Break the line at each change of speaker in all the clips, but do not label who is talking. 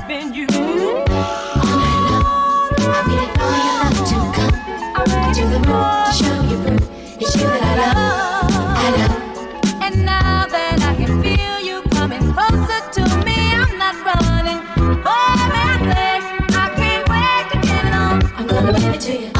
been you.
All night long, I waited for your love to come to the room to show you proof. It's you that I love.
And now that I can feel you coming closer to me, I'm not running. Oh, may I say, I can't wait to get it on.
I'm gonna give it to you.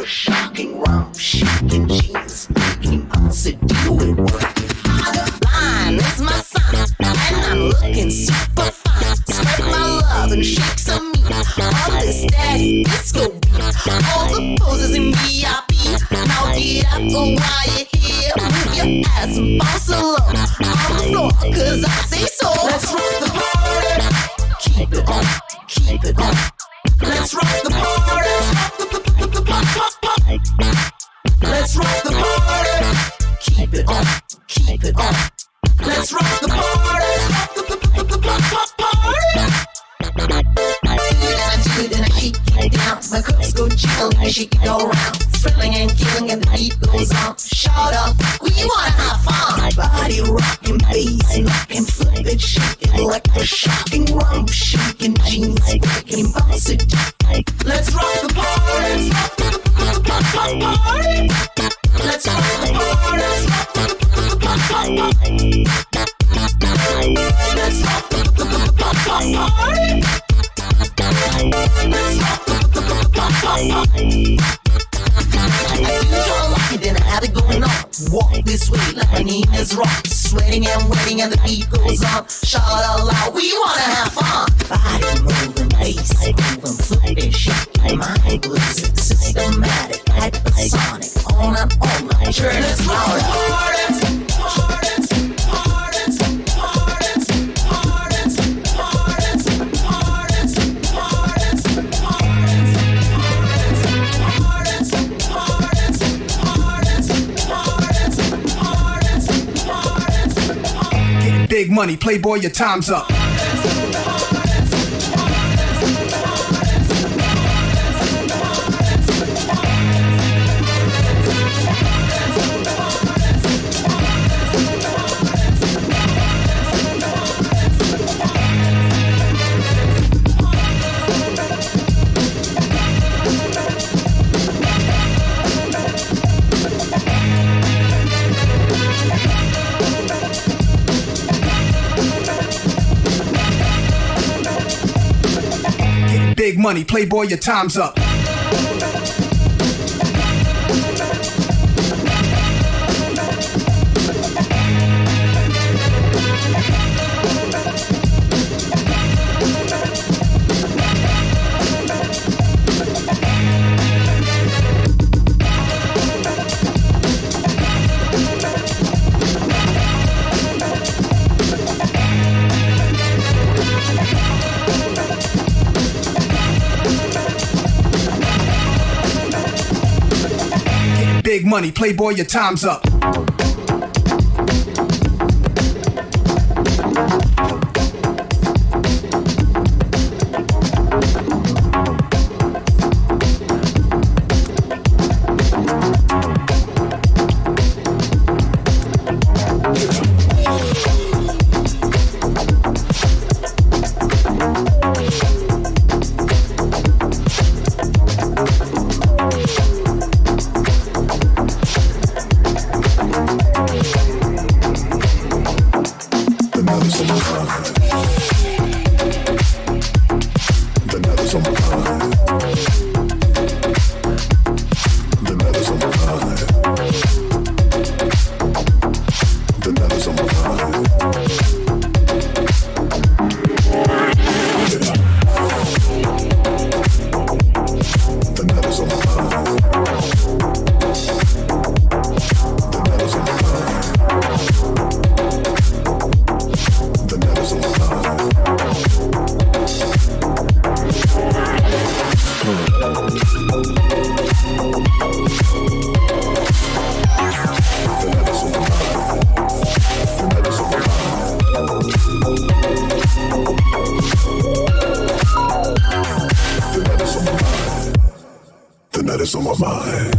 Shocking rump, shaking jeans, making us to do it working harder. Blind is my sign, and I'm looking super fine. Spread my love and shake some meat. All this daddy disco beat. All the poses in VIP. Now get up, go while you're here. Move your ass and bounce along on the floor, cause I say so. Let's rock the party. Keep it on, keep it on. Let's rock the party. Let's rock the party. Keep it on, keep it on. Let's rock the party. Do it and I shake it down. My cups go chill and shake it all around. Thrilling and killing and the beat goes on. Shout out, we wanna have fun. Body rocking, bass knocking, flip it, shake it like a shocking rump, shaking jeans, breaking, bounce it. Let's rock the party. Let's rock the party. Let's rock the party. I do all like it, then I have it going on. Walk this way like my name is Rock. Sweating and wetting and the beat goes on. Shout out loud, we wanna have fun. Body moving, bass moving, flipping, shaking, mind losing, systematic, hypersonic, on and on like journey. Let's rock the party.
Big money, playboy, your time's up. Big money, playboy, your time's up. Big money, playboy, your time's up.
on my mind.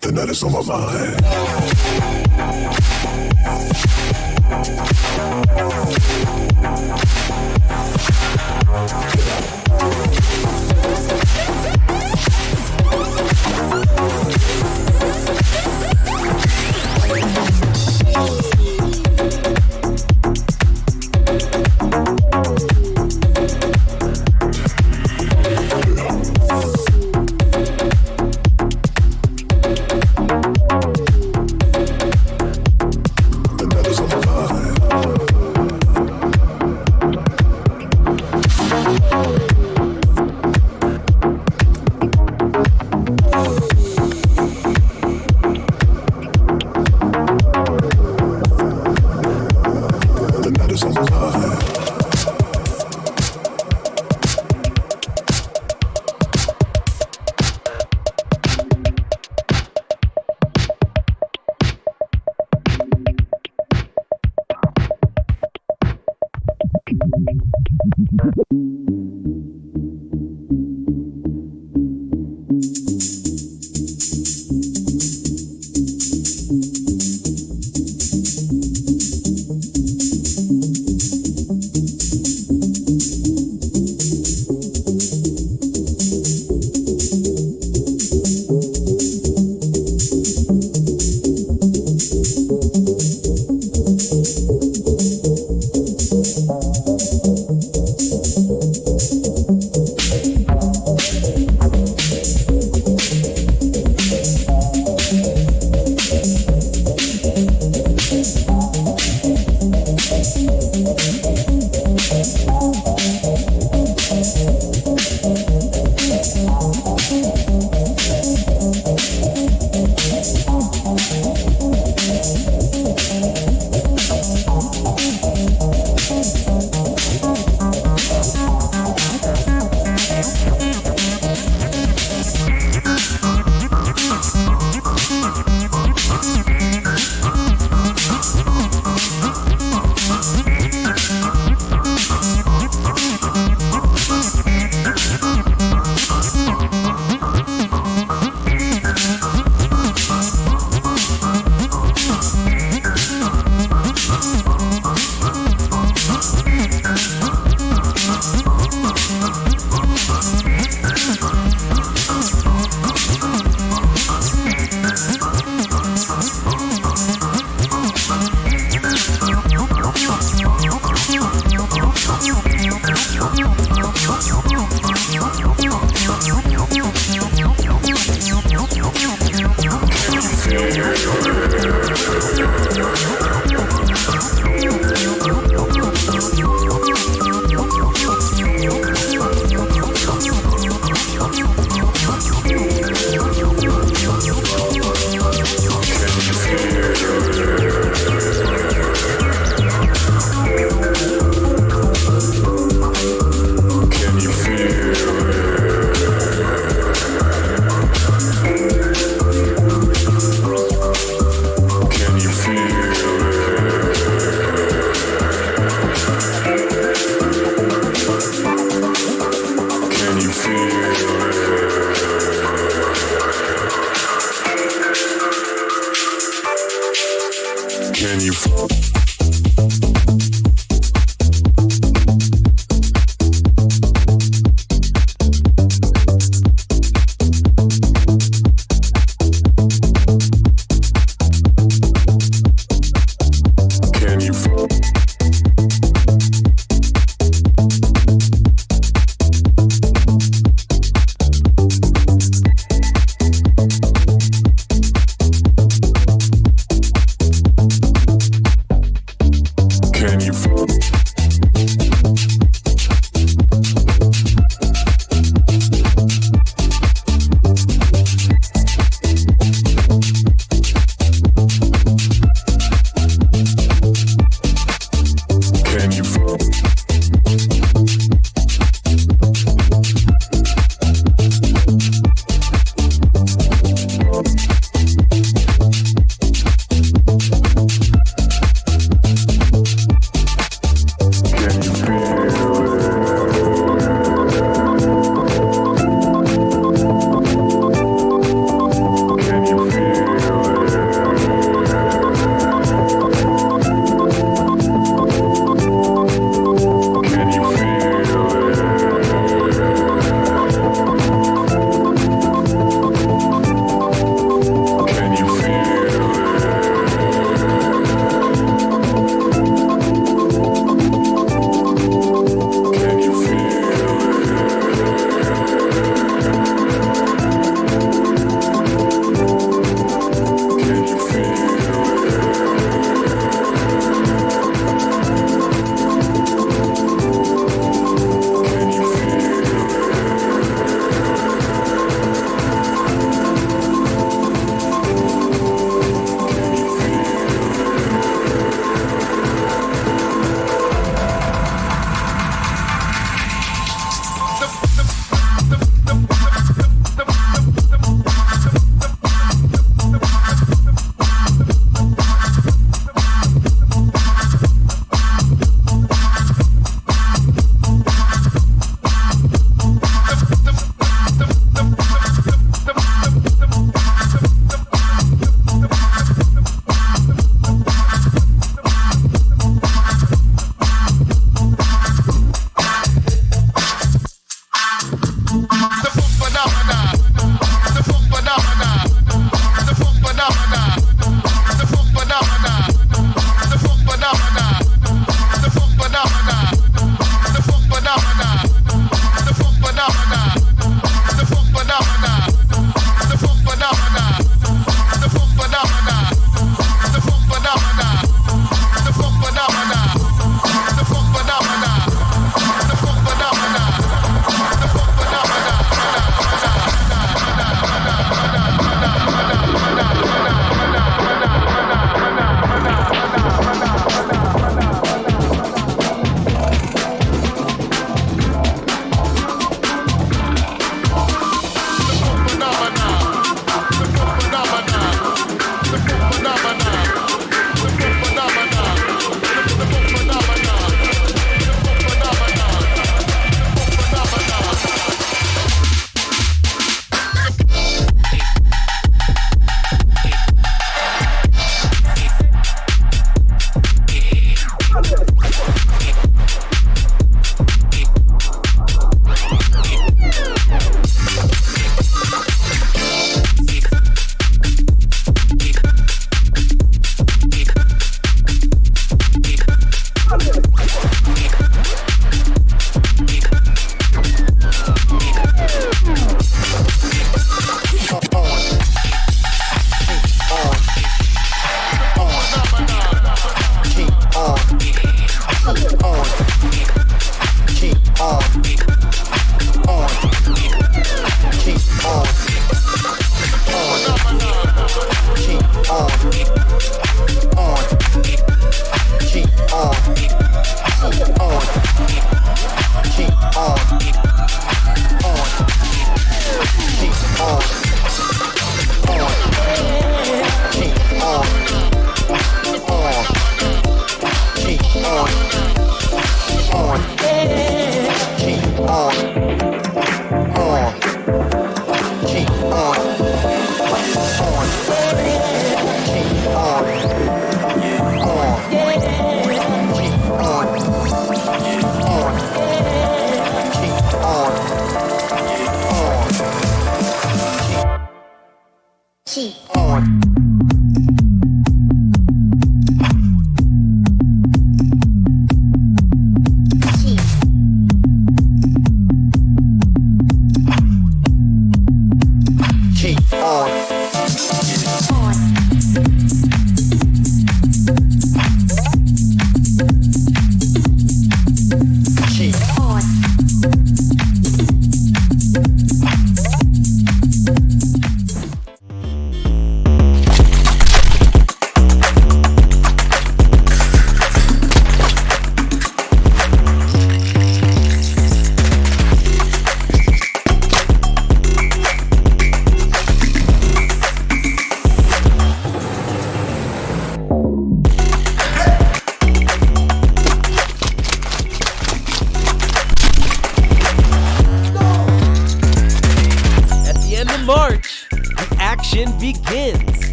The night is on my mind.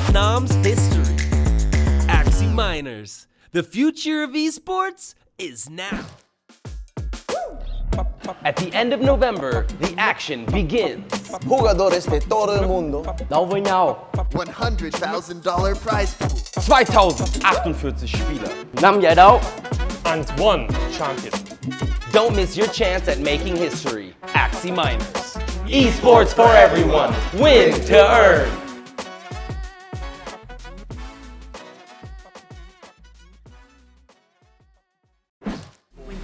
Vietnam's history. Axie Miners. The future of esports is now.
At the end of November, the action begins.
Jugadores de todo el mundo.
$100,000 prize pool.
2048 Spieler.
And one champion.
Don't miss your chance at making history. Axie Miners. Esports for everyone. Win to earn.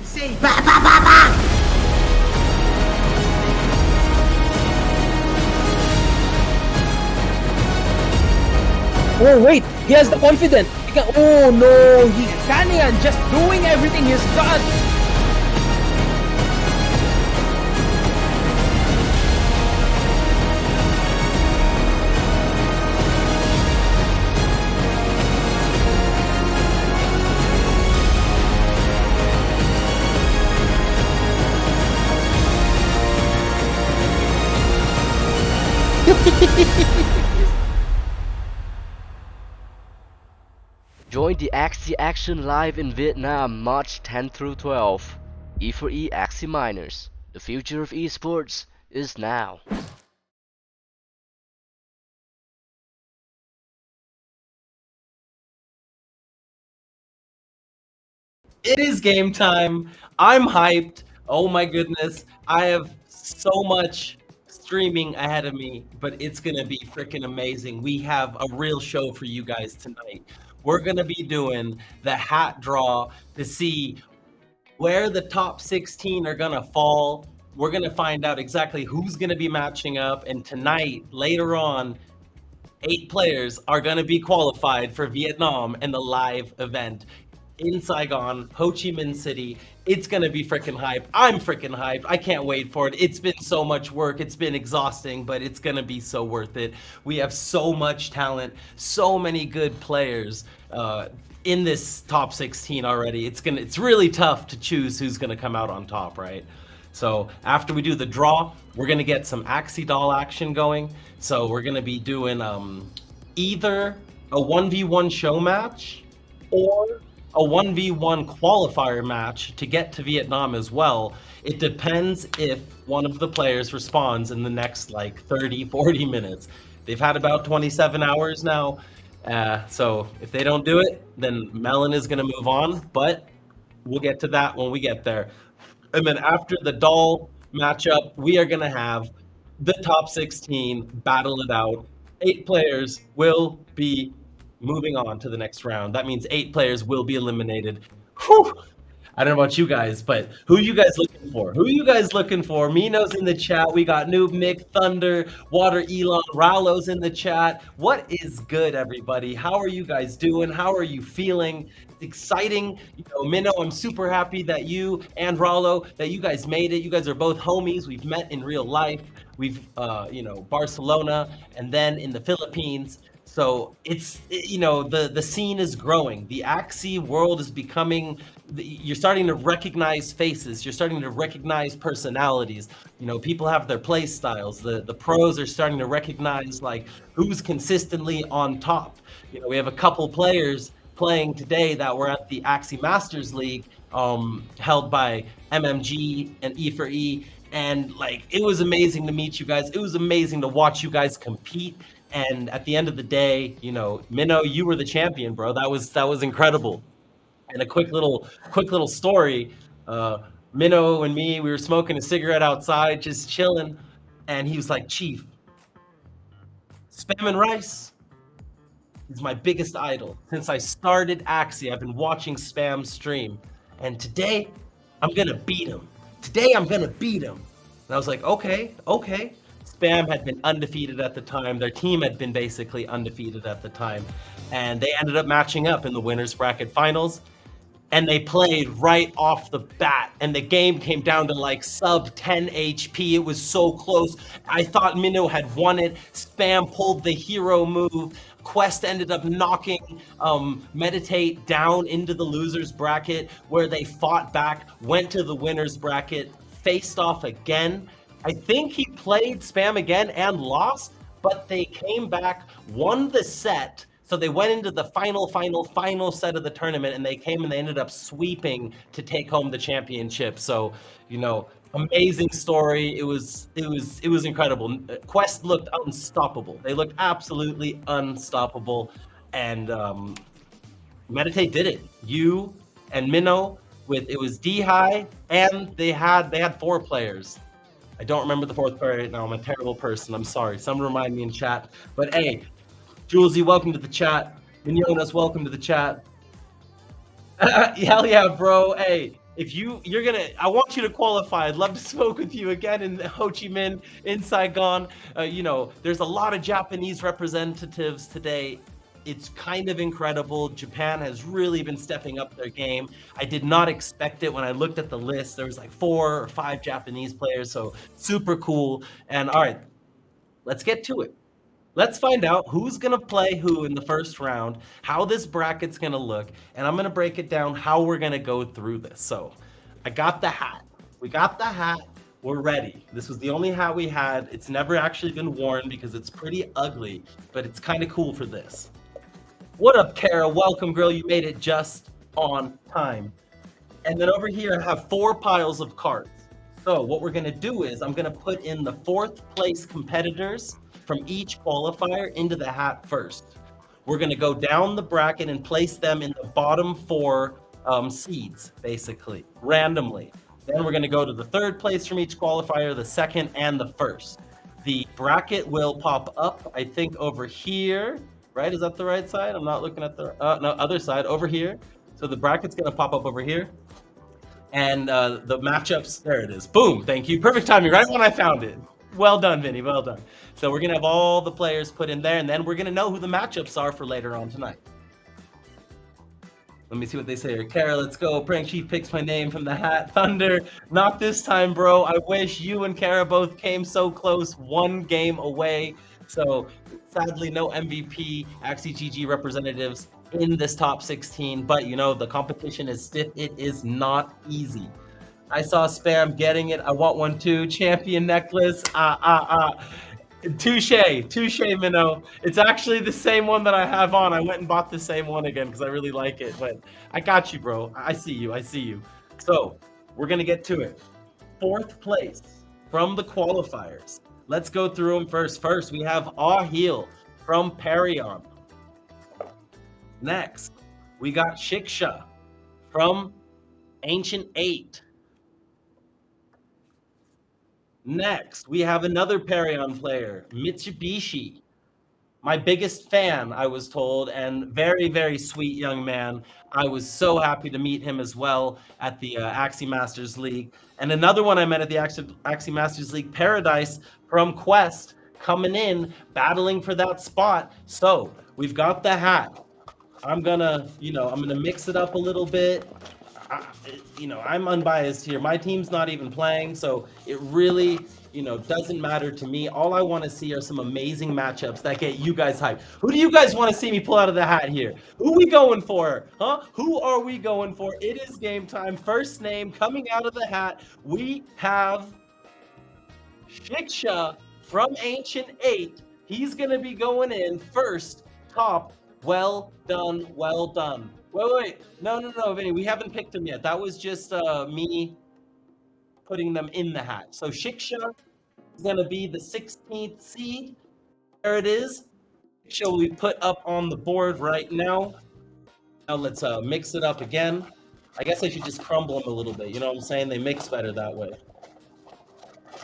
Say ba ba ba ba.
Oh wait, he has the confidence. Oh no, he can't just doing everything he's got.
Join the Axie Action live in Vietnam March 10 through 12. E4E Axie Miners. The future of esports is now.
It is game time. I'm hyped. Oh my goodness. I have so much streaming ahead of me, but it's going to be freaking amazing. We have a real show for you guys tonight. We're going to be doing the hat draw to see where the top 16 are going to fall. We're going to find out exactly who's going to be matching up. And tonight, later on, 8 players are going to be qualified for Vietnam and the live event in Saigon, Ho Chi Minh City. It's gonna be freaking hype. I'm freaking hyped. I can't wait for it. It's been so much work. It's been exhausting, but it's gonna be so worth it. We have so much talent, so many good players in this top 16 already. It's really tough to choose who's gonna come out on top, right? So after we do the draw, we're gonna get some Axie doll action going. So we're gonna be doing either a 1v1 show match or a 1v1 qualifier match to get to Vietnam as well. It depends if one of the players responds in the next like 30, 40 minutes. They've had about 27 hours now. So if they don't do it, then Melon is gonna move on, but we'll get to that when we get there. And then after the doll matchup, we are gonna have the top 16 battle it out. 8 players will be moving on to the next round. That means 8 players will be eliminated. Whew. I don't know about you guys, but who are you guys looking for? Who are you guys looking for? Mino's in the chat. We got Noob, Mick, Thunder, Water, Elon, Raulo's in the chat. What is good, everybody? How are you guys doing? How are you feeling? It's exciting. You know, Mino, I'm super happy that you and Raulo, that you guys made it. You guys are both homies. We've met in real life. We've, Barcelona, and then in the Philippines. So it's, the scene is growing. The Axie world is becoming, you're starting to recognize faces. You're starting to recognize personalities. You know, people have their play styles. The pros are starting to recognize like who's consistently on top. You know, we have a couple players playing today that were at the Axie Masters League held by MMG and E4E. And like, it was amazing to meet you guys. It was amazing to watch you guys compete. And at the end of the day, you know, Minnow, you were the champion, bro. That was incredible. And a quick little story. Minnow and me, we were smoking a cigarette outside, just chilling, and he was like, "Chief, Spam and Rice is my biggest idol. Since I started Axie, I've been watching Spam stream, and today I'm gonna beat him. Today I'm gonna beat him." And I was like, okay. Spam had been undefeated at the time. Their team had been basically undefeated at the time. And they ended up matching up in the winners bracket finals. And they played right off the bat. And the game came down to like sub 10 HP. It was so close. I thought Minnow had won it. Spam pulled the hero move. Quest ended up knocking Meditate down into the losers bracket, where they fought back, went to the winners bracket, faced off again. I think he played Spam again and lost, but they came back, won the set. So they went into the final set of the tournament, and they came and they ended up sweeping to take home the championship. So, amazing story. It was incredible. Quest looked unstoppable. They looked absolutely unstoppable, and Meditate did it. You and Minnow it was D High, and they had 4 players. I don't remember the 4th player right now. I'm a terrible person. I'm sorry. Someone remind me in chat. But hey, Julesy, welcome to the chat. Mignonas, welcome to the chat. Hell yeah, bro. Hey, if I want you to qualify. I'd love to smoke with you again in Ho Chi Minh, in Saigon. There's a lot of Japanese representatives today. It's kind of incredible. Japan has really been stepping up their game. I did not expect it when I looked at the list. There was like 4 or 5 Japanese players, so super cool. And all right, let's get to it. Let's find out who's going to play who in the first round, how this bracket's going to look, and I'm going to break it down how we're going to go through this. So I got the hat. We got the hat. We're ready. This was the only hat we had. It's never actually been worn because it's pretty ugly, but it's kind of cool for this. What up, Kara? Welcome, girl. You made it just on time. And then over here, I have 4 piles of cards. So what we're going to do is I'm going to put in the 4th place competitors from each qualifier into the hat first. We're going to go down the bracket and place them in the bottom 4 seeds, basically, randomly. Then we're going to go to the 3rd place from each qualifier, the 2nd, and the 1st. The bracket will pop up, I think, over here. Right? Is that the right side? I'm not looking at the no, other side, over here. So the bracket's going to pop up over here. And the matchups, there it is. Boom. Thank you. Perfect timing, right when I found it. Well done, Vinny. Well done. So we're going to have all the players put in there, and then we're going to know who the matchups are for later on tonight. Let me see what they say here. Kara, let's go. Prank Chief picks my name from the hat. Thunder, not this time, bro. I wish you and Kara both came so close, 1 game away. So sadly, no MVP, Axie GG representatives in this top 16. But the competition is stiff. It is not easy. I saw Spam getting it. I want one too. Champion necklace. Touche, Minnow. It's actually the same one that I have on. I went and bought the same one again because I really like it. But I got you, bro. I see you. So we're going to get to it. 4th place from the qualifiers. Let's go through them first. First, we have Ahil from Parion. Next, we got Shiksha from Ancient 8. Next, we have another Parion player, Mitsubishi. My biggest fan, I was told, and very, very sweet young man. I was so happy to meet him as well at the Axie Masters League. And another one I met at the Axie Masters League, Paradise from Quest, coming in, battling for that spot. So we've got the hat. I'm gonna mix it up a little bit. I'm unbiased here. My team's not even playing, so it really, doesn't matter to me. All I want to see are some amazing matchups that get you guys hyped. Who do you guys want to see me pull out of the hat here? Who are we going for? Huh? Who are we going for? It is game time. First name coming out of the hat. We have Shiksha from Ancient 8. He's going to be going in first, top. Well done. Wait. No, Vinny. We haven't picked him yet. That was just me putting them in the hat. So Shiksha is going to be the 16th seed. There it is. Shiksha will be put up on the board right now. Now let's mix it up again. I guess I should just crumble them a little bit. You know what I'm saying? They mix better that way.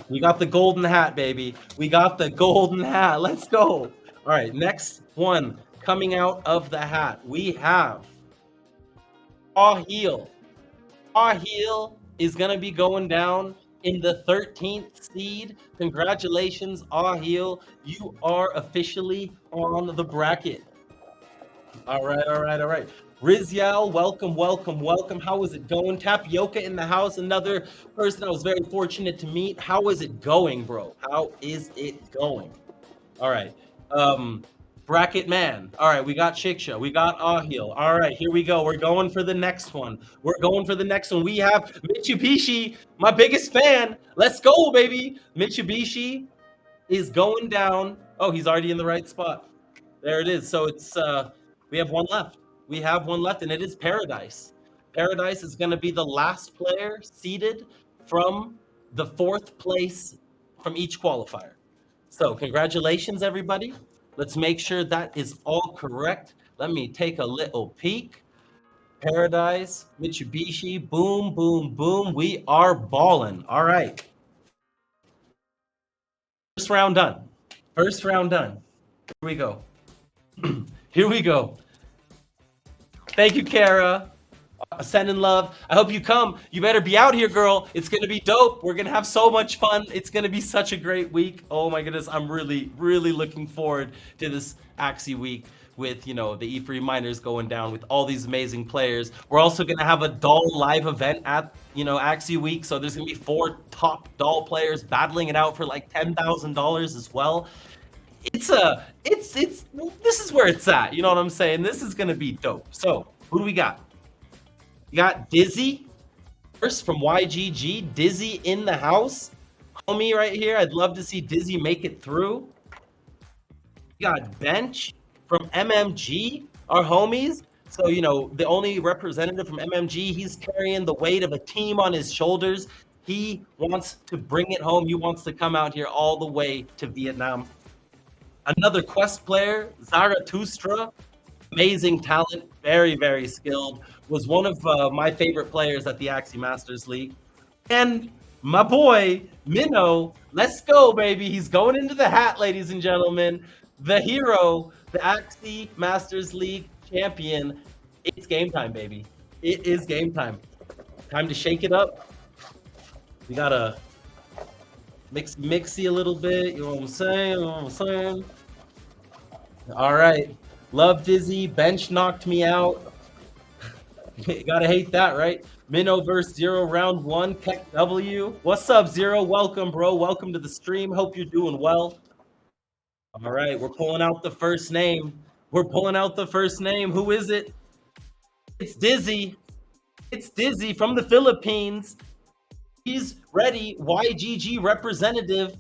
We got the golden hat, baby. We got the golden hat. Let's go. All right, next one coming out of the hat. We have Ahil. Ahil is going to be going down in the 13th seed. Congratulations, Ahil. You are officially on the bracket. All right. Rizyal, welcome. How is it going? Tapioca in the house, another person I was very fortunate to meet. How is it going, bro? How is it going? All right. Bracket man. All right, we got Shiksha. We got Ahil. All right, here we go. We're going for the next one. We have Mitsubishi, my biggest fan. Let's go, baby. Mitsubishi is going down. Oh, he's already in the right spot. There it is. So it's we have one left. We have one left, and it is Paradise. Paradise is going to be the last player seeded from the 4th place from each qualifier. So congratulations, everybody. Let's make sure that is all correct. Let me take a little peek. Paradise, Mitsubishi, boom, boom, boom. We are balling. All right. First round done. First round done. Here we go. Here we go. Thank you, Kara. Sending love. I hope you come. You better be out here, girl. It's going to be dope. We're going to have so much fun. It's going to be such a great week. Oh my goodness. I'm really, really looking forward to this Axie week with, you know, the E4E miners going down with all these amazing players. We're also going to have a doll live event at, you know, Axie week. So there's going to be 4 top doll players battling it out for like $10,000 as well. This is where it's at. You know what I'm saying? This is going to be dope. So who do we got? We got Dizzy first from YGG. Dizzy in the house. Homie right here. I'd love to see Dizzy make it through. We got Bench from MMG, our homies. So, you know, the only representative from MMG, he's carrying the weight of a team on his shoulders. He wants to bring it home. He wants to come out here all the way to Vietnam. Another Quest player, Zarathustra. Amazing talent, very, very skilled. Was one of my favorite players at the Axie Masters League. And my boy, Minnow, let's go, baby. He's going into the hat, ladies and gentlemen. The hero, the Axie Masters League champion. It's game time, baby. It is game time. Time to shake it up. We gotta mixy a little bit. You know what I'm saying? You know what I'm saying? All right. Love Dizzy. Bench knocked me out. Gotta hate that, right? Minnow versus Zero, round 1. Keck W. What's up, Zero? Welcome, bro. Welcome to the stream. Hope you're doing well. All right, we're pulling out the first name. We're pulling out the first name. Who is it? It's Dizzy. It's Dizzy from the Philippines. He's ready. YGG representative.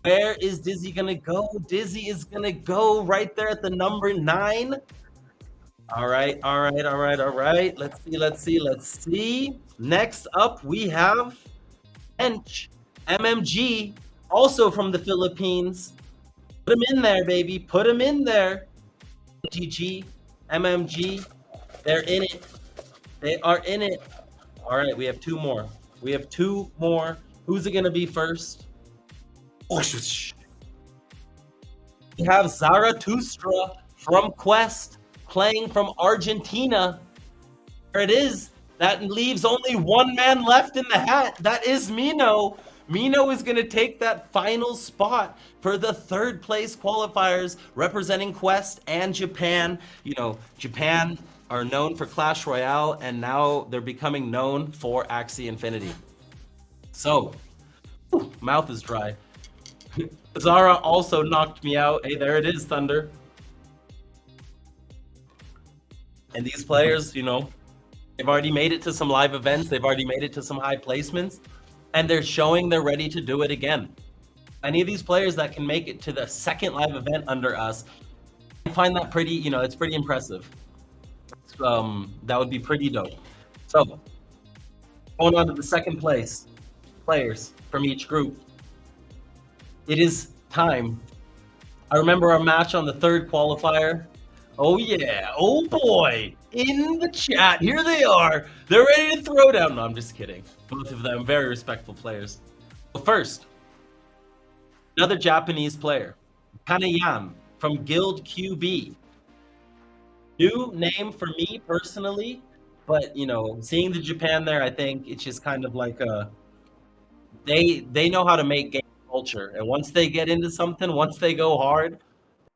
Where is Dizzy gonna go? Dizzy is gonna go right there at the number 9. All right. Let's see. Next up, we have Bench, MMG, also from the Philippines. Put him in there, baby. Put him in there. GG, MMG, they're in it. They are in it. All right, we have 2 more. Who's it gonna be first? We have Zarathustra from Quest playing from Argentina. There it is. That leaves only 1 man left in the hat. That is Mino. Mino is going to take that final spot for the 3rd place qualifiers representing Quest and Japan. You know, Japan are known for Clash Royale, and now they're becoming known for Axie Infinity. So, mouth is dry. Zara also knocked me out. Hey, there it is, Thunder. And these players, you know, they've already made it to some live events. They've already made it to some high placements. And they're showing they're ready to do it again. Any of these players that can make it to the 2nd live event under us, I find that pretty, you know, it's pretty impressive. That would be pretty dope. So, going on to the 2nd place players from each group. It is time. I remember our match on the 3rd qualifier. Oh yeah, oh boy, in the chat, here they are. They're ready to throw down. No, I'm just kidding. Both of them very respectful players. But first, another Japanese player, Kanayan from Guild QB. New name for me personally, but you know, seeing the Japan there, I think it's just kind of like they know how to make game culture, and once they get into something, once they go hard,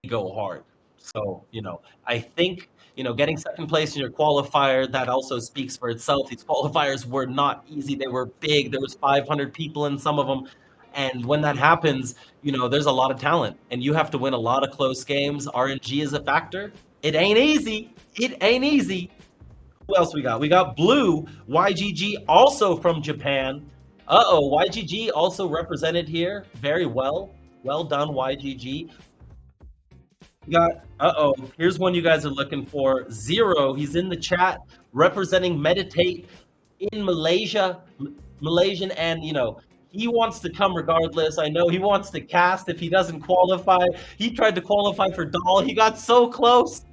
they go hard. So, you know, I think, you know, getting 2nd place in your qualifier, that also speaks for itself. These qualifiers were not easy. They were big. There was 500 people in some of them. And when that happens, you know, there's a lot of talent and you have to win a lot of close games. RNG is a factor. It ain't easy. It ain't easy. Who else we got? We got Blue, YGG, also from Japan. YGG also represented here very well. Well done, YGG. We got, here's one you guys are looking for. Zero, he's in the chat representing Meditate in Malaysia, Malaysian, and he wants to come regardless. I know he wants to cast if he doesn't qualify. He tried to qualify for Doll. He got so close.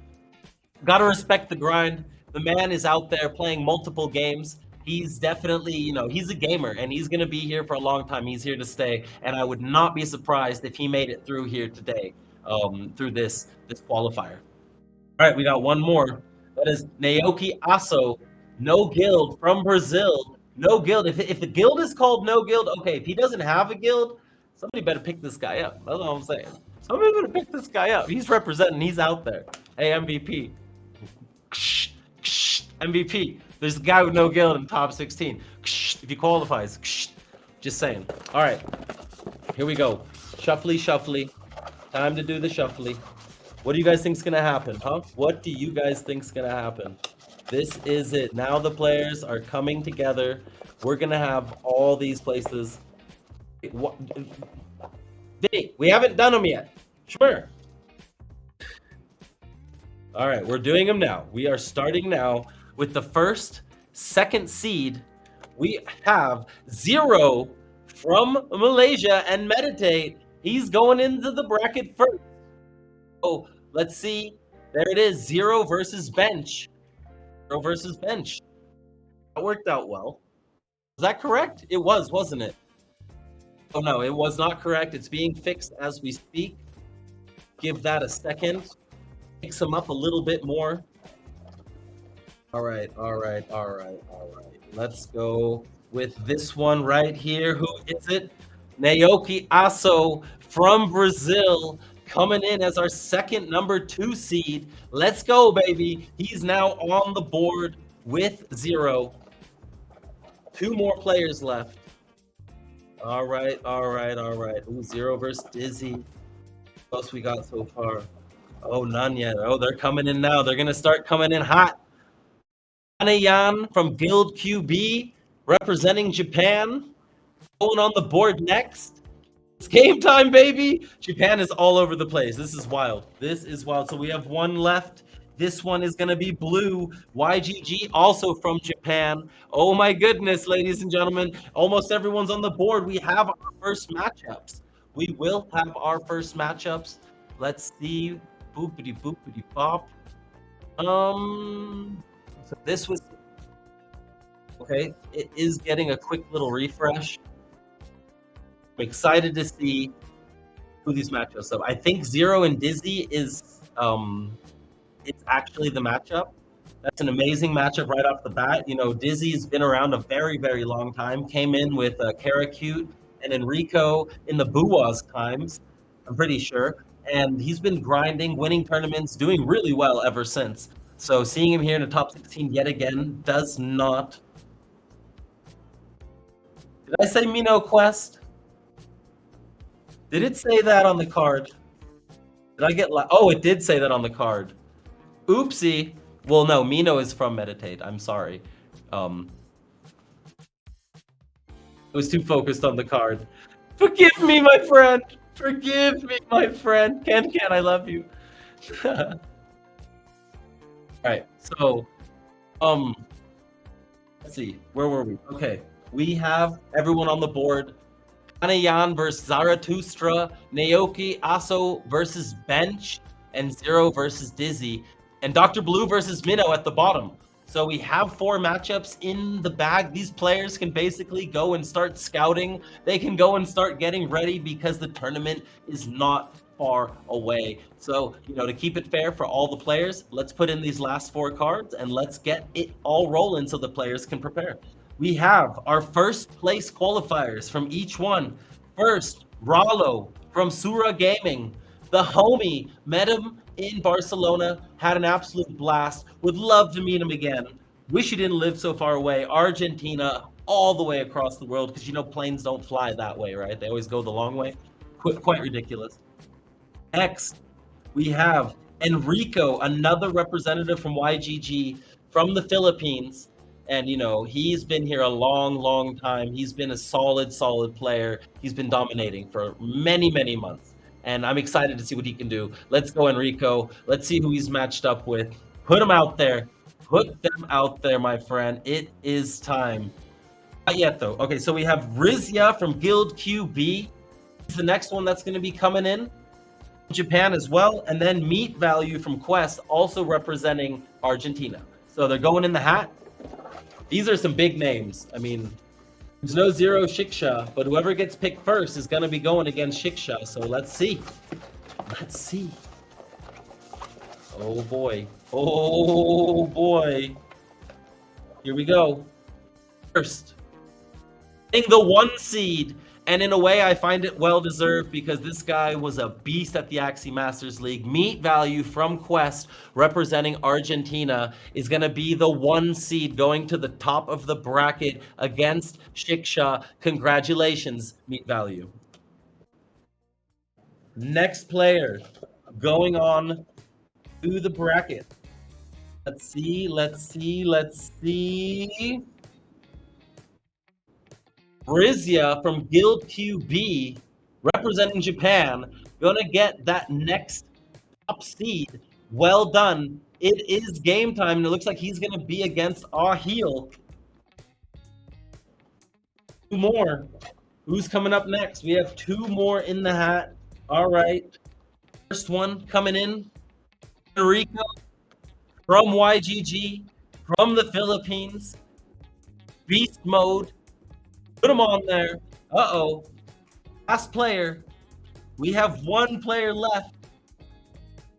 Gotta respect the grind. The man is out there playing multiple games. He's definitely, he's a gamer and he's gonna be here for a long time. He's here to stay, and I would not be surprised if he made it through here today, through this qualifier. All right, we got one more. That is Naoki Aso, no guild from Brazil. No guild. If the guild is called no guild, okay. If he doesn't have a guild, somebody better pick this guy up. That's all I'm saying. Somebody better pick this guy up. He's representing. He's out there. Hey, MVP. MVP. There's a guy with no guild in top 16. If he qualifies. Just saying. All right. Here we go. Shuffly. Time to do the shuffly. What do you guys think's gonna happen, huh? What do you guys think's gonna happen? This is it. Now the players are coming together. We're gonna have all these places. What? Vinny, we haven't done them yet. Sure. All right, we're doing them now. We are starting now with the first, second seed. We have Zero from Malaysia and Meditate. He's going into the bracket first. Oh, let's see. There it is. Zero versus Bench. Zero versus Bench. That worked out well. Was that correct? It was, wasn't it? Oh no, it was not correct. It's being fixed as we speak. Give that a second. Mix them up a little bit more. All right. Let's go with this one right here. Who is it? Naoki Aso from Brazil, coming in as our second number 2 seed. Let's go, baby. He's now on the board with Zero. 2 more players left. All right. Ooh, Zero versus Dizzy. What else we got so far? Oh, none yet. Oh, they're coming in now. They're going to start coming in hot. Anayan from Guild QB, representing Japan. Going on the board next. It's game time, baby. Japan is all over the place. This is wild. So we have one left. This one is going to be blue. YGG, also from Japan. Oh my goodness, ladies and gentlemen. Almost everyone's on the board. We have our first matchups. We will have our first matchups. Let's see. Boopity bop. So this was okay. It is getting a quick little refresh. I'm excited to see who these matchups. So I think Zero and Dizzy is it's actually the matchup. That's an amazing matchup right off the bat. Dizzy's been around a very, very long time. Came in with Karakute and Enrico in the Buwas times, I'm pretty sure. And he's been grinding, winning tournaments, doing really well ever since. So seeing him here in the top 16 yet again does not... Did I say Mino Quest? Did it say that on the card? Did I get... Oh, it did say that on the card. Oopsie. Well, no, Mino is from Meditate. I'm sorry. I was too focused on the card. Forgive me, my friend. Forgive me, my friend. Can, I love you. All right, so, let's see. Where were we? Okay, we have everyone on the board. Kanayan versus Zarathustra, Naoki Aso versus Bench, and Zero versus Dizzy, and Dr. Blue versus Minnow at the bottom. So we have 4 matchups in the bag. These players can basically go and start scouting. They can go and start getting ready because the tournament is not far away. So, to keep it fair for all the players, let's put in these last 4 cards and let's get it all rolling so the players can prepare. We have our first place qualifiers from each one. First, Rallo from Sura Gaming. The homie, met him in Barcelona, had an absolute blast. Would love to meet him again. Wish he didn't live so far away. Argentina, all the way across the world, because planes don't fly that way, right? They always go the long way. Quite ridiculous. Next, we have Enrico, another representative from YGG from the Philippines. And, he's been here a long, long time. He's been a solid, solid player. He's been dominating for many, many months. And I'm excited to see what he can do. Let's go, Enrico. Let's see who he's matched up with. Put him out there. Put them out there, my friend. It is time. Not yet, though. Okay, so we have Rizia from Guild QB. He's the next one that's going to be coming in. Japan as well. And then Meat Value from Quest, also representing Argentina. So they're going in the hat. These are some big names. I mean, there's no Zero Shiksha, but whoever gets picked first is going to be going against Shiksha. So let's see. Let's see. Oh, boy. Oh, boy. Here we go. First, in the 1 seed. And in a way, I find it well-deserved because this guy was a beast at the Axie Masters League. Meat Value from Quest, representing Argentina, is going to be the 1 seed going to the top of the bracket against Shiksha. Congratulations, Meat Value. Next player going on to the bracket. Let's see. Rizia from Guild QB, representing Japan, gonna get that next top seed. Well done. It is game time, and it looks like he's gonna be against Ahil. 2 more. Who's coming up next? We have 2 more in the hat. All right. First one coming in, Enrico from YGG, from the Philippines. Beast mode. Put him on there. Uh-oh. Last player. We have 1 player left.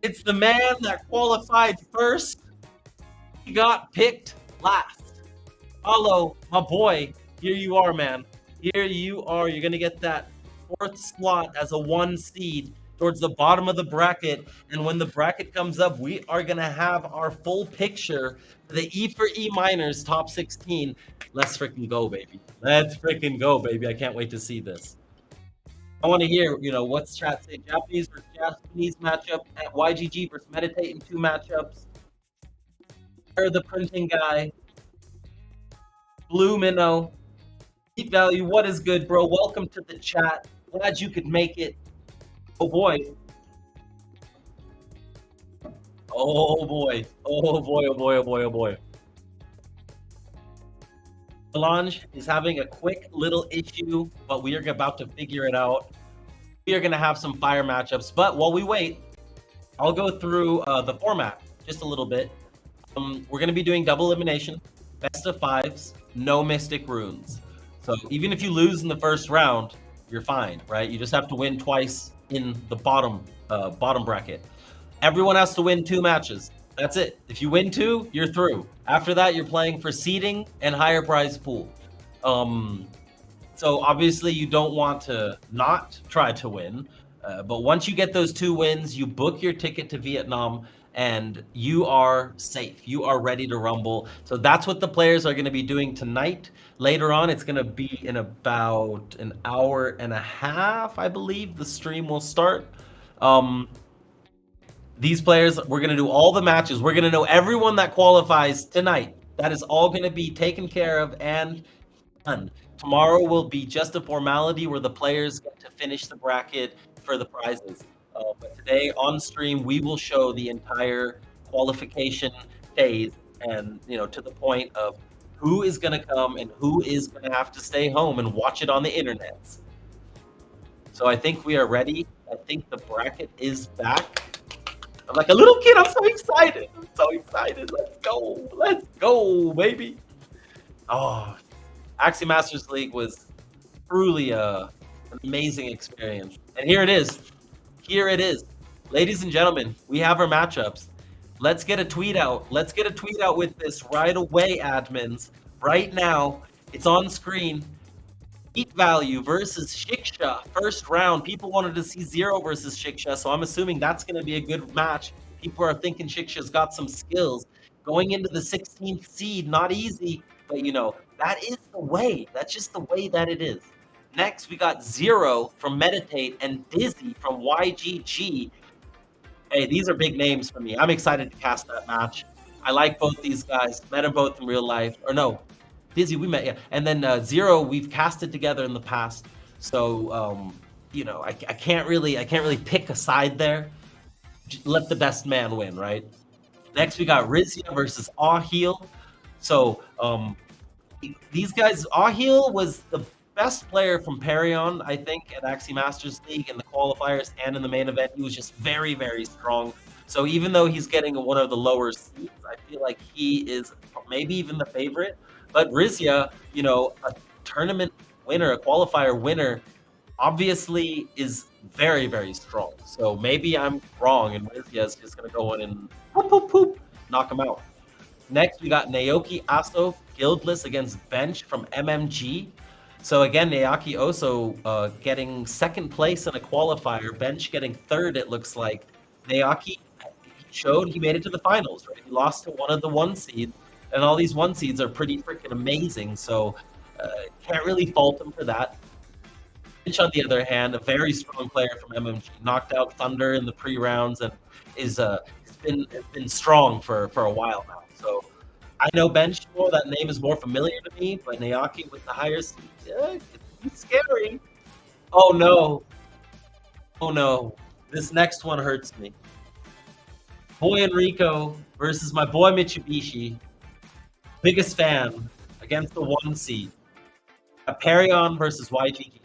It's the man that qualified first. He got picked last. Hello, my boy. Here you are, man. Here you are. You're going to get that 4th slot as a 1 seed towards the bottom of the bracket. And when the bracket comes up, we are going to have our full picture for the E4E Miners top 16. Let's freaking go, baby. Let's freaking go, baby. I can't wait to see this. I want to hear, what's chat say. Japanese versus Japanese matchup at YGG versus Meditate in 2 matchups. The printing guy. Blue Minnow. Heat Value, what is good, bro? Welcome to the chat. Glad you could make it. Oh, boy. Oh, boy. Oh, boy, oh, boy, oh, boy, oh, boy. Solange is having a quick little issue, but we are about to figure it out. We are going to have some fire matchups, but while we wait, I'll go through the format just a little bit. We're going to be doing double elimination, best of 5s, no mystic runes. So even if you lose in the first round, you're fine, right? You just have to win twice in the bottom bracket. Everyone has to win 2 matches. That's it. If you win 2, you're through. After that, you're playing for seeding and higher prize pool. So obviously you don't want to not try to win. But once you get those 2 wins, you book your ticket to Vietnam and you are safe. You are ready to rumble. So that's what the players are going to be doing tonight. Later on, it's going to be in about an hour and a half, I believe, the stream will start. These players, we're going to do all the matches. We're going to know everyone that qualifies tonight. That is all going to be taken care of and done. Tomorrow will be just a formality where the players get to finish the bracket for the prizes. But today on stream, we will show the entire qualification phase and, to the point of who is going to come and who is going to have to stay home and watch it on the internet. So I think we are ready. I think the bracket is back. I'm like a little kid. I'm so excited. Let's go. Let's go, baby. Oh, Axie Masters League was truly an amazing experience. And here it is. Ladies and gentlemen, we have our matchups. Let's get a tweet out. Let's get a tweet out with this right away, admins. Right now, it's on screen. Heat Value versus Shiksha. First round. People wanted to see Zero versus Shiksha, so I'm assuming that's going to be a good match. People are thinking Shiksha's got some skills. Going into the 16th seed, not easy, but that is the way. That's just the way that it is. Next, we got Zero from Meditate and Dizzy from YGG. Hey, these are big names for me. I'm excited to cast that match. I like both these guys. Met them both in real life. Or no, Dizzy, we met, yeah. And then Zero, we've casted together in the past. So I can't really pick a side there. Let the best man win, right? Next, we got Rizia versus Ahil. So these guys, Ahil was the best player from Perion, I think, at Axie Masters League in the qualifiers and in the main event. He was just very, very strong. So even though he's getting one of the lower seeds, I feel like he is maybe even the favorite. But Rizia, a tournament winner, a qualifier winner, obviously is very, very strong. So maybe I'm wrong, and Rizia is just going to go in and knock him out. Next, we got Naoki Aso, guildless against Bench from MMG. So again, Naoki Oso getting second place in a qualifier, Bench getting third, it looks like. Naoki showed he made it to the finals, right? He lost to one of the 1 seeds, and all these 1 seeds are pretty freaking amazing, so can't really fault him for that. Bench, on the other hand, a very strong player from MMG, knocked out Thunder in the pre-rounds and is been strong for a while now. So I know Bench more, that name is more familiar to me, but Naoki with the higher seed, it's scary. Oh no. Oh no. This next one hurts me. Boy Enrico versus my boy Mitsubishi. Biggest fan against the 1 seed. Perion versus YGG.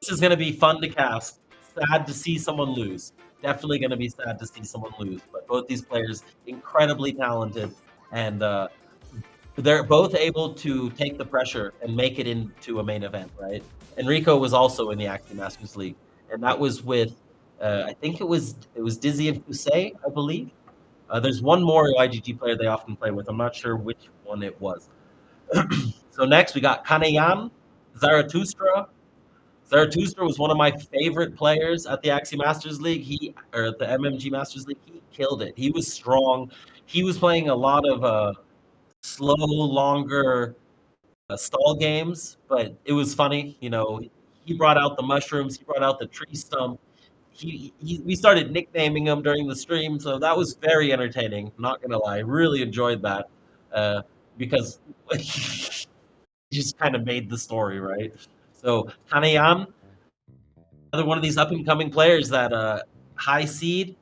This is going to be fun to cast. Sad to see someone lose. Definitely going to be sad to see someone lose. But both these players, incredibly talented. And they're both able to take the pressure and make it into a main event, right? Enrico was also in the Axie Masters League. And that was with, I think it was Dizzy and Fusei, I believe. There's one more YGG player they often play with. I'm not sure which one it was. So next, we got Kanayan, Zarathustra. Zarathustra was one of my favorite players at the Axie Masters League. Or the MMG Masters League. He killed it. He was strong. He was playing a lot of slow, longer stall games, but it was funny. He brought out the mushrooms. He brought out the tree stump. We started nicknaming him during the stream, so that was very entertaining. Not gonna lie, really enjoyed that because he just kind of made the story, right? So Kanayan, another one of these up and coming players that high seed.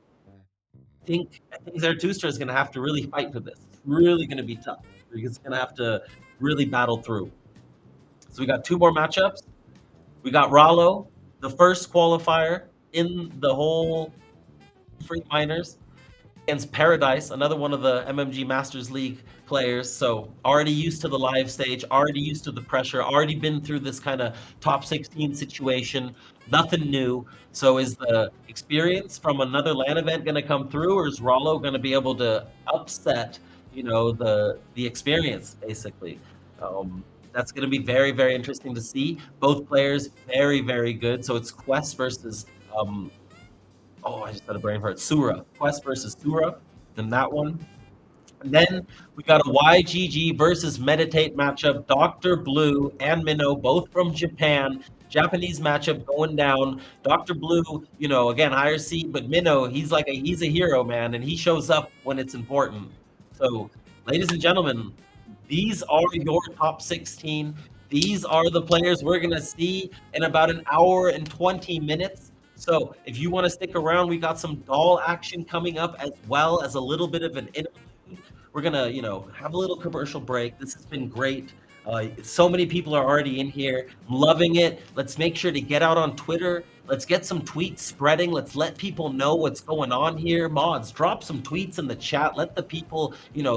I think Zarathustra is gonna have to really fight for this. It's really gonna be tough. He's gonna have to really battle through. So we got 2 more matchups. We got Rallo, the first qualifier in the whole free minors, against Paradise, another one of the MMG Masters League players. So already used to the live stage, already used to the pressure, already been through this kind of top 16 situation, nothing new. So is the experience from another LAN event going to come through, or is Rollo going to be able to upset, the experience basically? That's going to be very, very interesting to see. Both players very, very good. So it's Quest versus I just had a brain fart. Sura. Quest versus Sura. Then that one. And then we got a YGG versus Meditate matchup. Dr. Blue and Minnow, both from Japan. Japanese matchup going down. Dr. Blue, again, higher seed, but Minnow, he's a hero, man, and he shows up when it's important. So, ladies and gentlemen, these are your top 16. These are the players we're going to see in about an hour and 20 minutes. So if you want to stick around, we got some doll action coming up, as well as a little bit of an interlude. We're going to, have a little commercial break. This has been great. So many people are already in here. I'm loving it. Let's make sure to get out on Twitter. Let's get some tweets spreading. Let's let people know what's going on here. Mods, drop some tweets in the chat. Let the people,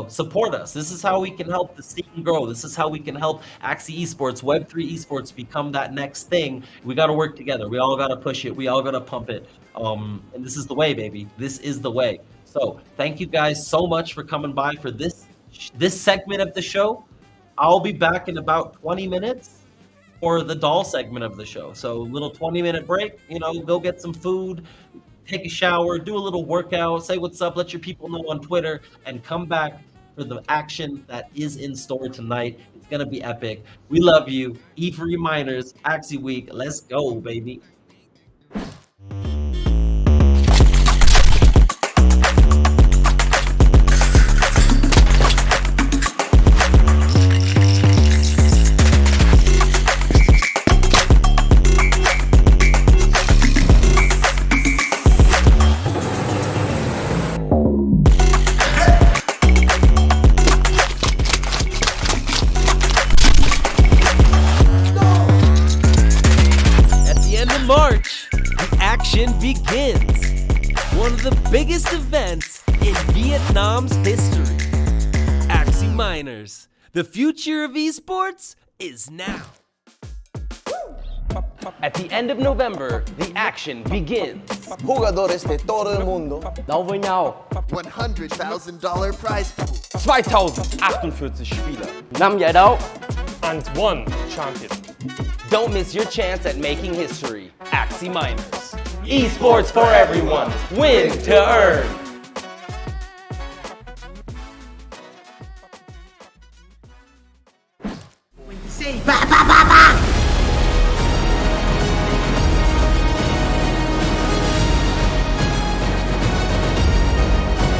support us. This is how we can help the scene grow. This is how we can help Axie Esports, Web3 Esports become that next thing. We got to work together. We all got to push it. We all got to pump it. And this is the way, baby. This is the way. So thank you guys so much for coming by for this segment of the show. I'll be back in about 20 minutes for the doll segment of the show. So little 20-minute break, go get some food, take a shower, do a little workout, say what's up, let your people know on Twitter, and come back for the action that is in store tonight. It's going to be epic. We love you. E4E Miners, Axie Week. Let's go, baby.
begins. One of the biggest events in Vietnam's history. Axie Miners, the future of esports is now. At the end of November, the action begins.
Jugadores de todo el mundo.
Now we know.
$100,000 prize pool.
2048 Spieler.
5 giải đấu.
And one champion.
Don't miss your chance at making history. Axie Miners. Esports for everyone. Win to earn.
Say ba ba ba ba.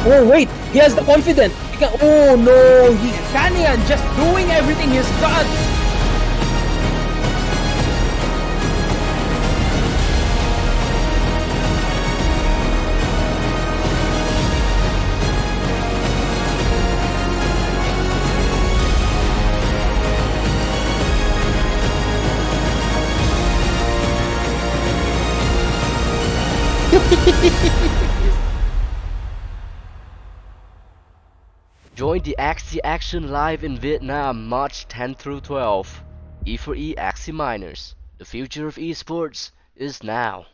Oh wait, he has the confidence. He can, oh no, he can't just doing everything he's got.
Join the Axie Action live in Vietnam March 10 through 12. E4E Axie Miners. The future of esports is now.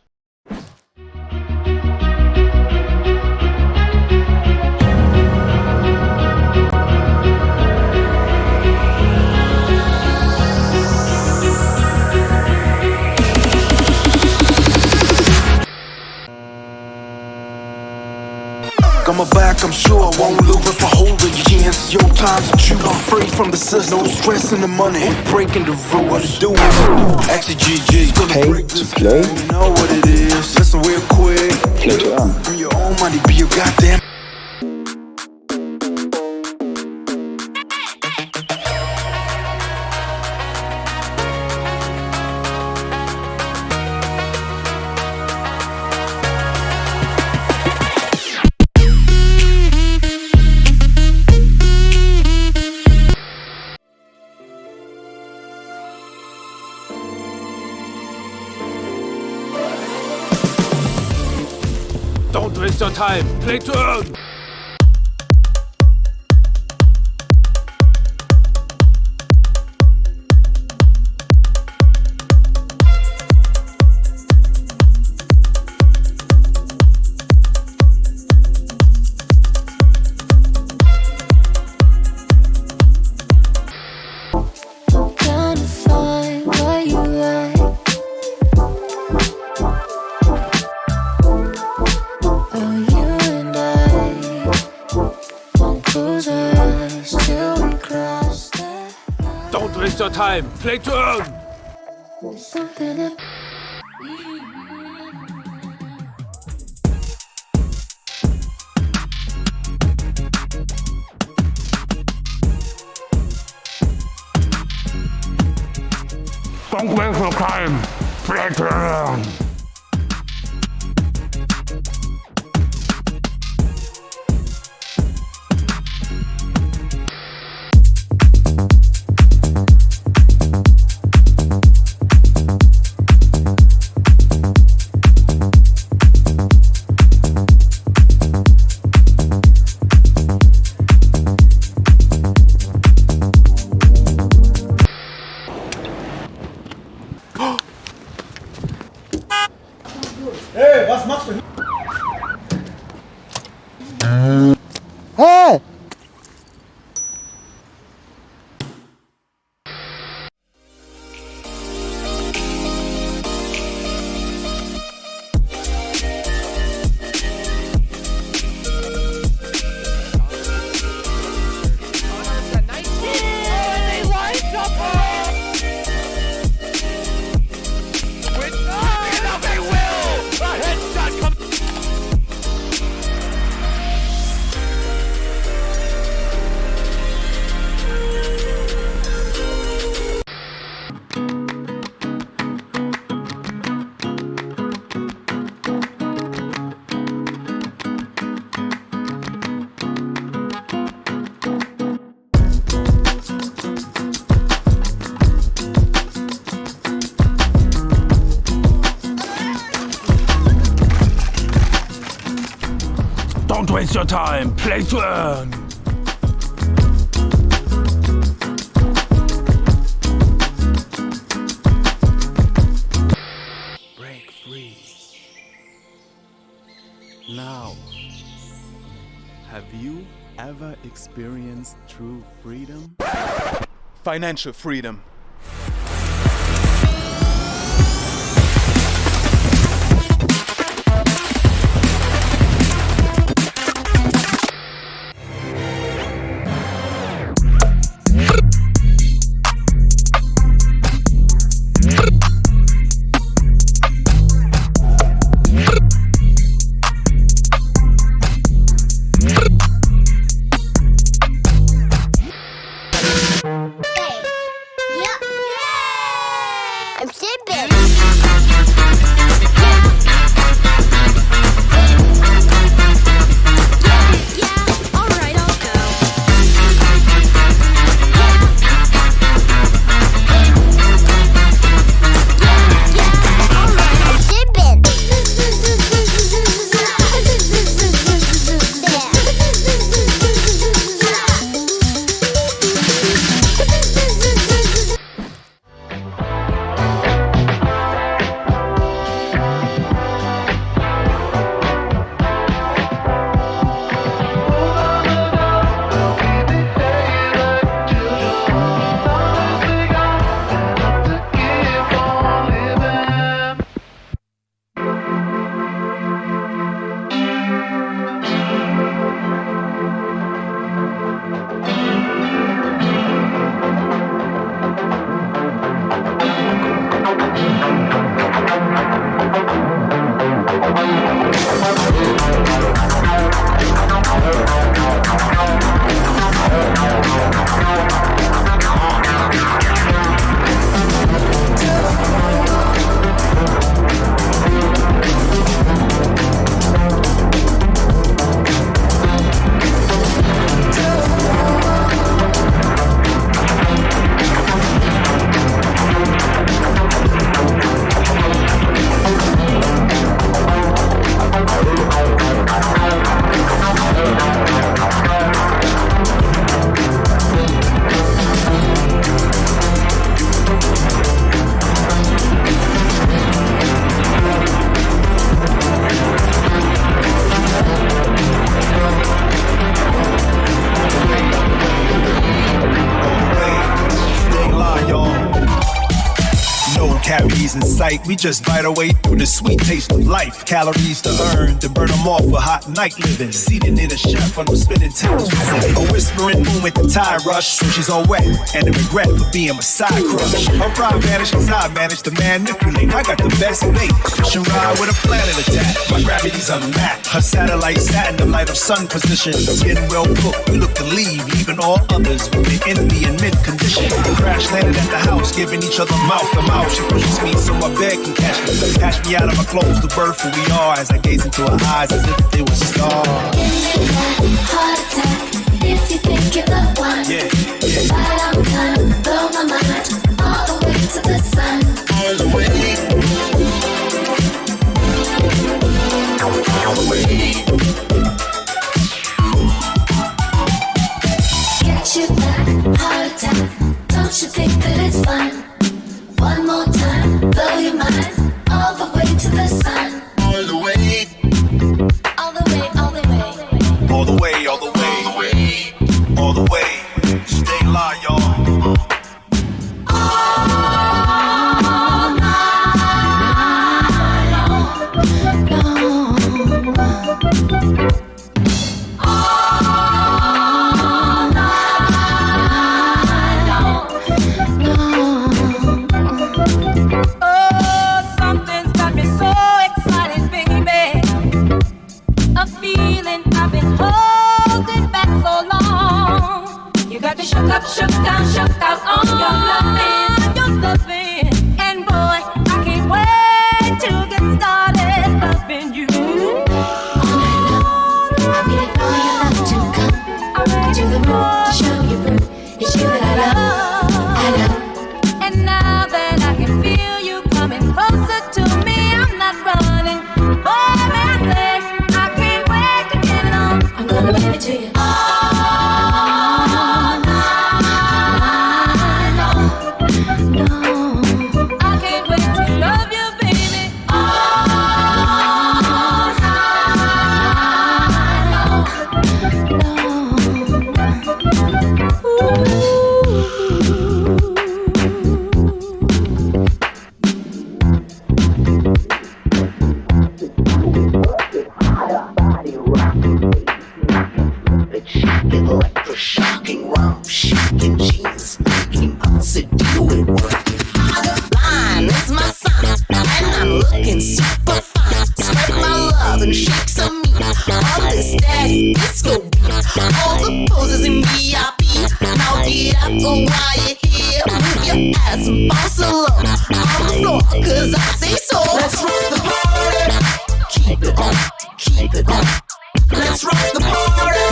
Got my back, I'm sure I won't lose if I hold a chance. Your time's a chew, I'm free from the system. No stress in the money, breaking the rules. Do it, actually GG. Gonna break this game, you know what it is. Listen real quick. Play to earn. Bring your own money, be your goddamn.
Don't waste your time. Play to earn.
Trying to find what you like. Oh, you and I won't close our eyes till we cross that line.
Don't waste your time. Play to earn.
There's something that
Don't waste your time. Play to earn. waste your time. Play to earn.
Break free. Now, have you ever experienced true freedom? Financial freedom.
Cavities in sight, we just bite our way through the sweet taste of life. Calories to earn, to burn them off for hot night living. Seated near the chef on them spinning tables. A whispering moon with the tide rush, so she's all wet, and the regret for being my side crush. Her pride vanished as I managed to manipulate. I got the best bait, she ride with a planet attack. My gravity's unmatched. Her satellite sat in the light of sun position. Skin well cooked, we look to leave, leaving all others with the envy in mid condition. Crash landed at the house, giving each other mouth to mouth. She pushes me so my bed can catch me out of my clothes to birth who we are as I gaze into her eyes as if they were stars.
Give me that heart attack if you think you're the one. But I'm gonna blow my mind all the way to the sun. All the way. All the way. Get you that heart attack. Don't you think that it's fun? One more time, blow your mind all the way to the sun. All the way. All the way, all the way.
All the way, all the way. All the way. Stay live, y'all.
All
Something's got me so excited, baby. A feeling I've been holding back so long. You got me shook up, shook out on your loving. And boy, I can't wait to get started loving you.
I need all your love to come to the room to show you proof. It's you that I love.
And now that I can feel you coming closer to me, I'm not running. Boy, may I say, I can't wait to get it on.
shocking rum, shaking jeans, making impossible with working harder. Line is my sign, and I'm looking super fine. Spread my love and shake some meat on this daddy disco beat. All the poses in VIP. Now get up and while you're here, move your ass and bounce low on the floor, 'cause I say so. Let's rock the party. Keep it on, keep it on. Let's rock the party.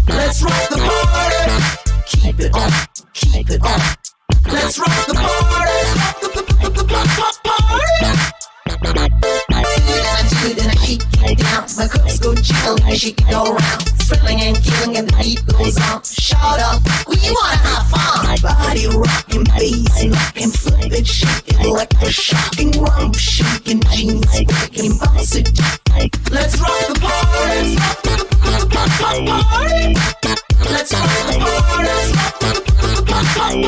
Let's rock the party. Keep it on, keep it on. Let's rock the party. Do it and I shake it down. My cups go chill and I shake it all around. Thrilling and killing and the beat goes on. Shout out, we wanna have fun. Body rocking, bass knocking, flip it, shake it like a shocking rum, shaking jeans, breaking bounce it. Let's rock the party. Let's rock the party. Let's rock the party. Let's rock the party.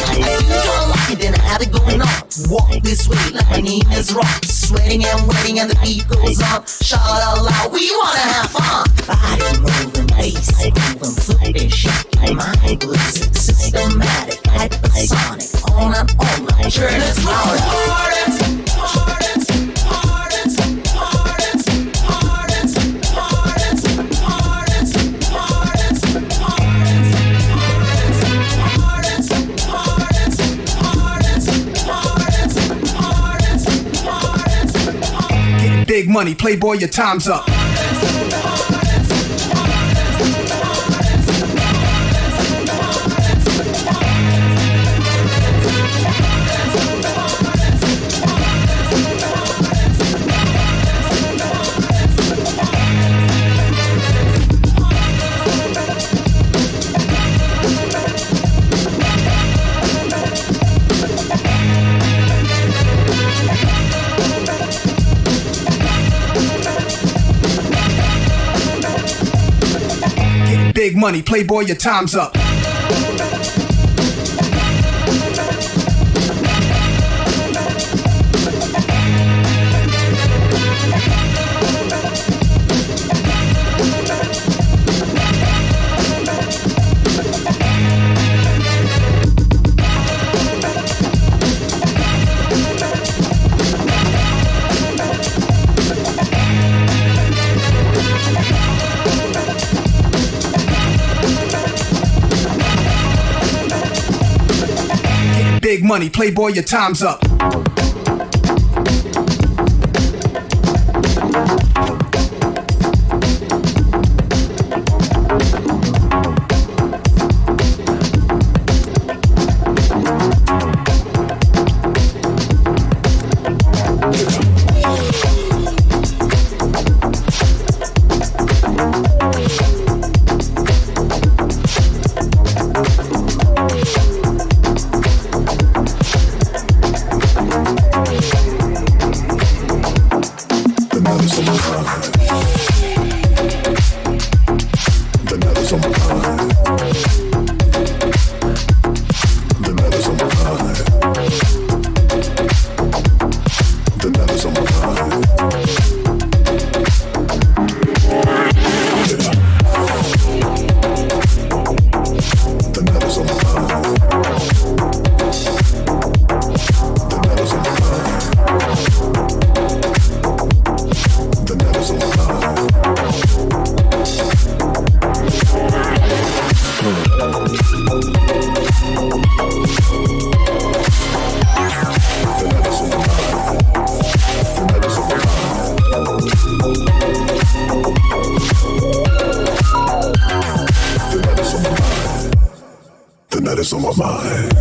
I do y'all like it, then I have it going on. Walk this way like my name is Rock. Sweating and waiting and the beat goes on. Shout out loud, we wanna have fun. Body moving, bass moving, flipping, shaking, mind losing, systematic, hypersonic, on and on like church. Let's rock the party.
Big money, playboy, your time's up. Big money, playboy, your time's up. Big money, playboy, your time's up. That is on my mind.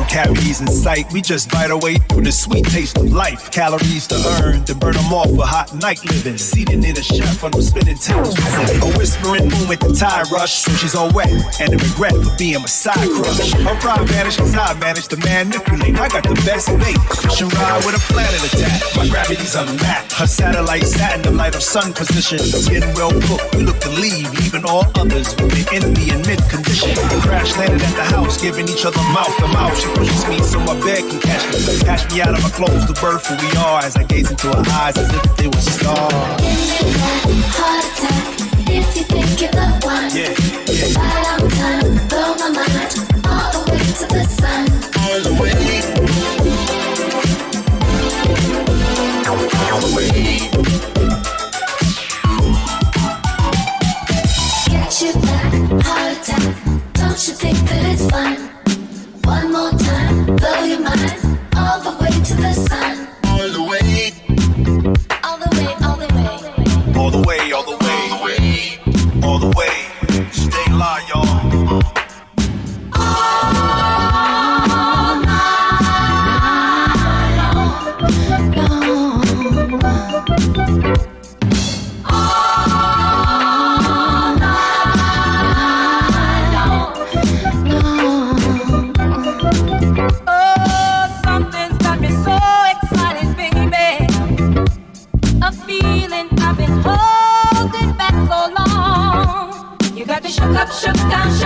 Calories in sight, we just bite our way through the sweet taste of life. Calories to earn, to burn them off for hot night living. Seated in a chef on them spinning tables. A whispering moon with the tide rush, so she's all wet and a regret for being my side crush. Her pride vanished as I managed to manipulate. I got the best bait, she ride with a planet attack. My gravity's unmatched. Her satellite sat in the light of sun position. Skin well cooked, we look to leave, leaving all others with the envy in mid condition. Crash landed at the house, giving each other mouth to mouth. She pushes me so my bed can catch me. Catch me out of my clothes, the birth who we are, as I gaze into her eyes as if they were stars.
Heart attack, if you think you're the one.
Yeah.
Right on time, blow my mind, all the way to the sun.
All the way. All the way.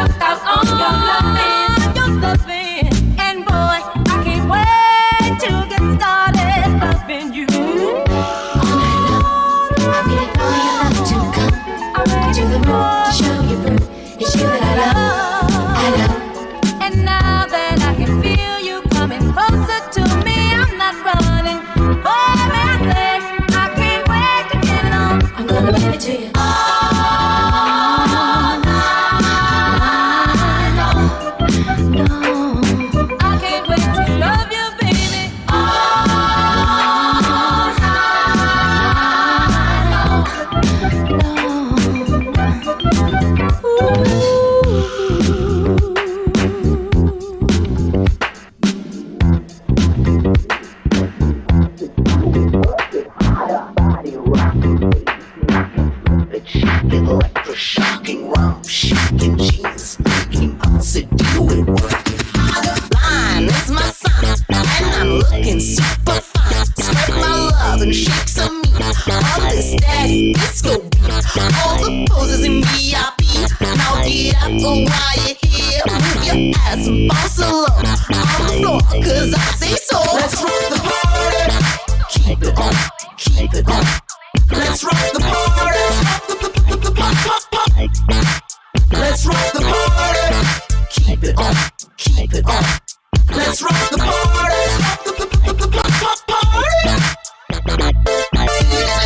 shook out on your loving. And boy, I can't wait to get started loving you.
All night long, I'm getting all your love to come to the room to show you proof. It's you that I love.
And now that I can feel you coming closer to me, I'm not running. Boy, may I say, I can't wait to get it on.
I'm gonna give it to you.
I can't wait to love you, baby.
Electrocking, rum shaking, jeans making, bouncy, do it, working harder. Line is my sign, and I'm looking super fine. Spread my love and shake some meat on this daddy disco beat. All the poses in VIP. Now get up, go while you're here. Move your ass and bounce along on the floor, 'cause I say so. Let's rock the party. Keep it on, keep it on. Let's rock the party. Let's rock the party. Keep it on, keep it on. Let's rock the party.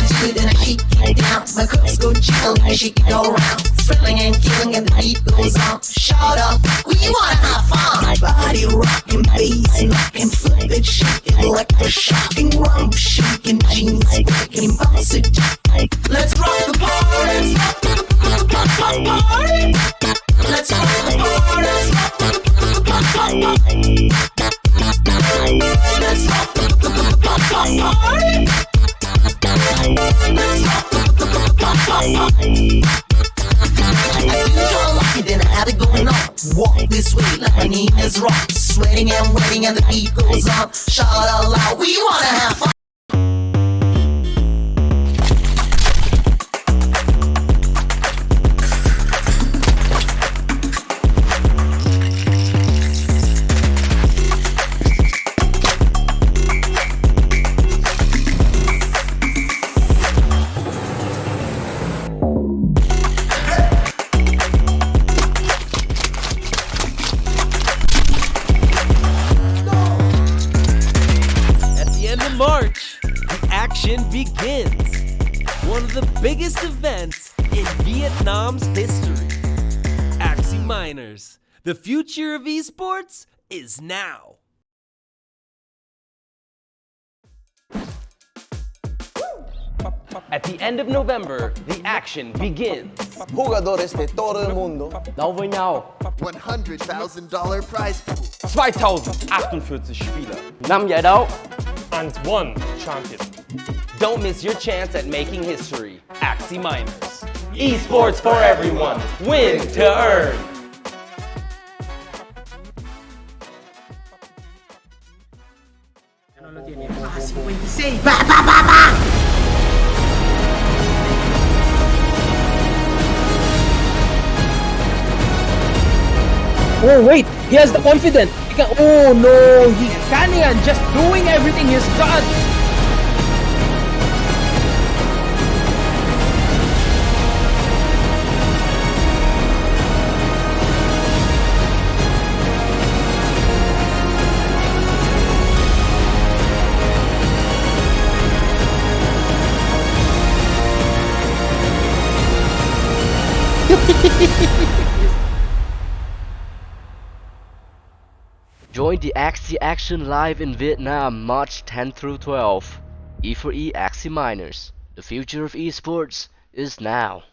Do it and I keep it down. My cups go chill and shake it all around. Thrilling and killing and the beat goes on. Shout out, we wanna have fun. Body rocking, bass knocking, flip it, shake it, electrocking, rum shaking, jeans breaking, bounce it. Let's rock the party. Let's rock the party. Let's rock the party. Let's rock the party. I do all like it, then I had it going on. Walk this way like my name is Rock. Sweating and wetting and the beat goes on. Shout out loud, we wanna have fun.
March, the action begins. One of the biggest events in Vietnam's history. Axie Miners, the future of esports is now.
At the end of November, the action begins.
Jugadores de todo el mundo.
Now we know.
$100,000 prize pool.
2048 Spieler.
Nam Yadao. And one champion.
Don't miss your chance at making history. Axie Miners. Esports for everyone. Win to earn.
Oh wait, he has the confidence. He can, oh no, he can't just doing everything he's got.
Join the Axie action live in Vietnam March 10 through 12. E4E Axie Miners. The future of esports is now.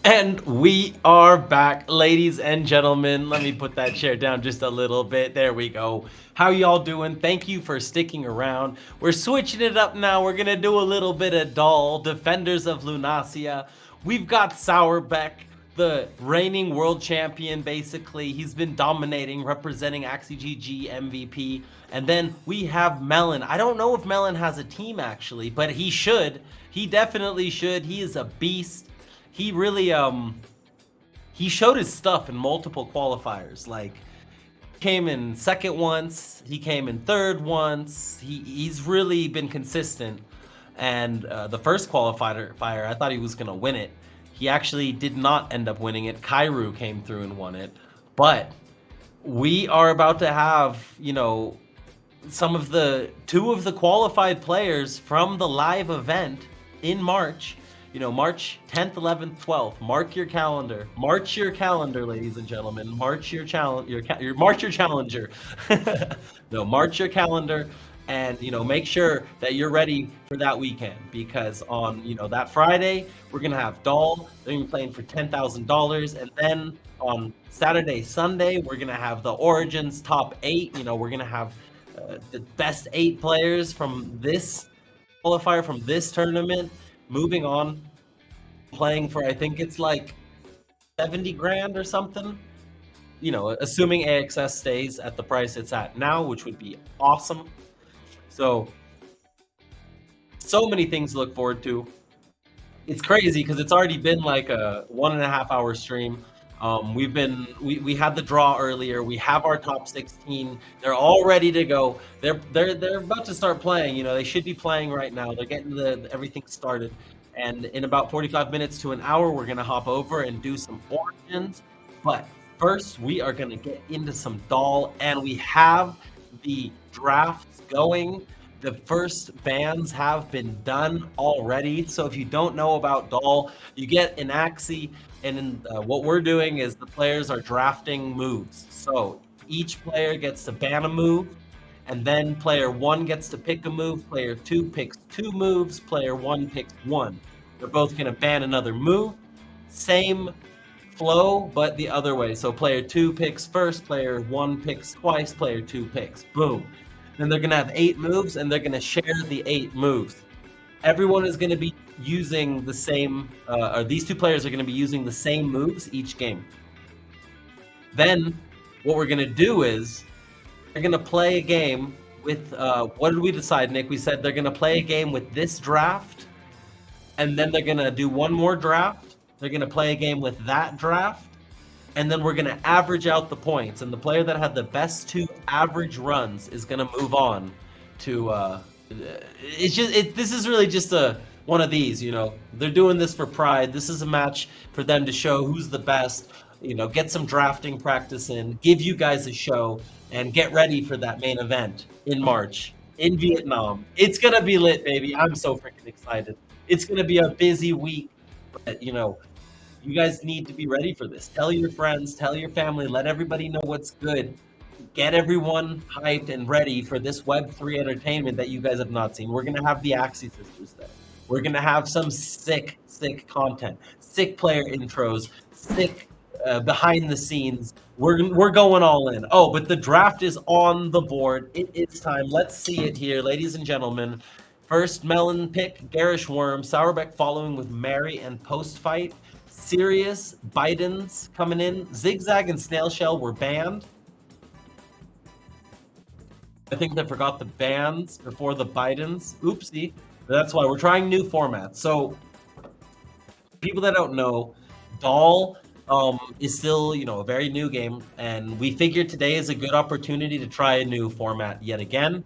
And we are back, ladies and gentlemen. Let me put that chair down just a little bit. There we go. How y'all doing? Thank you for sticking around. We're switching it up now. We're gonna do a little bit of Doll, Defenders of Lunacia. We've got Sourbeck, the reigning world champion, basically. He's been dominating, representing Axie GG MVP. And then we have Melon. I don't know if Melon has a team, actually, but he should. He definitely should. He is a beast. He really, he showed his stuff in multiple qualifiers. Like, came in second once, he came in third once. He's really been consistent. And the first qualifier, I thought he was gonna win it. He actually did not end up winning it. Kairu came through and won it. But we are about to have, you know, two of the qualified players from the live event in March. You know, March 10th, 11th, 12th. Mark your calendar. March your calendar, ladies and gentlemen. March your march your challenger. No, march your calendar, and you know, make sure that you're ready for that weekend, because on, you know, that Friday we're gonna have Doll. They're gonna be playing for $10,000, and then on Saturday, Sunday we're gonna have the Origins top 8. You know, we're gonna have the best 8 players from this qualifier, from this tournament, moving on, playing for, I think it's like 70 grand or something, you know, assuming AXS stays at the price it's at now, which would be awesome. So many things to look forward to. It's crazy because it's already been like a 1.5 hour stream. We had the draw earlier. We have our top 16. They're all ready to go. They're about to start playing. You know, they should be playing right now. They're getting everything started. And in about 45 minutes to an hour, we're gonna hop over and do some Origins. But first, we are gonna get into some Doll, and we have the drafts going. The first bans have been done already. So if you don't know about Doll, you get an Axie, and what we're doing is the players are drafting moves. So each player gets to ban a move, and then player 1 gets to pick a move, player 2 picks 2 moves, player 1 picks 1. They're both gonna ban another move. Same flow, but the other way. So player 2 picks first, player 1 picks twice, player 2 picks. Boom. Then they're gonna have 8 moves, and they're gonna share the 8 moves. Everyone is gonna be using the same, or these 2 players are gonna be using the same moves each game. Then what we're gonna do is they're gonna play a game with, what did we decide, Nick? We said they're gonna play a game with this draft, and then they're gonna do one more draft. They're gonna play a game with that draft, and then we're gonna average out the points. And the player that had the best 2 average runs is gonna move on to. This is really just one of these. You know, they're doing this for pride. This is a match for them to show who's the best. You know, get some drafting practice in, give you guys a show, and get ready for that main event in March in Vietnam. It's gonna be lit, baby. I'm so freaking excited. It's gonna be a busy week, but you know, you guys need to be ready for this. Tell your friends, tell your family, let everybody know what's good. Get everyone hyped and ready for this Web3 entertainment that you guys have not seen. We're gonna have the Axie sisters there. We're gonna have some sick content, sick player intros, sick behind the scenes. We're going all in. Oh, but the draft is on the board. It is time. Let's see it here, ladies and gentlemen. First Melon pick, Garish Worm, Sourbeck following with Mary and Post Fight. Sirius, Biden's coming in. Zigzag and Snail Shell were banned. I think they forgot the bans before the Bidens. Oopsie. That's why we're trying new formats. So, people that don't know, Doll is still, you know, a very new game, and we figured today is a good opportunity to try a new format yet again.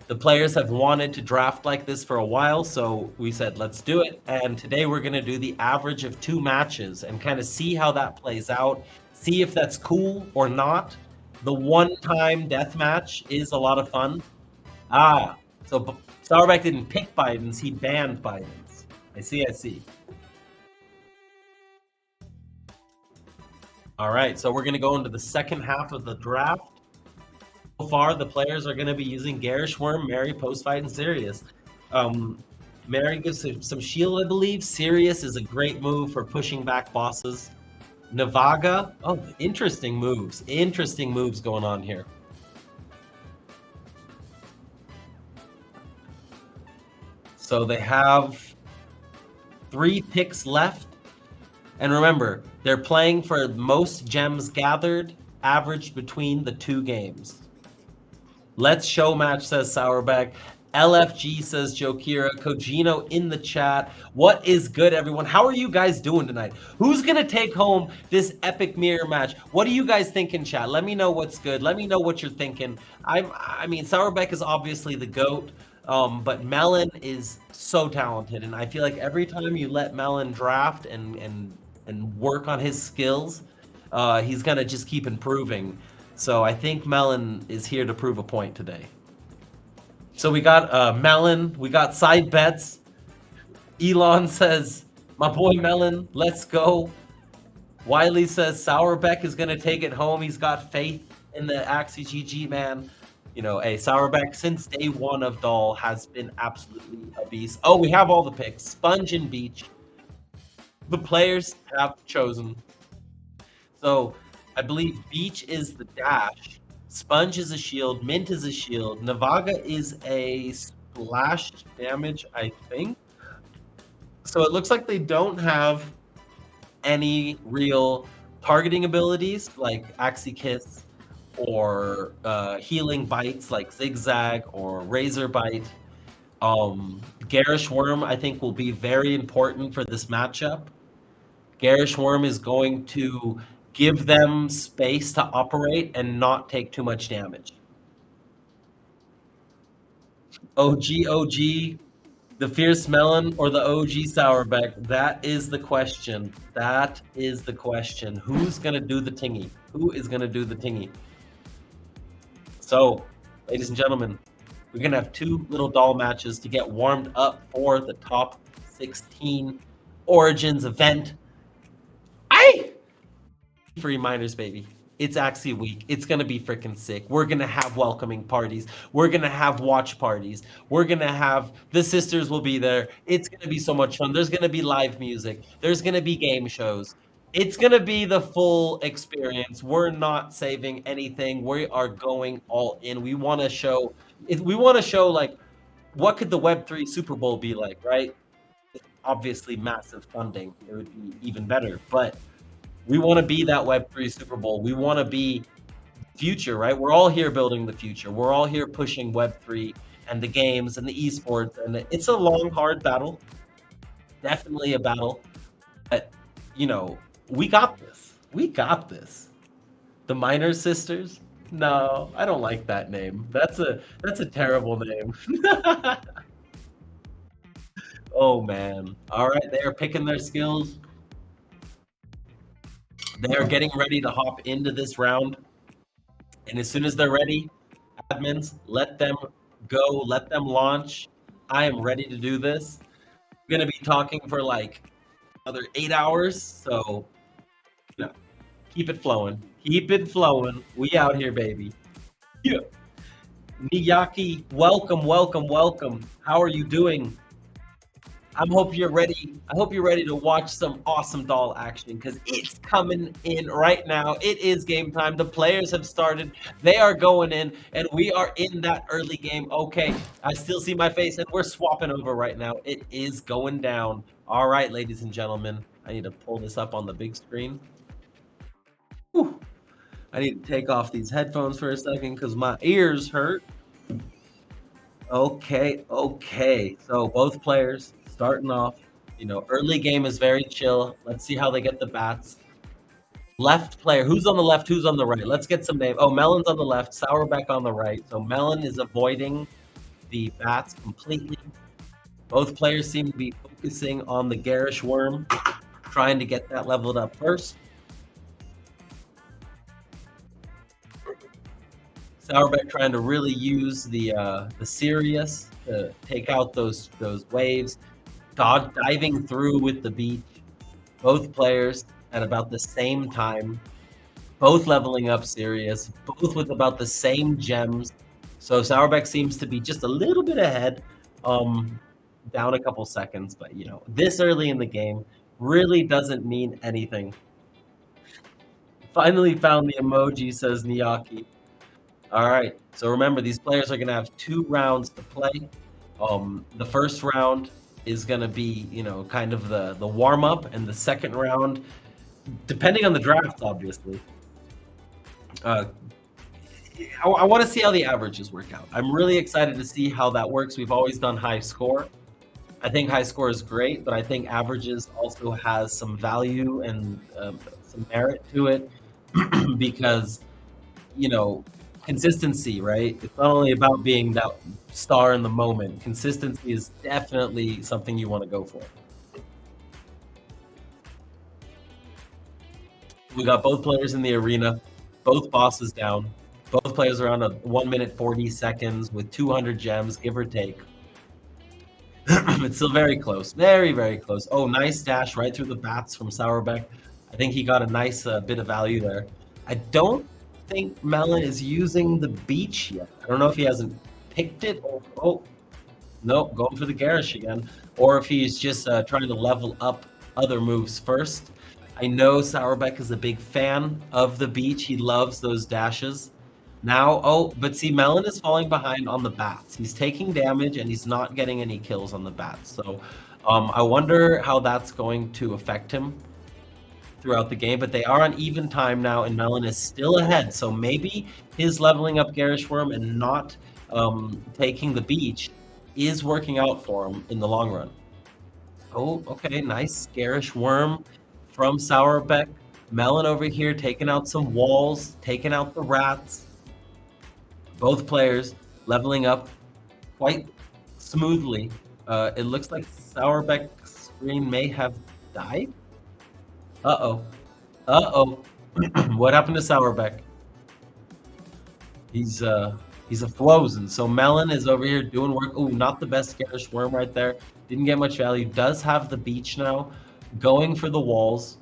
The players have wanted to draft like this for a while, so we said, let's do it. And today we're going to do the average of 2 matches and kind of see how that plays out, see if that's cool or not. The one-time death match is a lot of fun. So Starback didn't pick Biden's, he banned Biden's. I see. All right, so we're going to go into the second half of the draft. So far, the players are going to be using Garish Worm, Mary, Post Fight, and Sirius. Mary gives some shield, I believe. Sirius is a great move for pushing back bosses. Navaga, interesting moves. Interesting moves going on here. So they have 3 picks left. And remember, they're playing for most gems gathered, averaged between the 2 games. Let's show match, says Sourback. LFG says Jokira. Kojino in the chat. What is good, everyone? How are you guys doing tonight? Who's going to take home this epic mirror match? What do you guys think in chat? Let me know what's good. Let me know what you're thinking. I mean, Sourbeck is obviously the GOAT, but Melon is so talented. And I feel like every time you let Melon draft and work on his skills, he's going to just keep improving. So I think Melon is here to prove a point today. So we got Melon, we got side bets. Elon says, my boy Melon, let's go. Wiley says Sourbeck is gonna take it home. He's got faith in the Axie GG, man. You know, hey, Sourbeck since day one of Doll has been absolutely a beast. Oh, we have all the picks. Sponge and Beach. The players have chosen. So I believe Beach is the dash. Sponge is a shield, Mint is a shield, Navaga is a splash damage, I think. So it looks like they don't have any real targeting abilities like Axie Kiss or healing bites like Zigzag or Razor Bite. Garish Worm, I think, will be very important for this matchup. Garish Worm is going to give them space to operate and not take too much damage. OG, the Fierce Melon or the OG Sourbeck? That is the question. That is the question. Who's going to do the tingy? Who is going to do the tingy? So, ladies and gentlemen, we're going to have two little doll matches to get warmed up for the top 16 Origins event. E4E Miners, baby. It's Axie Week. It's going to be freaking sick. We're going to have welcoming parties. We're going to have watch parties. We're going to have, the sisters will be there. It's going to be so much fun. There's going to be live music. There's going to be game shows. It's going to be the full experience. We're not saving anything. We are going all in. We want to show, like, what could the Web3 Super Bowl be like, right? Obviously, massive funding. It would be even better, but we want to be that Web3 Super Bowl. We want to be future, right? We're all here building the future. We're all here pushing Web3 and the games and the esports. And it's a long, hard battle. Definitely a battle. But, you know, we got this. We got this. The Miners Sisters? No, I don't like that name. That's a terrible name. Oh, man. All right, they are picking their skills. They are getting ready to hop into this round. And as soon as they're ready, admins, let them go, let them launch. I am ready to do this. I'm going to be talking for like another 8 hours. So, you know, keep it flowing. Keep it flowing. We out here, baby. Yeah. Miyaki, welcome, welcome, welcome. How are you doing? I hope you're ready. I hope you're ready to watch some awesome doll action because it's coming in right now. It is game time. The players have started. They are going in, and we are in that early game. Okay, I still see my face, and we're swapping over right now. It is going down. All right, ladies and gentlemen. I need to pull this up on the big screen. Whew. I need to take off these headphones for a second because my ears hurt. Okay. So both players starting off, you know, early game is very chill. Let's see how they get the bats. Left player, who's on the left, who's on the right? Let's get some name. Oh, Melon's on the left, Sourbeck on the right. So Melon is avoiding the bats completely. Both players seem to be focusing on the Garish Worm, trying to get that leveled up first. Sourbeck trying to really use the Sirius to take out those waves. Diving through with the beach. Both players at about the same time. Both leveling up Sirius. Both with about the same gems. So Sourbeck seems to be just a little bit ahead. Down a couple seconds. But, you know, this early in the game really doesn't mean anything. Finally found the emoji, says Niyaki. All right. So remember, these players are going to have 2 rounds to play. The first round is going to be, you know, kind of the warm-up, and the second round, depending on the draft, obviously, I want to see how the averages work out. I'm really excited to see how that works. We've always done high score. I think high score is great, but I think averages also has some value and some merit to it because, you know, consistency, right? It's not only about being that star in the moment. Consistency is definitely something you want to go for. We got both players in the arena, both bosses down. Both players are on a 1 minute 40 seconds with 200 gems, give or take. It's still very close, very, very close. Oh, nice dash right through the bats from Sourbeck. I think he got a nice bit of value there. I don't think Melon is using the beach yet. I don't know if he hasn't picked it or, oh, nope, going for the Garish again. Or if he's just trying to level up other moves first. I know Sourbeck is a big fan of the beach. He loves those dashes. Now, oh, but see, Melon is falling behind on the bats. He's taking damage and he's not getting any kills on the bats. So I wonder how that's going to affect him throughout the game. But they are on even time now and Melon is still ahead. So maybe his leveling up Garish Worm and not taking the beach is working out for him in the long run. Oh, okay, nice Garish Worm from Sourbeck. Melon over here taking out some walls, taking out the rats. Both players leveling up quite smoothly. It looks like Sourbeck's screen may have died. Uh-oh. Uh-oh. What happened to Sourbeck? He's a frozen. So Melon is over here doing work. Oh, not the best Garish Worm right there. Didn't get much value. Does have the beach now. Going for the walls.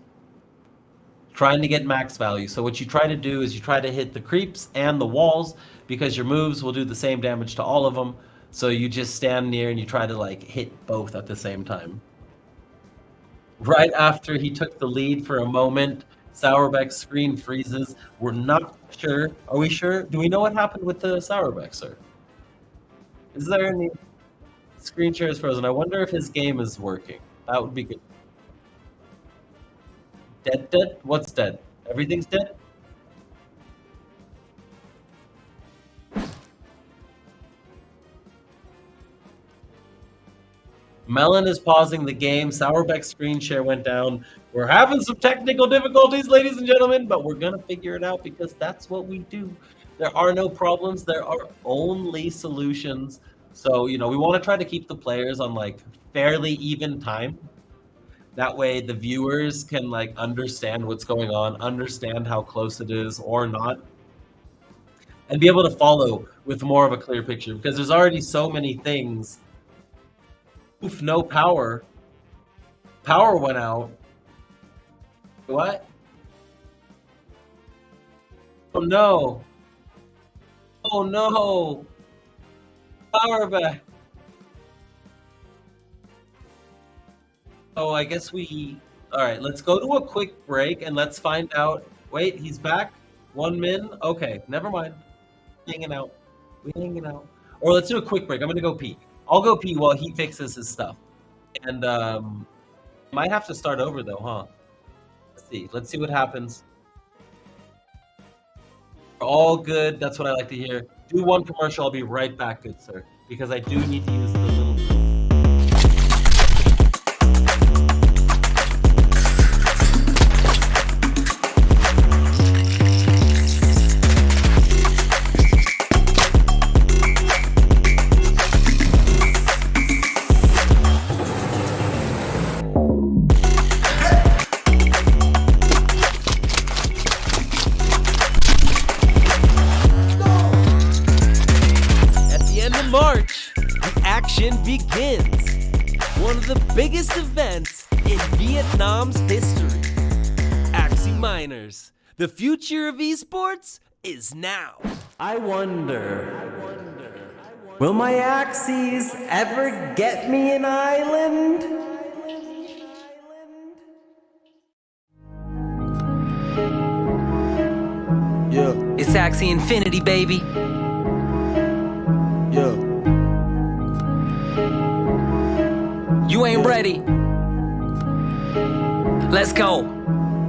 Trying to get max value. So what you try to do is you try to hit the creeps and the walls because your moves will do the same damage to all of them. So you just stand near and you try to like hit both at the same time. Right after he took the lead for a moment, Sourbeck's screen freezes. We're not sure. Are we sure? Do we know what happened with the Sourbeck, sir? Is there any screen share is frozen? I wonder if his game is working. That would be good. Dead? What's dead? Everything's dead? Melon is pausing the game. Sourbeck's screen share went down. We're having some technical difficulties, ladies and gentlemen, but we're going to figure it out because that's what we do. There are no problems. There are only solutions. So, you know, we want to try to keep the players on like fairly even time. That way the viewers can like understand what's going on, understand how close it is or not, and be able to follow with more of a clear picture because there's already so many things. Oof, no power. Power went out. What? Oh no. Oh no. Power back. Oh, I guess all right, let's go to a quick break and let's find out. Wait, he's back? 1 min? Okay, never mind. We're hanging out. Or let's do a quick break. I'm going to go pee. I'll go pee while he fixes his stuff. And might have to start over though, huh? Let's see what happens. We're all good. That's what I like to hear. Do one commercial. I'll be right back, good sir. Because I do need to use the little...
Begins one of the biggest events in Vietnam's history. Axie Miners, the future of esports is now.
I wonder, will my Axies ever get me an island?
Yeah.
It's Axie Infinity, baby.
Yeah.
You ain't ready. Let's go.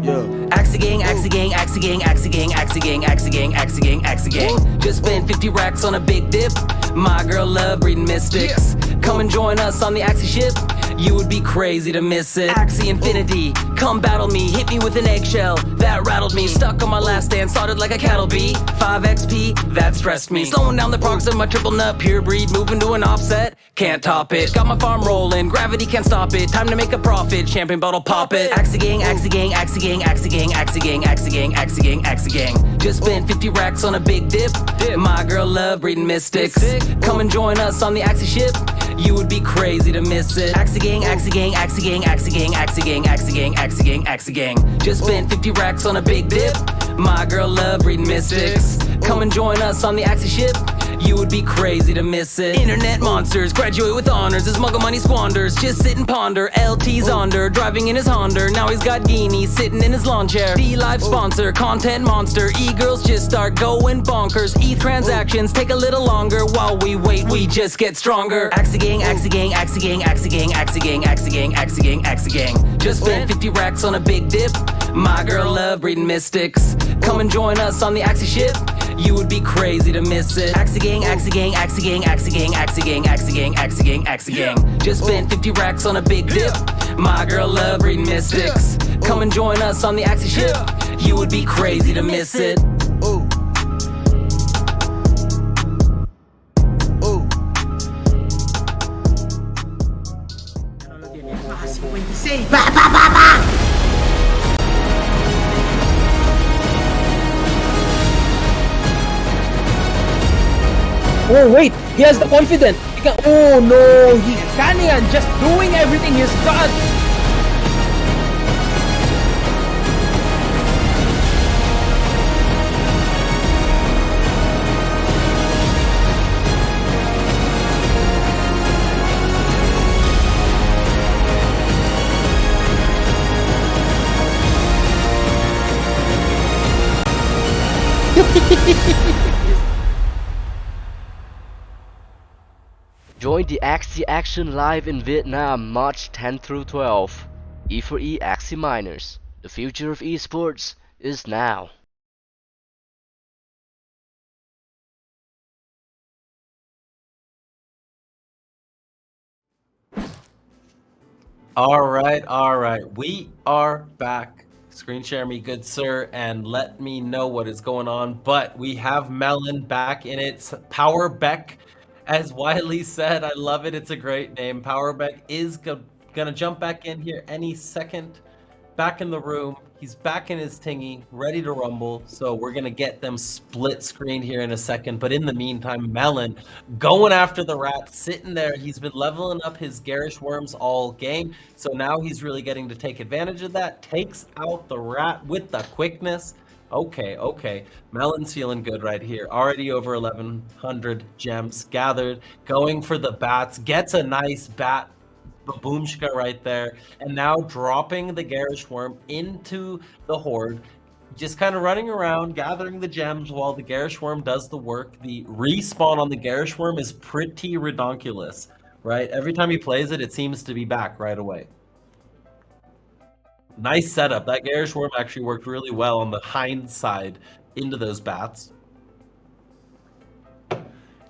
Yeah.
Axie gang, Axie gang, Axie gang, Axie gang, Axie gang, Axie gang, Axie gang, Axie gang. Just spent 50 racks on a big dip. My girl love reading mystics. Come and join us on the Axie ship. You would be crazy to miss it. Axie Infinity, come battle me. Hit me with an eggshell, that rattled me. Stuck on my last stand, started like a cattle bee. 5 XP, that stressed me. Slowing down the progress of my triple nut, pure breed. Moving to an offset, can't top it. Got my farm rolling, gravity can't stop it. Time to make a profit, champagne bottle pop it. Axie gang, Axie gang, Axie gang, Axie gang, Axie gang, Axie gang, Axie gang, Axie gang. Just spent 50 racks on a big dip. My girl love reading mystics. Come and join us on the Axie ship. You would be crazy to miss it. Axie gang, Axie gang, Axie gang, Axie gang, Axie gang, Axie gang, Axie gang, Axie gang. Just spent 50 racks on a big dip. My girl love reading mystics. Come and join us on the Axie ship. You would be crazy to miss it. Internet monsters, graduate with honors. His muggle money squanders. Just sit and ponder. LT's under, driving in his Honda. Now he's got Geenie sitting in his lawn chair. D-Live sponsor, content monster. E-girls just start going bonkers. E-transactions take a little longer. While we wait, we just get stronger. Axie gang, Axie gang, Axie gang, Axie gang, Axie gang, Axie gang, Axie gang, Axie gang. Just spent 50 racks on a big dip. My girl love reading mystics. Come and join us on the Axie ship. You would be crazy to miss it. Axie gang, Axie gang, Axie gang, Axie gang, Axie gang, Axie gang, Axie gang, Axie gang. Just spent 50 racks on a big dip. My girl love reading mystics. Come and join us on the Axie ship. You would be crazy to miss it.
Oh wait, he has the confidence. He can, oh no, he Kanian just doing everything he's got.
Join the Axie Action live in Vietnam March 10 through 12. E4E Axie Miners. The future of esports is now.
All right. We are back. Screen share me, good sir, and let me know what is going on. But we have Melon back in its Power Beck. As Wiley said, I love it. It's a great name. Power Beck is gonna jump back in here any second. Back in the room. He's back in his tingy, ready to rumble. So we're gonna get them split screen here in a second. But in the meantime, Melon going after the rat, sitting there. He's been leveling up his garish worms all game. So now he's really getting to take advantage of that. Takes out the rat with the quickness. Okay. Melon's feeling good right here. Already over 1,100 gems gathered. Going for the bats. Gets a nice bat. Baboomshka right there. And now dropping the garish worm into the horde. Just kind of running around, gathering the gems while the garish worm does the work. The respawn on the garish worm is pretty redonkulous, right? Every time he plays it, it seems to be back right away. Nice setup. That garish worm actually worked really well on the hind side into those bats.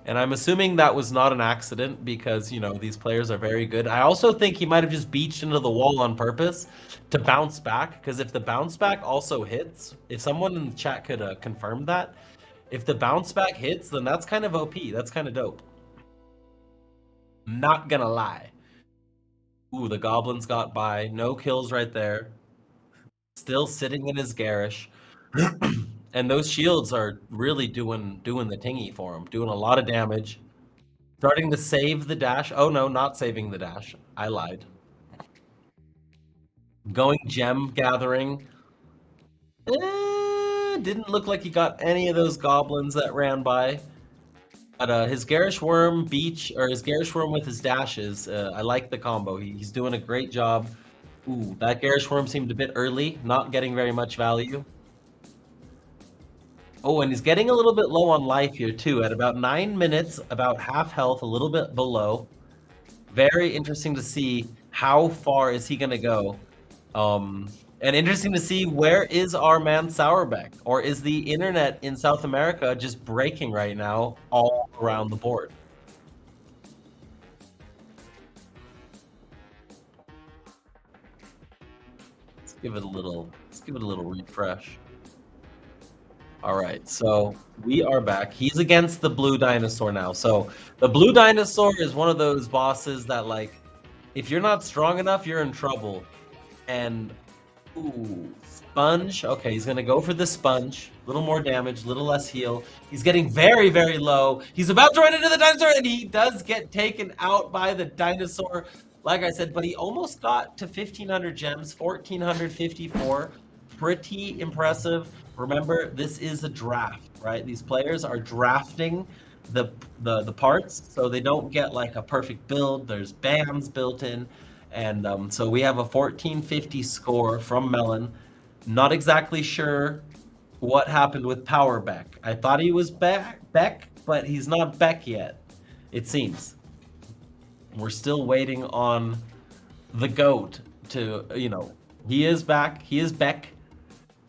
And I'm assuming that was not an accident because, you know, these players are very good. I also think he might have just beached into the wall on purpose to bounce back, because if the bounce back also hits, if someone in the chat could confirm that, if the bounce back hits, then that's kind of OP. That's kind of dope. Not gonna lie. Ooh, the goblins got by. No kills right there. Still sitting in his garish. And those shields are really doing the tingy for him. Doing a lot of damage. Starting to save the dash. Oh no, not saving the dash. I lied. Going gem gathering. Didn't look like he got any of those goblins that ran by. But his garish worm beach, or his garish worm with his dashes, I like the combo. He's doing a great job. Ooh, that garish worm seemed a bit early, not getting very much value. Oh, and he's getting a little bit low on life here too, at about 9 minutes, about half health, a little bit below. Very interesting to see how far is he gonna go. And interesting to see, where is our man Sourbeck? Or is the internet in South America just breaking right now all around the board? Let's give it a little refresh. All right, so we are back. He's against the blue dinosaur now. So the blue dinosaur is one of those bosses that, like, if you're not strong enough, you're in trouble. And ooh, sponge. Okay, he's gonna go for the sponge. A little more damage, a little less heal. He's getting very, very low. He's about to run into the dinosaur, and he does get taken out by the dinosaur. Like I said, but he almost got to 1,500 gems, 1,454. Pretty impressive. Remember, this is a draft, right? These players are drafting the parts, so they don't get like a perfect build. There's bans built in. And so we have a 1450 score from Melon. Not exactly sure what happened with Powerbeck. I thought he was Beck, but he's not Beck yet, it seems. We're still waiting on the GOAT to, he is back. He is Beck.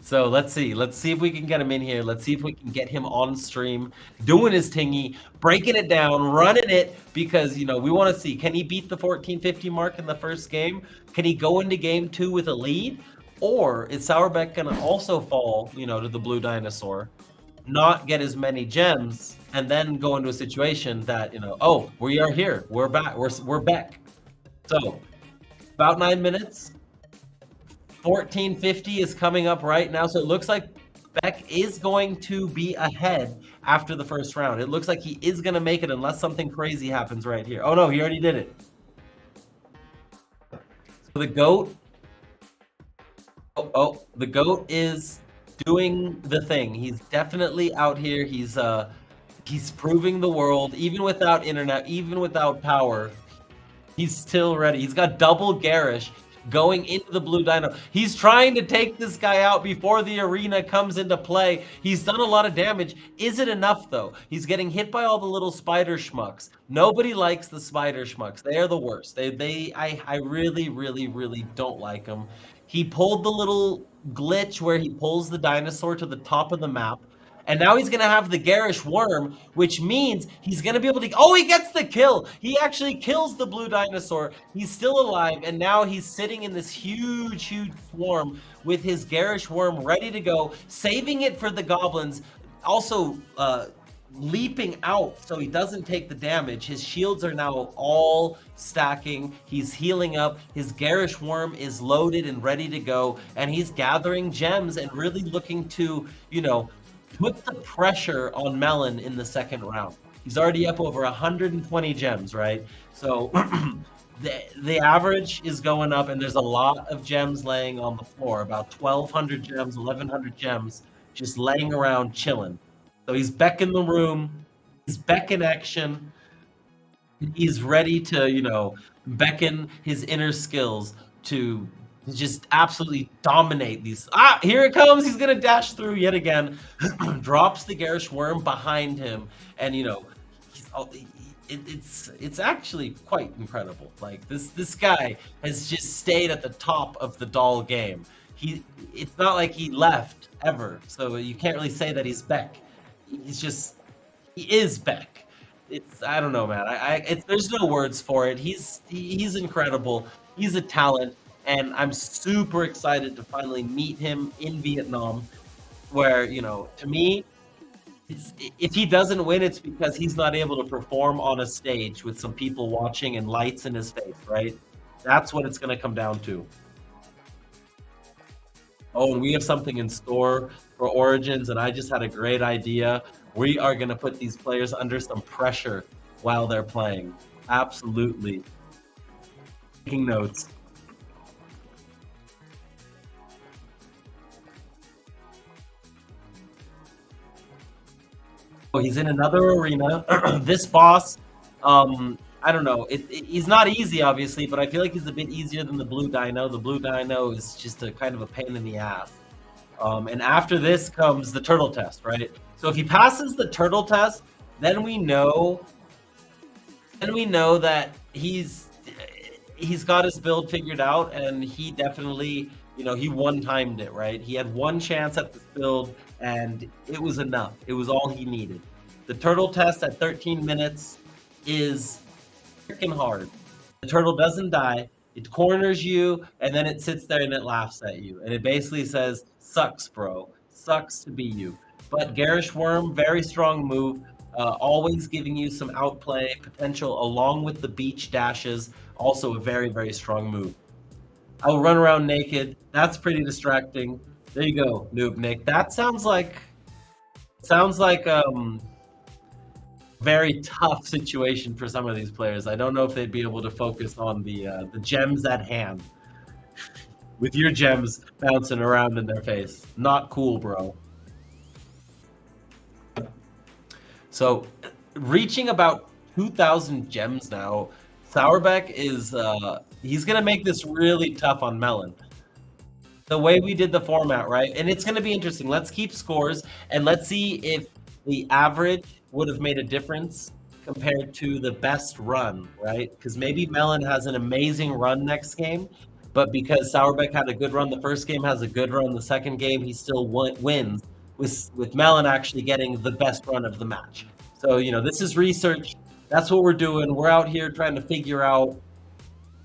So let's see if we can get him in here. Let's see if we can get him on stream, doing his tingy, breaking it down, running it, because, we want to see, can he beat the 1450 mark in the first game? Can he go into game 2 with a lead? Or is Sourbeck going to also fall, to the blue dinosaur, not get as many gems, and then go into a situation that, oh, we are here. We're back. We're back. So about 9 minutes. 1450 is coming up right now, so it looks like Beck is going to be ahead after the first round. It looks like he is going to make it unless something crazy happens right here. Oh no, he already did it. So the GOAT. The GOAT is doing the thing. He's definitely out here. He's proving the world, even without internet, even without power. He's still ready. He's got double garish going into the blue dino. He's trying to take this guy out before the arena comes into play. He's done a lot of damage. Is it enough though? He's getting hit by all the little spider schmucks. Nobody likes the spider schmucks. They are the worst. I really, really, really don't like them. He pulled the little glitch where he pulls the dinosaur to the top of the map. And now he's going to have the garish worm, which means he's going to be able to... Oh, he gets the kill! He actually kills the blue dinosaur. He's still alive, and now he's sitting in this huge, huge swarm with his garish worm ready to go, saving it for the goblins. Also, leaping out so he doesn't take the damage. His shields are now all stacking. He's healing up. His garish worm is loaded and ready to go, and he's gathering gems and really looking to, put the pressure on Melon in the second round. He's already up over 120 gems, right? So the average is going up, and there's a lot of gems laying on the floor, about 1,200 gems, 1,100 gems, just laying around chilling. So he's back in the room. He's back in action. He's ready to, beckon his inner skills to just absolutely dominate these. Here it comes. He's gonna dash through yet again. Drops the garish worm behind him, and it's actually quite incredible. Like this guy has just stayed at the top of the doll game. It's not like he left ever, so you can't really say that he's Beck. He is Beck. I don't know, man. There's no words for it. He's incredible. He's a talent. And I'm super excited to finally meet him in Vietnam, where, to me, if he doesn't win, it's because he's not able to perform on a stage with some people watching and lights in his face, right? That's what it's going to come down to. Oh, and we have something in store for Origins, and I just had a great idea. We are going to put these players under some pressure while they're playing. Absolutely. Taking notes. He's in another arena. This boss, I don't know. He's not easy, obviously, but I feel like he's a bit easier than the blue dino. The blue dino is just a kind of a pain in the ass. And after this comes the turtle test, right? So if he passes the turtle test, then we know that he's got his build figured out, and he definitely you know, he one-timed it, right? He had one chance at the build, and it was enough. It was all he needed. The turtle test at 13 minutes is freaking hard. The turtle doesn't die. It corners you, and then it sits there and it laughs at you. And it basically says, sucks, bro. Sucks to be you. But Garish Worm, very strong move, always giving you some outplay potential along with the beach dashes. Also a very, very strong move. I'll run around naked. That's pretty distracting. There you go, Noob Nick. That sounds like very tough situation for some of these players. I don't know if they'd be able to focus on the gems at hand with your gems bouncing around in their face. Not cool, bro. So, reaching about 2,000 gems now, Sourbeck is he's gonna make this really tough on Melon. The way we did the format, right? And it's gonna be interesting. Let's keep scores and let's see if the average would have made a difference compared to the best run, right? Because maybe Melon has an amazing run next game, but because Sourbeck had a good run the first game, has a good run the second game, he still wins with Melon actually getting the best run of the match. So, you know, this is research. That's what we're doing. We're out here trying to figure out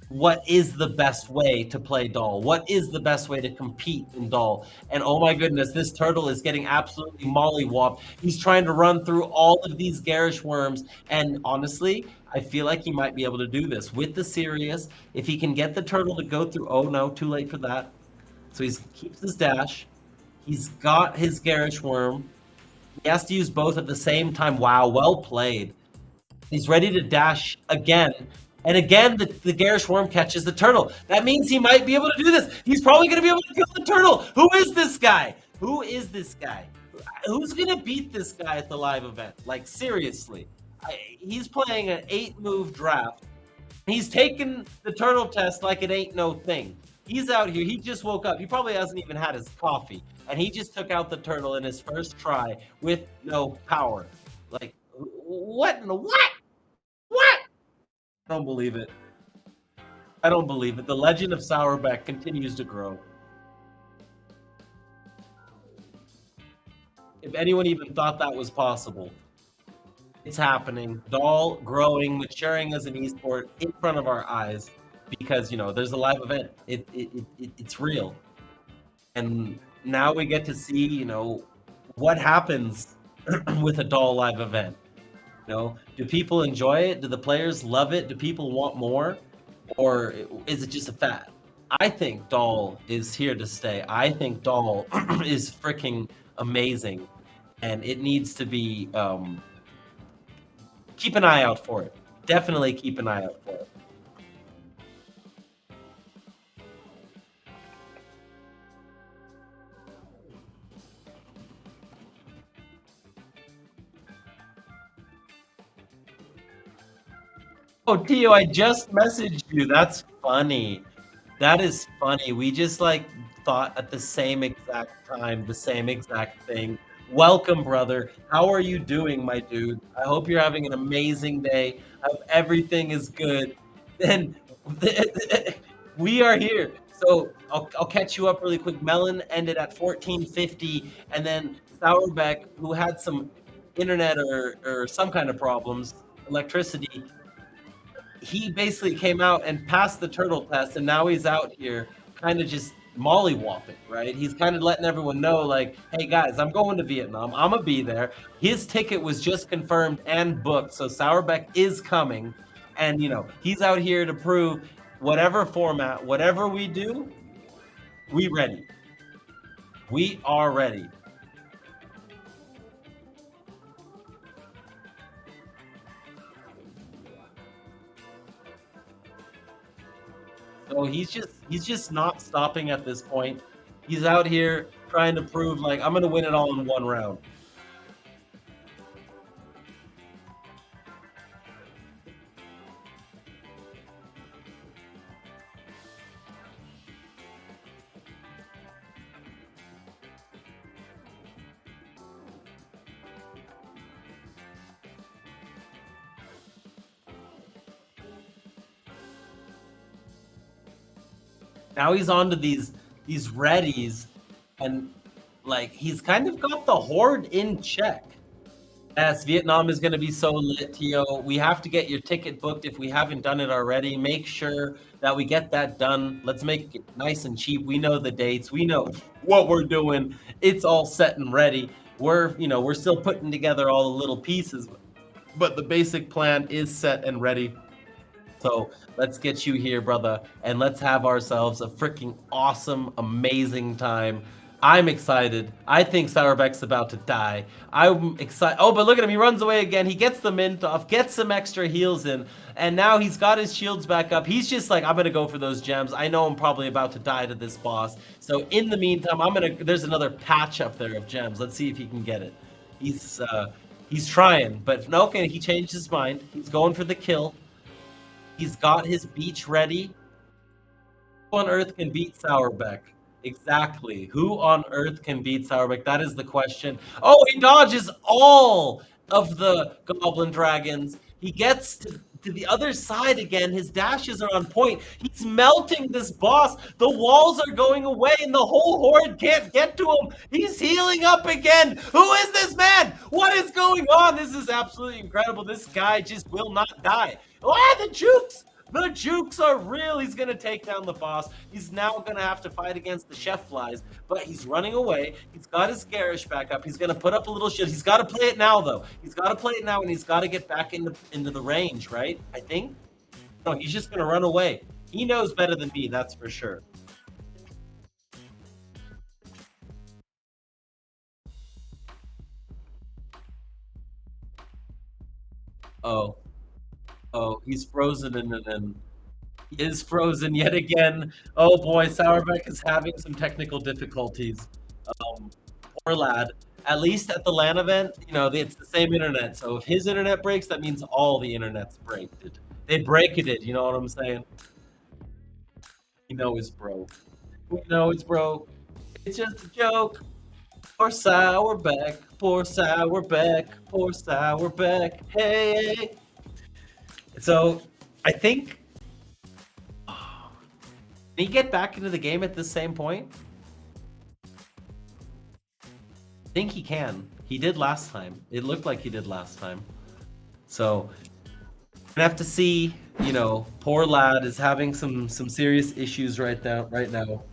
what is the best way to play Doll? What is the best way to compete in Doll? And oh my goodness, this turtle is getting absolutely mollywopped. He's trying to run through all of these garish worms. And honestly, I feel like he might be able to do this with the Sirius. If he can get the turtle to go through, oh no, too late for that. So he keeps his dash. He's got his garish worm. He has to use both at the same time. Wow, well played. He's ready to dash again. And again, the garish worm catches the turtle. That means he might be able to do this. He's probably going to be able to kill the turtle. Who is this guy? Who is this guy? Who's going to beat this guy at the live event? Like, seriously. He's playing an 8-move draft. He's taking the turtle test like it ain't no thing. He's out here. He just woke up. He probably hasn't even had his coffee. And he just took out the turtle in his first try with no power. Like, what in the what? What? I don't believe it. I don't believe it. The legend of Sourbeck continues to grow. If anyone even thought that was possible, it's happening. Doll growing, maturing as an esport in front of our eyes because, you know, there's a live event. It's real. And now we get to see, you know, what happens with a Doll live event. You know, do people enjoy it? Do the players love it? Do people want more? Or is it just a fad? I think Doll is here to stay. I think Doll is freaking amazing. And it needs to be, keep an eye out for it. Definitely keep an eye out for it. Oh, Tio, I just messaged you. That's funny. That is funny. We just like thought at the same exact time, the same exact thing. Welcome, brother. How are you doing, my dude? I hope you're having an amazing day. I hope everything is good. And we are here. So I'll catch you up really quick. Melon ended at 1450, and then Sourbeck, who had some internet or some kind of problems, electricity, he basically came out and passed the turtle test, and now he's out here kind of just mollywopping, right? He's kind of letting everyone know, like, hey guys, I'm going to Vietnam. I'm gonna be there. His ticket was just confirmed and booked, so Sourbeck is coming, and you know he's out here to prove whatever format, whatever we do, we ready. We are ready. So he's just not stopping at this point. He's out here trying to prove, like, I'm gonna win it all in one round. Now he's on to these these readies, and like he's kind of got the horde in check. Yes, Vietnam is going to be so lit, Tio. We have to get your ticket booked if we haven't done it already. Make sure that we get that done. Let's make it nice and cheap. We know the dates. We know what we're doing. It's all set and ready. We're still putting together all the little pieces, but the basic plan is set and ready. So let's get you here, brother, and let's have ourselves a freaking awesome, amazing time. I'm excited. I think Sourbeck's about to die. I'm excited. Oh, but look at him. He runs away again. He gets the mint off, gets some extra heals in, and now he's got his shields back up. He's just like, I'm going to go for those gems. I know I'm probably about to die to this boss. So in the meantime, there's another patch up there of gems. Let's see if he can get it. He's trying, but no, okay, he changed his mind. He's going for the kill. He's got his beach ready. Who on earth can beat Sourbeck? Exactly. Who on earth can beat Sourbeck? That is the question. Oh, he dodges all of the goblin dragons. He gets to the other side again. His dashes are on point. He's melting this boss. The walls are going away and the whole horde can't get to him. He's healing up again. Who is this man? What is going on? This is absolutely incredible. This guy just will not die. Ah, the jukes! The jukes are real. He's going to take down the boss. He's now going to have to fight against the chef flies, but he's running away. He's got his garish back up. He's going to put up a little shield. He's got to play it now, though. He's got to play it now, and he's got to get back into the range, right? I think. No, he's just going to run away. He knows better than me, that's for sure. Oh, he's frozen and then he is frozen yet again. Oh boy, Sourbeck is having some technical difficulties. Poor lad. At least at the LAN event, it's the same internet. So if his internet breaks, that means all the internets break it. They break it, you know what I'm saying? We know it's broke. We know it's broke. It's just a joke. Poor Sourbeck, poor Sourbeck, poor Sourbeck. Hey. So, I think. Can he get back into the game at the same point? I think he can. He did last time. It looked like he did last time. So, gonna have to see. Poor lad is having some serious issues right now.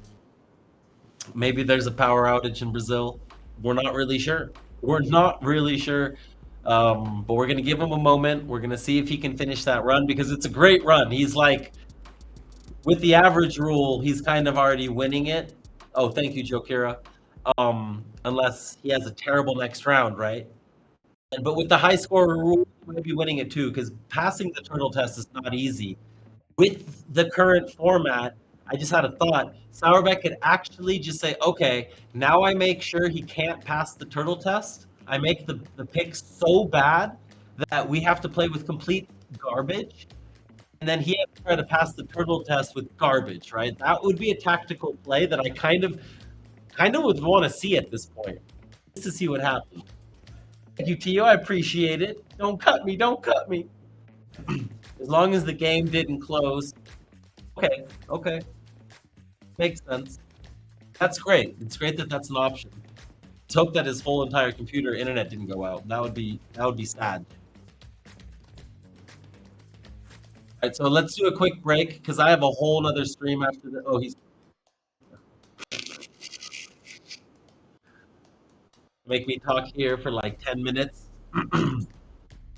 Maybe there's a power outage in Brazil. We're not really sure. But we're going to give him a moment. We're going to see if he can finish that run because it's a great run. He's like, with the average rule, he's kind of already winning it. Oh, thank you, Jokira. Unless he has a terrible next round, right? But with the high score rule, he might be winning it too because passing the turtle test is not easy. With the current format, I just had a thought. Sourbeck could actually just say, okay, now I make sure he can't pass the turtle test. I make the pick so bad that we have to play with complete garbage. And then he has to try to pass the turtle test with garbage, right? That would be a tactical play that I kind of would want to see at this point. Just to see what happens. Thank you, Tio. I appreciate it. Don't cut me. As long as the game didn't close. Okay. Makes sense. That's great. It's great that that's an option. Let's hope that his whole entire computer internet didn't go out. That would be sad. All right, so let's do a quick break because I have a whole nother stream after the. Oh, he's make me talk here for like 10 minutes.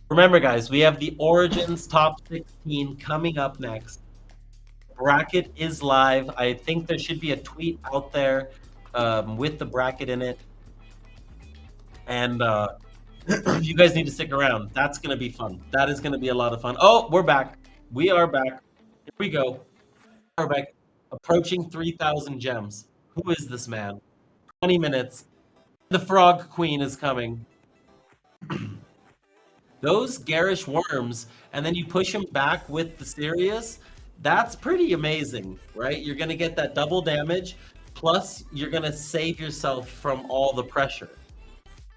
Remember, guys, we have the Origins Top 16 coming up next. Bracket is live. I think there should be a tweet out there with the bracket in it. And you guys need to stick around. That's going to be fun. That is going to be a lot of fun. Oh, we're back. We are back. Here we go. We're back. Approaching 3,000 gems. Who is this man? 20 minutes. The Frog Queen is coming. Those garish worms, and then you push them back with the Sirius. That's pretty amazing, right? You're going to get that double damage, plus you're going to save yourself from all the pressure.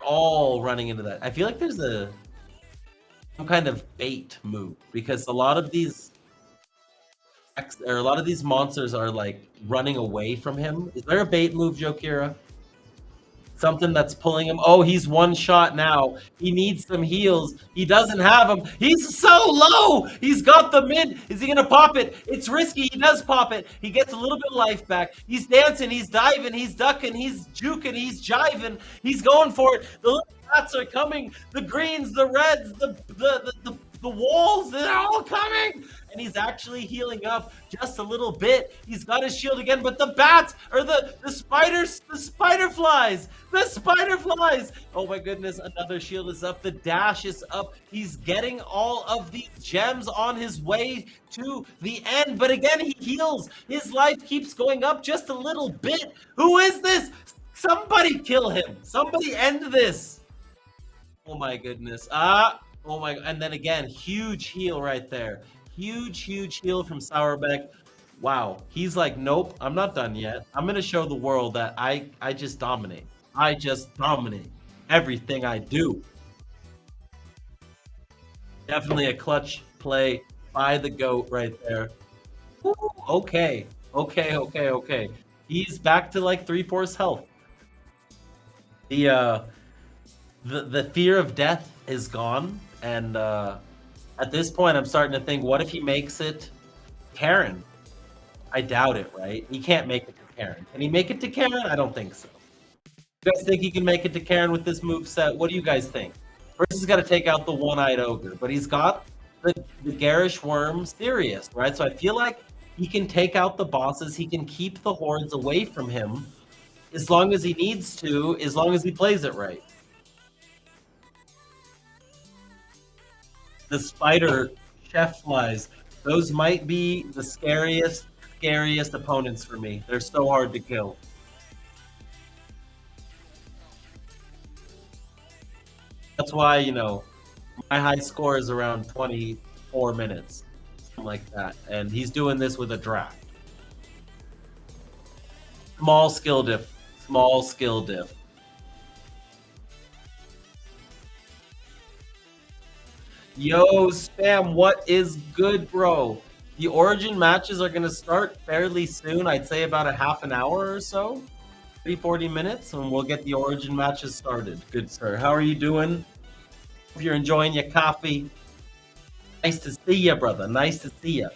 All running into that. I feel like there's some kind of bait move, because a lot of these or a lot of these monsters are like running away from him. Is there a bait move, Jokira? Something that's pulling him. Oh, he's one shot now. He needs some heals. He doesn't have them. He's so low. He's got the mid. Is he gonna pop it? It's risky. He does pop it. He gets a little bit of life back. He's dancing. He's diving. He's ducking. He's juking. He's jiving. He's going for it. The little bats are coming. The greens, the reds, the walls, they're all coming. And he's actually healing up just a little bit. He's got his shield again, but the bats or the spiders, the spider flies. Oh my goodness, another shield is up. The dash is up. He's getting all of these gems on his way to the end. But again, he heals. His life keeps going up just a little bit. Who is this? Somebody kill him. Somebody end this. Oh my goodness. Oh my, and then again, huge heal right there. Huge heal from Sourbeck. Wow. He's like, nope, I'm not done yet. I'm going to show the world that I just dominate. I just dominate everything I do. Definitely a clutch play by the GOAT right there. Woo, okay. He's back to like 3/4 health. The fear of death is gone. And at this point, I'm starting to think, what if he makes it Karen? I doubt it, right? He can't make it to Karen. Can he make it to Karen? I don't think so. You guys think he can make it to Karen with this move set? What do you guys think? First, he's got to take out the one-eyed ogre, but he's got the garish worm serious, right? So I feel like he can take out the bosses. He can keep the hordes away from him as long as he needs to, as long as he plays it right. The spider chef flies. Those might be the scariest opponents for me. They're so hard to kill. That's why, you know, my high score is around 24 minutes, something like that. And he's doing this with a draft. Small skill diff. Yo, Spam, what is good, bro? The Origin matches are going to start fairly soon. I'd say about a half an hour or so. 40 minutes, and we'll get the Origin matches started. Good, sir. How are you doing? Hope you're enjoying your coffee. Nice to see you, brother. Nice to see you.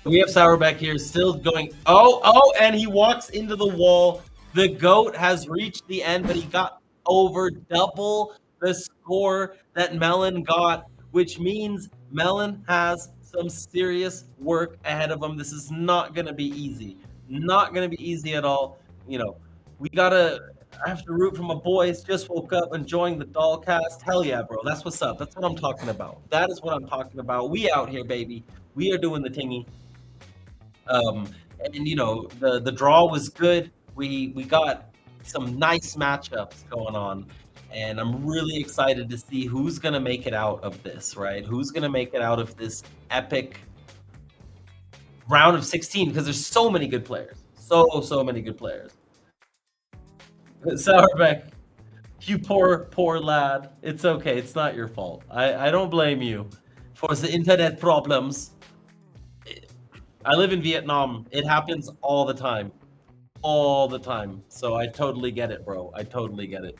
We have Sourbeck here still going. Oh, and he walks into the wall. The GOAT has reached the end, but he got over double the score that Melon got, which means Melon has some serious work ahead of him. This is not going to be easy. Not going to be easy at all. You know, I have to root for my boys. Just woke up enjoying the doll cast. Hell yeah, bro. That's what's up. That's what I'm talking about. That is what I'm talking about. We out here, baby. We are doing the tingy. And you know, the draw was good. We got some nice matchups going on. And I'm really excited to see who's going to make it out of this, right? Who's going to make it out of this epic round of 16? Because there's so many good players. So many good players. Sourbeck, you poor lad. It's okay. It's not your fault. I don't blame you for the internet problems. I live in Vietnam. It happens all the time. So I totally get it, bro. I totally get it.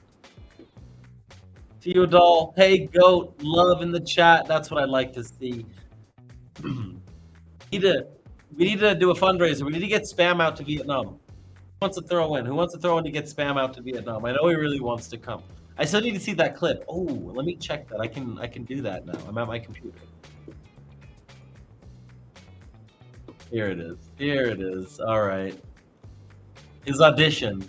Theodol, hey GOAT, love in the chat. That's what I like to see. We need to do a fundraiser. We need to get Spam out to Vietnam. Who wants to throw in? Who wants to throw in to get Spam out to Vietnam? I know he really wants to come. I still need to see that clip. Oh, let me check that. I can do that now. I'm at my computer. Here it is. All right. His audition.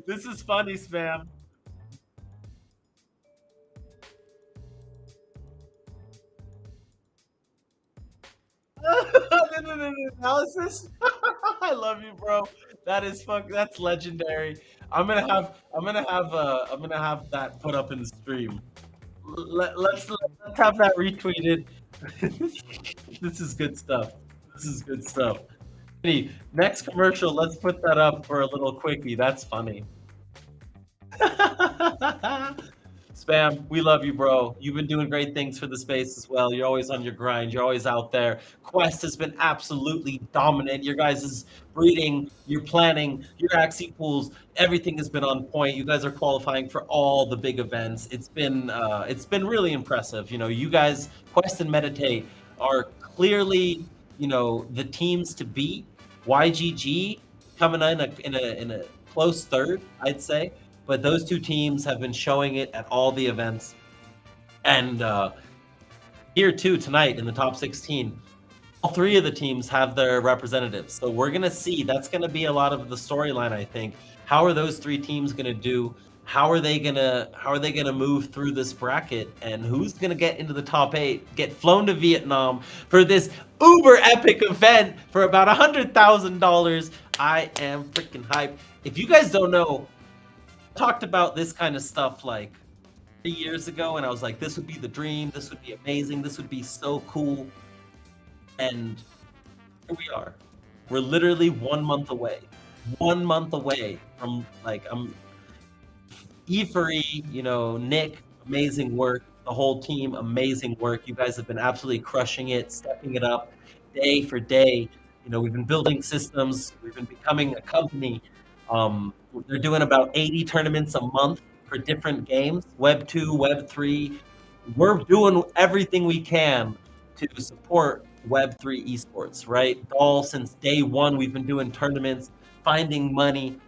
This is funny, Spam. Analysis. I love you, bro. That is that's legendary. I'm gonna have that put up in the stream. Let's Let's have that retweeted. This is good stuff. This is good stuff. Hey, next commercial, let's put that up for a little quickie. That's funny. Spam, we love you, bro. You've been doing great things for the space as well. You're always on your grind. You're always out there. Quest has been absolutely dominant. Your guys' breeding, your planning, your Axie pools, everything has been on point. You guys are qualifying for all the big events. It's been really impressive. You know, you guys, Quest and Meditate, are clearly, you know, the teams to beat. YGG coming in a close third, I'd say. But those two teams have been showing it at all the events. And here too, tonight in the top 16, all three of the teams have their representatives. So we're going to see, that's going to be a lot of the storyline, I think. How are those three teams going to do? How are they going to move through this bracket? And who's going to get into the top 8, get flown to Vietnam for this uber epic event for about $100,000? I am freaking hyped. If you guys don't know, talked about this kind of stuff like 3 years ago, and I was like, this would be the dream, this would be amazing, this would be so cool. And here we are. We're literally 1 month away. 1 month away from, like, E4E, you know, Nick, amazing work. The whole team, amazing work. You guys have been absolutely crushing it, stepping it up day for day. You know, we've been building systems, we've been becoming a company. They're doing about 80 tournaments a month for different games, Web 2, Web 3. We're doing everything we can to support Web 3 esports, right? All since day one, we've been doing tournaments, finding money,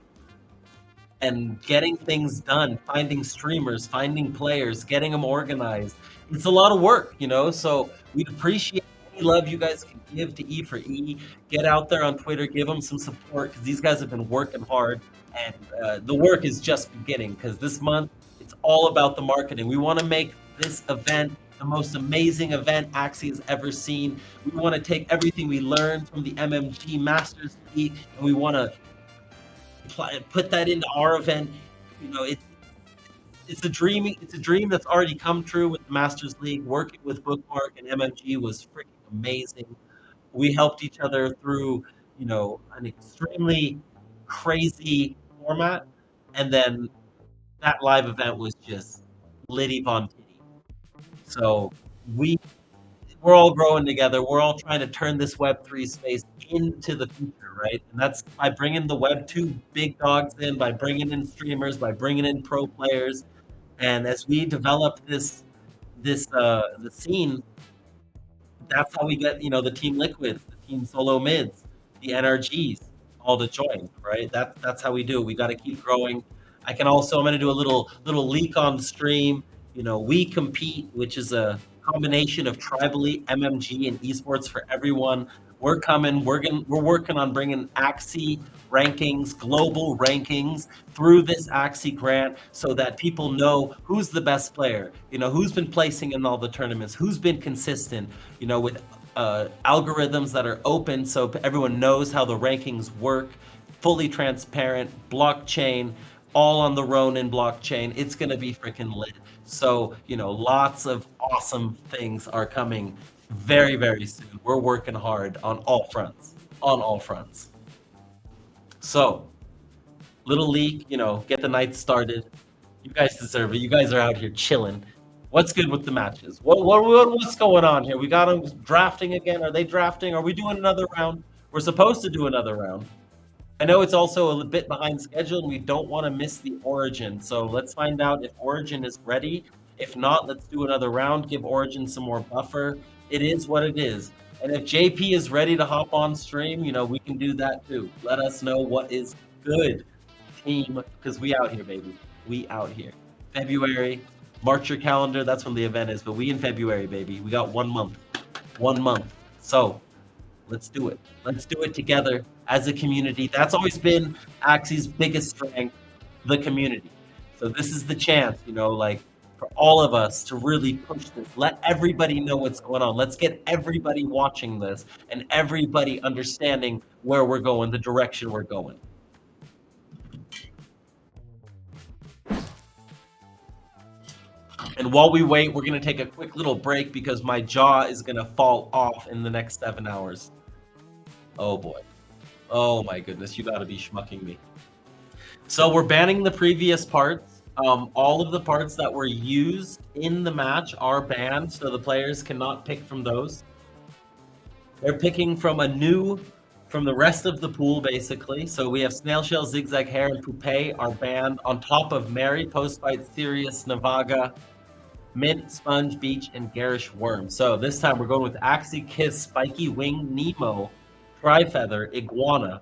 and getting things done, finding streamers, finding players, getting them organized. It's a lot of work, you know, so we'd appreciate any love you guys can give to E4E. Get out there on Twitter, give them some support, because these guys have been working hard, and the work is just beginning, because this month, it's all about the marketing. We want to make this event the most amazing event Axie has ever seen. We want to take everything we learned from the MMG Masters League, and we want to put that into our event. You know, it's a dream. It's a dream that's already come true with the Masters League. Working with Bookmark and MMG was freaking amazing. We helped each other through, you know, an extremely crazy format, and then that live event was just Liddy Von Titty. So we're all growing together. We're all trying to turn this Web3 space into the future, right? And that's by bringing the Web2 big dogs in, by bringing in streamers, by bringing in pro players. And as we develop the scene, that's how we get, you know, the Team Liquids, the Team Solo Mids, the NRGs, all to join, right? That's how we do it. We got to keep growing. I'm going to do a little leak on stream. You know, We Compete, which is a combination of Tribally, MMG, and Esports for everyone. We're coming. We're working on bringing Axie rankings, global rankings through this Axie grant, so that people know who's the best player. You know, who's been placing in all the tournaments, who's been consistent. You know, with algorithms that are open, so everyone knows how the rankings work. Fully transparent, blockchain, all on the Ronin blockchain. It's gonna be freaking lit. So, you know, lots of awesome things are coming very, very soon. We're working hard on all fronts, So, little leak, you know, get the night started. You guys deserve it. You guys are out here chilling. What's good with the matches? What's going on here? We got them drafting again. Are they drafting? Are we doing another round? We're supposed to do another round. I know it's also a bit behind schedule, and we don't want to miss the Origin. So let's find out if Origin is ready. If not, let's do another round, give Origin some more buffer. It is what it is. And if JP is ready to hop on stream, you know, we can do that too. Let us know what is good, team, because we out here, baby. We out here. February, mark your calendar. That's when the event is. But we in February, baby. We got 1 month. 1 month. So let's do it. Let's do it together as a community. That's always been Axie's biggest strength, the community. So this is the chance, you know, like for all of us to really push this. Let everybody know what's going on. Let's get everybody watching this and everybody understanding where we're going, the direction we're going. And while we wait, we're going to take a quick little break because my jaw is going to fall off in the next 7 hours. Oh boy. Oh my goodness, you got to be schmucking me. So we're banning the previous parts. All of the parts that were used in the match are banned, so the players cannot pick from those. They're picking from the rest of the pool, basically. So we have Snail Shell, Zigzag Hair, and Poupée are banned on top of Mary, Post-Fight, Sirius, Navaga, Mint, Sponge, Beach, and Garish Worm. So this time we're going with Axie, Kiss, Spiky Wing, Nemo, Tri-Feather, Iguana.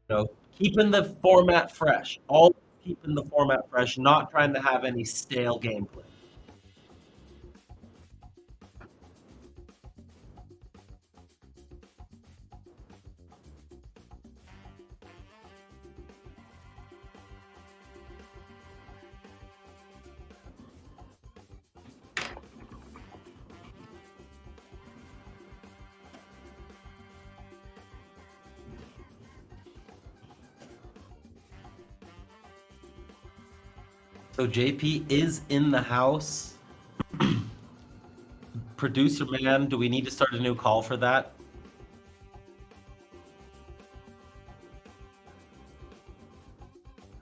You know, keeping the format fresh. All keeping the format fresh, not trying to have any stale gameplay. So JP is in the house. Producer man, do we need to start a new call for that?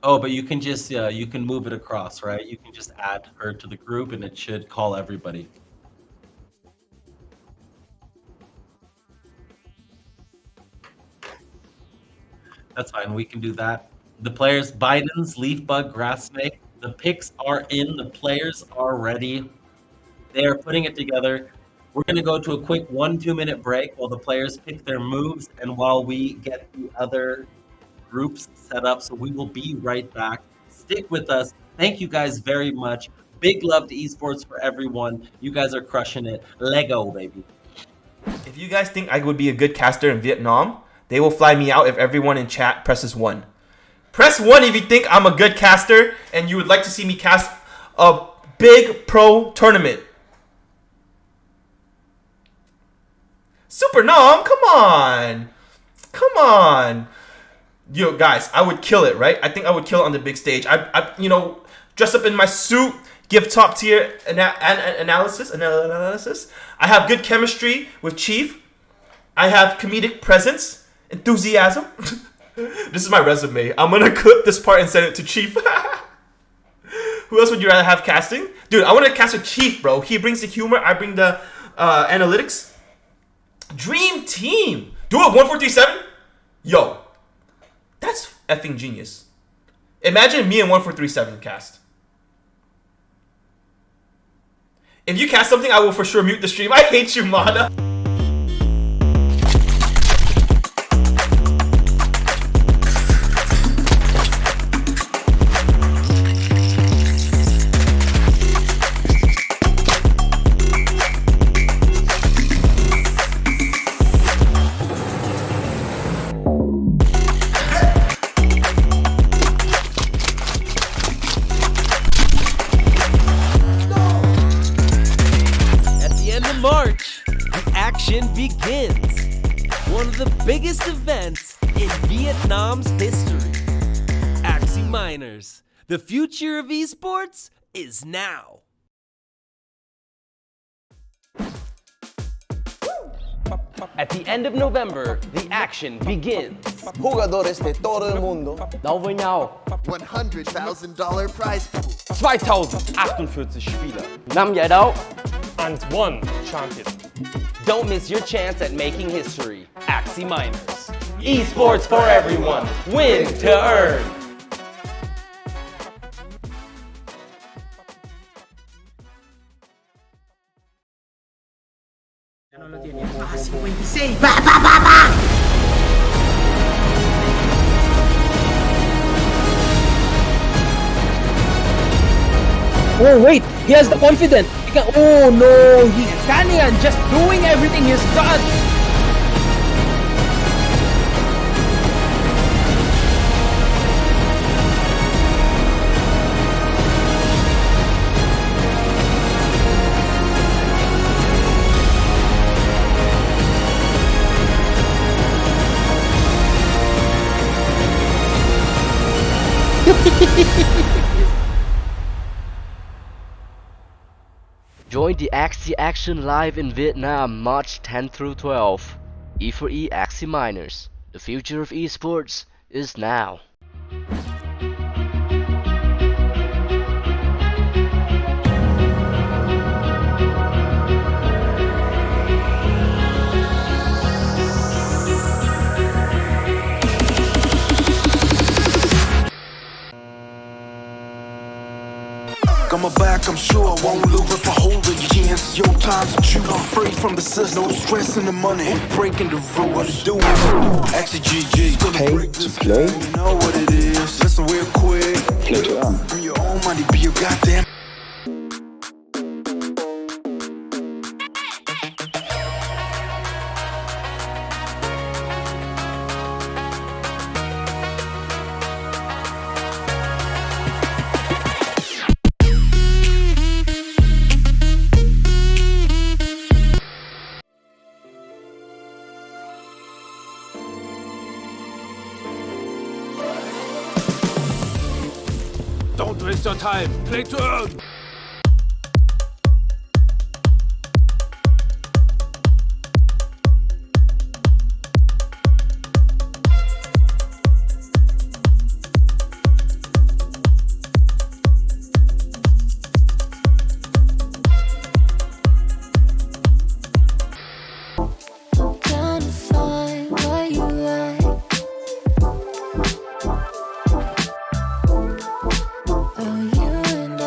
Oh, but you can just you can move it across, right? You can just add her to the group and it should call everybody. That's fine, we can do that. The players, Biden's, Leafbug, Grass Snake, the picks are in, the players are ready. They are putting it together. We're going to go to a quick 1-2 minute break while the players pick their moves and while we get the other groups set up. So we will be right back. Stick with us. Thank you guys very much. Big love to Esports for everyone. You guys are crushing it. Lego, baby.
If you guys think I would be a good caster in Vietnam, they will fly me out if everyone in chat presses 1. Press 1 if you think I'm a good caster and you would like to see me cast a big pro tournament. Super Nom, come on. Come on. Yo, guys, I would kill it, right? I think I would kill it on the big stage. I you know, dress up in my suit, give top tier analysis. I have good chemistry with Chief. I have comedic presence, enthusiasm. This is my resume. I'm gonna clip this part and send it to Chief. Who else would you rather have casting? Dude, I want to cast a Chief, bro. He brings the humor, I bring the analytics. Dream team. Do it 1437? Yo. That's effing genius. Imagine me and 1437 cast. If you cast something, I will for sure mute the stream. I hate you, Mana.
Begins one of the biggest events in Vietnam's history. Axie Miners, the future of esports is now.
At the end of November, the action begins.
Jugadores de todo el mundo.
Đấu với nhau.
$100,000 prize pool.
2048 Spieler.
5 giải đấu. And 1 champion.
Don't miss your chance at making history. Axie Miners. Esports for everyone. Win to earn.
Oh wait, he has the confidence. He can, oh no, he can't just doing everything he's done.
Join the Axie Action live in Vietnam March 10 through 12. E4E Axie Miners. The future of esports is now.
Got my back, I'm sure I won't lose if I hold it. Yeah, it's your time to choose. I'm free from the system. No stress in the money. We're breaking the rules. Doing Actually, GG.
Pay to play.
You know what it is. Listen real quick.
Play to earn.
Earn your own money, be your goddamn.
Don't waste your time. Play to earn.
Trying to find what you like. Oh, you and I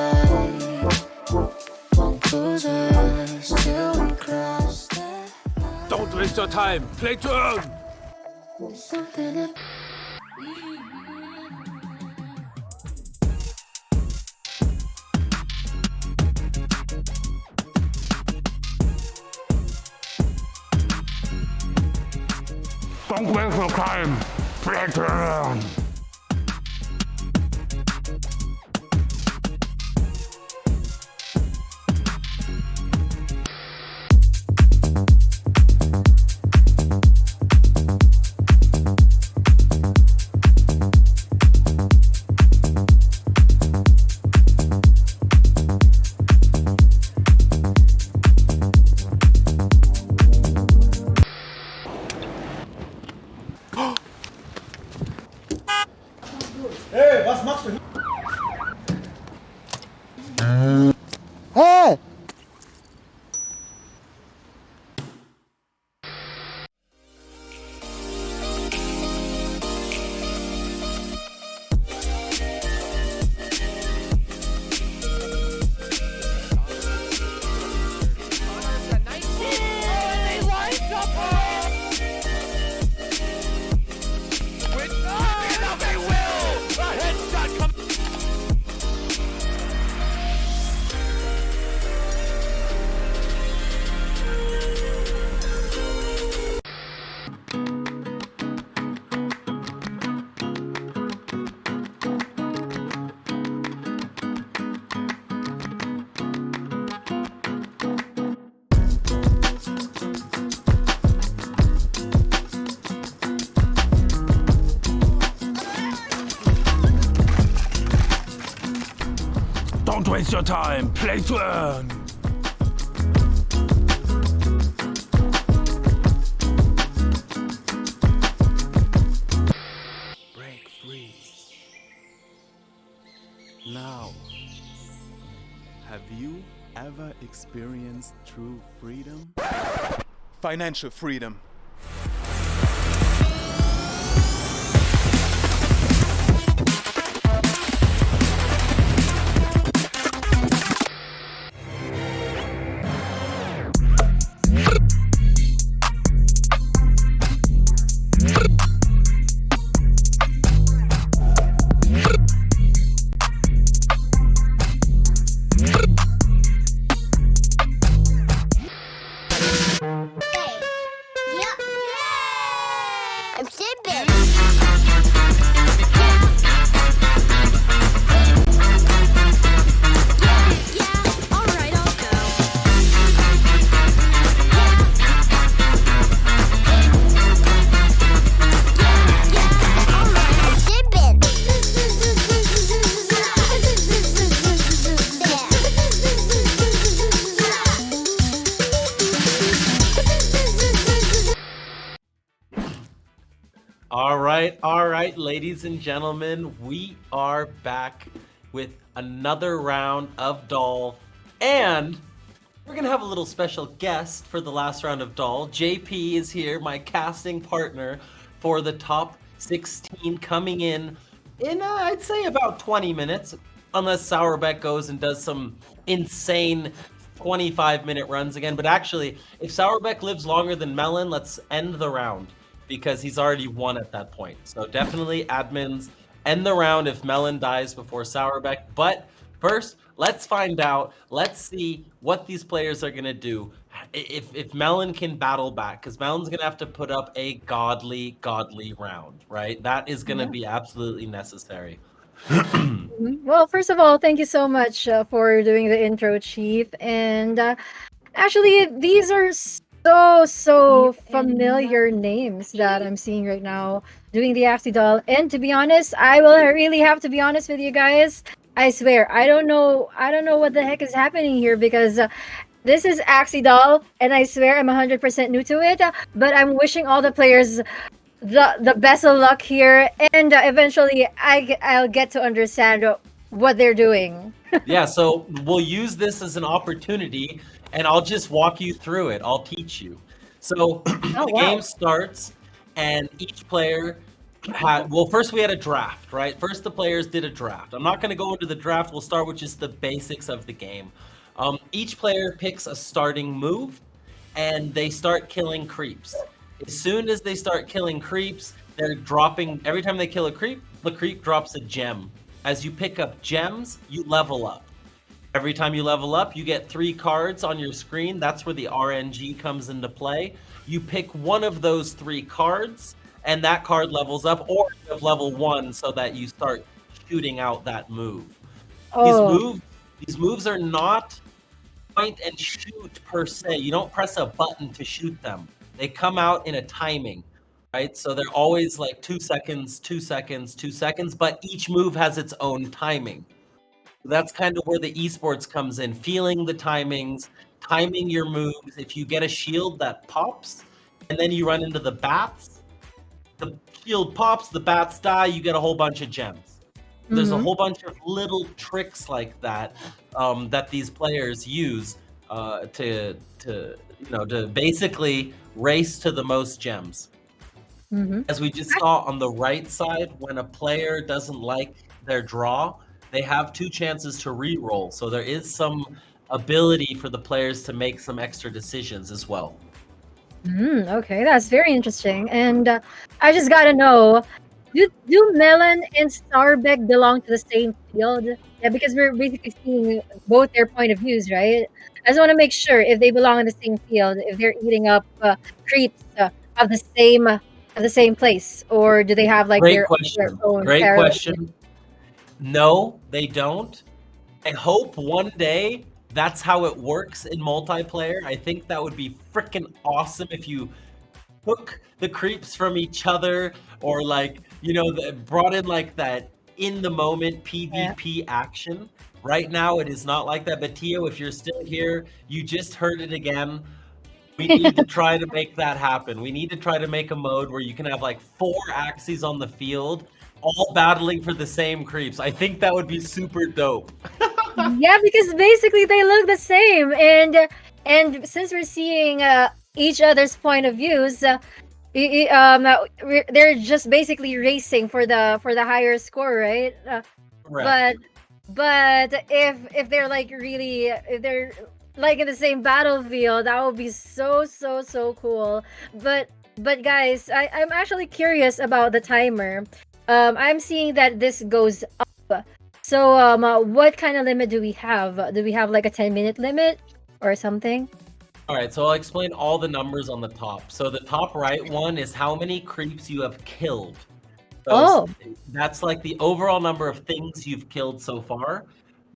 won't close our eyes till we cross that line.
Don't waste your time. Play to earn.
There's something that
Don't waste your time. Play to earn.
Hey, was machst du?
Hey!
Don't waste your time. Play to earn.
Break free. Now, have you ever experienced true freedom? Financial freedom.
I'm sipping.
All right, ladies and gentlemen, we are back with another round of Doll, and we're gonna have a little special guest for the last round of Doll. JP is here, my casting partner for the top 16, coming in I'd say about 20 minutes, unless Sourbeck goes and does some insane 25-minute runs again. But actually, if Sourbeck lives longer than Melon, let's end the round, because he's already won at that point. So definitely admins, end the round if Melon dies before Sourbeck. But first, let's find out, let's see what these players are gonna do. If Melon can battle back, because Melon's gonna have to put up a godly round, right? That is gonna be absolutely necessary.
Well, first of all, thank you so much for doing the intro, Chief. And actually, these are so familiar names that I'm seeing right now doing the Axie Doll. And to be honest, I will really have to be honest with you guys. I swear, I don't know what the heck is happening here, because this is Axie Doll, and I swear I'm 100% new to it. But I'm wishing all the players the best of luck here, and eventually I'll get to understand what they're doing.
Yeah, so we'll use this as an opportunity, and I'll just walk you through it. I'll teach you. So the game starts, and each player well, first we had a draft, right? First the players did a draft. I'm not going to go into the draft. We'll start with just the basics of the game. Each player picks a starting move, and they start killing creeps. As soon as they start killing creeps, they're dropping, every time they kill a creep, the creep drops a gem. As you pick up gems, you level up. Every time you level up, you get 3 cards on your screen. That's where the RNG comes into play. You pick one of those 3 cards, and that card levels up, or you have level 1 so that you start shooting out that move. These moves are not point and shoot per se. You don't press a button to shoot them. They come out in a timing, right? So they're always like 2 seconds, 2 seconds, 2 seconds, but each move has its own timing. That's kind of where the esports comes in, feeling the timings, timing your moves. If you get a shield that pops, and then you run into the bats, the shield pops, the bats die, you get a whole bunch of gems. There's a whole bunch of little tricks like that that these players use to basically race to the most gems. As we just saw on the right side, when a player doesn't like their draw, they have 2 chances to re-roll. So there is some ability for the players to make some extra decisions as well.
Okay, that's very interesting. And I just gotta know, do Melon and Sourbeck belong to the same field? Yeah, because we're basically seeing both their point of views, right? I just want to make sure if they belong in the same field, if they're eating up creeps of the same place, or do they have like their own?
Great question. No, they don't. I hope one day that's how it works in multiplayer. I think that would be freaking awesome if you took the creeps from each other, or like, brought in like that in the moment PvP action. Right now it is not like that, but Tio, if you're still here, you just heard it again. We need to try to make that happen. We need to try to make a mode where you can have like 4 Axies on the field, all battling for the same creeps. I think that would be super dope.
Yeah, because basically they look the same, and since we're seeing each other's point of views, they're just basically racing for the higher score, right?
Right.
But if they're like really, if they're like in the same battlefield, that would be so cool. But guys, I'm actually curious about the timer. I'm seeing that this goes up. So what kind of limit do we have? Do we have like a 10-minute limit or something?
All right, so I'll explain all the numbers on the top. So the top right one is how many creeps you have killed. So that's like the overall number of things you've killed so far.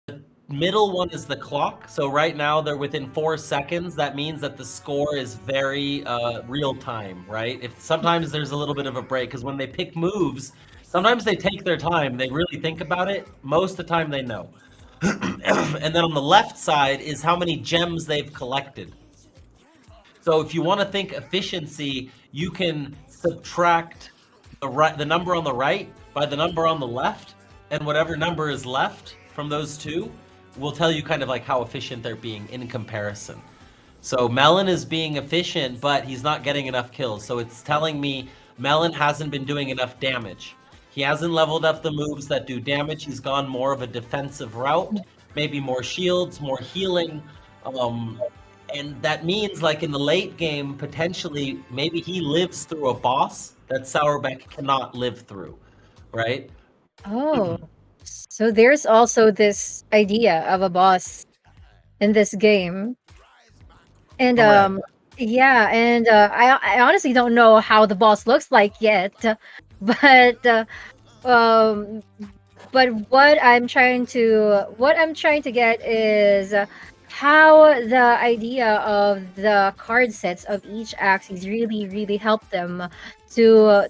The middle one is the clock. So right now they're within 4 seconds. That means that the score is very real time, right? If sometimes there's a little bit of a break, because when they pick moves, sometimes they take their time. They really think about it. Most of the time they know. And then on the left side is how many gems they've collected. So if you want to think efficiency, you can subtract the number on the right by the number on the left, and whatever number is left from those two will tell you kind of like how efficient they're being in comparison. So Melon is being efficient, but he's not getting enough kills. So it's telling me Melon hasn't been doing enough damage. He hasn't leveled up the moves that do damage. He's gone more of a defensive route, maybe more shields, more healing. And that means, like, in the late game, potentially, maybe he lives through a boss that Sourbeck cannot live through, right?
Oh, so there's also this idea of a boss in this game. And yeah, and I honestly don't know how the boss looks like yet, but um but what I'm trying to get is how the idea of the card sets of each axis really help them to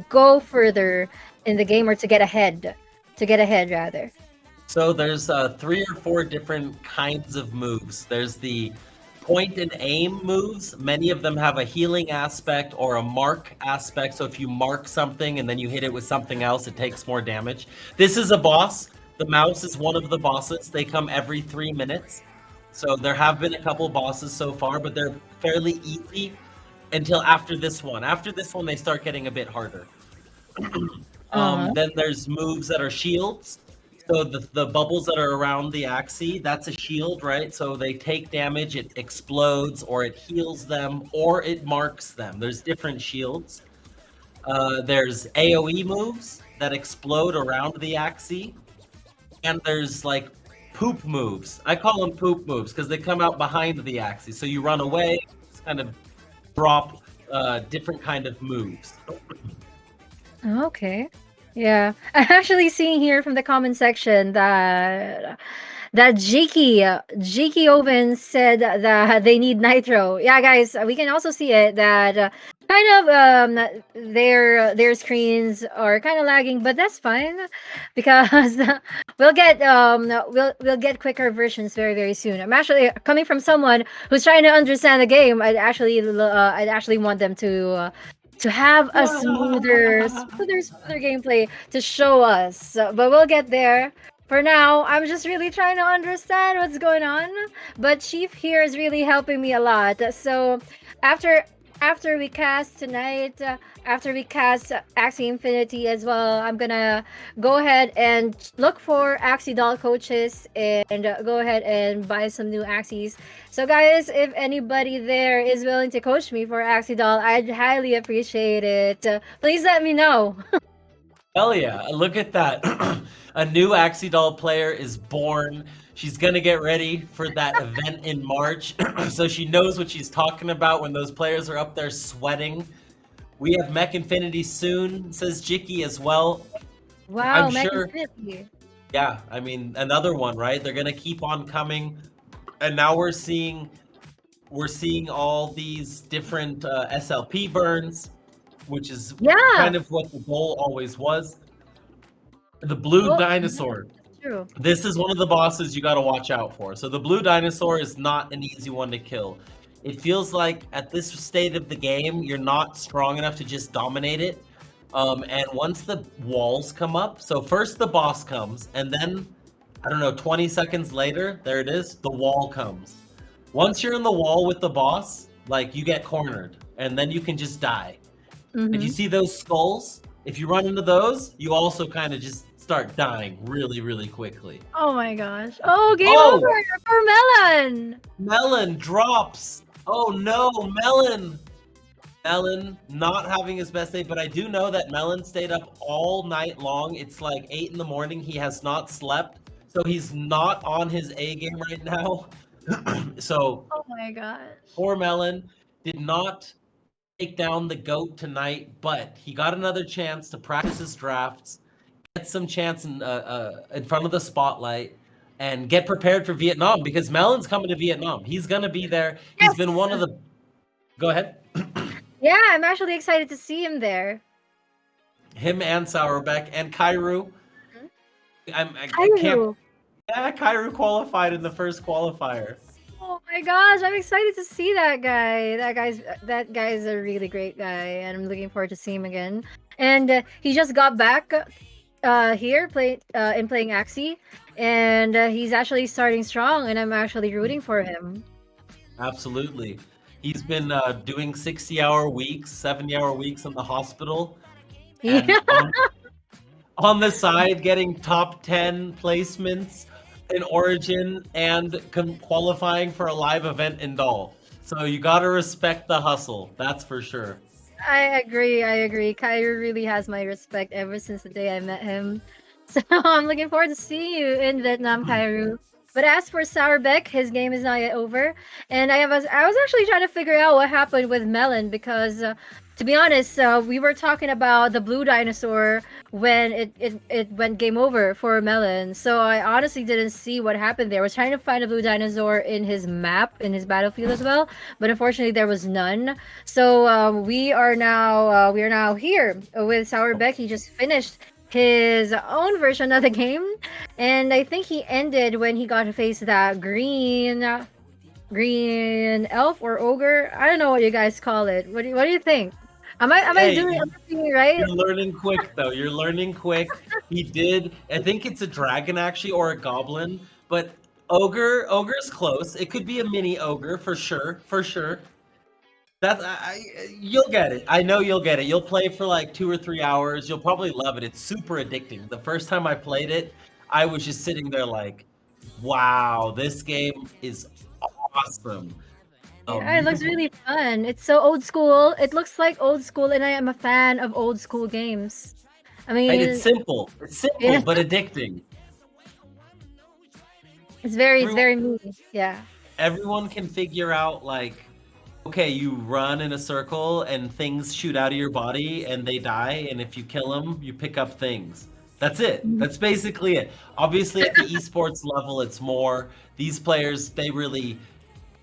go further in the game, or to get ahead rather.
So there's 3 or 4 different kinds of moves. There's the point and aim moves. Many of them have a healing aspect or a mark aspect. So if you mark something and then you hit it with something else, it takes more damage. This is a boss. The mouse is one of the bosses. They come every 3 minutes. So there have been a couple bosses so far, but they're fairly easy until after this one. After this one, they start getting a bit harder. Then there's moves that are shields. So the bubbles that are around the axis, that's a shield, right? So they take damage, it explodes, or it heals them, or it marks them. There's different shields. There's AoE moves that explode around the axis. And there's like poop moves. I call them poop moves because they come out behind the axis. So you run away, it's kind of drop different kind of moves.
Okay. Yeah. I'm actually seeing here from the comment section that Jiki Oven said that they need nitro. Yeah, guys, we can also see it that kind of their screens are kind of lagging, but that's fine because we'll get quicker versions very soon. I'm actually coming from someone who's trying to understand the game. I'd actually want them to have a smoother gameplay to show us. But we'll get there. For now, I'm just really trying to understand what's going on. But Chief here is really helping me a lot. So after we cast tonight, after we cast Axie Infinity as well, I'm gonna go ahead and look for Axie Doll coaches and go ahead and buy some new Axies. So guys, if anybody there is willing to coach me for Axie Doll, I'd highly appreciate it. Please let me know.
Hell yeah, look at that. A new Axie Doll player is born. She's gonna get ready for that event in March, so she knows what she's talking about when those players are up there sweating. We have Mech Infinity soon, says Jiki as well.
Wow,
I'm
Mech
sure.
Infinity.
Yeah, I mean, another one, right? They're gonna keep on coming, and now we're seeing all these different SLP burns, which is kind of what the goal always was. The blue dinosaur.
True.
This is one of the bosses you got to watch out for. So the blue dinosaur is not an easy one to kill. It feels like at this state of the game, you're not strong enough to just dominate it. And once the walls come up, so first the boss comes, and then, I don't know, 20 seconds later, there it is, the wall comes. Once you're in the wall with the boss, like, you get cornered, and then you can just die. If you see those skulls, if you run into those, you also kind of just start dying really quickly.
Oh my gosh. Oh, game over for Melon.
Melon drops. Oh no, Melon. Melon not having his best day, but I do know that Melon stayed up all night long. It's like 8 in the morning. He has not slept. So he's not on his A game right now. So
oh my gosh.
Poor Melon did not take down the GOAT tonight, but he got another chance to practice his drafts, get some chance in front of the spotlight, and get prepared for Vietnam, because Melon's coming to Vietnam. He's gonna be there. He's been one of the. Go ahead.
Yeah, I'm actually excited to see him there.
Him and Sourbeck and Kairu. I can't. Yeah, Kairu qualified in the first qualifier.
Oh my my gosh, I'm excited to see that guy. That guy is a really great guy, and I'm looking forward to seeing him again. And he just got back here playing Axie, and he's actually starting strong, and I'm actually rooting for him.
Absolutely. He's been doing 60-hour weeks, 70-hour weeks in the hospital,
Yeah.
and on the side getting top 10 placements in Origin and qualifying for a live event in Doll. So you gotta respect the hustle, that's for sure.
I agree. I agree. Kairu really has my respect ever since the day I met him. So I'm looking forward to seeing you in Vietnam, Kairu. But as for Sourbeck, his game is not yet over, and I was actually trying to figure out what happened with Melon because, to be honest, we were talking about the blue dinosaur when it went game over for Melon. So I honestly didn't see what happened there. I was trying to find a blue dinosaur in his map in his battlefield as well, but unfortunately there was none. So we are now here with Sourbeck. He just finished his own version of the game, and I think he ended when he got to face that green elf or ogre. I don't know what you guys call it. What do you think? Am I
Hey,
doing everything right?
you're learning quick though. You're learning quick. He did. I think it's a dragon actually, or a goblin. But ogre's close. It could be a mini ogre for sure. For sure. You'll get it. I know you'll get it. You'll play for like 2 or 3 hours. You'll probably love it. It's super addicting. The first time I played it, I was just sitting there like, wow, this game is awesome.
Yeah, it
You
looks
can
really fun. It's so old school. It looks like old school, and I am a fan of old school games. I
Right? It's
mean,
simple. It's simple
yeah,
but addicting.
it's very me. Yeah.
Everyone can figure out like, okay, you run in a circle and things shoot out of your body and they die, and if you kill them, you pick up things. That's it. That's basically it. Obviously, at the esports level, it's more. These players, they really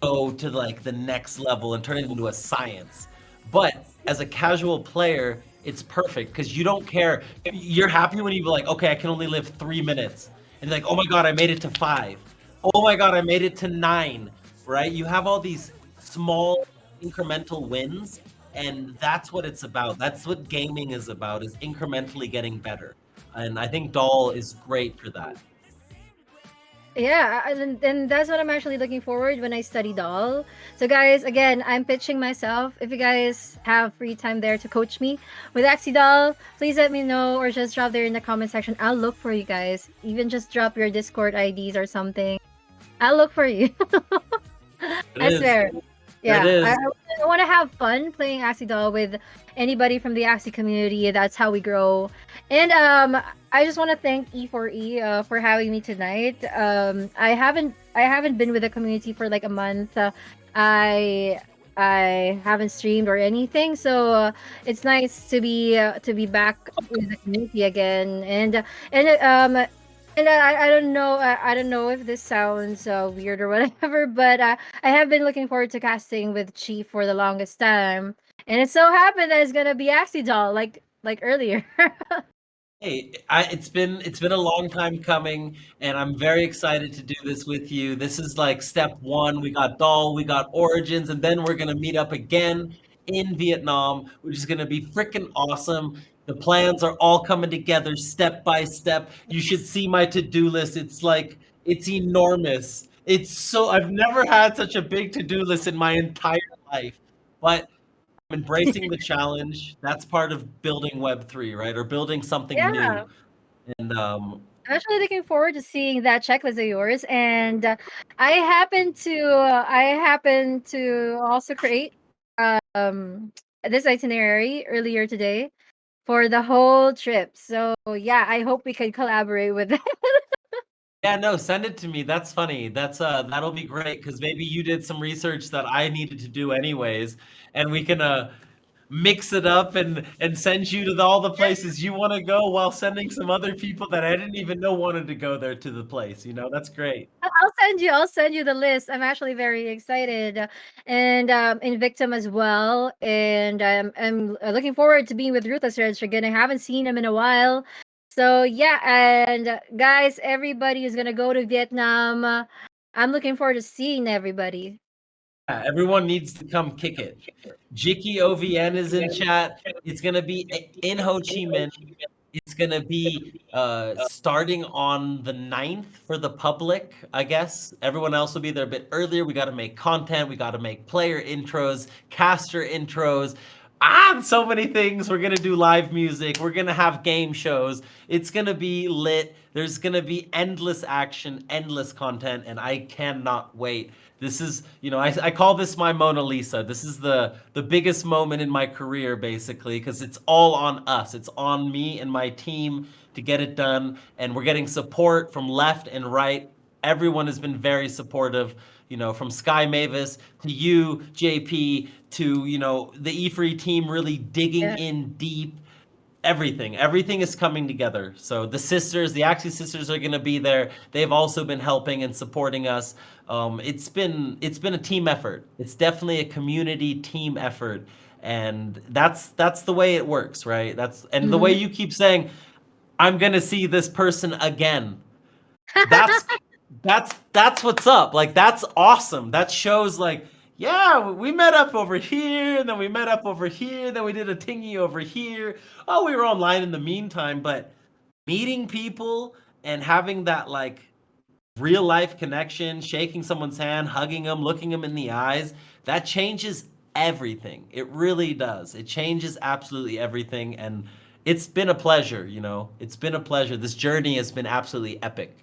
go to like the next level and turn it into a science. But as a casual player, it's perfect because you don't care. You're happy when you're like, okay, I can only live 3 minutes. And you're like, oh my God, I made it to 5. Oh my God, I made it to 9, right? You have all these small incremental wins, and that's what it's about. That's what gaming is about, is incrementally getting better. And I think Doll is great for that.
Yeah, and that's what I'm actually looking forward when I study doll. So guys, again, I'm pitching myself. If you guys have free time there to coach me with Axie Doll, please let me know or just drop there in the comment section. I'll look for you guys. Even just drop your Discord IDs or something. I'll look for you. I swear. Yeah,
It is.
I want to have fun playing Axie Doll with anybody from the Axie community. That's how we grow. And I just want to thank E4E for having me tonight. I haven't been with the community for like a month. I I haven't streamed or anything, so it's nice to be back with the community again. And I don't know I don't know if this sounds weird or whatever, but I have been looking forward to casting with Chief for the longest time, and it so happened that it's gonna be Axie Doll like earlier.
Hey, it's been a long time coming, and I'm very excited to do this with you. This is like step one. We got Doll, we got Origins, and then we're gonna meet up again in Vietnam, which is gonna be freaking awesome. The plans are all coming together step by step. You should see my to-do list. It's like it's enormous. It's so I've never had such a big to-do list in my entire life, but I'm embracing the challenge. That's part of building Web3, right? Or building something
Yeah.
new. And
I'm actually looking forward to seeing that checklist of yours, and I happen to also create this itinerary earlier today for the whole trip. So yeah, I hope we can collaborate with that.
yeah, no, send it to me. That's funny. That'll be great because maybe you did some research that I needed to do anyways, and we can mix it up and send you to all the places you want to go while sending some other people that I didn't even know wanted to go there to the place. That's great.
I'll send you the list. I'm actually very excited, and in Victim as well. And I'm looking forward to being with Ruthless Red again. I haven't seen him in a while, so yeah. And guys, everybody is gonna go to Vietnam. I'm looking forward to seeing everybody.
Yeah, everyone needs to come kick it. Jiki OVN is in chat. It's gonna be in Ho Chi Minh. It's gonna be starting on the 9th for the public, I guess. Everyone else will be there a bit earlier. We got to make content. We got to make player intros, caster intros. So many things. We're gonna do live music. We're gonna have game shows. It's gonna be lit. There's gonna be endless action, endless content, and I cannot wait. This is, I call this my Mona Lisa. This is the biggest moment in my career, basically, because it's all on us. It's on me and my team to get it done, and we're getting support from left and right. Everyone has been very supportive, from Sky Mavis to you, JP, to, the E4E team really digging in deep. Everything is coming together. So the Axie sisters are going to be there. They've also been helping and supporting us. It's been a team effort. It's definitely a community team effort, and that's the way it works, right? The way you keep saying, I'm going to see this person again. That's what's up. Like, that's awesome. That shows, like, yeah, we met up over here, and then we met up over here, then we did a tingy over here. Oh, we were online in the meantime, but meeting people and having that, like, real life connection, shaking someone's hand, hugging them, looking them in the eyes, that changes everything. It really does. It changes absolutely everything, and it's been a pleasure, It's been a pleasure. This journey has been absolutely epic.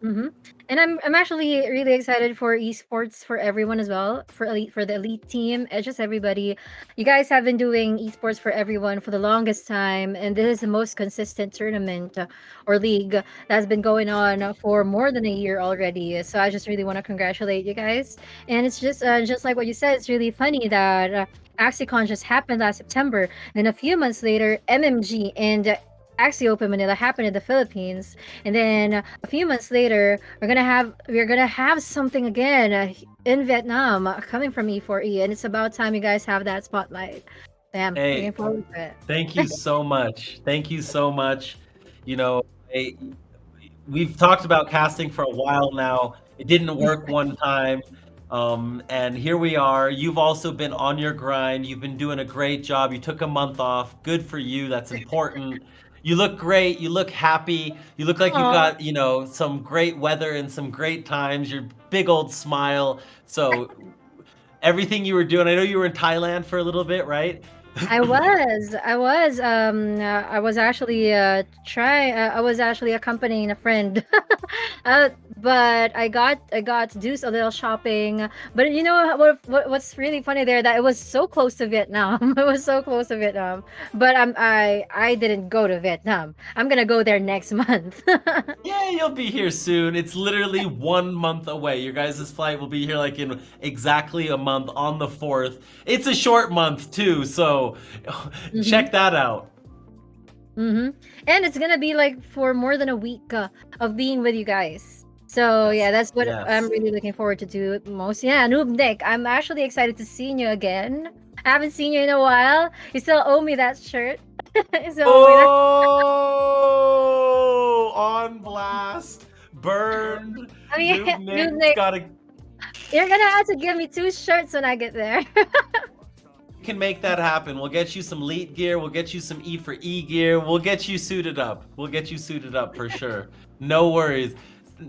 And I'm actually really excited for esports for everyone as well, for the elite team, and just everybody. You guys have been doing esports for everyone for the longest time, and this is the most consistent tournament or league that's been going on for more than a year already. So I just really want to congratulate you guys. And it's just like what you said. It's really funny that AxiCon just happened last September, and a few months later, MMG and Axie Open Manila happened in the Philippines, and then a few months later, we're gonna have something again in Vietnam coming from E4E, and it's about time you guys have that spotlight. Damn, looking forward to it.
Thank you so much. Thank you so much. We've talked about casting for a while now. It didn't work one time. And here we are. You've also been on your grind. You've been doing a great job. You took a month off. Good for you. That's important. You look great. You look happy. You look like you got, some great weather and some great times. Your big old smile. So everything you were doing, I know you were in Thailand for a little bit, right?
I was actually I was actually accompanying a friend. But I got to do a little shopping. But you know what's really funny there, that it was so close to Vietnam. It was so close to Vietnam. But I didn't go to Vietnam. I'm gonna go there next month.
Yeah, you'll be here soon. It's literally 1 month away. Your guys' flight will be here like in exactly a month on the 4th. It's a short month too, so check that out.
And it's gonna be like for more than a week of being with you guys. So yeah, that's what I'm really looking forward to do most. Yeah, Noob Nick, I'm actually excited to see you again. I haven't seen you in a while. You still owe me that shirt.
On blast, burned.
I mean,
Noob Nick's gotta.
You're gonna have to give me 2 shirts when I get there.
Can make that happen. We'll get you some elite gear. We'll get you some E4E gear. We'll get you suited up. For sure. No worries.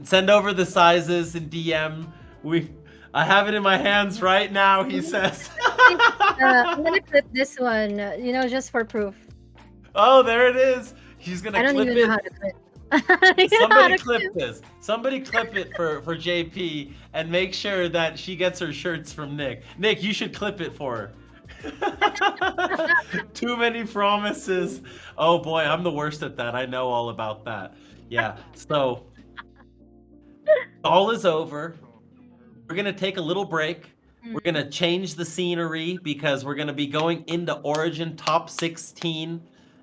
Send over the sizes in DM. I have it in my hands right now, he says.
I'm gonna clip this one, just for proof.
Oh, there it is. He's gonna clip it. I don't even know how to clip. Somebody clip it for JP and make sure that she gets her shirts from Nick. Nick, you should clip it for her. Too many promises. Oh boy, I'm the worst at that. I know all about that. Yeah, so all is over. We're gonna take a little break. We're gonna change the scenery because we're gonna be going into Origin top 16.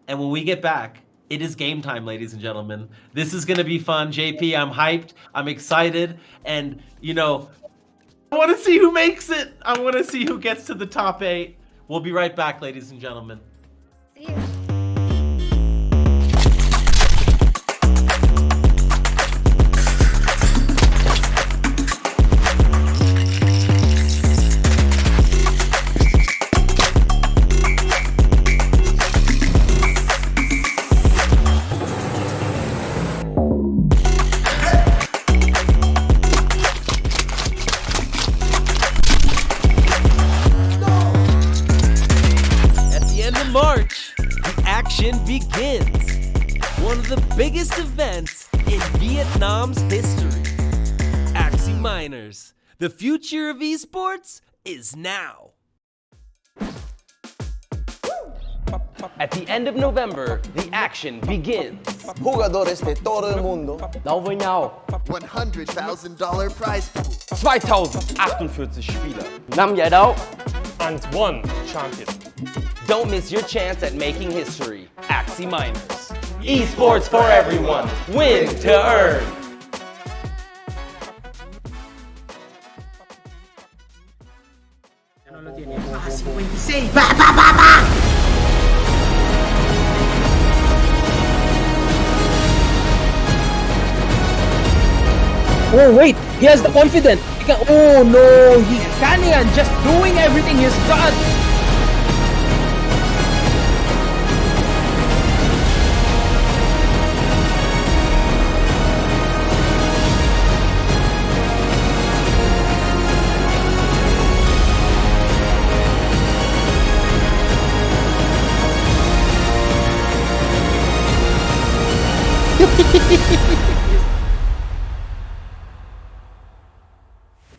And when we get back, it is game time, ladies and gentlemen. This is gonna be fun. JP, I'm hyped. I'm excited. And I wanna see who makes it. I wanna see who gets to the top 8. We'll be right back, ladies and gentlemen.
See you.
action begins. One of the biggest events in Vietnam's history. Axie Miners, the future of esports is now.
At the end of November, the action begins.
Jugadores de todo el mundo.
Đấu với nhau.
$100,000 prize pool.
2048 Spieler.
5 giải đấu. And 1 champion.
Don't miss your chance at making history. Axie Miners. Esports for everyone. Win to earn.
Oh wait, he has the confidence. He can, oh no, he Kanian just doing everything he's done.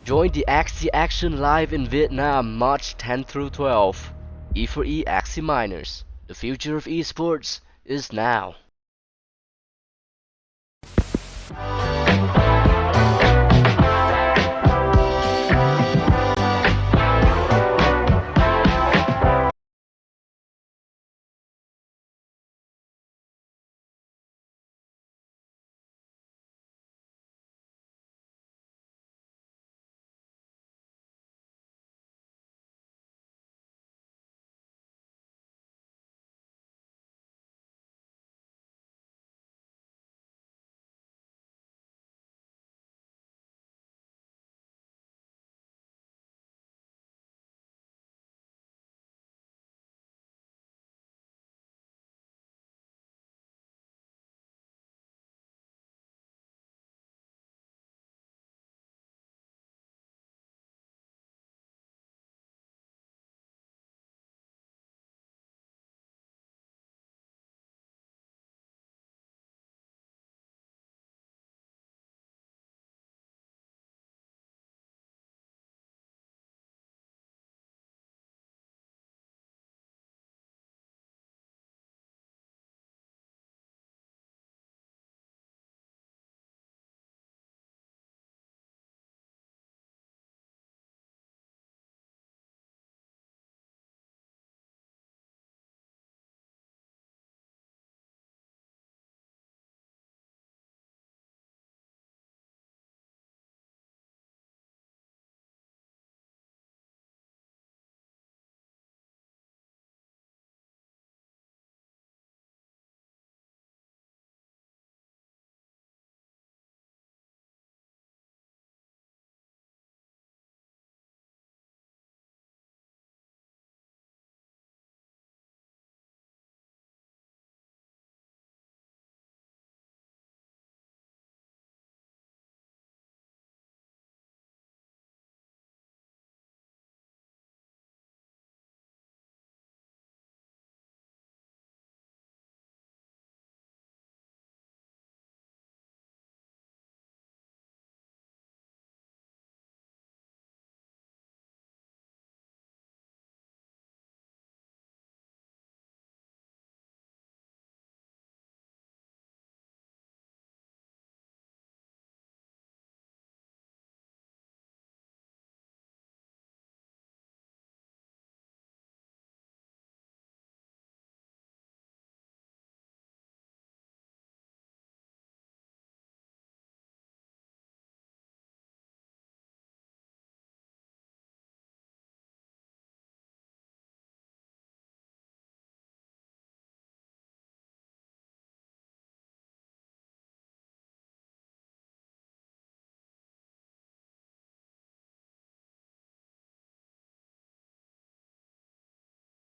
Join the Axie Action live in Vietnam March 10 through 12. E4E Axie Miners. The future of esports is now.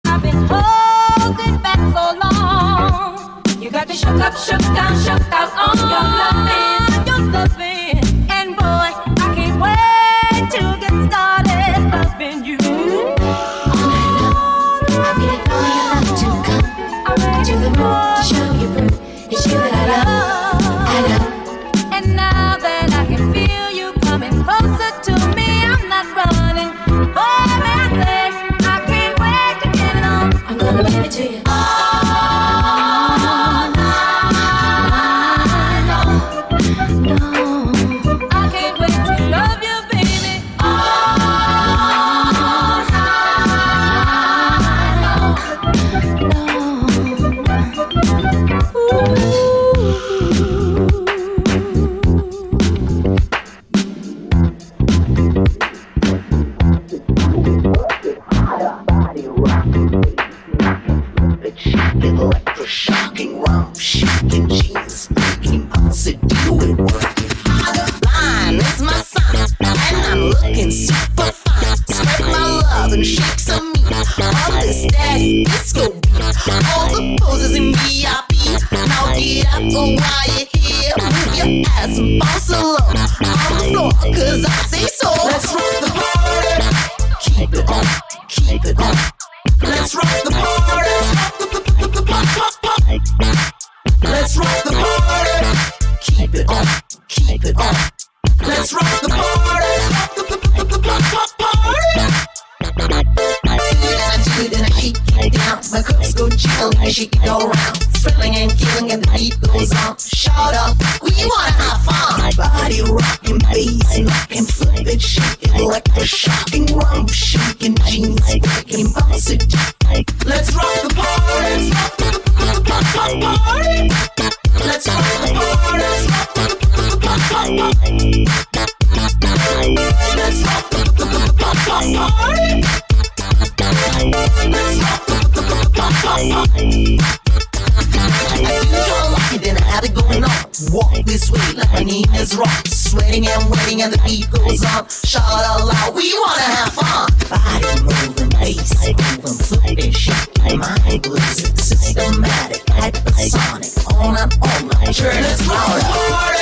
I've been holding back so long. You got me shook up, shook down, shook out on your loving, and boy, I can't wait to get started loving you.
All night long, I'm getting all your love to come to the room. give it to you.
I can't wait to love you, baby.
Electrocking, rum shaking, jeans making bouncy, do it working harder. Line is my sign, and I'm looking super fine. Spread my love and shake some meat on this daddy disco beat. All the poses in VIP. Now get up and while you're here, move your ass and bounce along on the floor, 'cause I say so. Let's rock the party. Keep it on, keep it on. Let's rock the party. Let's rock the party. Keep it on, keep it on. Let's rock the party. Do it and I shake it down. My cups go chill and I shake it all around. Thrilling and killing and the beat goes on. Shout out, we wanna have fun. Body rocking, bass knocking, flip it, shake it, electrocking, rum shaking, jeans breaking, bounce it. Let's rock the party. Let's rock the party. Let's rock the party. Let's rock the party. I do y'all like it, then I have it going on. Walk this way like my name is Rock. Sweating and wetting and the beat goes on. Shout out loud, we wanna have fun. Body moving, bass moving, flipping, shaking, mind losing, systematic, hypersonic, on and on my journey. Let's rock the party.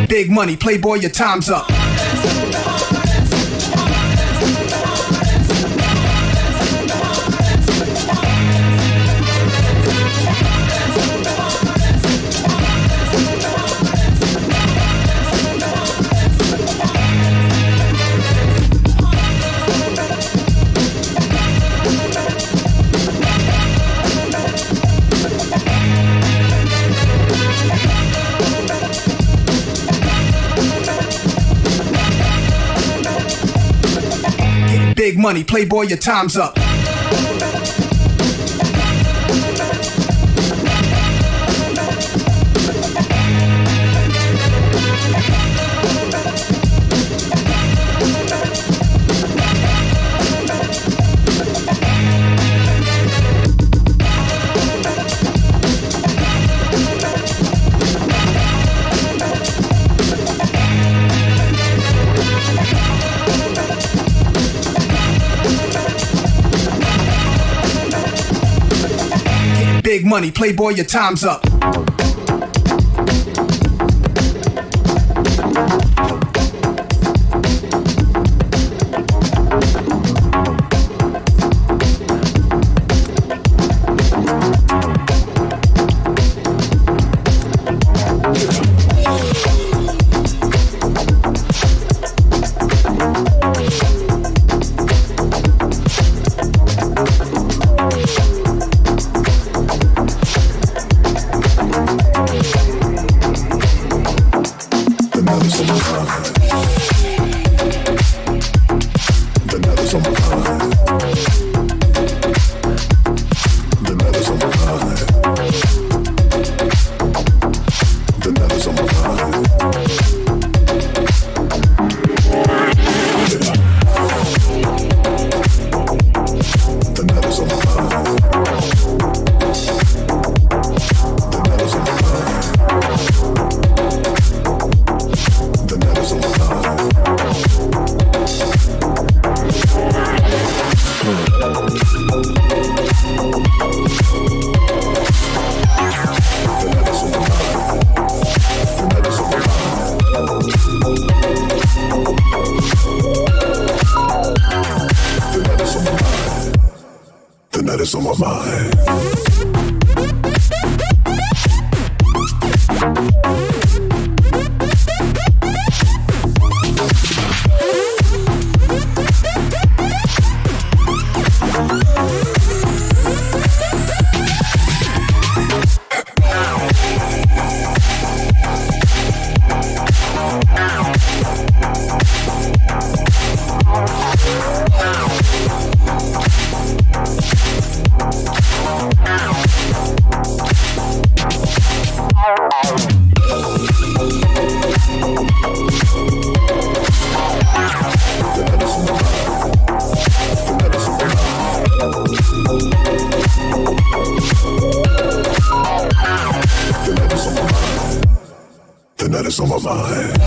Big money, playboy, your time's up. Big money, playboy, your time's up. Big money, playboy, your time's up. is on my mind. The night is on my mind.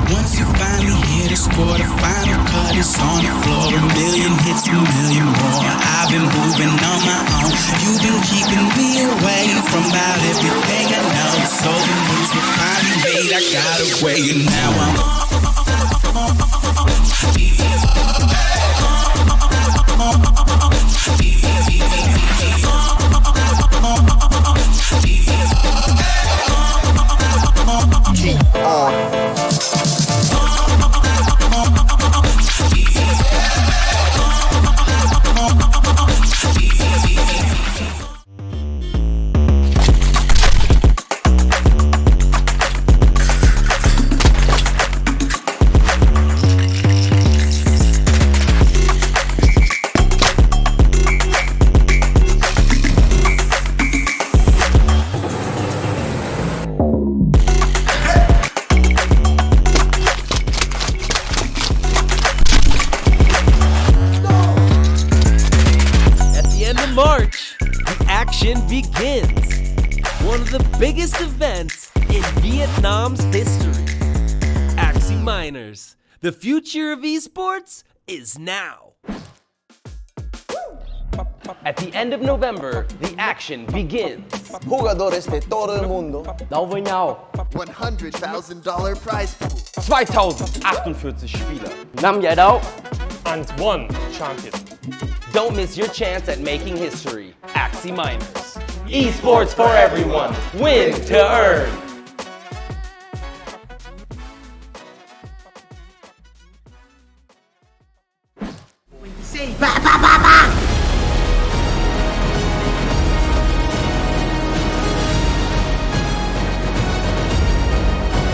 Once you finally hit a score, the final cut is on the floor. A million hits, a million more. I've been moving on my own. You've been keeping me away from about everything I know. So the moves were finally made. I got away, and now
Keep on.
March, the action begins. One of the biggest events in Vietnam's history. Axie Miners, the future of esports is now.
At the end of November, the action begins.
Jugadores de todo el mundo
đấu với nhau.
$100,000 prize pool.
2048 Spieler.
5 giải đấu. And 1 champion.
Don't miss your chance at making history. Axie Miners. Esports for everyone. Win to earn.
When you say ba ba ba ba.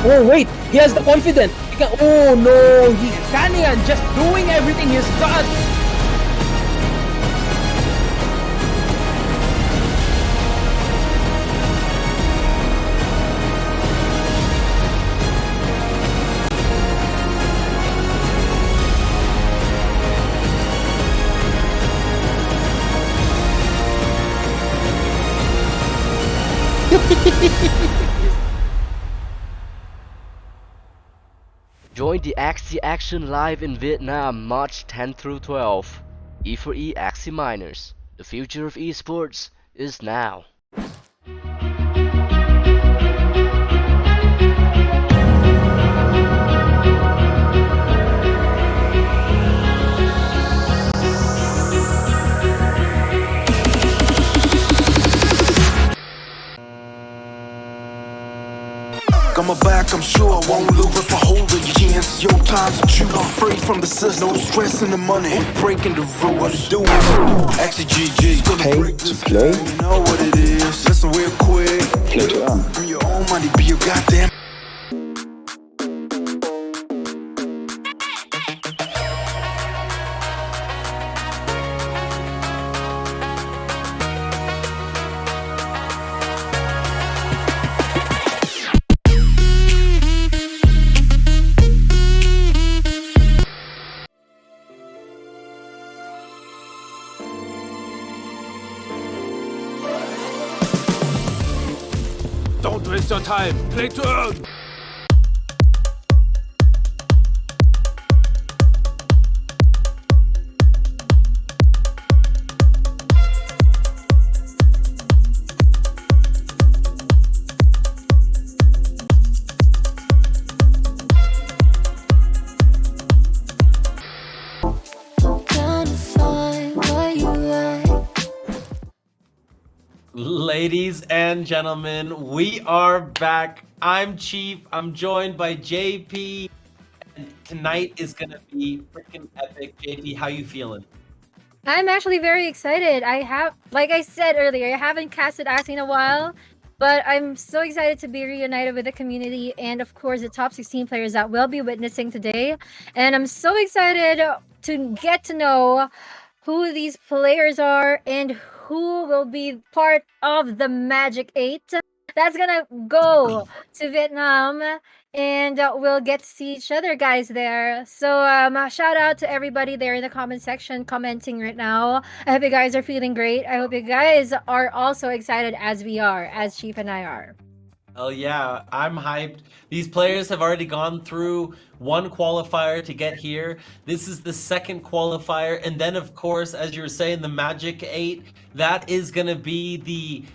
Oh wait, he has the confidence. He can, oh no, he Kanian just doing everything he's got.
Join the Axie Action live in Vietnam March 10 through 12. E4E Axie Miners. The future of esports is now.
coming back, I'm sure I won't lose if I hold the chance. Your time's to chew, I'm free from the system. No stress in the money, breaking the rules. What to do? Actually, GG's gonna break
To
this.
play,
You know what it is. Listen real quick.
play to earn.
Earn your own money, be your goddamn.
Don't waste your time. Play to earn.
Trying to find where you at.
Ladies and gentlemen, we are back. I'm Chief. I'm joined by JP. And tonight is gonna be freaking epic. JP, how you feeling?
I'm actually very excited. Like I said earlier, I haven't casted Axie in a while, but I'm so excited to be reunited with the community and, of course, the top 16 players that we'll be witnessing today. And I'm so excited to get to know who these players are and who will be part of the Magic 8 that's gonna go to Vietnam, and we'll get to see each other guys there. So shout out to everybody there in the comment section commenting right now. I hope you guys are feeling great. I hope you guys are also excited as we are, as Chief and I are.
Oh yeah, I'm hyped. These players have already gone through one qualifier to get here. This is the second qualifier, and then of course, as you were saying, the Magic 8, that is gonna be the,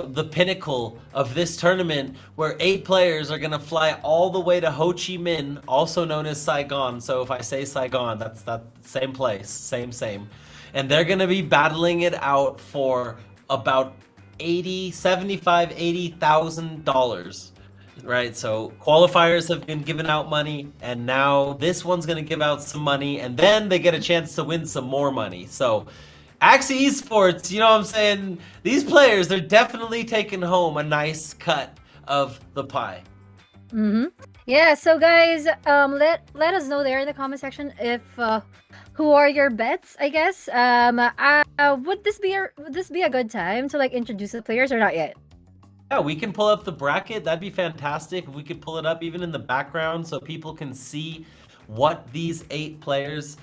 the pinnacle of this tournament, where 8 players are gonna fly all the way to Ho Chi Minh, also known as Saigon. So if I say Saigon, that's that same place, same. And they're gonna be battling it out for about $80,000, right? So qualifiers have been giving out money, and now this one's gonna give out some money, and then they get a chance to win some more money. So Axie Esports, you know what I'm saying? These players, they're definitely taking home a nice cut of the pie.
Yeah, so guys, let us know there in the comment section if who are your bets, I guess. Would this be a good time to like introduce the players or not yet?
Yeah, we can pull up the bracket. That'd be fantastic if we could pull it up even in the background so people can see what these 8 players,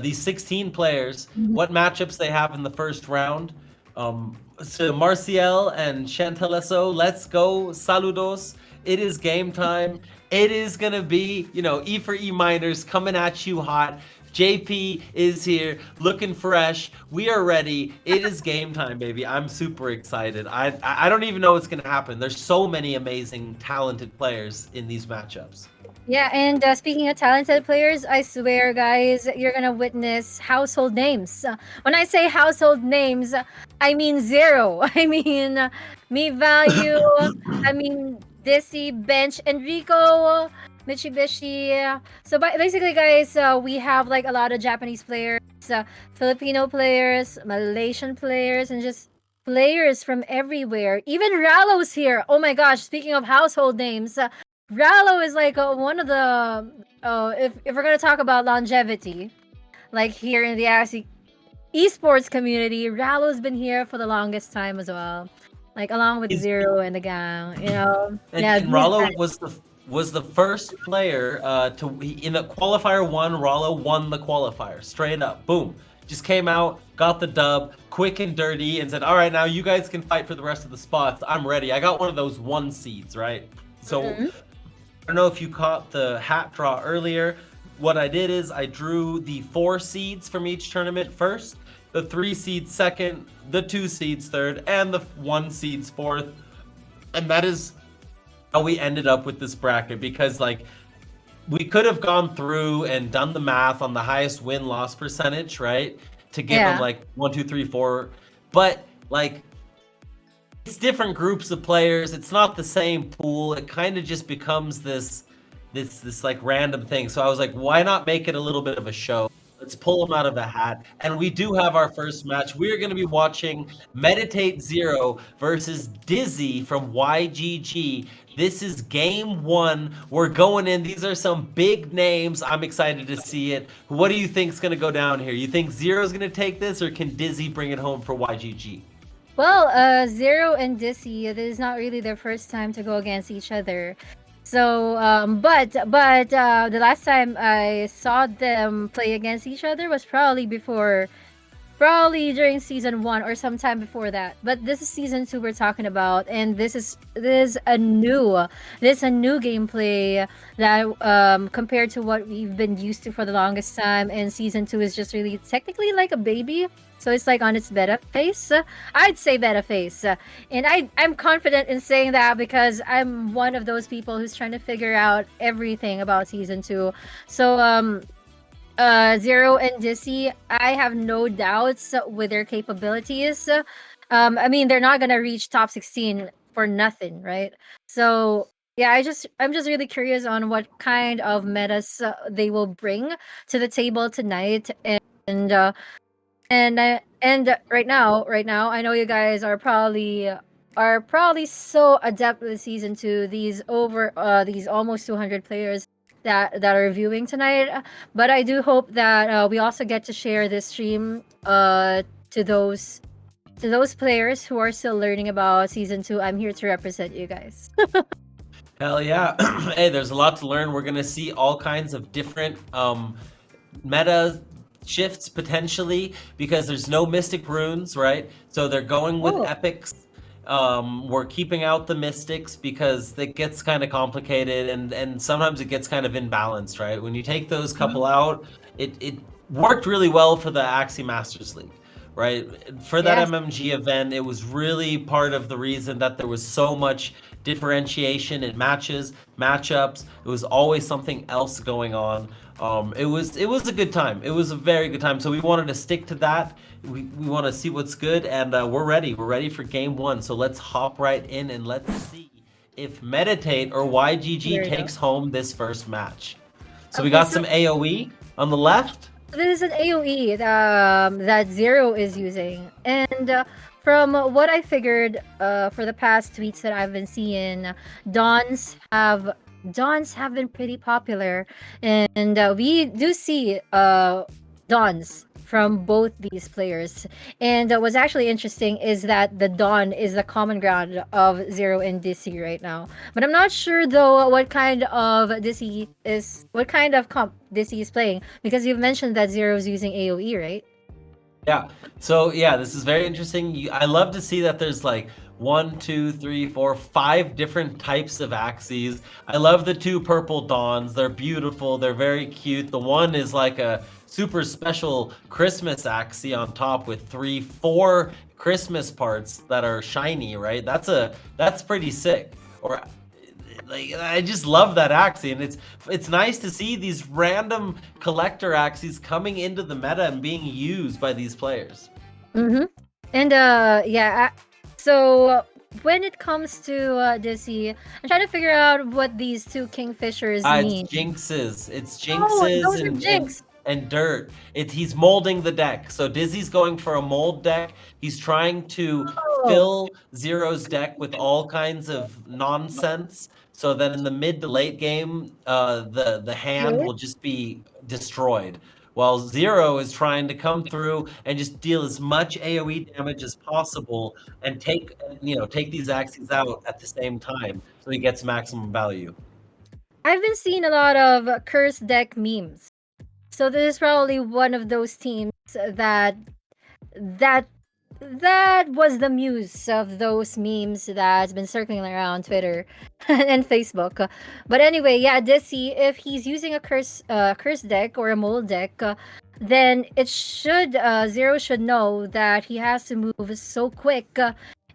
these 16 players, what matchups they have in the first round. So Marcial and Chantelesso, let's go. Saludos. It is game time. It is gonna be, E4E miners coming at you hot. JP is here, looking fresh. We are ready. It is game time, baby. I'm super excited. I don't even know what's gonna happen. There's so many amazing, talented players in these matchups.
Yeah, and speaking of talented players, I swear, guys, you're gonna witness household names. When I say household names, I mean zero. I mean, Me Value. I mean, Dizzy, Bench, Enrico, Mitsubishi. So basically, guys, we have like a lot of Japanese players, Filipino players, Malaysian players, and just players from everywhere. Even Rallo's here. Oh my gosh! Speaking of household names. Rallo is like one of the if we're gonna talk about longevity, like here in the Axie esports community, Rallo's been here for the longest time as well, like along with Zero and the gang,
And,
yeah.
and Rollo was the first player in the qualifier 1. Rollo won the qualifier straight up, boom. Just came out, got the dub, quick and dirty, and said, "All right, now you guys can fight for the rest of the spots. I'm ready. I got one of those 1 seeds, right?" So. I don't know if you caught the hat draw earlier. What I did is I drew the 4 seeds from each tournament first, the 3 seeds second, the 2 seeds third, and the 1 seeds fourth. And that is how we ended up with this bracket, because like we could have gone through and done the math on the highest win-loss percentage, right? To give them like 1, 2, 3, 4. But like it's different groups of players. It's not the same pool. It kind of just becomes this like random thing. So I was like, why not make it a little bit of a show? Let's pull them out of the hat. And we do have our first match. We are going to be watching Meditate Zero versus Dizzy from YGG. This is game 1. We're going in. These are some big names. I'm excited to see it. What do you think is going to go down here? You think Zero's going to take this, or can Dizzy bring it home for YGG?
Well, Zero and Dizzy, this is not really their first time to go against each other. So, but the last time I saw them play against each other was probably during season 1 or sometime before that. But this is season 2 we're talking about, and this is a new gameplay that compared to what we've been used to for the longest time. And season 2 is just really technically like a baby. So it's like on its beta phase. I'd say beta phase. And I'm confident in saying that because I'm one of those people who's trying to figure out everything about season 2. So Zero and Dizzy, I have no doubts with their capabilities. I mean, they're not gonna reach top 16 for nothing, right? So yeah, I'm just really curious on what kind of metas they will bring to the table tonight. And right now, I know you guys are probably so adept with season 2. These almost 200 players that are viewing tonight. But I do hope that we also get to share this stream to those players who are still learning about season 2. I'm here to represent you guys.
Hell yeah. Hey, there's a lot to learn. We're going to see all kinds of different meta shifts potentially because there's no mystic runes, right? So they're going with epics. We're keeping out the mystics because it gets kind of complicated and sometimes it gets kind of imbalanced, right? When you take those couple out, it worked really well for the Axie Masters League, right? For that MMG event, it was really part of the reason that there was so much differentiation in matchups. It was always something else going on. It was a good time. It was a very good time. So we wanted to stick to that. We want to see what's good, and we're ready. We're ready for game 1. So let's hop right in and let's see if Meditate or YGG takes home this first match. So we got some AoE on the left.
This is an AoE that Zero is using, and from what I figured for the past tweets that I've been seeing, Dawns have been pretty popular, and we do see Dawns from both these players. And what's actually interesting is that the Dawn is the common ground of Zero and Dizzy right now. But I'm not sure though what kind of comp Dizzy is playing, because you've mentioned that Zero is using AoE, right?
Yeah. So yeah, this is very interesting. I love to see that there's like 1, 2, 3, 4, 5 different types of Axies. I love the 2 purple Dawns. They're beautiful. They're very cute. The one is like a super special Christmas Axie on top with 3, 4 Christmas parts that are shiny, right? That's pretty sick. Or like, I just love that Axie, and it's nice to see these random collector Axies coming into the meta and being used by these players.
And so when it comes to Dizzy, I'm trying to figure out what these 2 Kingfishers mean.
It's Jinxes. It's
those are
Jinxes
Jinx.
and Dirt. He's molding the deck. So Dizzy's going for a mold deck. He's trying to fill Zero's deck with all kinds of nonsense, so that in the mid to late game, the hand will just be destroyed. While Zero is trying to come through and just deal as much AoE damage as possible and take these Axies out at the same time so he gets maximum value.
I've been seeing a lot of curse deck memes. So this is probably one of those teams that was the muse of those memes that's been circling around Twitter and Facebook. But anyway, yeah, Dizzy, if he's using a curse deck or a mold deck, then it should Zero should know that he has to move so quick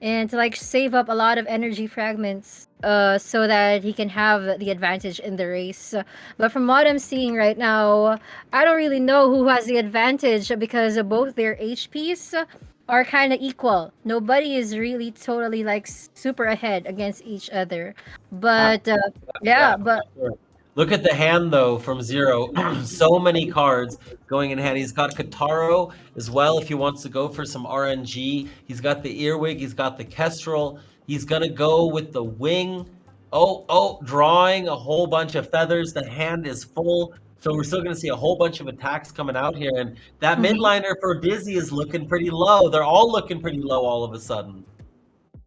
and to like save up a lot of energy fragments so that he can have the advantage in the race. But from what I'm seeing right now, I don't really know who has the advantage because both their HPs are kind of equal. Nobody is really totally like super ahead against each other. But yeah, but
Sure. Look at the hand though from Zero. So many cards going in hand. He's got Kataro as well if he wants to go for some RNG. He's got the Earwig, he's got the Kestrel. He's gonna go with the wing. Drawing a whole bunch of feathers. The hand is full. So we're still gonna see a whole bunch of attacks coming out here. And that midliner for Dizzy is looking pretty low. They're all looking pretty low all of a sudden.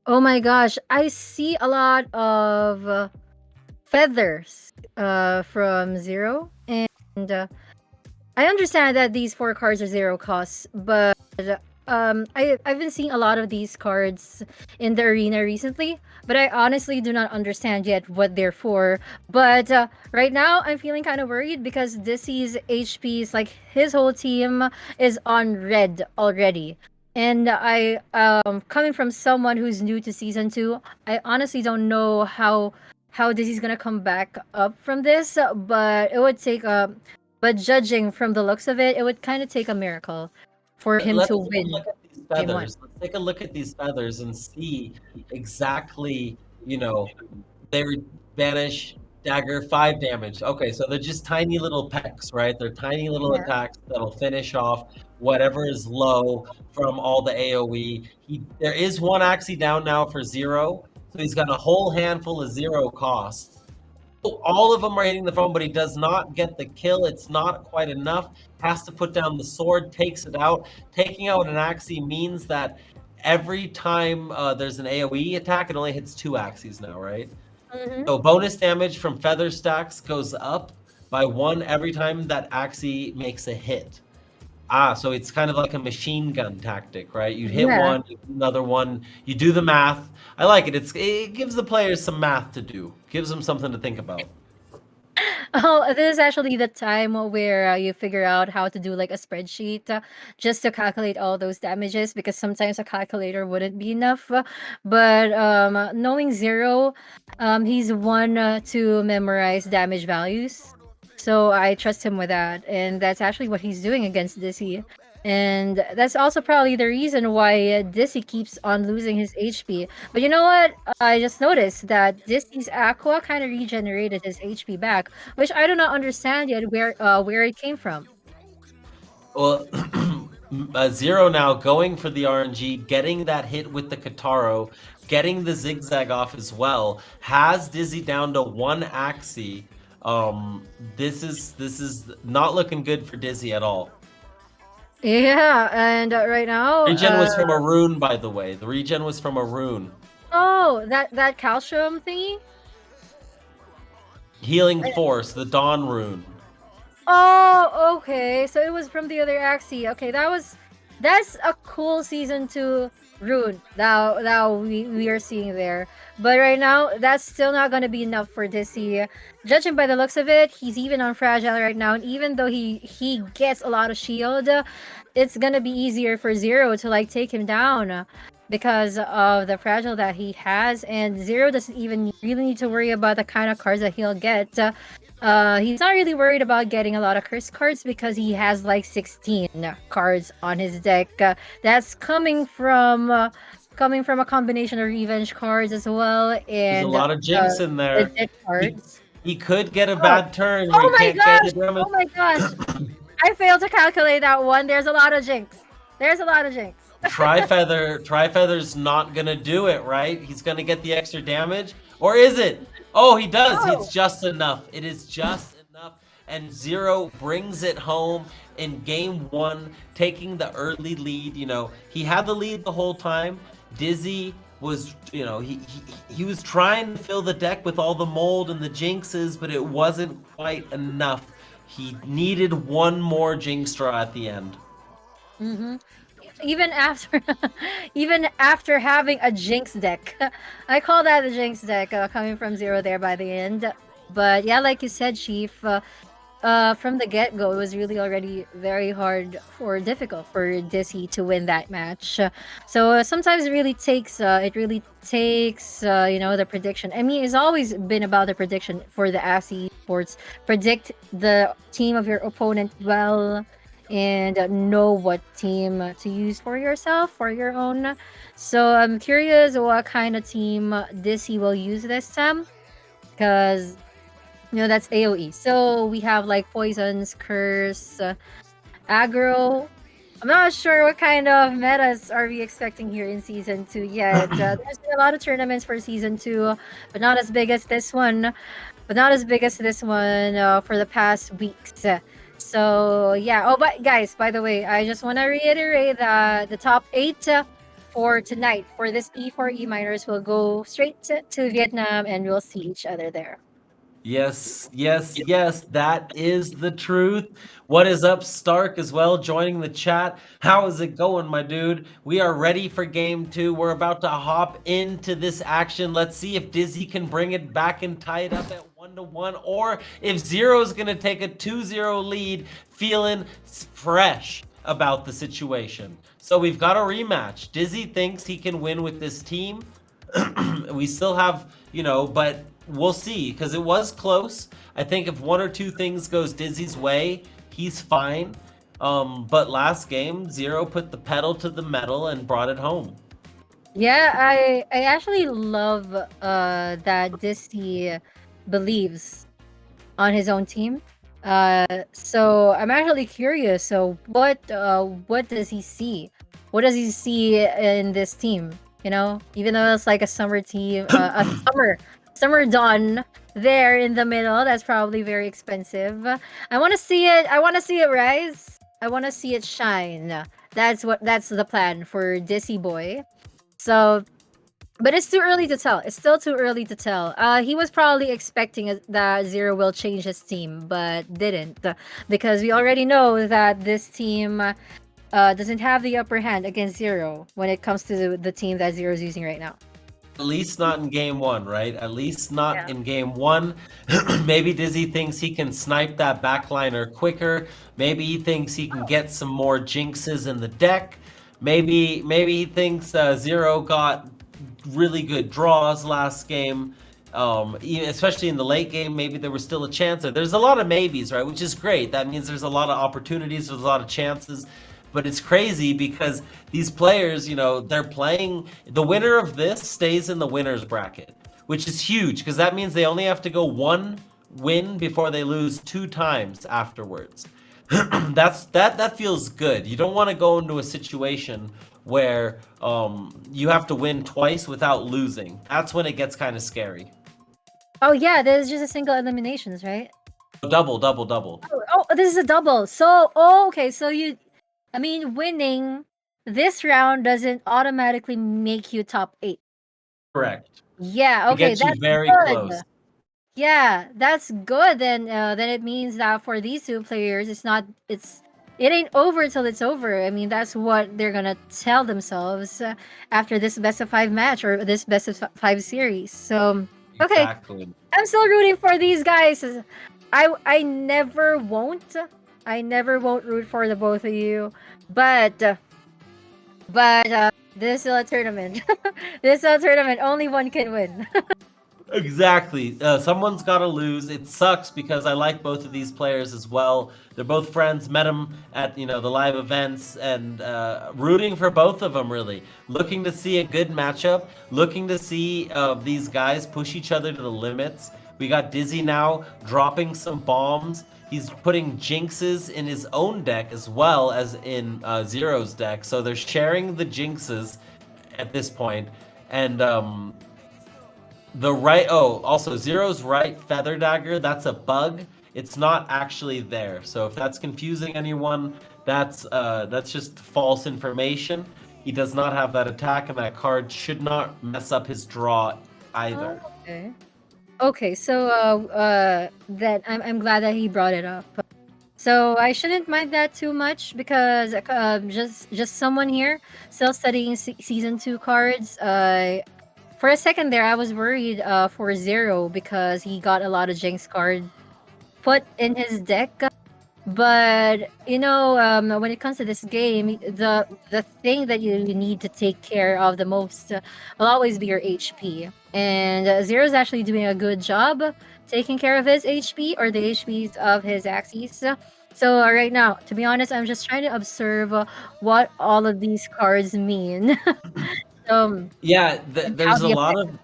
oh my gosh, I see a lot of feathers from Zero, and I understand that these 4 cards are 0 costs, but I've been seeing a lot of these cards in the arena recently, but I honestly do not understand yet what they're for. But right now, I'm feeling kind of worried because Dissy's HPs, like his whole team, is on red already. And I, coming from someone who's new to season 2, I honestly don't know how Dissy's gonna come back up from this, but it would take a. But judging from the looks of it, it would kind of take a miracle for him
Let's
to
take a
win
look at these
game 1.
feathers. Let's take a look at these feathers and see exactly, they banish dagger 5 damage. Okay, so they're just tiny little pecks, right? They're tiny little
Yeah.
attacks that'll finish off whatever is low from all the AoE. There is one Axie down now for 0, so he's got a whole handful of 0 costs. All of them are hitting the phone, but he does not get the kill. It's not quite enough. Has to put down the sword, takes it out. Taking out an Axie means that every time there's an AoE attack, it only hits 2 Axies now, right? So bonus damage from feather stacks goes up by 1 every time that Axie makes a hit. So it's kind of like a machine gun tactic, right? You hit
Yeah.
one, you do another one, you do the math. I like it. It gives the players some math to do. Gives them something to think about.
Oh, this is actually the time where you figure out how to do like a spreadsheet just to calculate all those damages because sometimes a calculator wouldn't be enough. But knowing Zero, he's one to memorize damage values. So I trust him with that. And that's actually what he's doing against Dizzy. And that's also probably the reason why Dizzy keeps on losing his HP. But you know what? I just noticed that Dizzy's Aqua kind of regenerated his HP back, which I do not understand yet where it came from.
Well, Zero now going for the RNG, getting that hit with the Kataro, getting the zigzag off as well, has Dizzy down to 1 Axie. This is not looking good for Dizzy at all.
Yeah, and right now,
Regen was from a rune, by the way. The regen was from a rune.
oh, that calcium thingy.
Healing Force, the Dawn rune.
Oh, okay. So it was from the other Axie. Okay, that's a cool season 2 rune that we are seeing there. But right now, that's still not gonna be enough for Dizzy. Judging by the looks of it, he's even on fragile right now, and even though he gets a lot of shield, it's gonna be easier for Zero to like take him down because of the fragile that he has, and Zero doesn't even really need to worry about the kind of cards that he'll get. He's not really worried about getting a lot of curse cards because he has like 16 cards on his deck. That's coming from a combination of revenge cards as well, and
There's a lot of jinx in there.
legit cards.
He could get a bad turn where
Oh
he
my
can't
gosh!
get the damage.
Oh my gosh! I failed to calculate that one. There's a lot of jinx. There's a lot of jinx.
Tri-Feather's not gonna do it, right? He's gonna get the extra damage, or is it? Oh, he does.
Oh.
It's just enough. It is just enough, and Zero brings it home in game 1, taking the early lead. He had the lead the whole time. Dizzy was, he was trying to fill the deck with all the mold and the jinxes, but it wasn't quite enough. He needed one more jinx draw at the end.
Even after even after having a jinx deck. I call that a jinx deck coming from Zero there by the end. But yeah, like you said, Chief, from the get-go, it was really already very difficult for Dizzy to win that match. So sometimes it really takes the prediction. I mean, it's always been about the prediction for the Axie Esports. Predict the team of your opponent well, and know what team to use for yourself, for your own. So I'm curious what kind of team Dizzy will use this time, because that's AoE. So we have like poisons, curse, aggro. I'm not sure what kind of metas are we expecting here in season 2 yet. There's been a lot of tournaments for season 2, but not as big as this one. For the past weeks. So yeah. Oh, but guys, by the way, I just want to reiterate that the top 8 for tonight for this E4E minors will go straight to Vietnam, and we'll see each other there.
Yes, yes, yes, that is the truth. What is up, Stark, as well, joining the chat? How is it going, my dude? We are ready for game 2. We're about to hop into this action. Let's see if Dizzy can bring it back and tie it up at 1-1, or if Zero's going to take a 2-0 lead, feeling fresh about the situation. So we've got a rematch. Dizzy thinks he can win with this team. We still have, but we'll see, because it was close. I think if one or two things goes Dizzy's way, he's fine. But last game, Zero put the pedal to the metal and brought it home.
Yeah, I actually love that Dizzy believes on his own team. So I'm actually curious. So what does he see? What does he see in this team? Even though it's like a summer team, a summer dawn there in the middle. That's probably very expensive. I want to see it. I want to see it rise. I want to see it shine. That's the plan for Dizzy Boy. So, but it's too early to tell. It's still too early to tell. He was probably expecting that Zero will change his team, but didn't, because we already know that this team doesn't have the upper hand against Zero when it comes to the team that Zero is using right now.
At least not in game 1, right? At least not in game 1. Maybe Dizzy thinks he can snipe that backliner quicker. Maybe he thinks he can get some more jinxes in the deck. Maybe he thinks Zero got really good draws last game. Especially in the late game, maybe there was still a chance. There's a lot of maybes, right? Which is great. That means there's a lot of opportunities, there's a lot of chances. But it's crazy because these players, they're playing. The winner of this stays in the winner's bracket, which is huge because that means they only have to go 1 win before they lose 2 times afterwards. That feels good. You don't want to go into a situation where you have to win twice without losing. That's when it gets kind of scary.
Oh yeah, there's just a single eliminations, right?
Double.
Oh, this is a double. So, okay. So winning this round doesn't automatically make you top 8.
Correct.
Yeah, okay,
It gets you
that's
very
good.
close.
Yeah, that's good. Then it means that for these two players, it ain't over till it's over. I mean, that's what they're gonna tell themselves after this best of 5 match or this best of 5 series. So, okay,
Exactly.
I'm still rooting for these guys. I never won't root for the both of you, but this is still a tournament. This is still a tournament. Only one can win.
Exactly. Someone's got to lose. It sucks because I like both of these players as well. They're both friends. Met them at the live events, and rooting for both of them really. Looking to see a good matchup. Looking to see these guys push each other to the limits. We got Dizzy now dropping some bombs. He's putting jinxes in his own deck as well as in Zero's deck. So they're sharing the jinxes at this point, and also Zero's right feather dagger, that's a bug. It's not actually there. So if that's confusing anyone, that's just false information. He does not have that attack, and that card should not mess up his draw either.
Okay, so that I'm glad that he brought it up. So I shouldn't mind that too much because just someone here still studying season 2 cards. For a second there, I was worried for Zero because he got a lot of Jinx cards put in his deck. But when it comes to this game, the thing that you need to take care of the most will always be your HP. And Zero's actually doing a good job taking care of his HP or the HPs of his axes. So right now, to be honest, I'm just trying to observe what all of these cards mean.
Yeah,
And how they affect.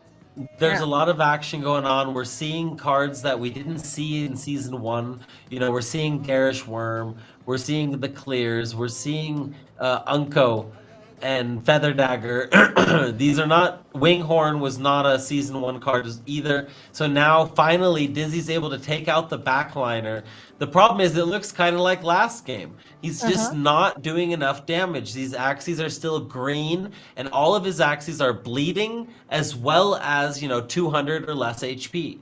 there's
Yeah.
a lot of action going on. We're seeing cards that we didn't see in season one. We're seeing Garish Worm. We're seeing the clears. We're seeing Unko and Feather Dagger. These are not Winghorn was not a season one card either. So now finally Dizzy's able to take out the backliner. The problem is it looks kind of like last game. He's just
Uh-huh.
not doing enough damage. These axes are still green, and all of his axes are bleeding, as well as 200 or less HP.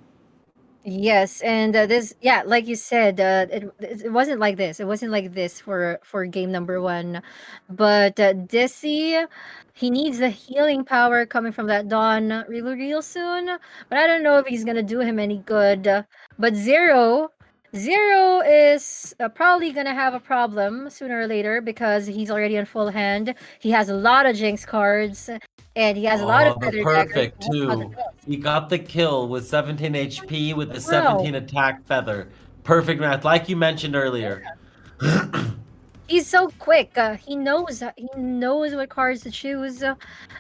Yes, and this, yeah, like you said, it wasn't like this. It wasn't like this for game number one, but Dizzy, he needs the healing power coming from that Dawn real soon. But I don't know if he's gonna do him any good. But Zero is probably gonna have a problem sooner or later because he's already on full hand. He has a lot of Jinx cards, and he has a lot of
Oh, the
Feather Daggers.
perfect too. He got the kill with 17 HP with the
Wow.
17 attack feather. Perfect math, like you mentioned earlier.
He's so quick. He knows what cards to choose,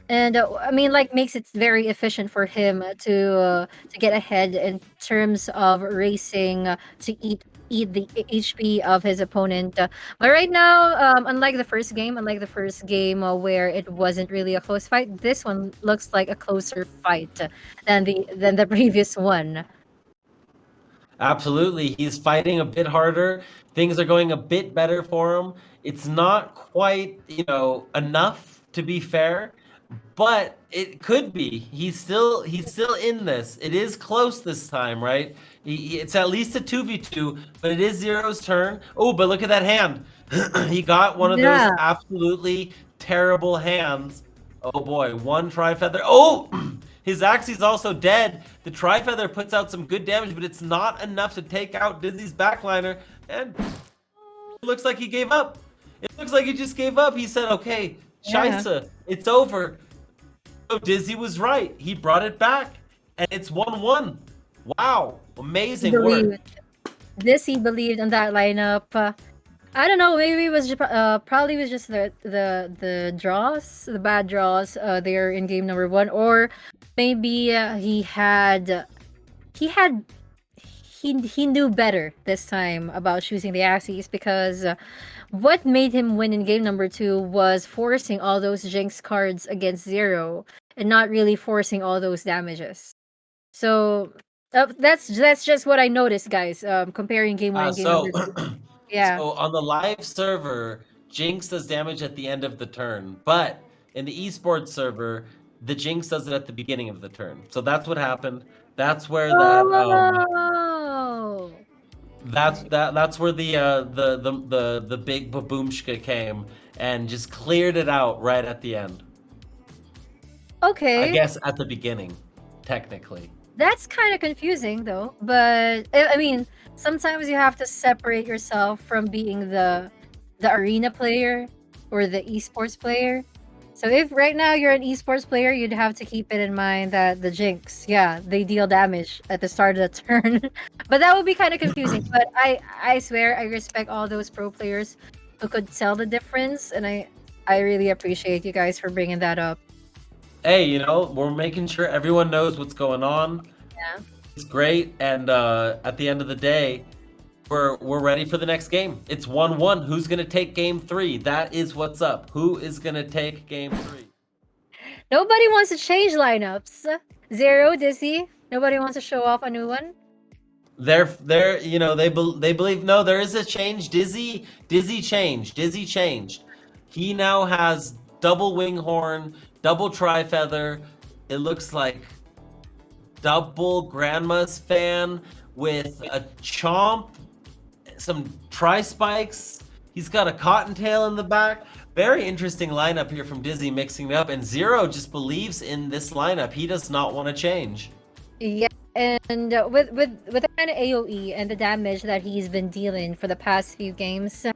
and I mean, like, makes it very efficient for him to get ahead in terms of racing to eat the HP of his opponent. But right now, unlike the first game where it wasn't really a close fight, this one looks like a closer fight than the previous one.
Absolutely. He's fighting a bit harder. Things are going a bit better for him. It's not quite, enough to be fair, but it could be. He's still in this. It is close this time, right? It's at least a 2v2, but it is Zero's turn. Oh, but look at that hand. He got one of those
Yeah.
absolutely terrible hands. Oh boy, one Tri-Feather. Oh! His Axie's also dead. The Tri-Feather puts out some good damage, but it's not enough to take out Dizzy's backliner. And it looks like he gave up. It looks like he just gave up. He said, okay,
Yeah.
Scheisse, it's over. So Dizzy was right. He brought it back. And it's 1-1. Wow.
He
Amazing work.
believed. He believed in that lineup. I don't know. Maybe it was probably was just the draws, the bad draws there in game number one, or maybe he knew better this time about choosing the axes because what made him win in game number two was forcing all those Jinx cards against Zero and not really forcing all those damages. So that's just what I noticed, guys. Comparing game one and game
So
number two. Yeah.
So on the live server, Jinx does damage at the end of the turn, but in the esports server, the Jinx does it at the beginning of the turn. So that's what happened. That's where
Oh.
that's where the big baboomshka came and just cleared it out right at the end.
Okay.
I guess at the beginning, technically.
That's kind of confusing though. But I mean, sometimes you have to separate yourself from being the arena player or the esports player. So if right now you're an esports player, you'd have to keep it in mind that the Jinx, yeah, they deal damage at the start of the turn. But that would be kind of confusing. But I swear I respect all those pro players who could tell the difference, and I really appreciate you guys for bringing that up.
Hey, we're making sure everyone knows what's going on.
Yeah.
It's great, and at the end of the day, we're ready for the next game. It's 1-1. Who's gonna take game 3? That is what's up. Who is gonna take game 3?
Nobody wants to change lineups. Zero, Dizzy. Nobody wants to show off a new one.
They're they believe no, there is a change. Dizzy changed. He now has double Winghorn, double Tri-Feather. It looks like double Grandma's fan with a Chomp, some Tri-Spikes. He's got a Cottontail in the back. Very interesting lineup here from Dizzy mixing it up. And Zero just believes in this lineup. He does not want to change.
Yeah, and with the kind of AoE and the damage that he's been dealing for the past few games,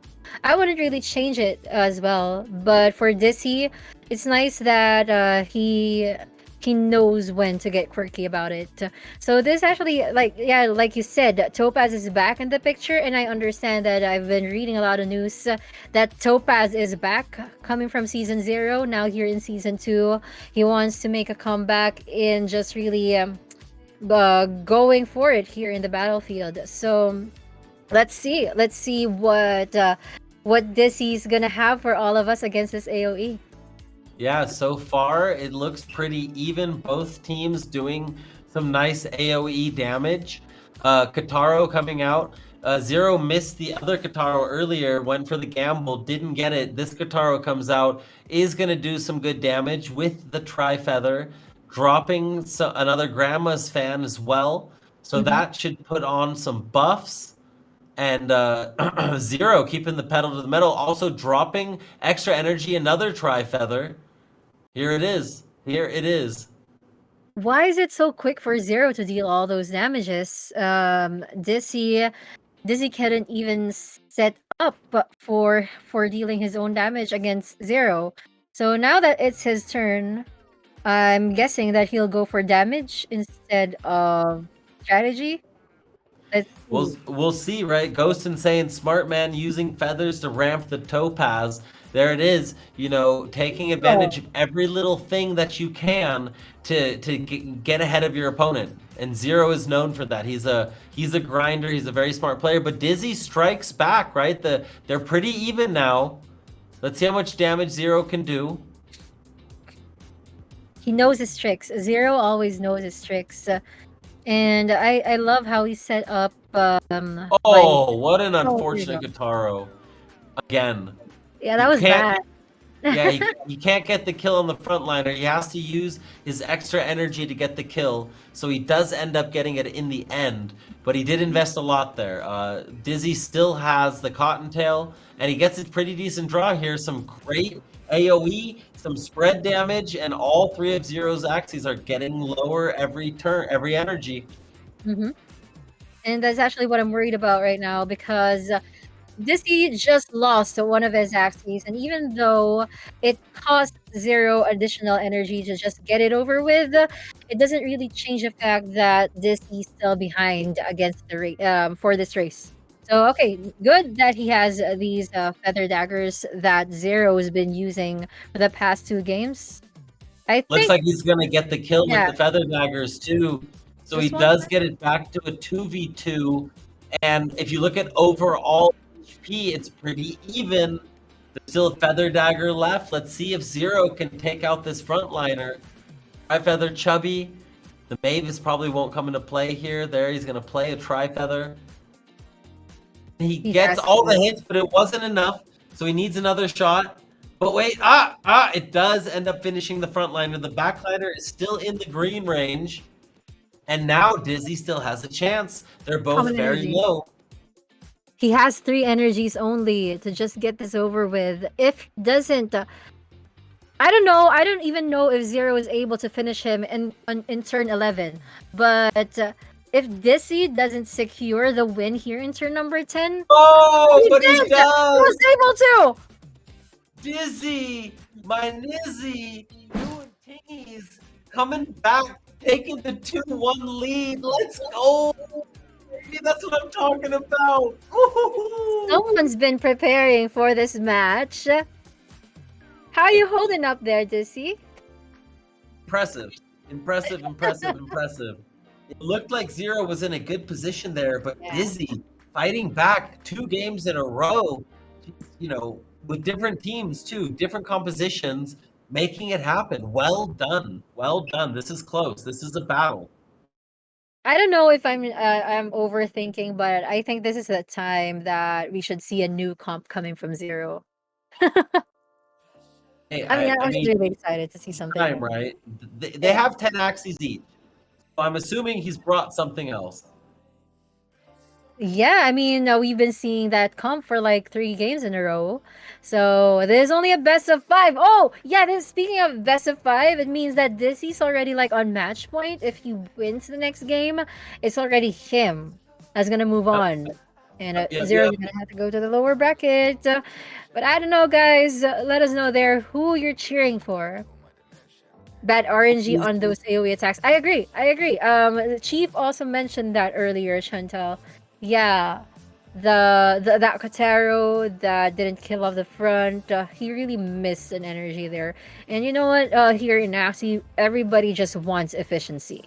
I wouldn't really change it as well. But for Dizzy, it's nice that he knows when to get quirky about it. So this actually, like, yeah, like you said, Topaz is back in the picture, and I understand that I've been reading a lot of news that Topaz is back, coming from season 0. Now here in season 2, he wants to make a comeback in just really going for it here in the battlefield. So let's see what Dizzy's gonna have for all of us against this AOE.
Yeah, so far it looks pretty even. Both teams doing some nice AoE damage. Kataro coming out. Zero missed the other Kataro earlier, went for the gamble, didn't get it. This Kataro comes out, is going to do some good damage with the Tri-Feather, dropping another Grandma's fan as well. So that should put on some buffs. And Zero keeping the pedal to the metal, also dropping extra energy, another Tri-Feather. Here it is. Here it is.
Why is it so quick for Zero to deal all those damages? Dizzy couldn't even set up for dealing his own damage against Zero. So now that it's his turn, I'm guessing that he'll go for damage instead of strategy.
We'll see, right? Ghost Insane, smart man using feathers to ramp the Topaz. There it is, you know, taking advantage of every little thing that you can to get ahead of your opponent. And Zero is known for that. He's a grinder. He's a very smart player. But Dizzy strikes back, right? They're pretty even now. Let's see how much damage Zero can do.
He knows his tricks. Zero always knows his tricks. And I love how he set up.
What an unfortunate Guitaro. Again.
Yeah, that was bad.
Yeah, he can't get the kill on the frontliner. He has to use his extra energy to get the kill. So he does end up getting it in the end. But he did invest a lot there. Dizzy still has the Cottontail. And he gets a pretty decent draw here. Some great AoE, some spread damage. And all three of Zero's axes are getting lower every turn, every energy.
And that's actually what I'm worried about right now, because Dizzy just lost one of his axes, and even though it costs Zero additional energy to just get it over with, it doesn't really change the fact that Dizzy's still behind against the for this race. So okay, good that he has these feather daggers that Zero has been using for the past 2 games.
Looks like he's gonna get the kill
Yeah.
with the feather daggers too. So he does get it back to a 2v2. And if you look at overall HP, it's pretty even. There's still a feather dagger left. Let's see if Zero can take out this frontliner. Tri-Feather Chubby. The Mavis probably won't come into play here. There, he's gonna play a Tri-Feather. He gets all the hits, but it wasn't enough. So he needs another shot. But wait, it does end up finishing the frontliner. The backliner is still in the green range. And now Dizzy still has a chance. They're both very low.
He has 3 energies only to just get this over with. If he doesn't, I don't know. I don't even know if Zero is able to finish him in turn 11. But if Dizzy doesn't secure the win here in turn number 10,
he does.
He was able to.
Dizzy, my Nizzy, doing tingies, coming back, taking the 2-1 lead. Let's go. Baby, that's what I'm talking about.
Someone's been preparing for this match. How are you holding up there, Dizzy?
Impressive. It looked like Zero was in a good position there, but Dizzy fighting back 2 games in a row, you know, with different teams too, different compositions, making it happen. Well done. Well done. This is close. This is a battle.
I don't know if I'm overthinking, but I think this is the time that we should see a new comp coming from Zero.
Hey,
I was really excited to see something.
Time, right? They have 10 axes each. So I'm assuming he's brought something else.
Yeah, I mean, we've been seeing that comp for like 3 games in a row. So there's only a best of 5. Oh, yeah, speaking of best of 5, it means that Dizzy's already like on match point. If he wins the next game, it's already him that's going to move on. And Zero's going to have to go to the lower bracket. But I don't know, guys. Let us know there who you're cheering for. bad RNG on those AoE attacks. I agree. I agree. The Chief also mentioned that earlier, Chantal. Yeah, that Kotaro that didn't kill off the front. He really missed an energy there. And you know what? Here in Axie, everybody just wants efficiency.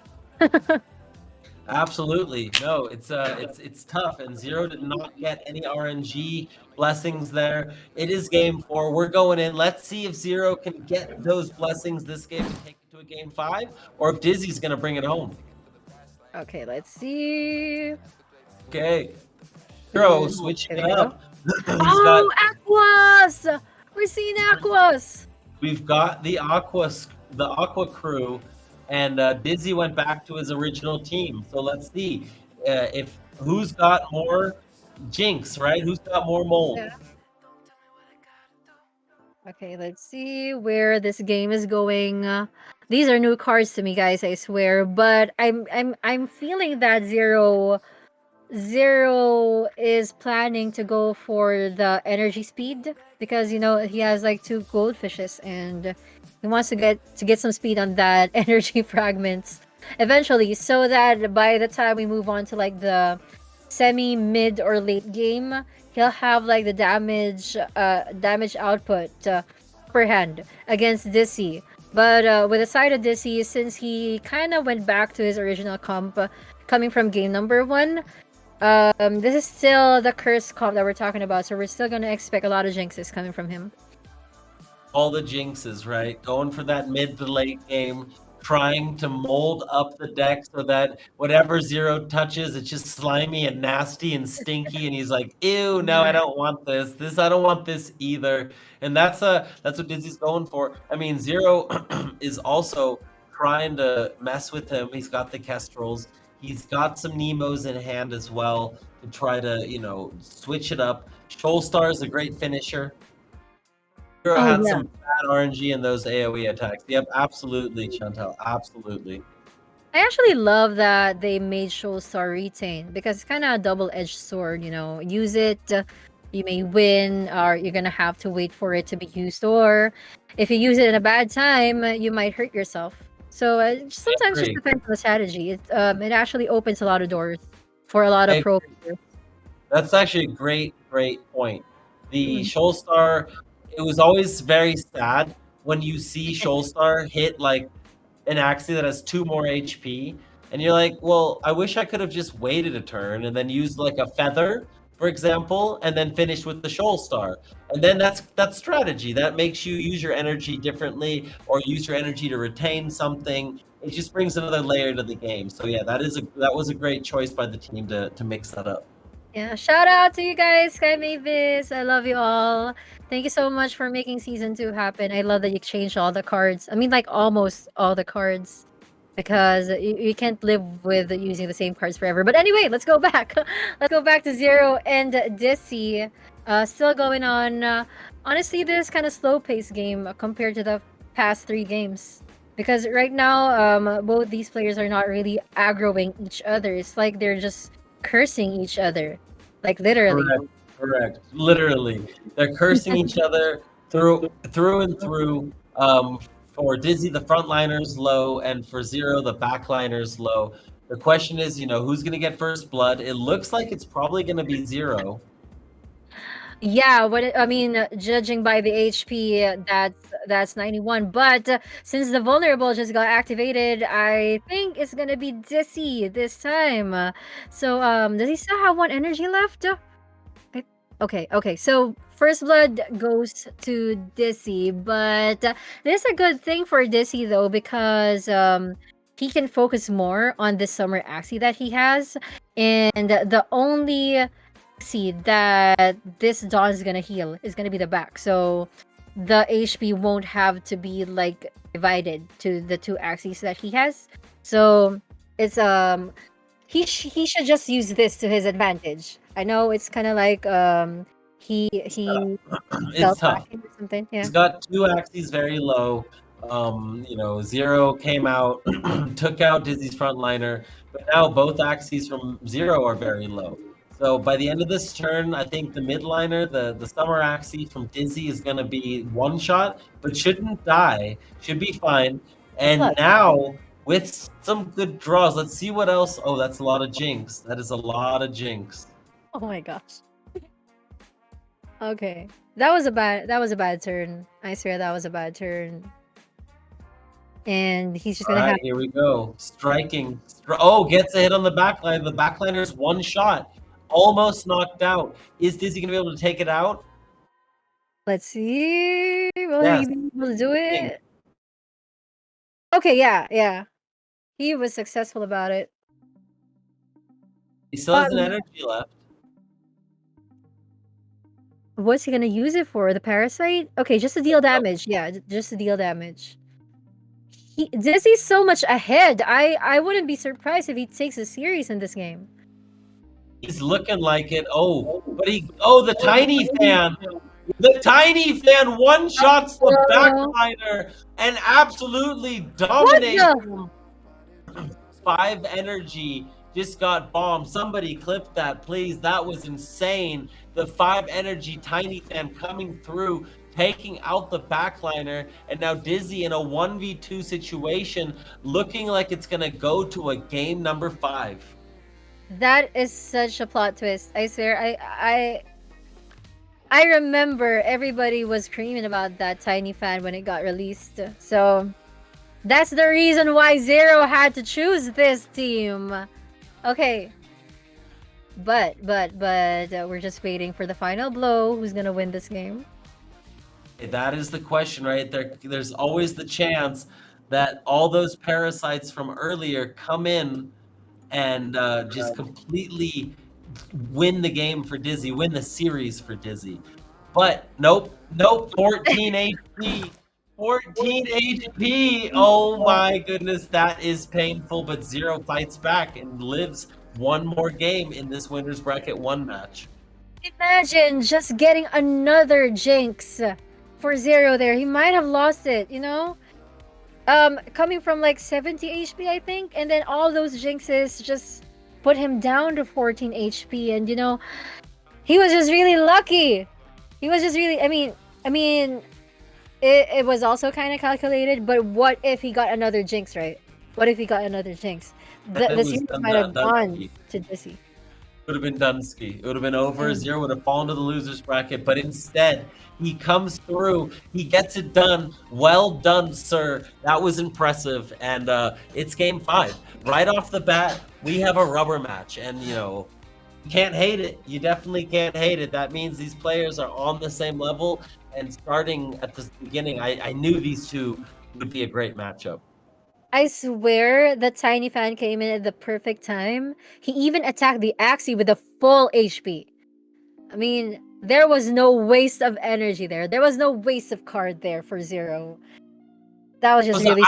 Absolutely. No, it's tough, and Zero did not get any RNG blessings there. It is game 4. We're going in. Let's see if Zero can get those blessings this game and take it to a game 5, or if Dizzy's gonna bring it home.
Okay, let's see.
Okay. Zero switching it up.
Oh, Aquas! We're seeing Aquas!
We've got the Aqua crew, and Dizzy went back to his original team. So let's see if who's got more Jinx, right? Who's got more mold?
Yeah. Okay, let's see where this game is going. These are new cards to me, guys. I swear, but I'm feeling that Zero is planning to go for the energy speed because you know he has like 2 goldfishes and he wants to get some speed on that energy fragments eventually, so that by the time we move on to like the semi, mid, or late game, he'll have like the damage output upper hand against Dizzy. But with the side of Dizzy, since he kind of went back to his original comp, coming from game number 1, this is still the curse comp that we're talking about, so we're still gonna expect a lot of jinxes coming from him.
All the jinxes, right? Going for that mid to late game, trying to mold up the deck so that whatever Zero touches, it's just slimy and nasty and stinky, and he's like, "Ew, no, I don't want this. I don't want this either." And that's what Dizzy's going for. I mean, Zero is also trying to mess with him. He's got the Kestrels. He's got some Nemos in hand as well to try to, switch it up. Shoalstar is a great finisher. Zero had some bad RNG in those AoE attacks. Yep, absolutely, Chantal. Absolutely.
I actually love that they made Shoalstar retain because it's kind of a double-edged sword, Use it, you may win, or you're gonna have to wait for it to be used, or if you use it in a bad time, you might hurt yourself. So sometimes just depends on the strategy. It actually opens a lot of doors for a lot of pro players.
That's actually a great point. The Shoalstar, it was always very sad when you see Shoalstar hit like an Axie that has 2 more HP, and you're like, well, I wish I could have just waited a turn and then used like a feather, for example, and then finished with the Shoalstar. And then that's strategy. That makes you use your energy differently or use your energy to retain something. It just brings another layer to the game. So yeah, that was a great choice by the team to mix that up.
Yeah, shout out to you guys, Sky Mavis. I love you all. Thank you so much for making season 2 happen. I love that you changed all the cards. I mean, like almost all the cards, because you can't live with using the same cards forever. But anyway, let's go back. Let's go back to Zero and Dizzy. Still going on. Honestly, this kind of slow-paced game compared to the past 3 games. Because right now, both these players are not really aggroing each other. It's like they're just cursing each other. Like literally.
Correct. Literally. They're cursing each other through and through. For Dizzy, the frontliner's low, and for Zero, the backliner's low. The question is, who's going to get first blood? It looks like it's probably going to be Zero.
Yeah, judging by the HP, that's 91. But since the vulnerable just got activated, I think it's gonna be Dizzy this time. So does he still have 1 energy left? Okay. So first blood goes to Dizzy, but this is a good thing for Dizzy though because he can focus more on this summer Axie that he has, and the only Axie that this Dawn is gonna heal is gonna be the back. So the HP won't have to be like divided to the 2 Axies that he has. So it's he should just use this to his advantage. I know it's kind of like he
it's tough.
Or something. Yeah.
He's got 2 Axies very low. Zero came out, took out Dizzy's frontliner, but now both Axies from Zero are very low. So by the end of this turn, I think the midliner, the summer Axie from Dizzy is going to be one shot, but shouldn't die. Should be fine. And
Look.
now, with some good draws, let's see what else. Oh, that's a lot of jinx. That is a lot of jinx.
Oh my gosh. Okay. That was a bad turn. I swear that was a bad turn. And he's just
All
gonna have
right, here we go. Striking. Oh, gets a hit on the backline. The backliner's one shot. Almost knocked out. Is Dizzy going to be able to take it out?
Let's see. Will
Yes.
he be able to do it? Okay, yeah. He was successful about it.
He still has an energy left.
What's he gonna use it for? The parasite? Okay, just to deal damage. Yeah, just to deal damage. Dizzy's so much ahead. I wouldn't be surprised if he takes a series in this game.
He's looking like it. Oh, but the tiny fan. The tiny fan one-shots the backliner and absolutely dominates him. 5 energy just got bombed. Somebody clip that, please. That was insane. The 5 energy tiny fan coming through, taking out the backliner, and now Dizzy in a 1v2 situation, looking like it's gonna go to a game number 5.
That is such a plot twist. I swear, I remember everybody was screaming about that tiny fan when it got released. So that's the reason why Zero had to choose this team. Okay. But we're just waiting for the final blow. Who's gonna win this game?
That is the question, right? There's always the chance that all those parasites from earlier come in and just completely win the game for Dizzy, win the series for Dizzy. But nope, 14 HP. 14 HP. Oh my goodness, that is painful, but Zero fights back and lives one more game in this Winners Bracket 1 match.
Imagine just getting another jinx for Zero there. He might have lost it, you know? Coming from like 70 HP, I think, and then all those jinxes just put him down to 14 HP, and you know, he was just really lucky. He was just really, I mean, it was also kind of calculated, but what if he got another jinx, right? What if he got another jinx? The series might have gone to Dizzy.
Would have been Dunsky. It would have been over. Zero would have fallen to the losers bracket, but instead he comes through. He gets it done. Well done, sir. That was impressive, and it's game 5. Right off the bat, we have a rubber match, and you know, you can't hate it. You definitely can't hate it. That means these players are on the same level, and starting at the beginning, I knew these two would be a great matchup.
I swear the tiny fan came in at the perfect time. He even attacked the Axie with a full HP. I mean, there was no waste of energy there. There was no waste of card there for Zero. That was just really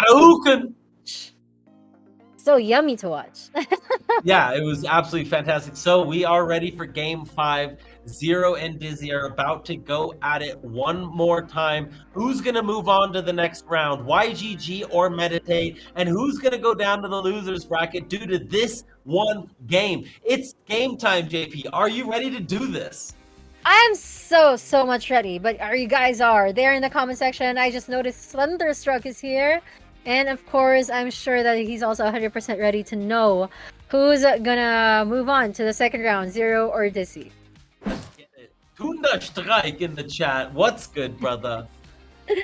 so yummy to watch.
Yeah, it was absolutely fantastic. So we are ready for game 5. Zero and Dizzy are about to go at it one more time. Who's going to move on to the next round? YGG or Meditate? And who's going to go down to the losers bracket due to this one game? It's game time, JP. Are you ready to do this?
I'm so much ready, but you guys are there in the comment section. I just noticed Thunderstruck is here. And of course, I'm sure that he's also 100% ready to know who's gonna move on to the second round, Zero or Dizzy.
Tunda Strike in the chat. What's good, brother?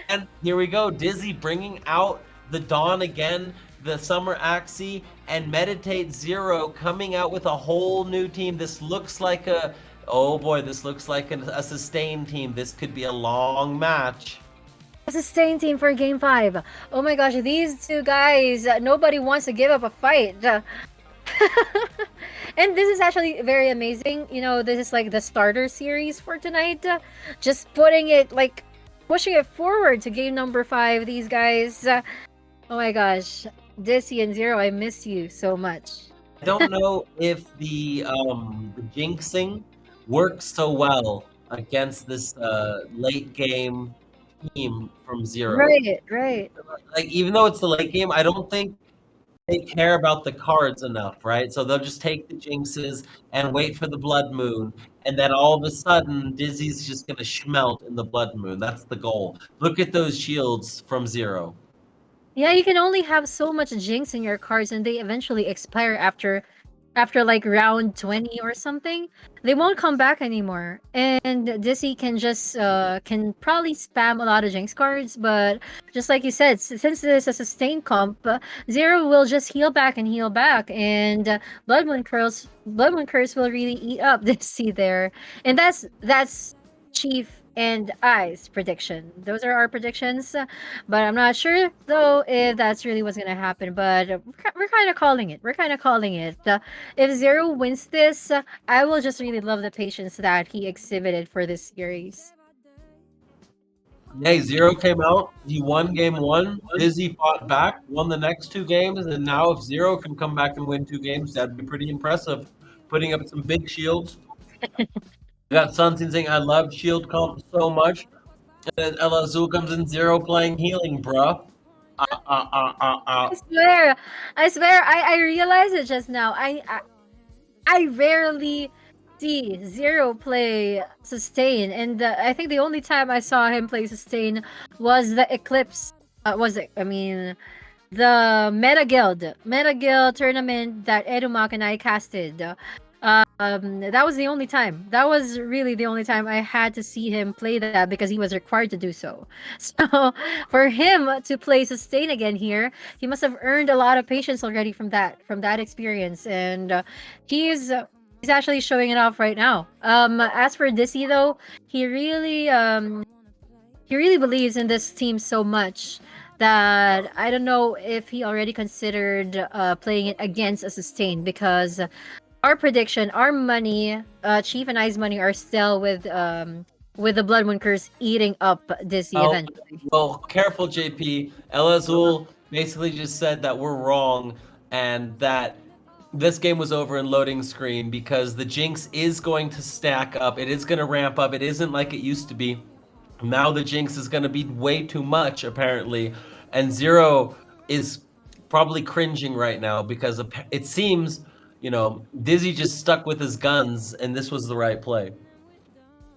And here we go. Dizzy bringing out the Dawn again, the Summer Axie, and Meditate Zero coming out with a whole new team. This looks like oh boy, this looks like a sustained team. This could be a long match.
A sustained team for game 5. Oh my gosh, these two guys, nobody wants to give up a fight. And this is actually very amazing. You know, this is like the starter series for tonight. Just putting it, like, pushing it forward to game number 5. These guys, oh my gosh, Dizzy and Zero, I miss you so much.
I don't know if the jinxing works so well against this late game team from Zero.
Right.
Like, even though it's the late game, I don't think they care about the cards enough, right? So they'll just take the jinxes and wait for the blood moon, and then all of a sudden, Dizzy's just gonna schmelt in the blood moon. That's the goal. Look at those shields from Zero.
Yeah, you can only have so much jinx in your cards, and they eventually expire after like round 20 or something. They won't come back anymore. And Dizzy can just can probably spam a lot of jinx cards, but just like you said, since this is a sustained comp, Zero will just heal back and heal back, and Blood Moon Curse will really eat up Dizzy there. And that's Chief and I's prediction. Those are our predictions, but I'm not sure though if that's really what's gonna happen. But we're kind of calling it. We're kind of calling it. If Zero wins this, I will just really love the patience that he exhibited for this series.
Hey, Zero came out. He won game one. Dizzy fought back, won the next two games, and now if Zero can come back and win two games, that'd be pretty impressive. Putting up some big shields. We got Sunsin saying, "I love shield comp so much," and then El Azul comes in Zero playing healing, bruh.
I swear, I realized it just now. I rarely see Zero play sustain, and I think the only time I saw him play sustain was the Eclipse. Was it? I mean, the Meta Guild tournament that Edumak and I casted. That was the only time. That was really the only time I had to see him play that because he was required to do so. So for him to play sustain again here, he must have earned a lot of patience already from that experience, and he's actually showing it off right now. As for Dizzy though, he really believes in this team so much that I don't know if he already considered playing it against a sustain because our prediction, our money, Chief and I's money are still with the Blood Moon Curse eating up Dizzy eventually.
Well, careful, JP. El Azul basically just said that we're wrong and that this game was over in loading screen because the Jinx is going to stack up. It is going to ramp up. It isn't like it used to be. Now the Jinx is going to be way too much, apparently. And Zero is probably cringing right now because it seems, Dizzy just stuck with his guns and this was the right play.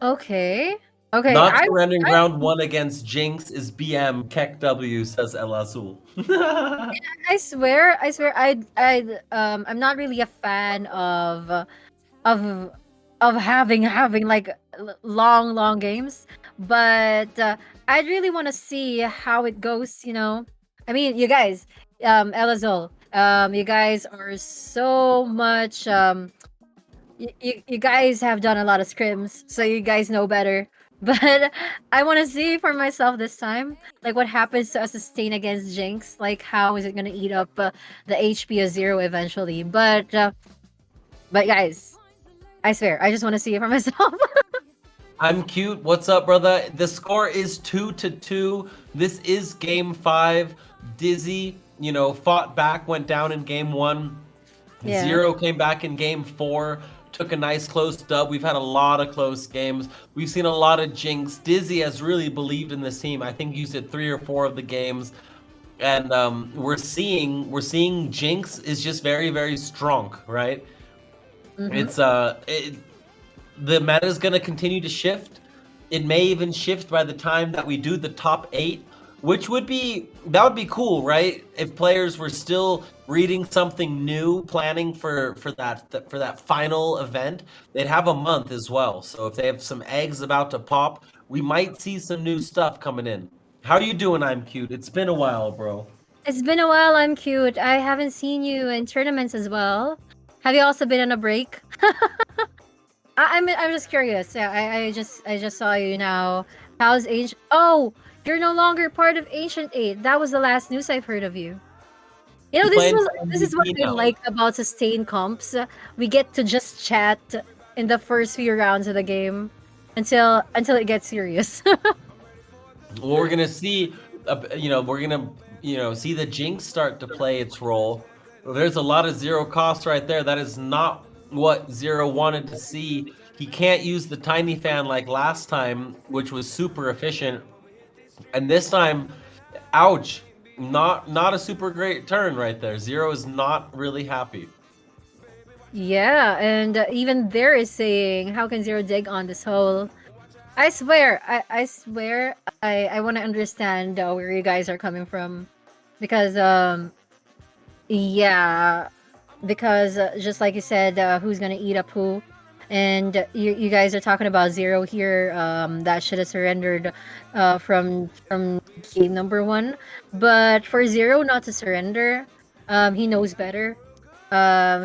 Okay. Okay.
Not surrendering round one against Jinx is BM Keck W, says El Azul.
I swear, I'm not really a fan of having like long games, but I'd really want to see how it goes. I mean, you guys, El Azul, you guys are so much. You guys have done a lot of scrims, so you guys know better. But I want to see for myself this time, like what happens to a sustain against Jinx. Like how is it gonna eat up the HP of Zero eventually? But guys, I swear, I just want to see it for myself.
I'm cute. What's up, brother? The score is 2-2. This is game 5. Dizzy, fought back, went down in game 1.
Yeah.
Zero came back in game 4. Took a nice close dub. We've had a lot of close games. We've seen a lot of Jinx. Dizzy has really believed in this team. I think used it 3 or 4 of the games. And we're seeing Jinx is just very, very strong, right?
Mhm.
It's the meta is going to continue to shift. It may even shift by the time that we do the top 8, which would be cool, right? If players were still reading something new, planning for that final event, they'd have a month as well. So if they have some eggs about to pop, we might see some new stuff coming in. How you doing, I'm cute? It's been a while, bro.
It's been a while. I'm cute. I haven't seen you in tournaments as well. Have you also been on a break? I'm just curious. Yeah, I just saw you now. How's Ancient? Oh, you're no longer part of Ancient 8. That was the last news I've heard of you. This is what I like about sustained comps. We get to just chat in the first few rounds of the game until it gets serious.
Well, we're gonna see, see the Jinx start to play its role. There's a lot of Zero cost right there. That is not what Zero wanted to see. He can't use the tiny fan like last time, which was super efficient. And this time, ouch, not a super great turn right there. Zero is not really happy.
Yeah, and even there is saying, how can Zero dig on this hole? I swear, I want to understand where you guys are coming from. because yeah, because just like you said, who's gonna eat up who? And you guys are talking about Zero here. That should have surrendered from game number one. But for Zero not to surrender, he knows better.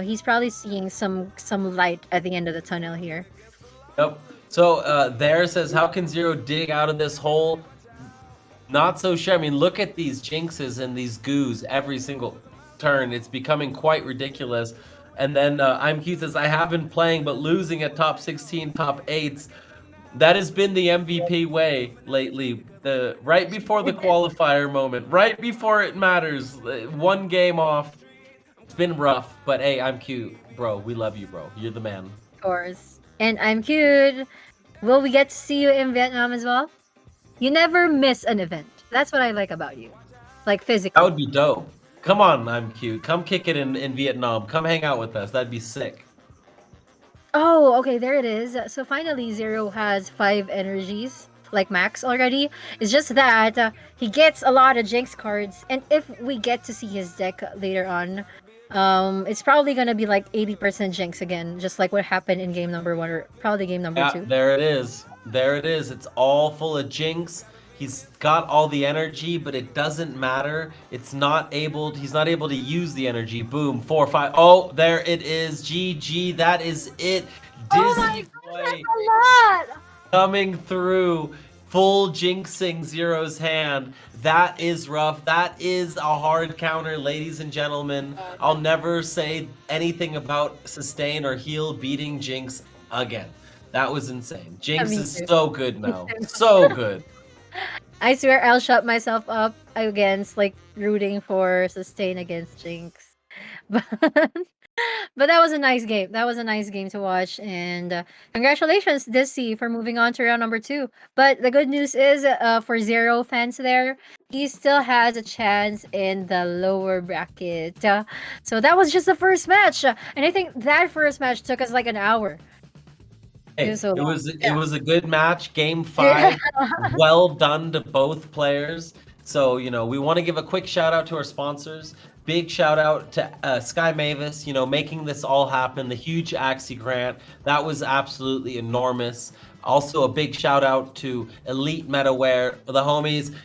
He's probably seeing some light at the end of the tunnel here.
Yep. So there says, how can Zero dig out of this hole? Not so sure. I mean, look at these jinxes and these goos every single turn. It's becoming quite ridiculous. And then I'm Cute says, I have been playing, but losing at top 16, top 8s. That has been the MVP way lately. The right before the qualifier moment, right before it matters. One game off. It's been rough, but hey, I'm Cute, bro. We love you, bro. You're the man.
Of course. And I'm Cute. Will we get to see you in Vietnam as well? You never miss an event. That's what I like about you. Like physically.
That would be dope. Come on, I'm Cute. Come kick it in Vietnam. Come hang out with us. That'd be sick.
Oh, okay, there it is. So finally, Zero has 5 energies, like Max already. It's just that he gets a lot of Jinx cards, and if we get to see his deck later on, it's probably gonna be like 80% Jinx again, just like what happened in game number 1, or probably game number 2.
There it is. There it is. It's all full of Jinx. He's got all the energy, but it doesn't matter. He's not able to use the energy. Boom, 4, 5. Oh, there it is. GG. That is it. Dizzy Boy coming through. Full jinxing Zero's hand. That is rough. That is a hard counter, ladies and gentlemen. I'll never say anything about sustain or heal beating Jinx again. That was insane. Jinx is so good now. So good.
I swear I'll shut myself up against like rooting for sustain against Jinx. But that was a nice game. That was a nice game to watch, and congratulations, Dizzy, for moving on to round number 2. But the good news is, for Zero fans there, he still has a chance in the lower bracket. So that was just the first match, and I think that first match took us like an hour.
Hey, it was a good match. Game 5, well done to both players. So we want to give a quick shout out to our sponsors. Big shout out to Sky Mavis, making this all happen. The huge Axie grant, that was absolutely enormous. Also a big shout out to Elite Metaware, the homies,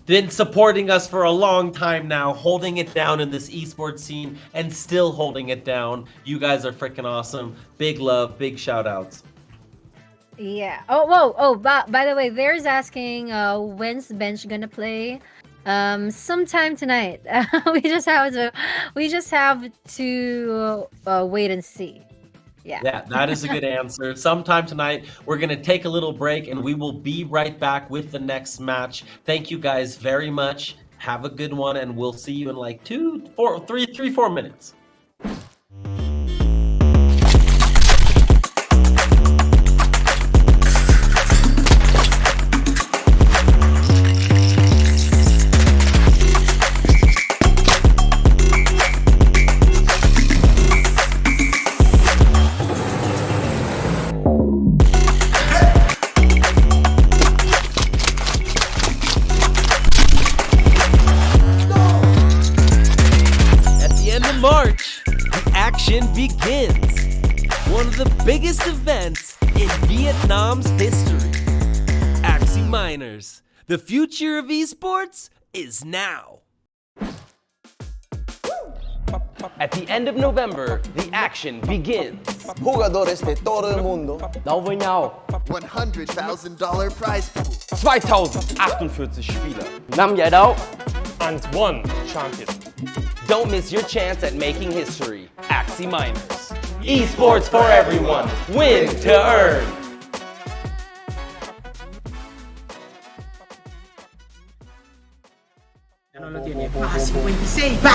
been supporting us for a long time now, holding it down in this esports scene and still holding it down. You guys are freaking awesome. Big love, big shout outs.
Yeah. Oh, whoa. Oh, by the way, there's asking when's Bench gonna play. Sometime tonight. we just have to wait and see.
Yeah, that is a good answer. Sometime tonight, we're going to take a little break and we will be right back with the next match. Thank you guys very much. Have a good one, and we'll see you in like 4 minutes.
Begins one of the biggest events in Vietnam's history. Axie Miners, the future of esports is now.
At the end of November, the action begins.
Jugadores de todo el mundo.
Đấu với nhau.
$100,000 prize pool.
2048 Spieler.
5 giải đấu.
And 1 champion.
Don't miss your chance at making history. Axie Miners. Esports for everyone. Win to earn.
No lo tiene. 56. ¡Va!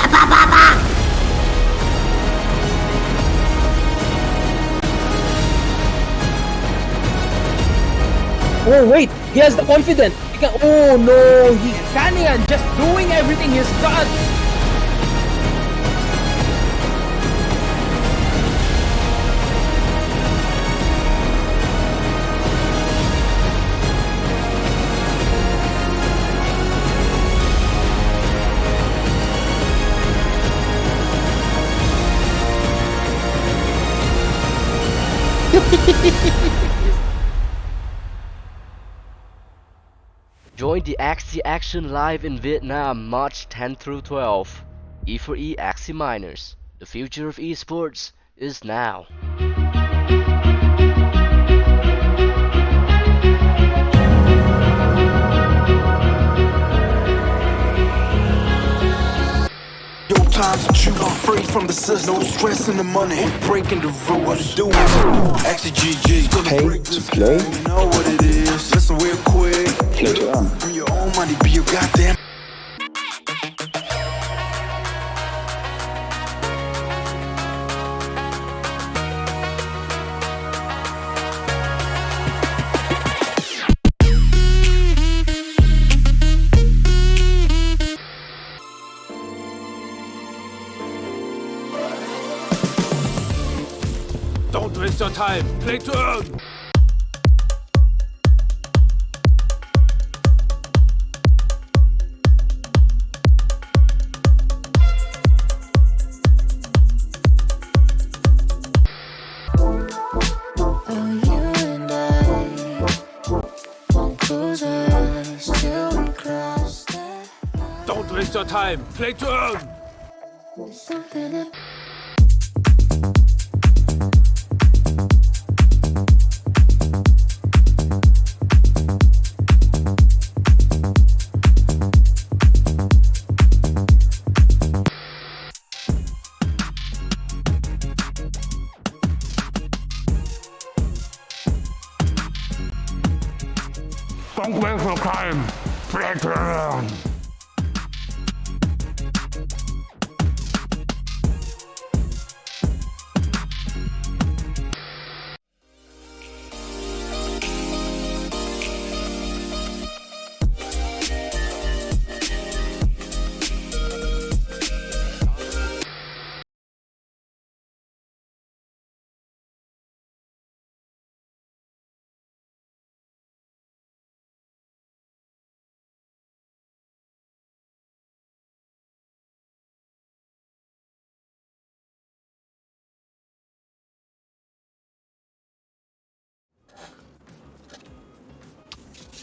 Oh wait, he has the confidence. Oh no, he can't just doing everything he's got.
Join the Axie action live in Vietnam March 10 through 12. E4E Axie Miners. The future of esports is now.
Your times are true, I'm free from the system. No stress in the money, breaking the rules. Do Actually, GG, gonna
Pay
break
to
this
play.
game. You know what it is. Listen real quick.
Play to earn.
Earn your own money, be your goddamn.
Don't waste your time. Play to earn. Don't waste your time. Play to earn. Don't waste your time. Play to earn.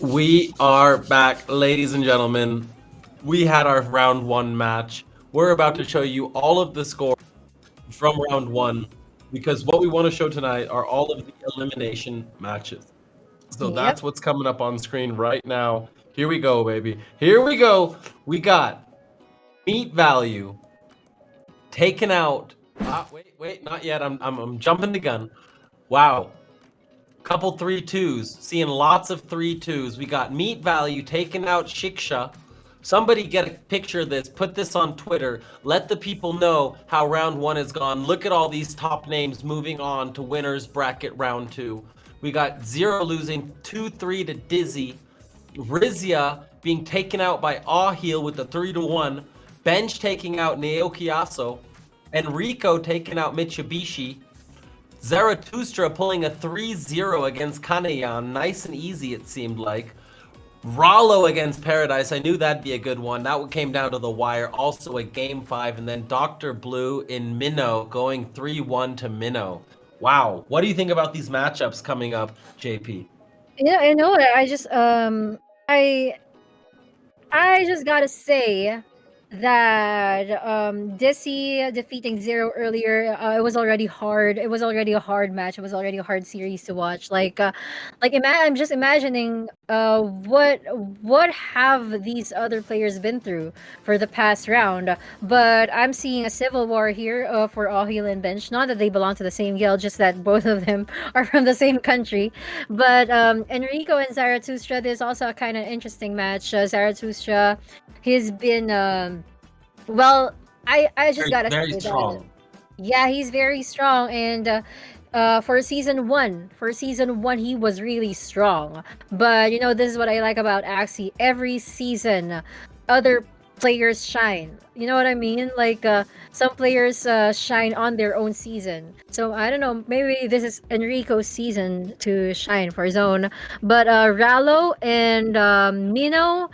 We are back, ladies and gentlemen. We had our round one match. We're about to show you all of the score from round one because what we want to show tonight are all of the elimination matches. So that's what's coming up on screen right now. Here we go, baby. Here we go. We got meat value taken out. Wait, not yet. I'm jumping the gun. Wow. Couple 3-2s. Seeing lots of 3-2s. We got meat value taking out Shiksha. Somebody get a picture of this. Put this on Twitter. Let the people know how round one has gone. Look at all these top names moving on to winners bracket round two. We got Zero losing 2-3 to Dizzy. Rizia being taken out by Ahil with the 3-1. Bench taking out Naokiaso. Enrico taking out Mitsubishi. Zarathustra pulling a 3-0 against Kanayan. Nice and easy, it seemed like. Rollo against Paradise. I knew that'd be a good one. That one came down to the wire. Also a game 5. And then Dr. Blue in Minnow going 3-1 to Minnow. Wow. What do you think about these matchups coming up, JP?
I know. I just I just gotta say that Dissy defeating Zero earlier, it was already hard. It was already a hard match. It was already a hard series to watch. I'm just imagining what have these other players been through for the past round. But I'm seeing a civil war here for Ahil and Bench. Not that they belong to the same guild, just that both of them are from the same country. But Enrico and Zarathustra, there's also a kind of interesting match. Zarathustra, he's been well, I just gotta
Very
say
strong.
that yeah, he's very strong, and for season one, he was really strong. But this is what I like about Axie. Every season, other players shine. You know what I mean? Like some players shine on their own season. So I don't know. Maybe this is Enrico's season to shine for his own. But Rallo and Mino,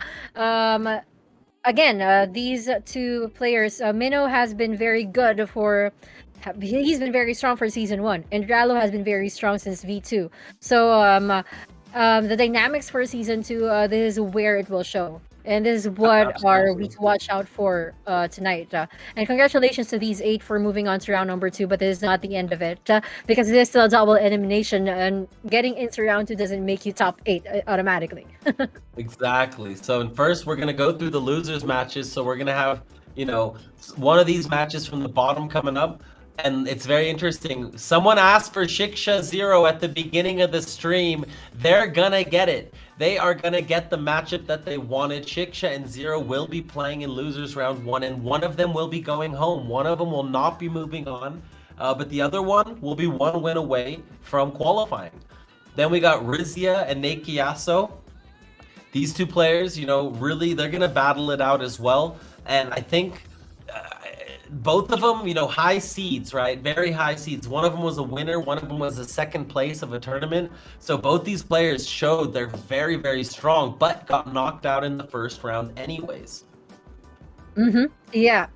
again, these two players, Minnow has been very good for he's been very strong for season 1, and Rallo has been very strong since V2. So the dynamics for season 2, this is where it will show. And this is what are we to watch out for tonight. And congratulations to these 8 for moving on to round number 2, but this is not the end of it, because it is still a double elimination, and getting into round 2 doesn't make you top 8 automatically.
Exactly. So first, we're gonna go through the losers matches. So we're gonna have, one of these matches from the bottom coming up, and it's very interesting. Someone asked for Shiksha Zero at the beginning of the stream. They're gonna get it. They are gonna get the matchup that they wanted. Shiksha and Zero will be playing in losers round 1, and one of them will be going home. One of them will not be moving on, but the other one will be one win away from qualifying. Then we got Rizia and Nakiaso. These two players, really, they're going to battle it out as well. And I think both of them, high seeds, right? Very high seeds. One of them was a winner. One of them was a second place of a tournament. So both these players showed they're very, very strong, but got knocked out in the first round anyways.
Yeah.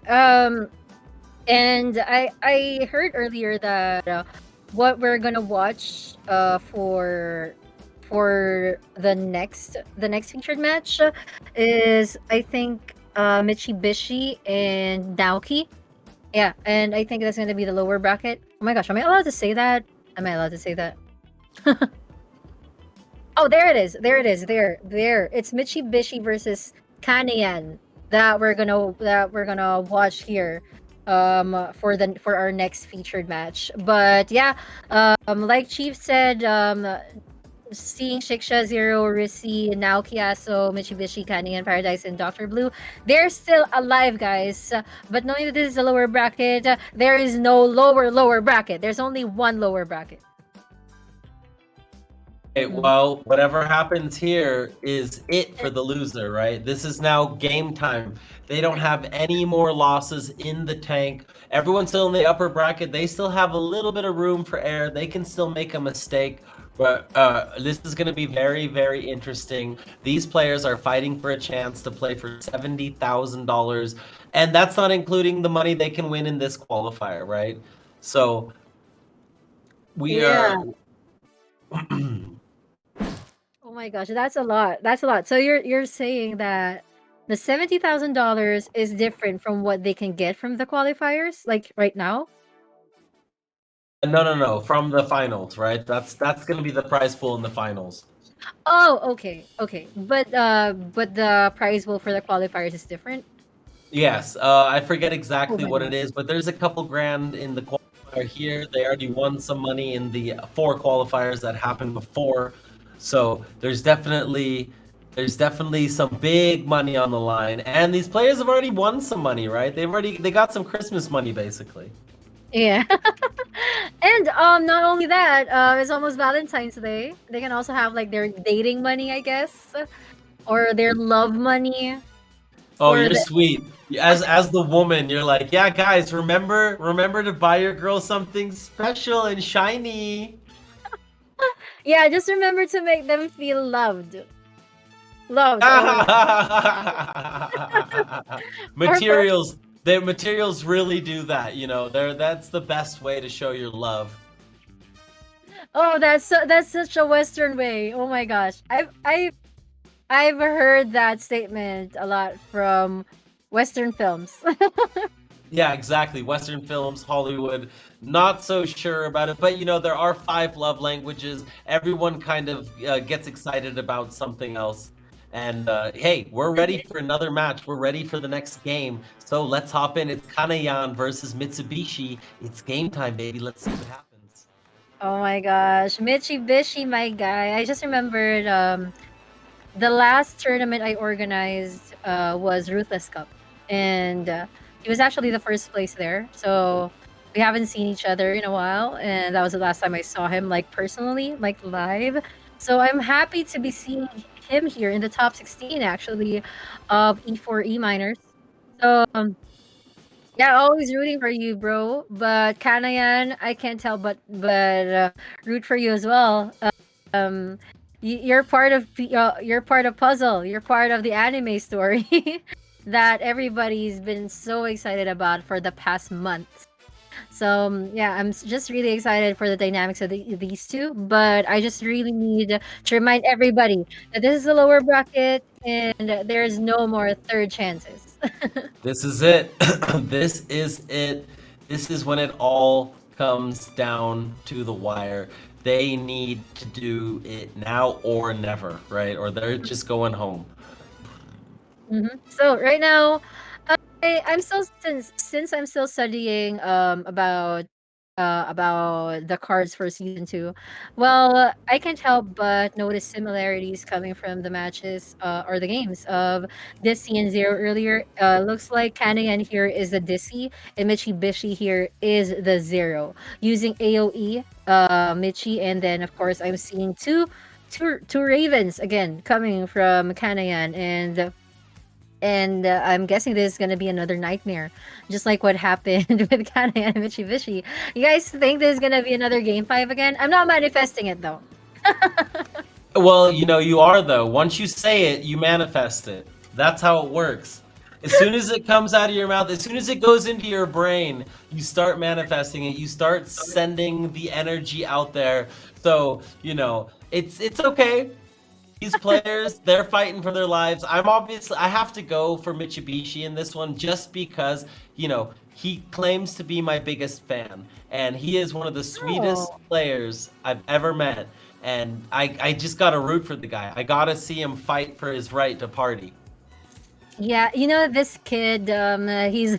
And I heard earlier that what we're gonna watch for the next featured match is, I think, Mitsubishi and Naoki. Yeah, and I think that's gonna be the lower bracket. Oh my gosh, am I allowed to say that? Am I allowed to say that? Oh, there it is. There it is. There. It's Mitsubishi versus Kanayan that we're gonna watch here for our next featured match. But yeah, like Chief said, seeing Shiksha, Zero, Risi, Naoki Aso, Mitsubishi, Kani, and Paradise, and Dr. Blue, they're still alive, guys. But knowing that this is a lower bracket, there is no lower bracket. There's only one lower bracket.
Okay, well, whatever happens here is it for the loser, right? This is now game time. They don't have any more losses in the tank. Everyone's still in the upper bracket. They still have a little bit of room for error. They can still make a mistake. But this is going to be very, very interesting. These players are fighting for a chance to play for $70,000. And that's not including the money they can win in this qualifier, right? So we are...
Oh my gosh, that's a lot. That's a lot. So you're saying that the $70,000 is different from what they can get from the qualifiers, like right now?
No. From the finals, right? That's going to be the prize pool in the finals.
Oh, okay. But the prize pool for the qualifiers is different?
Yes. I forget exactly what it is, but there's a couple grand in the qualifier here. They already won some money in the 4 qualifiers that happened before. So there's definitely some big money on the line, and these players have already won some money, right? They got some Christmas money basically.
Yeah. And not only that, it's almost Valentine's Day. They can also have like their dating money, I guess, or their love money.
Oh, you're sweet. As the woman, you're like, yeah, guys, remember to buy your girl something special and shiny.
Yeah, just remember to make them feel loved.
Materials. The materials really do that, that's the best way to show your love.
Oh, that's such a Western way. Oh my gosh, I've heard that statement a lot from Western films.
Yeah, exactly. Western films, Hollywood, not so sure about it, but there are 5 love languages. Everyone kind of gets excited about something else. And hey, we're ready for another match. We're ready for the next game. So let's hop in. It's Kanayan versus Mitsubishi. It's game time, baby. Let's see what happens.
Oh my gosh, Mitsubishi, my guy. I just remembered the last tournament I organized was Ruthless Cup, and he was actually the first place there. So we haven't seen each other in a while, and that was the last time I saw him, like, personally, like, live. So I'm happy to be seeing him here in the top 16, actually, of E4E minors. So yeah, always rooting for you, bro. But Kanayan, I can't tell but root for you as well. You're part of Puzzle. You're part of the anime story that everybody's been so excited about for the past months. So yeah, just really excited for the dynamics of these two. But I just really need to remind everybody that this is a lower bracket and there is no more third chances.
This is it. This is it. This is when it all comes down to the wire. They need to do it now or never, right? Or they're just going home.
So right now, I'm still since I'm still studying about the cards for season 2. Well, I can't help but notice similarities coming from the matches or the games of Dissy and Zero earlier. Looks like Kanayan here is the Dissy and Mitsubishi here is the Zero using AOE Michi, and then of course I'm seeing two Ravens again coming from Kanayan, and I'm guessing this is gonna be another nightmare, just like what happened with Kana and Mitsubishi. You guys think this is gonna be another game 5 again? I'm not manifesting it though.
Well, you are though. Once you say it, you manifest it. That's how it works. As soon as it comes out of your mouth, as soon as it goes into your brain, you start manifesting it. You start sending the energy out there. So, it's okay. These players, they're fighting for their lives. I have to go for Mitsubishi in this one just because, he claims to be my biggest fan. And he is one of the sweetest players I've ever met. And I just got to root for the guy. I got to see him fight for his right to party.
Yeah, this kid, he's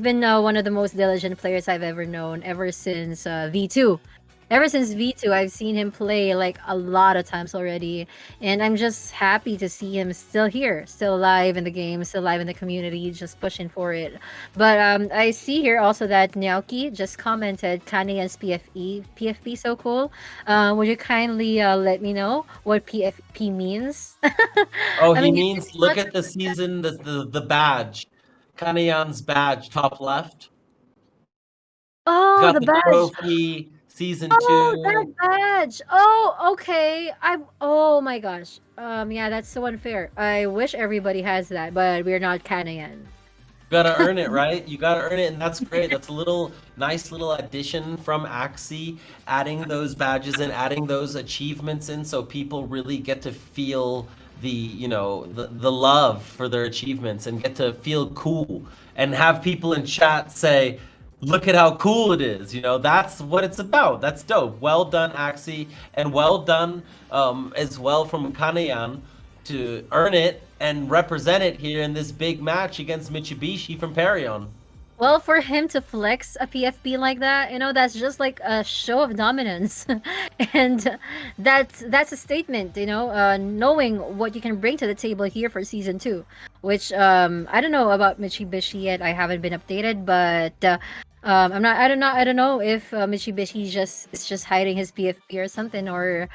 been one of the most diligent players I've ever known ever since V2. Ever since V2, I've seen him play like a lot of times already, and I'm just happy to see him still here, still alive in the game, still alive in the community, just pushing for it. But I see here also that Naoki just commented Kanayan's PFP so cool. Would you kindly let me know what PFP means?
Oh,
I
he
mean,
means look at the season, the badge. Kanayan's badge, top left.
Oh,
Got
the
the
badge.
trophy, season
Oh, that
2.
badge. Oh, okay. Oh my gosh. Yeah, that's so unfair. I wish everybody has that, but we're not Kanayan.
Gotta earn it, right? You gotta earn it, and that's great. That's a nice little addition from Axie, adding those badges and adding those achievements in, so people really get to feel the love for their achievements and get to feel cool and have people in chat say, "Look at how cool it is." That's what it's about. That's dope. Well done, Axie, and well done as well from Kanayan to earn it and represent it here in this big match against Mitsubishi from Perion.
Well, for him to flex a PFP like that, that's just like a show of dominance, and that's a statement. Knowing what you can bring to the table here for season 2, which I don't know about Mitsubishi yet. I haven't been updated, but I don't know if Mitsubishi is just hiding his PFP or something, or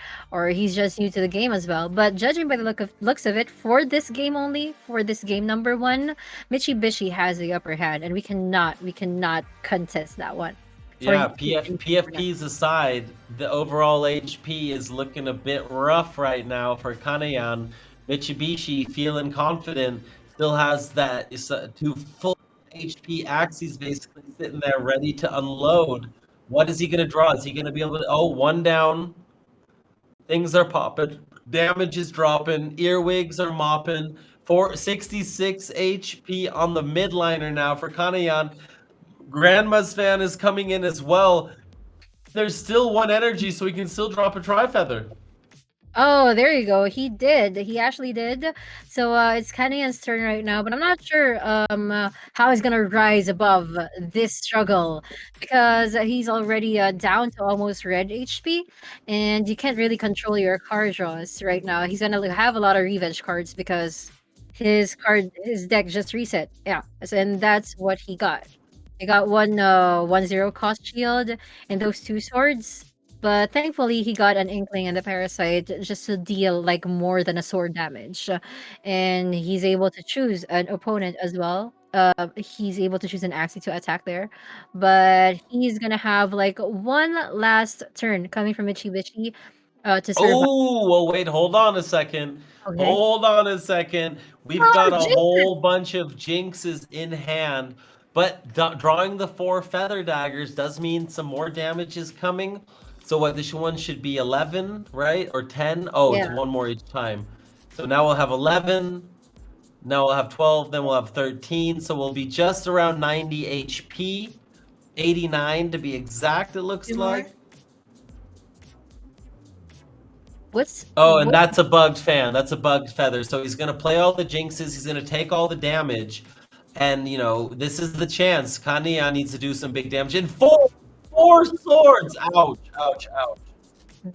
he's just new to the game as well. But judging by the looks of it, for this game only, for this game number 1, Mitsubishi has the upper hand, and we cannot contest that one.
Yeah, PFPs aside, the overall HP is looking a bit rough right now for Kanayan. Mitsubishi feeling confident, still has that 2 full HP. Axie's basically sitting there ready to unload. What is he going to draw? Is he going to be able to... Oh, 1 down. Things are popping. Damage is dropping. Earwigs are mopping. 466 HP on the midliner now for Kanayan. Grandma's fan is coming in as well. There's still 1 energy, so he can still drop a Tri-Feather.
Oh, there you go. He did. He actually did. So it's Kanayan's turn right now, but I'm not sure how he's gonna rise above this struggle, because he's already down to almost red HP, and you can't really control your card draws right now. He's gonna have a lot of revenge cards because his deck just reset. Yeah, and that's what he got. He got 1/0 cost shield and those 2 swords. But thankfully, he got an Inkling and the Parasite just to deal like more than a sword damage. And he's able to choose an opponent as well. He's able to choose an Axie to attack there. But he's gonna have like one last turn coming from Mitsubishi to survive.
Oh, well, wait, hold on a second.
Okay.
Hold on a second. We've got a whole bunch of jinxes in hand. But drawing the 4 feather daggers does mean some more damage is coming. So what, this one should be 11, right? Or 10? Oh, it's
Yeah.
one more each time. So now we'll have 11. Now we'll have 12, then we'll have 13. So we'll be just around 90 HP. 89 to be exact, it looks
Two more.
like.
What's
Oh, and
what?
that's a bugged fan. That's a bugged feather. So he's gonna play all the jinxes. He's gonna take all the damage, and you know this is the chance. Kanya needs to do some big damage. And four swords. Ouch! Ouch! Ouch!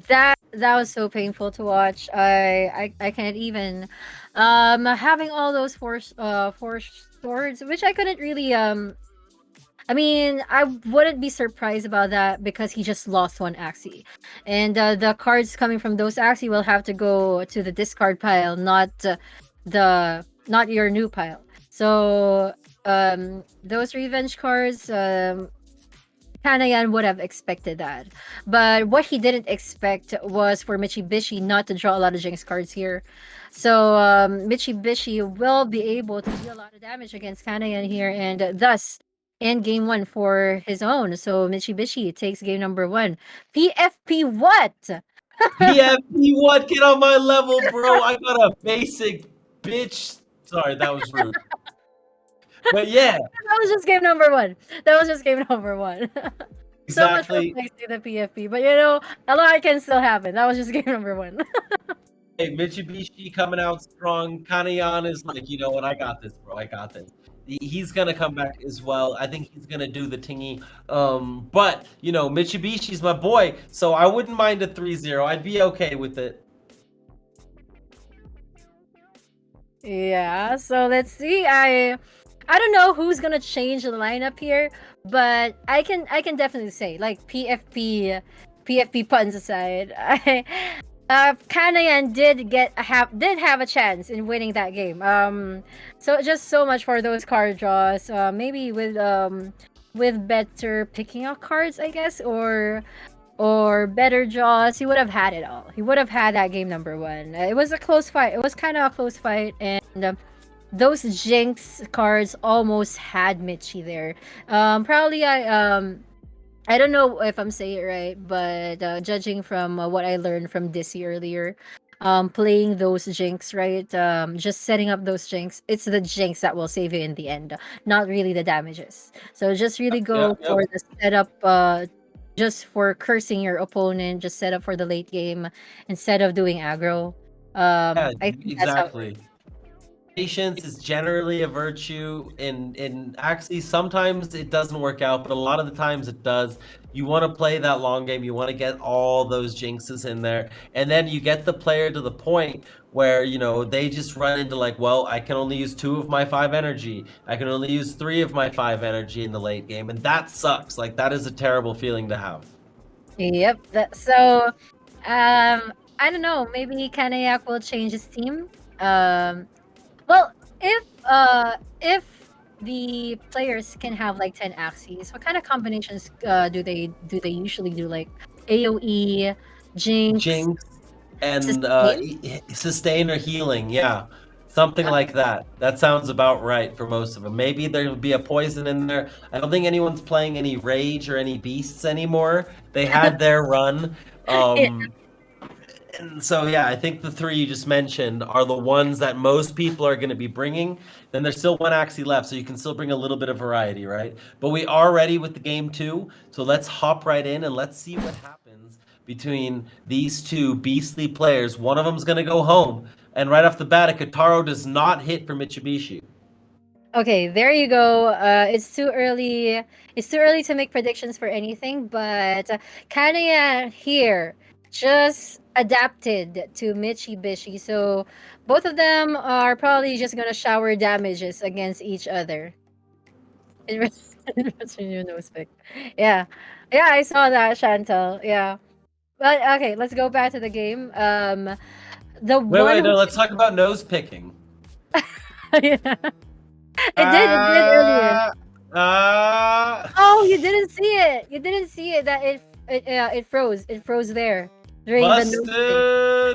That was so painful to watch. I can't even having all those four swords, which I couldn't really I mean, I wouldn't be surprised about that because he just lost one Axie. And the cards coming from those Axie will have to go to the discard pile, not not your new pile. So those revenge cards, Kanayan would have expected that. But what he didn't expect was for Mitsubishi not to draw a lot of Jinx cards here. So Mitsubishi will be able to deal a lot of damage against Kanayan here, and thus end game 1 for his own. So Mitsubishi takes game number 1. PFP what?
PFP what? Get on my level, bro. I got a basic bitch. Sorry, that was rude. But yeah.
That was just game number 1. That was just game number 1.
Exactly.
So much to the PFP, but you know, a lot can still happen. That was just game number 1.
Hey, Mitsubishi coming out strong. Kanayan is like, you know what? I got this, bro. I got this. He's gonna come back as well. I think he's gonna do the tingy. But you know, Mitsubishi's my boy, so I wouldn't mind a 3-0. I'd be okay with it.
Yeah, so let's see. I don't know who's gonna change the lineup here, but I can definitely say, like, PFP puns aside, Kanayan did have a chance in winning that game. So just so much for those card draws. Maybe with better picking out cards, I guess, or better draws, he would have had it all. He would have had that game number 1. It was a close fight. It was kind of a close fight, and those Jinx cards almost had Mitchie there. Probably I don't know if I'm saying it right, but judging from what I learned from Dizzy earlier, playing those Jinx, right? Just setting up those Jinx, it's the Jinx that will save you in the end, not really the damages. So just really go for the setup, just for cursing your opponent, just set up for the late game instead of doing aggro.
Yeah,
I think that's how.
exactly. Patience is generally a virtue in actually sometimes it doesn't work out, but a lot of the times it does. You want to play that long game, you want to get all those jinxes in there, and then you get the player to the point where, you know, they just run into like, well, I can only use 2 of my 5 energy, I can only use 3 of my 5 energy in the late game, and that sucks. Like, that is a terrible feeling to have.
Yep. So I don't know, maybe Kanayak will change his team. Well, if the players can have like 10 axes, what kind of combinations do they usually do? Like AoE, Jinx,
and
sustain?
sustain or healing, yeah, something like that. That sounds about right for most of them. Maybe there'll be a poison in there. I don't think anyone's playing any rage or any beasts anymore. They had their run. And so, yeah, I think the 3 you just mentioned are the ones that most people are going to be bringing. Then there's still 1 Axie left, so you can still bring a little bit of variety, right? But we are ready with the game 2, so let's hop right in and let's see what happens between these 2 beastly players. One of them's going to go home, and right off the bat, a Kataro does not hit for Mitsubishi.
Okay, there you go. It's too early. It's too early to make predictions for anything, but Kanaya here just adapted to Mitsubishi, so both of them are probably just gonna shower damages against each other. Yeah, yeah, I saw that, Chantal. Yeah, but okay, let's go back to the game. The
Wait,
one
no, let's talk about nose picking.
yeah. It did earlier. Oh, you didn't see it. You didn't see it. That it froze. It froze there. during the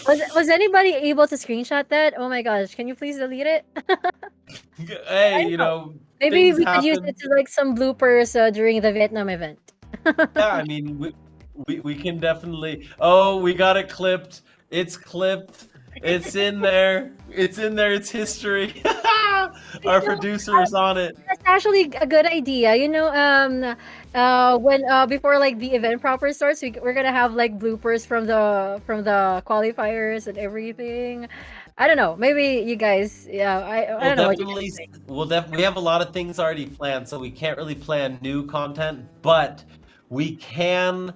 Busted!
was anybody able to screenshot that? Oh my gosh, can you please delete it?
Hey, you know,
Maybe
things
we could use
happen.
it to like some bloopers during the Vietnam event.
Yeah, I mean, we can definitely. Oh, we got it clipped. It's clipped. It's in there. It's in there. It's history. Our producer is on it.
That's actually a good idea. When before like the event proper starts, we're gonna have like bloopers from the qualifiers and everything. I don't know. Maybe you guys, yeah, I
We'll
don't know what you guys
definitely.
think.
We have a lot of things already planned, so we can't really plan new content, but we can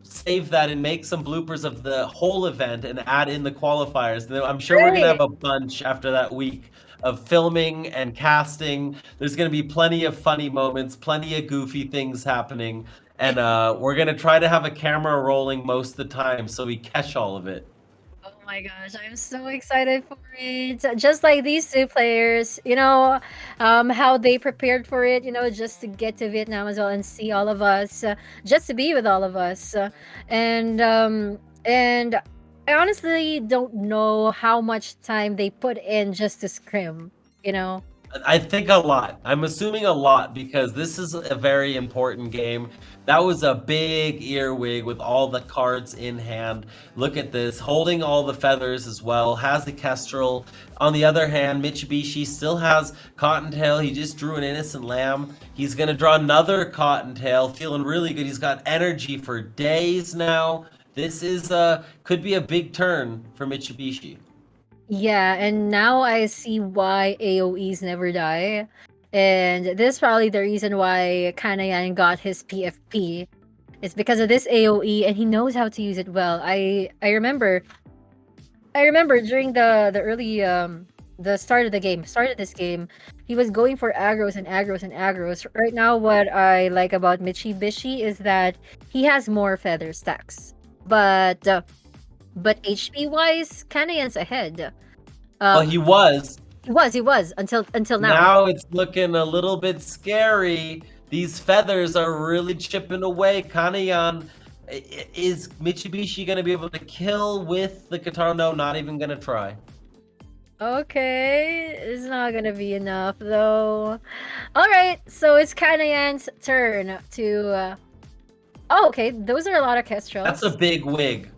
save that and make some bloopers of the whole event and add in the qualifiers. And then I'm sure we're gonna have
Great.
a bunch after that week of filming and casting. There's gonna be plenty of funny moments, plenty of goofy things happening, and we're gonna try to have a camera rolling most of the time so we catch all of it.
Oh my gosh, I'm so excited for it. Just like these two players, how they prepared for it, just to get to Vietnam as well and see all of us, just to be with all of us. And I honestly don't know how much time they put in just to scrim.
I think a lot. I'm assuming a lot because this is a very important game. That was a big earwig with all the cards in hand. Look at this, holding all the feathers as well. Has the Kestrel. On the other hand, Mitsubishi still has Cottontail. He just drew an Innocent Lamb. He's gonna draw another Cottontail, feeling really good. He's got energy for days now. This is could be a big turn for Mitsubishi.
Yeah, and now I see why AoEs never die. And this is probably the reason why Kanayan got his PFP. It's because of this AoE and he knows how to use it well. I remember during the early the start of this game, he was going for aggros and aggros and aggros. Right now what I like about Mitsubishi is that he has more feather stacks. But HP wise, Kanayan's ahead.
Well, he was.
He was until now.
Now it's looking a little bit scary. These feathers are really chipping away. Kanayan, is Mitsubishi going to be able to kill with the guitar? No, not even going to try.
Okay, it's not gonna be enough though. All right, so it's Kanayan's turn to. Oh, okay, those are a lot of kestrels.
That's a big wig.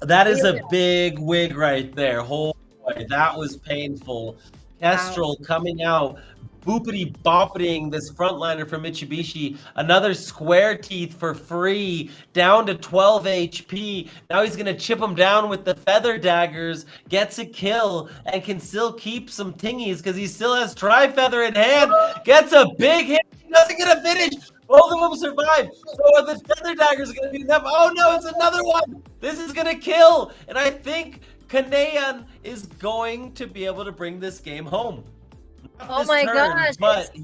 That is a big wig right there. Oh boy, that was painful. Kestrel coming out, boopity boppeting this frontliner from Mitsubishi. Another square teeth for free, down to 12 HP. Now he's gonna chip him down with the feather daggers, gets a kill, and can still keep some tingies because he still has tri-feather in hand. Gets a big hit, he doesn't get a finish. Both of them survive. So the feather daggers are gonna be enough. Oh no, it's another one. This is gonna kill. And I think Kanayan is going to be able to bring this game home.
Oh my gosh!
But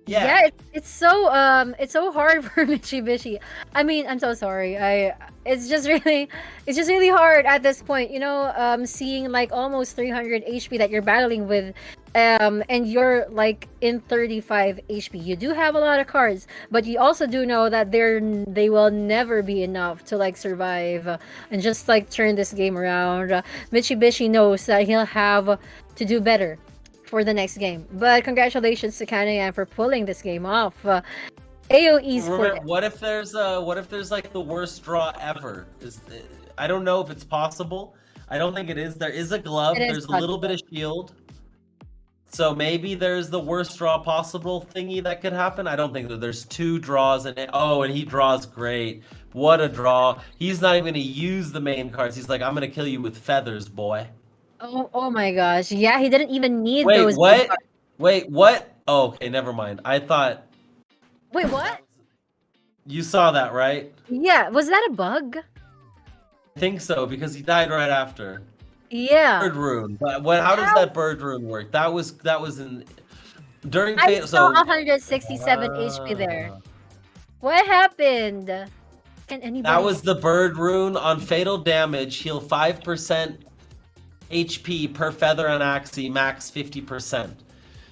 yeah, it's so hard for Mitsubishi. I mean, I'm so sorry. It's just really hard at this point. Seeing like almost 300 HP that you're battling with, and you're like in 35 HP. You do have a lot of cards, but you also do know that they will never be enough to like survive and just like turn this game around. Mitsubishi knows that he'll have to do better for the next game. But congratulations to Kanayan for pulling this game off. AoE's for
what if there's like the worst draw ever? I don't know if it's possible. I don't think it is. There is a glove. There's a little bit of shield. So maybe there's the worst draw possible thingy that could happen. I don't think that there's two draws and he draws great. What a draw. He's not even gonna use the main cards. He's like, I'm gonna kill you with feathers, boy.
Oh my gosh. Yeah, he didn't even need
Wait,
those.
what? Wait, what? Oh, okay, never mind. I thought.
Wait, what?
You saw that, right?
Yeah, was that a bug?
I think so, because he died right after.
Yeah.
Bird rune. But how does that bird rune work? That was in during
I saw 167 HP there. What happened? Can anybody?
That was the bird rune on fatal damage. Heal 5% HP per feather on Axie, max 50%.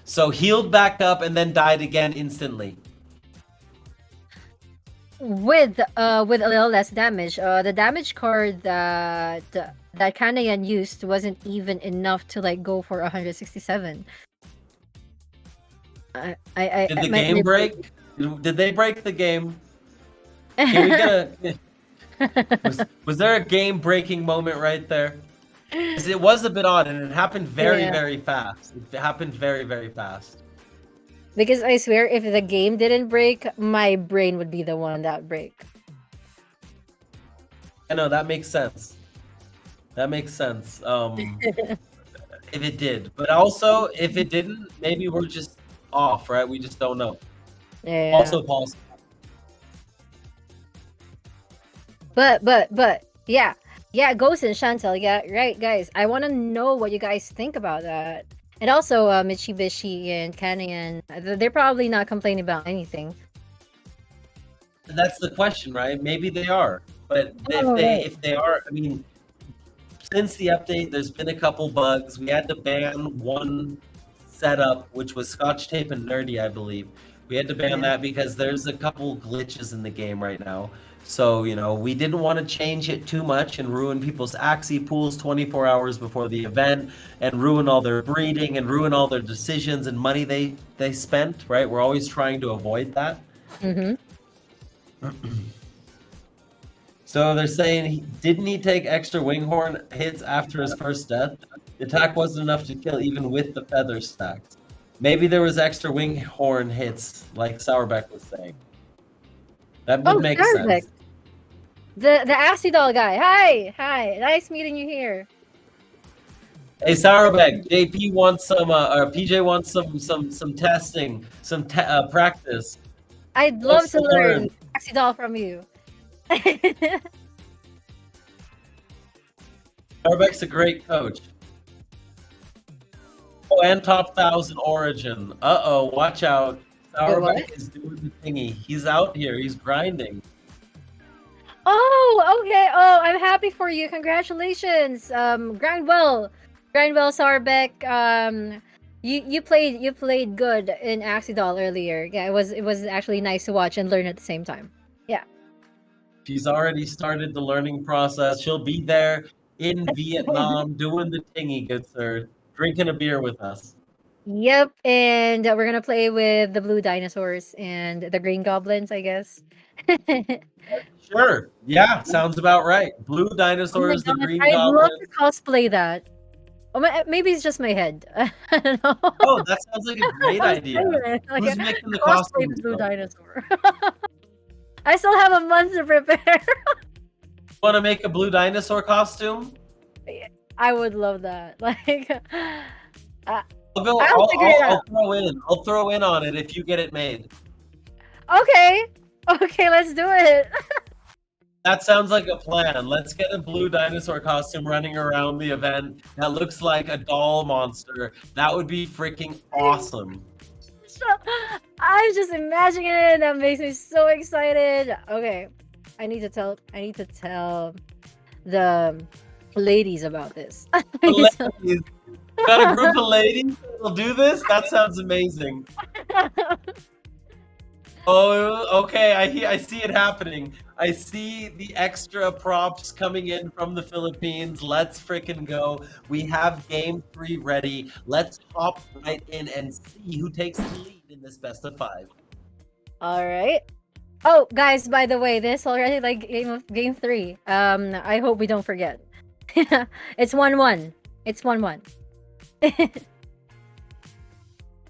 So healed back up and then died again instantly.
with a little less damage. The damage card that Kanayan used wasn't even enough to like go for 167.
Did the game break? Did they break the game? Can we get was there a game breaking moment right there? 'Cause it was a bit odd and it happened very,
Yeah.
very fast. It happened very, very fast.
Because I swear, if the game didn't break, my brain would be the one that break.
I know that makes sense. That makes sense. If it did, but also if it didn't, maybe we're just off, right? We just don't know.
Yeah.
Also possible.
But yeah, Ghost and Chantel, yeah, right, guys. I want to know what you guys think about that. And also, Mitsubishi and Kanayan, they're probably not complaining about anything.
That's the question, right? Maybe they are, but if they are, I mean, since the update, there's been a couple bugs. We had to ban one setup, which was Scotch Tape and Nerdy, I believe. We had to ban that because there's a couple glitches in the game right now. So, we didn't want to change it too much and ruin people's Axie pools 24 hours before the event and ruin all their breeding and ruin all their decisions and money they spent, right? We're always trying to avoid that.
Mm-hmm.
So they're saying, didn't he take extra winghorn hits after his first death? The attack wasn't enough to kill even with the feather stacked. Maybe there was extra winghorn hits, like Sourbeck was saying. That would make
Sourbeck.
sense.
The Axie doll guy. Hi, nice meeting you here.
Hey Sourbeck, JP wants some, or PJ wants some testing, some practice.
I'd love to learn Axie doll from you.
Sourbeck's a great coach. Oh, and top 1,000 origin. Uh-oh, watch out. Sourbeck is doing the thingy. He's out here. He's grinding.
Oh, okay. Oh, I'm happy for you. Congratulations. Grind well, Sourbeck. You played good in Axie doll earlier. Yeah, it was actually nice to watch and learn at the same time. Yeah.
She's already started the learning process. She'll be there in Vietnam doing the thingy, good sir. Drinking a beer with us.
Yep, and we're gonna play with the blue dinosaurs and the green goblins, I guess.
Sure. Yeah, sounds about right. Blue dinosaurs, the green
I'd love
goblins.
to cosplay that. Oh, maybe it's just my head. I don't know.
Oh, that sounds like a great idea.
Like,
Who's making the
cosplay
costumes?
the blue dinosaur. I still have a month to prepare.
Want to make a blue dinosaur costume?
I would love that. Like,
I'll throw in. I'll throw in on it if you get it made.
Okay, let's do it.
That sounds like a plan. Let's get a blue dinosaur costume running around the event that looks like a doll monster. That would be freaking awesome.
I'm just imagining it. That makes me so excited. Okay, I need to tell the ladies about this.
Ladies. Got a group of ladies that'll do this? That sounds amazing. Oh, okay. I see it happening. I see the extra props coming in from the Philippines. Let's freaking go. We have game 3 ready. Let's hop right in and see who takes the lead in this best of 5.
All right. Oh, guys, by the way, this already like game 3. I hope we don't forget. It's 1-1. It's 1-1.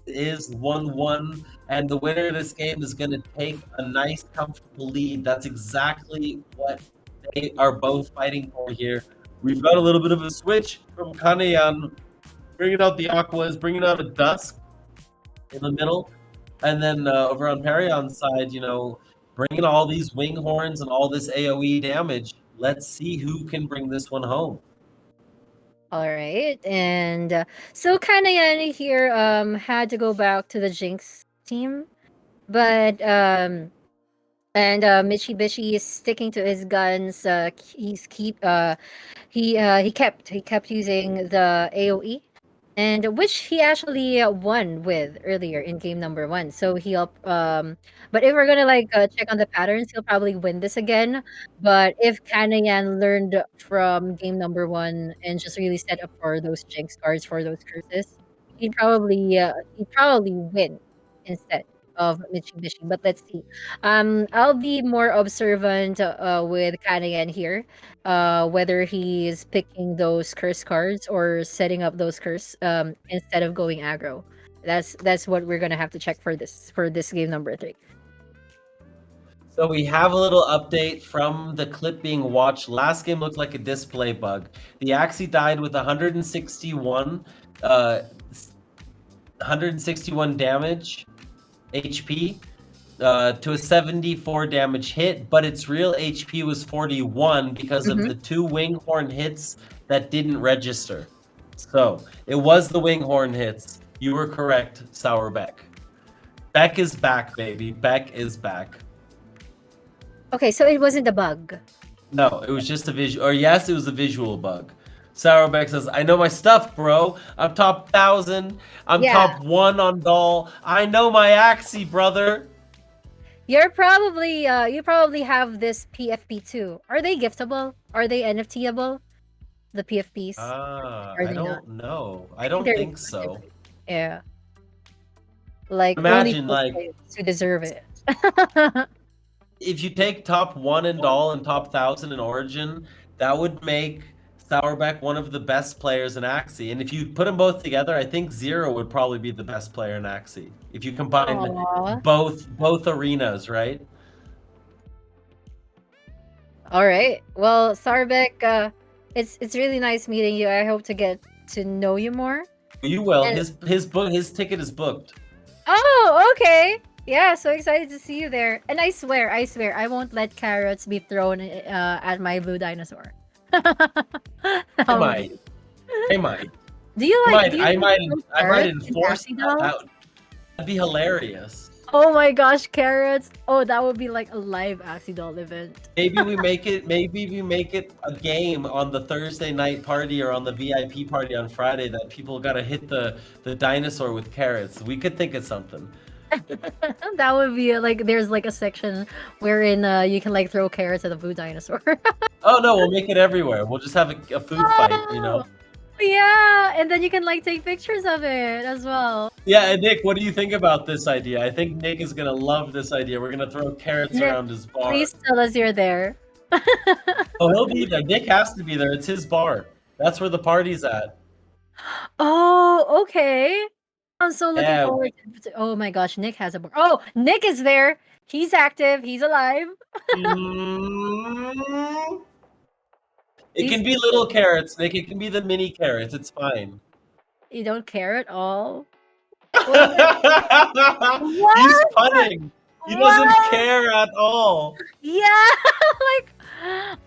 Is 1-1, and the winner of this game is going to take a nice, comfortable lead. That's exactly what they are both fighting for here. We've got a little bit of a switch from Kanayan, bringing out the Aquas, bringing out a Dusk in the middle, and then over on Perion's side, bringing all these wing horns and all this AoE damage. Let's see who can bring this one home.
All right, and so Kanayan here had to go back to the Jinx team, but Mitsubishi is sticking to his guns. He kept using the AoE, and which he actually won with earlier in game number 1. So he'll but if we're gonna check on the patterns, he'll probably win this again. But if Kanayan learned from game number 1 and just really set up for those jinx cards for those curses, he'd probably win instead of Mitsubishi. But let's see. I'll be more observant with Kanayan here, whether he's picking those curse cards or setting up those curse instead of going aggro. That's what we're gonna have to check for this game number 3.
So we have a little update from the clip being watched. Last game looked like a display bug. The Axie died with 161 damage HP to a 74 damage hit, but its real HP was 41 because of the 2 Winghorn hits that didn't register. So it was the Winghorn hits. You were correct, Sourbeck. Beck is back, baby. Beck is back.
Okay, so it wasn't a bug.
No, it was just a visual. Or yes, it was a visual bug. Sourbeck says, "I know my stuff, bro. I'm top 1,000. I'm top 1 on doll. I know my Axie, brother."
You probably have this PFP too. Are they giftable? Are they NFTable? The PFPs?
I don't know. I don't think so.
Yeah. Like
Imagine
only to deserve it.
If you take top 1 in doll and top 1,000 in origin, that would make Sourbeck one of the best players in Axie. And if you put them both together, I think Zero would probably be the best player in Axie. If you combine both arenas, right?
All right. Well, Sourbeck, it's really nice meeting you. I hope to get to know you more.
You will. His ticket is booked.
Oh, okay. Yeah, so excited to see you there. And I swear, I won't let carrots be thrown at my blue dinosaur.
I might.
Do you like?
I might enforce that. That'd be hilarious.
Oh my gosh, carrots! Oh, that would be like a live Axie doll event.
Maybe we make it a game on the Thursday night party or on the VIP party on Friday that people gotta hit the dinosaur with carrots. We could think of something.
That would be there's a section wherein you can throw carrots at the blue dinosaur.
Oh no, we'll make it everywhere. We'll just have a food fight, you know.
Yeah, and then you can take pictures of it as well.
Yeah, and Nick, what do you think about this idea? I think Nick is gonna love this idea. We're gonna throw carrots around his bar.
Please tell us you're there.
Oh, he'll be there. Nick has to be there. It's his bar. That's where the party's at.
Oh, okay. I'm so looking forward to. Oh my gosh, Nick has a bar. Oh, Nick is there. He's active. He's alive.
It can be little carrots, Nick. It can be the mini carrots. It's fine.
You don't care at all.
He's punning. He doesn't care at all.
Yeah,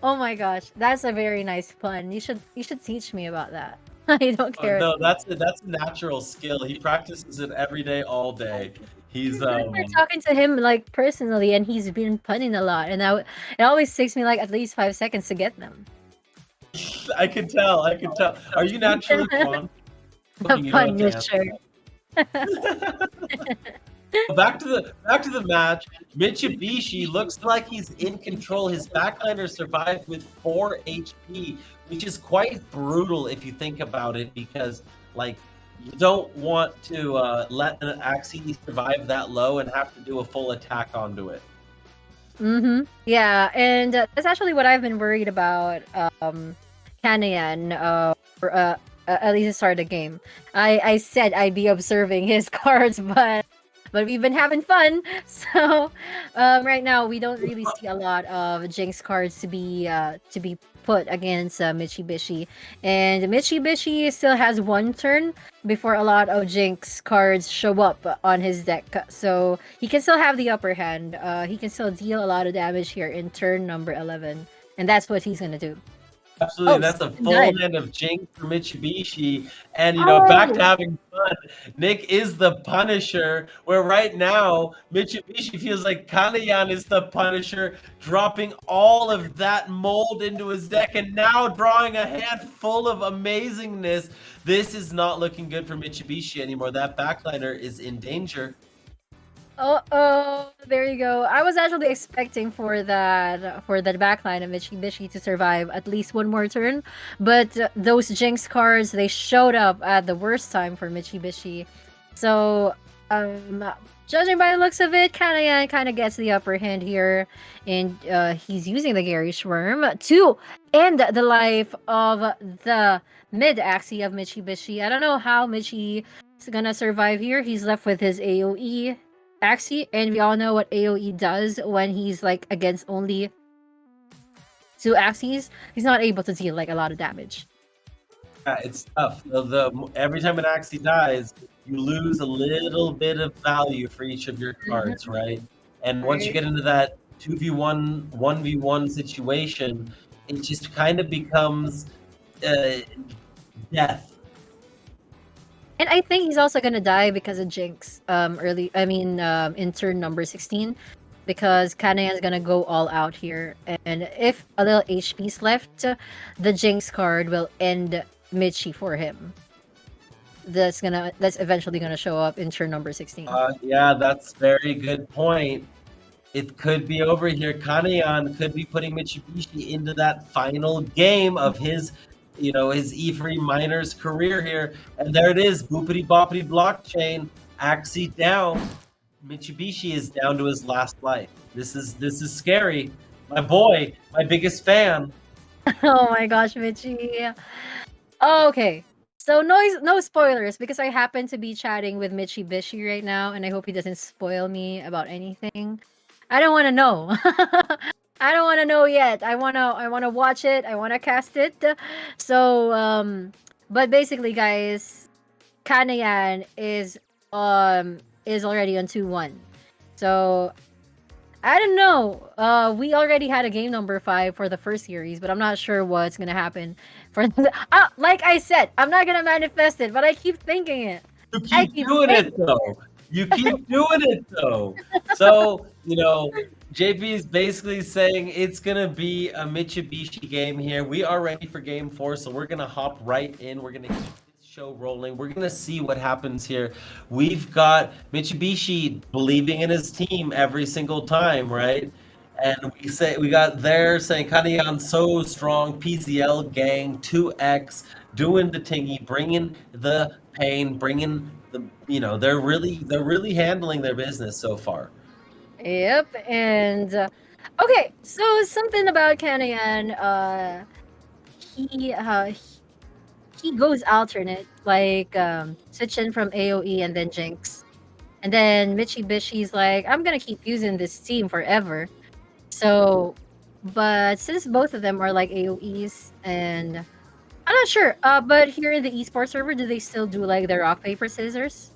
oh my gosh, that's a very nice pun. You should teach me about that. I don't care.
No, that's a natural skill. He practices it every day, all day. He's
We're talking to him personally, and he's been punning a lot, and it always takes me at least 5 seconds to get them.
I can tell. Are you naturally fun?
Punisher.
Back to the match. Mitsubishi looks like he's in control. His backliner survived with 4 HP, which is quite brutal if you think about it, because you don't want to let an Axie survive that low and have to do a full attack onto it.
Yeah, and that's actually what I've been worried about. Kanayan, at least to start the game. I said I'd be observing his cards, but we've been having fun. So right now we don't really see a lot of Jinx cards to be put against Mitsubishi, and Mitsubishi still has 1 turn before a lot of Jinx cards show up on his deck, so he can still have the upper hand. He can still deal a lot of damage here in turn number 11, and that's what he's gonna do.
Absolutely,
Oh,
that's a
Satan
full
died.
hand of Jinx for Mitsubishi, and back to
Oh,
having fun. Nick is the Punisher, where right now Mitsubishi feels like Kanayan is the Punisher, dropping all of that mold into his deck, and now drawing a hand full of amazingness. This is not looking good for Mitsubishi anymore. That backliner is in danger.
oh, there you go. I was actually expecting for that backline of Mitsubishi to survive at least one more turn, but those Jinx cards they showed up at the worst time for Mitsubishi. So, judging by the looks of it, Kanayan kind of gets the upper hand here, and he's using the Garish Worm to end the life of the mid axis of Mitsubishi. I don't know how Michi is gonna survive here. He's left with his AoE Axie, and we all know what AoE does when he's like against only two Axies. He's not able to deal like a lot of damage.
Yeah, it's tough. Every time an Axie dies, you lose a little bit of value for each of your cards, right? And once you
Right.
get into that 2v1, 1v1 situation, it just kind of becomes death.
And I think he's also gonna die because of Jinx. In turn number 16, because Kanayan is gonna go all out here, and if a little HP's left, the Jinx card will end Michi for him. That's eventually gonna show up in turn number 16.
Yeah, that's very good point. It could be over here. Kanayan could be putting Mitsubishi into that final game of his E4E Miners career here. And there it is, boopity boppity blockchain, Axie down. Mitsubishi is down to his last life. This is scary. My boy, my biggest fan.
Oh my gosh, Michi. Okay. So no spoilers because I happen to be chatting with Mitsubishi right now, and I hope he doesn't spoil me about anything. I don't want to know. I don't want to know yet. I wanna watch it. I wanna cast it. So but basically, guys, Kanayan is already on 2-1. So I don't know. We already had a game number 5 for the first series, but I'm not sure what's gonna happen for the. Like I said, I'm not gonna manifest it, but I keep thinking it.
You
I
keep
keep
doing it
thinking.
though. You keep doing it though. So, JP is basically saying it's gonna be a Mitsubishi game here. We are ready for game 4, so we're gonna hop right in. We're gonna keep this show rolling. We're gonna see what happens here. We've got Mitsubishi believing in his team every single time, right? And we got there saying Kanayan so strong, PZL gang, 2X, doing the tingy, bringing the pain, bringing the they're really handling their business so far.
Yep, and okay, so something about Kanayan, he he goes alternate, like switch in from AoE and then Jinx. And then Mitsubishi's like, I'm gonna keep using this team forever. So but since both of them are like AoEs, and I'm not sure, but here in the esports server, do they still do like the rock, paper, scissors?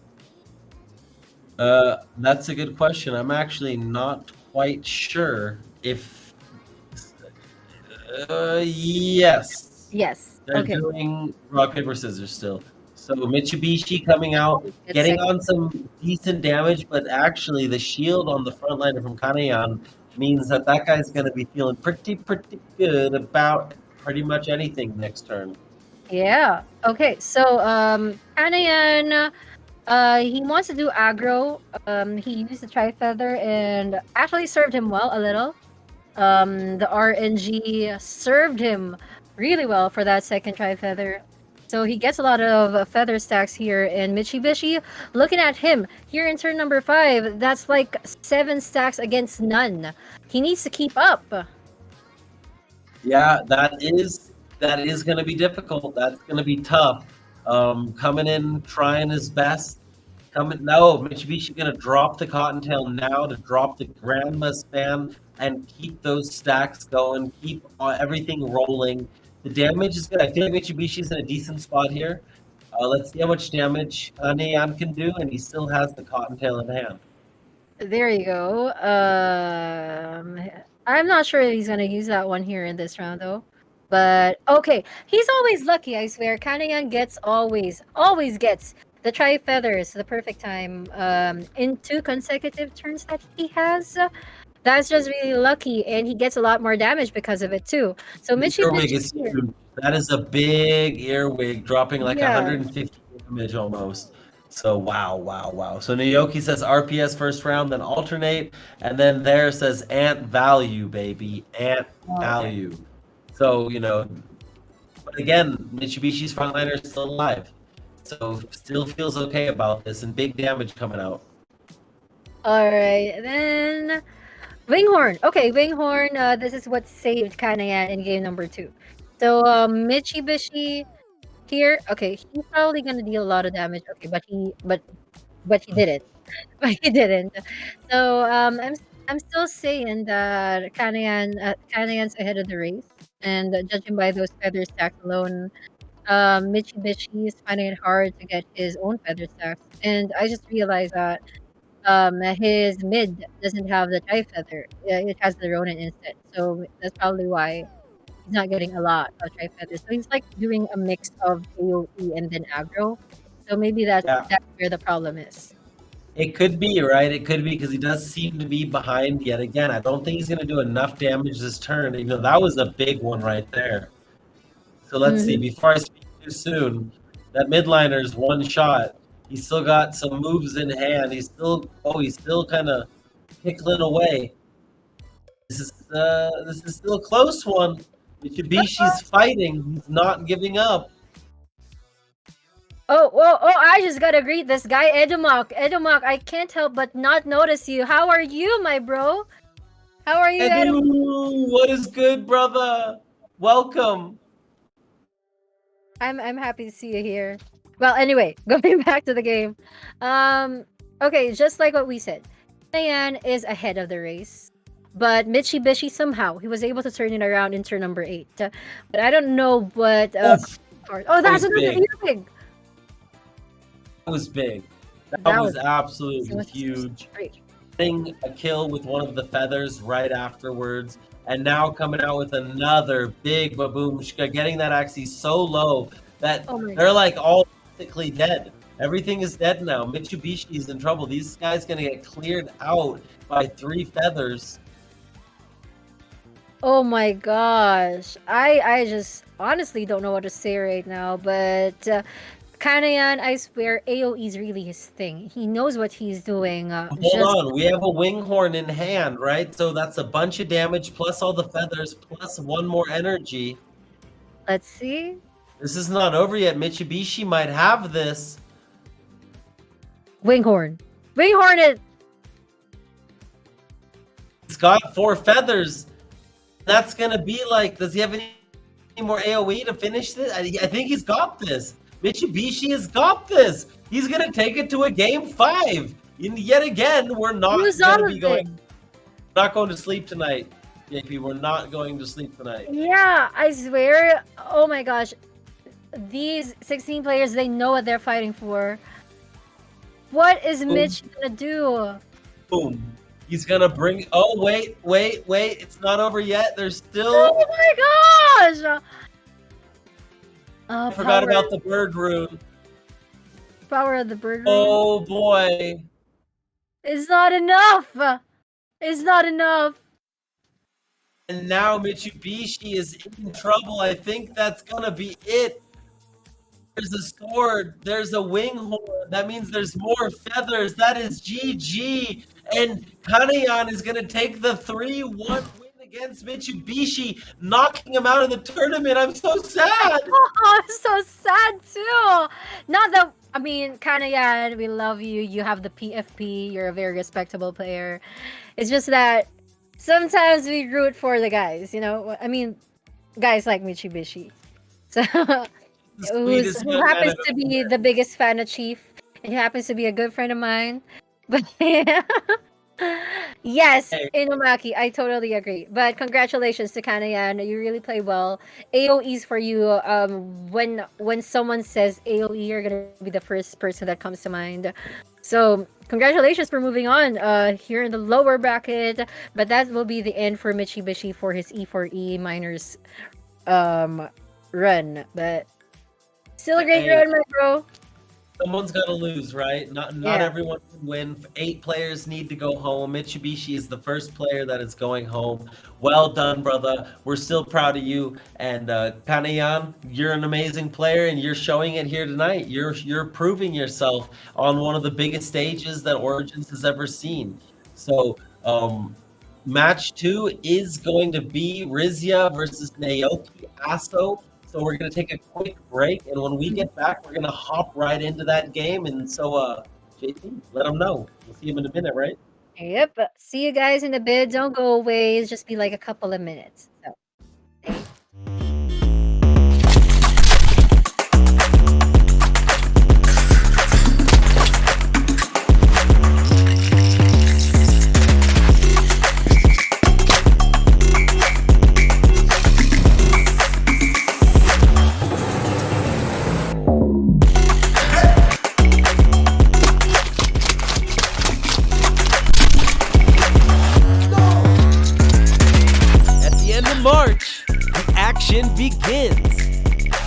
That's a good question. I'm actually not quite sure if. Yes,
Yes.
they're
Okay.
doing rock paper scissors still. So Mitsubishi coming out,
It's
getting
second.
on some decent damage, but actually the shield on the front line from Kanayan means that guy's going to be feeling pretty good about pretty much anything next turn.
Yeah. Okay. So Kanayan, he wants to do aggro. He used the Tri-Feather and actually served him well a little. The RNG served him really well for that second Tri-Feather. So he gets a lot of feather stacks here, and Mitsubishi, looking at him here in turn number 5, that's like 7 stacks against none. He needs to keep up.
Yeah, that is going to be difficult. That's going to be tough. Coming in, trying his best. No, Mitsubishi going to drop the Cottontail now to drop the Grandma Spam and keep those stacks going, keep everything rolling. The damage is good. I feel like Mitsubishi's in a decent spot here. Let's see how much damage Neon can do, and he still has the Cottontail in hand.
There you go. I'm not sure if he's gonna use that one here in this round, though. But okay, he's always lucky. I swear, Kanayan gets always gets the tri feathers, the perfect time. In 2 consecutive turns that he has. That's just really lucky, and he gets a lot more damage because of it too. So
The
Mitchy
earwig
Bitchy
is
here.
huge. That is a big earwig, dropping like
Yeah.
150 damage almost. So wow, wow, wow. So Naoki says RPS first round, then alternate, and then there says ant value, baby, ant
Oh, okay.
value. So but again, Mitsubishi's frontliner is still alive, so still feels okay about this, and big damage coming out.
All right, then Winghorn. Okay, Winghorn. This is what saved Kanayan in game number 2. So Mitsubishi here. Okay, he's probably gonna deal a lot of damage. Okay, but he didn't. But he didn't. So I'm still saying that Kanayan's ahead of the race, and judging by those feather stacks alone, Mitsubishi is finding it hard to get his own feather stacks. And I just realized that his mid doesn't have the tri feather. It has the Ronin instead. So that's probably why he's not getting a lot of tri feathers. So he's like doing a mix of AoE and then aggro. So maybe
Yeah.
that's where the problem is.
It could be, right? It could be because he does seem to be behind yet again. I don't think he's going to do enough damage this turn. That was a big one right there. So let's see.
Mhm.
Before I speak too soon, that midliner's one shot. He's still got some moves in hand. He's still kind of pickling away. This is still a close one. Mitsubishi's fighting. He's not giving up.
Oh, I just gotta greet this guy, Edumak. Edumak, I can't help but not notice you. How are you, my bro? How are you, Edumak?
Edu, what is good, brother? Welcome.
I'm happy to see you here. Well, anyway, going back to the game. Okay, just like what we said, Diane is ahead of the race. But Mitsubishi somehow he was able to turn it around in turn number 8. But I don't know what oh, that's another
big.
earwig.
That was big. That
That
was
was
absolutely huge. Getting a kill with one of the feathers right afterwards, and now coming out with another big baboomshka, getting that actually so low that they're like all basically dead. Everything is dead now. Mitsubishi is in trouble. These guys gonna get cleared out by 3 feathers.
Oh my gosh. I just honestly don't know what to say right now, but Kanayan, I swear AoE is really his thing. He knows what he's doing.
Hold on, we have a winghorn in hand, right? So that's a bunch of damage plus all the feathers plus 1 more energy.
Let's see.
This is not over yet. Mitsubishi might have this.
Winghorn. Winghorn it.
He's got 4 feathers. That's gonna be like, does he have any more AoE to finish this? I think he's got this. Mitsubishi has got this. He's gonna take it to a game 5. And yet again, we're not not going to sleep tonight. JP, we're not going to sleep tonight.
Yeah, I swear. Oh my gosh. These 16 players, they know what they're fighting for. What is Mitch gonna do?
Boom. He's gonna bring. Oh wait! It's not over yet. There's still.
Oh my gosh!
I forgot about the bird rune.
Power of the bird rune.
Oh boy!
It's not enough. It's not enough.
And now Mitsubishi is in trouble. I think that's gonna be it. There's a sword. There's a winghorn. That means there's more feathers. That is GG. And Kanayan is going to take the 3-1 win against Mitsubishi, knocking him out of the tournament. I'm so sad.
Oh, I'm so sad too. Not that, I mean, Kanayan, we love you. You have the PFP. You're a very respectable player. It's just that sometimes we root for the guys, you know? I mean, guys like Mitsubishi. So, who happens to be the biggest fan of Chief, and he happens to be a good friend of mine. But yes, Inumaki, I totally agree. But congratulations to Kanayan. You really play well. AoEs for you. When someone says AoE, you're gonna be the first person that comes to mind. So congratulations for moving on here in the lower bracket. But that will be the end for Mitsubishi for his E4E minors run, but still a great
Hey.
run, my bro.
Someone's got to lose, right? Not
Yeah.
everyone can win. 8 players need to go home. Mitsubishi is the first player that is going home. Well done, brother. We're still proud of you. And Kanayan, you're an amazing player, and you're showing it here tonight. You're proving yourself on one of the biggest stages that Origins has ever seen. So, match 2 is going to be Rizia versus Naoki Aso. So we're going to take a quick break, and when we get back, we're going to hop right into that game. And so, JT, let them know. We'll see him in a minute, right?
Yep. See you guys in a bit. Don't go away. It's just be like a couple of minutes. So.
March, the action begins.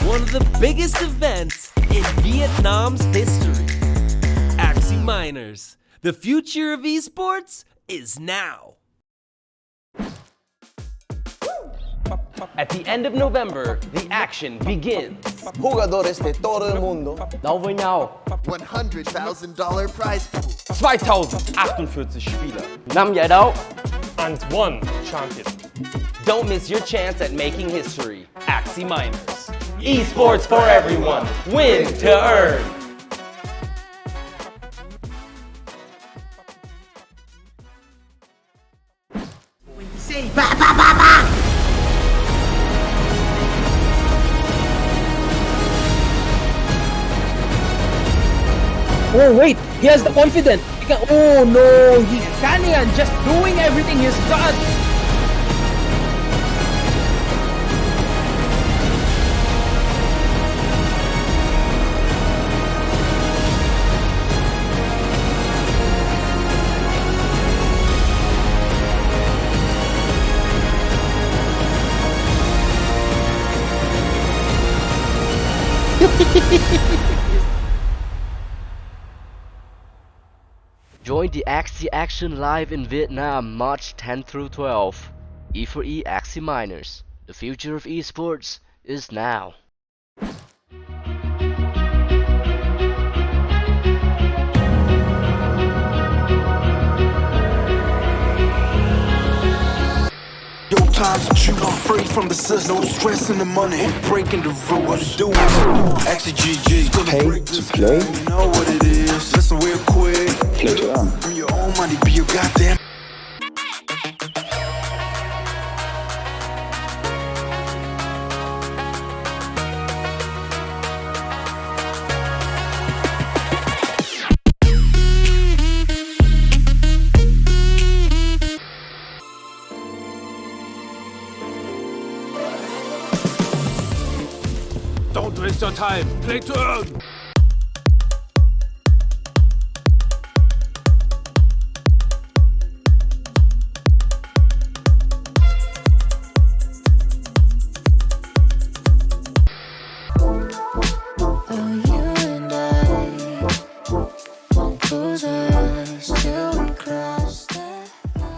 One of the biggest events in Vietnam's history. Axie Miners, the future of esports is now.
At the end of November, the action begins.
Jugadores de todo el mundo.
Đấu với nhau.
$100,000 prize pool.
2048 Spieler.
5 giải đấu. And 1 champion.
Don't miss your chance at making history. Axie Miners. Esports for everyone. Win to earn.
Say ba ba ba ba.
Oh wait, he has the confidence. He can, oh no, he Kanian just doing everything he's got.
Join the Axie Action live in Vietnam March 10 through 12. E4E Axie Miners. The future of esports is now.
Times that you are free from the system. No stress in the money, breaking the rules. Do Actually, GG's gonna break this
play.
You know what it is. Listen real quick.
Play to earn.
Earn your own money, be your goddamn.
Don't waste your time. Play to earn.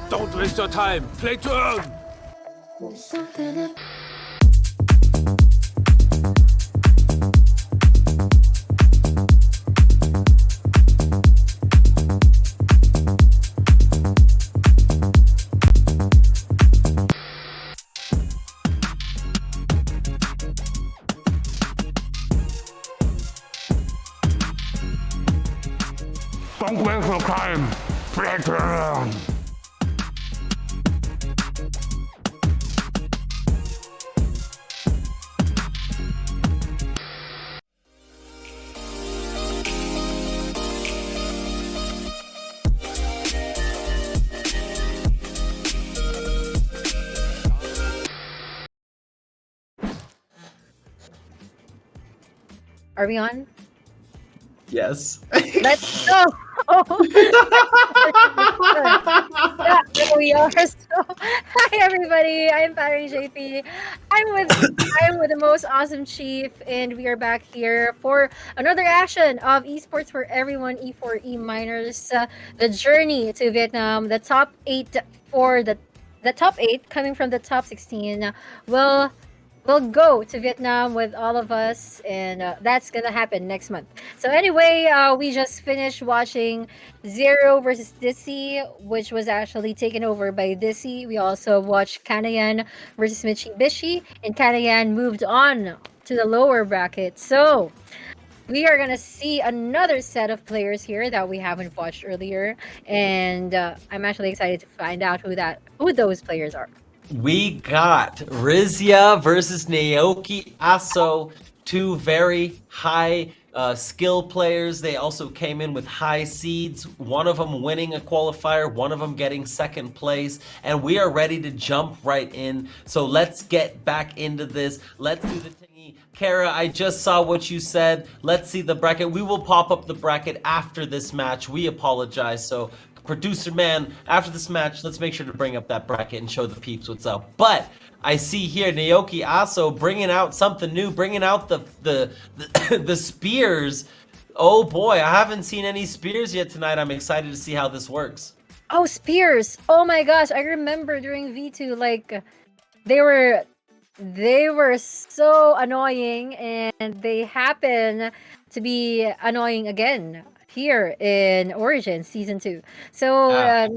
Don't waste your time. Play to earn. Don't waste your time. Play to earn.
Are we on?
Yes.
Let's go. Yeah, there we are. So, hi everybody. I'm Paring JP. I'm with the most awesome chief, and we are back here for another action of esports for everyone. E4E miners, the journey to Vietnam, the top eight for the top eight coming from the top 16 will will go to Vietnam with all of us, and that's gonna happen next month. So anyway, we just finished watching Zero versus Dizzy, which was actually taken over by Dizzy. We also watched Kanayan versus Mitsubishi, and Kanayan moved on to the lower bracket. So we are gonna see another set of players here that we haven't watched earlier, and I'm actually excited to find out who those players are.
We got Rizia versus Naoki Aso, two very high skill players. They also came in with high seeds, one of them winning a qualifier, one of them getting second place, and we are ready to jump right in. So let's get back into this. Let's do the thingy. Kara, I just saw what you said. Let's see the bracket. We will pop up the bracket after this match. We apologize. So producer man, after this match, let's make sure to bring up that bracket and show the peeps what's up. But I see here Naoki Aso bringing out something new, bringing out the spears. Oh boy, I haven't seen any spears yet tonight. I'm excited to see how this works.
Oh, spears! Oh my gosh, I remember during V2, like they were so annoying, and they happen to be annoying again here in Origin Season 2. So,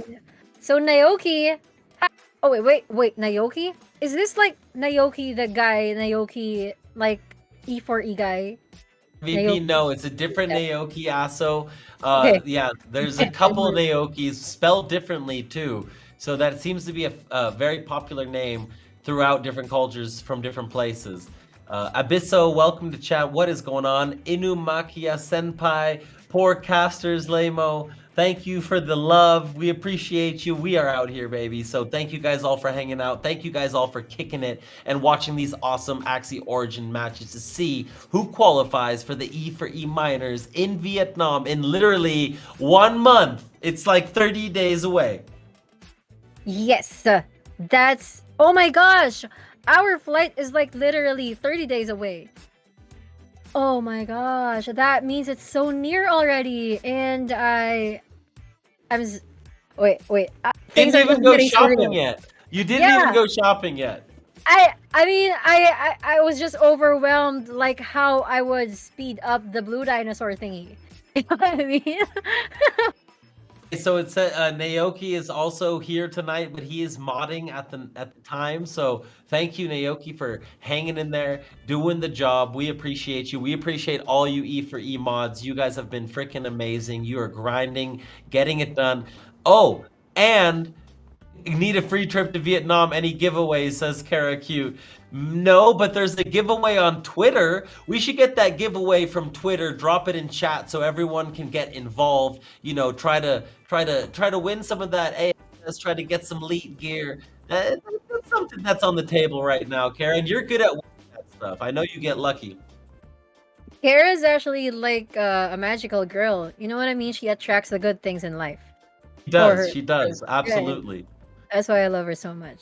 so Naoki... Oh, wait, Naoki? Is this like Naoki, the guy, Naoki, like E4E guy?
VP, no, it's a different Naoki Aso. Yeah, there's a couple of Naokis spelled differently too. So that seems to be a very popular name throughout different cultures from different places. Abysso, welcome to chat. What is going on? Inumakia Senpai, poor casters, Lamo. Thank you for the love. We appreciate you. We are out here, baby. So thank you guys all for hanging out. Thank you guys all for kicking it and watching these awesome Axie Origin matches to see who qualifies for the E4E minors in Vietnam in literally 1 month. It's like 30 days away.
Yes, that's... Oh my gosh! Our flight is like literally 30 days away. Oh my gosh, that means it's so near already, and wait.
You didn't even go shopping yet. You didn't even go shopping yet.
I mean, I was just overwhelmed, like how I would speed up the blue dinosaur thingy. You know what I mean?
So it said Naoki is also here tonight, but he is modding at the time. So thank you, Naoki, for hanging in there, doing the job. We appreciate you. We appreciate all you E4E mods. You guys have been freaking amazing. You are grinding, getting it done. Oh, and you need a free trip to Vietnam. Any giveaways, says Kara Cute. No, but there's a giveaway on Twitter. We should get that giveaway from Twitter. Drop it in chat so everyone can get involved. You know, try to win some of that AS. Try to get some elite gear. That's something that's on the table right now, Karen. You're good at that stuff. I know you get lucky.
Kara's actually like a magical girl. You know what I mean? She attracts the good things in life.
She does. She does. Absolutely.
That's why I love her so much.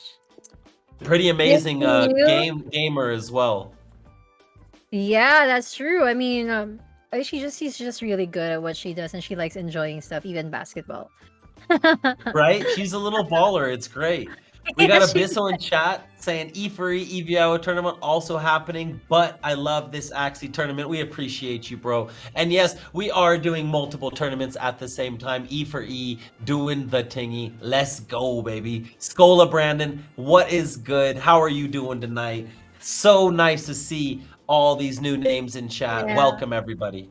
Pretty amazing gamer as well.
Yeah, that's true. I mean, she's just really good at what she does, and she likes enjoying stuff, even basketball.
Right? She's a little baller. It's great. We got Abysso in chat saying E4E EVO tournament also happening, but I love this Axie tournament. We appreciate you, bro. And yes, we are doing multiple tournaments at the same time. E4E doing the tingy. Let's go, baby. Scola Brandon, what is good? How are you doing tonight? So nice to see all these new names in chat.
Yeah.
Welcome, everybody.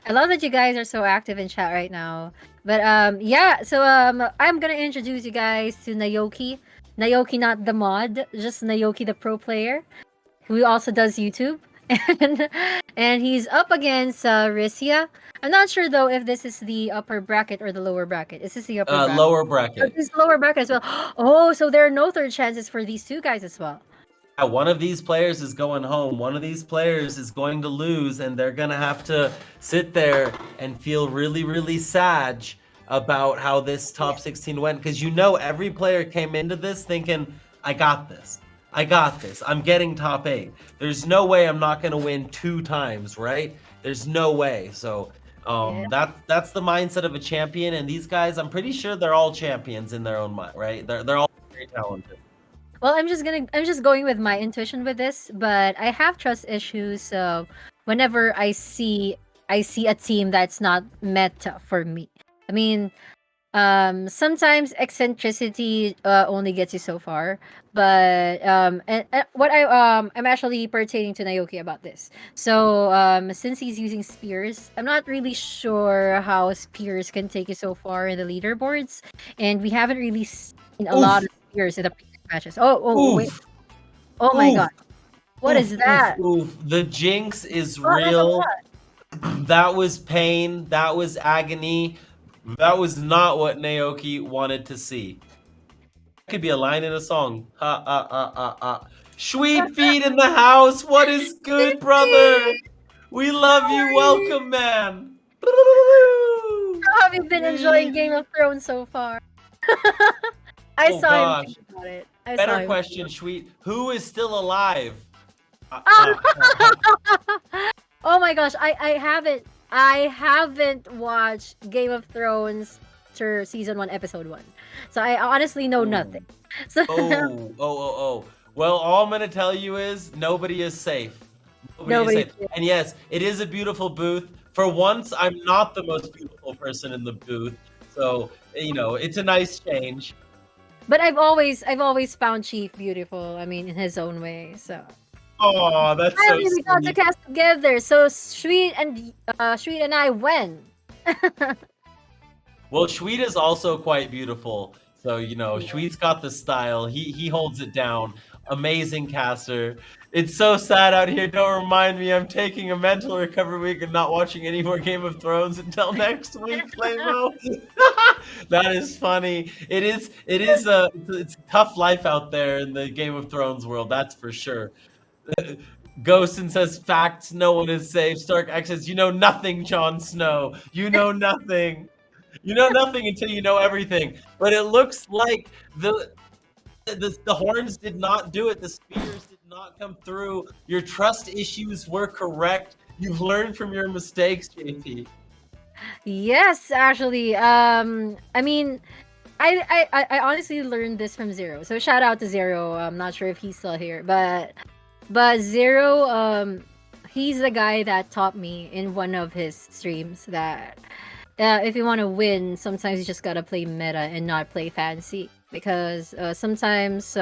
I love that you guys are so active in chat right now. But yeah, so I'm gonna introduce you guys to Naoki. Naoki, not the mod, just Naoki, the pro player, who also does YouTube. And he's up against Risia. I'm not sure though if this is the upper bracket or the lower bracket. Is this the upper bracket?
Lower bracket.
Oh, this is lower bracket as well. Oh, so there are no third chances for these two guys as well.
one of these players is going home. One of these players is going to lose, and they're gonna have to sit there and feel really, really sad about how this top 16 went. Because every player came into this thinking, I got this. I got this. I'm getting top 8. There's no way I'm not gonna win 2 times, right? There's no way. So that's the mindset of a champion. And these guys, I'm pretty sure they're all champions in their own mind, right? They're all very talented.
Well, I'm just going with my intuition with this, but I have trust issues. So whenever I see a team that's not meta for me, I mean, sometimes eccentricity only gets you so far. But what I'm actually pertaining to Naoki about this. So since he's using spears, I'm not really sure how spears can take you so far in the leaderboards, and we haven't really seen a lot of spears in the matches. Wait. Oh my god. What is that?
The jinx is
Oh, that's a
real.
lot.
That was pain. That was agony. That was not what Naoki wanted to see. Could be a line in a song. Sweet feet in the house. What is good, brother? We love you. Welcome, man.
How have you been enjoying Game of Thrones so far? I saw him think about it.
Better question, Sweet. Who is still alive?
Oh my gosh, I haven't watched Game of Thrones after season 1, episode 1. So I honestly know nothing. So
Well, all I'm gonna tell you is nobody is safe. Nobody is safe. And yes, it is a beautiful booth. For once, I'm not the most beautiful person in the booth. So, it's a nice change.
But I've always found Chief beautiful. I mean, in his own way. So.
Oh, that's so
we got to cast together. So Sweet and I win.
Well, Sweet is also quite beautiful. So, Sweet's got the style. He holds it down. Amazing caster. It's so sad out here. Don't remind me. I'm taking a mental recovery week and not watching any more Game of Thrones until next week, Flameo. That is funny. It's a tough life out there in the Game of Thrones world. That's for sure. Ghostin says facts. No one is safe. Stark X says, you know nothing, Jon Snow. You know nothing. You know nothing until you know everything. But it looks like the horns did not do it. The spears did not come through. Your trust issues were correct. You've learned from your mistakes, JP.
Yes, actually. I mean, I honestly learned this from Zero. So shout out to Zero. I'm not sure if he's still here, but Zero, he's the guy that taught me in one of his streams that if you want to win, sometimes you just gotta play meta and not play fancy, because sometimes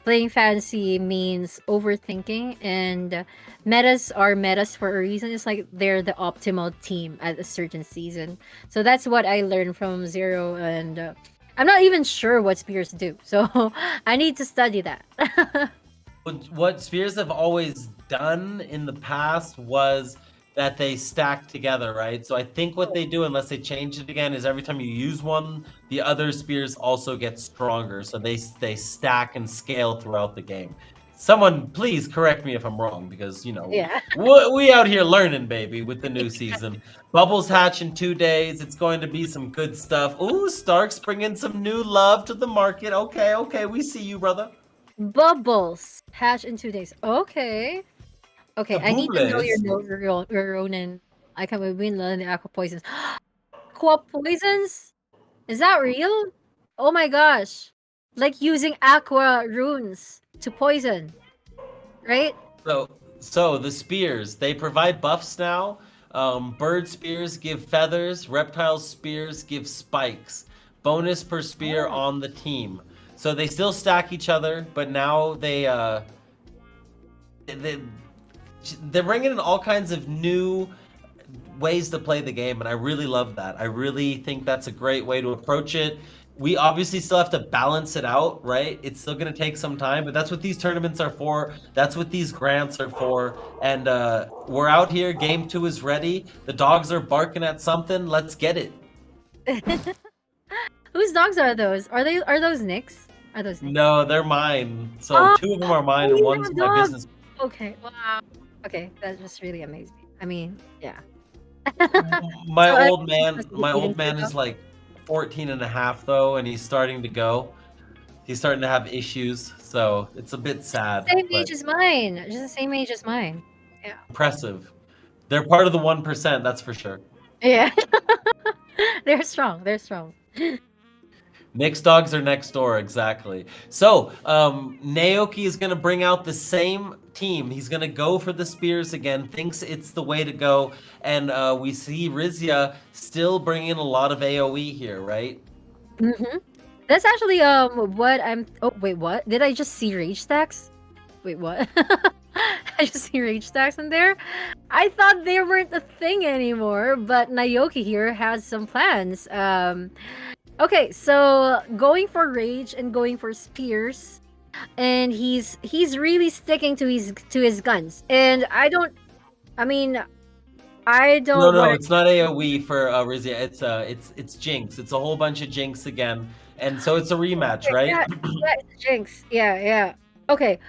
playing fancy means overthinking, and metas are metas for a reason. It's like they're the optimal team at a certain season. So that's what I learned from Zero, and I'm not even sure what spears do, so I need to study that.
What spears have always done in the past was that they stack together, right? So I think what they do, unless they change it again, is every time you use one, the other spears also get stronger. So they stack and scale throughout the game. Someone please correct me if I'm wrong, because we out here learning, baby, with the new season. Bubbles hatch in 2 days. It's going to be some good stuff. Ooh, Stark's bringing some new love to the market. Okay, we see you, brother.
Bubbles hatch in 2 days. Okay, I need to know your Ronin. I can win the aqua poisons. Aqua poisons? Is that real? Oh my gosh! Like using aqua runes to poison, right?
So the spears, they provide buffs now. Bird spears give feathers. Reptile spears give spikes. Bonus per spear on the team. So they still stack each other, but now they're bringing in all kinds of new ways to play the game, and I really love that. I really think that's a great way to approach it. We obviously still have to balance it out, right? It's still going to take some time, but that's what these tournaments are for. That's what these grants are for. And we're out here. Game 2 is ready. The dogs are barking at something. Let's get it.
Whose dogs are those? Are those Nick's? Are those names?
No, they're mine. So
Oh,
2 of them are mine, and
you
one's
have
my
dogs.
business.
Okay, wow. Okay, that's just really amazing. I mean, yeah.
My
So I
old man,
must be
my
feeding
old
too
man
now?
is like 14 and a half though, and he's starting to go. He's starting to have issues, so it's a bit sad,
Same
but
age as mine. Just the same age as mine. Yeah.
impressive. They're part of the 1%, that's for sure.
Yeah. They're strong. They're strong.
Next dogs are next door, exactly. So, Naoki is going to bring out the same team. He's going to go for the spears again, thinks it's the way to go. And we see Rizia still bringing a lot of AoE here, right?
Mm-hmm. That's actually what I'm. Oh wait, what? Did I just see rage stacks? Wait, what? I just see rage stacks in there. I thought they weren't a thing anymore, but Naoki here has some plans. Okay, so going for rage and going for spears, and he's really sticking to his guns. And I mean, I
No,
don't
no,
want
it's not AoE for Rizia. It's Jinx. It's a whole bunch of Jinx again. And so it's a rematch, right?
Yeah, yeah, it's Jinx. Yeah, yeah. Okay,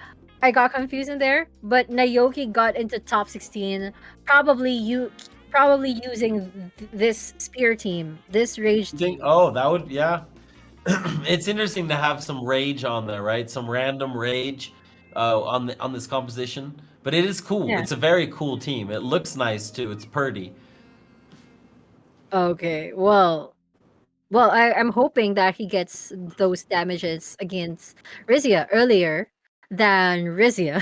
I got confused in there, but Naoki got into top 16, probably using this spear team, this rage team.
Oh, that would, yeah. It's interesting to have some rage on there, right? Some random rage on this composition. But it is cool.
Yeah.
It's a very cool team. It looks nice too. It's pretty.
Okay, well, I'm hoping that he gets those damages against Rizia earlier than Rizia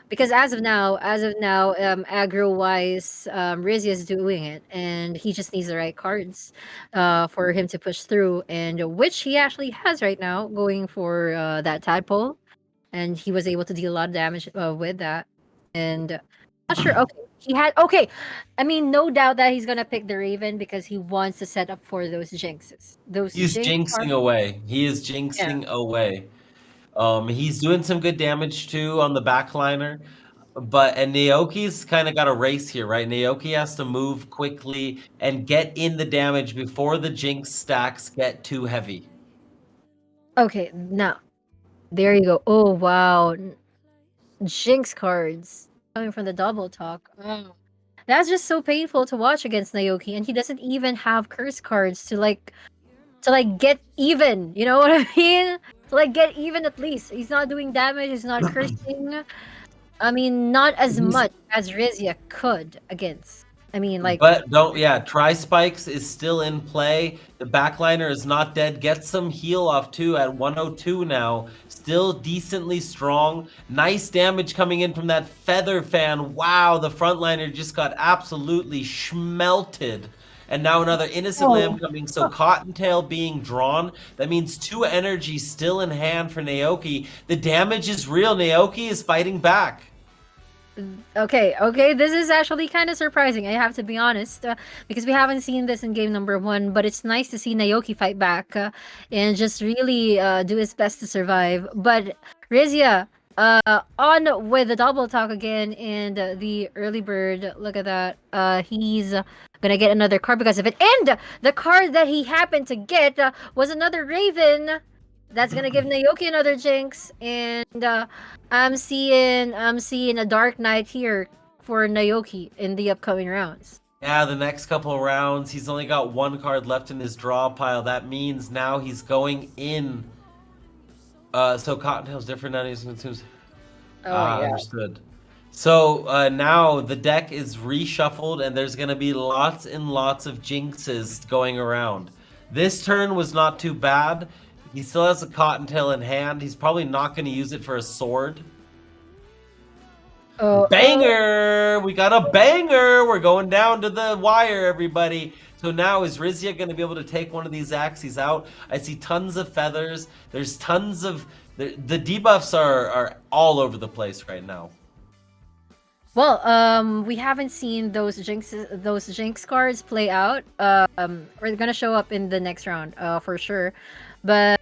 because as of now, aggro wise, Rizia is doing it, and he just needs the right cards, for him to push through, and which he actually has right now, going for that tadpole, and he was able to deal a lot of damage with that, and not sure. Okay, he had okay. I mean, no doubt that he's gonna pick the Raven because he wants to set up for those jinxes. Those
He's
jinx are
jinxing away. He is
yeah.
jinxing away. He's doing some good damage too on the backliner. And Naoki's kind of got a race here, right? Naoki has to move quickly and get in the damage before the jinx stacks get too heavy.
Okay, now there you go. Oh wow, jinx cards coming from the double talk. Oh. That's just so painful to watch against Naoki, and he doesn't even have curse cards to get even. You know what I mean? To get even at least. He's not doing damage. He's not cursing. I mean, not as much as Rizia could against. I mean,
But Tri Spikes is still in play. The backliner is not dead. Gets some heal off too at 102 now. Still decently strong. Nice damage coming in from that feather fan. Wow, the frontliner just got absolutely schmelted. And now another innocent lamb coming. So Cottontail being drawn. That means 2 energy still in hand for Naoki. The damage is real. Naoki is fighting back.
Okay, this is actually kind of surprising, I have to be honest, because we haven't seen this in game number 1, but it's nice to see Naoki fight back, and just really do his best to survive. But Rizia, on with the double talk again, and the early bird, look at that, he's gonna get another card because of it, and the card that he happened to get was another Raven. That's gonna give Naoki another jinx, and I'm seeing a Dark Knight here for Naoki in the upcoming rounds.
Yeah, the next couple of rounds, he's only got 1 card left in his draw pile. That means now he's going in. So Cottontail's different now. He's consumes.
Yeah.
Understood. So now the deck is reshuffled, and there's gonna be lots and lots of jinxes going around. This turn was not too bad. He still has a Cottontail in hand. He's probably not going to use it for a sword. Banger! We got a banger! We're going down to the wire, everybody. So now is Rizia going to be able to take one of these axes out? I see tons of feathers. There's tons of... The debuffs are all over the place right now.
Well, we haven't seen those jinx cards play out. We're gonna show up in the next round, for sure. But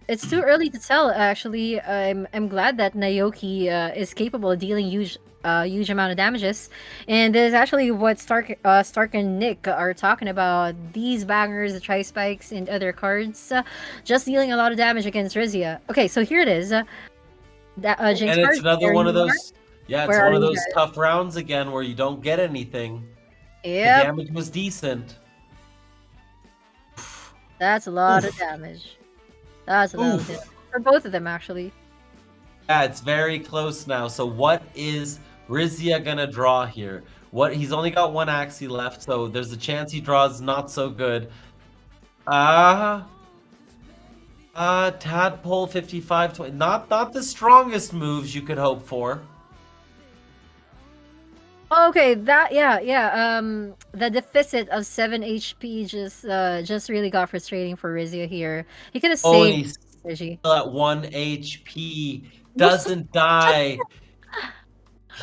it's too early to tell. Actually, I'm glad that Naoki is capable of dealing huge amount of damages, and this is actually what Stark and Nick are talking about. These bangers, the tri spikes, and other cards, just dealing a lot of damage against Rizia. Okay, so here it is. Jinx
And it's
cards.
another
There
one
you
of
are.
those. Yeah, it's
Where
one
are
of
you
those
guys?
tough rounds again where you don't get anything. The
Yep,
damage was decent.
that's a lot of
Oof.
damage. That's a lot of
Oof.
damage for both of them, actually.
Yeah, it's very close now. So what is Rizia gonna draw here? He's only got one Axie left, so there's a chance he draws not so good. Tadpole 55-20. Not the strongest moves you could hope for.
Okay, yeah. The deficit of 7 HP just really got frustrating for Rizia here. He could have
Oh, and
saved
he's
energy.
still at 1 HP. Doesn't die.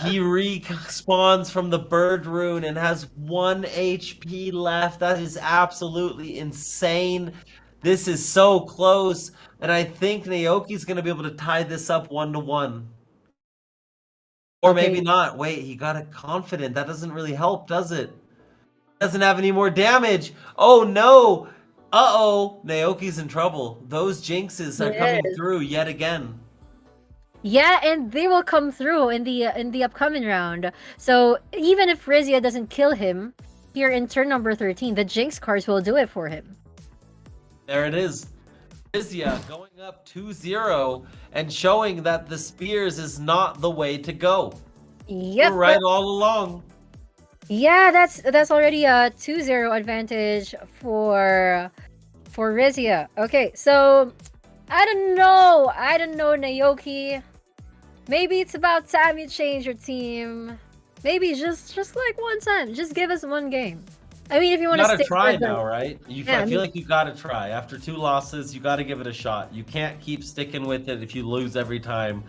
He respawns from the bird rune and has 1 HP left. That is absolutely insane. This is so close. And I think Naoki's going to be able to tie this up 1-1. Or
Okay.
maybe not. Wait, he got it confident. That doesn't really help, does it? Doesn't have any more damage. Oh no. Uh-oh. Naoki's in trouble. Those jinxes are coming
Yes.
through yet again.
Yeah, and they will come through in the upcoming round. So even if Rizia doesn't kill him here in turn number 13, the Jinx cards will do it for him.
There it is. Rizia going up 2-0 and showing that the spears is not the way to go.
Yep.
We're right all along.
Yeah, that's already a 2-0 advantage for Rizia. Okay, so I don't know, Naoki. Maybe it's about time you change your team. Maybe just like one time, just give us one game. I mean, if you want
You
to
gotta
stick
try
with the-
now, right? I feel like you gotta try. After 2 losses, you gotta give it a shot. You can't keep sticking with it if you lose every time.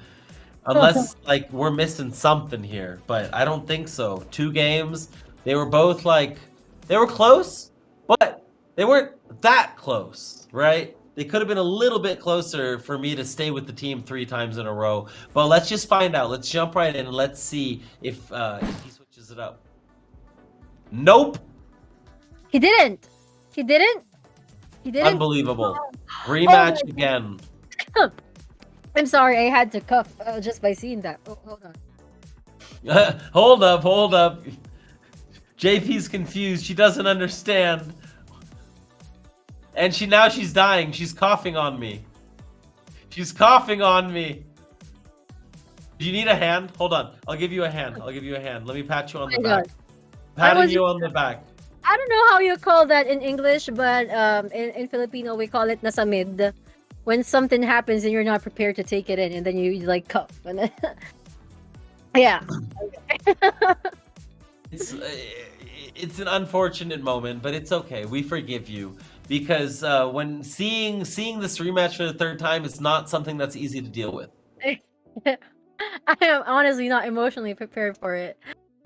Unless, like, we're missing something here. But I don't think so. 2 games, they were both, like, they were close, but they weren't that close, right? They could have been a little bit closer for me to stay with the team 3 times in a row. But let's just find out. Let's jump right in and let's see if he switches it up. Nope.
He didn't. He didn't. He didn't.
Unbelievable.
Oh
Rematch
my
again.
God. I'm sorry, I had to cough just by seeing that. Oh, hold on.
Hold up. JP's confused. She doesn't understand. And she's dying. She's coughing on me. She's coughing on me. Do you need a hand? Hold on. I'll give you a hand. Let me pat you on the back. Patting you on the back.
I don't know how you call that in English, but in Filipino we call it nasamid. When something happens and you're not prepared to take it in, and then you like cough. And then yeah.
It's an unfortunate moment, but it's okay. We forgive you because when seeing this rematch for the 3rd time is not something that's easy to deal with.
I am honestly not emotionally prepared for it.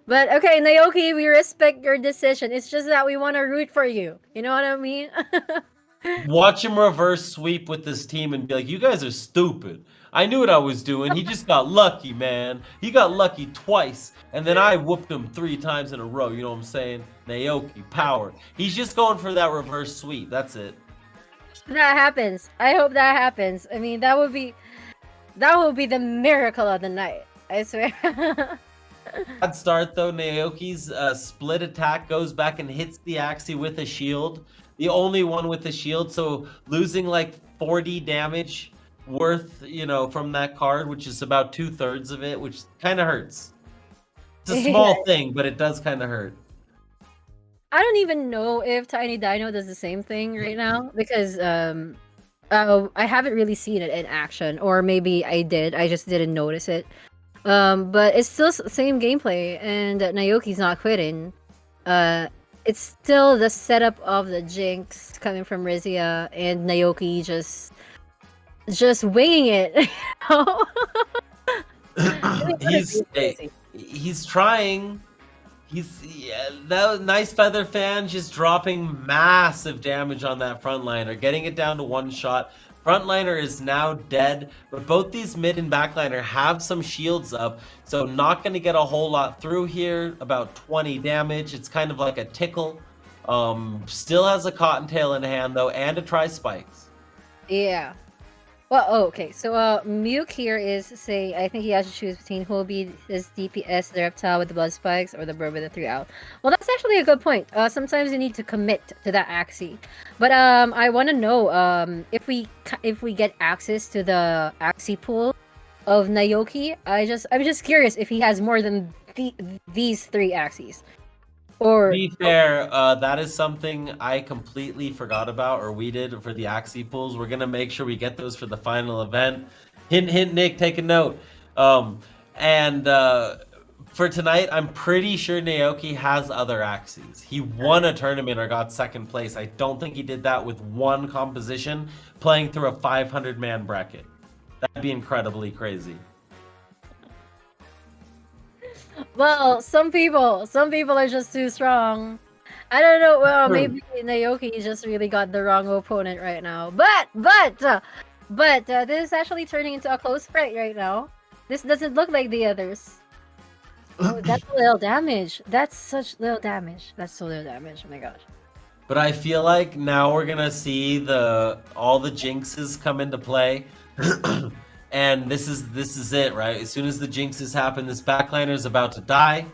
But okay, Naoki, we respect your decision. It's just that we want to root for you. You know what I mean?
Watch him reverse sweep with this team and be like, you guys are stupid. I knew what I was doing. He just got lucky, man. He got lucky twice. And then I whooped him 3 times in a row. You know what I'm saying? Naoki, power. He's just going for that reverse sweep. That's it.
That happens. I hope that happens. I mean, that would be the miracle of the night. I swear.
Bad start though. Naoki's split attack goes back and hits the Axie with a shield. The only one with the shield, so losing like 40 damage worth, from that card, which is about 2/3 of it, which kind of hurts. It's a small thing, but it does kind of hurt.
I don't even know if Tiny Dino does the same thing right now because I haven't really seen it in action, or maybe I did. I just didn't notice it. But it's still same gameplay, and Naoki's not quitting. It's still the setup of the Jinx coming from Rizia, and Naoki just winging it.
He's trying. That was nice feather fan just dropping massive damage on that frontliner, getting it down to one shot. Frontliner is now dead, but both these mid and backliner have some shields up, so not going to get a whole lot through here. About 20 damage. It's kind of like a tickle. Still has a cottontail in hand though, and a tri-spikes.
Yeah. Well, oh, okay. So, Muke here is say I think he has to choose between who will be his DPS, the reptile with the blood spikes, or the bird with the 3 out. Well, that's actually a good point. Sometimes you need to commit to that Axie. But I want to know if we get access to the Axie pool of Naoki. I'm just curious if he has more than these 3 Axies. Or
to be fair, that is something I completely forgot about, or we did for the Axie pools. We're gonna make sure we get those for the final event. Hint, hint, Nick, take a note. And for tonight, I'm pretty sure Naoki has other Axies. He won a tournament or got second place. I don't think he did that with one composition, playing through a 500-man bracket. That'd be incredibly crazy.
Well, some people are just too strong. I don't know. Well, maybe Naoki just really got the wrong opponent right now. But this is actually turning into a close fight right now. This doesn't look like the others. Oh, that's a little damage. That's such little damage. That's so little damage. Oh my gosh.
But I feel like now we're gonna see all the jinxes come into play. And this is it, right? As soon as the jinxes happen, this backliner is about to die.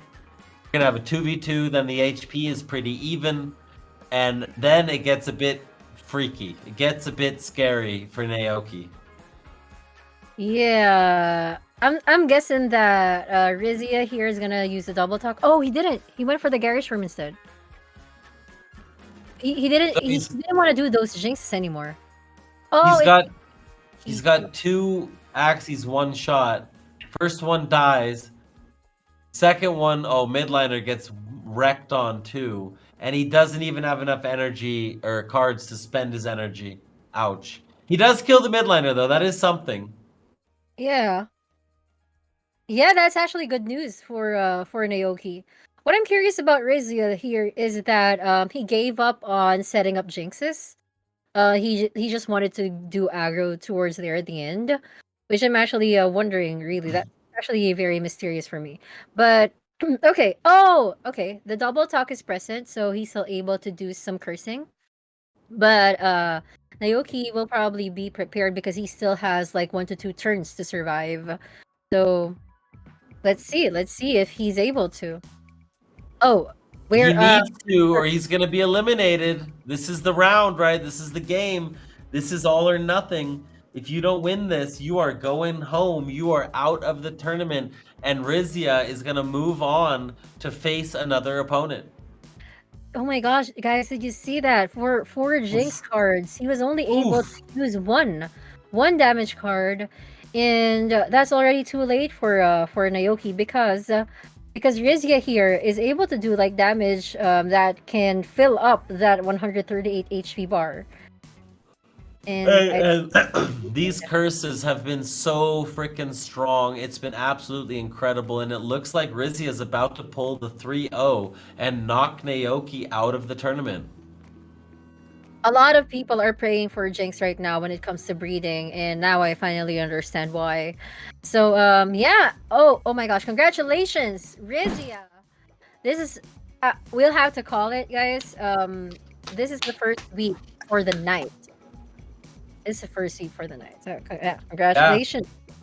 We're gonna have a 2v2, then the HP is pretty even, and then it gets a bit freaky. It gets a bit scary for Naoki.
Yeah, I'm guessing that Rizia here is gonna use the double talk. Oh, he didn't. He went for the garage room instead. He didn't. He didn't want to do those jinxes anymore. Oh,
he's got 2 Axies, 1 shot. First one dies. Second one, midliner gets wrecked on too. And he doesn't even have enough energy or cards to spend his energy. Ouch. He does kill the midliner though. That is something.
Yeah. Yeah, that's actually good news for Naoki. What I'm curious about Rizia here is that he gave up on setting up jinxes. He just wanted to do aggro towards there at the end, which I'm actually wondering. Really, that's actually very mysterious for me. But okay. Oh, okay. The double talk is present, so he's still able to do some cursing. But Naoki will probably be prepared because he still has like 1 to 2 turns to survive. So let's see if he's able to. Oh,
He needs to, or he's gonna be eliminated. This is the round, right? This is the game. This is all or nothing. If you don't win this, you are going home. You are out of the tournament, and Rizia is gonna move on to face another opponent.
Oh my gosh, guys, did you see that? For 4 Jinx cards, he was only able to use one damage card, and that's already too late for Naoki because Rizia here is able to do like damage that can fill up that 138 HP bar.
And these curses have been so freaking strong. It's been absolutely incredible, and it looks like Rizia is about to pull the 3-0 and knock Naoki out of the tournament.
A lot of people are praying for Jinx right now when it comes to breeding, and now I finally understand why. So yeah. Oh my gosh, congratulations, Rizia. This is we'll have to call it, guys. This is the first week for the night. This is the first sweep for the night. So, yeah, congratulations.
Yeah.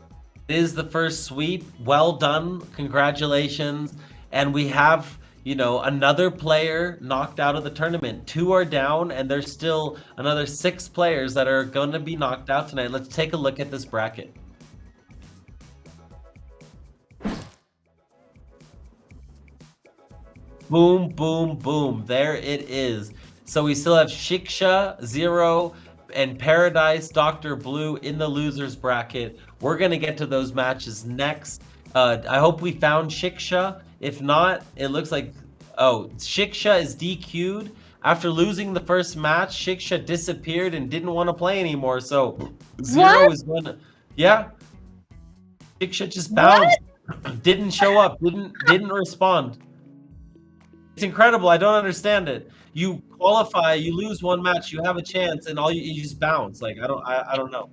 It is the first sweep. Well done. Congratulations. And we have, another player knocked out of the tournament. 2 are down, and there's still another 6 players that are going to be knocked out tonight. Let's take a look at this bracket. Boom, boom, boom. There it is. So we still have Shiksha, 0, and Paradise, Dr. Blue in the losers bracket. We're going to get to those matches next. I hope we found Shiksha. If not, it looks like... Oh, Shiksha is DQ'd. After losing the first match, Shiksha disappeared and didn't want to play anymore. So, 0 is going to... Yeah. Shiksha just bounced. Didn't show up. Didn't respond. It's incredible. I don't understand it. You qualify, you lose one match, you have a chance, and you just bounce. Like I don't know.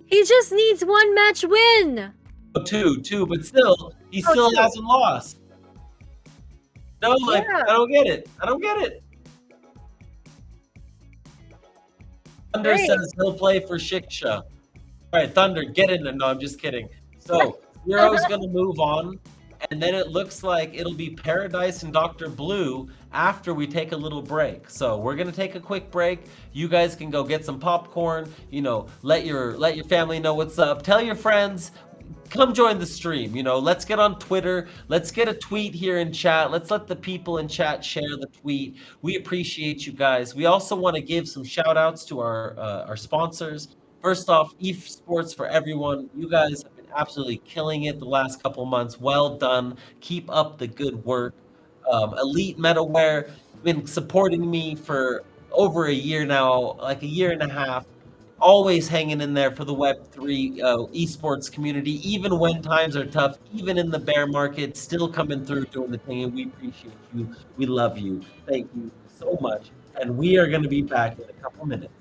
He just needs one match win.
Oh, two, but still, he still
two.
hasn't lost. No, like
Yeah.
I don't get it. I don't get it. Thunder
Great.
says he'll play for Shiksha. All right, Thunder, get in there. No, I'm just kidding. So Zero's gonna move on, and then it looks like it'll be Paradise and Dr. Blue after we take a little break. So we're gonna take a quick break. You guys can go get some popcorn. You know, let your family know what's up. Tell your friends. Come join the stream. You know, let's get on Twitter. Let's get a tweet here in chat. Let's let the people in chat share the tweet. We appreciate you guys. We also want to give some shout outs to our sponsors. First off, Esports for everyone. You guys have been absolutely killing it the last couple months. Well done. Keep up the good work. Elite Metaware been supporting me for over a year now, like a year and a half. Always hanging in there for the Web3 esports community, even when times are tough, even in the bear market, still coming through doing the thing. And we appreciate you. We love you. Thank you so much. And we are going to be back in a couple minutes.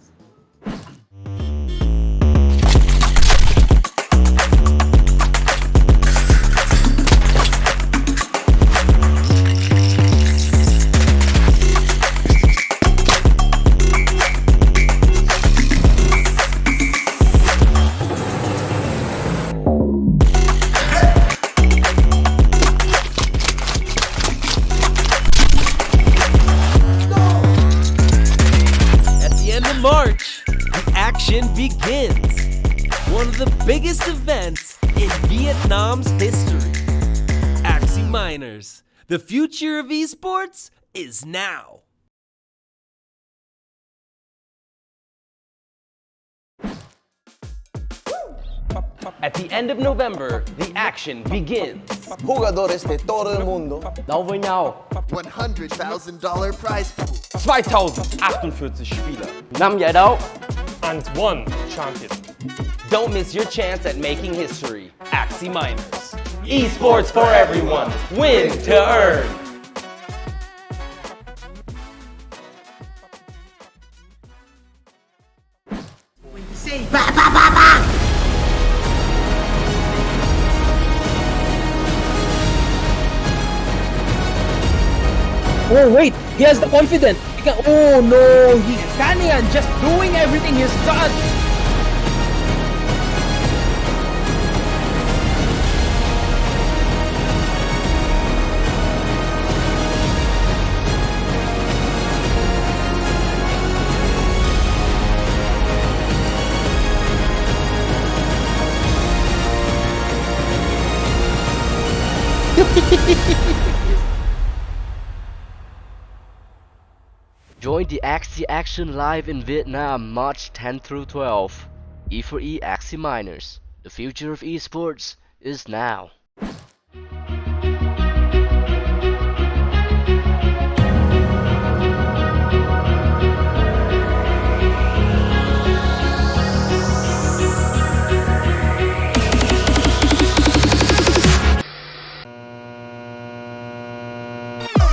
March, the action begins. One of the biggest events in Vietnam's history. Axie Miners, the future of esports is now.
At the end of November, the action begins.
Jugadores de todo el mundo.
Đấu với nhau.
$100,000 prize pool.
2048 Spieler.
5 giải đấu.
And one champion.
Don't miss your chance at making history. Axie Miners. Esports for everyone. Win to earn.
Say ba ba ba ba.
Oh wait, he has the confidence. He can. Oh no, he Kanian just doing everything he's got.
Join the Axie Action live in Vietnam March 10 through 12. E4E Axie Miners. The future of esports is now.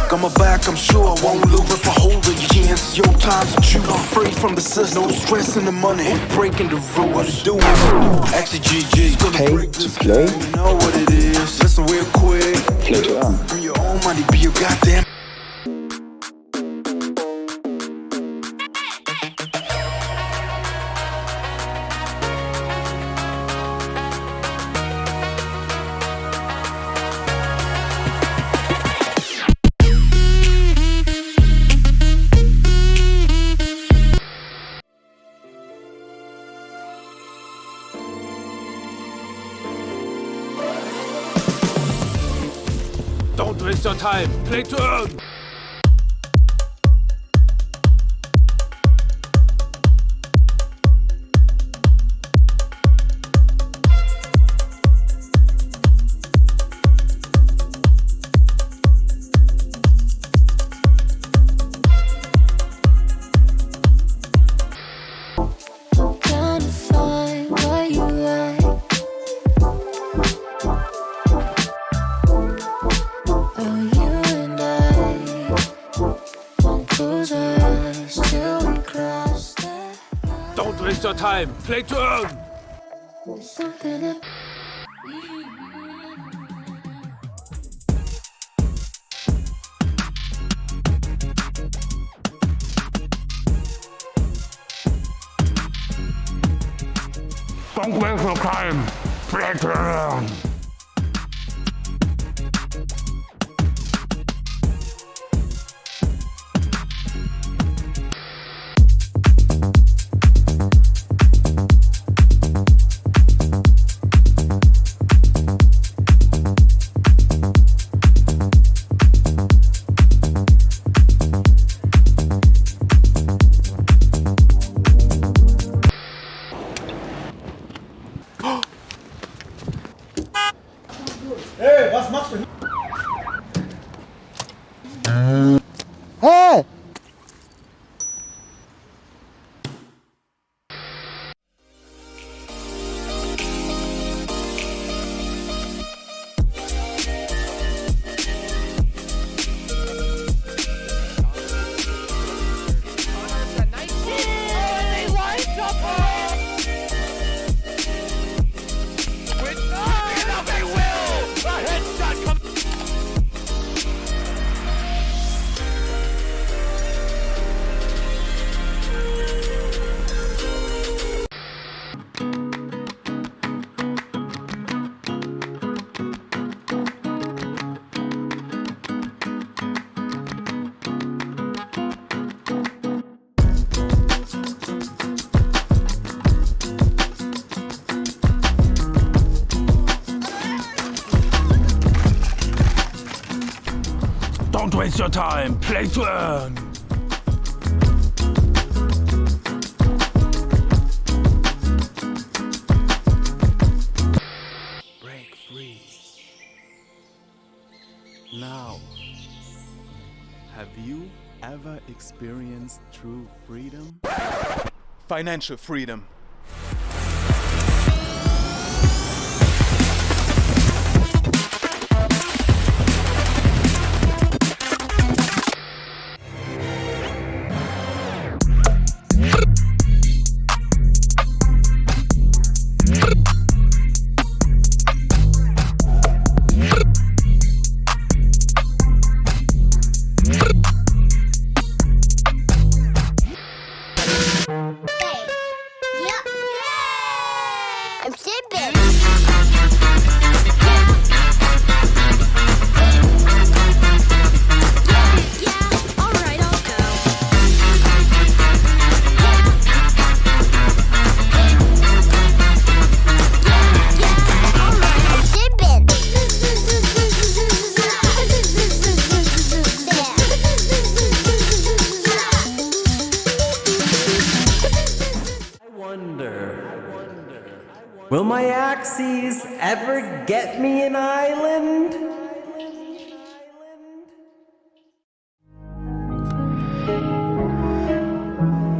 Got my back, I'm sure I won't lose if I hold a chance. Your time's to chew, I'm free from the system. No stress in the money, breaking the rules. What to do? Actually, GG's gonna
Pay
break
to
this.
play.
You know what it is. Listen real quick.
Play to earn.
Bring your own money, be your goddamn.
Don't waste your time. Play to earn.
Trying to find what you like.
waste your time. Play to earn. Don't waste your time. Play to earn.
Hey, was machst du?
Hey!
Don't waste your time. Play to earn.
Break free. Now, have you ever experienced true freedom? Financial freedom.
I'm sipping.
Will my axes ever get me an island?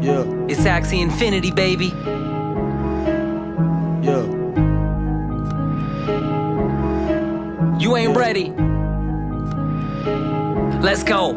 Yeah.
It's Axie Infinity, baby.
Yeah.
You ain't ready. Let's go.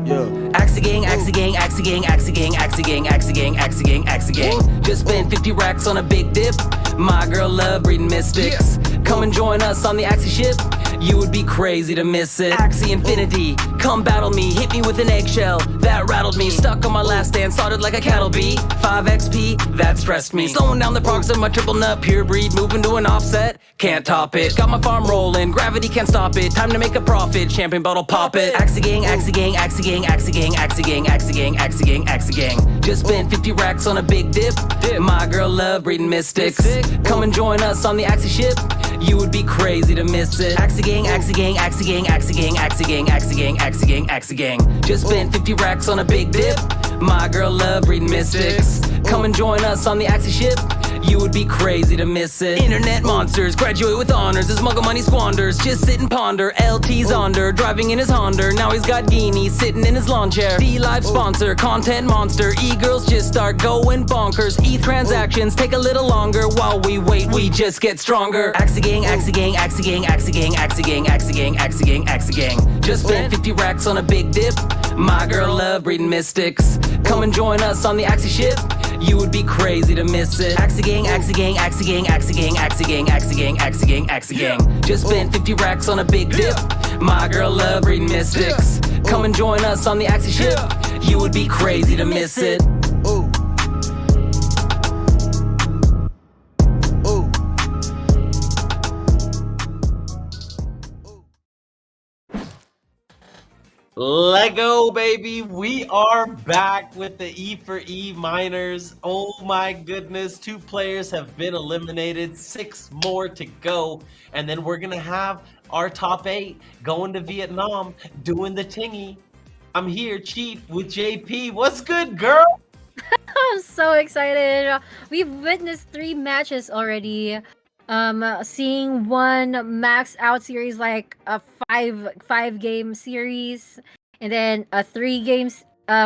Yeah.
Axie gang, Axie gang, Axie gang, Axie gang, Axie gang, Axie gang, Axie gang, Axie gang. Just spent 50 racks on a big dip. My girl love breeding mystics. Come and join us on the Axie ship. You would be crazy to miss it. Axie Infinity, come battle me. Hit me with an eggshell, that rattled me. Stuck on my last stand, started like a cattle bee. 5 XP, that stressed me. Slowing down the progress of my triple nut, pure breed. Moving to an offset, can't top it. Got my farm rolling, gravity can't stop it. Time to make a profit, champagne bottle pop it. Axie gang, Axie gang, Axie gang, Axie gang, Axie gang, Axie gang, Axie gang, Axie gang. Just spent 50 racks on a big dip. My girl love breeding mystics. Come and join us on the Axie ship. You would be crazy to miss it. Axie gang, Axie gang, Axie gang, Axie gang, Axie gang, Axie gang, Axie gang, Axie gang. Just spent 50 racks on a big dip. My girl love breeding mystics. Come and join us on the Axie ship. You would be crazy to miss it. Internet monsters, graduate with honors. His muggle money squanders. Just sit and ponder. LT's under, driving in his Honda. Now he's got Geenie sitting in his lawn chair. D-Live sponsor, content monster. E-girls just start going bonkers. E-transactions take a little longer. While we wait, we just get stronger. Axie gang, Axie gang, Axie gang, Axie gang, Axie gang, Axie gang, Axie gang, Axie gang. Just spent 50 racks on a big dip. My girl love breeding mystics. Come and join us on the Axie ship. You would be crazy to miss it. Axie gang, Axie gang, Axie gang, Axie gang, Axie gang, Axie gang, Axie gang, Axie gang. Just spent 50 racks on a big dip. My girl love reading mystics. Come and join us on the Axie ship. You would be crazy to miss it.
Lego, baby, we are back with the E4E minors. Oh my goodness, 2 players have been eliminated, 6 more to go, and then we're gonna have our top 8 going to Vietnam, doing the tingy. I'm here, Chief, with JP. What's good, girl?
I'm so excited. We've witnessed 3 matches already. Seeing one max out series, like a five game series, and then a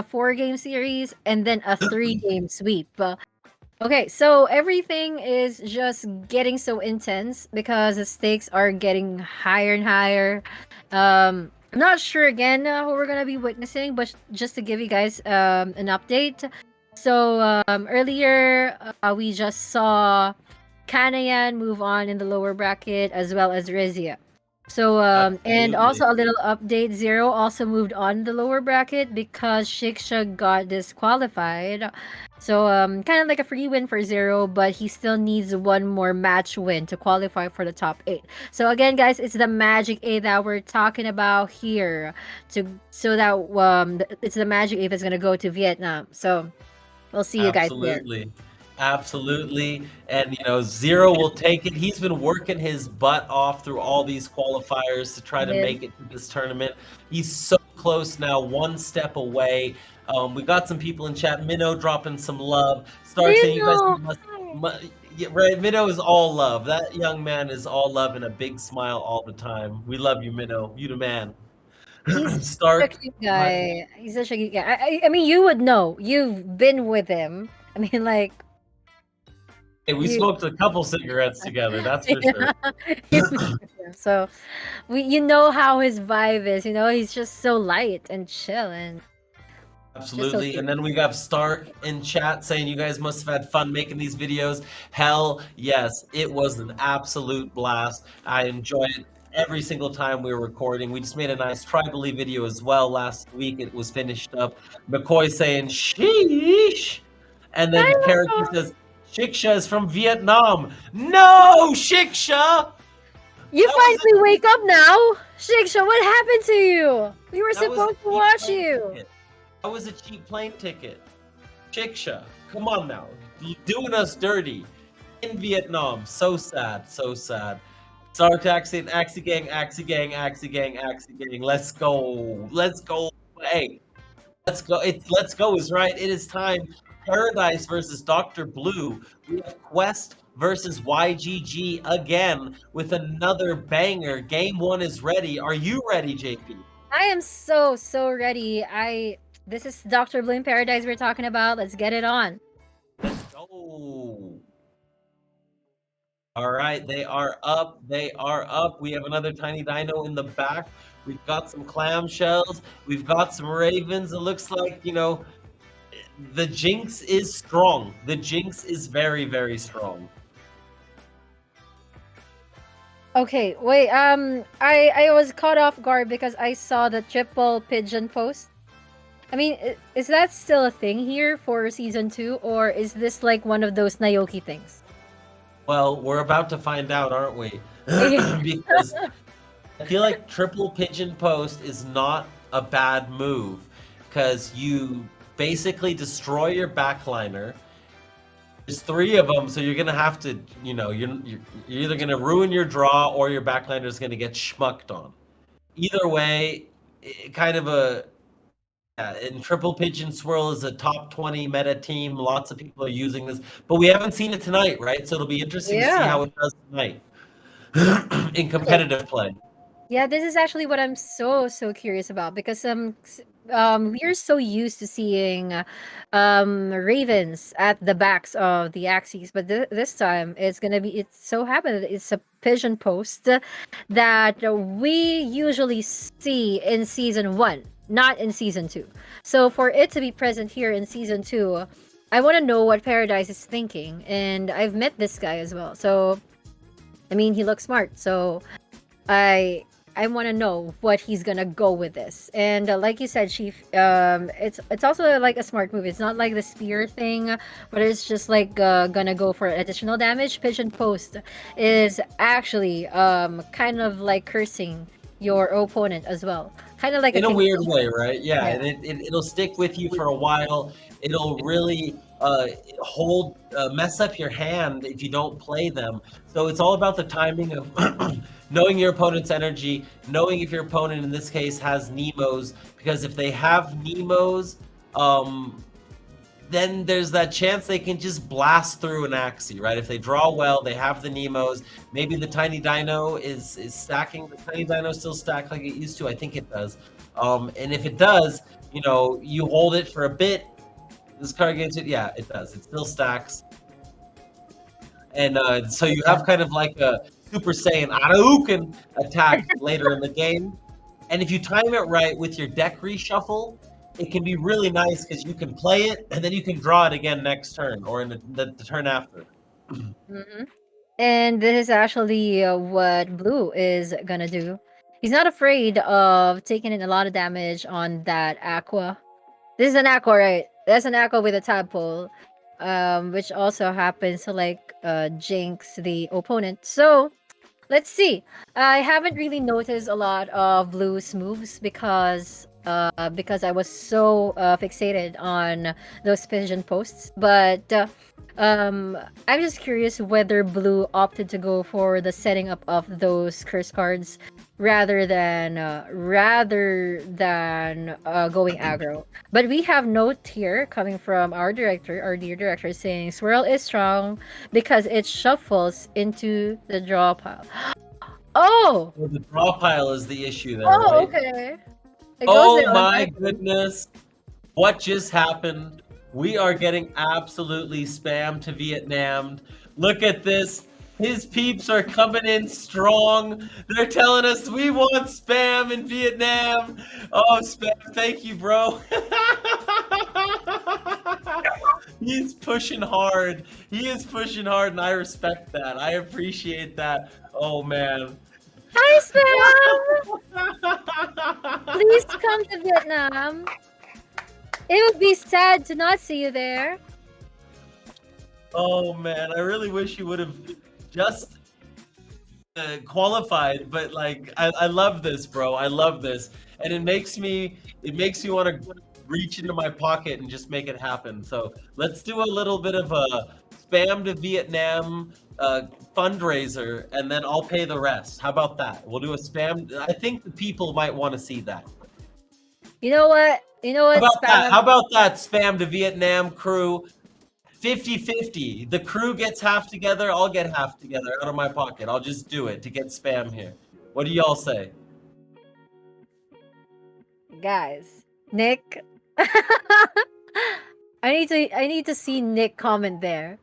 4 game series, and then a 3 game sweep. Okay, so everything is just getting so intense because the stakes are getting higher and higher. I'm not sure again who we're gonna be witnessing, but just to give you guys an update. So earlier we just saw Kanayan move on in the lower bracket, as well as Rizia. So and also a little update, Zero also moved on the lower bracket because Shiksha got disqualified. So kind of like a free win for Zero, but he still needs one more match win to qualify for the top 8. So again, guys, it's the Magic 8 that we're talking about here, so that it's the Magic 8 that's gonna go to Vietnam. So we'll see you guys there.
Absolutely. And, Zero will take it. He's been working his butt off through all these qualifiers to try to make it to this tournament. He's so close now, 1 step away. We got some people in chat. Minnow dropping some love. Stark saying you guys yeah, right. Minnow is all love. That young man is all love and a big smile all the time. We love you, Minnow. You the man.
He's
Stark.
such a cute guy. He's such a cute guy. I mean, you would know. You've been with him. I mean, like.
Hey, we smoked a couple cigarettes together. That's for sure.
So, you know how his vibe is. He's just so light and chill and.
Absolutely.
So
and then we got Stark in chat saying you guys must have had fun making these videos. Hell yes, it was an absolute blast. I enjoy it every single time we were recording. We just made a nice tribally video as well last week. It was finished up. McCoy saying sheesh. And then Character says Shiksha is from Vietnam. No, Shiksha!
You finally wake up now? Shiksha, what happened to you? We were supposed to watch you.
That was a cheap plane ticket. Shiksha, come on now. Doing us dirty. In Vietnam. So sad, so sad. Sartax in Axie Gang, Axie Gang, Axie Gang, Axie Gang. Let's go. Let's go. Hey. Let's go. Let's go is right. It is time. Paradise versus Dr. Blue. We have Quest versus YGG again with another banger. Game 1 is ready. Are you ready, JP?
I am so ready. This is Dr. Blue in Paradise we're talking about. Let's get it on.
Let's go. All right, they are up. They are up. We have another tiny dino in the back. We've got some clamshells. We've got some ravens. It looks like, the Jinx is strong. The Jinx is very, very strong.
Okay, wait. I was caught off guard because I saw the triple pigeon post. I mean, is that still a thing here for season 2, or is this like one of those Naoki things?
Well, we're about to find out, aren't we? Because I feel like triple pigeon post is not a bad move because you basically destroy your backliner. There's 3 of them, so you're gonna have to, you're either gonna ruin your draw or your backliner is gonna get schmucked on. Either way, kind of and Triple Pigeon Swirl is a top 20 meta team. Lots of people are using this, but we haven't seen it tonight, right? So it'll be interesting to see how it does tonight in competitive play.
Yeah, this is actually what I'm so curious about because we're so used to seeing ravens at the backs of the axes, but this time it's so happened that it's a pigeon post that we usually see in season 1, not in season 2. So for it to be present here in season 2, I want to know what Paradise is thinking, and I've met this guy as well. So, I mean, he looks smart. So, I I want to know what he's gonna go with this. And like you said, Chief, it's also like a smart move. It's not like the spear thing, but it's just like gonna go for additional damage. Pigeon post is actually kind of like cursing your opponent as well, kind of like a
In a
king.
weird way, right? Yeah,
Yeah.
and it'll stick with you for a while. It'll really mess up your hand if you don't play them. So it's all about the timing of knowing your opponent's energy, knowing if your opponent in this case has Nemos, because if they have Nemos, then there's that chance they can just blast through an Axie, right? If they draw well, they have the Nemos. Maybe the Tiny Dino is stacking. The Tiny Dino still stack like it used to. I think it does. And if it does, you hold it for a bit. This card gets it. Yeah, it does. It still stacks. And so you have kind of like a Super Saiyan Hadouken attack later in the game. And if you time it right with your deck reshuffle, it can be really nice because you can play it and then you can draw it again next turn or in the turn after.
Hmm. And this is actually what Blue is gonna do. He's not afraid of taking in a lot of damage on that Aqua. This is an Aqua, right? That's an Aqua with a tadpole, which also happens to like jinx the opponent. So let's see. I haven't really noticed a lot of Blue's moves because I was so fixated on those pigeon posts. But I'm just curious whether Blue opted to go for the setting up of those curse cards rather than going aggro. But we have note here coming from our dear director, saying Swirl is strong because it shuffles into the draw pile. Oh!
Well, the draw pile is the issue there,
Oh,
right?
okay. It goes
Oh
there
my
automatically.
goodness. What just happened? We are getting absolutely spammed to Vietnam. Look at this. His peeps are coming in strong. They're telling us we want spam in Vietnam. Oh, spam, thank you, bro. He's pushing hard. He is pushing hard, and I respect that. I appreciate that. Oh, man.
Hi, Spam! Please come to Vietnam. It would be sad to not see you there.
Oh man, I really wish you would have just qualified, but like I love this, bro. I love this, and it makes me want to reach into my pocket and just make it happen. So let's do a little bit of a spam to Vietnam fundraiser, and then I'll pay the rest. How about that? We'll do a spam. I think the people might want to see that.
You know what?
How about that?
Spam?
How about that spam to Vietnam crew? 50-50. The crew gets half together, I'll get half together out of my pocket. I'll just do it to get spam here. What do y'all say?
Guys, Nick. I need to see Nick comment there.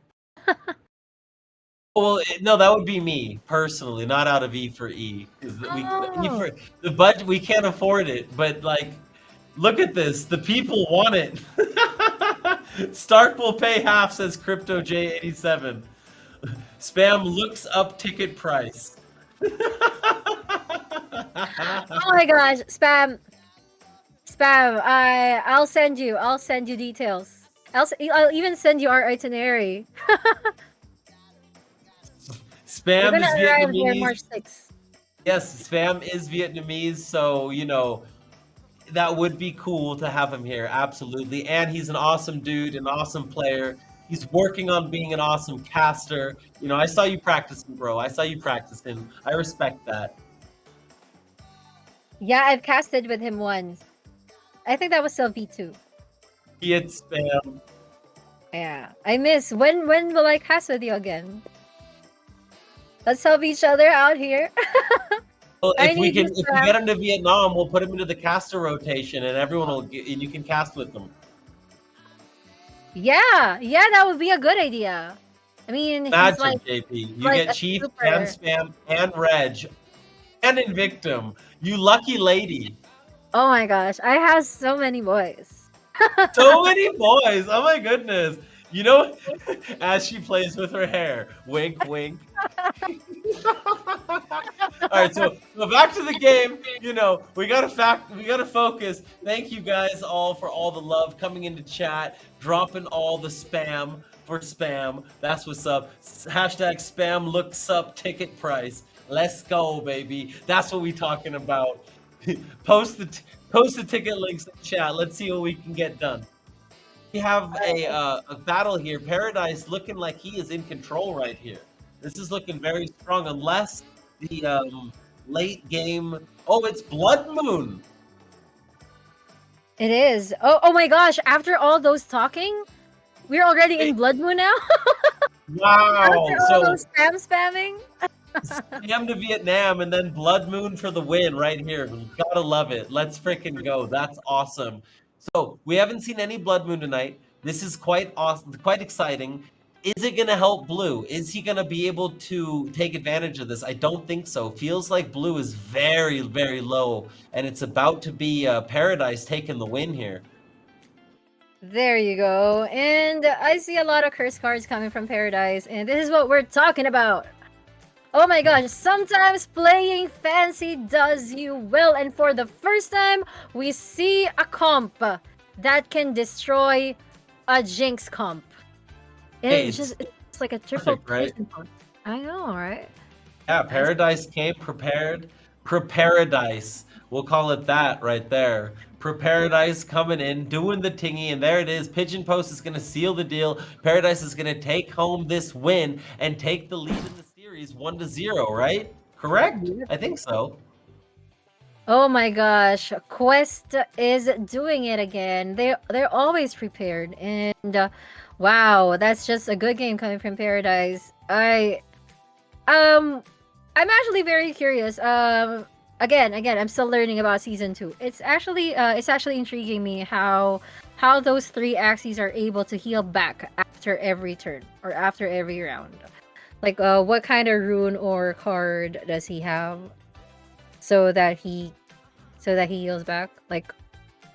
Well, no, that would be me personally, not out of E4E. Because
Oh.
the budget, we can't afford it. But like, look at this. The people want it. Stark will pay half, says Crypto J87. Spam looks up ticket price.
Oh my gosh, Spam. I'll send you details. I'll even send you our itinerary. We're
Spam is
gonna arrive there
Vietnamese.
March 6th.
Yes, Spam is Vietnamese, so that would be cool to have him here, absolutely. And he's an awesome dude, an awesome player. He's working on being an awesome caster. I saw you practicing, bro. I saw you practicing. I respect that.
Yeah, I've casted with him once. I think that was still V2.
He had Spam.
Yeah, I miss. When will I cast with you again? Let's help each other out here.
Well,
I
if we
need
can,
this
if we get him to Vietnam, we'll put him into the caster rotation, and everyone will get, and you can cast with them.
Yeah, that would be a good idea. I mean,
Imagine,
he's like,
JP, you
like
get
a
Chief
super.
and Spam and Reg and Invictum. You lucky lady.
Oh my gosh, I have so many boys.
So many boys. Oh my goodness. You know, as she plays with her hair. Wink, wink. All right, so back to the game. You know, we gotta focus. Thank you guys all for all the love coming into chat, dropping all the spam for spam. That's what's up. Hashtag spam looks up ticket price. Let's go, baby. That's what we talking about. Post the ticket links in chat. Let's see what we can get done. We have a battle here. Paradise looking like he is in control right here. This is looking very strong, unless the late game. Oh, it's Blood Moon.
It is. Oh my gosh! After all those talking, we're already in Blood Moon now.
Wow!
After all those spamming.
Spam to Vietnam and then Blood Moon for the win right here. We gotta love it. Let's freaking go. That's awesome. So we haven't seen any Blood Moon tonight. This is quite awesome, quite exciting. Is it gonna help Blue? Is he gonna be able to take advantage of this? I don't think so. Feels like Blue is very, very low, and it's about to be Paradise taking the win here.
There you go. And I see a lot of curse cards coming from Paradise, and this is what we're talking about. Oh my gosh, sometimes playing fancy does you well, and for the first time, we see a comp that can destroy a Jinx comp.
Hey,
It's like a triple
perfect, right?
comp. I know, right?
Yeah, Paradise came prepared. Preparadise. We'll call it that right there. Preparadise coming in, doing the tingy, and there it is. Pigeon Post is going to seal the deal. Paradise is going to take home this win and take the lead in the series 1-0, right? Correct? I think so.
Oh my gosh, Quest is doing it again. They're always prepared, and wow, that's just a good game coming from Paradise. I'm actually very curious. Again, I'm still learning about season 2. It's actually intriguing me how those 3 axes are able to heal back after every turn or after every round. Like what kind of rune or card does he have so that he heals back? Like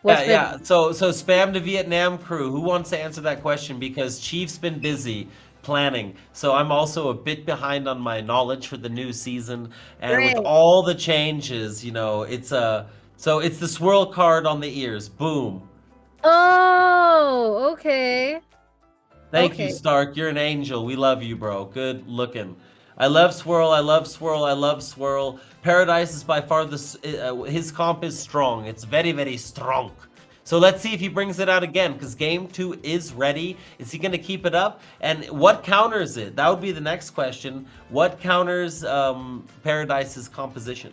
Yeah. So spam to Vietnam crew. Who wants to answer that question? Because Chief's been busy planning. So I'm also a bit behind on my knowledge for the new season. And with
Great.
all the changes, you know, it's the swirl card on the ears. Boom.
Oh, okay.
Thank you,
Okay.
Stark. You're an angel. We love you, bro. Good looking. I love Swirl. I love Swirl. I love Swirl. Paradise is by far his comp is strong. It's very, very strong. So let's see if he brings it out again, because game 2 is ready. Is he going to keep it up? And what counters it? That would be the next question. What counters Paradise's composition?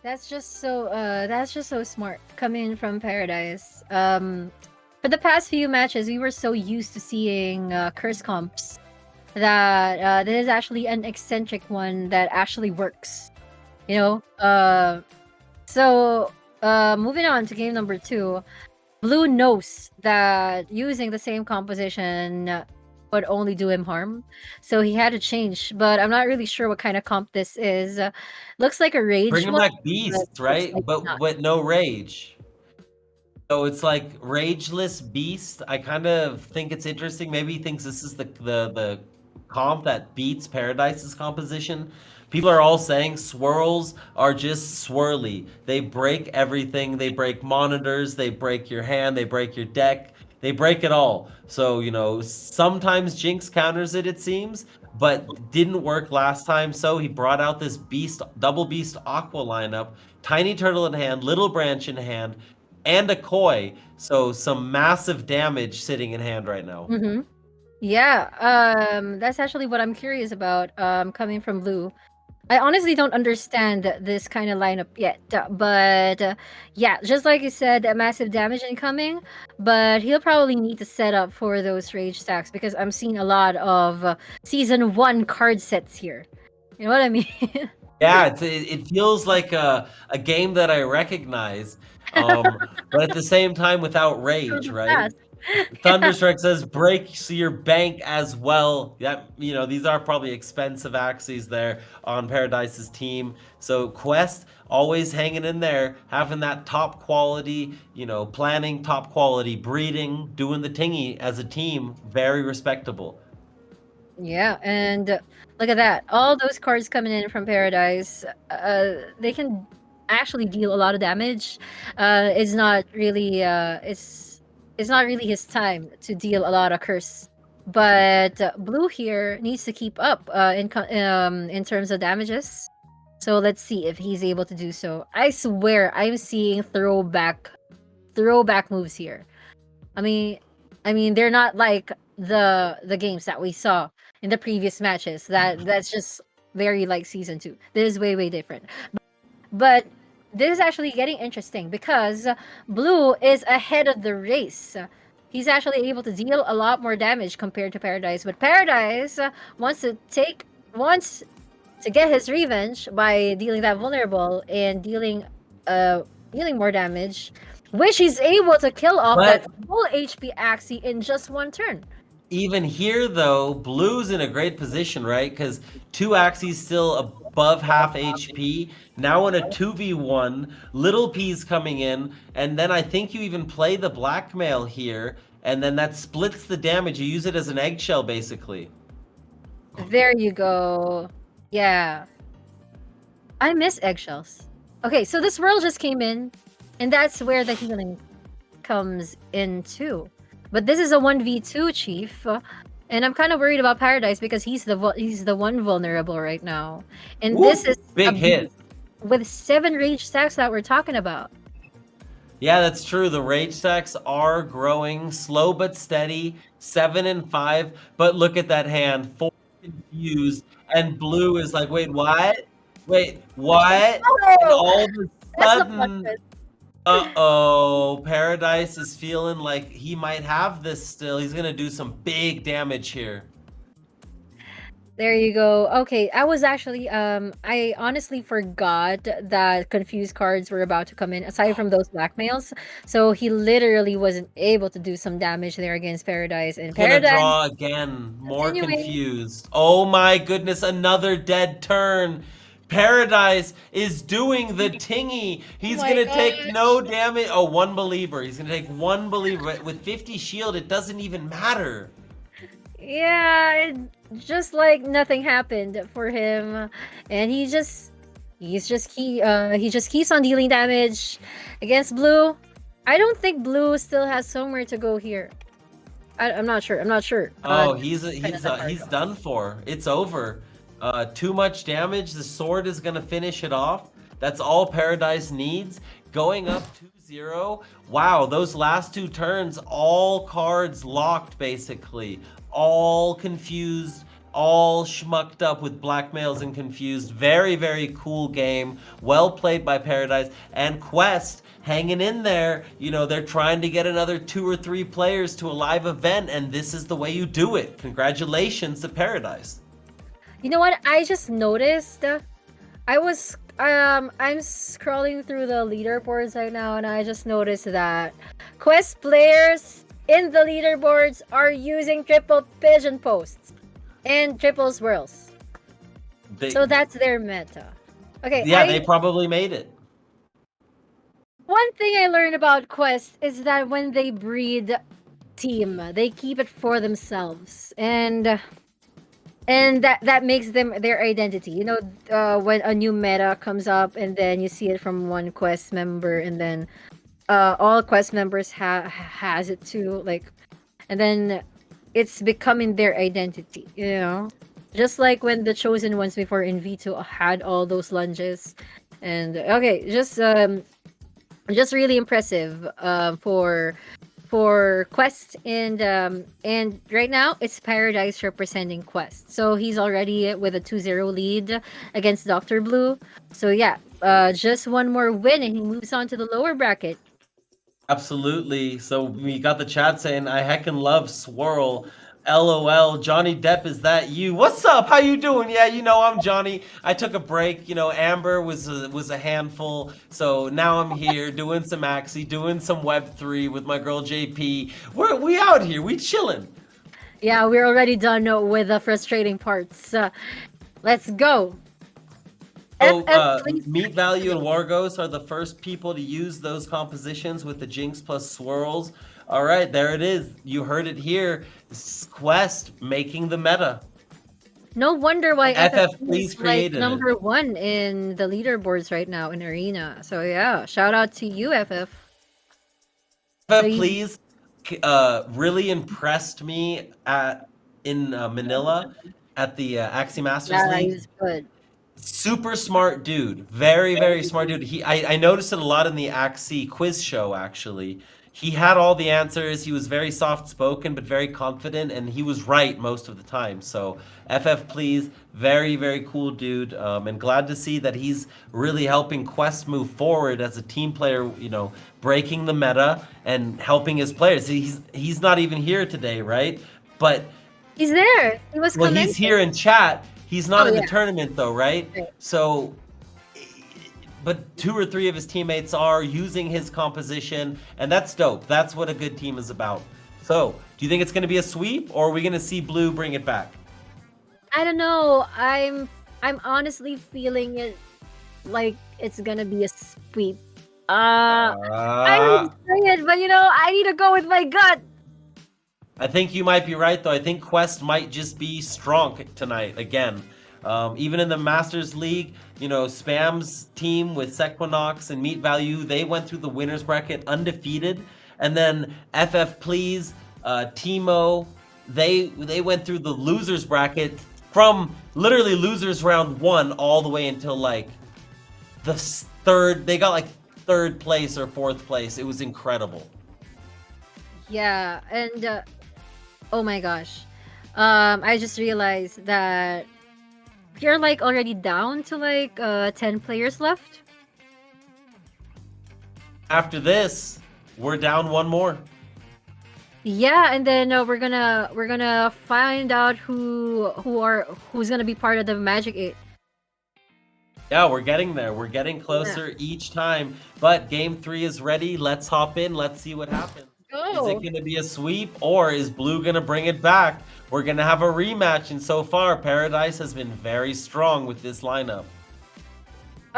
That's just so smart coming from Paradise. For the past few matches, we were so used to seeing curse comps that this is actually an eccentric one that actually works. You know? So moving on to game number 2, Blue knows that using the same composition would only do him harm, so he had to change. But I'm not really sure what kind of comp this is. Looks like a rage
Bring him
one,
back
but
Beast,
looks
right?
like not.
But no rage. So it's like Rageless Beast. I kind of think it's interesting. Maybe he thinks this is the comp that beats Paradise's composition. People are all saying swirls are just swirly. They break everything. They break monitors. They break your hand. They break your deck. They break it all. So, you know, sometimes Jinx counters it, it seems, but didn't work last time. So he brought out this beast, double beast aqua lineup, tiny turtle in hand, little branch in hand, and a koi. So some massive damage sitting in hand right now.
Mm-hmm. Yeah, that's actually what I'm curious about, coming from Blue. I honestly don't understand this kind of lineup yet, but yeah, just like you said, massive damage incoming, but he'll probably need to set up for those rage stacks because I'm seeing a lot of season 1 card sets here. You know what I mean?
Yeah, it feels like a game that I recognize, but at the same time without rage, right? Thunderstrike says breaks your bank as well. That these are probably expensive axes there on Paradise's team. So Quest always hanging in there, having that top quality, planning top quality, breeding, doing the tingy as a team, very respectable.
Yeah, and look at that. All those cards coming in from Paradise, they can actually deal a lot of damage. It's not really it's not really his time to deal a lot of curse. But Blue here needs to keep up in terms of damages. So let's see if he's able to do so. I swear I'm seeing throwback moves here. I mean, they're not like the games that we saw in the previous matches. That's just very like season 2. This is way different. But this is actually getting interesting because Blue is ahead of the race. He's actually able to deal a lot more damage compared to Paradise, but Paradise wants to get his revenge by dealing that vulnerable and dealing more damage, which he's able to kill off
But
that full HP Axie in just one turn.
even here, though, Blue's in a great position, right? Because 2 Axes still above half HP. Now in a 2v1, Little P's coming in, and then I think you even play the blackmail here, and then that splits the damage. You use it as an eggshell, basically.
There you go. Yeah. I miss eggshells. Okay, so this world just came in, and that's where the healing comes in too. But this is a 1v2 chief, and I'm kind of worried about Paradise because he's the one vulnerable right now. And this is
big hit
with 7 rage stacks that we're talking about.
Yeah, that's true. The rage stacks are growing, slow but steady, 7 and 5. But look at that hand, 4 confused, and Blue is like, wait, what? Wait, what? And all of a sudden, Paradise is feeling like he might have this still. He's gonna do some big damage here.
There you go. Okay, I was actually I honestly forgot that confused cards were about to come in aside from those blackmails. So he literally wasn't able to do some damage there against Paradise, and
Gonna
Paradise
draw again, more
continuing.
confused. Oh my goodness, another dead turn. Paradise is doing the tingy. He's
my
gonna take
gosh.
no damage. Oh, 1 believer. He's gonna take 1 believer. With 50 shield, it doesn't even matter.
Yeah, just like nothing happened for him, and he just keeps on dealing damage against Blue. I don't think Blue still has somewhere to go here. I'm not sure.
Oh, he's done for. It's over. Too much damage. The sword is gonna finish it off. That's all Paradise needs. Going up 2-0. Wow, those last 2 turns, all cards locked basically. All confused, all schmucked up with blackmails and confused. Very cool game. Well played by Paradise. And Quest hanging in there. They're trying to get another 2 or 3 players to a live event, and this is the way you do it. Congratulations to Paradise.
You know what? I just noticed. I'm scrolling through the leaderboards right now, and I just noticed that Quest players in the leaderboards are using triple pigeon posts and triple swirls. So that's their meta. Okay.
Yeah, they probably made it.
One thing I learned about Quest is that when they breed team, they keep it for themselves, and that makes them their identity. When a new meta comes up, and then you see it from one Quest member, and then all Quest members has it too, and then it's becoming their identity. Just like when the chosen ones before in V2 had all those lunges, and okay, just really impressive for Quest, and right now it's Paradise representing Quest. So he's already with a 2-0 lead against Dr. Blue. So yeah, just one more win and he moves on to the lower bracket.
Absolutely. So we got the chat saying, I heckin' love Swirl. LOL, Johnny Depp, is that you? What's up? How you doing? Yeah, I'm Johnny. I took a break. Amber was a handful, so now I'm here doing some Axie, doing some Web3 with my girl JP. We out here. We chilling.
Yeah, we're already done with the frustrating parts. Let's go.
So, Meat Value and Wargos are the first people to use those compositions with the Jinx plus swirls. All right, there it is. You heard it here. Quest making the meta.
No wonder why
FF
is
created
number 1 in the leaderboards right now in Arena. So yeah, shout out to you, FF.
Please really impressed me in Manila at the Axie Masters League.
He's good.
Super smart dude. Very, very smart dude. I noticed it a lot in the Axie quiz show, actually. He had all the answers. He was very soft-spoken, but very confident, and he was right most of the time. So, FF, please. Very, very cool dude. And glad to see that he's really helping Quest move forward as a team player, breaking the meta and helping his players. He's not even here today, right? But
he's there. He was
well, he's here in chat. He's not in the tournament though, right? So, but 2 or 3 of his teammates are using his composition, and that's dope. That's what a good team is about. So, do you think it's going to be a sweep, or are we going to see Blue bring it back?
I don't know. I'm honestly feeling it like it's gonna be a sweep. I would say it, but I need to go with my gut.
I think you might be right, though. I think Quest might just be strong tonight again. Even in the Masters League, Spam's team with Sequinox and Meat Value, they went through the winners bracket undefeated. And then FF Please, Timo, they went through the losers bracket from literally losers round 1 all the way until the third. They got 3rd place or 4th place. It was incredible.
Yeah, and oh my gosh. I just realized that you're already down to 10 players left.
After this, we're down 1 more.
Yeah, and then we're gonna find out who's gonna be part of the Magic 8.
Yeah, we're getting there. We're getting closer each time. But game 3 is ready. Let's hop in. Let's see what happens. Is it going to be a sweep, or is Blue going to bring it back? We're going to have a rematch, and so far, Paradise has been very strong with this lineup.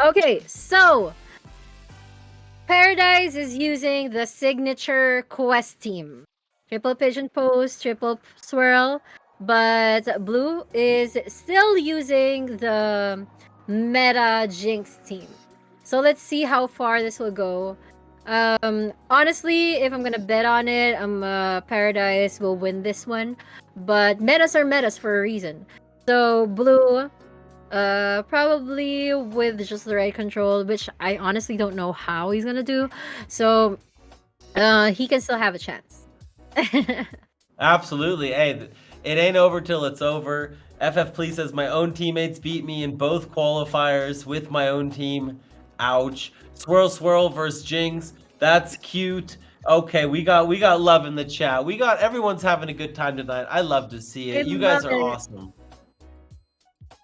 Okay, so Paradise is using the signature Quest team. Triple Pigeon Post, Triple Swirl, but Blue is still using the Meta Jinx team. So let's see how far this will go. Honestly, if I'm gonna bet on it, Paradise will win this one. But metas are metas for a reason. So Blue, probably with just the right control, which I honestly don't know how he's gonna do. So, he can still have a chance.
Absolutely. Hey, it ain't over till it's over. FF Please says my own teammates beat me in both qualifiers with my own team. Ouch. Swirl versus Jinx. That's cute. Okay, we got love in the chat. Everyone's having a good time tonight. I love to see it. You guys are awesome.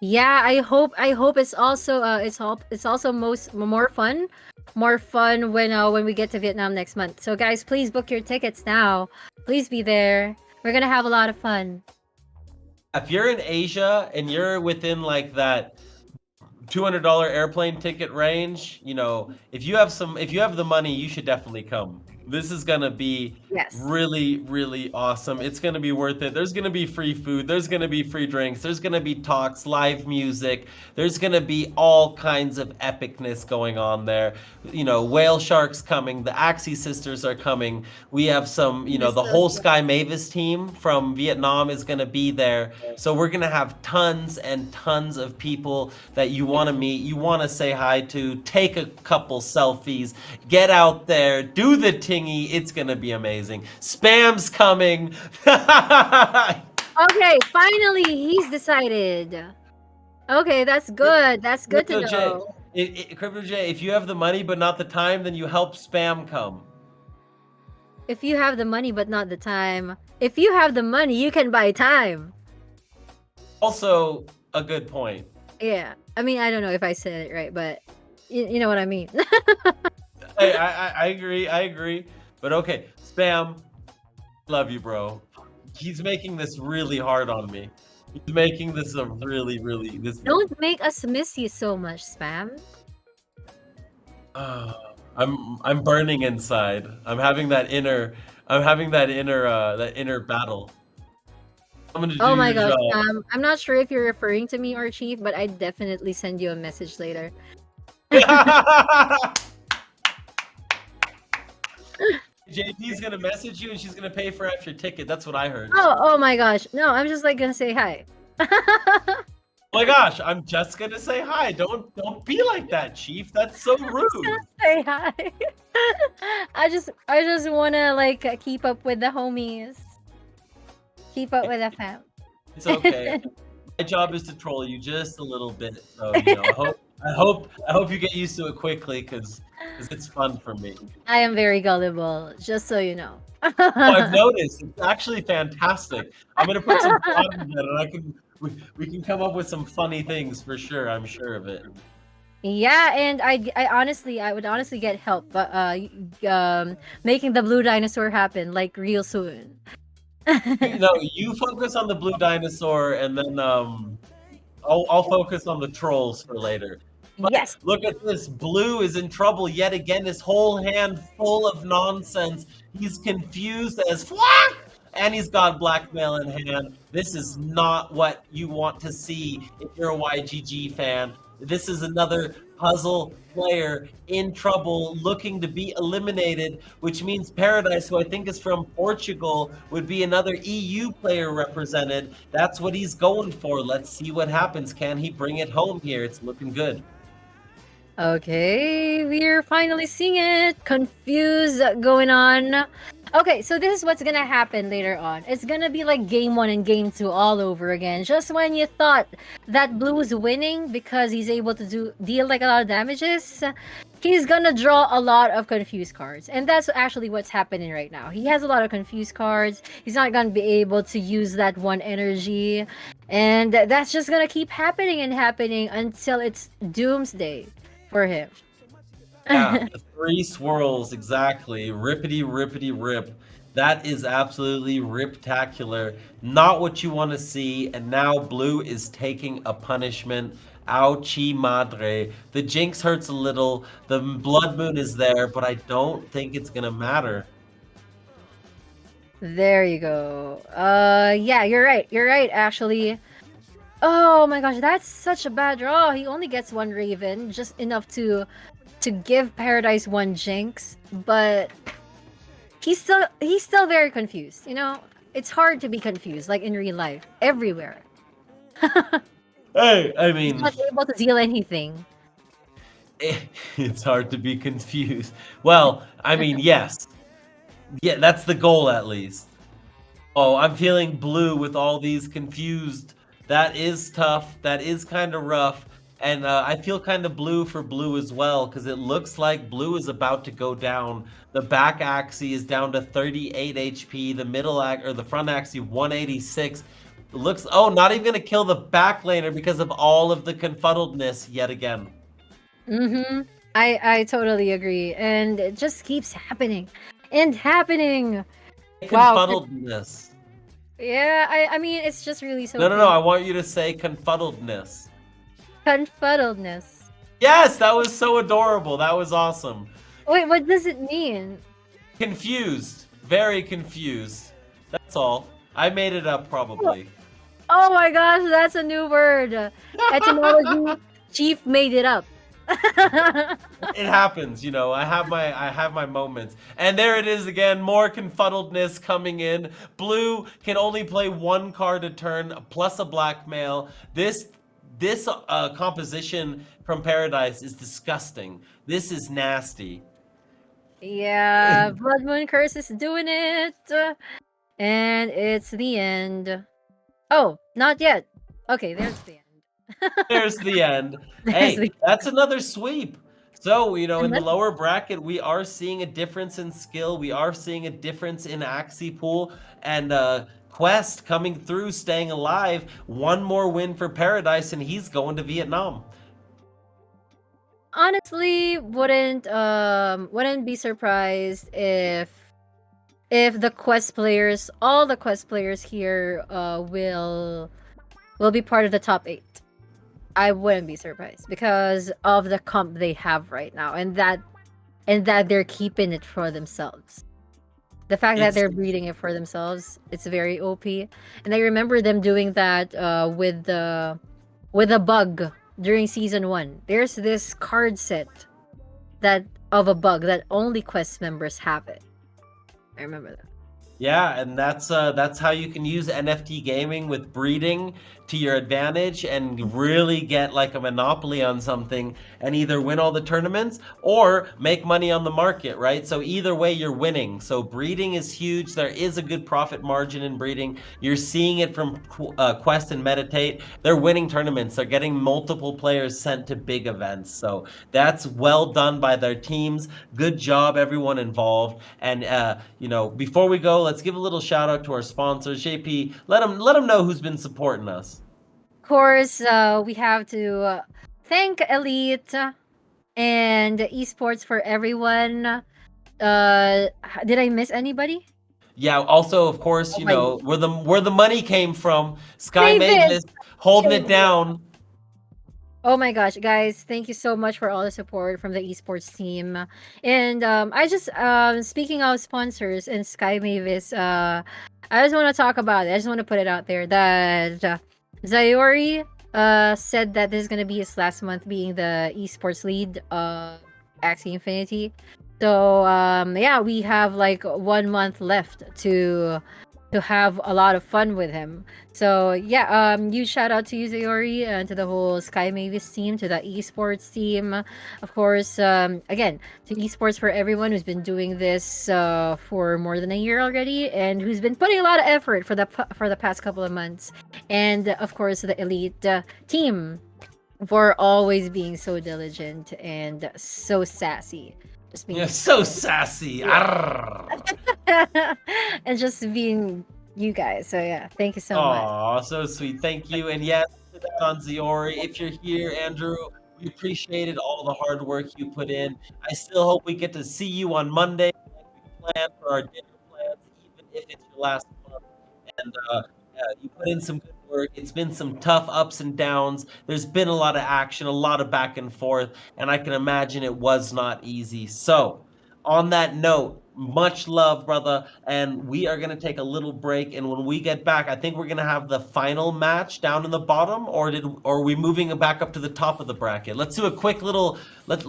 Yeah, I hope it's also more fun when we get to Vietnam next month. So guys, please book your tickets now. Please be there. We're gonna have a lot of fun.
If you're in Asia and you're within that $200 airplane ticket range, if you have the money, you should definitely come. This is gonna be really, really awesome. It's gonna be worth it. There's gonna be free food. There's gonna be free drinks. There's gonna be talks, live music. There's gonna be all kinds of epicness going on there. Whale Shark's coming. The Axie sisters are coming. We have some, the whole Sky Mavis team from Vietnam is gonna be there. So we're gonna have tons and tons of people that you wanna meet, you wanna say hi to, take a couple selfies, get out there, do the it's gonna be amazing. Spam's coming.
Okay, finally he's decided. Okay, that's good. That's good to know.
Crypto J, if you have the money but not the time, then you help Spam come.
If you have the money but not the time, If you have the money, you can buy time.
Also, a good point.
Yeah. I mean, I don't know if I said it right, but you know what I mean.
Hey, I agree. I agree. But okay, Spam, love you, bro. He's making this really hard on me. He's making this a really this.
Don't make us miss you so much, Spam.
I'm burning inside. I'm having that inner. that inner battle. I'm gonna do
Oh my
your
gosh,
job.
I'm not sure if you're referring to me or Chief, but I definitely send you a message later.
JP's gonna message you and she's gonna pay for extra ticket. That's what I heard.
Oh my gosh. No, I'm just like gonna say hi.
Oh my gosh, I'm just gonna say hi. Don't be like that, Chief. That's so rude.
Say hi. I just wanna like keep up with the homies. Keep up with the fam.
It's okay. My job is to troll you just a little bit. So I hope you get used to it quickly because it's fun for me.
I am very gullible, just so you know.
Oh, I've noticed. It's actually fantastic. I'm gonna put some thought into it, and we can come up with some funny things for sure. I'm sure of it.
Yeah, and I would honestly get help, but making the blue dinosaur happen like real soon.
No, you focus on the blue dinosaur, and then I'll focus on the trolls for later. But
yes.
Look at this. Blue is in trouble yet again. His whole hand full of nonsense. He's confused as fuck, and he's got blackmail in hand. This is not what you want to see if you're a YGG fan. This is another puzzle player in trouble looking to be eliminated, which means Paradise, who I think is from Portugal, would be another EU player represented. That's what he's going for. Let's see what happens. Can he bring it home here? It's looking good.
Okay, we're finally seeing it. Confused going on. Okay, so this is what's gonna happen later on. It's gonna be like game 1 and game 2 all over again. Just when you thought that Blue is winning because he's able to deal like a lot of damages, he's gonna draw a lot of confused cards. And that's actually what's happening right now. He has a lot of confused cards. He's not gonna be able to use that one energy. And that's just gonna keep happening and happening until it's doomsday for him.
Yeah, the 3 swirls, exactly. Rippity, rippity, rip. That is absolutely riptacular. Not what you want to see. And now Blue is taking a punishment. Ouchie madre. The Jinx hurts a little. The Blood Moon is there, but I don't think it's going to matter.
There you go. Yeah, you're right. You're right, actually. Oh my gosh, that's such a bad draw. He only gets 1 Raven, just enough to give Paradise 1 Jinx, but he's still very confused, you know? It's hard to be confused, like in real life, everywhere.
Hey, I mean,
he's not able to deal anything.
It's hard to be confused. Well, I mean, yes. Yeah, that's the goal at least. Oh, I'm feeling Blue with all these confused. That is tough. That is kind of rough. And I feel kind of blue for Blue as well, because it looks like Blue is about to go down. The back axis is down to 38 HP. The the front axis 186. Looks, not even gonna kill the back laner because of all of the confuddledness yet again.
Mm-hmm. I totally agree, and it just keeps happening and happening.
Confuddledness.
Yeah, I mean, it's just really so.
No. I want you to say confuddledness.
Confuddledness.
Yes, that was so adorable. That was awesome.
Wait, what does it mean?
Confused. Very confused. That's all. I made it up probably.
Oh my gosh, that's a new word. Etymology. Chief made it up.
It happens, I have my moments. And there it is again, more confuddledness coming in. Blue can only play 1 card a turn plus a blackmail. This composition from Paradise is disgusting. This is nasty.
Yeah, Blood Moon Curse is doing it. And it's the end. Oh, not yet. Okay, there's the end.
There's the end. Hey, that's another sweep. So, in
And
the
let's
lower bracket, we are seeing a difference in skill. We are seeing a difference in Axie Pool and Quest coming through, staying alive. One more win for Paradise, and he's going to Vietnam.
honestly wouldn't be surprised if the quest players, all the quest players here, will be part of the top 8. I wouldn't be surprised because of the comp they have right now, and that they're keeping it for themselves. The fact that
It's
they're breeding it for themselves, it's very OP. And I remember them doing that with a bug during season 1. There's this card set that of a bug that only quest members have it. I remember that.
Yeah, and that's how you can use NFT gaming with breeding to your advantage and really get like a monopoly on something and either win all the tournaments or make money on the market, right? So either way you're winning. So breeding is huge. There is a good profit margin in breeding. You're seeing it from Quest and Meditate. They're winning tournaments. They're getting multiple players sent to big events. So that's well done by their teams. Good job everyone involved. And before we go, let's give a little shout out to our sponsors. JP, let them know who's been supporting us.
Of course, we have to thank Elite and Esports for everyone. Did I miss anybody?
Yeah, also of course, where the money came from. Sky
Mavis!
Mavis holding it down.
Oh my gosh, guys, thank you so much for all the support from the esports team. And I just speaking of sponsors and Sky Mavis, I just want to talk about it. I just want to put it out there that Zayori said that this is going to be his last month being the esports lead of Axie Infinity. So yeah, we have like 1 month left to have a lot of fun with him. So yeah, huge shout out to you, Zayori, and to the whole Sky Mavis team, to the esports team, of course. Again, to esports for everyone who's been doing this for more than a year already, and who's been putting a lot of effort for the past couple of months, and of course the Elite team for always being so diligent and so sassy. Just being
so sassy.
And just being you guys. So yeah, thank you so much.
Aw, so sweet. Thank you. And yes, to that on Ziori. If you're here, Andrew, we appreciated all the hard work you put in. I still hope we get to see you on Monday like we planned for our dinner plans, even if it's your last month. And you put in some good work. It's been some tough ups and downs. There's been a lot of action, a lot of back and forth, and I can imagine it was not easy. So, on that note, much love, brother, and we are going to take a little break, and when we get back, I think we're going to have the final match down in the bottom, or are we moving it back up to the top of the bracket? Let's do a quick little let's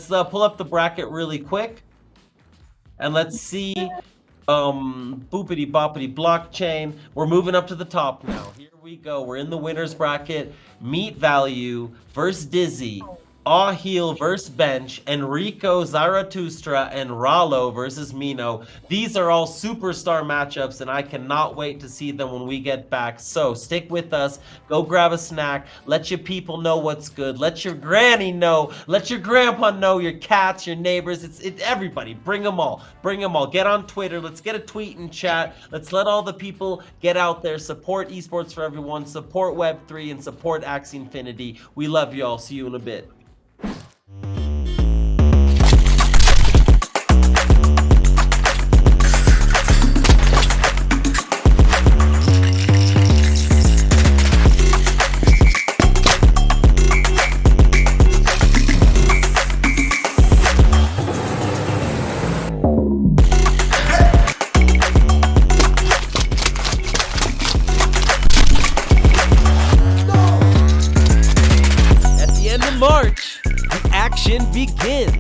pull up the bracket really quick, and let's see. Boopity boppity blockchain. We're moving up to the top now. Here we go. We're in the winners bracket. Meat Value versus Dizzy. Ahil versus Bench, Enrico Zarathustra, and Rallo versus Mino. These are all superstar matchups, and I cannot wait to see them when we get back. So stick with us. Go grab a snack. Let your people know what's good. Let your granny know. Let your grandpa know. Your cats, your neighbors. It's everybody. Bring them all. Bring them all. Get on Twitter. Let's get a tweet and chat. Let's let all the people get out there. Support Esports for Everyone. Support Web3 and support Axie Infinity. We love you all. See you in a bit.
Begins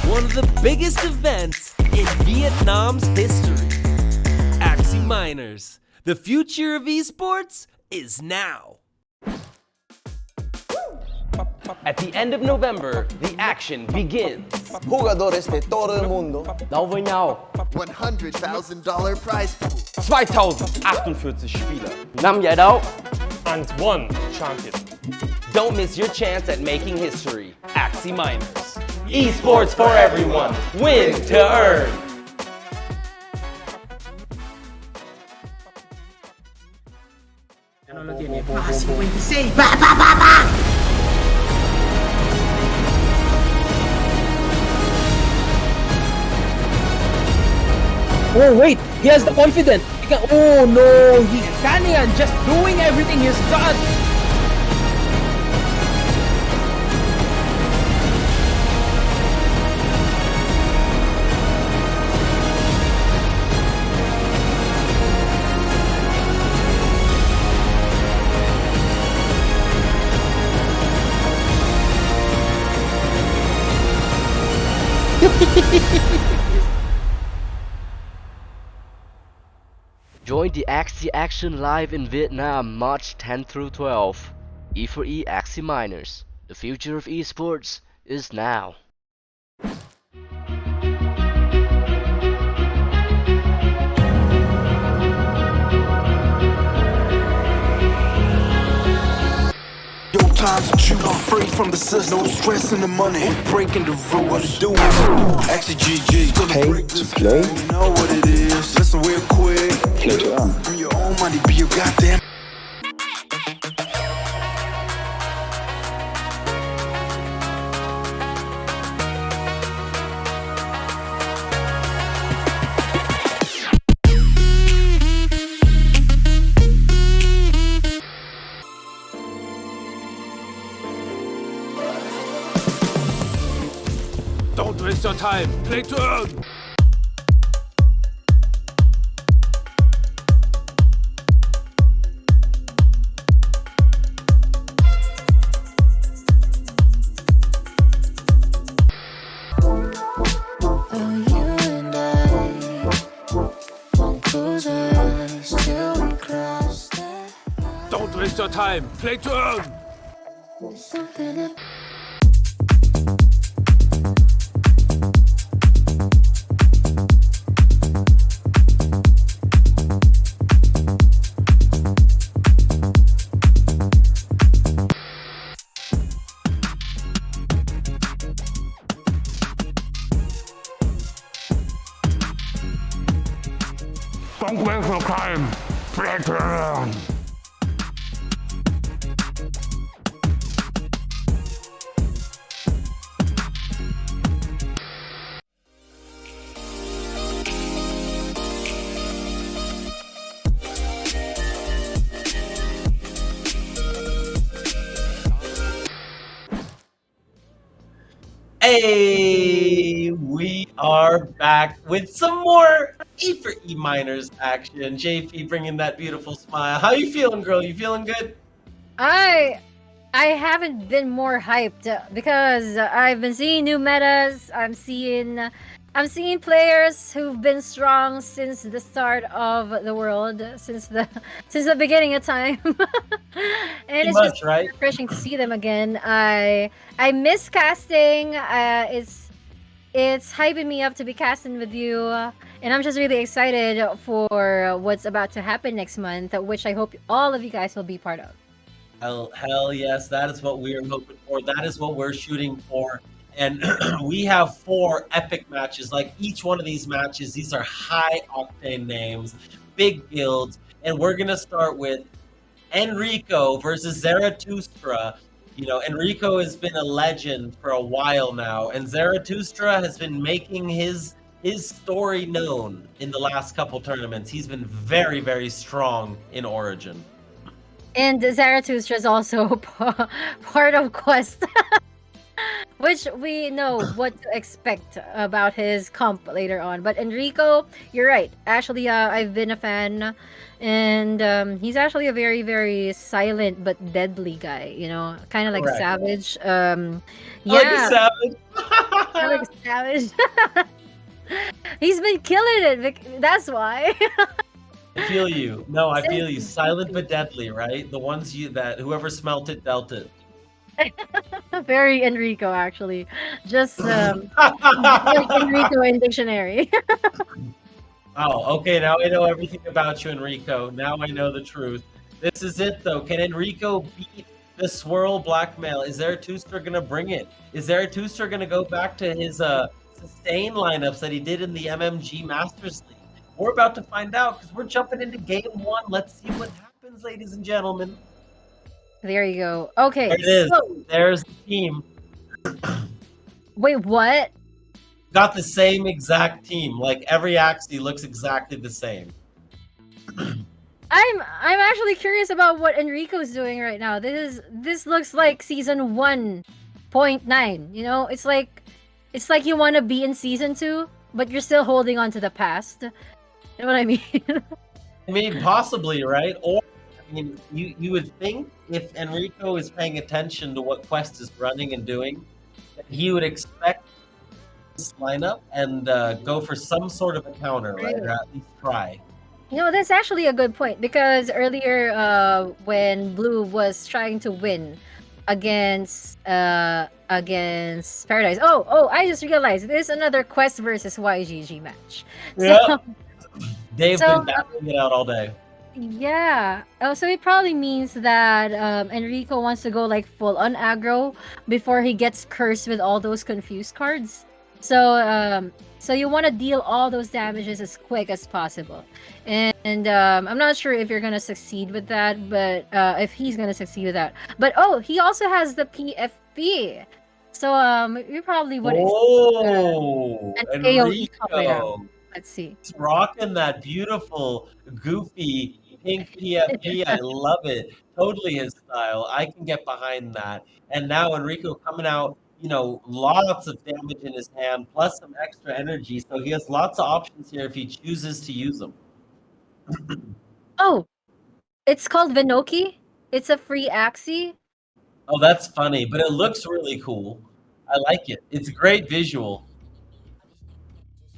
one of the biggest events in Vietnam's history. Axie Miners, the future of esports is now.
At the end of November, the action begins.
Jugadores de todo el mundo.
Laufen now.
$100,000 prize pool.
2048 Spieler.
Năm giải đấu.
And one champion.
Don't miss your chance at making history. Axie Miners. Esports for everyone. Win to earn.
Ano lo tiene? 56. Ba, ba, ba, ba!
Oh wait, he has the confidence. He can, oh no, he Kanian just doing everything he's got.
Join the Axie Action live in Vietnam March 10 through 12. E4E Axie Miners. The future of esports is now.
Your times to chew, I'm free from the system. No stress in the money, breaking the rules. What it do? Actually, GG.
Pay to play,
You know what it is. Listen real quick.
play to earn.
Earn your own money, be your goddamn.
Don't waste your time. Play to earn. Don't waste your time. Play to earn. Don't waste your time. Play to earn.
Hey, we are back with some more E4E Miners action. JP bringing that beautiful smile. How you feeling, girl? You feeling good?
I haven't been more hyped because I've been seeing new metas. I'm seeing players who've been strong since the start of the world, since the beginning of time. And it's just
right?
refreshing to see them again. I miss casting. It's hyping me up to be casting with you, and I'm just really excited for what's about to happen next month, which I hope all of you guys will be part of.
Hell yes, that is what we are hoping for. That is what we're shooting for. And we have 4 epic matches. Like each one of these matches, these are high octane names, big builds. And we're going to start with Enrico versus Zarathustra. You know, Enrico has been a legend for a while now, and Zarathustra has been making his story known in the last couple tournaments. He's been very, very strong in Origin.
And Zarathustra is also part of Quest, which we know what to expect about his comp later on. But Enrico, you're right. Actually, I've been a fan, and he's actually a very, very silent but deadly guy. You know, kind of like
Correct.
Savage.
Like a savage.
Kinda like a Savage. He's been killing it. That's why.
I feel you. No, I feel you. Silent but deadly, right? The ones that whoever smelt it dealt it.
Very Enrico, actually. Just like Enrico in dictionary.
Oh, okay. Now I know everything about you, Enrico. Now I know the truth. This is it, though. Can Enrico beat the swirl blackmail. Is Zarathustra gonna bring it? Is Zarathustra gonna go back to his sustain lineups that he did in the MMG Masters League? We're about to find out because we're jumping into game 1. Let's see what happens, ladies and gentlemen.
There you go. Okay,
There it is.
so
There's the team.
wait, what?
Got the same exact team. Like every Axie looks exactly the same.
I'm actually curious about what Enrico's doing right now. This looks like season 1.9. You know, it's like you want to be in season 2, but you're still holding on to the past. You know what I mean?
I mean, possibly, right? Or I mean, you would think if Enrico is paying attention to what Quest is running and doing, that he would expect this lineup and go for some sort of a counter, right? Or at least try.
No, that's actually a good point because earlier, when Blue was trying to win against Paradise. Oh, I just realized there's another Quest versus YGG match.
Yeah. They've
so,
been battling it out all day.
Yeah. Oh, so it probably means that Enrico wants to go like full on aggro before he gets cursed with all those confused cards. So you want to deal all those damages as quick as possible. And I'm not sure if you're gonna succeed with that, but if he's gonna succeed with that. But he also has the PFP. So you probably would an AoE coming out.
Enrico.
Let's see.
He's rocking that beautiful, goofy pink PFP. I love it. Totally his style. I can get behind that. And now Enrico coming out, you know, lots of damage in his hand, plus some extra energy. So he has lots of options here if he chooses to use them.
Oh, it's called Venoki. It's a free Axie.
Oh, that's funny, but it looks really cool. I like it. It's a great visual.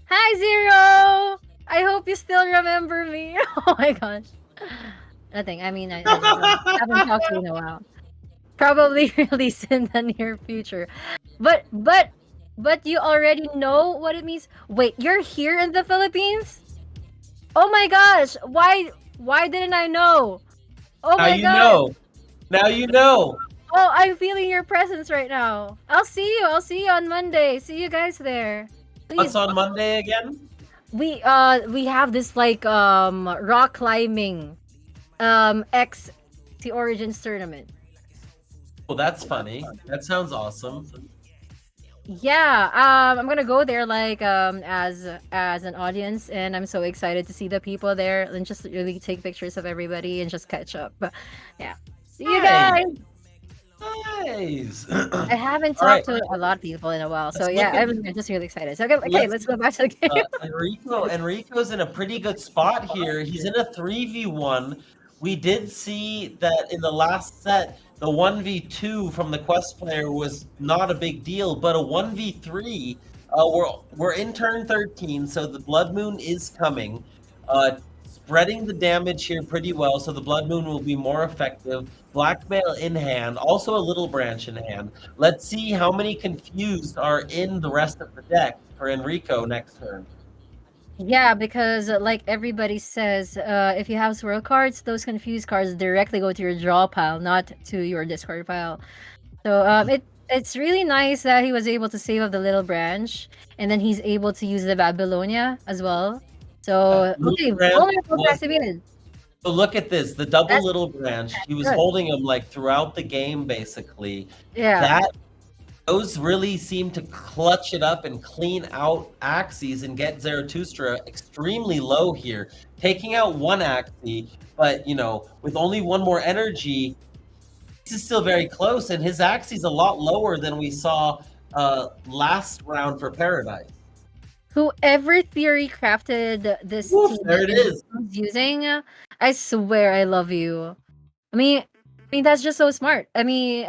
Hi, Zero! I hope you still remember me. Oh my gosh. Nothing. I mean, I haven't talked to you in a while. Probably release in the near future. But you already know what it means? Wait, you're here in the Philippines? Oh my gosh! Why didn't I know? Oh my god!
Know. Now you know.
Oh, I'm feeling your presence right now. I'll see you. I'll see you on Monday. See you guys there. Please.
What's on Monday again?
We have this like rock climbing X the Origins tournament.
Oh, that's funny. That sounds awesome.
Yeah, I'm gonna go there like as an audience, and I'm so excited to see the people there and just really take pictures of everybody and just catch up. But yeah, see you guys.
Nice.
I haven't talked to a lot of people in a while, so yeah, I'm just really excited. So okay, let's go back to the game.
Enrico's in a pretty good spot here. He's in a 3v1. We did see that in the last set, the 1v2 from the Quest player was not a big deal, but a 1v3, we're in turn 13, so the Blood Moon is coming. Spreading the damage here pretty well, so the Blood Moon will be more effective. Blackmail in hand, also a little branch in hand. Let's see how many confused are in the rest of the deck for Enrico next turn.
Yeah, because like everybody says, if you have swirl cards, those confused cards directly go to your draw pile, not to your discard pile. So it's really nice that he was able to save up the little branch, and then he's able to use the Babylonia as well. So okay, vulnerable activated.
So look at this, the double little branch. He was holding them like throughout the game, basically.
Yeah.
Those really seem to clutch it up and clean out Axies and get Zarathustra extremely low here, taking out one Axie, but you know, with only one more energy, this is still very close, and his Axie's a lot lower than we saw last round for Paradise.
Whoever theory crafted this team
there it is.
Using, I swear I love you. I mean that's just so smart. I mean,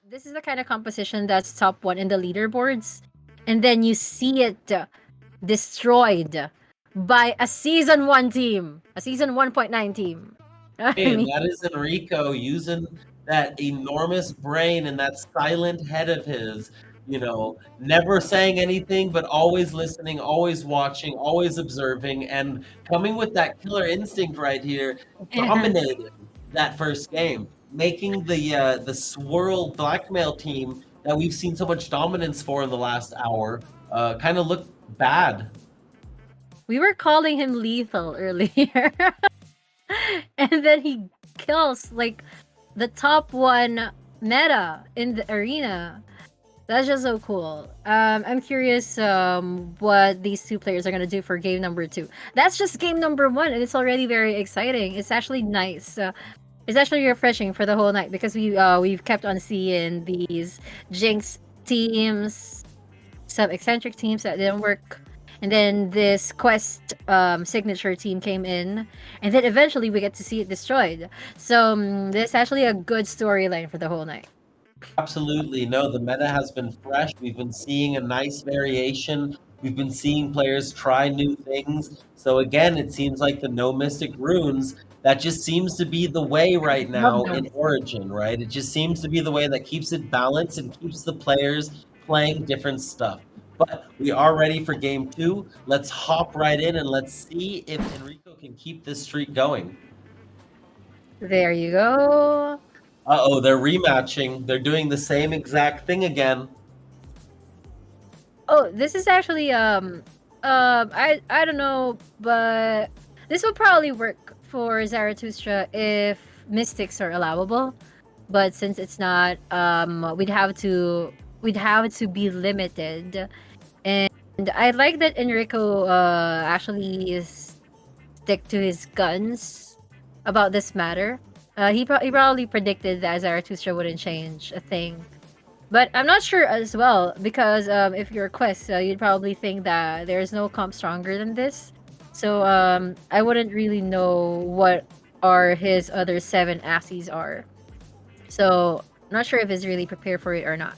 this is the kind of composition that's top 1 in the leaderboards, and then you see it destroyed by a season 1 team, a season 1.9 team.
Hey, that is Enrico using that enormous brain and that silent head of his, you know, never saying anything, but always listening, always watching, always observing, and coming with that killer instinct right here, dominating that first game. making the swirl blackmail team that we've seen so much dominance for in the last hour kind of look bad.
We were calling him lethal earlier. And then he kills like the top one meta in the arena. That's just so cool. I'm curious what these two players are gonna do for game number 2. That's just game number 1, and it's already very exciting. It's actually nice. It's actually refreshing for the whole night because we've kept on seeing these Jinx teams, some eccentric teams that didn't work, and then this Quest signature team came in, and then eventually we get to see it destroyed. So this is actually a good storyline for the whole night.
Absolutely. No, the meta has been fresh. We've been seeing a nice variation. We've been seeing players try new things. So again, it seems like the no mystic runes, that just seems to be the way right now in Origin, right? It just seems to be the way that keeps it balanced and keeps the players playing different stuff. But we are ready for game 2. Let's hop right in and let's see if Enrico can keep this streak going.
There you go.
Uh-oh, they're rematching. They're doing the same exact thing again.
Oh, this is actually I don't know, but this would probably work for Zarathustra if mystics are allowable. But since it's not, we'd have to be limited. And I like that Enrico actually stick to his guns about this matter. He probably predicted that Zarathustra wouldn't change a thing. But I'm not sure as well, because if you're a Quest, you'd probably think that there's no comp stronger than this. So I wouldn't really know what are his other 7 asses are. So I'm not sure if he's really prepared for it or not.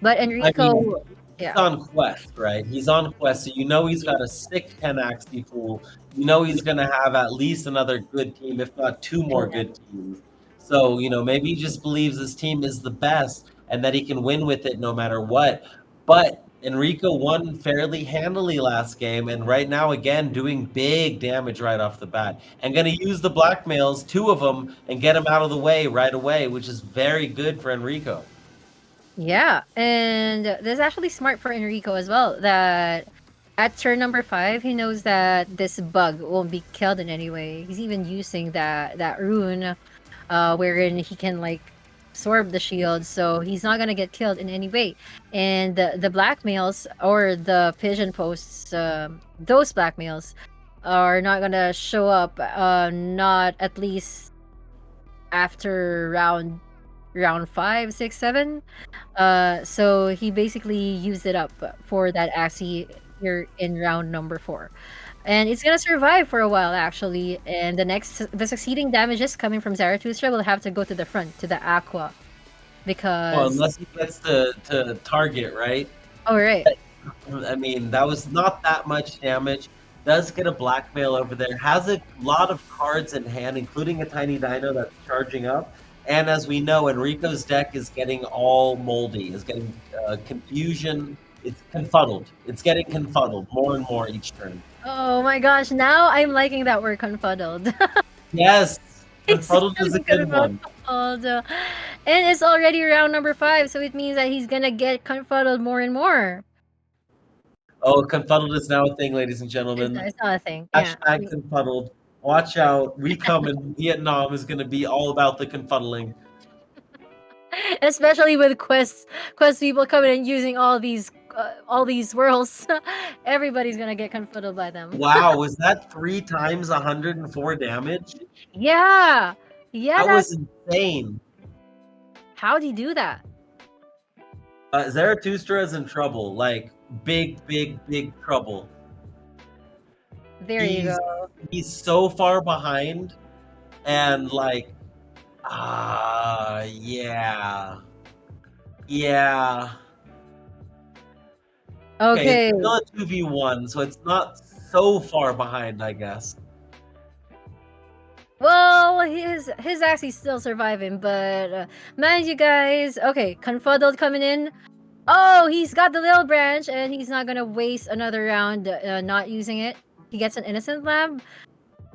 But Enrico,
he's on Quest, right? He's on Quest, so you know he's got a sick 10 axie pool. You know he's going to have at least another good team, if not 2 more good teams. So, you know, maybe he just believes his team is the best and that he can win with it no matter what. But Enrico won fairly handily last game, and right now, again, doing big damage right off the bat. And going to use the blackmails, 2 of them, and get him out of the way right away, which is very good for Enrico.
Yeah, and this is actually smart for Enrico as well, that at turn number 5, he knows that this bug won't be killed in any way. He's even using that rune wherein he can like absorb the shield, so he's not gonna get killed in any way. And the blackmails or the pigeon posts, those blackmails are not gonna show up, not at least after round 5, 6, 7. So he basically used it up for that axie here in round number 4. And it's gonna survive for a while actually. And the succeeding damages coming from Zarathustra will have to go to the front, to the Aqua. Because
well, unless he gets to target, right?
Oh right.
I mean, that was not that much damage. Does get a blackmail over there. Has a lot of cards in hand, including a tiny dino that's charging up. And as we know, Enrico's deck is getting all moldy, is getting confusion. It's confuddled. It's getting confuddled more and more each turn.
Oh my gosh, now I'm liking that word confuddled.
Yes, confuddled is a good one.
And it's already round number 5, so it means that he's gonna get confuddled more and more.
Oh, confuddled is now a thing, ladies and gentlemen.
It's not a thing.
Hashtag confuddled. Watch out. We come in Vietnam is going to be all about the confuddling.
Especially with quest people coming and using all these whirls. Everybody's gonna get confuddled by them.
Wow, was that 3 times 104 damage?
Yeah.
That was insane.
How'd he do that?
Zarathustra is in trouble. Like, big trouble.
There you go.
He's so far behind. And, like, yeah. Yeah.
Okay.
It's still a 2v1, so it's not so far behind, I guess.
Well, his axie's still surviving, but mind you guys, okay, confuddled coming in. Oh, he's got the little branch, and he's not gonna waste another round not using it. He gets an innocent lamb.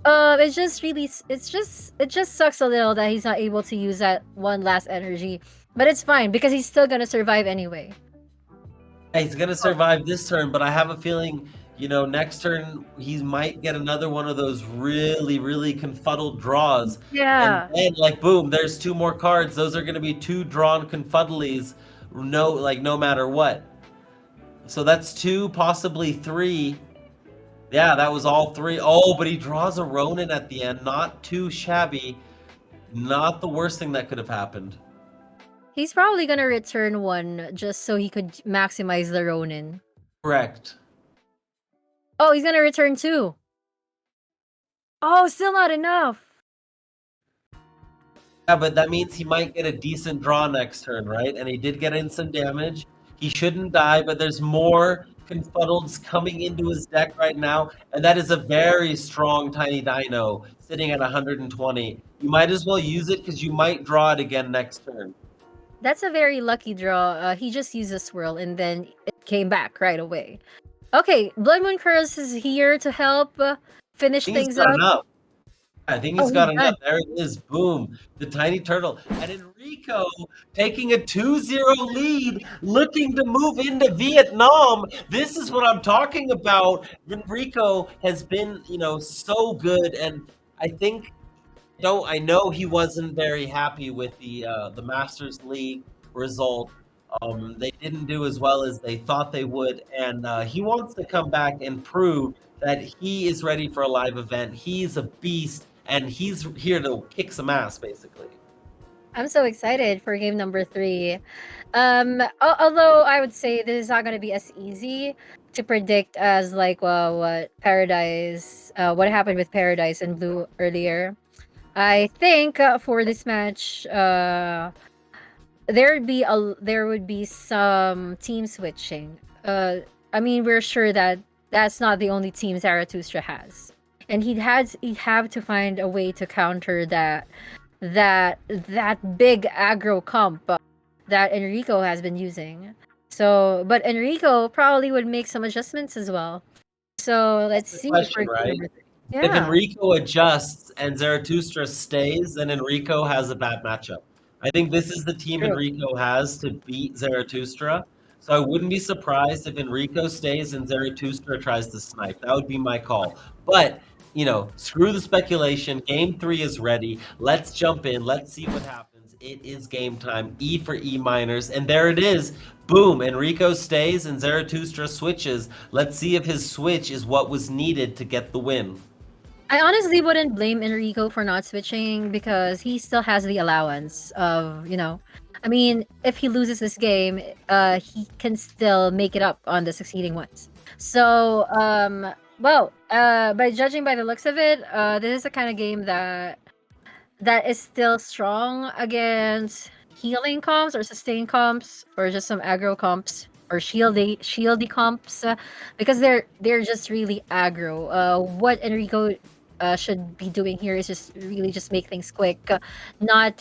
It's just really, it just sucks a little that he's not able to use that one last energy, but it's fine because he's still gonna survive anyway.
Hey, he's gonna survive this turn, but I have a feeling, next turn he might get another one of those really, really confuddled draws. And
Yeah.
then, like, boom, there's two more cards. Those are gonna be two drawn confuddlies, no matter what. So that's two, possibly three. Yeah, that was all three. Oh, but he draws a Ronin at the end. Not too shabby. Not the worst thing that could have happened.
He's probably gonna return one just so he could maximize the Ronin.
Correct.
Oh, he's gonna return two. Oh, still not enough.
Yeah, but that means he might get a decent draw next turn, right? And he did get in some damage. He shouldn't die, but there's more confuddles coming into his deck right now, and that is a very strong Tiny Dino sitting at 120. You might as well use it because you might draw it again next turn.
That's a very lucky draw. He just used a swirl and then it came back right away. Okay, Blood Moon Curse is here to help finish things up.
Enough. I think he's
Oh,
got
he's
enough.
done.
There it is. Boom. The tiny turtle. And Enrico taking a 2-0 lead, looking to move into Vietnam. This is what I'm talking about. Enrico has been, so good. And I think, I know he wasn't very happy with the Masters League result. They didn't do as well as they thought they would. And he wants to come back and prove that he is ready for a live event. He's a beast. And he's here to kick some ass, basically.
I'm so excited for game number 3. Although I would say this is not going to be as easy to predict as like what Paradise, what happened with Paradise and Blue earlier. I think for this match, there would be some team switching. I mean, we're sure that that's not the only team Zarathustra has. And he'd have to find a way to counter that big aggro comp that Enrico has been using. So, but Enrico probably would make some adjustments as well. So let's see.
Question, right?
Yeah.
If Enrico adjusts and Zarathustra stays, then Enrico has a bad matchup. I think this is the team Enrico has to beat Zarathustra. So I wouldn't be surprised if Enrico stays and Zarathustra tries to snipe. That would be my call. But screw the speculation. Game 3 is ready. Let's jump in. Let's see what happens. It is game time. E4E minors. And there it is. Boom. Enrico stays and Zarathustra switches. Let's see if his switch is what was needed to get the win.
I honestly wouldn't blame Enrico for not switching because he still has the allowance of, I mean, if he loses this game, he can still make it up on the succeeding ones. So, well, by judging by the looks of it, this is the kind of game that is still strong against healing comps or sustain comps or just some aggro comps or shieldy comps because they're just really aggro. What Enrico should be doing here is just really just make things quick, not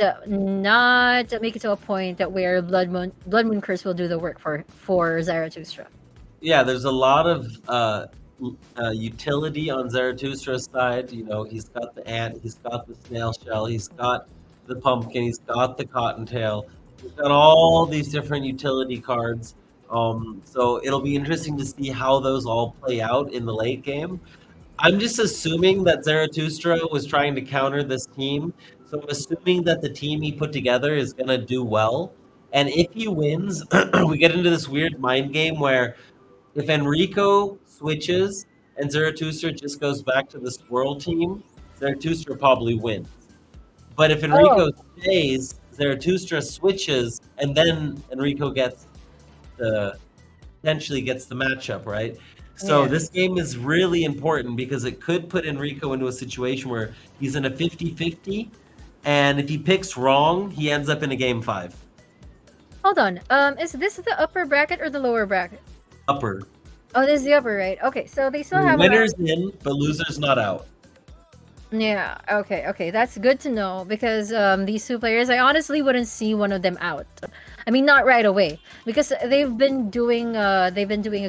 make it to a point that where Blood Moon Curse will do the work for Zarathustra.
Yeah, there's a lot of utility on Zarathustra's side. He's got the ant, he's got the snail shell, he's got the pumpkin, he's got the cottontail. He's got all these different utility cards. So it'll be interesting to see how those all play out in the late game. I'm just assuming that Zarathustra was trying to counter this team. So I'm assuming that the team he put together is going to do well. And if he wins, we get into this weird mind game where if Enrico switches and Zarathustra just goes back to the swirl team, Zarathustra probably wins. But if Enrico stays, Zarathustra switches, and then Enrico potentially gets the matchup, right? So this game is really important because it could put Enrico into a situation where he's in a 50-50, and if he picks wrong, he ends up in a game 5.
Hold on. Is this the upper bracket or the lower bracket?
Upper.
Oh, this is the upper, right? Okay, so they still have
winners in, but losers not out.
Yeah, okay, that's good to know because these two players, I honestly wouldn't see one of them out. I mean, not right away because they've been doing a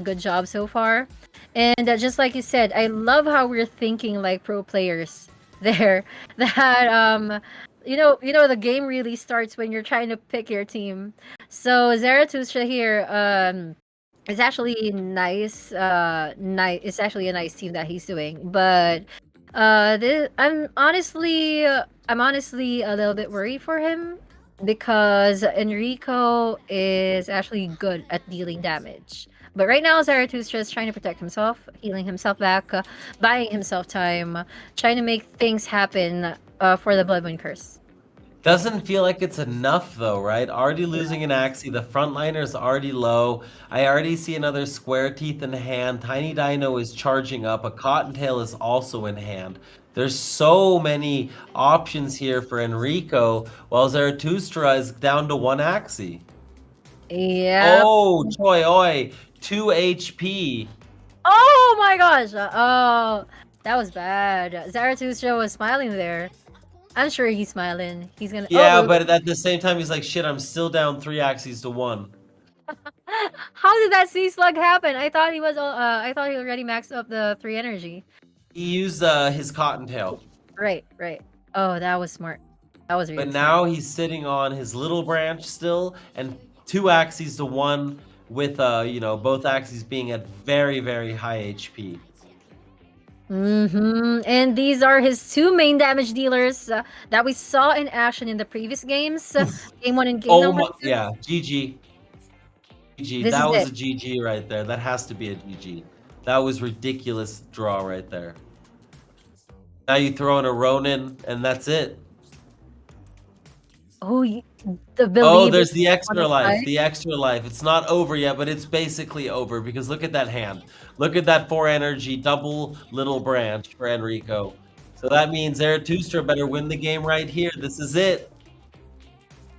good job so far. And just like you said, I love how we're thinking like pro players there. That the game really starts when you're trying to pick your team. So Zarathustra here, it's actually nice. It's actually a nice team that he's doing, but I'm honestly a little bit worried for him because Enrico is actually good at dealing damage. But right now, Zarathustra is trying to protect himself, healing himself back, buying himself time, trying to make things happen for the Blood Moon Curse.
Doesn't feel like it's enough though, right? Already losing an Axie, the frontliner's already low. I already see another Square Teeth in hand. Tiny Dino is charging up. A Cottontail is also in hand. There's so many options here for Enrico, while Zarathustra is down to 1 Axie.
Yeah.
Oh, Choi Oi, 2 HP.
Oh my gosh! Oh, that was bad. Zarathustra was smiling there. I'm sure he's smiling. He's gonna.
Yeah,
Oh,
but at the same time, he's like, shit, I'm still down 3 Axies to 1.
how did that sea slug happen? I thought he was. I thought he already maxed up the 3 energy.
He used his Cottontail.
Right. Oh, that was smart. That was really
But
smart.
now he's sitting on his little branch still, and 2 Axies to 1 with, both Axies being at very, very high HP.
And these are his 2 main damage dealers that we saw in action in the previous games. Game 1 and game number 2.
Yeah, GG. GG.
This
That
is
was
it.
a GG right there. That has to be a GG. That was ridiculous draw right there. Now you throw in a Ronin, and that's it.
Oh,
There's the extra life. The extra life. It's not over yet, but it's basically over because look at that hand. Look at that 4 energy double little branch for Enrico. So that means Zarathustra better win the game right here. This is it.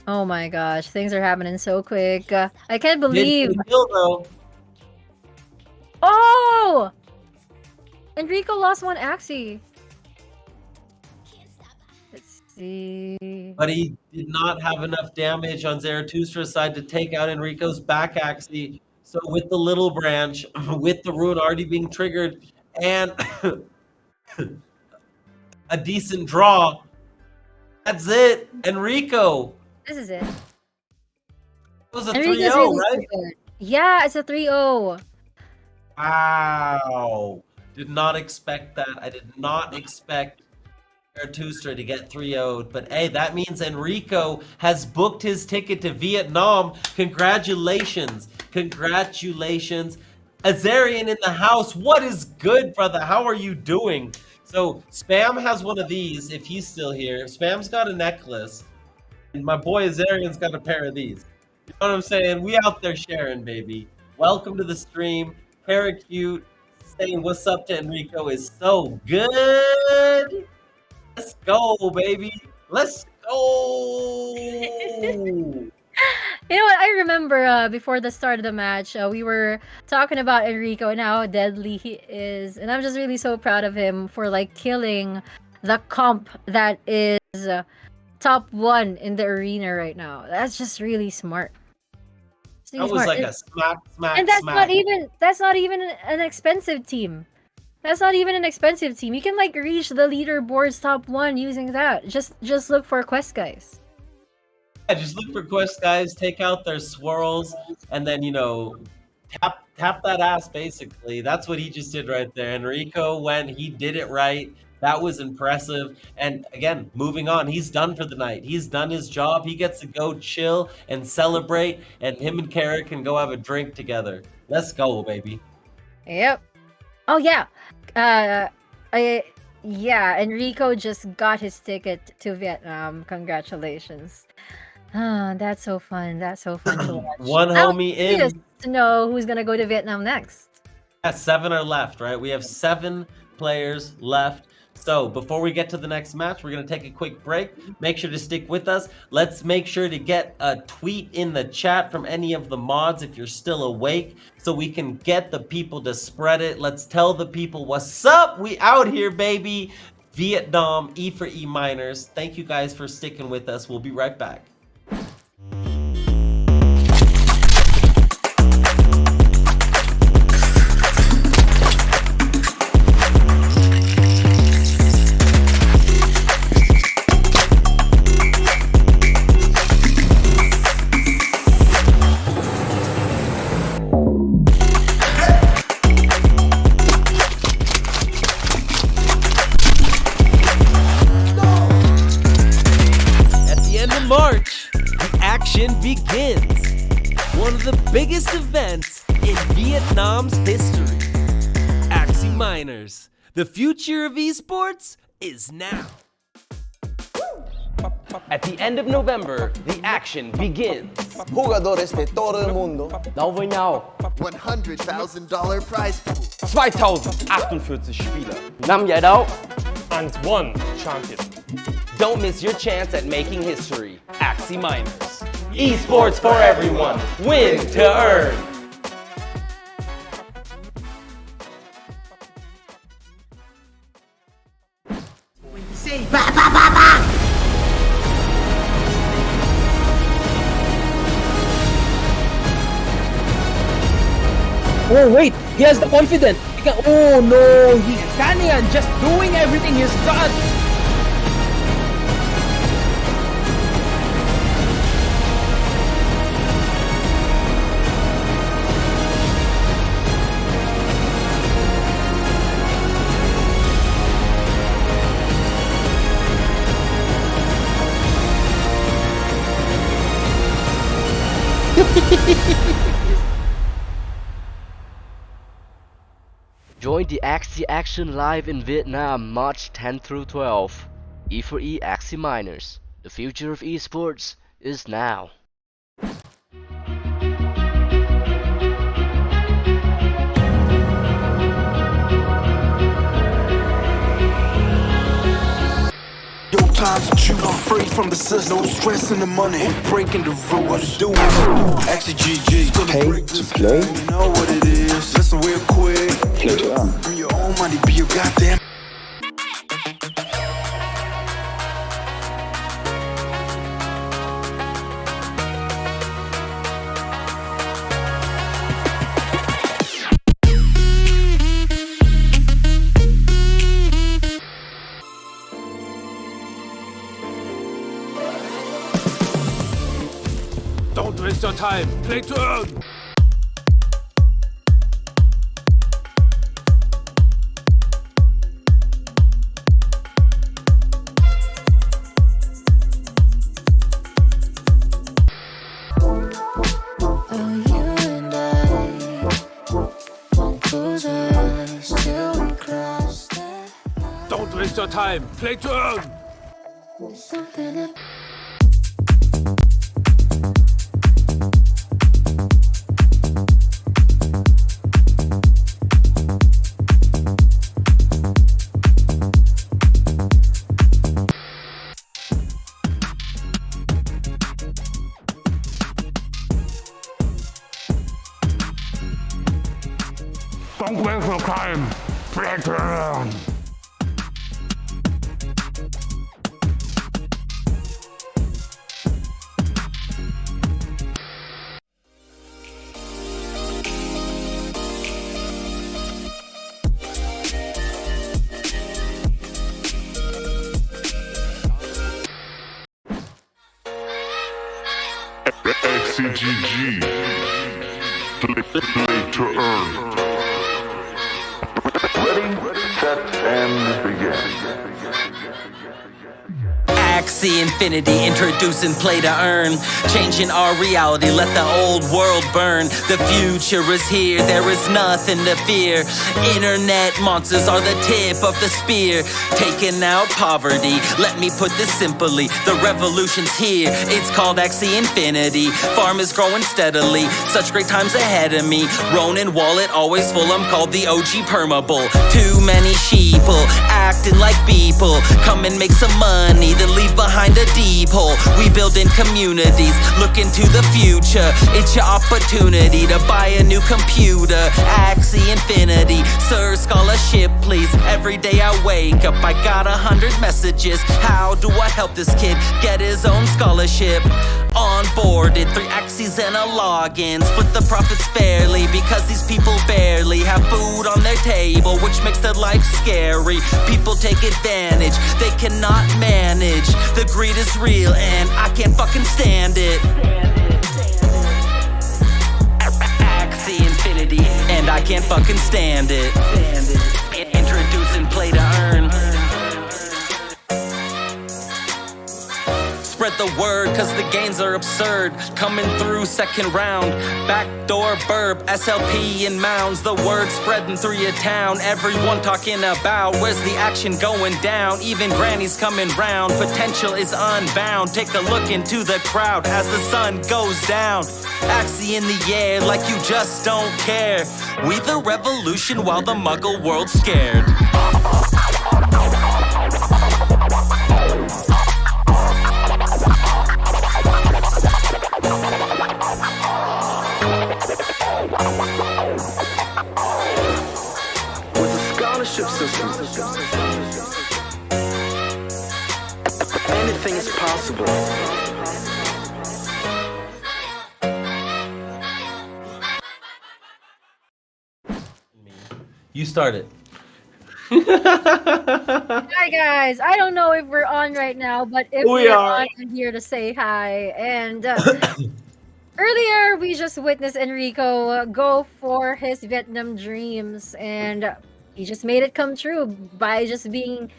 Oh my gosh, things are happening so quick. I can't
Didn't
believe.
get a kill though.
Oh! Enrico lost 1 Axie. Let's see.
But he did not have enough damage on Zarathustra's side to take out Enrico's back Axie. So with the little branch, with the rune already being triggered, and a decent draw, that's it. Enrico.
This is it.
It was a
Enrico's
3-0,
really
right?
so good. Yeah, it's a 3-0.
Wow. Did not expect that. I did not expect Zarathustra to get 3-0'd. But hey, that means Enrico has booked his ticket to Vietnam. Congratulations. Congratulations. Azarian in the house. What is good, brother? How are you doing? So Spam has one of these if he's still here. Spam's got a necklace. And my boy Azarian's got a pair of these. You know what I'm saying? We out there sharing, baby. Welcome to the stream. Paracute saying what's up to Enrico is so good. Let's go, baby. Let's go.
You know what? I remember before the start of the match, we were talking about Enrico and how deadly he is, and I'm just really so proud of him for like killing the comp that is top 1 in the arena right now. That's just really smart. It's really
That was
smart.
like a smack,
And that's
smack.
not even an expensive team. That's not even an expensive team. You can like reach the leaderboard's top 1 using that. Just look for quest guys.
Yeah, just look for quest guys, take out their swirls, and then tap that ass basically. That's what he just did right there. Enrico he did it right. That was impressive. And again, moving on, he's done for the night. He's done his job. He gets to go chill and celebrate, and him and Kara can go have a drink together. Let's go, baby.
Yep. Oh yeah. Enrico just got his ticket to Vietnam. Congratulations. That's so fun. That's so fun to watch.
One
I'm
homie
curious
in.
to know who's gonna go to Vietnam next.
Yeah, 7 are left, right? We have 7 players left. So before we get to the next match, we're going to take a quick break. Make sure to stick with us. Let's make sure to get a tweet in the chat from any of the mods if you're still awake so we can get the people to spread it. Let's tell the people what's up. We out here, baby. Vietnam, E4E miners. Thank you guys for sticking with us. We'll be right back.
March, the action begins. One of the biggest events in Vietnam's history. Axie Miners, the future of esports is now.
At the end of November, the action begins.
Jugadores de todo el mundo.
Now we know.
$100,000 prize pool.
2048 Spieler. Nam jij nou?
And one champion.
Don't miss your chance at making history. Axie Miners. Esports for everyone. Win to earn.
Oh wait, he has the confidence. He can, oh no, he Kanian just doing everything he's got.
Join the Axie Action live in Vietnam March 10 through 12. E4E Axie Miners. The future of esports is now.
Yo, times that you are free from the system. No stress in the money, breaking the rules. Do Actually, GG.
Pay to play.
You know what it is. Listen real quick.
Play to earn.
Earn your own money, be your goddamn.
Don't waste your time. Play to earn. Don't waste your time. Play to earn. Don't waste your time. Play to earn. XCGG. Play to earn.
Ready, set, and begin.
Axie Infinity, introducing play to earn. Changing our reality, let the old world burn. The future is here, there is nothing to fear. Internet monsters are the tip of the spear. Taking out poverty, let me put this simply. The revolution's here, it's called Axie Infinity. Farm is growing steadily, such great times ahead of me. Ronin wallet always full, I'm called the OG Permable. Too many sheeple, acting like people. Come and make some money, then leave behind a deep hole. We building communities, look into the future. It's your opportunity to buy a new computer. Axie Infinity, sir, scholarship please. Every day I wake up, I got 100 messages. How do I help this kid get his own scholarship? Onboarded, 3 Axies and a login. Split the profits fairly, because these people barely have food on their table, which makes their life scary. People take advantage, they cannot manage. The greed is real and I can't fucking stand it. Axie Infinity, and I can't fucking stand it. Introducing play to earn. spread the word, cause the gains are absurd. Coming through second round, backdoor burb, SLP in mounds. The word spreading through your town. Everyone talking about where's the action going down. Even granny's coming round, potential is unbound. Take a look into the crowd as the sun goes down. Axie in the air like you just don't care. We the revolution while the muggle world's scared.
With a scholarship system, anything is possible.
You started.
Hi guys, I don't know if we're on right now, but if
We
we're
are.
on, I'm here to say hi. And earlier we just witnessed Enrico go for his Vietnam dreams, and he just made it come true by just being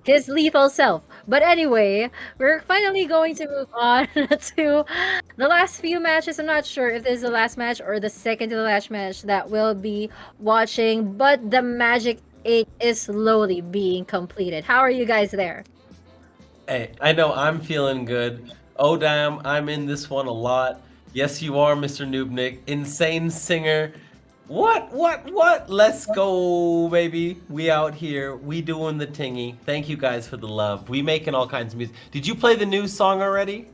his lethal self. But anyway, we're finally going to move on to the last few matches. I'm not sure if this is the last match or the second to the last match that we'll be watching, but the Magic 8 is slowly being completed. How are you guys there?
Hey, I know I'm feeling good. Oh damn, I'm in this one a lot. Yes, you are, Mr. Noobnik. Insane singer. What? Let's go, baby. We out here. We doing the tingy. Thank you guys for the love. We making all kinds of music. Did you play the new song already?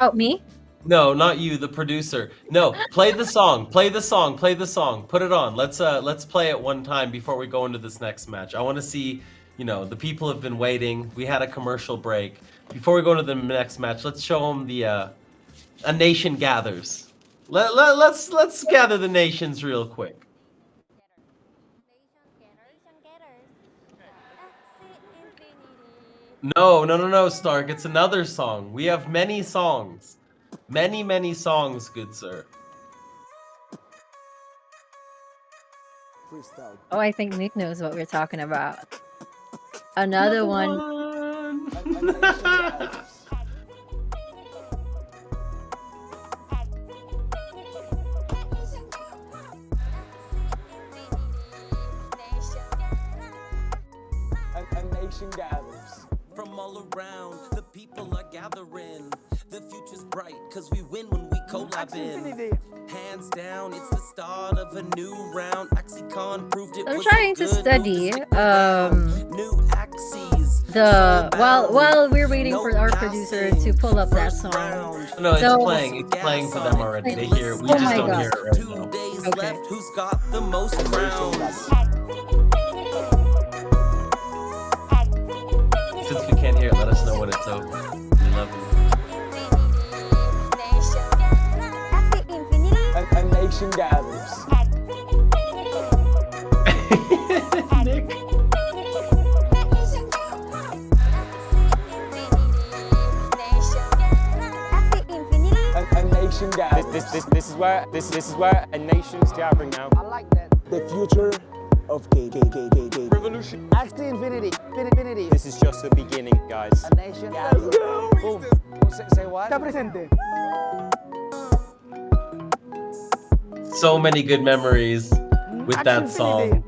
Oh, me?
No, not you, the producer. No, play the song. Play the song. Play the song. Put it on. Let's play it one time before we go into this next match. I want to see, you know, the people have been waiting. We had a commercial break. Before we go into the next match, let's show them the A Nation Gathers. Let's gather the nations real quick. No, Stark. It's another song. We have many songs. Many songs, good sir.
Oh, I think Nick knows what we're talking about. Another one.
A nation gathers. From all around, the people are gathering. The future's bright, cause we win when we collab in. Hands down, it's the start of a new round. Axicon proved it.
I'm
was
trying
a
to
good
study
new axes.
the while we're waiting for our producer to pull up that song.
No, it's playing. It's playing for them already. They hear it. We just don't hear it right now.
2 days left. Who's got the most crowns?
Since we can't hear it, let us know when it's over. We love you.
A nation gathers.
Nick.
A nation gathers.
This is where a nation's gathering now.
I like that. The future of game.
Revolution.
Axie Infinity.
This is just the beginning, guys.
A nation gathers. Let's go. Boom. Say what? Está presente.
So many good memories with that song.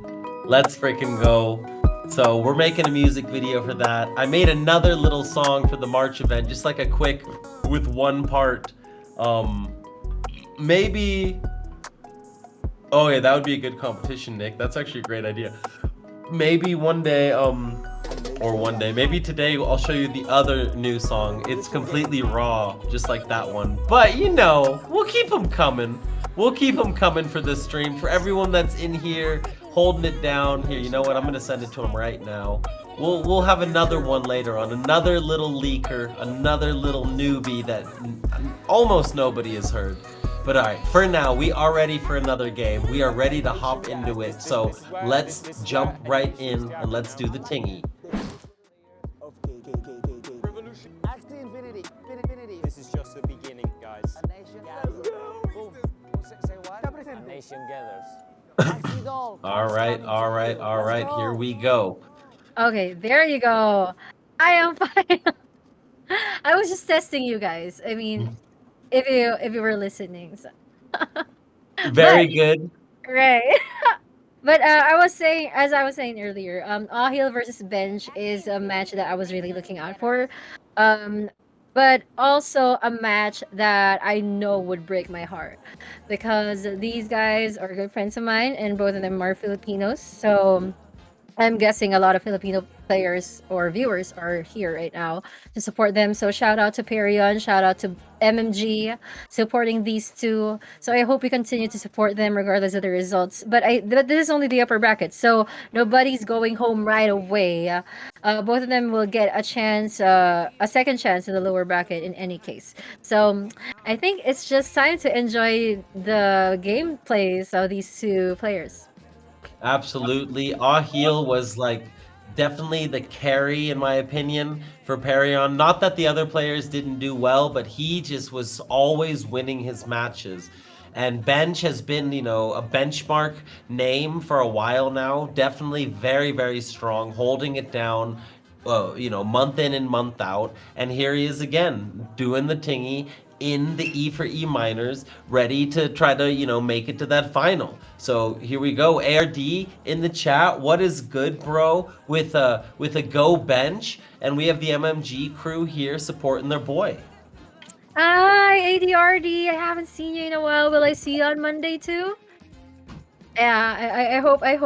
Let's freaking go. So we're making a music video for that. I made another little song for the March event, just like a quick with one part. Maybe. Oh yeah, that would be a good competition, Nick. That's actually a great idea. Maybe one day, maybe today I'll show you the other new song. It's completely raw, just like that one. But you know, we'll keep them coming. We'll keep them coming for this stream. For everyone that's in here, holding it down. Here, you know what? I'm gonna send it to them right now. We'll have another one later on. Another little leaker, another little newbie that almost nobody has heard. But all right, for now, we are ready for another game. We are ready to hop into it. So let's jump right in and let's do the tingy.
Axie Infinity.
This is just the beginning, guys.
A nation gathers. Boom. Say what? Está presente. A nation gathers. Axie Doll.
All right. Here we go.
Okay, there you go.
I am fine. I was just testing you guys. I mean, if you were listening. So. But
Very good.
right. But I was saying, as I was saying earlier, Ahil versus Bench is a match that I was really looking out for. Um, but also a match that I know would break my heart because these guys are good friends of mine, and both of them are Filipinos. So I'm guessing a lot of Filipino players or viewers are here right now to support them. So shout out to Perion, shout out to MMG supporting these two. So I hope we continue to support them regardless of the results. But this is only the upper bracket, so nobody's going home right away. Both of them will get a chance, a second chance in the lower bracket in any case. So I think it's just time to enjoy the gameplays of these two players.
Absolutely. Ahil was like definitely the carry, in my opinion, for Perion. Not that the other players didn't do well, but he just was always winning his matches. And Bench has been, a benchmark name for a while now. Definitely very, very strong, holding it down, month in and month out. And here he is again, doing the tingy in the E4E minors, ready to try to, make it to that final. So here we go. ARD in the chat. What is good, bro? With a go bench, and we have the MMG crew here supporting their boy.
Hi, ADRD. I haven't seen you in a while. Will I see you on Monday too? Yeah, I hope a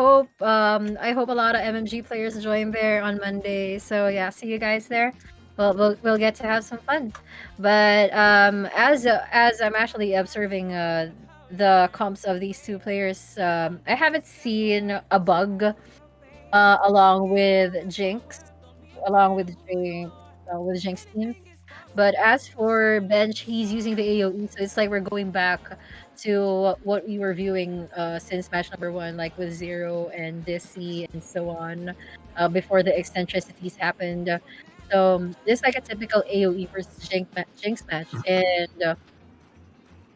lot of MMG players join there on Monday. So yeah, see you guys there. We'll get to have some fun. But as I'm actually observing the comps of these two players, I haven't seen a bug along with Jinx team. But as for Bench, he's using the AoE, so it's like we're going back to what we were viewing since match number one, like with Zero and Dissy and so on, before the eccentricities happened. So this is like a typical AoE versus Jinx match, and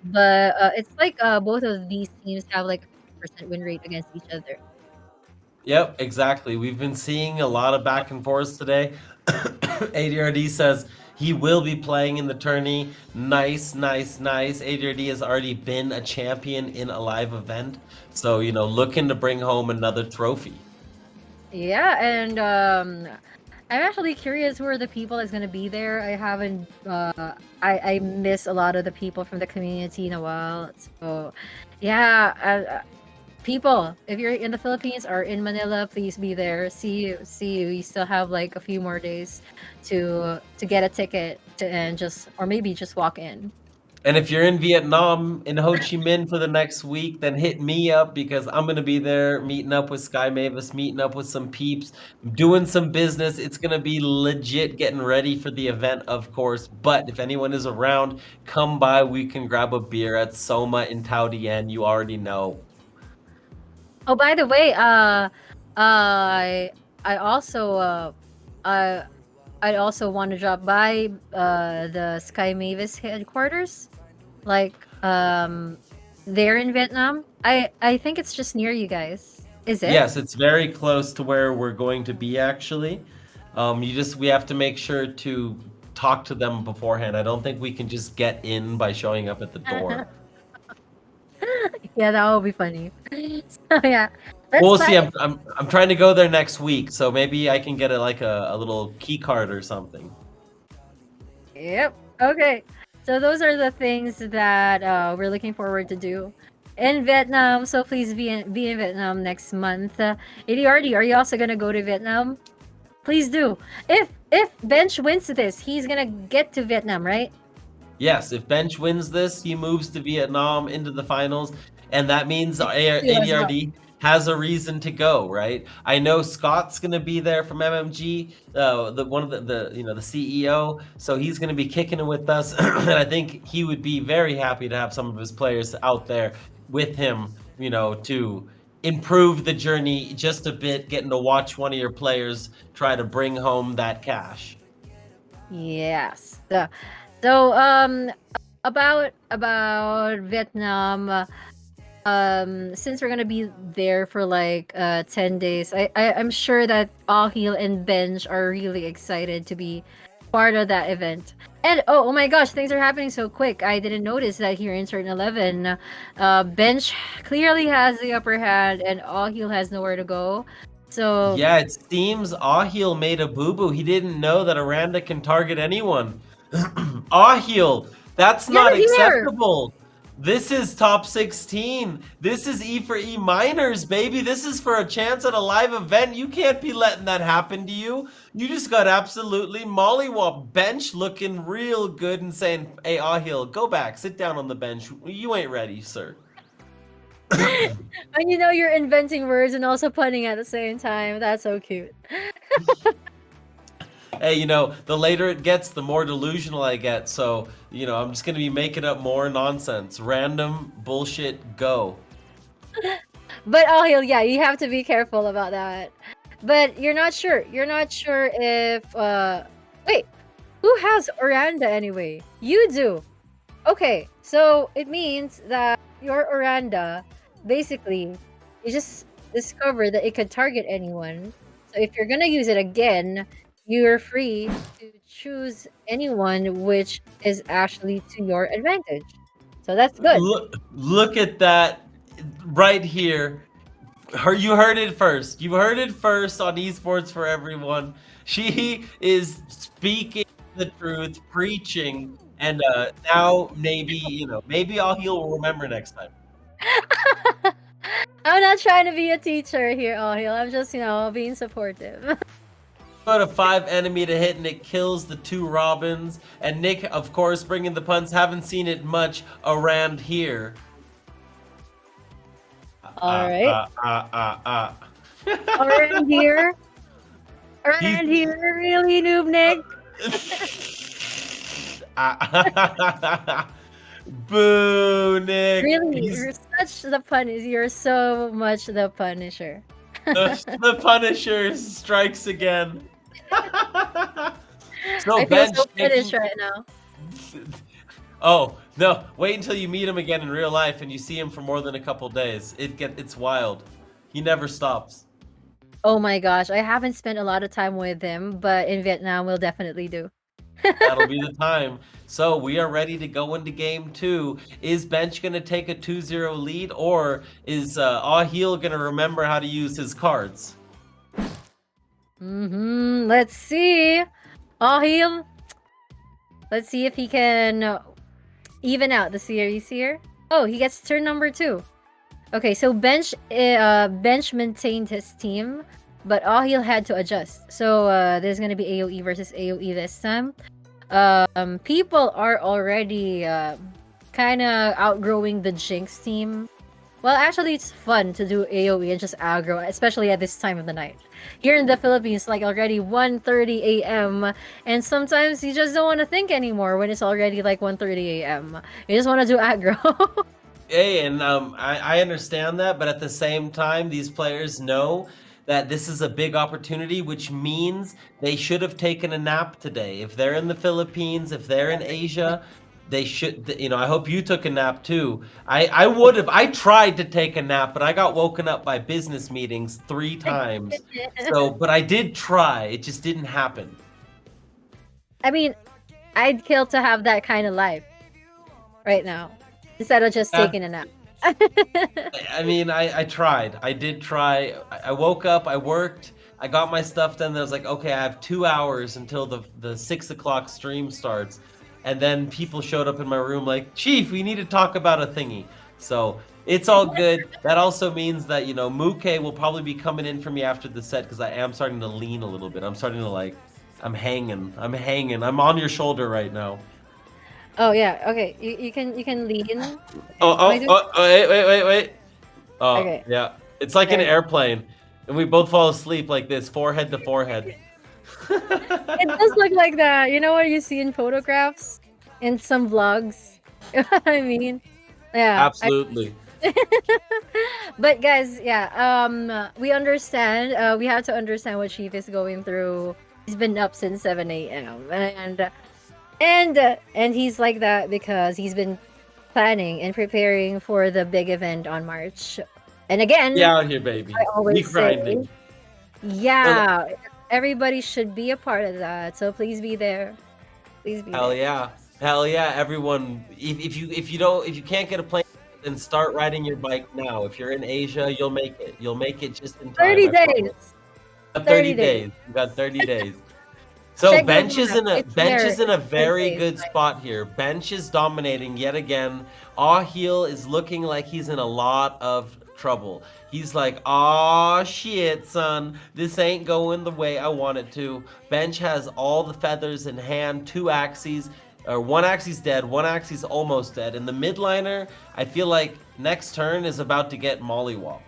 but it's like both of these teams have like a 50% win rate against each other.
Yep, exactly. We've been seeing a lot of back and forth today. ADRD says he will be playing in the tourney. Nice, nice, nice. ADRD has already been a champion in a live event. So, looking to bring home another trophy.
Yeah, and I'm actually curious who are the people that's gonna be there. I haven't I miss a lot of the people from the community in a while. So yeah, people, if you're in the Philippines or in Manila, please be there. See you. You still have like a few more days to get a ticket and maybe just walk in.
And if you're in Vietnam, in Ho Chi Minh for the next week, then hit me up because I'm going to be there meeting up with Sky Mavis, meeting up with some peeps, doing some business. It's going to be legit getting ready for the event, of course. But if anyone is around, come by. We can grab a beer at Soma in Tao Dien. You already know.
Oh, by the way, I also I'd also want to drop by the Sky Mavis headquarters. Like they're in Vietnam. I think it's just near you guys. Is it?
Yes, it's very close to where we're going to be actually. We have to make sure to talk to them beforehand. I don't think we can just get in by showing up at the door.
Yeah, that would be funny. So yeah. Let's
We'll see.
plan
I'm trying to go there next week, so maybe I can get a little key card or something.
Yep. Okay. So those are the things that we're looking forward to do in Vietnam. So please be in Vietnam next month. ADRD, are you also gonna go to Vietnam? Please do. If Bench wins this, he's gonna get to Vietnam, right?
Yes, if Bench wins this, he moves to Vietnam into the finals, and that means
You as well.
ADRD has a reason to go, right? I know Scott's gonna be there from MMG, the one of the CEO, so he's gonna be kicking it with us, and I think he would be very happy to have some of his players out there with him, to improve the journey just a bit, getting to watch one of your players try to bring home that cash.
Yes. So about Vietnam. since we're gonna be there for like 10 days, I'm sure that Ahil and Benj are really excited to be part of that event. And oh my gosh, things are happening so quick. I didn't notice that here in Certain 11, Benj clearly has the upper hand and Ahil has nowhere to go. So
Yeah, it seems Ahil made a boo-boo. He didn't know that Aranda can target anyone. Ahil, that's not
Get here!
acceptable. This is top 16. This is E4E minors, baby. This is for a chance at a live event. You can't be letting that happen to you. You just got absolutely mollywop. Bench looking real good and saying, hey, Ahil, go back. Sit down on the bench. You ain't ready, sir.
And you know you're inventing words and also punning at the same time. That's so cute.
Hey, you know, the later it gets, the more delusional I get. So, you know, I'm just going to be making up more nonsense. Random bullshit, go.
But Ahil, yeah, you have to be careful about that. But you're not sure. You're not sure if wait, who has Oranda anyway? You do. Okay, so it means that your Oranda, basically, you just discovered that it could target anyone. So if you're gonna use it again, you're free to choose anyone which is actually to your advantage. So that's good.
Look at that right here. You heard it first. You heard it first on Esports for Everyone. She is speaking the truth, preaching, and now maybe, you know, maybe Ahil will remember next time.
I'm not trying to be a teacher here, Ahil. I'm just, you know, being supportive.
Go to 5 enemy to hit and it kills the 2 Robins. And Nick, of course, bringing the puns. Haven't seen it much around here.
Alright. Around here? Around here, really, Noob Nick?
Boo, Nick.
Really, you're such the punish. You're so much the Punisher.
The Punisher strikes again. So
I feel
Bench
so British
taking...
right now.
Oh no! Wait until you meet him again in real life and you see him for more than a couple days. It's wild. He never stops.
Oh my gosh, I haven't spent a lot of time with him, but in Vietnam we'll definitely do.
That'll be the time. So we are ready to go into game 2. Is Bench gonna take a 2-0 lead, or is Ahil gonna remember how to use his cards?
Let's see. Ahil. Let's see if he can even out the series here. Oh, he gets turn number 2. Okay, so Bench maintained his team, but Ahil had to adjust. So there's gonna be AoE versus AoE this time. People are already kind of outgrowing the Jinx team. Well, actually, it's fun to do AoE and just aggro, especially at this time of the night. Here in the Philippines, like already 1:30 a.m. and sometimes you just don't want to think anymore when it's already like 1:30 a.m. You just want to do aggro.
Hey, and I understand that, but at the same time, these players know that this is a big opportunity, which means they should have taken a nap today. If they're in the Philippines, if they're in Asia, they should, you know, I hope you took a nap too. I would have, I tried to take a nap, but I got woken up by business meetings 3 times. So, but I did try, it just didn't happen.
I mean, I'd kill to have that kind of life right now, instead of just taking a nap.
I mean, I tried. I did try. I woke up, I worked, I got my stuff done. I was like, okay, I have 2 hours until the 6 o'clock stream starts. And then people showed up in my room like, Chief, we need to talk about a thingy. So it's all good. That also means that, you know, Muke will probably be coming in for me after the set because I am starting to lean a little bit. I'm starting to like, I'm hanging. I'm on your shoulder right now.
Oh yeah, okay. You can lean.
Wait. Oh,
Okay.
yeah. It's like an airplane. And we both fall asleep like this, forehead to forehead.
It does look like that. You know what you see in photographs? In some vlogs? You know what I mean? Yeah.
Absolutely.
But guys, yeah, we understand. We have to understand what Chief is going through. He's been up since 7 a.m. And he's like that because he's been planning and preparing for the big event on March. And
We
again,
out here, baby.
I
We
always say,
grinding.
yeah, everybody should be a part of that. So please be there. Please be
Hell
there.
yeah. Hell yeah, everyone. If you can't get a plane, then start riding your bike now. If you're in Asia, you'll make it. You'll make it just in time,
30
I promise.
days.
30
days.
days. You got 30 days. So
Check the
bench is
map.
in a
It's there.
very good spot here. Bench is dominating yet again. Ahil is looking like he's in a lot of trouble. He's like, "Aw shit, son. This ain't going the way I want it to." Bench has all the feathers in hand, two axes. Or one axe's dead, one axe's almost dead. And the midliner, I feel like next turn is about to get mollywopped.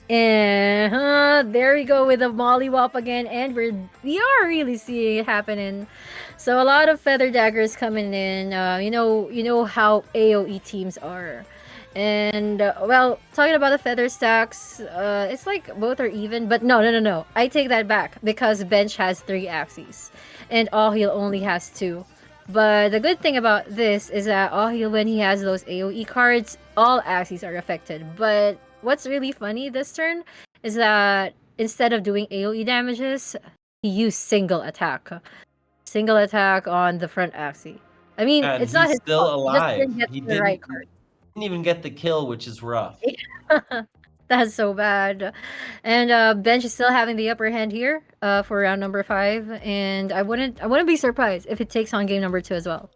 And there we go with the mollywop again, and we are really seeing it happening. So a lot of feather daggers coming in. You know how AOE teams are. And well, talking about the feather stacks, it's like both are even, but no. I take that back because bench has 3 axes, and Ahil only has 2. But the good thing about this is that Ahil, when he has those AOE cards, all axes are affected. But what's really funny this turn is that instead of doing AOE damages, he used single attack. Single attack on the front axis. I mean,
And
it's not
he's
his
still
fault. He just
alive.
didn't get
He
the right card.
didn't even get the kill, which is rough.
That's so bad. And bench is still having the upper hand here for round number 5, and I wouldn't be surprised if it takes on game number 2 as well.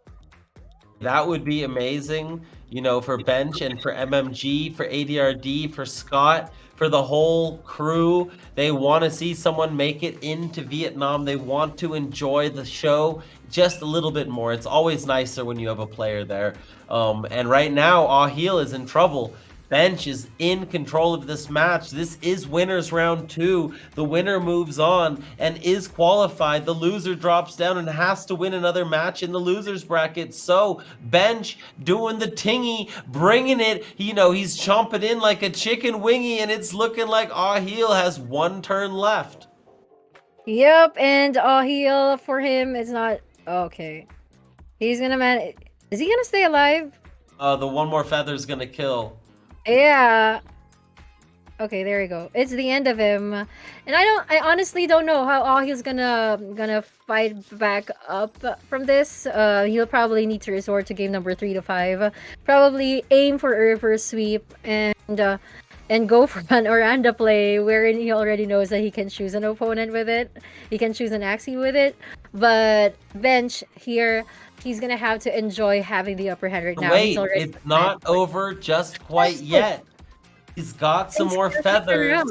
That would be amazing, you know, for bench and for MMG, for ADRD, for Scott, for the whole crew. They want to see someone make it into Vietnam. They want to enjoy the show just a little bit more. It's always nicer when you have a player there. And right now, Ahil is in trouble. Bench is in control of this match. This is winners round 2. The winner moves on and is qualified. The loser drops down and has to win another match in the losers bracket. So bench doing the tingy, bringing it. You know, he's chomping in like a chicken wingy, and it's looking like Ahil has 1 turn left.
Yep, and Ahil for him is not okay. He's gonna Is he gonna stay alive?
The one more feather is gonna kill.
Yeah. Okay, there you go. It's the end of him, and I honestly don't know how Ahil's gonna fight back up from this. He'll probably need to resort to game number 3 to 5. Probably aim for a reverse sweep and go for an Oranda play wherein he already knows that he can choose an opponent with it. He can choose an Axie with it. But bench here, he's gonna have to enjoy having the upper hand right now.
Wait,
He's already
it's not over just quite yet. He's got some more feathers.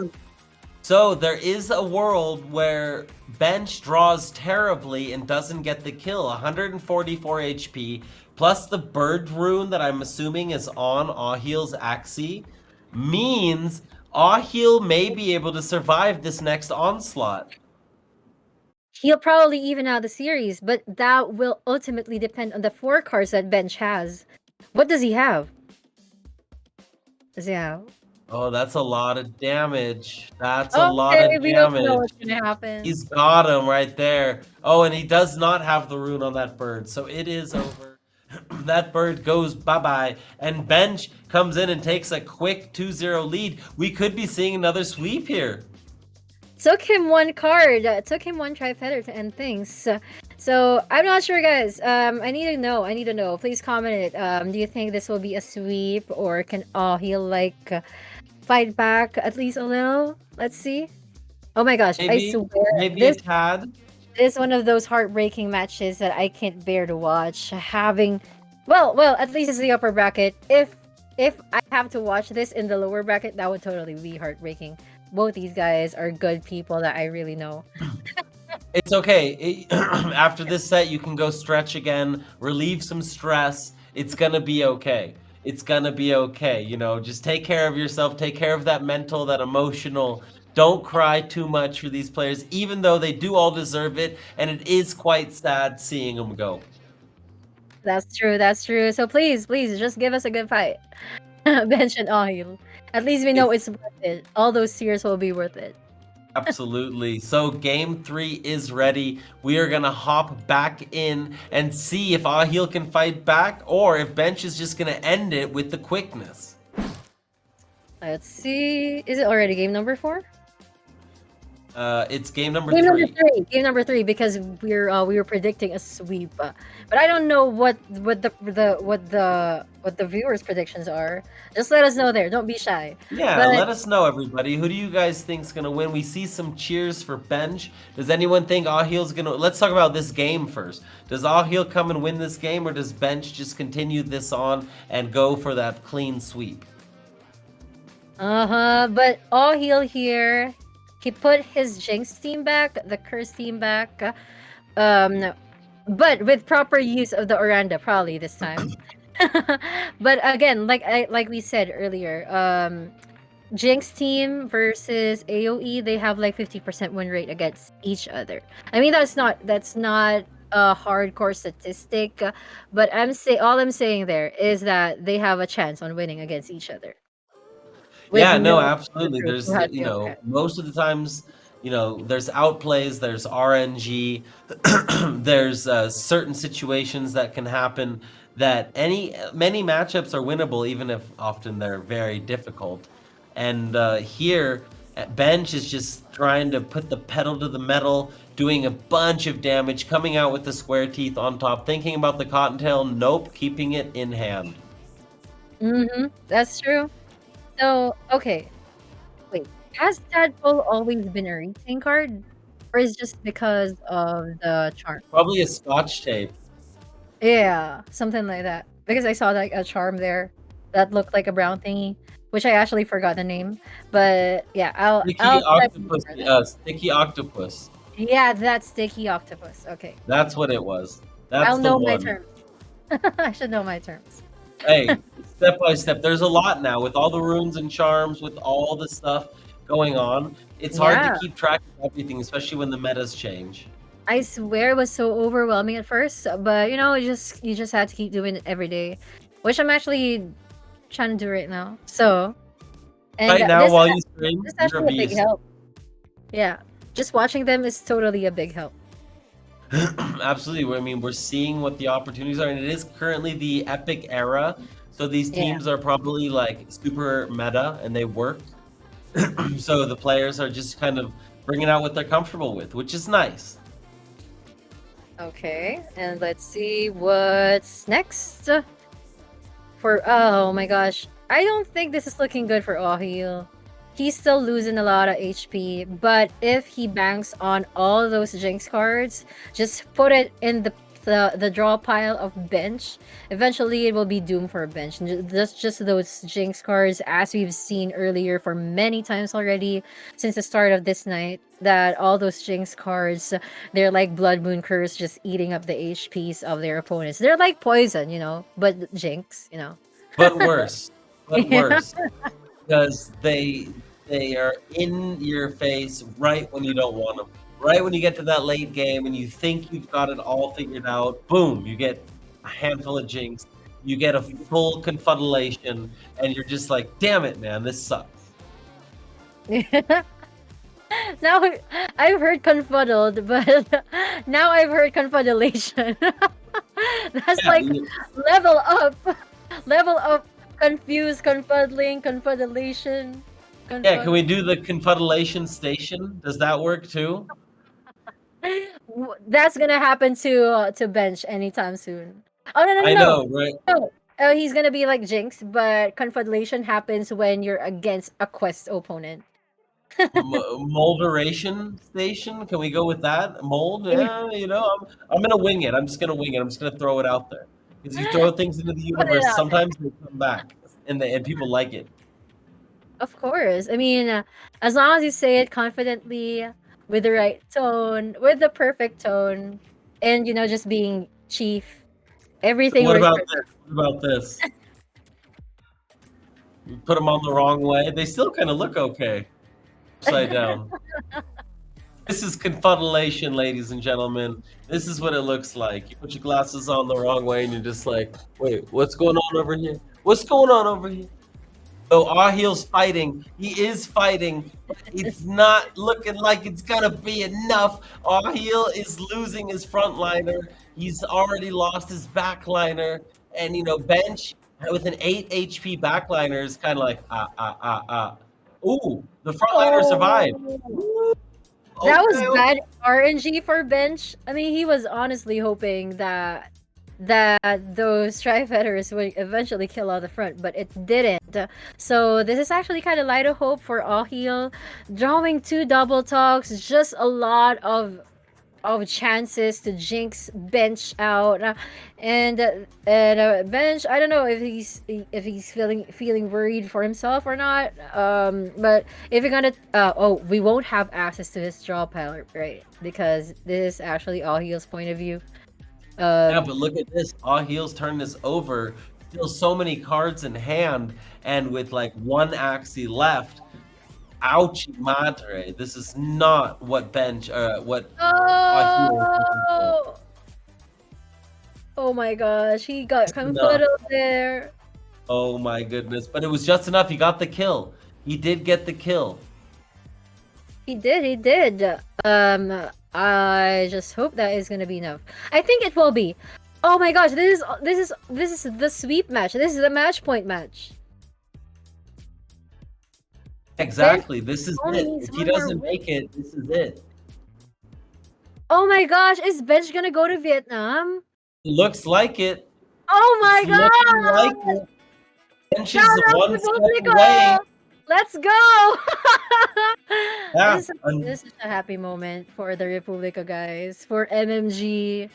So there is a world where bench draws terribly and doesn't get the kill. 144 HP plus the bird rune that I'm assuming is on Ahil's Axie means Ahil may be able to survive this next onslaught.
He'll probably even out the series, but that will ultimately depend on the 4 cards that bench has. What does he have? Does he have?
Oh, that's a lot of damage. That's a lot of
We don't know
damage.
what's gonna happen.
He's got him right there. Oh, and he does not have the rune on that bird, so it is over. That bird goes bye-bye, and bench comes in and takes a quick 2-0 lead. We could be seeing another sweep here.
Took him 1 card. Took him 1 tri-feather to end things. So I'm not sure, guys. I need to know. Please comment it. Do you think this will be a sweep, or can Ahil like fight back at least a little? Let's see. Oh my gosh! I swear,
maybe a tad.
This is one of those heartbreaking matches that I can't bear to watch. Well, at least it's the upper bracket. If I have to watch this in the lower bracket, that would totally be heartbreaking. Both these guys are good people that I really know.
It's okay. After this set, you can go stretch again, relieve some stress. It's gonna be okay. It's gonna be okay. You know, just take care of yourself. Take care of that mental, that emotional. Don't cry too much for these players, even though they do all deserve it, and it is quite sad seeing them go.
That's true. So please, just give us a good fight. Bench and Ahil. At least we know it's worth it. All those tears will be worth it.
Absolutely. So game 3 is ready. We are gonna hop back in and see if Ahil can fight back or if Bench is just gonna end it with the quickness.
Let's see. Is it already game number 4?
It's game number
Game
3.
number 3. Game number 3 because we were predicting a sweep, but I don't know what the viewers' predictions are. Just let us know there. Don't be shy.
Yeah,
But
let us know, everybody. Who do you guys think's gonna win? We see some cheers for Bench. Does anyone think Ahil's gonna? Let's talk about this game first. Does Ahil come and win this game, or does Bench just continue this on and go for that clean sweep?
But Ahil here, he put his Jinx team back, the Curse team back, but with proper use of the Oranda probably this time. But again, like we said earlier, Jinx team versus AoE, they have like 50% win rate against each other. I mean that's not a hardcore statistic, but all I'm saying there is that they have a chance on winning against each other.
Yeah, no,
No
absolutely. There's, most of the times, there's outplays, there's RNG, there's certain situations that can happen that many matchups are winnable, even if often they're very difficult. And here, Bench is just trying to put the pedal to the metal, doing a bunch of damage, coming out with the square teeth on top, thinking about the cottontail, nope, keeping it in hand.
That's true. So, okay. Wait, has Tadpole always been a retain card? Or is it just because of the charm?
Probably a scotch tape.
Yeah, something like that. Because I saw like a charm there that looked like a brown thingy, which I actually forgot the name. But yeah,
Sticky octopus.
Yeah, that's sticky octopus. Okay.
That's what it was. That's
I'll
the
know
one.
my terms. I should know my terms.
Hey, step by step. There's a lot now with all the runes and charms, with all the stuff going on. It's hard
Yeah.
to keep track of everything, especially when the metas change.
I swear it was so overwhelming at first, but you just had to keep doing it every day, which I'm actually trying to do right now. So, and
Right now, while you stream,
this is
you're
actually a big
beast.
help. Yeah, just watching them is totally a big help.
Absolutely. I mean, we're seeing what the opportunities are, and it is currently the epic era. So these
Yeah.
teams are probably like super meta, and they work. So the players are just kind of bringing out what they're comfortable with, which is nice.
Okay, and let's see what's next. Oh my gosh, I don't think this is looking good for Ahil. He's still losing a lot of HP, but if he banks on all those Jinx cards, just put it in the draw pile of Bench, eventually it will be doomed for a Bench. And just those Jinx cards, as we've seen earlier for many times already since the start of this night, that all those Jinx cards, they're like Blood Moon Curse, just eating up the HPs of their opponents. They're like poison, but Jinx,
But worse. But
Yeah.
worse. Because they are in your face right when you don't want them. Right when you get to that late game and you think you've got it all figured out, boom, you get a handful of Jinx, you get a full confabulation, and you're just like, damn it, man, this sucks.
Now I've heard confuddled, but now I've heard confabulation. That's
Yeah,
like level up, confused, confuddling, confabulation.
Yeah, can we do the confabulation station? Does that work too?
That's gonna happen to Bench anytime soon. Oh no.
I know, right?
No. Oh, he's gonna be like Jinx, but confabulation happens when you're against a quest opponent.
Molderation station? Can we go with that? Mold? Yeah, I'm gonna wing it. I'm just gonna wing it. I'm just gonna throw it out there. Because you throw things into the universe,
out
sometimes they come back, and people like it.
Of course. I mean, as long as you say it confidently, with the right tone, with the perfect tone, and just being chief, everything
What
works
about
perfect.
this? What about this? You put them on the wrong way. They still kind of look okay. Upside down. This is confabulation, ladies and gentlemen. This is what it looks like. You put your glasses on the wrong way, and you're just like, wait, what's going on over here? What's going on over here? So Ahil's fighting. He is fighting, but it's not looking like it's gonna be enough. Ahil is losing his frontliner. He's already lost his backliner, and Bench with an 8 HP backliner is kind of like Ooh, the frontliner survived.
Oh, that was
Okay,
bad RNG for Bench. I mean, he was honestly hoping that those Tri-Fetters would eventually kill out the front, but it didn't. So this is actually kind of light of hope for Ahil. Drawing 2 double talks, just a lot of chances to jinx Bench out, and Bench. I don't know if he's feeling worried for himself or not. But if you're gonna, we won't have access to his draw pile, right? Because this is actually Ahil's point of view.
Yeah, but look at this. Ahil's turn this over. Still so many cards in hand, and with like one Axie left. Ouchie madre. This is not what what
Oh! Oh my gosh, he got confuddled there.
Oh my goodness. But it was just enough. He got the kill. He did get the kill.
He did. I just hope that is gonna be enough. I think it will be. Oh my gosh, this is the sweep match. This is the match point match.
Exactly. This is it. If he doesn't make it, this is it.
Oh my gosh, is Bench gonna go to Vietnam?
It looks like it.
Oh my
Like
god!
it. Bench is one step away.
Let's go!
Yeah,
this is a happy moment for the Republica guys, for MMG.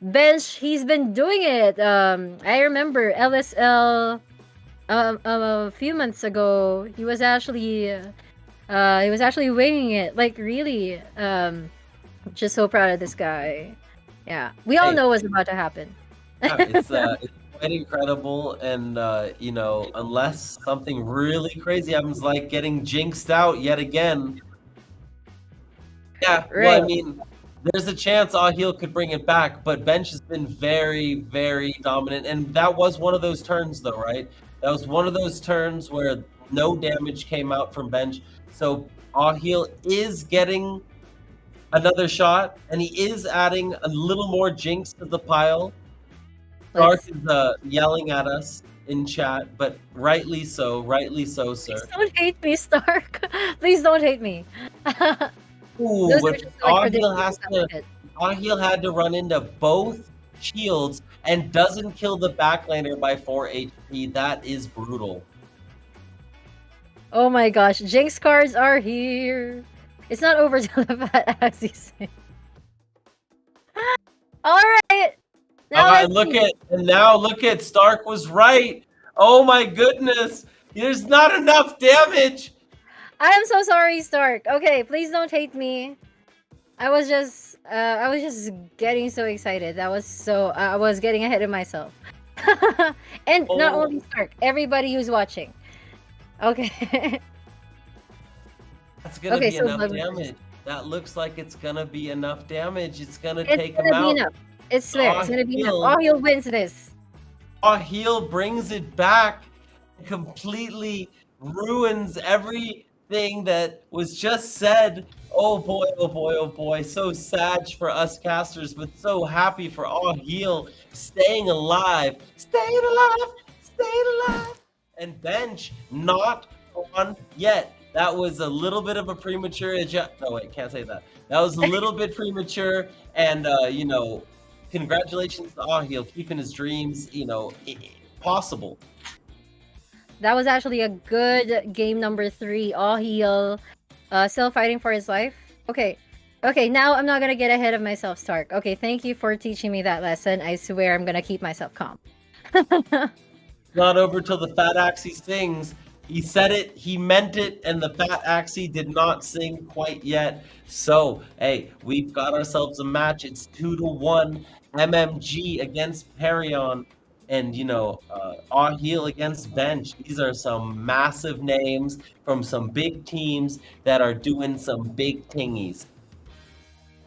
Bench, he's been doing it. I remember LSL a few months ago. He was actually winging it. Like really. Just so proud of this guy. Yeah, we all know what's about to happen.
Yeah, it's quite incredible, and unless something really crazy happens, like getting jinxed out yet again. Yeah,
Right.
well, I mean, there's a chance Ahil could bring it back, but Bench has been very, very dominant, and that was one of those turns, though, right? That was one of those turns where no damage came out from Bench, so Ahil is getting another shot, and he is adding a little more jinx to the pile. Stark is yelling at us in chat, but rightly so, sir.
Please don't hate me, Stark. Please don't hate me.
Ooh,
Those
but
are just, like, ridiculous
Ahil had to run into both shields and doesn't kill the backliner by 4 HP. That is brutal.
Oh my gosh, Jinx cards are here. It's not over till the fat ass you say. Alright.
Now look at Stark was right. Oh my goodness. There's not enough damage.
I am so sorry, Stark. Okay, please don't hate me. I was just getting so excited. I was getting ahead of myself. And not only Stark, everybody who's watching. Okay.
That's gonna be enough damage. That looks like it's gonna be enough damage. It's gonna take him out.
Enough. It's fair. It's gonna be enough. Ahil wins this.
Ahil brings it back, completely ruins everything that was just said. Oh boy, oh boy, oh boy. So sad for us casters, but so happy for Ahil staying alive. Staying alive. And Bench not on yet. That was a little bit of a premature No, wait, can't say that. That was a little bit premature, and congratulations to Ahil keeping his dreams, possible.
That was actually a good game number 3. Ahil, still fighting for his life. Okay, now I'm not gonna get ahead of myself, Stark. Okay, thank you for teaching me that lesson. I swear I'm gonna keep myself calm.
It's not over till the fat Axie sings. He said it, he meant it, and the fat Axie did not sing quite yet. So, hey, we've got ourselves a match. It's 2-1. MMG against Perion, and Ahil against Bench. These are some massive names from some big teams that are doing some big tingies.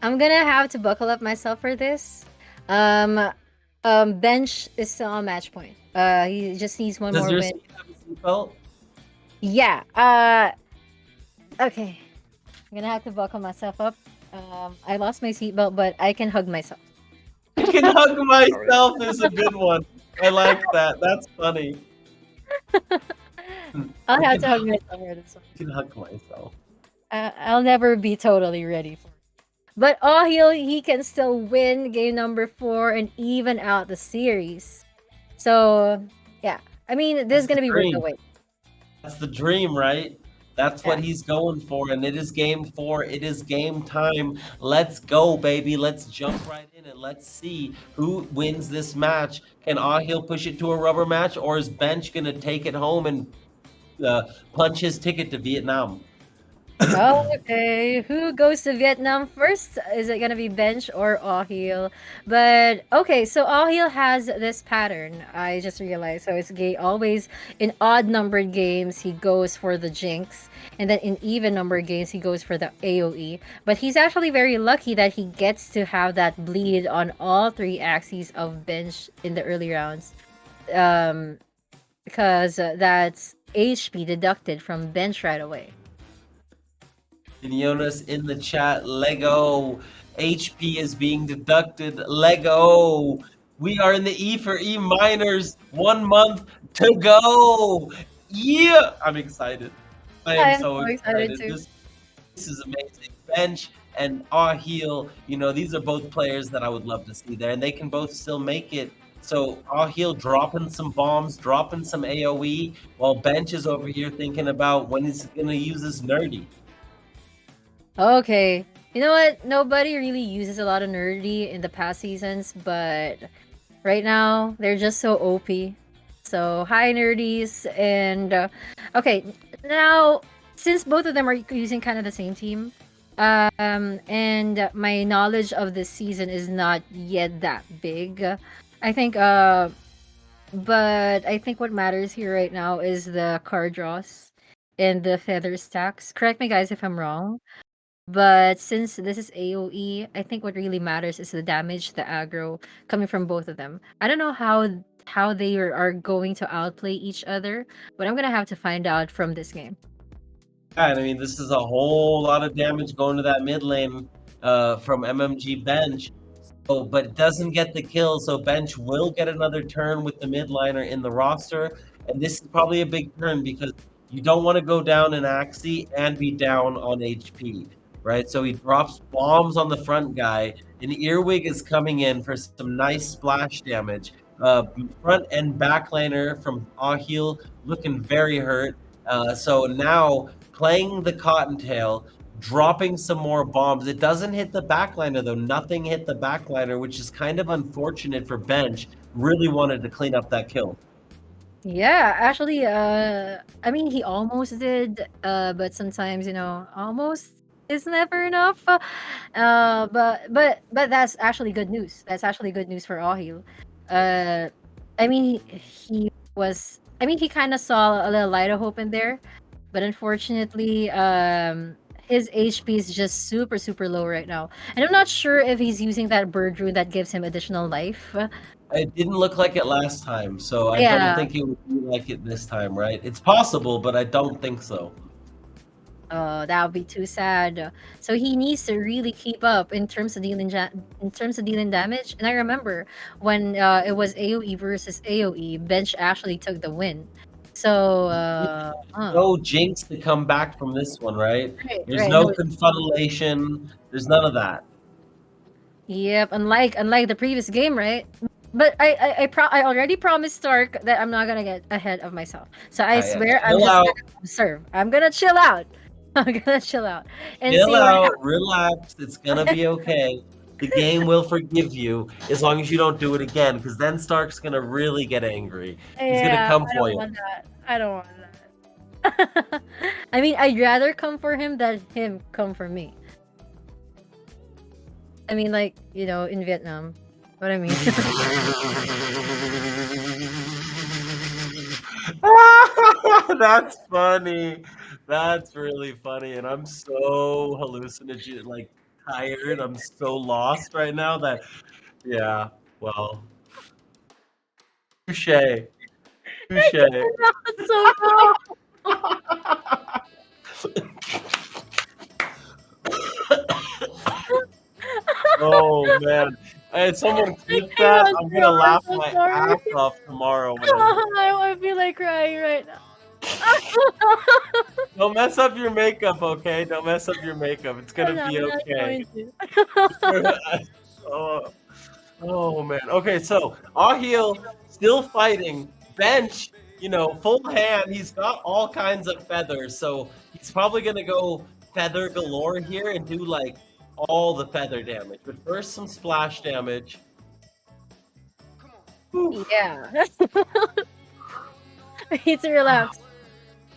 I'm gonna have to buckle up myself for this. Bench is still on match point. He just needs one more win.
Does your seat have a seatbelt?
Yeah. Okay. I'm gonna have to buckle myself up. I lost my seatbelt, but I can hug myself.
I can hug myself is a good one. I like that. That's funny.
I'll
I
have
can
to hug myself for this one.
I can hug myself.
I'll never be totally ready for it. But he can still win game number 4 and even out the series. So yeah, I mean this is
That's the
gonna be worth the
dream.
wait.
That's the dream, right? That's
Yeah.
what he's going for, and it is game 4. It is game time. Let's go, baby. Let's jump right in and let's see who wins this match. Can Ahil push it to a rubber match, or is Bench gonna take it home and punch his ticket to Vietnam?
Okay, who goes to Vietnam first? Is it gonna be Bench or Ahil? But okay, so Ahil has this pattern. I just realized. So it's gay always in odd numbered games he goes for the Jinx, and then in even numbered games he goes for the AOE. But he's actually very lucky that he gets to have that bleed on all 3 axes of Bench in the early rounds. Um, because that's HP deducted from Bench right away.
And Jonas in the chat, Lego. HP is being deducted. Lego. We are in the E4E minors. 1 month to go. Yeah. I'm excited. I
I
am
am
so
so excited
excited.
too.
This is amazing. Bench and Ahil, these are both players that I would love to see there, and they can both still make it. So Ahil dropping some bombs, dropping some AoE, while Bench is over here thinking about when he's going to use his nerdy.
Okay. You know what? Nobody really uses a lot of nerdy in the past seasons, but right now they're just so OP. So hi nerdies and okay, now since both of them are using kind of the same team, and my knowledge of this season is not yet that big. I think but I think what matters here right now is the card draws and the feather stacks. Correct me guys if I'm wrong. But since this is AoE, I think what really matters is the damage, the aggro coming from both of them. I don't know how they are going to outplay each other, but I'm gonna have to find out from this game.
Yeah, and I mean, this is a whole lot of damage going to that mid lane from MMG Bench. But doesn't get the kill, so Bench will get another turn with the mid liner in the roster. And this is probably a big turn because you don't want to go down in Axie and be down on HP, right? So he drops bombs on the front guy, and Earwig is coming in for some nice splash damage. Front and back laner from Ahil looking very hurt. So now playing the Cottontail, dropping some more bombs. It doesn't hit the backliner though. Nothing hit the backliner, which is kind of unfortunate for Bench. Really wanted to clean up that kill.
Yeah, actually, I mean, he almost did, but sometimes, almost is never enough. But that's actually good news. That's actually good news for Ahil. Uh, I mean, he kind of saw a little light of hope in there, but unfortunately, his HP is just super, super low right now. And I'm not sure if he's using that bird rune that gives him additional life.
It didn't look like it last time, so I don't
Yeah.
think it would be like it this time, right? It's possible, but I don't think so.
Oh, that would be too sad. So he needs to really keep up in terms of dealing damage. And I remember when it was AOE versus AOE, Bench actually took the win. So
No jinx to come back from this one, right?
right,
There's
right.
no
No,
confabulation. There's none of that.
yep. Unlike the previous game, right? But I already promised Stark that I'm not gonna get ahead of myself. So I
Yeah,
swear I'm
chill
just
out.
gonna observe. I'm gonna chill out. I'm gonna chill out and
Chill
see what
out,
happens.
relax. It's gonna be okay. The game will forgive you as long as you don't do it again, because then Stark's gonna really get angry. He's gonna
Yeah,
come
I
for
don't
you.
want that. I don't want that. I mean, I'd rather come for him than him come for me. I mean, like, in Vietnam. What I mean.
That's funny. That's really funny. And I'm so hallucinated, like tired. I'm so lost right now that, yeah, well, touche. Touche.
That's so wrong.
Oh man. Hey, someone
I
clip that.
cannot
I'm
throw.
gonna
I'm
laugh
so
my
sorry.
ass off tomorrow when I'm
I feel like crying right now.
Don't mess up your makeup, okay? Don't mess up your makeup. It's gonna
I'm
be
not
okay.
going to.
oh, oh man. Okay, so Ahil still fighting. Bench, full hand. He's got all kinds of feathers, so he's probably gonna go feather galore here and do like all the feather damage. But first, some splash damage.
Yeah. I need to relax.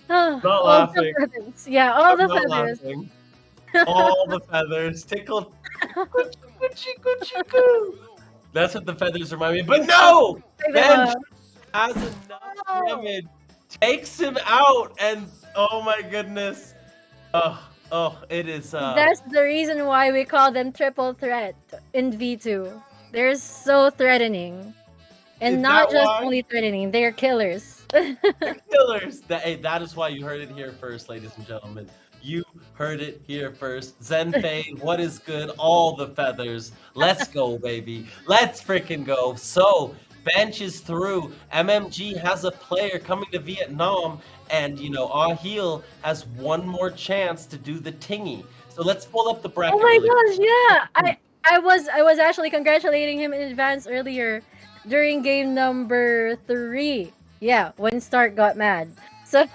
Not
All the
laughing.
feathers. Yeah, all
I'm
the
not
feathers.
laughing. All the feathers. Tickle. Coo. That's what the feathers remind me of. But no!
Pick them
Bench
up.
has enough damage. Takes him out. And oh my goodness. It is.
That's the reason why we call them triple threat in V2. They're so threatening. And
Is
not
that
just
why?
only threatening, they're killers.
Killers. That is why you heard it here first, ladies and gentlemen. You heard it here first. Zenfei, what is good? All the feathers. Let's go, baby. Let's freaking go. So, bench is through. MMG has a player coming to Vietnam, and Ahil has one more chance to do the tingy. So let's pull up the bracket.
Oh my
really
gosh, yeah. I was actually congratulating him in advance earlier during game number 3. Yeah, when Stark got mad. So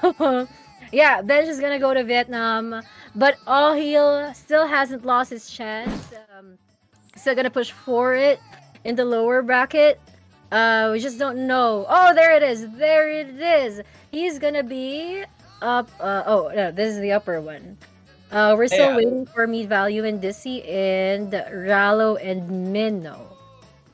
yeah, Benj is gonna go to Vietnam, but All Heal still hasn't lost his chance. Still gonna push for it in the lower bracket. We just don't know. Oh, there it is. There it is. He's gonna be up. Oh no, this is the upper one. We're still
Yeah.
waiting for Meat Value and Dizzy and Rallo and Minnow.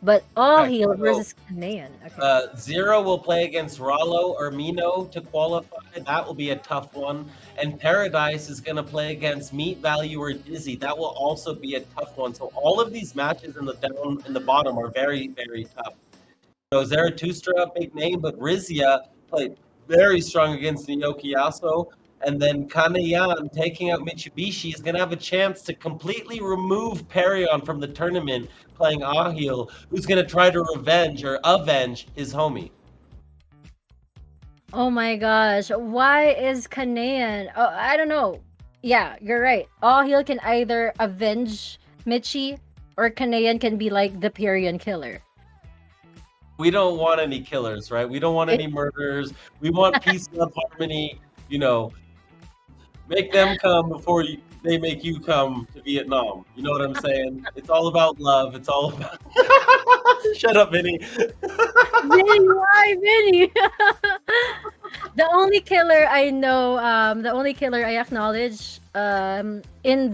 But All
Okay,
Heal
so,
versus Canaan. Okay.
Zero will play against Rollo or Mino to qualify. That will be a tough one. And Paradise is going to play against Meat Value or Dizzy. That will also be a tough one. So all of these matches in the bottom are very, very tough. Zarathustra, big name, but Rizia played very strong against Naoki Yaso. And then Kanayan taking out Mitsubishi is going to have a chance to completely remove Perion from the tournament, playing Ahil, who's going to try to avenge his homie.
Oh my gosh. Why is Canaan? Oh, I don't know. Yeah, you're right. All Heal can either avenge Michi or Canaan can be like the Perion killer.
We don't want any killers, right? We don't want any murderers. We want peace, love, harmony. Make them come before they make you come to Vietnam. You know what I'm saying? It's all about love. It's all about. Shut up, Vinny.
Vinny, why Vinny? The only killer I know, the only killer I acknowledge, in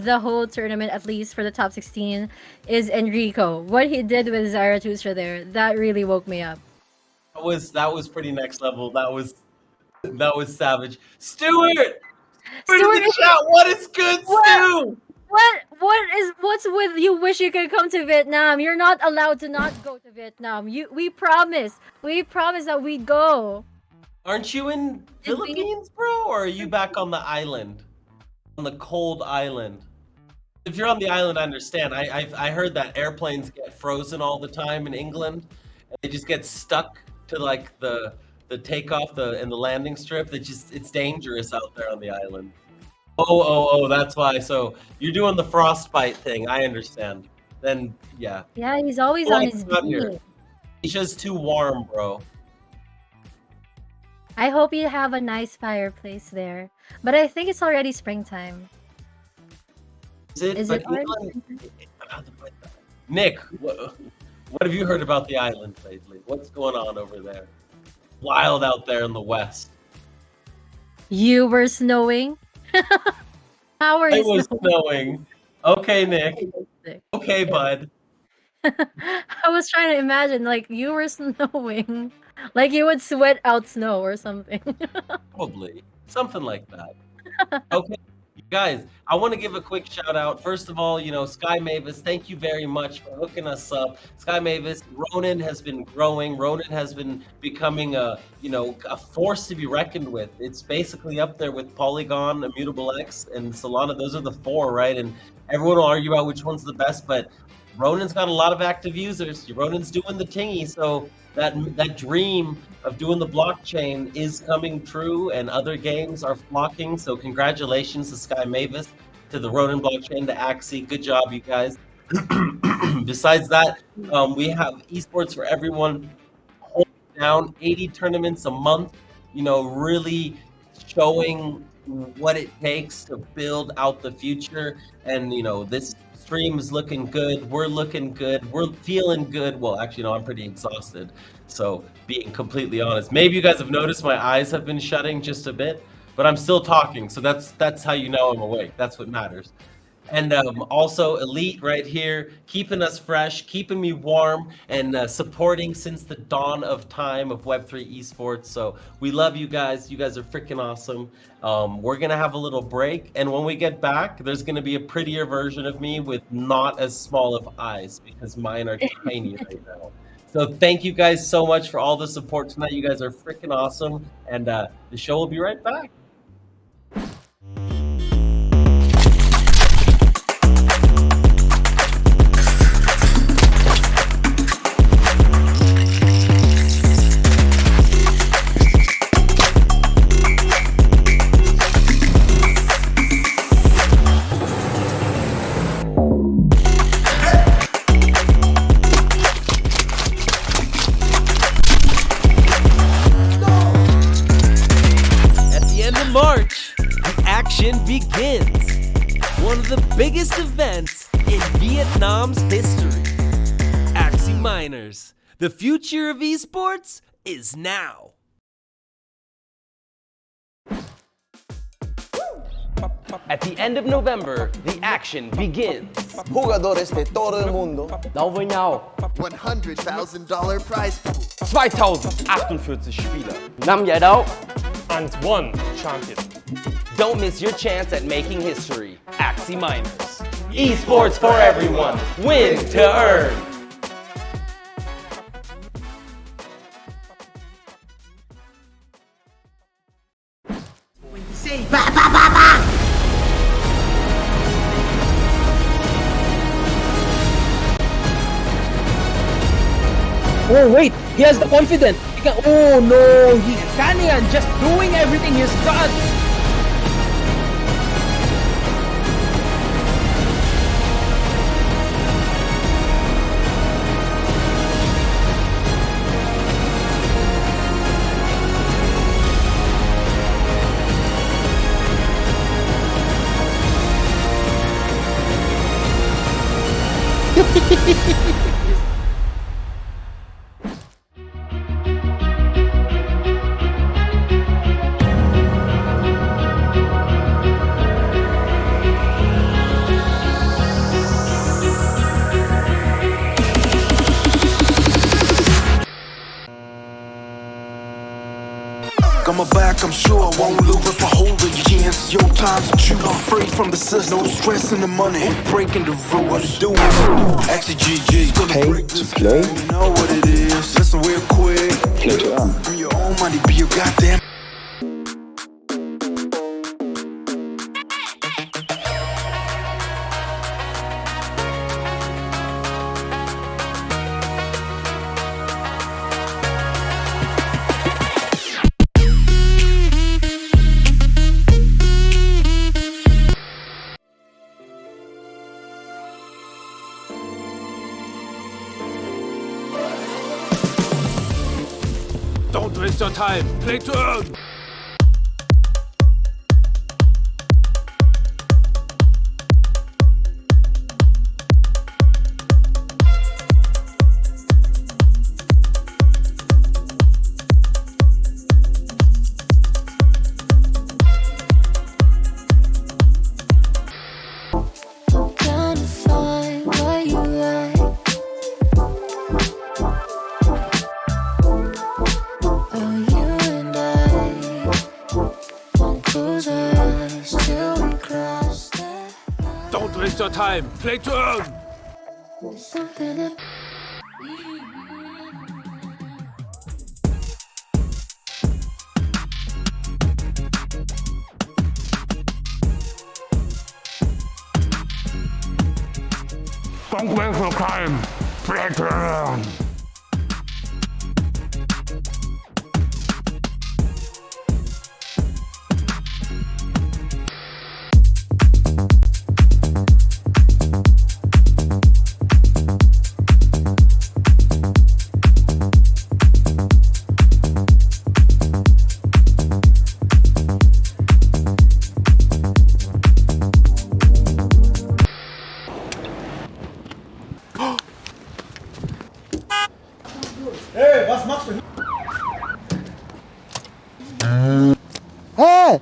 the whole tournament, at least for the top 16, is Enrico. What he did with Zarathustra there, that really woke me up.
That was pretty next level. That was savage. Stuart! Stuart in the
Stuart,
chat, what is good, Stu?
What's with you wish you could come to Vietnam? You're not allowed to not go to Vietnam. We promised that we'd go.
Aren't you in Philippines, bro? Or are you back on the island? On the cold island? If you're on the island, I understand. I heard that airplanes get frozen all the time in England, and they just get stuck to like the takeoff and the landing strip. It's dangerous out there on the island. Oh, that's why. So you're doing the frostbite thing. I understand. Then yeah.
Yeah, he's always on his beat.
Asia's too warm, bro.
I hope you have a nice fireplace there. But I think it's already springtime.
Is it
already?
Nick, what have you heard about the island lately? What's going on over there? Wild out there in the west.
You were snowing? How are you?
It was snowing. Okay, Nick. Okay, bud.
I was trying to imagine, like, you were snowing. Like you would sweat out snow or something.
Probably. Something like that. Okay. Guys, I want to give a quick shout out. First of all, Sky Mavis, thank you very much for hooking us up. Sky Mavis, Ronan has been growing. Ronan has been becoming a force to be reckoned with. It's basically up there with Polygon, Immutable X, and Solana. Those are the four, right? And everyone will argue about which one's the best, but Ronan's got a lot of active users. Ronan's doing the tingy, so that dream of doing the blockchain is coming true, and other games are flocking. So congratulations to Sky Mavis, to the Ronin blockchain, to Axie. Good job, you guys. Besides that, we have Esports for Everyone holding down 80 tournaments a month. Really showing what it takes to build out the future. And this stream is looking good. We're looking good. We're feeling good. Well, actually, no, I'm pretty exhausted. So being completely honest, maybe you guys have noticed my eyes have been shutting just a bit, but I'm still talking. So that's how you know I'm awake. That's what matters. And also Elite right here, keeping us fresh, keeping me warm, and supporting since the dawn of time of Web3 esports. So we love you guys. You guys are freaking awesome. We're going to have a little break. And when we get back, there's going to be a prettier version of me with not as small of eyes, because mine are tiny right now. So thank you guys so much for all the support tonight. You guys are freaking awesome. And the show will be right back.
Begins one of the biggest events in Vietnam's history. Axie Miners, the future of esports is now.
At the end of November, the action begins.
Jugadores de todo el mundo
laufen nhau.
$100,000 prize pool.
2048 Spieler.
Năm giải đấu. And one champion.
Don't miss your chance at making history. Axie Miners. Esports for everyone. Win to earn.
Oh wait, he has the confidence. He can. Oh no, he Kanian just doing everything he's got.
Got my back, I'm sure I won't lose if I hold the chance. Your time to choose, I'm free from the system. No stress in the money, breaking the rules. Do it, actually GG.
Pay to play.
You know what it is. Listen real quick.
Play to earn.
I'm your own money, be your goddamn.
Don't waste your time. Play to earn.
Trying to find where you at. Oh, you and I
time. Play to earn.
Don't wait for time. Play to earn.
Hey, was machst du?
Hey!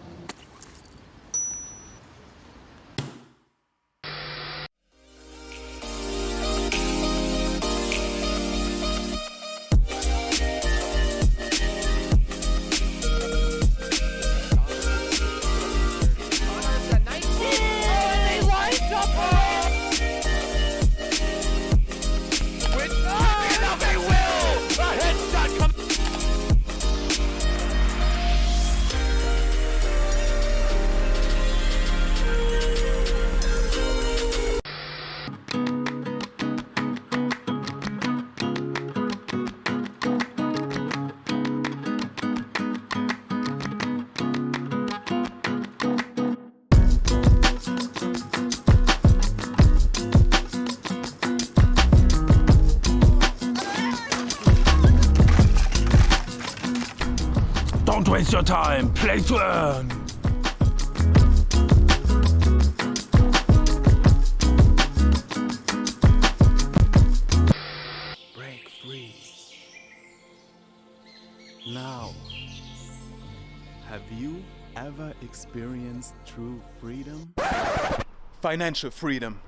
Don't waste your time. Play to earn.
Break free. Now, have you ever experienced true freedom? Financial freedom.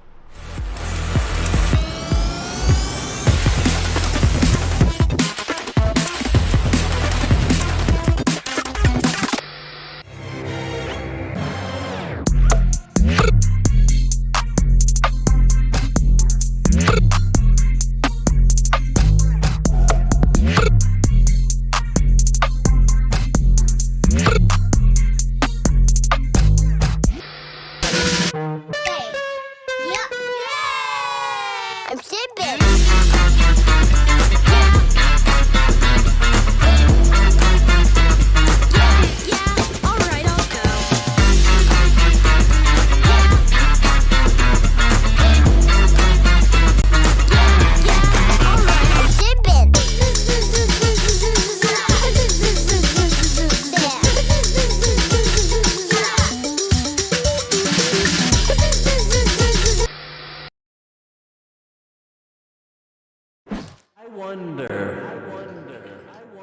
I'm sipping.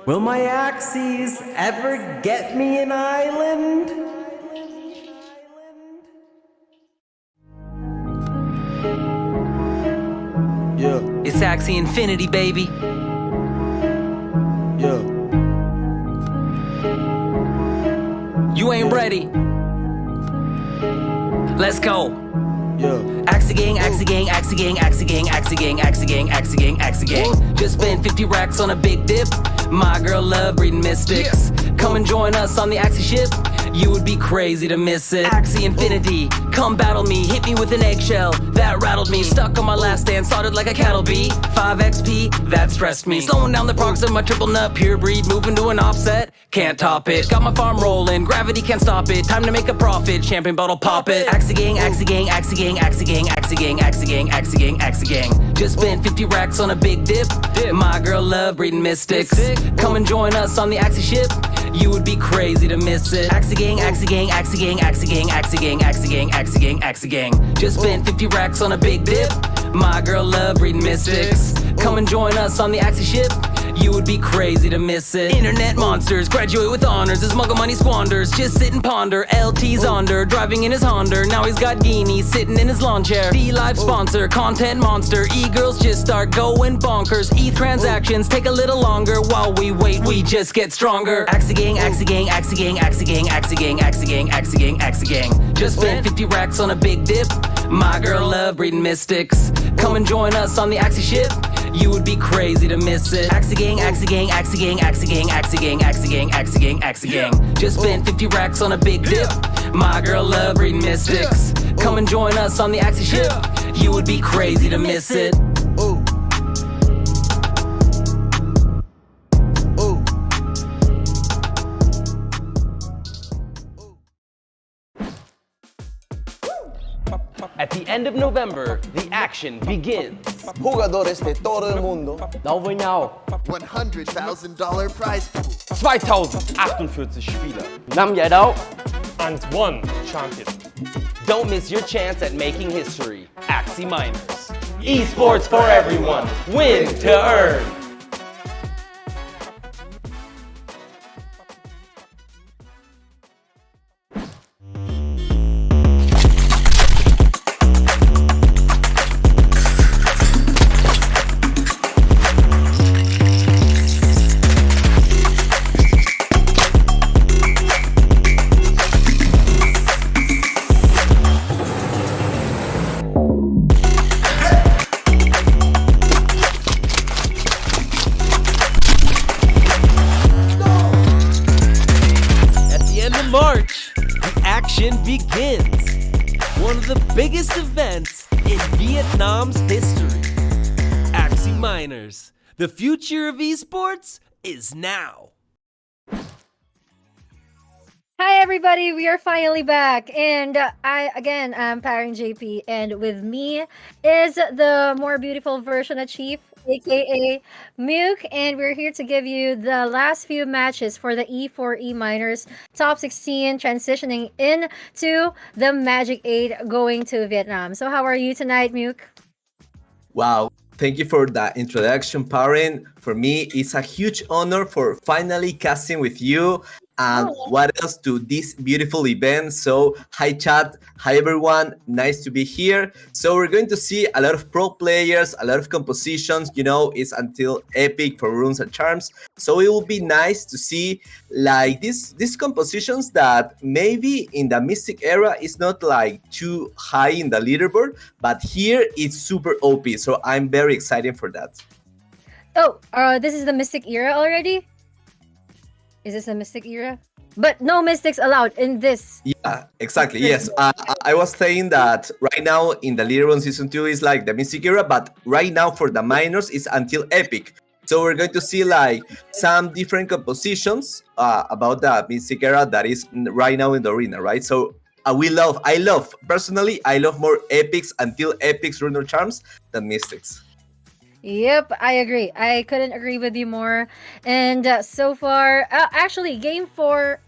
Will my Axes ever get me an island?
Yeah.
It's Axie Infinity, baby.
Yeah.
You ain't ready. Let's go.
Yeah.
Axie gang, Axie gang, Axie gang, Axie gang, Axie gang, Axie gang, Axie gang, Axie gang. Just spent 50 racks on a big dip. My girl love reading mystics. Come and join us on the Axie ship. You would be crazy to miss it. Axie Infinity, come battle me. Hit me with an eggshell, that rattled me. Stuck on my last stand, soldered like a cattle bee. 5 XP, that stressed me. Slowing down the progress of my triple nut, pure breed. Moving to an offset, can't top it. Got my farm rolling, gravity can't stop it. Time to make a profit, champagne bottle pop it. Axie gang, Axie gang, Axie gang, Axie gang, Axie gang, Axie gang, Axie gang, Axie gang. Just spent 50 racks on a big dip. My girl love breeding mystics. Come and join us on the Axie ship. You would be crazy to miss it. Axie gang, Axie gang, Axie gang, Axie gang, Axie gang, Axie gang, Axie gang, Axie gang. Just spent 50 racks on a big dip. My girl love reading mystics. Come and join us on the Axie ship. You would be crazy to miss it. Internet monsters graduate with honors as muggle money squanders. Just sit and ponder. LT's under, driving in his Honda. Now he's got Guineas sitting in his lawn chair. D-Live sponsor, content monster. E-girls just start going bonkers. E transactions take a little longer. While we wait, we just get stronger. Axie gang, Axie gang, Axie gang, Axie gang, Axie gang, Axie gang, Axie gang, Axie gang. Just spent 50 racks on a big dip. My girl love breeding mystics. Come and join us on the Axie ship. You would be crazy to miss it. Axie gang, Axie gang, Axie gang, Axie gang, Axie gang, Axie gang, Axie gang, Axie gang. Just spent 50 racks on a big dip. My girl love breeding mystics. Come and join us on the Axie ship. You would be crazy to miss it.
At the end of November, the action begins.
Jugadores de todo el mundo.
Laufe now.
$100,000 prize pool.
2048 Spieler.
Nam Yadao. And one champion.
Don't miss your chance at making history. Axie Miners. Esports for everyone. Win to earn.
March, the action begins. One of the biggest events in Vietnam's history. Axie Miners, the future of esports is now.
Hi everybody, we are finally back, and I'm Parang JP, and with me is the more beautiful version of Chief, aka Mook, and we're here to give you the last few matches for the E4E Miners top 16 transitioning into the Magic 8 going to Vietnam. So how are you tonight, Mook?
Wow. Thank you for that introduction, Parent. For me, it's a huge honor for finally casting with you. And what else to this beautiful event? So, hi chat, hi everyone, nice to be here. So we're going to see a lot of pro players, a lot of compositions, you know, it's until epic for runes and charms. So it will be nice to see like these compositions that maybe in the Mystic era is not like too high in the leaderboard, but here it's super OP. So I'm very excited for that.
Oh, this is the Mystic era already? Is this a Mystic era? But no Mystics allowed in this.
Yeah, exactly. Yes. I was saying that right now in the leaderboard season 2 is like the Mystic era, but right now for the minors it's until epic. So we're going to see like some different compositions about the Mystic era that is right now in the arena, right? So personally, I love more epics until epics rune or charms than Mystics.
Yep, I agree. I couldn't agree with you more. And so far, actually, game four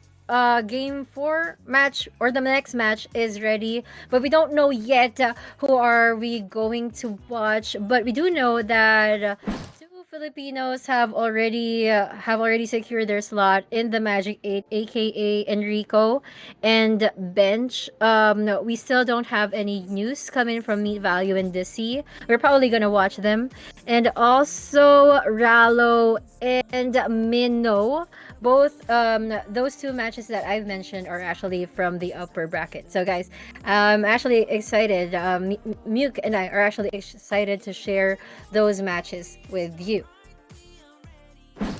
match or the next match is ready, but we don't know yet who are we going to watch. But we do know that two Filipinos have already secured their slot in the Magic 8, aka Enrico and Bench. No, we still don't have any news coming from Meat Value and Dizzy. We're probably gonna watch them. And also Rallo and Minnow. Both those two matches that I've mentioned are actually from the upper bracket. So guys, I'm actually excited. Mook and I are actually excited to share those matches with you.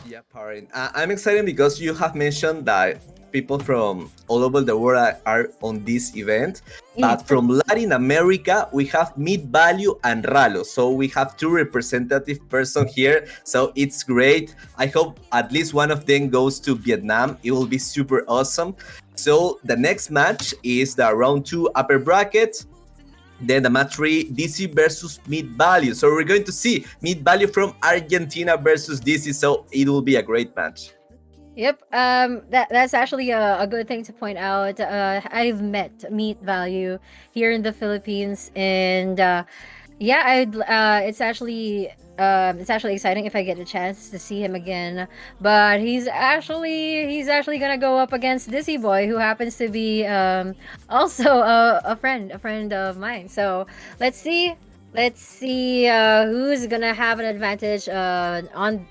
Yeah, Parent. I'm excited because you have mentioned that people from all over the world are on this event. But from Latin America, we have Mid Value and Ralo. So we have two representative persons here. So it's great. I hope at least one of them goes to Vietnam. It will be super awesome. So the next match is the round 2 upper bracket. Then the match 3, DC versus Mid Value. So we're going to see Mid Value from Argentina versus DC. So it will be a great match.
Yep. That's actually a good thing to point out. I've met Meat Value here in the Philippines, and yeah, it's actually
It's actually exciting if I get a chance to see him again. But he's actually gonna go up against Dizzy Boy, who happens to be also a friend of mine. So let's see, who's gonna have an advantage on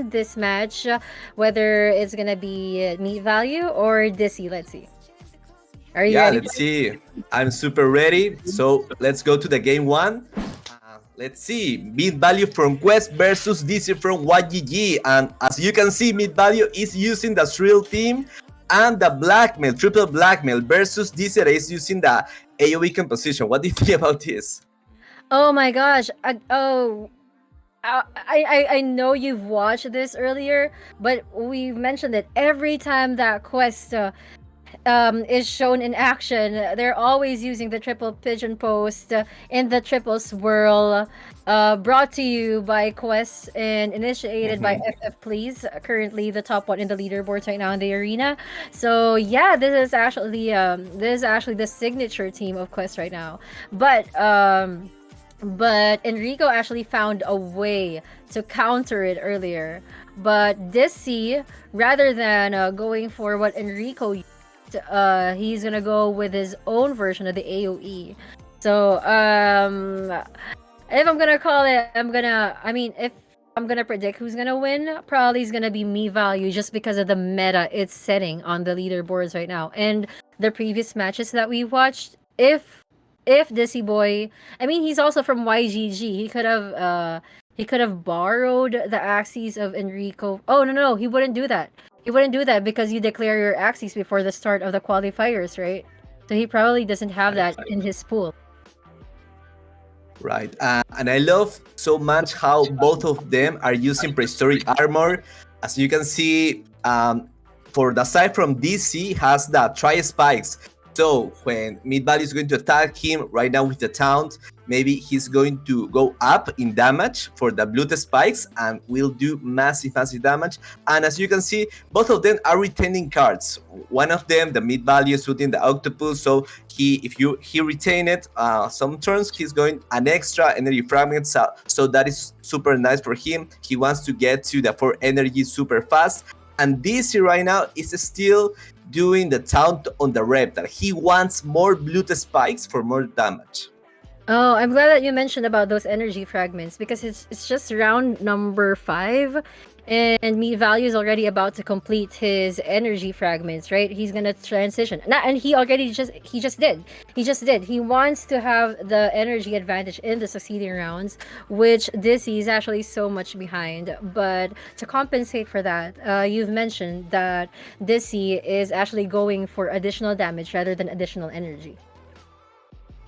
this match, whether it's gonna be Meat Value or Dizzy. Let's see. Are you
Yeah,
ready?
let's see. I'm super ready. So let's go to the game one. Let's see. Mid value from Quest versus DC from YGG. And as you can see, mid value is using the Shrill team and the blackmail, triple blackmail versus DC is using the AoE composition. What do you think about this?
Oh my gosh. I know you've watched this earlier, but we mentioned that every time that quest is shown in action, they're always using the triple pigeon post in the triple swirl, brought to you by Quest and initiated by FF Please, currently the top one in the leaderboards right now in the arena. So yeah, this is actually the signature team of Quest right now. But Enrico actually found a way to counter it earlier. But Dizzy, rather than going for what Enrico used, he's gonna go with his own version of the AoE. So if I'm gonna call it, if I'm gonna predict who's gonna win, probably is gonna be Me Value, just because of the meta it's setting on the leaderboards right now. And the previous matches that we watched, if Dizzy Boy, he's also from YGG. He could have borrowed the axes of Enrico. Oh no, he wouldn't do that. He wouldn't do that because you declare your axes before the start of the qualifiers, right? So he probably doesn't have that in his pool.
Right. And I love so much how both of them are using prehistoric armor. As you can see, for the side from DC has the tri spikes. So when mid value is going to attack him right now with the taunt, maybe he's going to go up in damage for the blue spikes and will do massive damage. And as you can see, both of them are retaining cards. One of them, the mid value, is shooting the octopus. So if he retain it some turns, he's going an extra energy fragment. So that is super nice for him. He wants to get to the 4 energy super fast. And DC right now is still doing the taunt on the reptile. He wants more blue spikes for more damage.
Oh, I'm glad that you mentioned about those energy fragments, because it's just round number 5, and Meat Value is already about to complete his energy fragments, right? He's gonna transition. And he just did. He wants to have the energy advantage in the succeeding rounds, which Dizzy is actually so much behind. But to compensate for that, you've mentioned that Dizzy is actually going for additional damage rather than additional energy.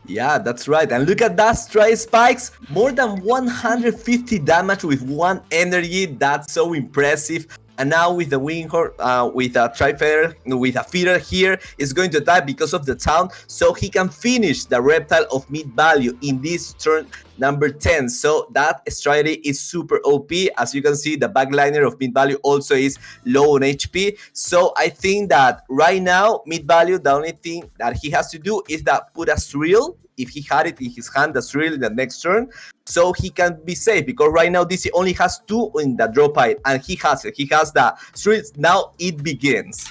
Yeah, that's right. And look at that stray spikes. More than 150 damage with 1 energy. That's so impressive. And now with the Winghorn, with a Tri-Feather, with a feeder here, is going to die because of the taunt. So he can finish the reptile of mid value in this turn number 10. So that strategy is super OP. As you can see, the backliner of mid value also is low on HP. So I think that right now, mid value, the only thing that he has to do is that put a thrill. If he had it in his hand, the thrill in the next turn, so he can be safe, because right now DC only has 2 in the draw pile, and he has it. He has the thrill. Now it begins.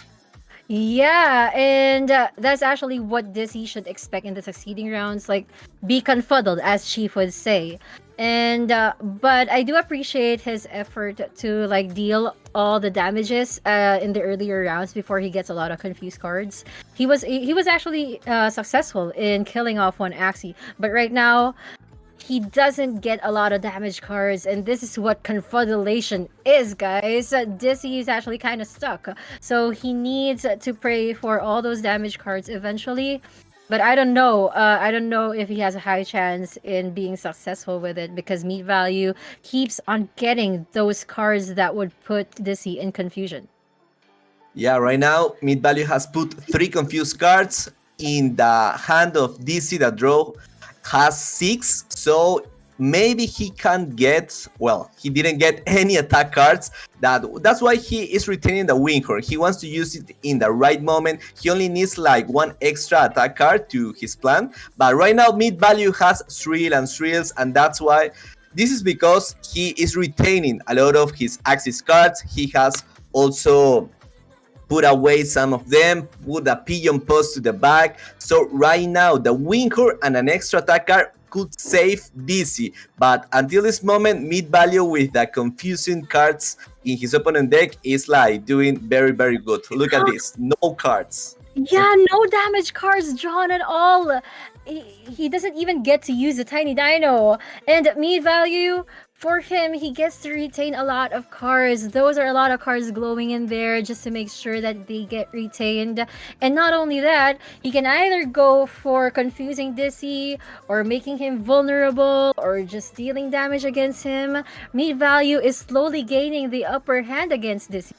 Yeah, and that's actually what Dizzy should expect in the succeeding rounds. Like, be confuddled, as Chief would say. And but I do appreciate his effort to deal all the damages in the earlier rounds before he gets a lot of confused cards. He was actually successful in killing off 1 Axie, but right now he doesn't get a lot of damage cards, and this is what confuddlation is, guys. Dizzy is actually kind of stuck, so he needs to pray for all those damage cards eventually. But I don't know. I don't know if he has a high chance in being successful with it, because Meat Value keeps on getting those cards that would put Dizzy in confusion.
Yeah, right now, mid value has put 3 confused cards in the hand of DC. The draw has 6, so maybe he can't get, well, he didn't get any attack cards. That's why he is retaining the Winghorn. He wants to use it in the right moment. He only needs 1 extra attack card to his plan. But right now, mid value has thrill and thrills, and that's why this is because he is retaining a lot of his Axis cards. He has also put away some of them, put a pigeon post to the back. So right now, the Winghorn and an extra attacker could save DC. But until this moment, mid value with the confusing cards in his opponent deck is like doing very, very good. Look at this, no cards.
Yeah, no damage cards drawn at all. He doesn't even get to use the tiny dino. And meat value, for him, he gets to retain a lot of cards. Those are a lot of cards glowing in there just to make sure that they get retained. And not only that, he can either go for confusing Dizzy or making him vulnerable or just dealing damage against him. Meat value is slowly gaining the upper hand against Dizzy.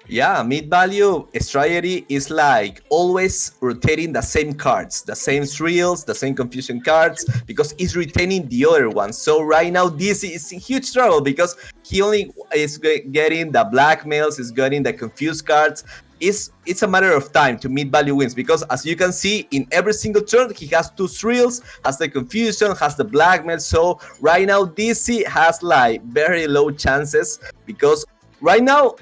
Yeah, mid value strategy is like always rotating the same cards, the same thrills, the same confusion cards, because he's retaining the other ones. So right now, this is in huge trouble because he only is getting the blackmails, is getting the confused cards. It's a matter of time to mid value wins because as you can see in every single turn he has two thrills, has the confusion, has the blackmail. So right now DC has like very low chances because right now,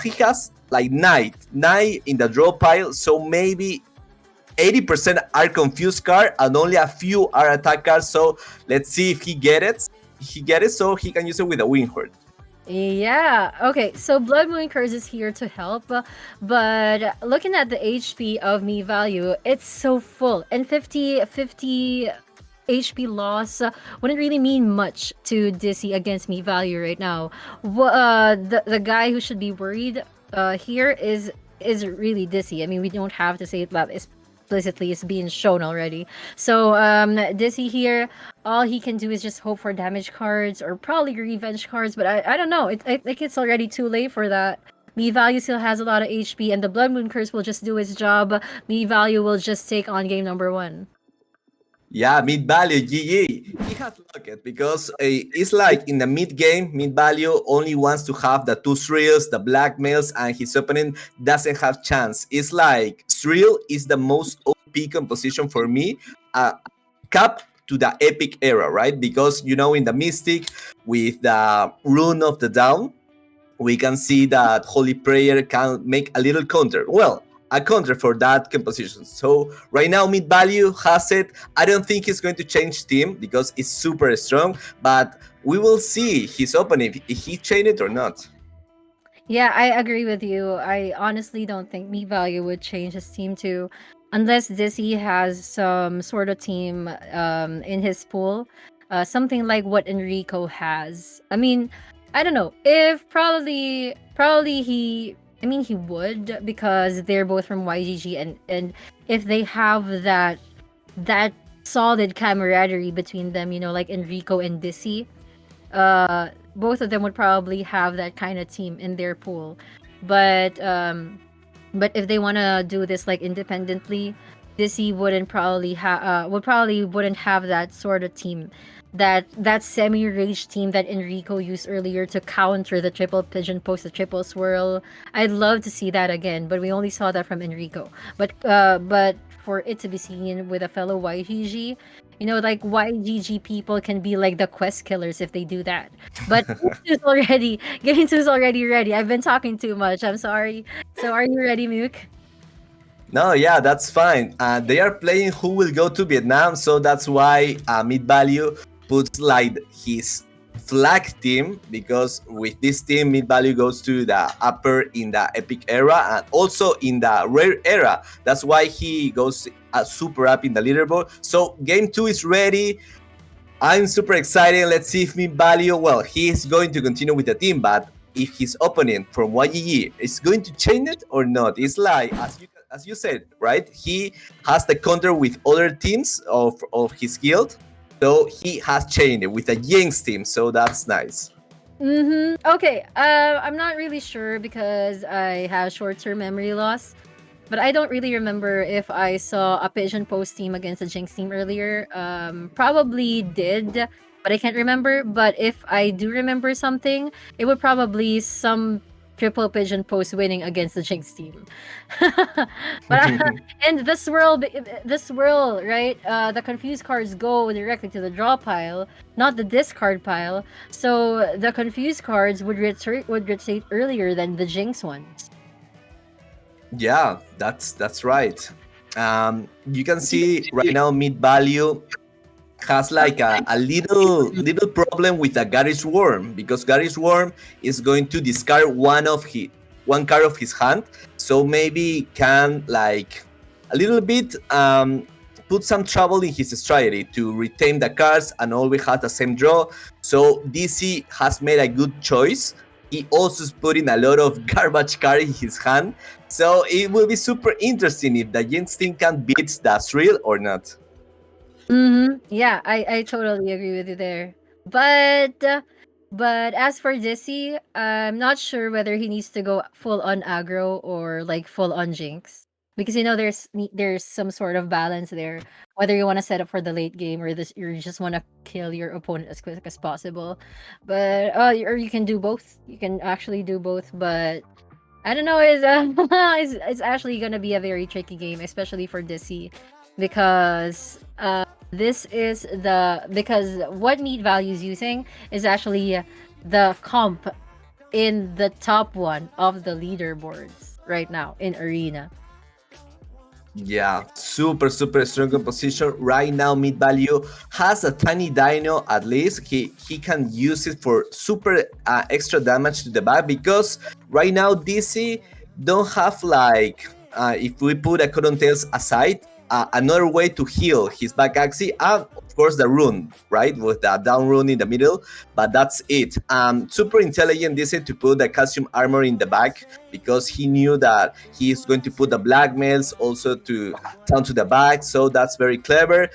he has like nine in the draw pile, so maybe 80% are confused card and only a few are attack cards. So let's see if he get it. He get it, so he can use it with a Winghorn.
Yeah, okay, so Blood Moon Curse is here to help, but looking at the HP of me value, it's so full, and 50 HP loss wouldn't really mean much to Dizzy against me value right now. The guy who should be worried here is really Dizzy. I mean, we don't have to say it loud explicitly, it's being shown already. So Dizzy here, all he can do is just hope for damage cards or probably revenge cards, but I don't know. I think it's already too late for that. Me value still has a lot of HP, and the Blood Moon Curse will just do its job. Me value will just take on game number 1.
Yeah, mid value, GG. He has luck because it's like in the mid game, mid value only wants to have the two thrills, the blackmails, and his opponent doesn't have chance. It's like thrill is the most OP composition for me. Cap to the epic era, right? Because you know, in the Mystic with the Rune of the Down, we can see that Holy Prayer can make a little counter. Well, a counter for that composition. So right now, mid value has it. I don't think he's going to change team because it's super strong, but we will see his opponent if he change it or not.
Yeah, I agree with you. I honestly don't think me value would change his team too, unless Dizzy has some sort of team in his pool, something like what Enrico has. I mean, I don't know if probably he. I mean, he would because they're both from YGG, and if they have that solid camaraderie between them, you know, like Enrico and Dizzy, both of them would probably have that kind of team in their pool. But if they want to do this like independently, Dizzy wouldn't probably wouldn't have that sort of team, that semi-rage team that Enrico used earlier to counter the triple pigeon post, the triple swirl. I'd love to see that again, but we only saw that from Enrico. But for it to be seen with a fellow YGG, you know, like YGG people can be like the quest killers if they do that. But Game 2 is already ready. I've been talking too much. I'm sorry. So are you ready, Mook?
No, yeah, that's fine. They are playing who will go to Vietnam, so that's why mid value puts like his flag team, because with this team mid value goes to the upper in the epic era and also in the rare era. That's why he goes super up in the leaderboard. So game 2 is ready. I'm super excited. Let's see if mid value, well, he is going to continue with the team, but if his opponent from YGG is going to change it or not. It's like as you said, right? He has the counter with other teams of his guild, so he has changed it with a Yang's team, so that's nice.
Okay, I'm not really sure because I have short-term memory loss, but I don't really remember if I saw a pigeon post team against a Jinx team earlier. Probably did, but I can't remember. But if I do remember something, it would probably triple pigeon post winning against the Jinx team. But and this swirl, right? The confused cards go directly to the draw pile, not the discard pile. So the confused cards would rotate earlier than the Jinx ones.
Yeah, that's right. You can see right now mid value has like a little problem with a Garage Worm, because Garage Worm is going to discard one card of his hand, so maybe can like a little bit put some trouble in his strategy to retain the cards and always have the same draw. So DC has made a good choice. He also is putting a lot of garbage card in his hand, so it will be super interesting if the Jinx team can beat the thrill or not.
Yeah, I totally agree with you there. But as for Dizzy, I'm not sure whether he needs to go full on aggro or like full on Jinx. Because there's some sort of balance there. Whether you want to set up for the late game or this you just want to kill your opponent as quick as possible. But or you can do both. You can actually do both, but I don't know, it's actually gonna be a very tricky game, especially for Dizzy, because because what meat value is using is actually the comp in the top one of the leaderboards right now in arena.
Yeah, super strong composition. Right now, mid value has a tiny dino. At least he can use it for super extra damage to the back, because right now DC don't have like if we put a Cotton Tails aside, another way to heal his back axis, and of course the rune, right, with the down rune in the middle, but that's it. Super intelligent DC to put the calcium armor in the back, because he knew that he is going to put the blackmails also to down to the back, so that's very clever.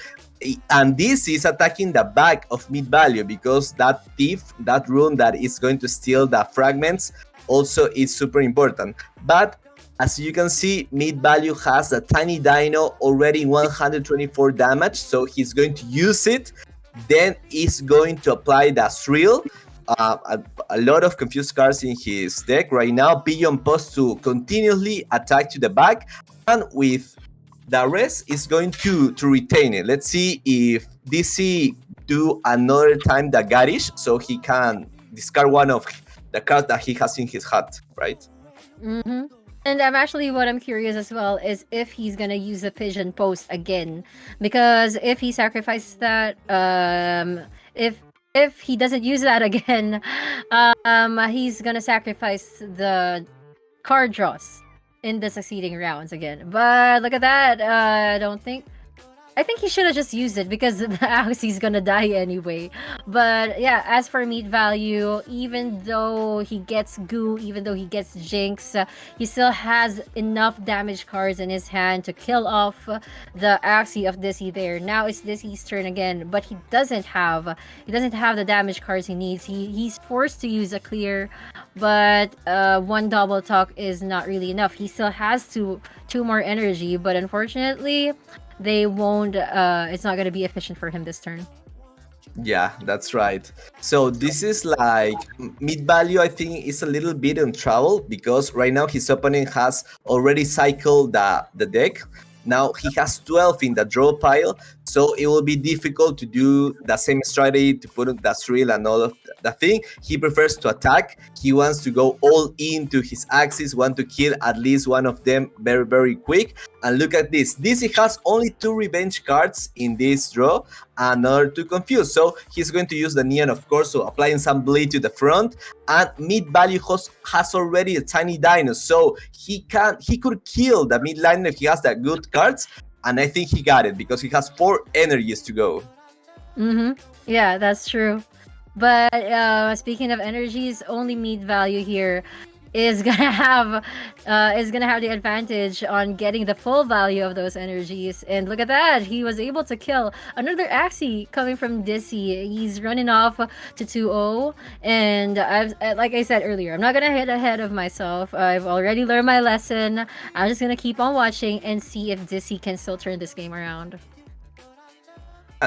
And this is attacking the back of mid value, because that thief, that rune that is going to steal the fragments, also is super important. But as you can see, mid value has a tiny dino already 124 damage, so he's going to use it. Then he's going to apply the thrill. A lot of confused cards in his deck right now. Pigeon Post to continuously attack to the back, and with the rest is going to retain it. Let's see if DC do another time the Garish, so he can discard one of the cards that he has in his hat, right?
And what I'm curious as well is if he's gonna use the pigeon post again, because if he sacrifices that, if he doesn't use that again, he's gonna sacrifice the card draws in the succeeding rounds again. But look at that, I think he should have just used it, because the Axie's gonna die anyway. But yeah, as for meat value, even though he gets Goo, even though he gets Jinx, he still has enough damage cards in his hand to kill off the Axie of Dizzy there. Now it's Dizzy's turn again, but he doesn't have the damage cards he needs. He's forced to use a clear, but one double talk is not really enough. He still has two more energy, but unfortunately they won't it's not going to be efficient for him this turn.
Yeah, that's right. So this is like mid value, I think, is a little bit in trouble, because right now his opponent has already cycled the deck. Now he has 12 in the draw pile, so it will be difficult to do the same strategy to put on the thrill and all of the thing. He prefers to attack. He wants to go all into his axis, want to kill at least one of them very quick. And look at this. He has only 2 revenge cards in this draw, another 2 confused. So he's going to use the neon, of course, so applying some bleed to the front. And mid value has already a tiny dino, so he could kill the mid line if he has the good cards. And I think he got it, because he has 4 energies to go.
Yeah, that's true. But speaking of energies, only meat value here is gonna have the advantage on getting the full value of those energies. And look at that, he was able to kill another Axie coming from Dizzy. He's running off to 2-0, and like I said earlier, I'm not gonna hit ahead of myself. I've already learned my lesson. I'm just gonna keep on watching and see if Dizzy can still turn this game around.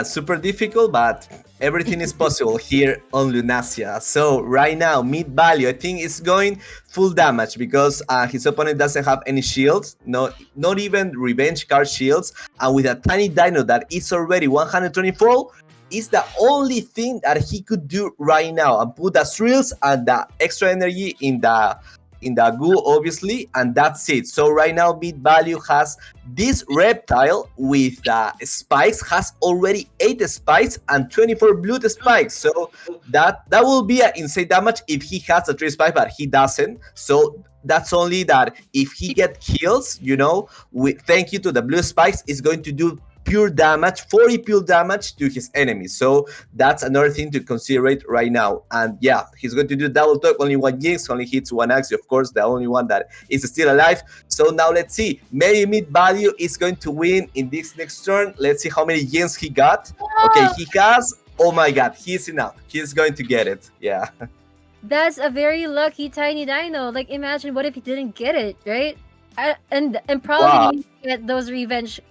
super difficult, but everything is possible here on Lunasia. So right now, mid value, I think is going full damage because his opponent doesn't have any shields, not even revenge card shields, and with a tiny dino that is already 124, is the only thing that he could do right now and put the thrills and the extra energy in the goo, obviously, and that's it. So right now, mid value has this reptile with spikes, has already 8 spikes and 24 blood spikes. So that will be an insane damage if he has the 3 spikes, but he doesn't. So that's only that if he get kills, thank you to the blue spikes, is going to do pure damage, 40 pure damage to his enemies. So that's another thing to consider right now. And yeah, he's going to do double talk, only 1 jinx, only hits 1 axe, of course, the only one that is still alive. So now let's see. Maybe mid value is going to win in this next turn. Let's see how many jinx he got. Okay, he has, oh my god, he's enough. He's going to get it. Yeah.
That's a very lucky tiny dino. Like, imagine what if he didn't get it, right? And probably
Wow.
he didn't get those revenge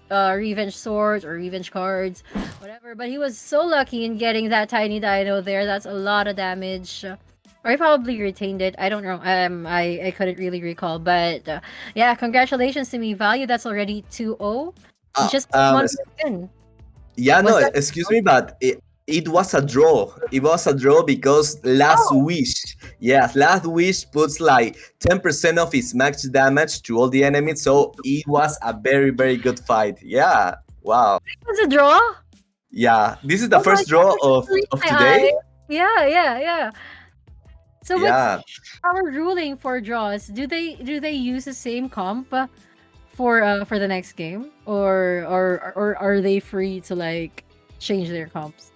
swords or revenge cards, whatever. But he was so lucky in getting that tiny dino there. That's a lot of damage. Or he probably retained it. I don't know. I couldn't really recall. But yeah, congratulations to me. Value. That's already 2-0. He just one win.
Yeah,
Was
no,
that-
excuse me, but it was a draw. It was a draw because Last Wish, yes, Last Wish puts like 10% of his max damage to all the enemies. So it was a very, very good fight. Yeah, wow.
It was a draw.
Yeah, this is the
Oh my
first draw
gosh,
of
my
today.
eye. Yeah. So
Yeah.
what's our ruling for draws? Do they use the same comp for the next game, or are they free to like change their comps?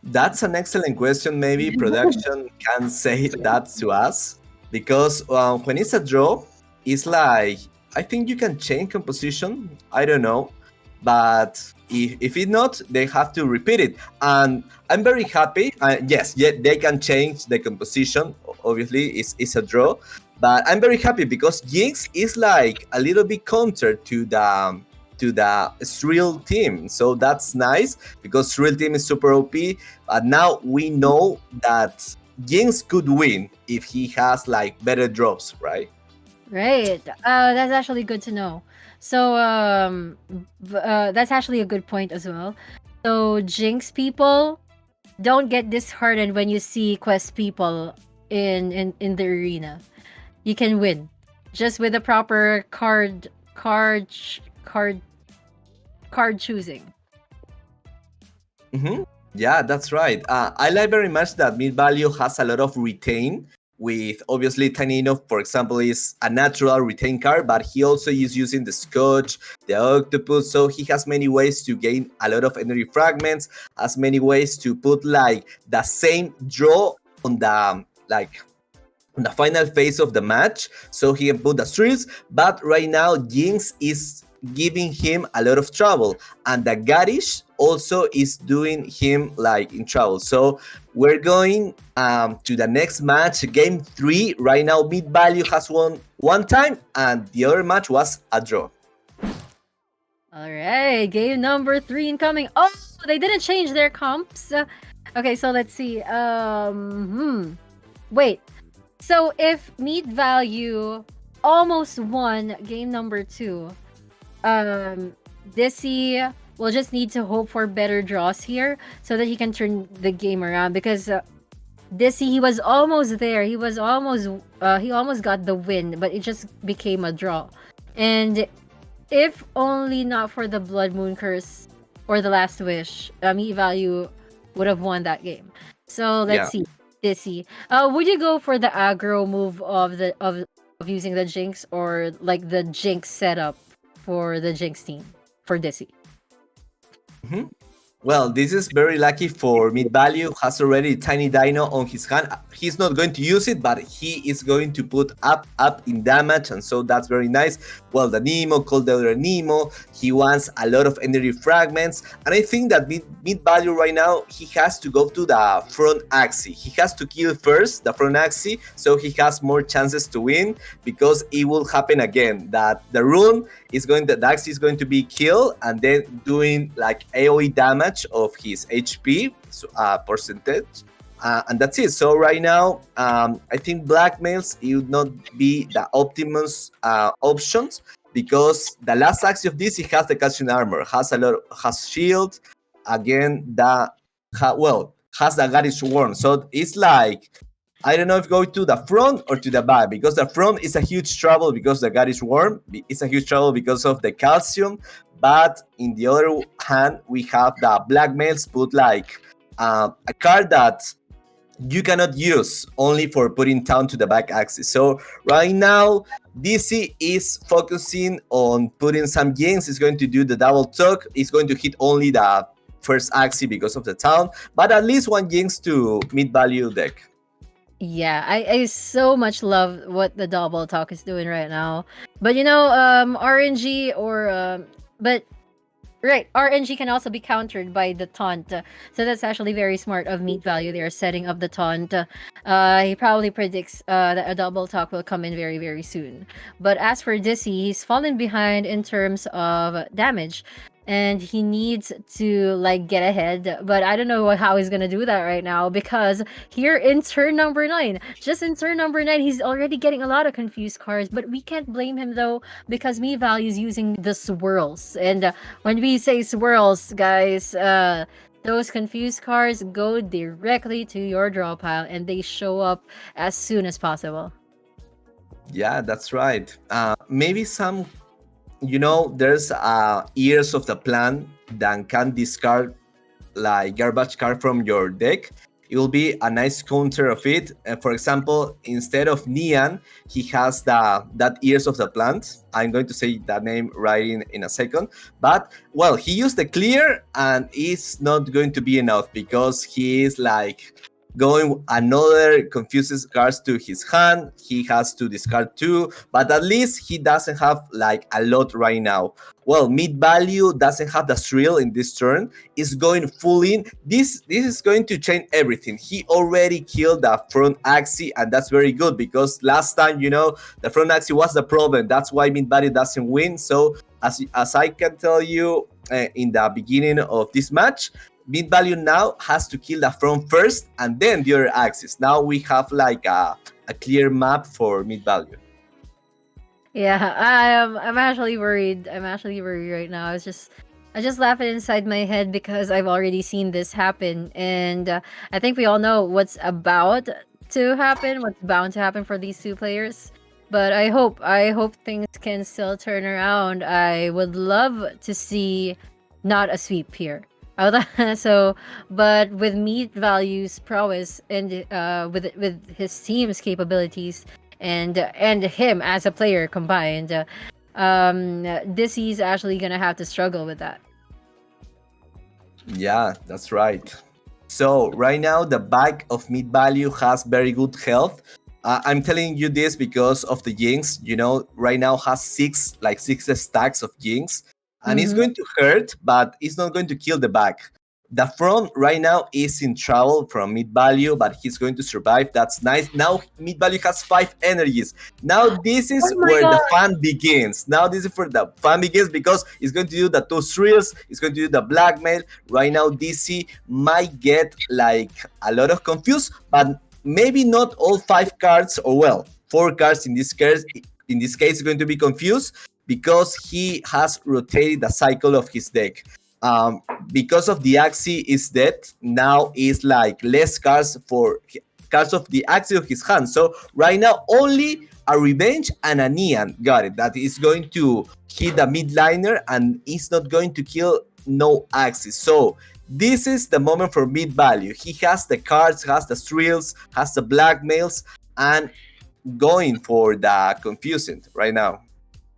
That's an excellent question. Maybe production can say that to us because when it's a draw, it's like I think you can change composition. I don't know, but if it not, they have to repeat it. And I'm very happy. Yes, yeah, they can change the composition. Obviously, it's a draw, but I'm very happy because Jinx is like a little bit counter to the Shrill team. So that's nice because Shrill team is super OP. But now we know that Jinx could win if he has like better drops, right?
Right. That's actually good to know. So that's actually a good point as well. So Jinx people, don't get disheartened when you see Quest people in the arena. You can win just with the proper card choosing.
Mm-hmm. Yeah, that's right. I like very much that mid value has a lot of retain. With obviously Tanino, for example, is a natural retain card, but he also is using the Scotch, the Octopus, so he has many ways to gain a lot of energy fragments, has many ways to put like the same draw on the final phase of the match, so he can put the streaks. But right now, Jinx is giving him a lot of trouble, and the Garish also is doing him like in trouble. So we're going to the next match, game 3. Right now, mid value has won 1 time, and the other match was a draw.
All right, game number 3 incoming. Oh, they didn't change their comps. Okay, so let's see. Wait. So if mid value almost won game number 2, Dizzy will just need to hope for better draws here so that he can turn the game around, because Dizzy, he was almost there. He almost got the win, but it just became a draw. And if only not for the Blood Moon Curse or the Last Wish, mid value would have won that game. So let's see. Dizzy, would you go for the aggro move of using the Jinx, or like the Jinx setup for the Jinx team for Dizzy?
Mm-hmm. Well, this is very lucky for mid value. Has already tiny dino on his hand. He's not going to use it, but he is going to put up in damage, and so that's very nice. Well, the Nemo called the other Nemo. He wants a lot of energy fragments, and I think that mid value right now he has to go to the front axis. He has to kill first the front axis, so he has more chances to win, because it will happen again that the rune is going, the axis is going to be killed, and then doing like AOE damage of his HP percentage, and that's it. So right now, I think blackmails it would not be the optimus options, because the last axis of this, it has the calcium armor, has shield, again has the Garish worm. So it's like, I don't know if go to the front or to the back, because the front is a huge trouble because the Garish worm. It's a huge trouble because of the calcium. But in the other hand, we have the blackmails put like a card that you cannot use, only for putting down to the back axis. So right now, DC is focusing on putting some gains. It's going to do the double tuck. It's going to hit only the first axis because of the town, but at least one gains to mid value deck.
Yeah, I so much love what the double talk is doing right now. But RNG but right, RNG can also be countered by the taunt. So that's actually very smart of Meat Value. They are setting up the taunt. He probably predicts that a double talk will come in very, very soon. But as for Dizzy, he's fallen behind in terms of damage. And he needs to like get ahead, but I don't know how he's gonna do that right now, because here in turn number 9, just in turn number 9, he's already getting a lot of confused cards. But we can't blame him though, because Me Value is using the swirls, and when we say swirls, guys, those confused cards go directly to your draw pile, and they show up as soon as possible.
Yeah, that's right. Maybe some, there's years of the plan that can discard like garbage card from your deck. It will be a nice counter of it. For example, instead of Neon, he has that Ears of the Plant. I'm going to say that name right in a second. But, well, he used the clear, and it's not going to be enough, because he is like going another confuses cards to his hand. He has to discard 2, but at least he doesn't have like a lot right now. Well, mid value doesn't have the thrill in this turn. It's going full in. This is going to change everything. He already killed the front axis, and that's very good, because last time, the front axis was the problem. That's why mid value doesn't win. So as I can tell you in the beginning of this match, mid value now has to kill the front first, and then the other axis. Now we have like a clear map for mid value.
Yeah, I'm actually worried. I'm actually worried right now. I just laughing inside my head, because I've already seen this happen, and I think we all know what's about to happen, what's bound to happen for these two players. But I hope things can still turn around. I would love to see not a sweep here. But with Meat Value's prowess, and with his team's capabilities, and him as a player combined, Dizzy's actually gonna have to struggle with that.
Yeah, that's right. So right now the back of mid value has very good health. I'm telling you this because of the Jinx. Right now has six stacks of Jinx, and it's going to hurt, but it's not going to kill the back. The front right now is in trouble from mid value, but he's going to survive. That's nice. Now mid value has 5 energies. Now this is where the fun begins. Because he's going to do the 2 thrills. He's going to do the blackmail. Right now DC might get like a lot of confused, but maybe not all 5 cards, or well, 4 cards in this case. In this case, going to be confused, because he has rotated the cycle of his deck. Because of the axis is dead, now is like less cards for cards of the axis of his hand. So right now only a revenge and a neon. Got it. That is going to hit the midliner, and is not going to kill no axis. So this is the moment for mid value. He has the cards, has the thrills, has the blackmails, and going for the confusing right now.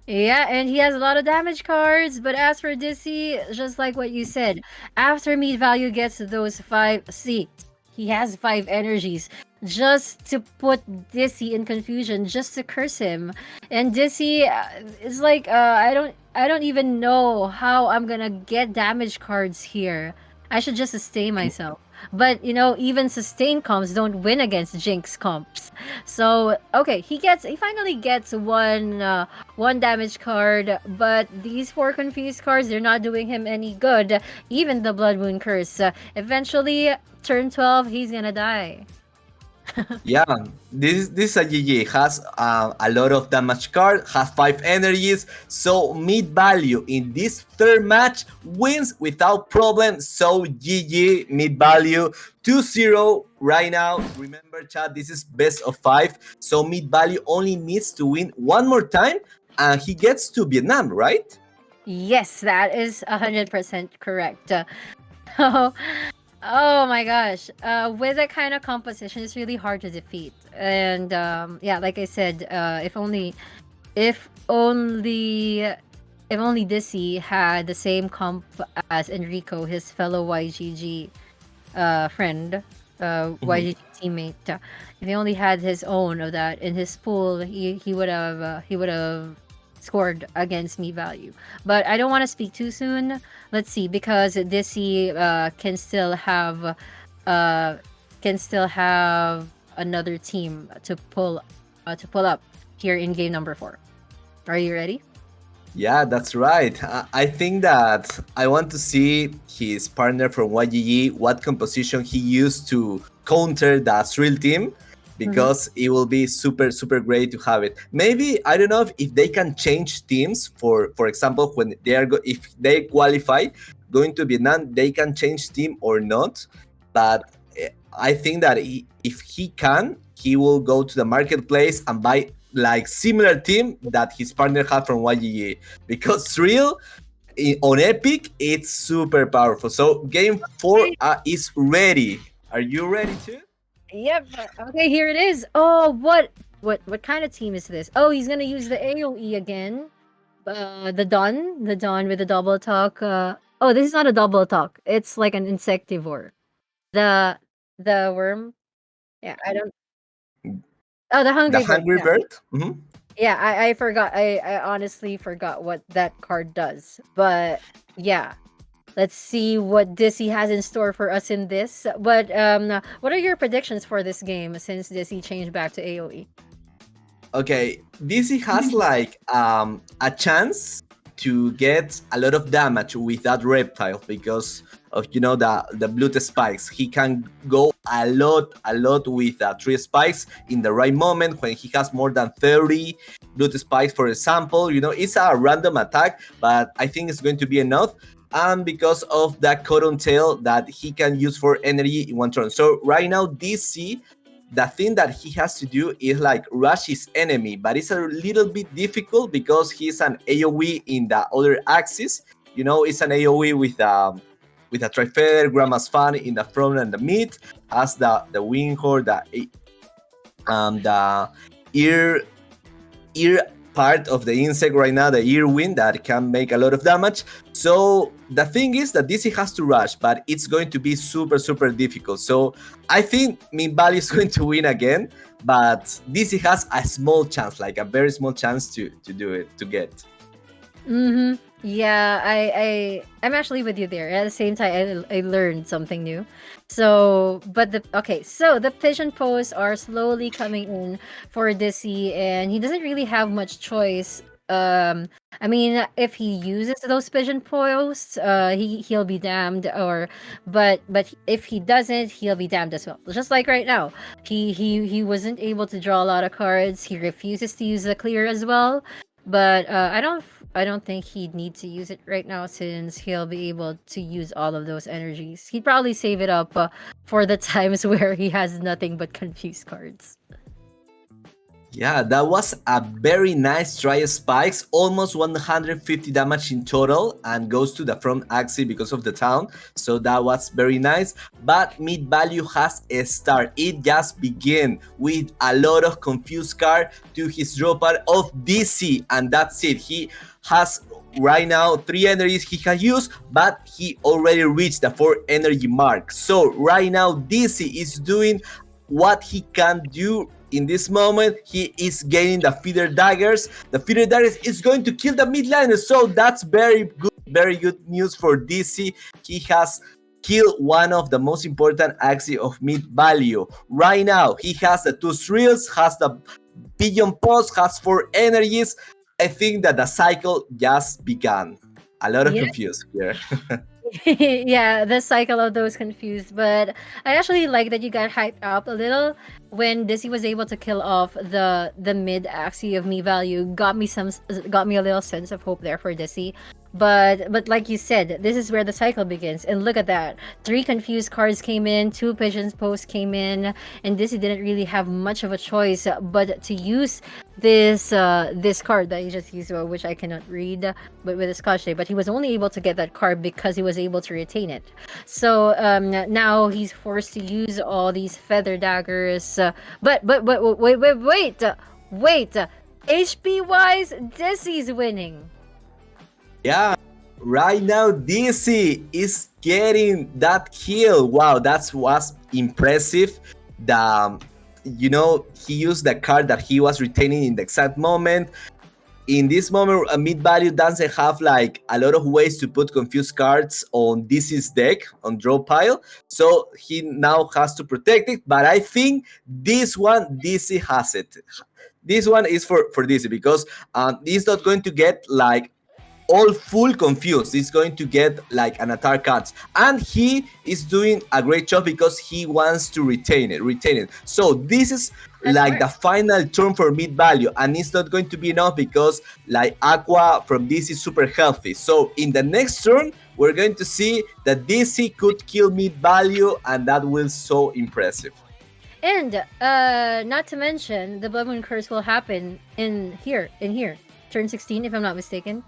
Yeah, and he has a lot of damage cards. But as for Dizzy, just like what you said, after meat value gets those five, see, he has five energies just to put Dizzy in confusion, just to curse him. And Dizzy is like, I don't even know how I'm gonna get damage cards here. I should just sustain myself. But even sustain comps don't win against Jinx comps. So okay, he finally gets one damage card, but these four confused cards, they're not doing him any good. Even the Blood Moon Curse. Eventually, turn 12, he's gonna die.
Yeah, this is a GG. Has a lot of damage card, has 5 energies, so mid value in this third match wins without problem. So GG mid value 2-0 right now. Remember, chat, this is best of 5, so mid value only needs to win one more time, and he gets to Vietnam, right?
Yes, that is 100% correct. Oh, oh my gosh. With that kind of composition, it's really hard to defeat. And yeah, like I said, if only if only Dizzy had the same comp as Enrico, his fellow YGG friend, YGG teammate. If he only had his own of that in his pool, he would have scored against me value. But I don't want to speak too soon. Let's see, because Dizzy uh can still have another team to pull up here in game number 4. Are you ready?
Yeah, that's right. I think that I want to see his partner from YGG, what composition he used to counter the Thrill team, because it will be super, super great to have it. Maybe, I don't know if they can change teams. For example, when they are if they qualify going to Vietnam, they can change team or not. But I think that if he can, he will go to the marketplace and buy like similar team that his partner had from YGG, because Thrill on Epic it's super powerful. So game 4 is ready. Are you ready too?
Yep. Okay, here it is. Oh, what kind of team is this? Oh, he's gonna use the AOE again. The Dawn with the double talk. Oh, this is not a double talk. It's like an insectivore. The the worm. Yeah, I don't. Oh, the
The
hungry bird.
Hungry
Yeah.
Bird? Mhm.
Yeah, I forgot. I honestly forgot what that card does. But yeah, let's see what Dizzy has in store for us in this. But what are your predictions for this game since Dizzy changed back to AOE?
Okay, DC has like a chance to get a lot of damage with that reptile because of the blue spikes. He can go a lot with 3 spikes in the right moment when he has more than 30 blue spikes, for example. It's a random attack, but I think it's going to be enough. And because of that cotton tail that he can use for energy in one turn. So right now DC, the thing that he has to do is like rush his enemy, but it's a little bit difficult because he's an AoE in the other axis. It's an AoE with a Trifeder, Grandma's Fan in the front and the mid, as the wing horde, the ear part of the insect right now, the ear wind that can make a lot of damage. So the thing is that DC has to rush, but it's going to be super, super difficult. So I think Min Valley is going to win again, but DC has a small chance, like a very small chance to do it, to get.
Mm-hmm. Yeah, I'm actually with you there. At the same time, I learned something new. So, but so the pigeon posts are slowly coming in for Dizzy, and he doesn't really have much choice. I mean, if he uses those pigeon posts, he'll be damned. But if he doesn't, he'll be damned as well. Just like right now, he wasn't able to draw a lot of cards. He refuses to use the clear as well. But I don't think he'd need to use it right now since he'll be able to use all of those energies. He'd probably save it up for the times where he has nothing but confused cards.
Yeah, that was a very nice try spikes, almost 150 damage in total, and goes to the front axis because of the town. So that was very nice. But mid value has a start. It just began with a lot of confused card to his drop out of DC, and that's it. He has right now 3 energies he has used, but he already reached the 4 energy mark. So right now DC is doing what he can do in this moment. He is gaining the feeder daggers. The feeder daggers is going to kill the mid liner, so that's very good news for DC. He has killed one of the most important axes of mid value. Right now, he has the 2 thrills, has the pigeon post, has 4 energies. I think that the cycle just began. A lot of
Yeah.
confused here.
Yeah, the cycle of those confused. But I actually like that you got hyped up a little when Dizzy was able to kill off the mid axis of me value. Got me a little sense of hope there for Dizzy. But like you said, this is where the cycle begins. And look at that. 3 confused cards came in, 2 pigeons posts came in, and Dizzy didn't really have much of a choice but to use this card that he just used, which I cannot read, but with a Scotch tape. But he was only able to get that card because he was able to retain it. So now he's forced to use all these feather daggers. But wait. HP wise, Dizzy's winning.
Yeah, right now DC is getting that kill. Wow, that was impressive. He used the card that he was retaining in the exact moment. In this moment, a mid value doesn't have like a lot of ways to put confused cards on DC's deck on draw pile, so he now has to protect it. But I think this one DC has it. This one is for DC because he's not going to get like all full confused. He's going to get like an attack cards, and he is doing a great job because he wants to retain it. So this is like the final turn for mid value, and it's not going to be enough because like Aqua from DC is super healthy. So in the next turn we're going to see that DC could kill mid value, and that will so impressive.
And not to mention the Blood Moon Curse will happen in here turn 16 if I'm not mistaken.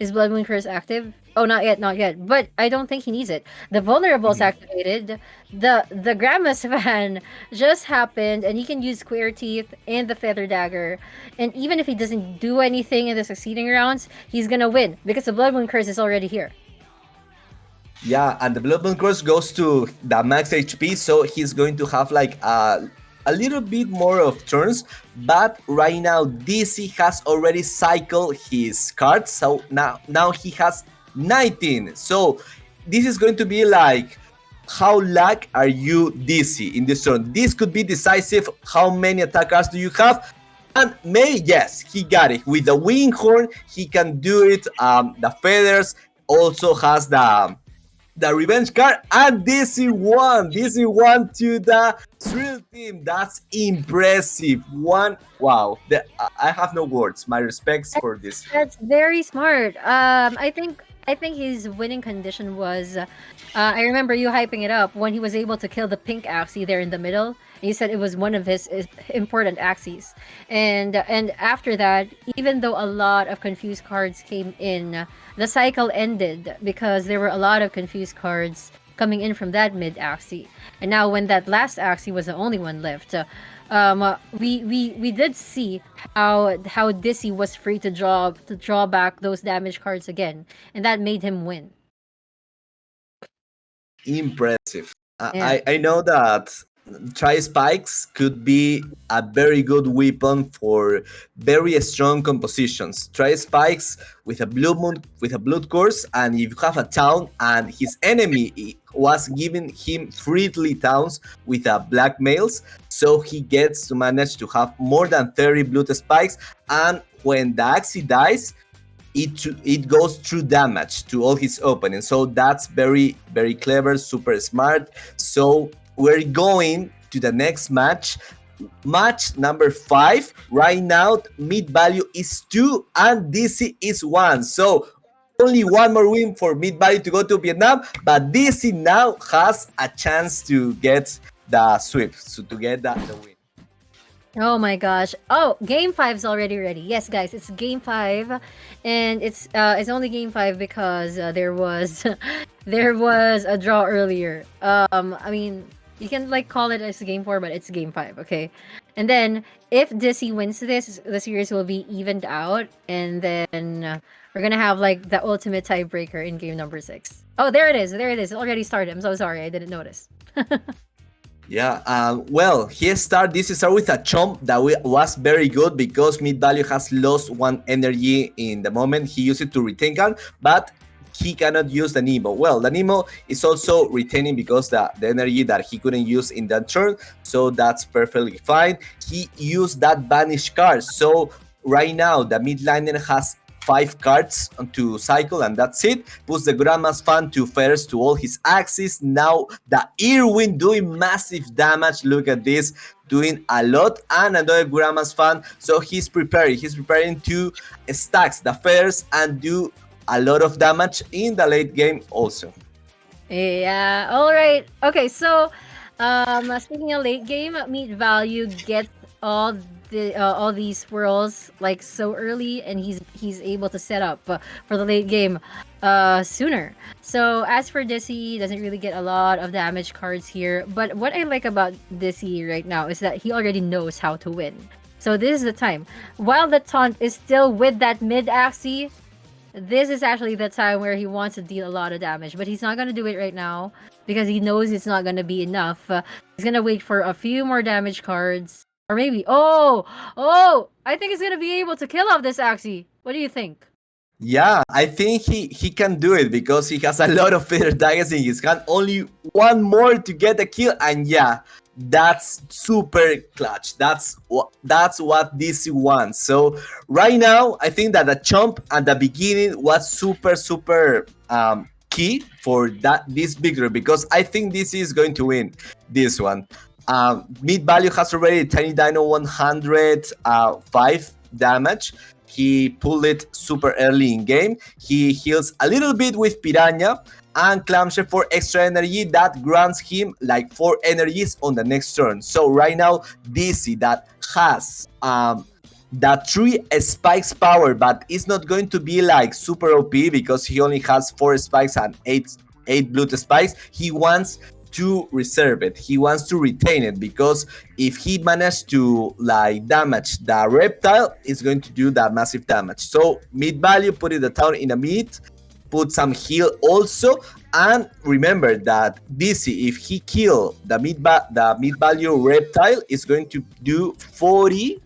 Is Blood Moon Curse active? Oh, not yet. But I don't think he needs it. The Vulnerable's activated. The Gramus Fan just happened, and he can use Square Teeth and the Feather Dagger. And even if he doesn't do anything in the succeeding rounds, he's gonna win because the Blood Moon Curse is already here.
Yeah, and the Blood Moon Curse goes to the max HP, so he's going to have like a little bit more of turns. But right now DC has already cycled his cards, so now he has 19. So this is going to be like, how lag are you DC in this turn? This could be decisive. How many attack cards do you have? And May, yes, he got it. With the wing horn, he can do it. The feathers also has the revenge card, and DC won to the Thrill team. That's impressive. Wow. I have no words. My respects for this.
That's very smart. I think his winning condition was, I remember you hyping it up when he was able to kill the pink axis there in the middle. You said it was one of his important axes, and after that, even though a lot of confused cards came in, the cycle ended because there were a lot of confused cards coming in from that mid axis. And now when that last axis was the only one left, we did see how Dizzy was free to draw back those damage cards again, and that made him win.
Impressive.
Yeah.
I know that Tri Spikes could be a very good weapon for very strong compositions. Tri Spikes with a blood course, and if you have a town and his enemy was giving him freely towns with a blackmails, so he gets to manage to have more than 30 blood spikes, and when the Axie dies, it goes through damage to all his opponents. So that's very, very clever, super smart. So we're going to the next match. Match number 5. Right now, mid value is 2 and DC is 1. So only one more win for mid value to go to Vietnam. But DC now has a chance to get the sweep, so to get the win.
Oh my gosh. Oh, game 5's already ready. Yes, guys, it's game 5, and it's only game 5 because there was there was a draw earlier. I mean, you can like call it as game 4, but it's game 5, okay? And then if Dizzy wins this, the series will be evened out, and then we're gonna have like the ultimate tiebreaker in game number 6. Oh, there it is. There it is. It already started. I'm so sorry. I didn't notice.
Yeah, well, he started this start with a chomp that was very good because mid value has lost one energy in the moment. He used it to retain card, but he cannot use the Nemo. Well, the Nemo is also retaining because the energy that he couldn't use in that turn, so that's perfectly fine. He used that banish card, so right now the mid laner has 5 cards to cycle, and that's it. Puts the Grandma's Fan to first to all his axes. Now the Irwin doing massive damage. Look at this, doing a lot. And another Grandma's Fan. So he's preparing. He's preparing to stacks the first and do a lot of damage in the late game also.
Yeah. All right. Okay. So, speaking of late game, meat value gets all these swirls like so early, and he's able to set up for the late game sooner. So as for Dizzy, he doesn't really get a lot of damage cards here. But what I like about Dizzy right now is that he already knows how to win. So this is the time. While the taunt is still with that mid axie, this is actually the time where he wants to deal a lot of damage, but he's not going to do it right now because he knows it's not going to be enough. He's going to wait for a few more damage cards. Or maybe, oh, I think he's going to be able to kill off this Axie. What do you think?
Yeah, I think he can do it because he has a lot of feather daggers in his hand. Only one more to get the kill, and yeah, that's super clutch. That's what DC wants. So right now, I think that the chomp at the beginning was super key for this victory because I think this is going to win this one. Mid value has already Tiny Dino 105 damage. He pulled it super early in game. He heals a little bit with Piranha and Clamshell for extra energy that grants him like 4 energies on the next turn. So right now, DC that has that 3 spikes power, but it's not going to be like super OP because he only has 4 spikes and 8 blood spikes. He wants to reserve it. He wants to retain it because if he managed to like damage the reptile, it's going to do that massive damage. So mid value, put it the town in the mid, put some heal also, and remember that DC, if he kill the mid value reptile, is going to do 40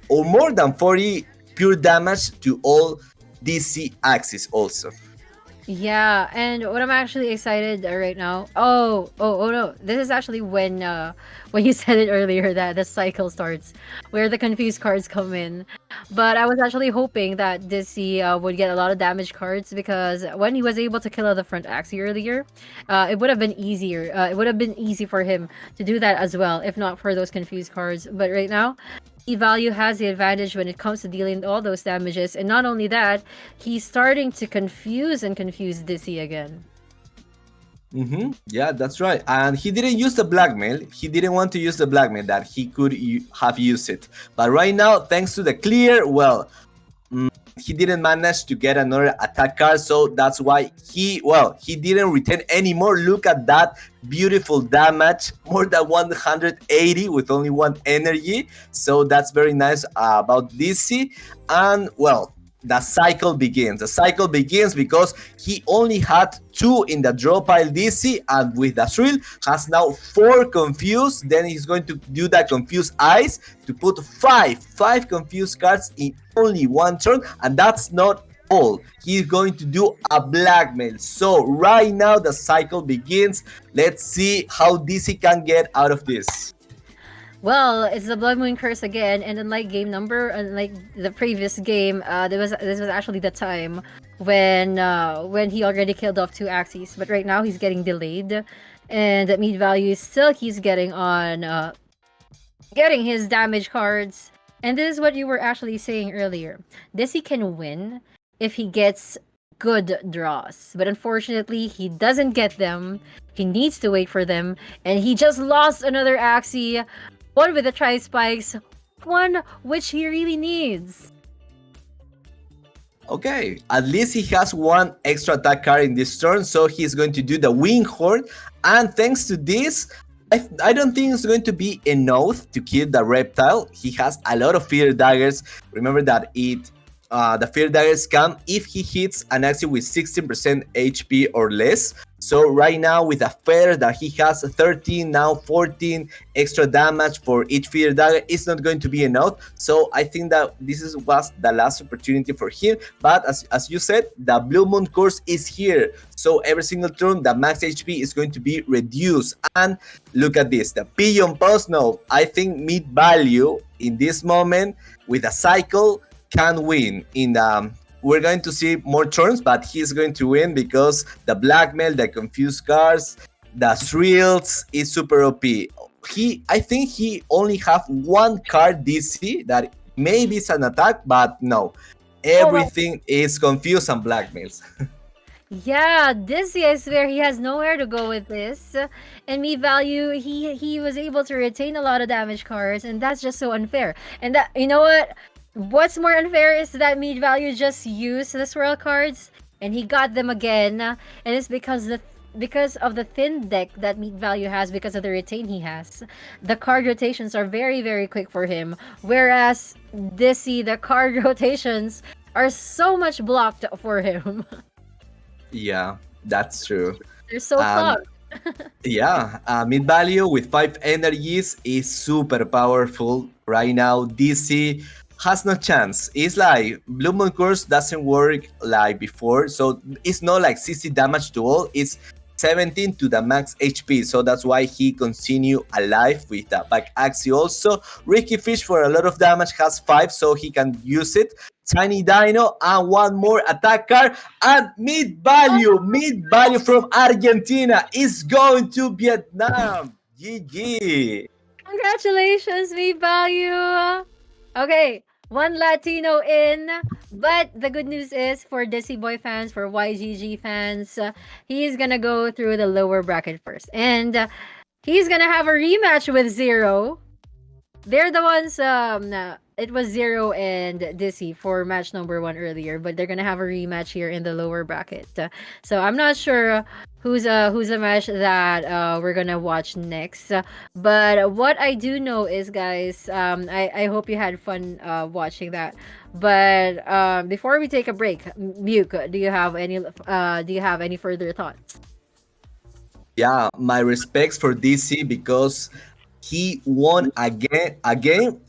or more than 40 pure damage to all DC axes also.
Yeah, and what I'm actually excited right now. Oh no! This is actually when you said it earlier that the cycle starts, where the confused cards come in. But I was actually hoping that Dizzy would get a lot of damage cards because when he was able to kill out the front axie earlier, it would have been easier. It would have been easy for him to do that as well, if not for those confused cards. But right now, value has the advantage when it comes to dealing all those damages, and not only that, he's starting to confuse Dizzy again.
Yeah, that's right. And he didn't use the blackmail. He didn't want to use the blackmail that he could have used it. But right now, thanks to the clear, well, he didn't manage to get another attack card, so that's why he didn't retain anymore. Look at that beautiful damage, more than 180 with only 1 energy. So that's very nice about DC. And well, the cycle begins. The cycle begins because he only had 2 in the draw pile DC, and with the thrill has now 4 confused. Then he's going to do that confused eyes to put 5 confused cards in only 1 turn, and that's not all. He's going to do a blackmail. So right now the cycle begins. Let's see how DC can get out of this.
Well, it's the Blood Moon Curse again, and unlike the previous game, this was actually the time when he already killed off 2 axes. But right now he's getting delayed, and that meat value still keeps getting on getting his damage cards. And this is what you were actually saying earlier. Dizzy can win if he gets good draws, but unfortunately he doesn't get them. He needs to wait for them, and he just lost another axie. One with the tri-spikes. one which he really needs.
Okay, at least he has one extra attack card in this turn, so he's going to do the Wing Horn. And thanks to this, I don't think it's going to be enough to kill the reptile. He has a lot of fear daggers. Remember that the fear daggers come if he hits an Axie with 16% HP or less. So right now with a feather that he has 13, now 14 extra damage for each fear dagger, it's not going to be enough. So I think that was the last opportunity for him. But as you said, the Blue Moon Curse is here. So every single turn, the max HP is going to be reduced. And look at this, the Pigeon Pulse. No, I think mid value in this moment with a cycle can win in the... We're going to see more turns, but he's going to win because the blackmail, the confused cards, the thrills is super OP. I think he only have one card DC that maybe is an attack, but no. Everything is confused and blackmails.
Yeah, this I swear he has nowhere to go with this. And me value, he was able to retain a lot of damage cards, and that's just so unfair. And that, you know what? What's more unfair is that Meat Value just used the swirl cards and he got them again, and it's because of the thin deck that Meat Value has, because of the retain he has. The card rotations are very, very quick for him, whereas the card rotations are so much blocked for him.
Yeah, that's true.
They're so clogged.
Yeah, mid value with 5 energies is super powerful right now. DC has no chance. It's like Blue Moon Curse doesn't work like before, so it's not like 60 damage to all, it's 17 to the max HP, so that's why he continue alive with the back Axie. Also, Ricky Fish for a lot of damage has 5, so he can use it. Tiny Dino and one more attack card, and mid value from Argentina is going to Vietnam. GG.
Congratulations, Meat Value. Okay, one Latino in, but the good news is for Dizzy Boy fans, for YGG fans, he's gonna go through the lower bracket first, and he's gonna have a rematch with Zero. They're the ones, it was Zero and Dizzy for match number 1 earlier, but they're gonna have a rematch here in the lower bracket. So I'm not sure who's a match that we're gonna watch next. But what I do know is, guys, I hope you had fun watching that. But before we take a break, Muke, do you have any further thoughts?
Yeah, my respects for DC because he won again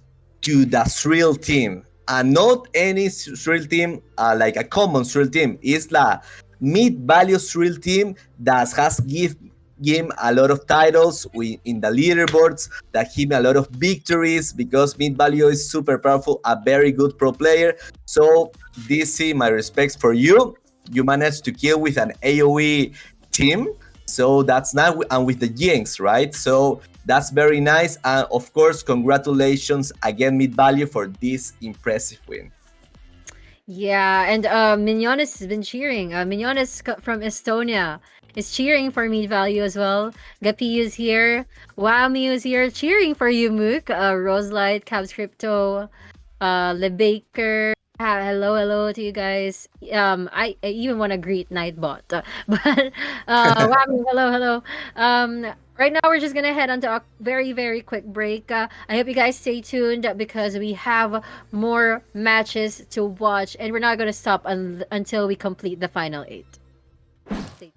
to the Thrill team, and not any Thrill team like a common Thrill team. It's the mid-value Thrill team that has give him a lot of titles in the leaderboards, that give him a lot of victories because mid-value is super powerful, a very good pro player. So DC, my respects for you. You managed to kill with an AoE team. So that's nice, and with the Jinx, right? So that's very nice. And of course, congratulations again, Mid Value, for this impressive win.
Yeah, and Minyonis has been cheering. Minyonis from Estonia is cheering for Meat Value as well. Gapi is here. Wami is here cheering for you, Mook. Roselight, Cabs Crypto, LeBaker. Hello to you guys. I even want to greet Nightbot, but Wami, hello. Right now we're just gonna head onto a very, very quick break. I hope you guys stay tuned because we have more matches to watch, and we're not gonna stop until we complete the final 8. Stay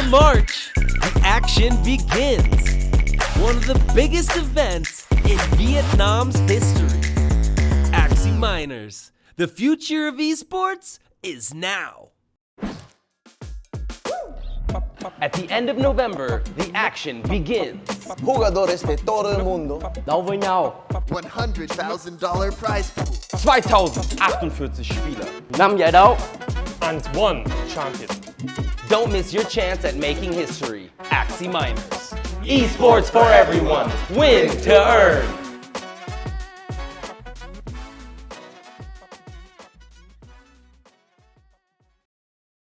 March, the action begins. One of the biggest events in Vietnam's history. Axie Miners, the future of esports is now.
At the end of November, the action begins.
Jugadores de todo el mundo. $100,000 prize pool.
2048 Spieler. Namjadao.
And one champion.
Don't miss your chance at making history. Axie Miners. Esports for everyone. Win to earn.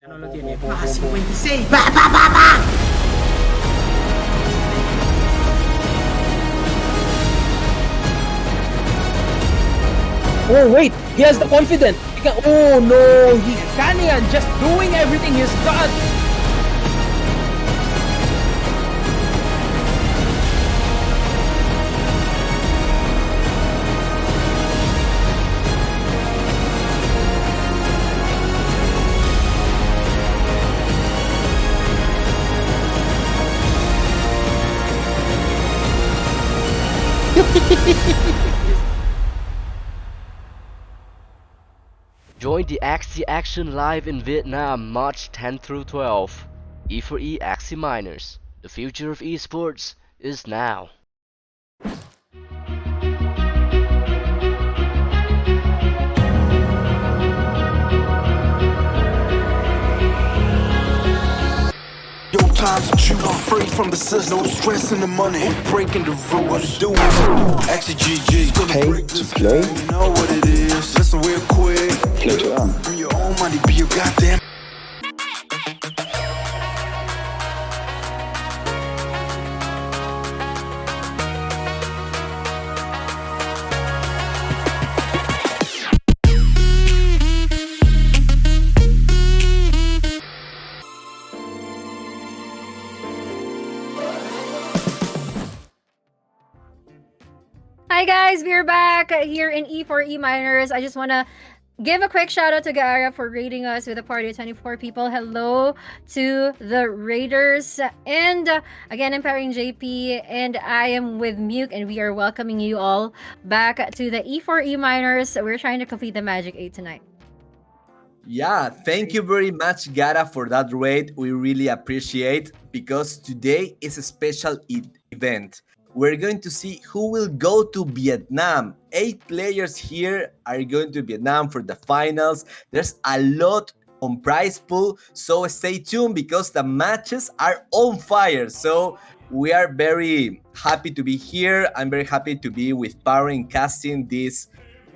Ya no lo tiene. ¡Ah, 56! ¡Va, va, va, va! Oh wait, he has the confidence. He can, oh no, he Kanian just doing everything he's got.
Join the Axie Action live in Vietnam March 10 through 12. E4E Axie Miners. The future of esports is now.
Yo, times that you are free from the system. No stress in the money, breaking the rules. Do Actually, GG.
Pay to play,
You know what it is. Listen real quick.
play to earn.
Earn your own money, be your goddamn.
Hi guys, we're back here in E4E Miners. I just want to give a quick shout out to Gara for raiding us with a party of 24 people. Hello to the raiders. And again, I'm pairing JP and I am with Muke and we are welcoming you all back to the E4E Miners. We're trying to complete the Magic 8 tonight.
Yeah, thank you very much, Gara, for that raid. We really appreciate because today is a special event. We're going to see who will go to Vietnam. 8 players here are going to Vietnam for the finals. There's a lot on prize pool, so stay tuned because the matches are on fire. So we are very happy to be here. I'm very happy to be with Power in casting this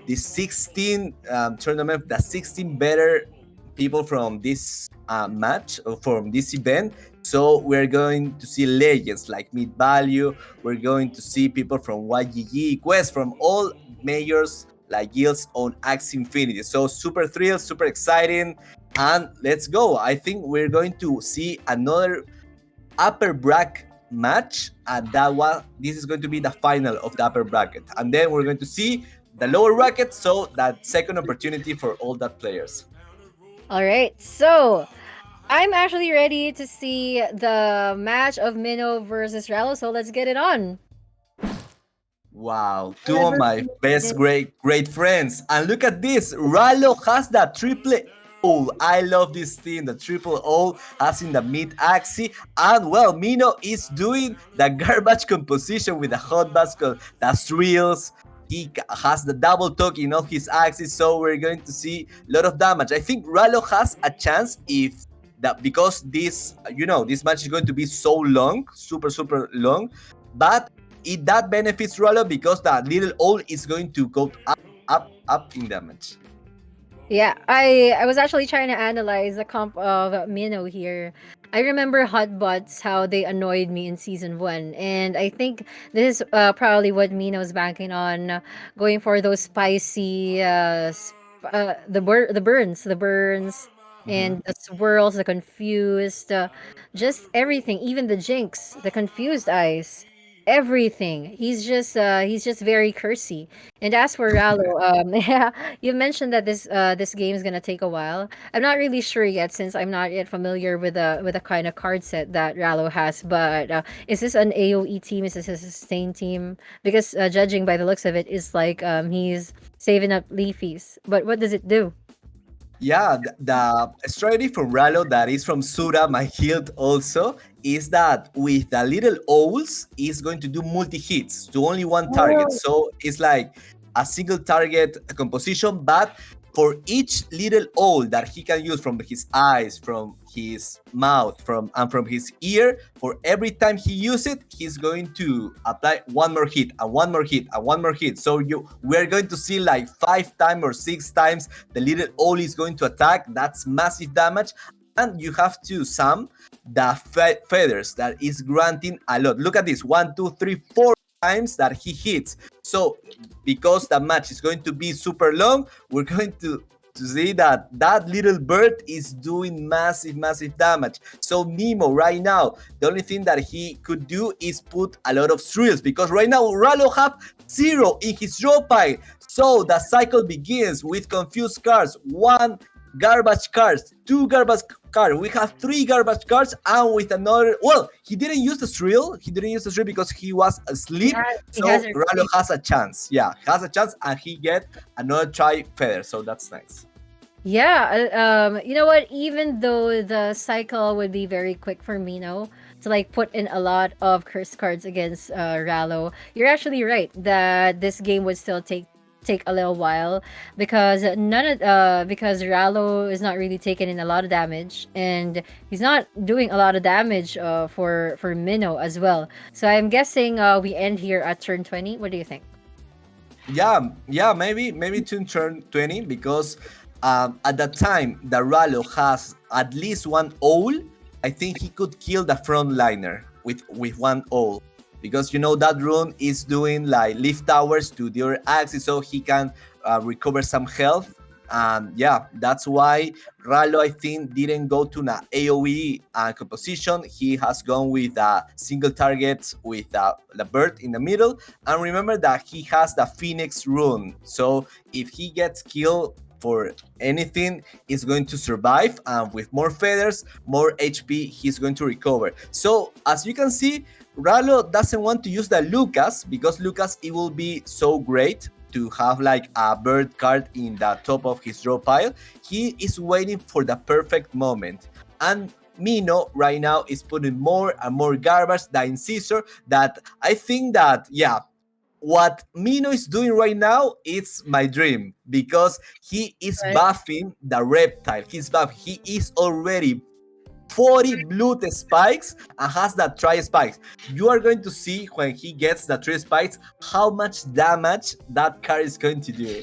16 tournament, the 16 better people from this match, from this event. So we're going to see legends like Mid Value. We're going to see people from YGG, Quest, from all majors like guilds on Axie Infinity. So super thrilled, super exciting, and let's go. I think we're going to see another upper bracket match, and this is going to be the final of the upper bracket, and then we're going to see the lower bracket, so that second opportunity for all that players.
All right, so I'm actually ready to see the match of Minnow versus Rallo, so let's get it on.
Wow, two of my best great friends. And look at this, Rallo has that triple O. I love this team, the triple O has in the mid Axie. And well, Mino is doing the garbage composition with the hot basket, the thrills. He has the double token of his axis, so we're going to see a lot of damage. I think Rallo has a chance if that, because this match is going to be so long, super long, but that benefits Rallo because that little ult is going to go up in damage.
Yeah, I was actually trying to analyze the comp of Minnow here. I remember Hotbots, how they annoyed me in season 1, and I think this is probably what Minno's banking on, going for those spicy, the burns, and the swirls, the confused, just everything, even the jinx, the confused eyes. Everything. He's just very cursy. And as for Rallo, yeah, you mentioned that this game is gonna take a while. I'm not really sure yet since I'm not yet familiar with the kind of card set that Rallo has. But is this an AOE team? Is this a sustain team? Because judging by the looks of it, is like he's saving up leafies. But what does it do?
Yeah, the strategy from Ralo that is from Sura, my guild also, is that with the little owls, is going to do multi-hits to only one target.
Oh.
So it's like a single target composition, but for each little owl that he can use from his eyes, from his mouth, from his ear, for every time he uses it, he's going to apply one more hit and one more hit and one more hit. So we're going to see like 5 times or 6 times the little owl is going to attack. That's massive damage. And you have to sum the feathers that is granting a lot. Look at this, 1, 2, 3, 4 times that he hits. So because the match is going to be super long, we're going to see that little bird is doing massive damage. So Nemo right now, the only thing that he could do is put a lot of thrills, because right now Ralo have 0 in his draw pile. So the cycle begins with confused cards, 1 garbage cards, 2 garbage cards. We have 3 garbage cards, and with another. Well, he didn't use the thrill. He didn't use the thrill because he was asleep. So Ralo has a chance. Yeah, has a chance, and he get another try feather. So that's nice.
Yeah, you know what? Even though the cycle would be very quick for Mino to like put in a lot of curse cards against Ralo, you're actually right that this game would still take a little while, because because Ralo is not really taking in a lot of damage, and he's not doing a lot of damage for Minnow as well. So I'm guessing we end here at turn 20. What do you think?
Yeah, maybe to turn 20, because at that time the Ralo has at least 1 owl. I think he could kill the frontliner with 1 owl, because that rune is doing like lift towers to the other axis, so he can recover some health. Yeah, that's why Ralo, I think, didn't go to an AoE composition. He has gone with a single target with the bird in the middle. And remember that he has the Phoenix rune, so if he gets killed for anything, is going to survive, and with more feathers, more HP, he's going to recover. So as you can see, Ralo doesn't want to use the Lucas, because Lucas, it will be so great to have like a bird card in the top of his draw pile. He is waiting for the perfect moment. And Mino right now is putting more and more garbage, the incisor, that I think that, yeah, what Mino is doing right now, it's my dream, because he is buffing the reptile. He is already 40 blue spikes and has that 3 spikes. You are going to see when he gets the 3 spikes how much damage that card is going to do.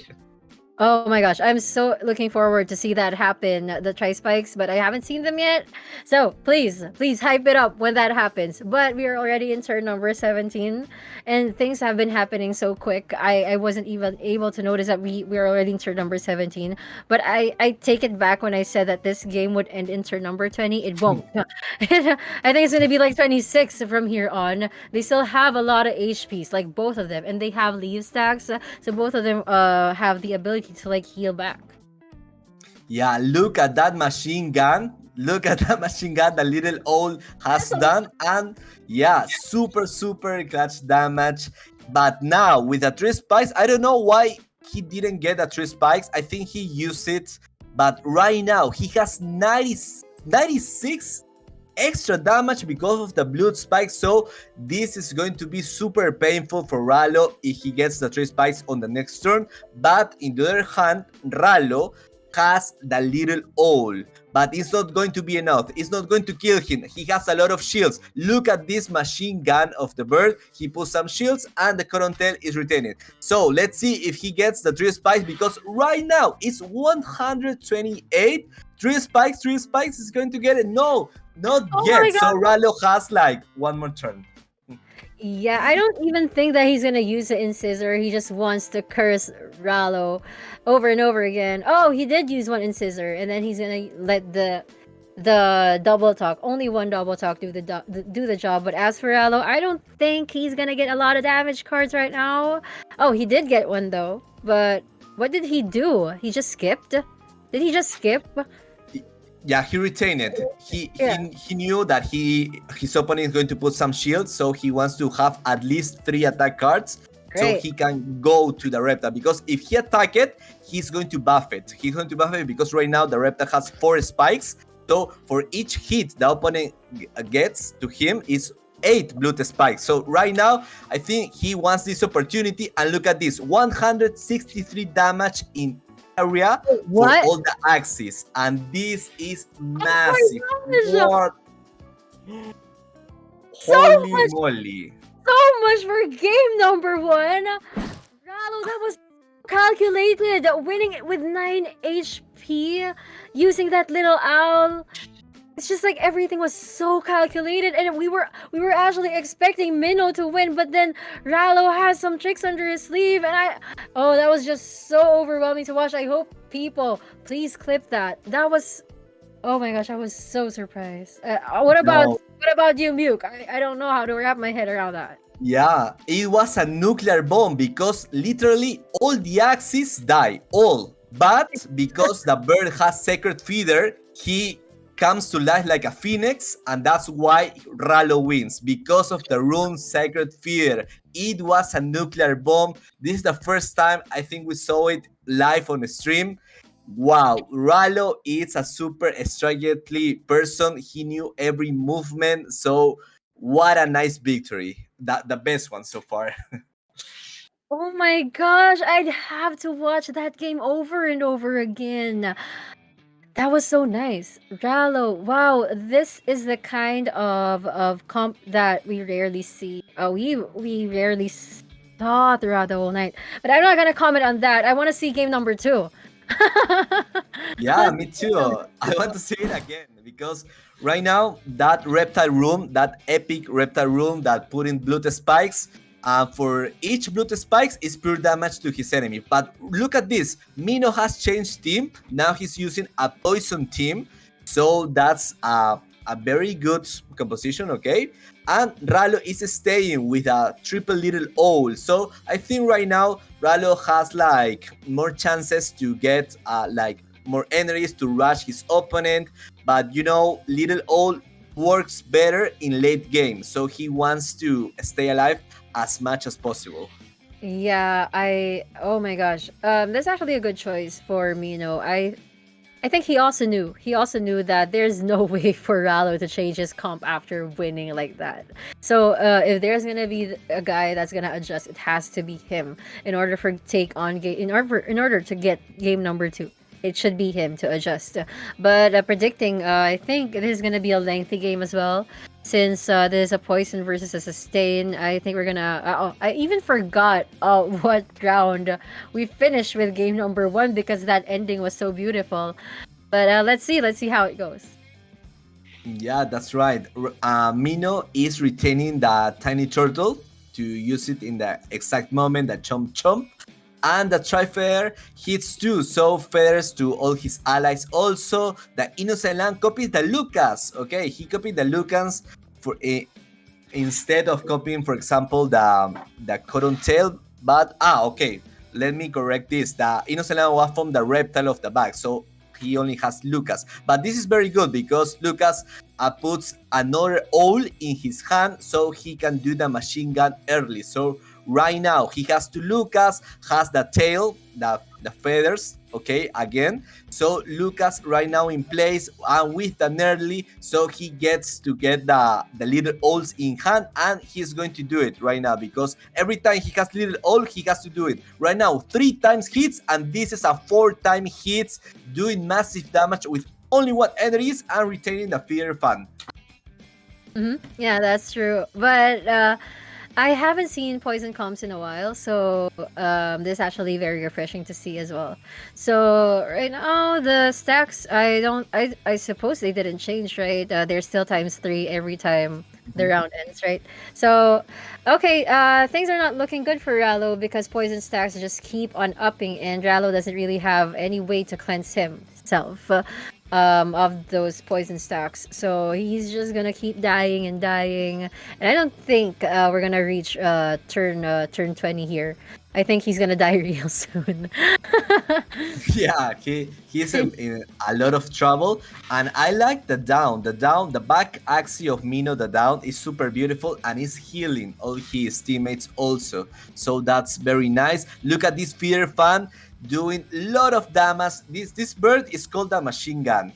Oh my gosh, I'm so looking forward to see that happen, the tri-spikes, but I haven't seen them yet. So please hype it up when that happens. But we are already in turn number 17, and things have been happening so quick. I wasn't even able to notice that we're already in turn number 17. But I take it back when I said that this game would end in turn number 20. It won't. I think it's going to be like 26 from here on. They still have a lot of HPs, like both of them, and they have leave stacks. So both of them have the ability to like heal back.
Yeah, look at that machine gun. Look at that machine gun the little owl has done. And yeah, super clutch damage. But now with the 3 spikes, I don't know why he didn't get the 3 spikes. I think he used it. But right now he has 96 extra damage because of the blue spikes. So this is going to be super painful for Ralo if he gets the 3 spikes on the next turn. But in the other hand, Ralo has the little owl, but it's not going to be enough. It's not going to kill him. He has a lot of shields. Look at this machine gun of the bird. He puts some shields and the Corontel is retaining. So let's see if he gets the 3 spikes, because right now it's 128. 3 spikes is going to get it. No, not yet. So Ralo has like 1 more turn.
Yeah, I don't even think that he's gonna use the incisor. He just wants to curse Ralo over and over again. Oh, he did use 1 incisor, and then he's gonna let the double talk, only 1 double talk, do the job. But as for Ralo, I don't think he's gonna get a lot of damage cards right now. Oh, he did get 1 though. But what did he do? He just skipped? Did he just skip?
Yeah, he retained it. He knew that his opponent is going to put some shields, so he wants to have at least 3 attack cards. so
Right.
he can go to the reptile, because if he attack it, he's going to buff it. He's going to buff it because right now the reptile has 4 spikes. So for each hit the opponent gets to him is 8 blue spikes. So right now I think he wants this opportunity, and look at this, 163 damage in area for
What?
all the axes, and this is
Oh
massive.
my gosh!
What?
So
Holy
much,
moly.
so much for game number 1. Rallo, that was calculated. Winning it with 9 HP using that little owl. It's just like everything was so calculated, and we were actually expecting Minnow to win, but then Rallo has some tricks under his sleeve, and that was just so overwhelming to watch. I hope people please clip that. That was, oh my gosh, I was so surprised. What
No.
about you, Muke? I don't know how to wrap my head around that.
Yeah, it was a nuclear bomb because literally all the axes die, all. But because the bird has sacred feather, he comes to life like a phoenix, and that's why Rallo wins, because of the rune sacred feather. It was a nuclear bomb. This is the first time I think we saw it live on the stream. Wow, Rallo is a super strategically person. He knew every movement. So what a nice victory. The best one so far.
Oh my gosh, I'd have to watch that game over and over again. That was so nice. Rallo, wow, this is the kind of comp that we rarely see. We rarely saw throughout the whole night. But I'm not gonna comment on that. I want to see game number 2.
Yeah, me too. I want to see it again because right now that reptile room, that epic reptile room that put in blue spikes, for each blue spikes is pure damage to his enemy. But look at this, Mino has changed team. Now he's using a poison team, so that's a very good composition, okay? And Rallo is staying with a triple little owl. So I think right now Rallo has like more chances to get like more energies to rush his opponent. But you know, little owl works better in late game, so he wants to stay alive as much as possible.
Yeah, oh my gosh. That's actually a good choice for Mino. I think he also knew that there's no way for Rallo to change his comp after winning like that. So if there's gonna be a guy that's gonna adjust, it has to be him in order for take on game in order to get game number 2. It should be him to adjust. But predicting, I think this is gonna be a lengthy game as well. Since there's a poison versus a sustain, I think we're gonna. I even forgot what round we finished with game number 1 because that ending was so beautiful. But let's see how it goes.
Yeah, that's right. Mino is retaining the tiny turtle to use it in the exact moment that chomp chomp. And the Tri-Feather hits too, so feathers to all his allies. Also, the Innocent Land copies the Lucas. Okay, he copied the Lucas for instead of copying, for example, the Cottontail. But okay, let me correct this. The Innocent Land was from the reptile of the back, so he only has Lucas. But this is very good because Lucas puts another owl in his hand, so he can do the machine gun early. So right now he has to Lucas, has the tail, the feathers, okay, again. So Lucas right now in place and with the Nerdly, so he gets to get the little owls in hand, and he's going to do it right now because every time he has little owl, he has to do it. Right now 3 times hits, and this is a 4-time hits, doing massive damage with only 1 energies and retaining the fear fun.
Yeah, that's true. But I haven't seen poison comps in a while, so this is actually very refreshing to see as well. So right now the stacks, I suppose they didn't change, right? They're still ×3 every time the round ends, right? So okay, things are not looking good for Rallo because poison stacks just keep on upping, and Rallo doesn't really have any way to cleanse himself of those poison stacks. So he's just gonna keep dying and dying. And I don't think we're gonna reach turn 20 here. I think he's gonna die real soon.
Yeah, he's in a lot of trouble, and I like the back axis of Mino. The down is super beautiful and is healing all his teammates also. So that's very nice. Look at this feeder fan doing a lot of damage. This bird is called a machine gun.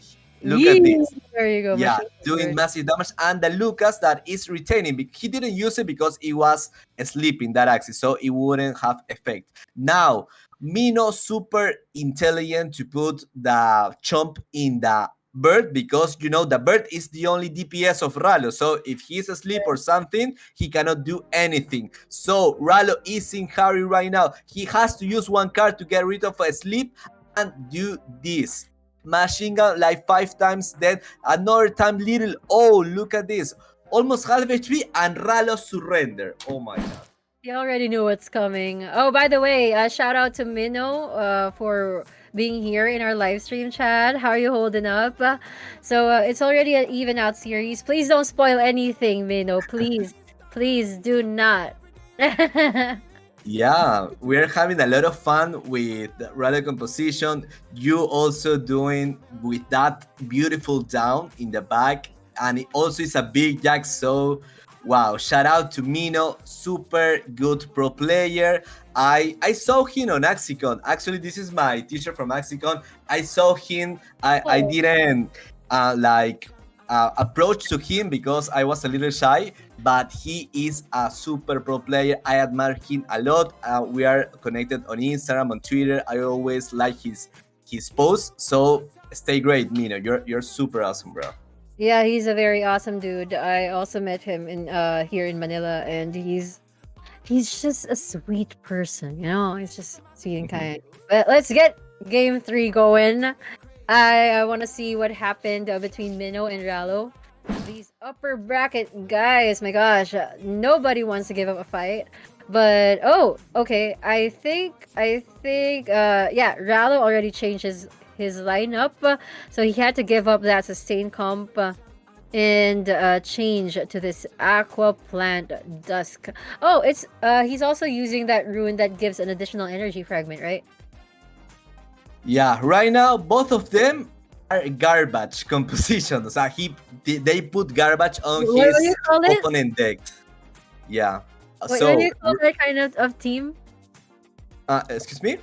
Look at
Yee!
this.
There you go,
Yeah,
machine
doing
bird.
massive damage, and the Lucas that is retaining. He didn't use it because he was sleeping that axis, so it wouldn't have effect. Now, Mino super intelligent to put the chomp in the bird because the bird is the only DPS of Ralo. So if he's asleep or something, he cannot do anything. So Ralo is in hurry right now. He has to use one card to get rid of a sleep and do this. Machine gun like 5 times dead, another time little. Oh, look at this. Almost half HP and Ralo surrender. Oh my god.
You already knew what's coming. Oh, by the way, shout out to Minnow for being here in our live stream chat. How are you holding up? It's already an even out series. Please don't spoil anything, Minnow. Please, please do not.
Yeah, we're having a lot of fun with Ralo composition. You also doing with that beautiful down in the back, and it also is a big jack. So, wow! Shout out to Mino, super good pro player. I saw him on Axicon. Actually, this is my teacher from Axicon. I saw him. I didn't approach to him because I was a little shy, but he is a super pro player. I admire him a lot. We are connected on Instagram, on Twitter. I always like his posts. So stay great, Mino. You're super awesome, bro.
Yeah, he's a very awesome dude. I also met him in here in Manila, and he's just a sweet person, He's just sweet and kind. But let's get game 3 going. I want to see what happened between Minnow and Ralo. These upper bracket guys, my gosh, nobody wants to give up a fight. But oh, okay. I think yeah, Ralo already changed his lineup, so he had to give up that sustain comp and change to this aqua plant dusk. Oh, it's he's also using that rune that gives an additional energy fragment, right?
Yeah, right now both of them are garbage compositions. They put garbage on
What do you
his
call it?
opponent deck. Yeah.
What do you call that kind of team?
Excuse me?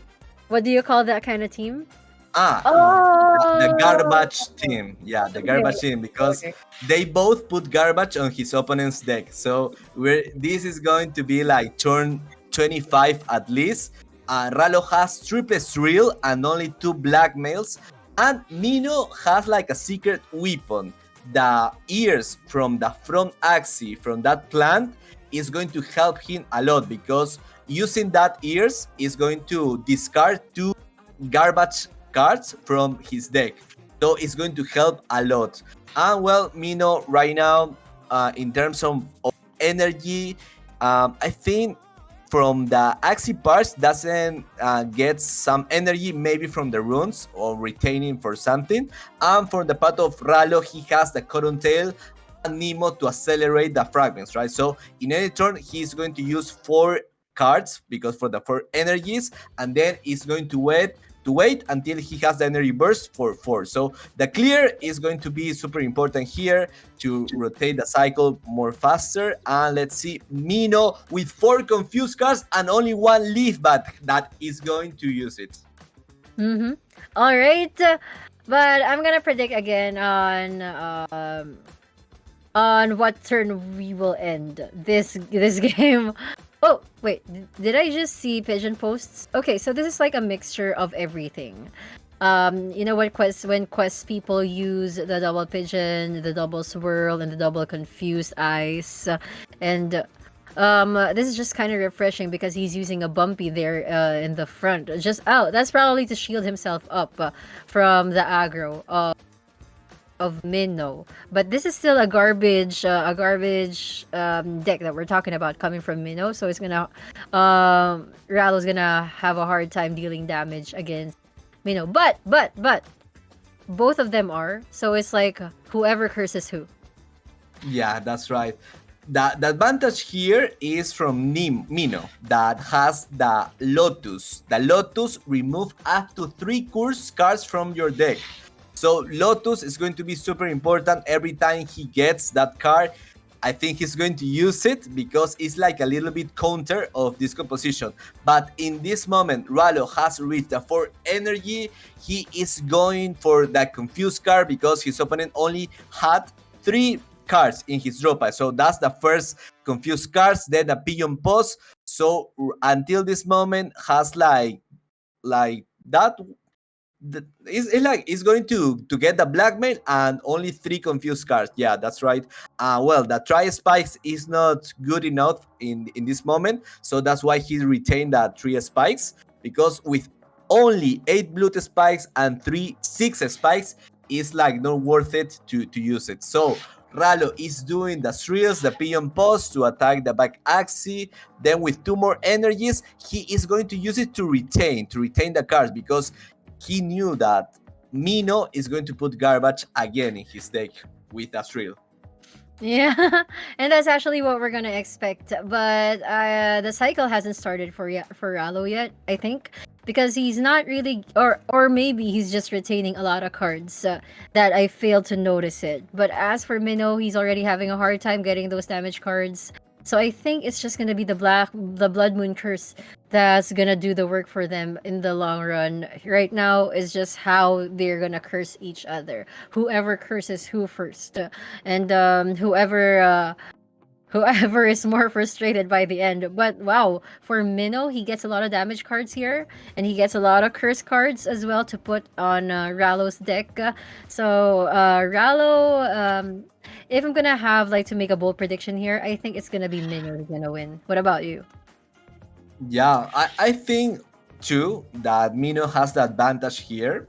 What do you call that kind of team?
The garbage team. Yeah, the garbage team, because
Okay.
they both put garbage on his opponent's deck. So this is going to be like turn 25 at least. Ralo has triple drill and only 2 blackmails. And Mino has like a secret weapon. The ears from the front axis from that plant is going to help him a lot, because using that ears is going to discard 2 garbage cards from his deck. So it's going to help a lot. And well, Mino right now, in terms of energy, I think from the Axie parts doesn't get some energy, maybe from the runes or retaining for something. And for the part of Ralo, he has the current tail and Nemo to accelerate the fragments, right? So in any turn, he's going to use 4 cards because for the 4 energies, and then he's going to wait until he has the energy burst for 4. So the clear is going to be super important here to rotate the cycle more faster. And let's see, Mino with 4 confused cards and only 1 leaf, but that is going to use it.
All right, but I'm gonna predict again on what turn we will end this game. Oh, wait, did I just see pigeon posts? Okay, so this is like a mixture of everything. You know what, when quest people use the double pigeon, the double swirl, and the double confused eyes, and this is just kind of refreshing because he's using a bumpy there in the front. That's probably to shield himself up from the aggro of Minnow. But this is still a garbage deck that we're talking about coming from Minnow, so it's gonna Ralo's gonna have a hard time dealing damage against Minnow. But both of them are, so it's like whoever curses who.
Yeah, that's right. The advantage here is from Mino that has the Lotus. The Lotus remove up to 3 curse cards from your deck. So Lotus is going to be super important every time he gets that card. I think he's going to use it because it's like a little bit counter of this composition. But in this moment, Ralo has reached the 4 energy. He is going for that confused card because his opponent only had 3 cards in his draw pile. So that's the first confused cards, then the pigeon pose. So until this moment has like that it's like it's going to get the blackmail and only 3 confused cards. Yeah, that's right. Well, the try spikes is not good enough in this moment, so that's why he retained the 3 spikes, because with only 8 blue spikes and 6 spikes, it's like not worth it to use it. So Ralo is doing the thrills, the pigeon post to attack the back axis. Then with 2 more energies, he is going to use it to retain the cards, because he knew that Mino is going to put garbage again in his deck with a thrill.
Yeah, and that's actually what we're gonna expect. But the cycle hasn't started for Rallo yet, I think, because he's not really, or maybe he's just retaining a lot of cards that I failed to notice it. But as for Minnow, he's already having a hard time getting those damage cards. So I think it's just gonna be the Blood Moon Curse that's gonna do the work for them in the long run. Right now is just how they're gonna curse each other. Whoever curses who first, and whoever is more frustrated by the end. But wow, for Minnow, he gets a lot of damage cards here, and he gets a lot of curse cards as well to put on Rallo's deck. So Rallo, if I'm gonna have like to make a bold prediction here, I think it's gonna be Minnow who's gonna win. What about you?
Yeah, I think too that Mino has the advantage here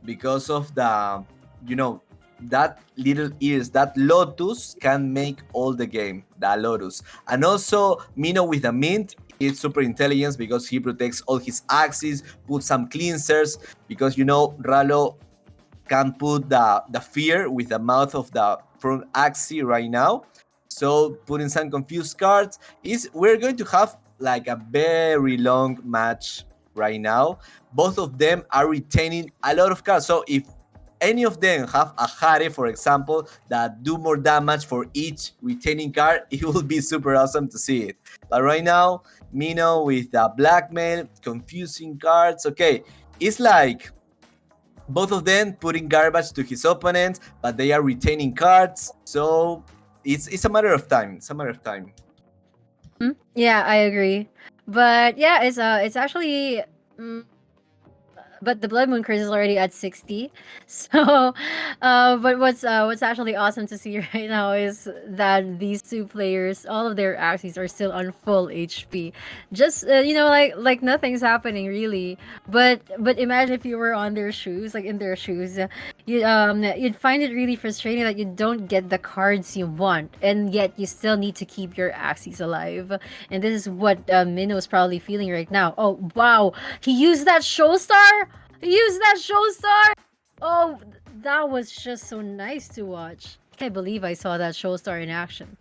because of the, that little ears, that Lotus can make all the game, the Lotus. And also, Mino with the Mint is super intelligent because he protects all his axes, put some cleansers, because, Ralo can put the fear with the mouth of the front axis right now. So putting some confused cards is, we're going to have like a very long match right now. Both of them are retaining a lot of cards. So if any of them have a Hare, for example, that do more damage for each retaining card, it will be super awesome to see it. But right now, Mino with the blackmail, confusing cards. Okay, it's like both of them putting garbage to his opponent, but they are retaining cards. So it's a matter of time. It's a matter of time.
Yeah, I agree. But yeah, it's actually. mm, but the Blood Moon Curse is already at 60. So, but what's actually awesome to see right now is that these two players, all of their axes are still on full HP. Just like nothing's happening really. But imagine if you were on their shoes, like in their shoes, you'd find it really frustrating that you don't get the cards you want, and yet you still need to keep your axes alive. And this is what Minno's probably feeling right now. Oh wow, he used that show star. He used that show star. Oh, that was just so nice to watch. Can't believe I saw that show star in action.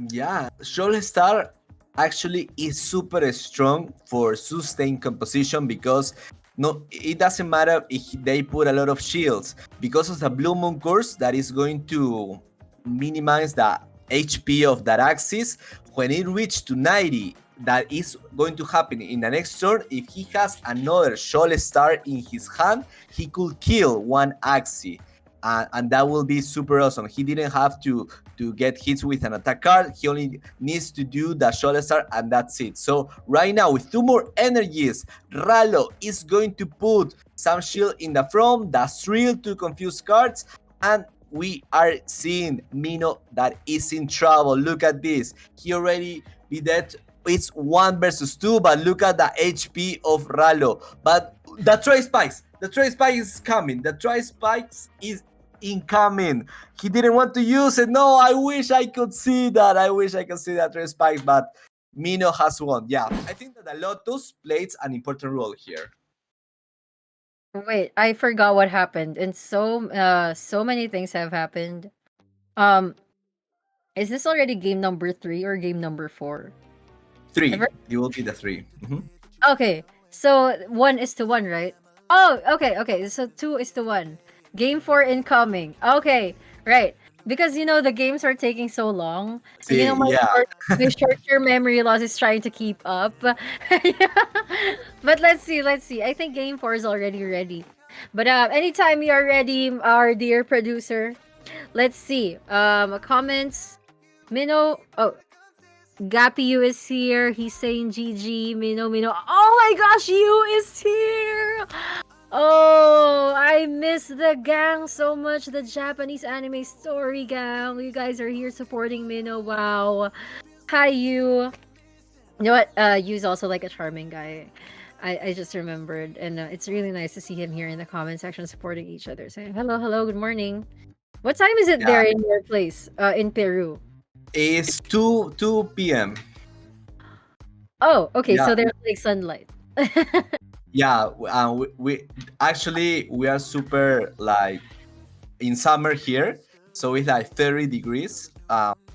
Yeah, Shoal Star actually is super strong for sustained composition, because no, it doesn't matter if they put a lot of shields, because of the Blue Moon Curse that is going to minimize the HP of that axis. When it reaches to 90, that is going to happen in the next turn. If he has another Shoal Star in his hand, he could kill one axis. And that will be super awesome. He didn't have to get hits with an attack card. He only needs to do the Shoal Star, and that's it. So right now, with 2 more energies, Ralo is going to put some shield in the front, the thrill to confuse cards, and we are seeing Mino that is in trouble. Look at this. He already be dead. It's 1 versus 2, but look at the HP of Ralo. But the Tri Spikes. The Tri Spikes is coming. The Tri Spikes is incoming. He didn't want to use it. No, I wish I could see that. I wish I could see that Tri Spikes, but Mino has won. Yeah, I think that the Lotus plays an important role here.
Wait, I forgot what happened, and so many things have happened. Um, Is this already game number 3 or game number 4?
3. It will be the 3. Mhm.
Okay, so 1:1, right? Oh, okay. So 2:1. Game 4 incoming. Okay, right. Because the games are taking so long.
See,
My
yeah.
short-term memory loss is trying to keep up. But let's see. I think game 4 is already ready. But anytime you are ready, our dear producer, let's see. Comments. Mino. Oh, Gappy is here. He's saying GG. Mino. Oh my gosh, you is here. Oh, I miss the gang so much. The Japanese anime story gang. You guys are here supporting Mino. Wow. Hi, you. You know what? Yu's also like a charming guy. I just remembered, and it's really nice to see him here in the comment section supporting each other. Saying hello, good morning. What time is it
Yeah.
there in your place? In Peru.
It's 2 p.m.
Oh, okay.
Yeah.
So there's like sunlight.
Yeah, we actually we are super like in summer here, so it's like 30 degrees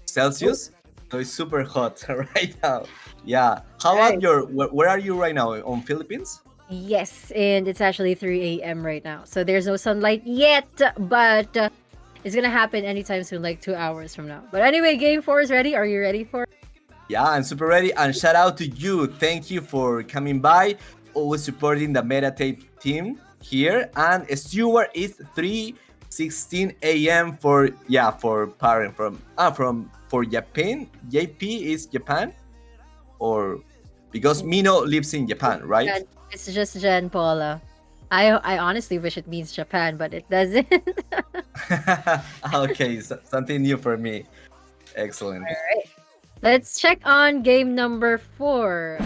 Celsius, so it's super hot right now. Yeah. How about where are you right now? On Philippines?
Yes, and it's actually 3 a.m. right now. So there's no sunlight yet, but it's gonna happen anytime soon, like 2 hours from now. But anyway, game 4 is ready. Are you ready for it?
Yeah, I'm super ready. And shout out to you. Thank you for coming by, always supporting the MetaTape team here. And Stewart is 3:16 a.m. for parent for Japan. JP is Japan, or because Mino lives in Japan, right?
It's just Jen Paula. I honestly wish it means Japan, but it doesn't.
Okay, so something new for me. Excellent.
All right. Let's check on game number 4.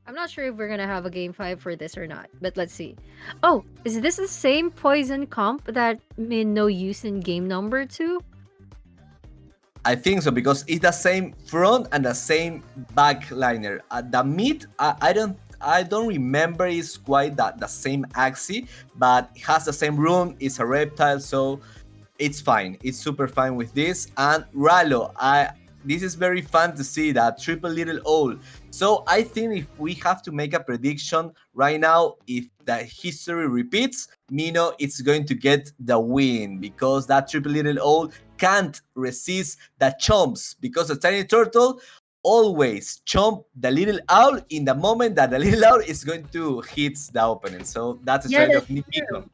I'm not sure if we're gonna have a game 5 for this or not, but let's see. Oh, is this the same poison comp that made no use in game number 2?
I think so, because it's the same front and the same back liner. The mid, I don't remember it's quite the same axis, but it has the same rune. It's a reptile, so it's fine. It's super fine with this. And Ralo, this is very fun to see that triple little O. So I think if we have to make a prediction right now, if the history repeats, Mino is going to get the win, because that triple little O can't resist the chomps, because the tiny turtle always chomp the little owl in the moment that the little owl is going to hit the opponent. So that's a strategy of Mino.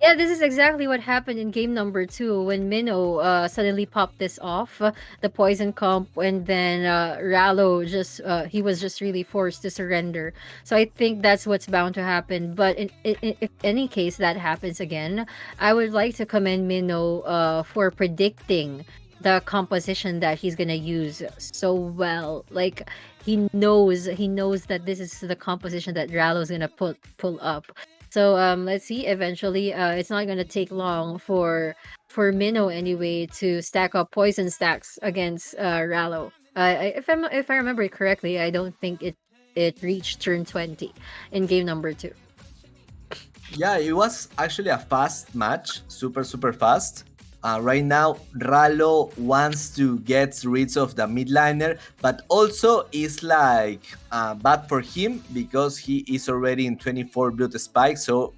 Yeah, this is exactly what happened in game number 2 when Minnow suddenly popped this off, the poison comp, and then Rallo he was just really forced to surrender. So I think that's what's bound to happen. But if any case that happens again, I would like to commend Minnow for predicting the composition that he's gonna use so well. Like he knows that this is the composition that Rallo's gonna pull up. So let's see. Eventually, it's not gonna take long for Minnow anyway to stack up poison stacks against Rallo. If I remember it correctly, I don't think it reached turn 20 in game number 2.
Yeah, it was actually a fast match, super fast. Right now, Rallo wants to get rid of the midliner, but also it's like bad for him because he is already in 24 blood spike, so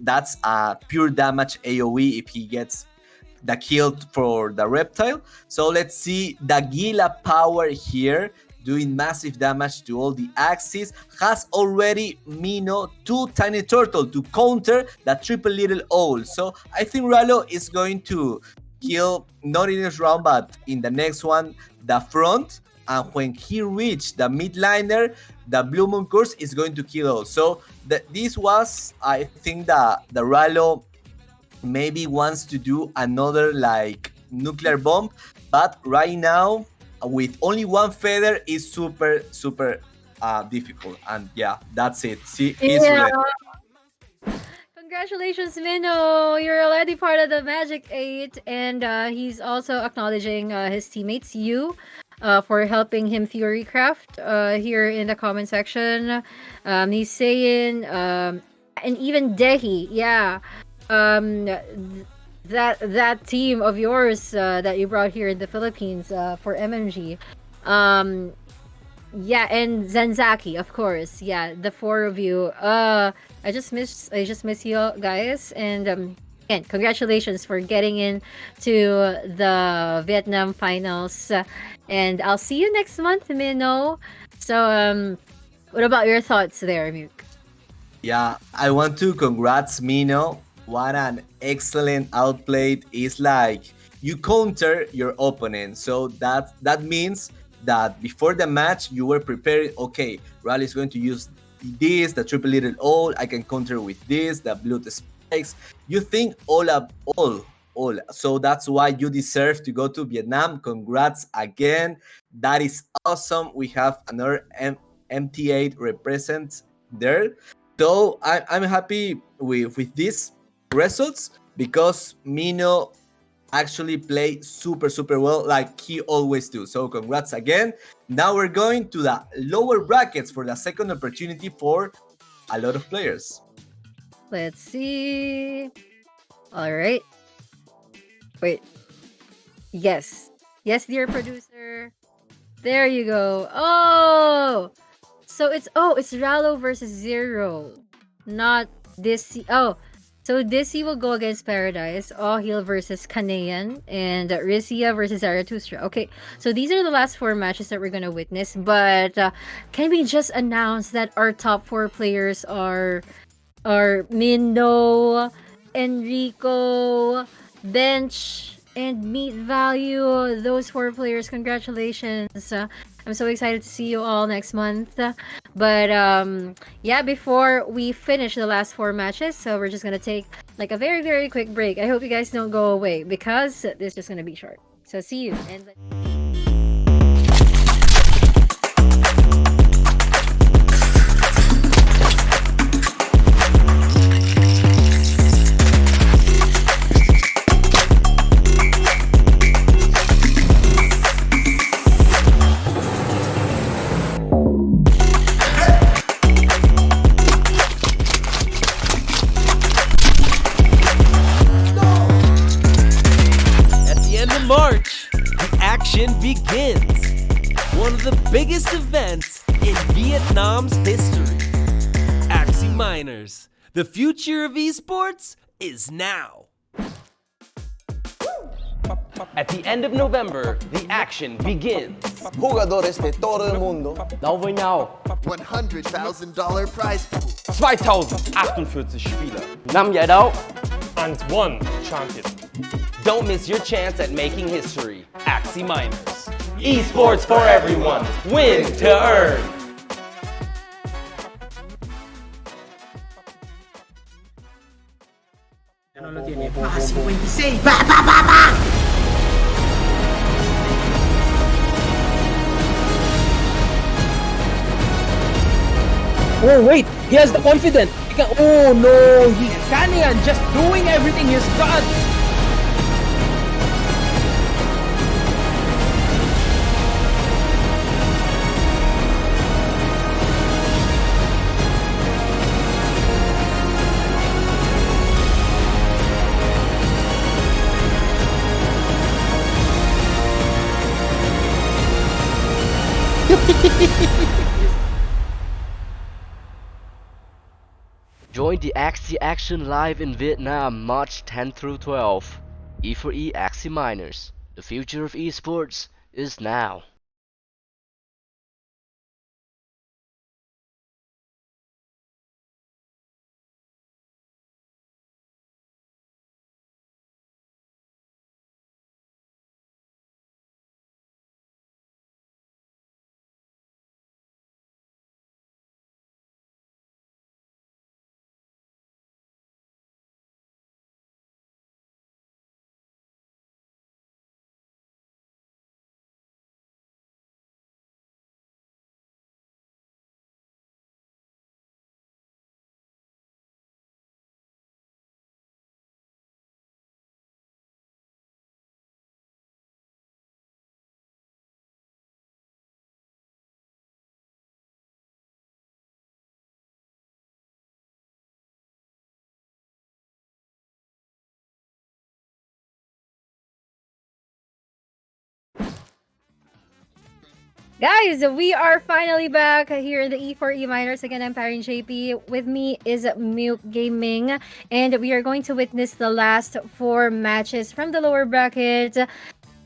that's a pure damage AoE if he gets the kill for the reptile. So let's see the Gila power here, doing massive damage to all the axes, has already Mino 2 tiny turtle to counter the triple little owl. So I think Rallo is going to kill, not in this round, but in the next one, the front. And when he reached the midliner, the Blue Moon Curse is going to kill all. So this was, I think, the Rallo maybe wants to do another like nuclear bomb, but right now with only one feather is super difficult. And yeah, that's it. See, he's ready.
Congratulations, Minnow! You're already part of the Magic 8, and he's also acknowledging his teammates, you, for helping him Furycraft here in the comment section. He's saying, and even Dehi, yeah. that team of yours that you brought here in the Philippines for MMG. Um, yeah, and Zanzaki, of course. Yeah, the four of you. I just miss you guys, and again, congratulations for getting in to the Vietnam finals. And I'll see you next month, Mino. So what about your thoughts there, Muke?
Yeah, I want to congrats Mino. What an excellent outplay. It's like you counter your opponent. So that means that before the match you were prepared. Okay, Rally is going to use this, the triple little all. I can counter with this, the blue spikes. You think all. So that's why you deserve to go to Vietnam. Congrats again. That is awesome. We have another MT8 represent there. So I'm happy with these results because Mino actually played super well like he always do. So congrats again. Now we're going to the lower brackets for the second opportunity for a lot of players.
Let's see. All right. Wait. Yes. Yes, dear producer. There you go. Oh! So it's Rallo versus Zero. Not Dizzy. Oh. So Dizzy will go against Paradise, Ahil versus Kanayan, and Rizia versus Zarathustra. Okay, so these are the last four matches that we're gonna witness, but can we just announce that our top four players are Mindo, Enrico, Bench, and Meat Value. Those four players, congratulations. I'm so excited to see you all next month. But yeah, before we finish the last four matches, so we're just gonna take like a very quick break. I hope you guys don't go away because this is just gonna be short. So see you and.
At the end of March, the action begins. One of the biggest events in Vietnam's history. Axie Miners. The future of esports is now.
At the end of November, the action begins.
Jugadores de todo el mundo.
Now now.
$100,000 prize pool.
2048 Spieler.
Năm giải đấu. And one champion.
Don't miss your chance at making history. Axie Miners. Esports for everyone. Win to earn.
No lo tiene. 56. ¡Va! Oh wait, he has the confidence. Oh no, he Kanian just doing everything he's got.
Join the Axie Action live in Vietnam March 10 through 12. E4E Axie Miners. The future of esports is now.
Guys, we are finally back here in the E4E Minors. Again, I'm Parin JP. With me is Mute Gaming, and we are going to witness the last four matches from the lower bracket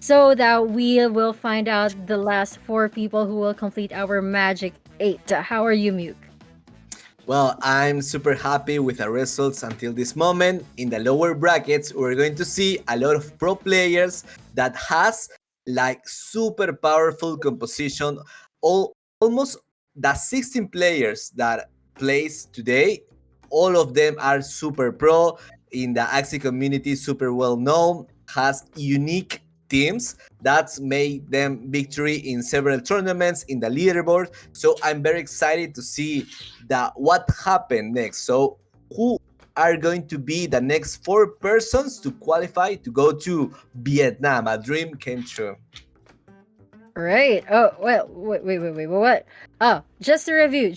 so that we will find out the last four people who will complete our Magic 8. How are you, Mute?
Well, I'm super happy with the results until this moment. In the lower brackets, we're going to see a lot of pro players that has like super powerful composition. Almost the 16 players that plays today, all of them are super pro in the Axie community, super well known, has unique teams that's made them victory in several tournaments in the leaderboard. So I'm very excited to see that what happened next. So who are going to be the next four persons to qualify to go to Vietnam? A dream came true.
Right. Oh, well, wait. What? Oh, just to review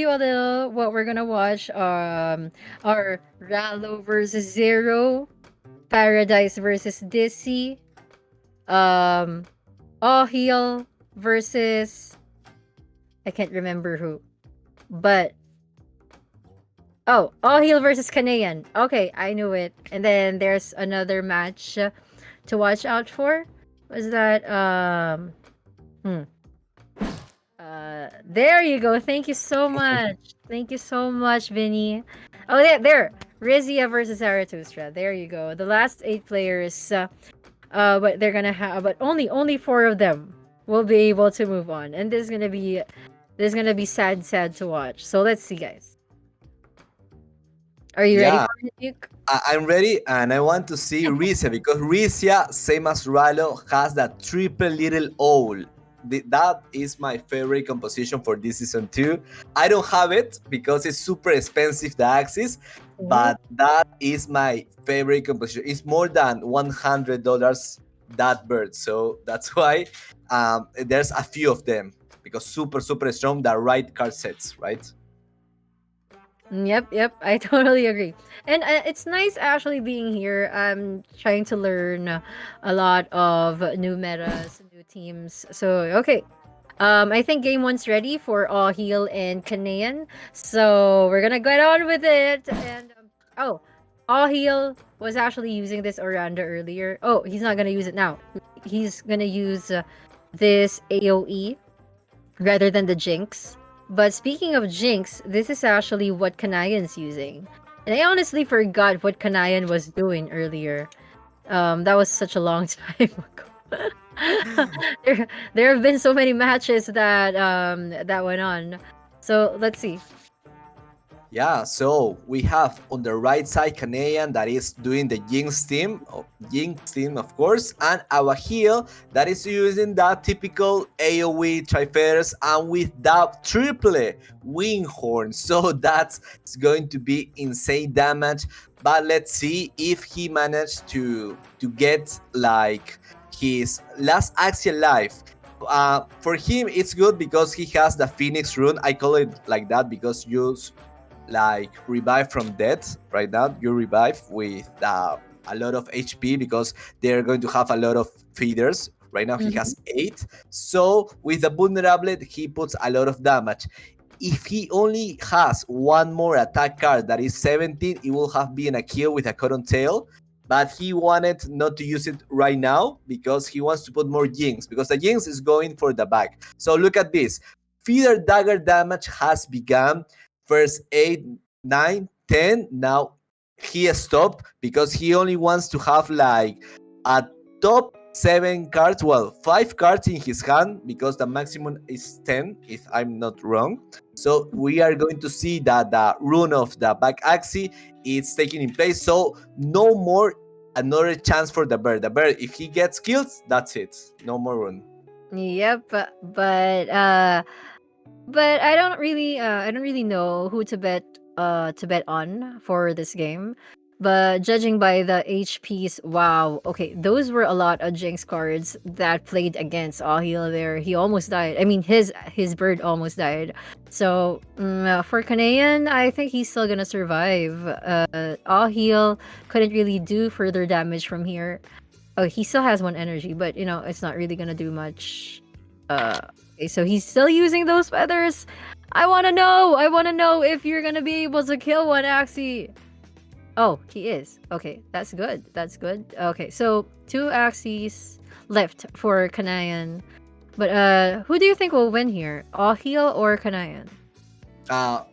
a little what we're gonna watch. Are Rallo versus Zero, Paradise versus Dizzy, All Heal versus I can't remember who, but oh, All Heal versus Kanayan. Okay, I knew it. And then there's another match to watch out for. Was that Hmm. There you go. Thank you so much. Thank you so much, Vinny. Oh, there. Rizia versus Zarathustra. There you go. The last 8 players. But they're gonna have, but only 4 of them will be able to move on, and this is gonna be sad to watch. So let's see, guys. Are you ready
Yeah,
for it, Duke?
I'm ready and I want to see Risia because Risia, same as Ralo, has that triple little owl. That is my favorite composition for this season too. I don't have it because it's super expensive, the Axis, but that is my favorite composition. It's more than $100 that bird, so that's why there's a few of them because super strong, the right card sets, right?
Yep. I totally agree. And it's nice actually being here. I'm trying to learn a lot of new metas, new teams. So okay. I think game one's ready for All Heal and Canaan. So we're gonna get on with it. And oh, All Heal was actually using this Oranda earlier. Oh, he's not gonna use it now. He's gonna use this AOE rather than the Jinx. But speaking of Jinx, this is actually what Kanayan's using. And I honestly forgot what Kanayan was doing earlier. That was such a long time ago. there have been so many matches that went on. So let's see.
Yeah, so we have on the right side Canadian that is doing the Jinx team of course, and our heel that is using that typical AoE Triferis and with that triple wing horn. So that's going to be insane damage. But let's see if he managed to get like his last axial life. For him, it's good because he has the Phoenix rune. I call it like that because you like revive from death. Right now you revive with a lot of HP because they're going to have a lot of feeders. Right now he has 8, so with the vulnerable he puts a lot of damage. If he only has one more attack card that is 17, it will have been a kill with a cotton tail, but he wanted not to use it right now because he wants to put more Jinx, because the Jinx is going for the back. So look at this. Feeder dagger damage has begun. First 8, 9, 10. Now he stopped because he only wants to have like a top 7 cards, well, 5 cards in his hand because the maximum is 10 if I'm not wrong. So we are going to see that the rune of the back axis is taking in place. So no more another chance for the bird. The bird, if he gets killed, that's it. No more rune.
Yep, but I don't really know who to bet on for this game. But judging by the HPs, wow, okay, those were a lot of Jinx cards that played against Ahil there. He almost died. I mean, his bird almost died. So for Kanayan, I think he's still gonna survive. Ahil couldn't really do further damage from here. Oh, he still has one energy, but it's not really gonna do much. Uh, Okay, so he's still using those feathers. I want to know. I want to know if you're gonna be able to kill one Axie. Oh, he is. Okay, that's good. That's good. Okay, so 2 Axies left for Kanayan. But who do you think will win here? Ahil or Kanayan?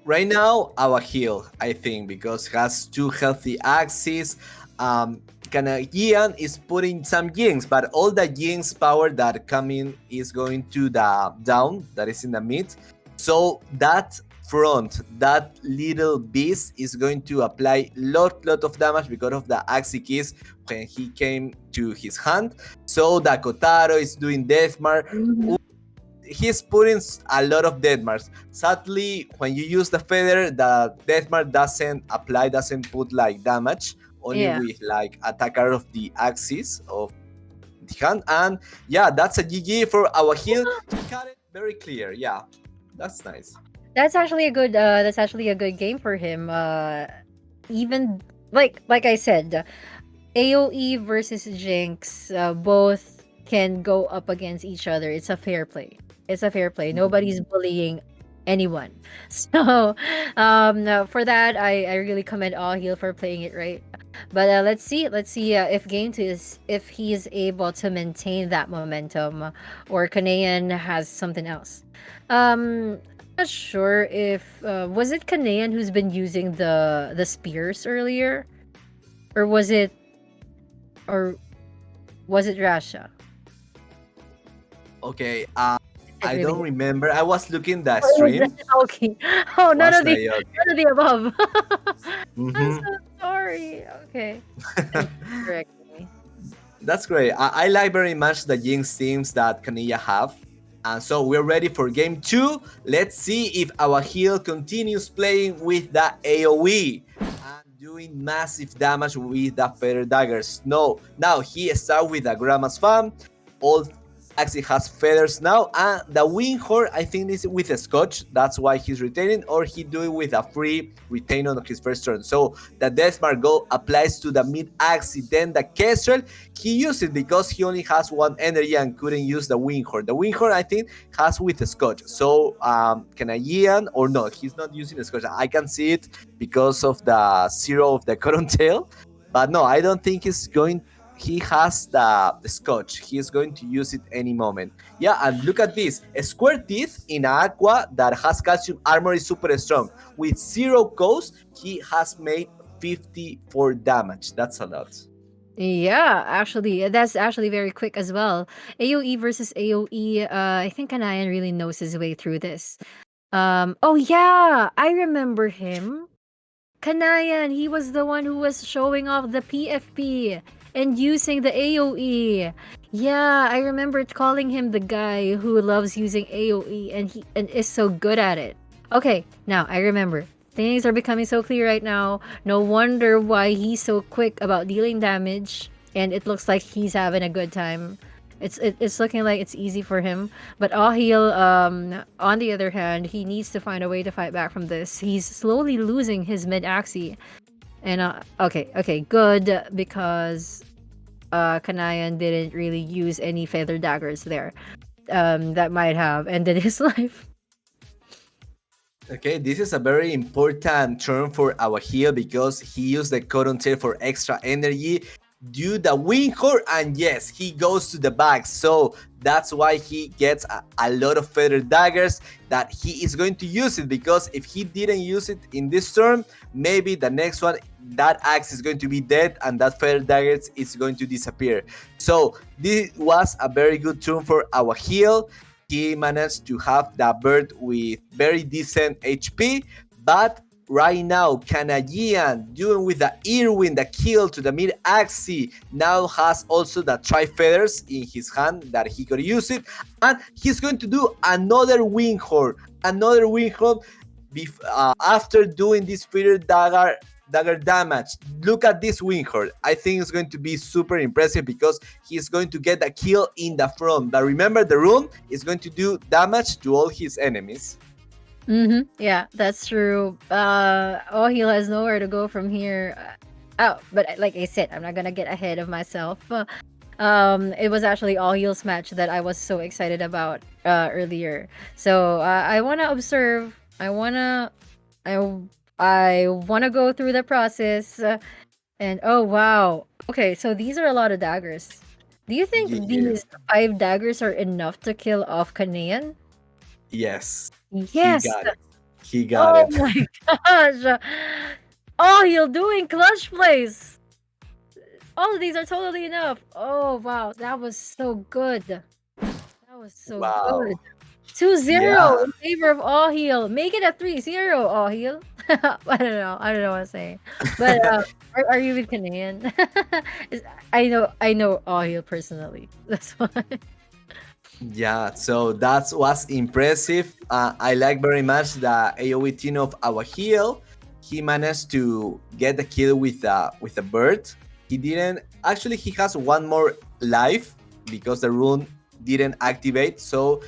Right now, our heal, I think, because has 2 healthy axes. Canadian is putting some yings, but all the yings power that coming is going to the down that is in the mid. So that front, that little beast is going to apply lot of damage because of the axie keys when he came to his hand. So the Kotaro is doing deathmark. He's putting a lot of death marks. Sadly, when you use the feather, the death mark doesn't apply, doesn't put like damage, only
Yeah.
with like attacker of the axis of the hand. And yeah, that's a GG for our heal. He got it very clear. Yeah, that's nice.
That's actually a good game for him. Even like I said, AoE versus Jinx, both can go up against each other. It's a fair play. It's a fair play. Nobody's bullying anyone. So, for that, I really commend Ahil for playing it right. But let's see if Game 2 if he is able to maintain that momentum, or Kanayan has something else. I'm not sure if was it Kanayan who's been using the spears earlier, or was it Rasha?
Okay, I don't remember. I was looking the
Oh,
stream.
okay. Oh, none
Was
of the
like, okay.
none of the above. I'm
Mhm.
so sorry. Okay. Correct me.
That's great. I like very much the Jinx teams that Kanilla have. And so we're ready for game 2. Let's see if our heal continues playing with the AoE and doing massive damage with the feather daggers. No, now he starts with the Grandma's Fam. All actually has feathers now, and the wing horn I think is with a scotch, that's why he's retaining, or he do it with a free retain on his first turn. So the death mark go applies to the mid axis, then the kestrel he used it because he only has 1 energy and couldn't use the wing horn. The wing horn I think has with a scotch, so can I Ian or no, he's not using a scotch. I can see it because of the 0 of the current tail, but no, I don't think he has the scotch. He is going to use it any moment. Yeah, and look at this. A square teeth in Aqua that has calcium armor is super strong. With 0 cost, he has made 54 damage. That's a lot.
Yeah, actually, that's actually very quick as well. AoE versus AoE. I think Kanayan really knows his way through this. Oh yeah, I remember him. Kanayan, he was the one who was showing off the PFP and using the AoE. Yeah, I remember calling him the guy who loves using AoE and is so good at it. Okay, now I remember. Things are becoming so clear right now. No wonder why he's so quick about dealing damage, and it looks like he's having a good time. It's looking like it's easy for him. But Ahil, on the other hand, he needs to find a way to fight back from this. He's slowly losing his mid axie. And okay, good, because Kanayan didn't really use any feather daggers there. That might have ended his life.
Okay, this is a very important turn for our heal because he used the cotton tail for extra energy. Do the wing horn, and yes, he goes to the back. So that's why he gets a lot of feather daggers, that he is going to use it, because if he didn't use it in this turn, maybe the next one that axe is going to be dead and that feather daggers is going to disappear. So this was a very good turn for our heal. He managed to have the bird with very decent HP, but right now, Canadian doing with the Irwin, the kill to the mid axis, now has also the tri-feathers in his hand that he could use it, and he's going to do another wing horn, after doing this feather dagger damage. Look at this wing horn. I think it's going to be super impressive because he's going to get a kill in the front. But remember, the rune is going to do damage to all his enemies.
Yeah, that's true. Ohil has nowhere to go from here. Oh, but like I said, I'm not gonna get ahead of myself. It was actually all heels match that I was so excited about earlier. So I wanna observe. I I wanna go through the process. And oh wow, okay. So these are a lot of daggers. Do you think
Yeah.
these 5 daggers are enough to kill off Kanean?
Yes. He
Yes.
got it. He got
Oh
it.
my gosh. Oh, he'll doing clutch plays. All of these are totally enough. Oh wow, that was so good. That was so good.
Wow.
2-0
Yeah.
in favor of all heal. Make it a 3-0 all heal. I don't know. I don't know what to say. But are you with Canadian? I know all heal personally. That's why.
Yeah, so that was impressive. I like very much the AoE team of our heel. He managed to get the kill with a bird. He didn't actually. He has one more life because the rune didn't activate. So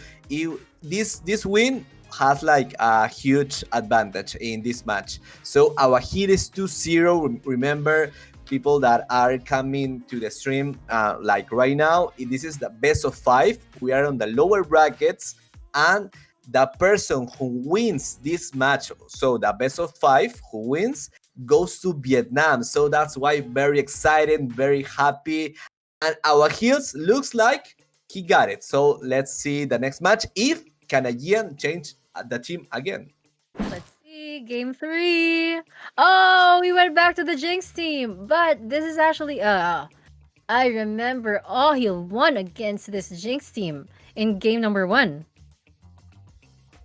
this win has like a huge advantage in this match. So our hit is 2-0. Remember, people that are coming to the stream like right now, this is the best of 5. We are on the lower brackets, and the person who wins this match, so the best of 5 who wins, goes to Vietnam. So that's why very excited, very happy. And our heels looks like he got it. So let's see the next match if Canadian change the team again.
Let's see, game 3. Oh, we went back to the Jinx team, but this is actually I remember all heal won against this Jinx team in game number 1.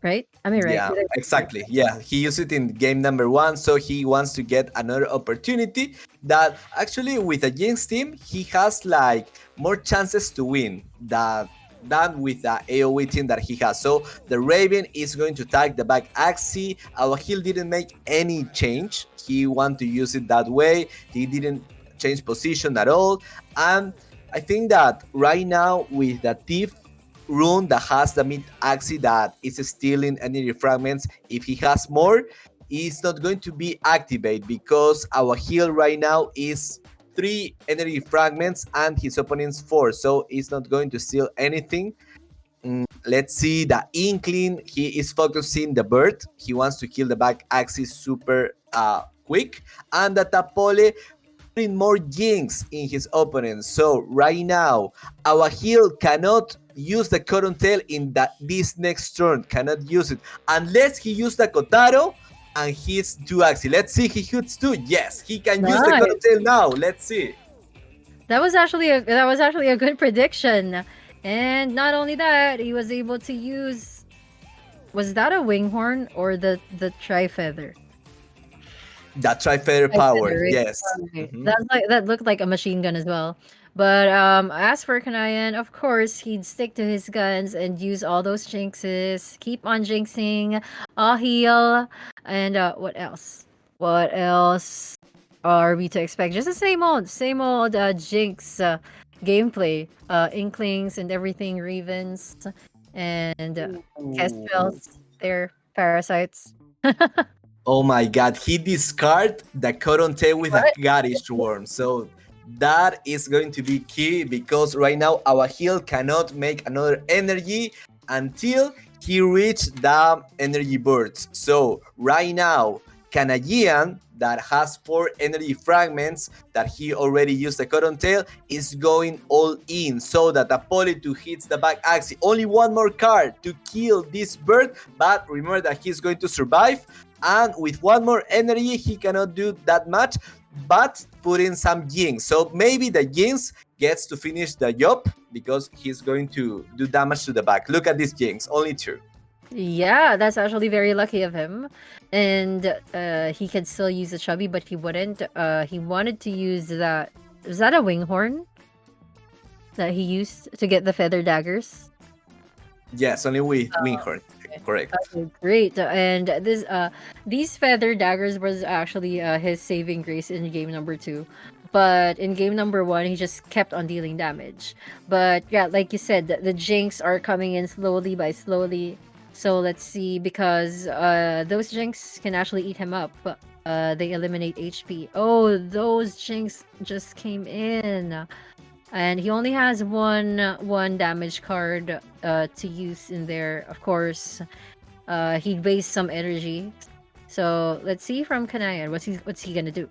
Right? Am I right?
Yeah, exactly. Yeah, he used it in game number 1, so he wants to get another opportunity. That actually, with a Jinx team, he has like more chances to win than with the AoE team that he has. So the Raven is going to tag the back Axie. Our heal didn't make any change. He wanted to use it that way. He didn't change position at all. And I think that right now with the Thief rune that has the mid axis that is stealing energy fragments, if he has more, it's not going to be activated because our heal right now is 3 energy fragments and his opponent's 4, so it's not going to steal anything. Let's see the Inkling. He is focusing the bird. He wants to kill the back axis super quick, and the Tapole putting more jinx in his opponent. So right now, our heal cannot use the Cotton Tail in this next turn. Cannot use it unless he use the Kotaro and his 2 axis. Let's see, he hits 2. Yes, he can use the Cotton Tail now. Let's see.
That was actually a good prediction. And not only that, he was able to use, was that a Winghorn or the Tri-Feather?
That Tri-Feather power,
Tri-Feather, right?
yes.
Okay. That looked like a machine gun as well. But as for Kanayan, of course, he'd stick to his guns and use all those jinxes, keep on jinxing, all heal, and what else? What else are we to expect? Just the same old jinx gameplay, inklings and everything, ravens and kestrels, they're parasites.
Oh my god, he discard the Cotton Tail with a Garish Worm. So that is going to be key because right now our heal cannot make another energy until he reached the energy birds. So right now, Canadian that has 4 energy fragments that he already used the Cotton Tail is going all in so that Apolito hits the back axis. Only one more card to kill this bird, but remember that he's going to survive, and with one more energy he cannot do that much, but put in some Jinx. So maybe the Jinx gets to finish the job because he's going to do damage to the back. Look at this Jinx, only 2.
Yeah, that's actually very lucky of him. And he could still use the chubby, but he wouldn't. He wanted to use that. Was that a winghorn that he used to get the feather daggers?
Yes, only with Winghorn. Correct.
Okay, great. And these feather daggers was actually his saving grace in game number 2. But in game number 1, he just kept on dealing damage. But yeah, like you said, the jinx are coming in slowly by slowly. So let's see, because those jinx can actually eat him up. They eliminate HP. Oh, those jinx just came in. and he only has one damage card to use in there. Of course, he wastes some energy. So let's see from Kanayan, what's he gonna do?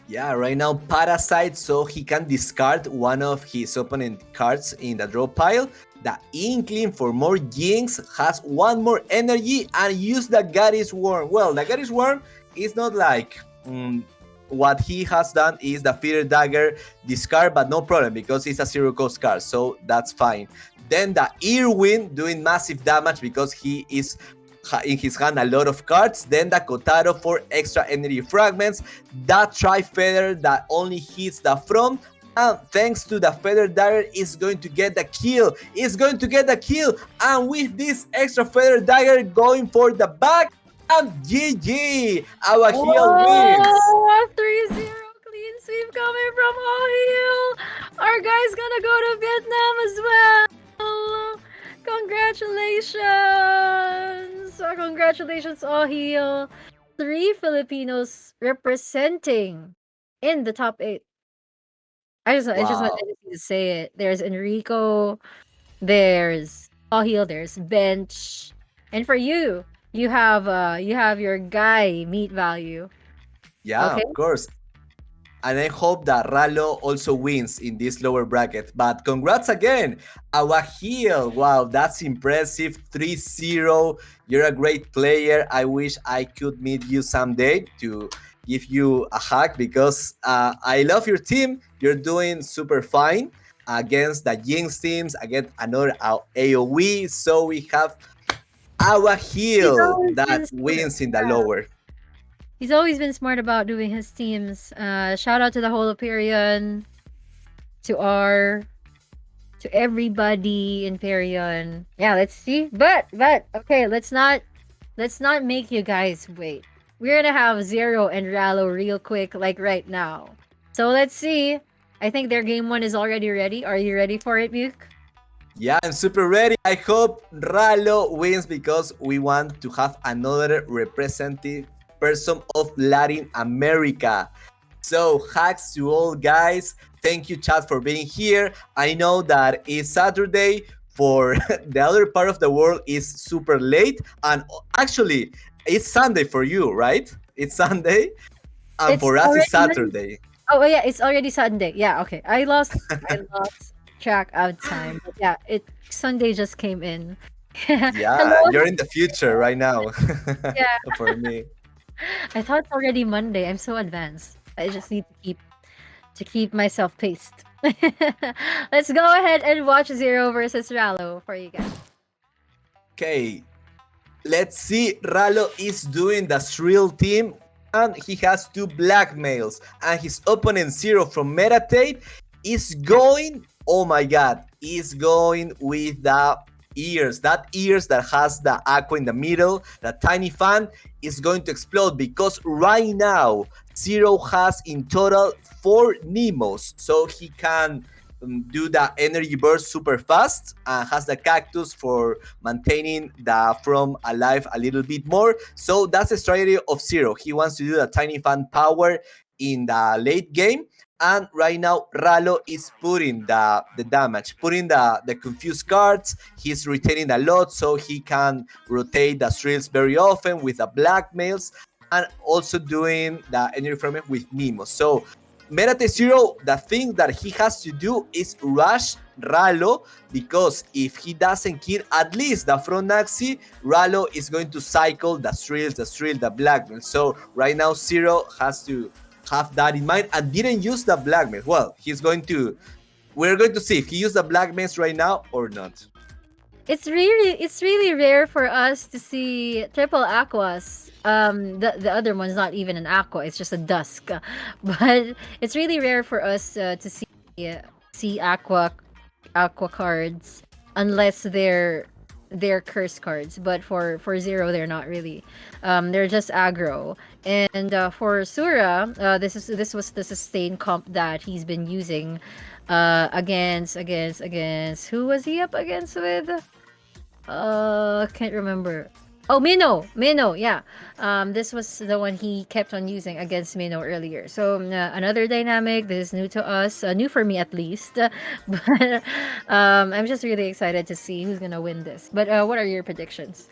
Yeah, right now Parasite, so he can discard one of his opponent cards in the draw pile. The Inkling for more Jinx has one more energy and use the Goddess Worm. Well, the Goddess Worm is not like what he has done is the Feeder Dagger discard, but no problem because it's a zero cost card, so that's fine. Then the Irwin doing massive damage because he is in his hand a lot of cards. Then the Kotaro for extra energy fragments. That Tri-Feather that only hits the front. And thanks to the Feather Dagger, is going to get the kill. Is going to get the kill. And with this extra Feather Dagger going for the back. And GG! Our heel wins!
3-0 clean sweep coming from Ohio. Our guy's gonna go to Vietnam as well. Congratulations! Congratulations, Ohio. 3 Filipinos representing in the top 8. I just
Wow.
wanted to say it. There's Enrico, there's Ohio, there's Bench, and for you, you have your guy Meat Value.
Yeah,
Okay.
of course. And I hope that Ralo also wins in this lower bracket. But congrats again, our heel. Wow, that's impressive. 3-0. You're a great player. I wish I could meet you someday to give you a hug because I love your team. You're doing super fine against the Jinx teams, against another AoE. So we have our heel that wins in the lower.
He's always been smart about doing his teams. Shout out to the whole Hyperion, to R, to everybody in Hyperion. Yeah, let's see. But okay, let's not make you guys wait. We're gonna have Zero and Rallo real quick, like right now. So let's see. I think their game 1 is already ready. Are you ready for it, Buke?
Yeah, I'm super ready. I hope Ralo wins because we want to have another representative person of Latin America. So, hacks to all guys. Thank you, chat, for being here. I know that it's Saturday. For the other part of the world is super late. And actually, it's Sunday for you, right? It's Sunday. And for us, it's Saturday.
Oh yeah, it's already Sunday. Yeah, okay. I lost track of time. But yeah, Sunday just came in.
Yeah,
Hello.
you're in the future right now.
Yeah.
For me.
I thought it's already Monday. I'm so advanced. I just need to keep myself paced. Let's go ahead and watch Zero versus Rallo for you guys.
Okay, let's see. Ralo is doing the Shrill team, and he has 2 blackmails, and his opponent Zero from Meditate is going. Oh my god, is going with the ears. That ears that has the aqua in the middle, the tiny fan is going to explode because right now Zero has in total 4 Nemos, so he can do the energy burst super fast and has the cactus for maintaining the from alive a little bit more. So that's the strategy of Zero. He wants to do the tiny fan power in the late game. And right now, Ralo is putting the damage, putting the confused cards. He's retaining a lot, so he can rotate the strills very often with the blackmails, and also doing the energy fragment with Nemo. So Merate Zero, the thing that he has to do is rush Ralo, because if he doesn't kill at least the front Naxi, Ralo is going to cycle the strills, the blackmail. So right now, Zero has to have that in mind and didn't use the blackmail. Well, we're going to see if he used the blackmails right now or not.
It's really rare for us to see triple aquas. The other one's not even an aqua; it's just a dusk. But it's really rare for us to see aqua cards unless they're curse cards. But for Zero, they're not really. They're just aggro. And for Sura, this was the sustain comp that he's been using against who was he up against with? Can't remember. Oh, Minnow, yeah. This was the one he kept on using against Minnow earlier. So another dynamic. This is new to us, new for me at least. But I'm just really excited to see who's gonna win this. But what are your predictions?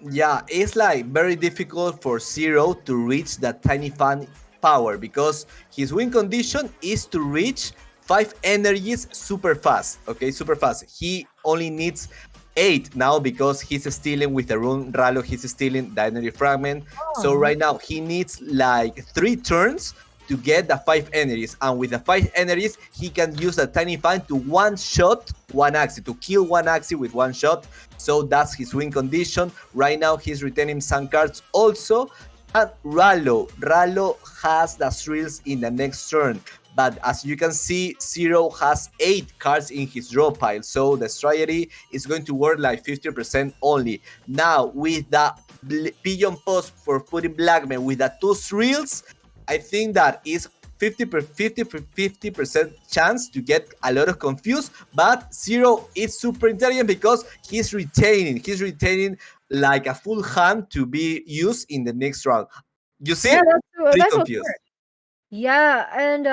Yeah, it's like very difficult for Zero to reach that tiny fan power because his win condition is to reach 5 energies super fast. Okay, super fast. He only needs 8 now because he's stealing with the rune Ralo, he's stealing the energy fragment. So
Oh.
right now he needs like 3 turns to get the 5 energies, and with the 5 energies he can use a tiny fan to one shot one axis, to kill one axis with one shot. So that's his win condition. Right now he's retaining some cards also. And Ralo has the thrills in the next turn, but as you can see, Zero has 8 cards in his draw pile, so the strategy is going to work like 50% only. Now with the pigeon post for putting Blackman with the 2 thrills, I think that is 50% chance to get a lot of confused, but Zero is super intelligent because he's retaining like a full hand to be used in the next round. You see?
Yeah,
Pretty
that's so
confused.
smart. Yeah, and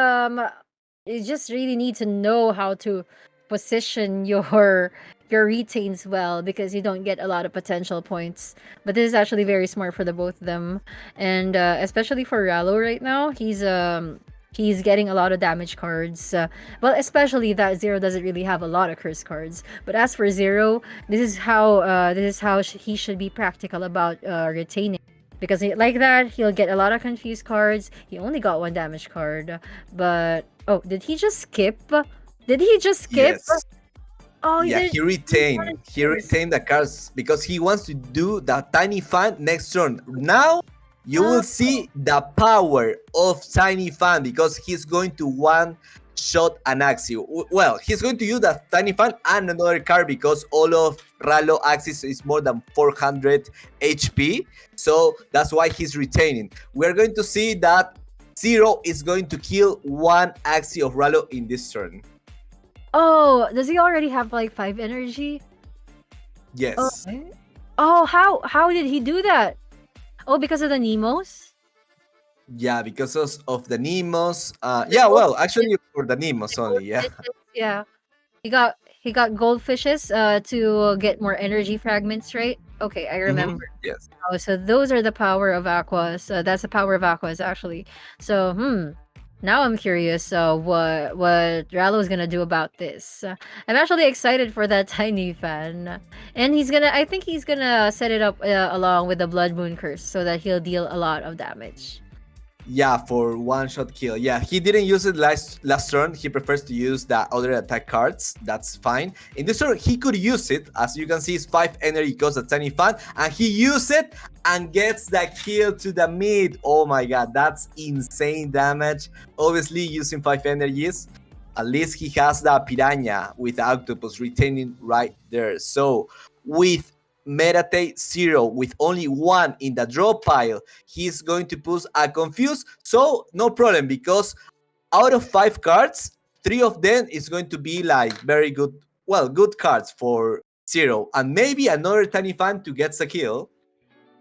you just really need to know how to position your retains well because you don't get a lot of potential points. But this is actually very smart for the both of them, and especially for Rallo right now, he's getting a lot of damage cards. Well, especially that Zero doesn't really have a lot of curse cards. But as for Zero, this is how he should be practical about retaining. Because like that, he'll get a lot of confused cards. He only got one damage card. But, oh, did he just skip? Did he just skip?
Yes.
Oh, he
Yeah,
did.
he retained the cards because he wants to do the tiny fan next turn. Now you will see the power of tiny fan because he's going to one shot an axis. Well, he's going to use the tiny fan and another card because all of Ralo axis is more than 400 HP. So that's why he's retaining. We're going to see that Zero is going to kill one axis of Ralo in this turn.
Oh, does he already have like 5 energy?
Yes.
Oh, how did he do that? Oh, because of the Nemos?
Yeah, because of the Nemos. Yeah, well, actually for the Nemos only. Yeah.
Yeah. He got goldfishes to get more energy fragments, right? Okay, I remember.
Yes.
Oh, so those are the power of aquas. That's the power of aquas actually. So, now I'm curious what Rallo is gonna do about this. I'm actually excited for that tiny fan, and I think he's gonna set it up along with the Blood Moon Curse so that he'll deal a lot of damage.
Yeah, for one shot kill. Yeah, he didn't use it last turn. He prefers to use the other attack cards. That's fine. In this turn, he could use it. As you can see, it's 5 energy because of tiny fan, and he used it and gets the kill to the mid. Oh my god, that's insane damage. Obviously, using 5 energies. At least he has the piranha with the octopus retaining right there. So with Meditate Zero with only 1 in the draw pile, he's going to push a confuse. So no problem because out of 5 cards, 3 of them is going to be like very good, well, good cards for Zero, and maybe another tiny fan to get the kill.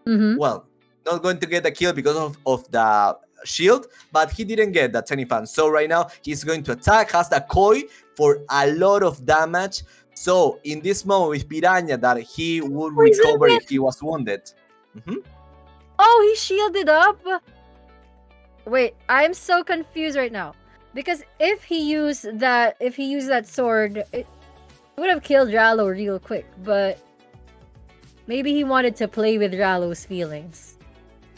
Well, not going to get the kill because of the shield, but he didn't get the tiny fan. So right now he's going to attack, has the koi for a lot of damage. So in this moment with Piranha that he would recover if he was wounded.
Oh, he shielded up? Wait, I'm so confused right now. Because if he used that sword, it would have killed Rallo real quick, but maybe he wanted to play with Rallo's feelings.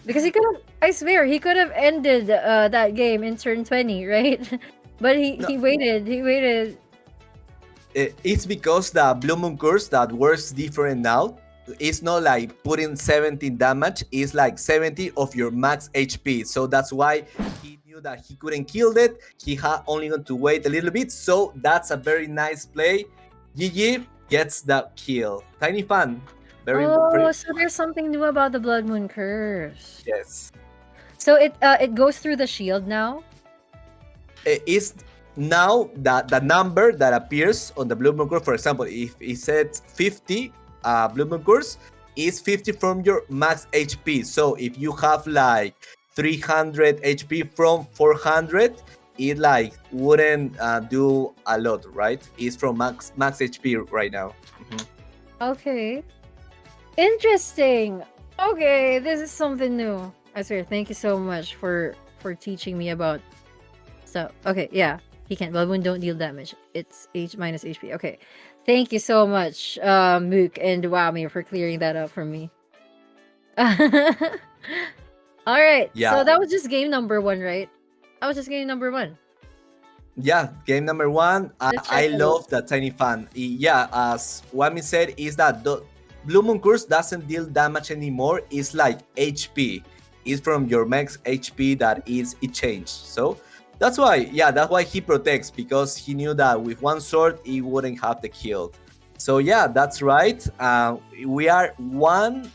Because he could have, I swear, he could have ended that game in turn 20, right? But he waited.
It's because the Blue Moon Curse that works different now. It's not like putting 17 damage, it's like 70 of your max HP. So that's why he knew that he couldn't kill it. He had only going to wait a little bit. So that's a very nice play. GG gets the kill. Tiny fan.
So there's something new about the Blood Moon Curse.
Yes.
So it goes through the shield now?
It is now the number that appears on the Blue Moon Curse. For example, if it says 50 Blue Moon Curse, is 50 from your max HP. So if you have like 300 HP from 400, it like wouldn't do a lot, right? It's from max HP right now.
Okay. Interesting. Okay, this is something new. I swear, thank you so much for teaching me about stuff. Okay, yeah. He can't. Balloon don't deal damage. It's H minus HP. Okay. Thank you so much, Mook and Wami, for clearing that up for me. Alright,
Yeah.
so that was just game number 1, right? That was just game number 1.
Yeah, game number 1.
Let's check
I
it
love the Tiny Fan. Yeah, as Wami said, is that the Blue Moon Curse doesn't deal damage anymore. It's like HP. It's from your max HP that it changed. So that's why he protects, because he knew that with one sword he wouldn't have the kill. So yeah, that's right. We are 1-0.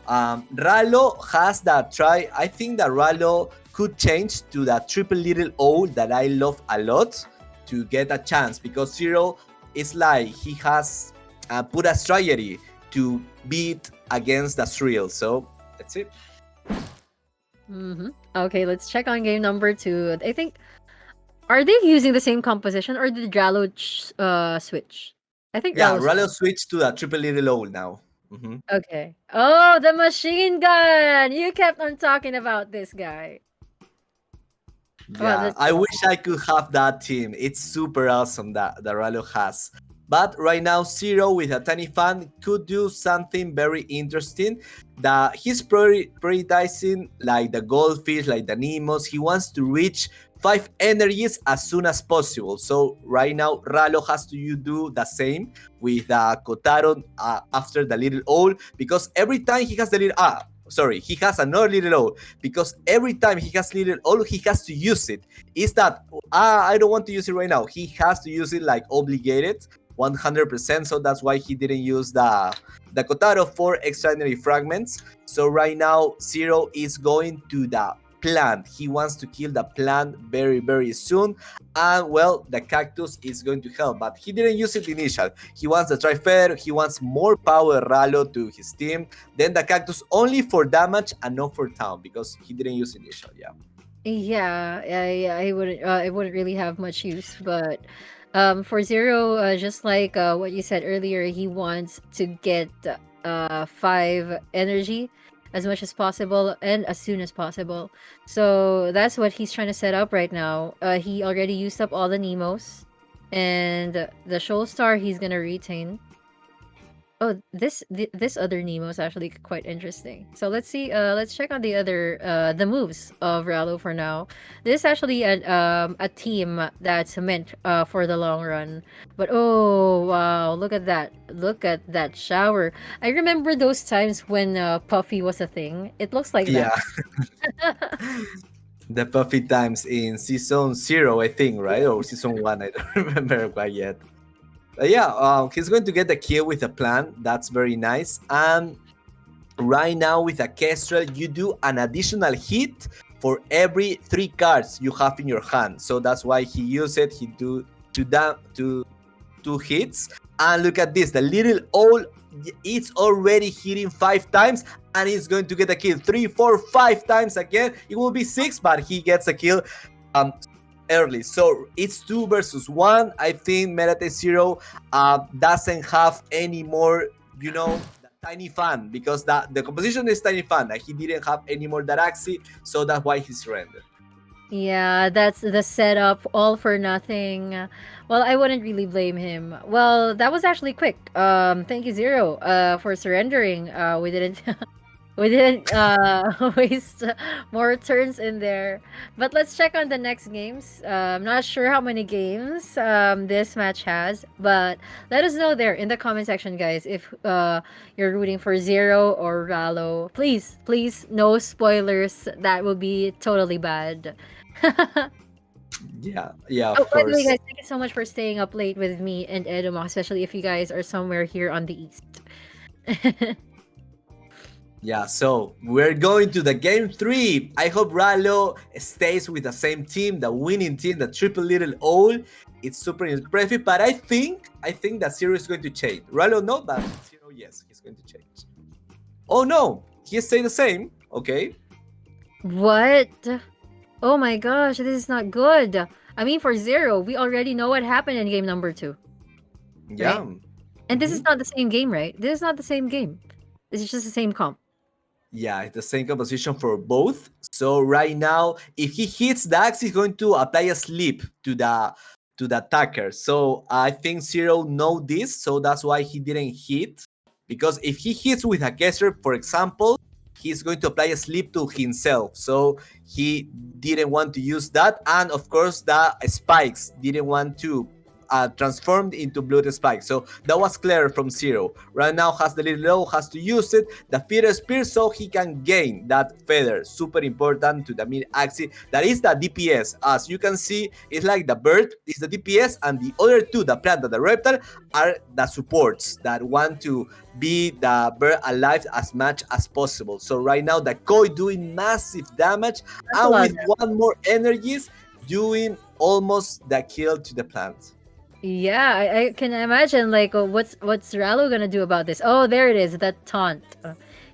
Ralo has that try. I think that Ralo could change to that triple little O that I love a lot to get a chance, because Zero is like he has put a strategy to beat against the Thrill. So that's it.
Okay, let's check on game number 2. I think, are they using the same composition, or did Ralo switch? I think
Ralo switched to the triple little O now.
Okay. Oh, the machine gun! You kept on talking about this guy.
Yeah, I wish I could have that team. It's super awesome that Ralo has. But right now, Zero with a Tiny Fan could do something very interesting. That he's prioritizing like the goldfish, like the Nemos. He wants to reach 5 energies as soon as possible. So right now, Ralo has to do the same with Kotaro after the little owl, because every time he has the little he has another little owl, because every time he has little owl, he has to use it. Is that I don't want to use it right now. He has to use it like obligated 100%. So that's why he didn't use the Kotaro for extraordinary fragments. So right now, Zero is going to the plant. He wants to kill the plant very, very soon. And well, the cactus is going to help, but he didn't use it initial. He wants the Tri-Feather. He wants more power Ralo to his team. Then the cactus only for damage and not for town, because he didn't use initial.
Yeah, I wouldn't. It wouldn't really have much use, but for Zero, just like what you said earlier, he wants to get 5 energy as much as possible and as soon as possible. So that's what he's trying to set up right now. He already used up all the Nemos, and the Shoal Star he's gonna retain. Oh, this other Nemo is actually quite interesting. So let's see. Let's check on the other the moves of Ralo for now. This is actually a team that's meant for the long run. But oh wow, look at that! Look at that shower. I remember those times when Puffy was a thing. It looks like that.
The Puffy times in season 0, I think, right? Or season 1, I don't remember quite yet. He's going to get the kill with a plan. That's very nice. And right now with a Kestrel, you do an additional hit for every 3 cards you have in your hand. So that's why he used it. He do 2 hits. And look at this. The little owl, it's already hitting 5 times. And he's going to get a kill 3, 4, 5 times again. It will be 6, but he gets a kill early. So it's 2 versus 1. I think Merate Zero doesn't have any more, the Tiny Fan, because the composition is Tiny Fan. He didn't have any more Daraxi, so that's why he surrendered.
Yeah, that's the setup, all for nothing. Well, I wouldn't really blame him. Well, that was actually quick. Thank you, Zero, for surrendering. We didn't waste more turns in there. But let's check on the next games. I'm not sure how many games this match has, but let us know there in the comment section, guys, if you're rooting for Zero or Ralo. Please, no spoilers. That would be totally bad.
Of
By the way,
course.
guys, thank you so much for staying up late with me and Edoma, especially if you guys are somewhere here on the east.
So we're going to the game 3. I hope Ralo stays with the same team, the winning team, the triple little owl. It's super impressive, but I think that Zero is going to change. Ralo not, but Zero Oh yes, he's going to change. Oh no, he stayed the same. Okay.
What? Oh my gosh, this is not good. I mean, for Zero, we already know what happened in game number 2.
Yeah.
Right? And this is not the same game, right? This is not the same game. This is just the same comp.
Yeah, it's the same composition for both. So right now, if he hits the axe, he's going to apply a sleep to the attacker. So I think Zero know this, so that's why he didn't hit. Because if he hits with a caster, for example, he's going to apply a sleep to himself. So he didn't want to use that, and of course the spikes didn't want to transformed into blood spike. So that was clear from Zero. Right now has the little low, has to use it, the feather spear, so he can gain that feather. Super important to the mid axis. That is the DPS. As you can see, it's like the bird is the DPS, and the other two, the plant and the reptile, are the supports that want to be the bird alive as much as possible. So right now the koi doing massive damage, and with one more energies doing almost the kill to the plant.
Yeah, I can imagine like what's Rallo gonna do about this? Oh, there it is, that taunt.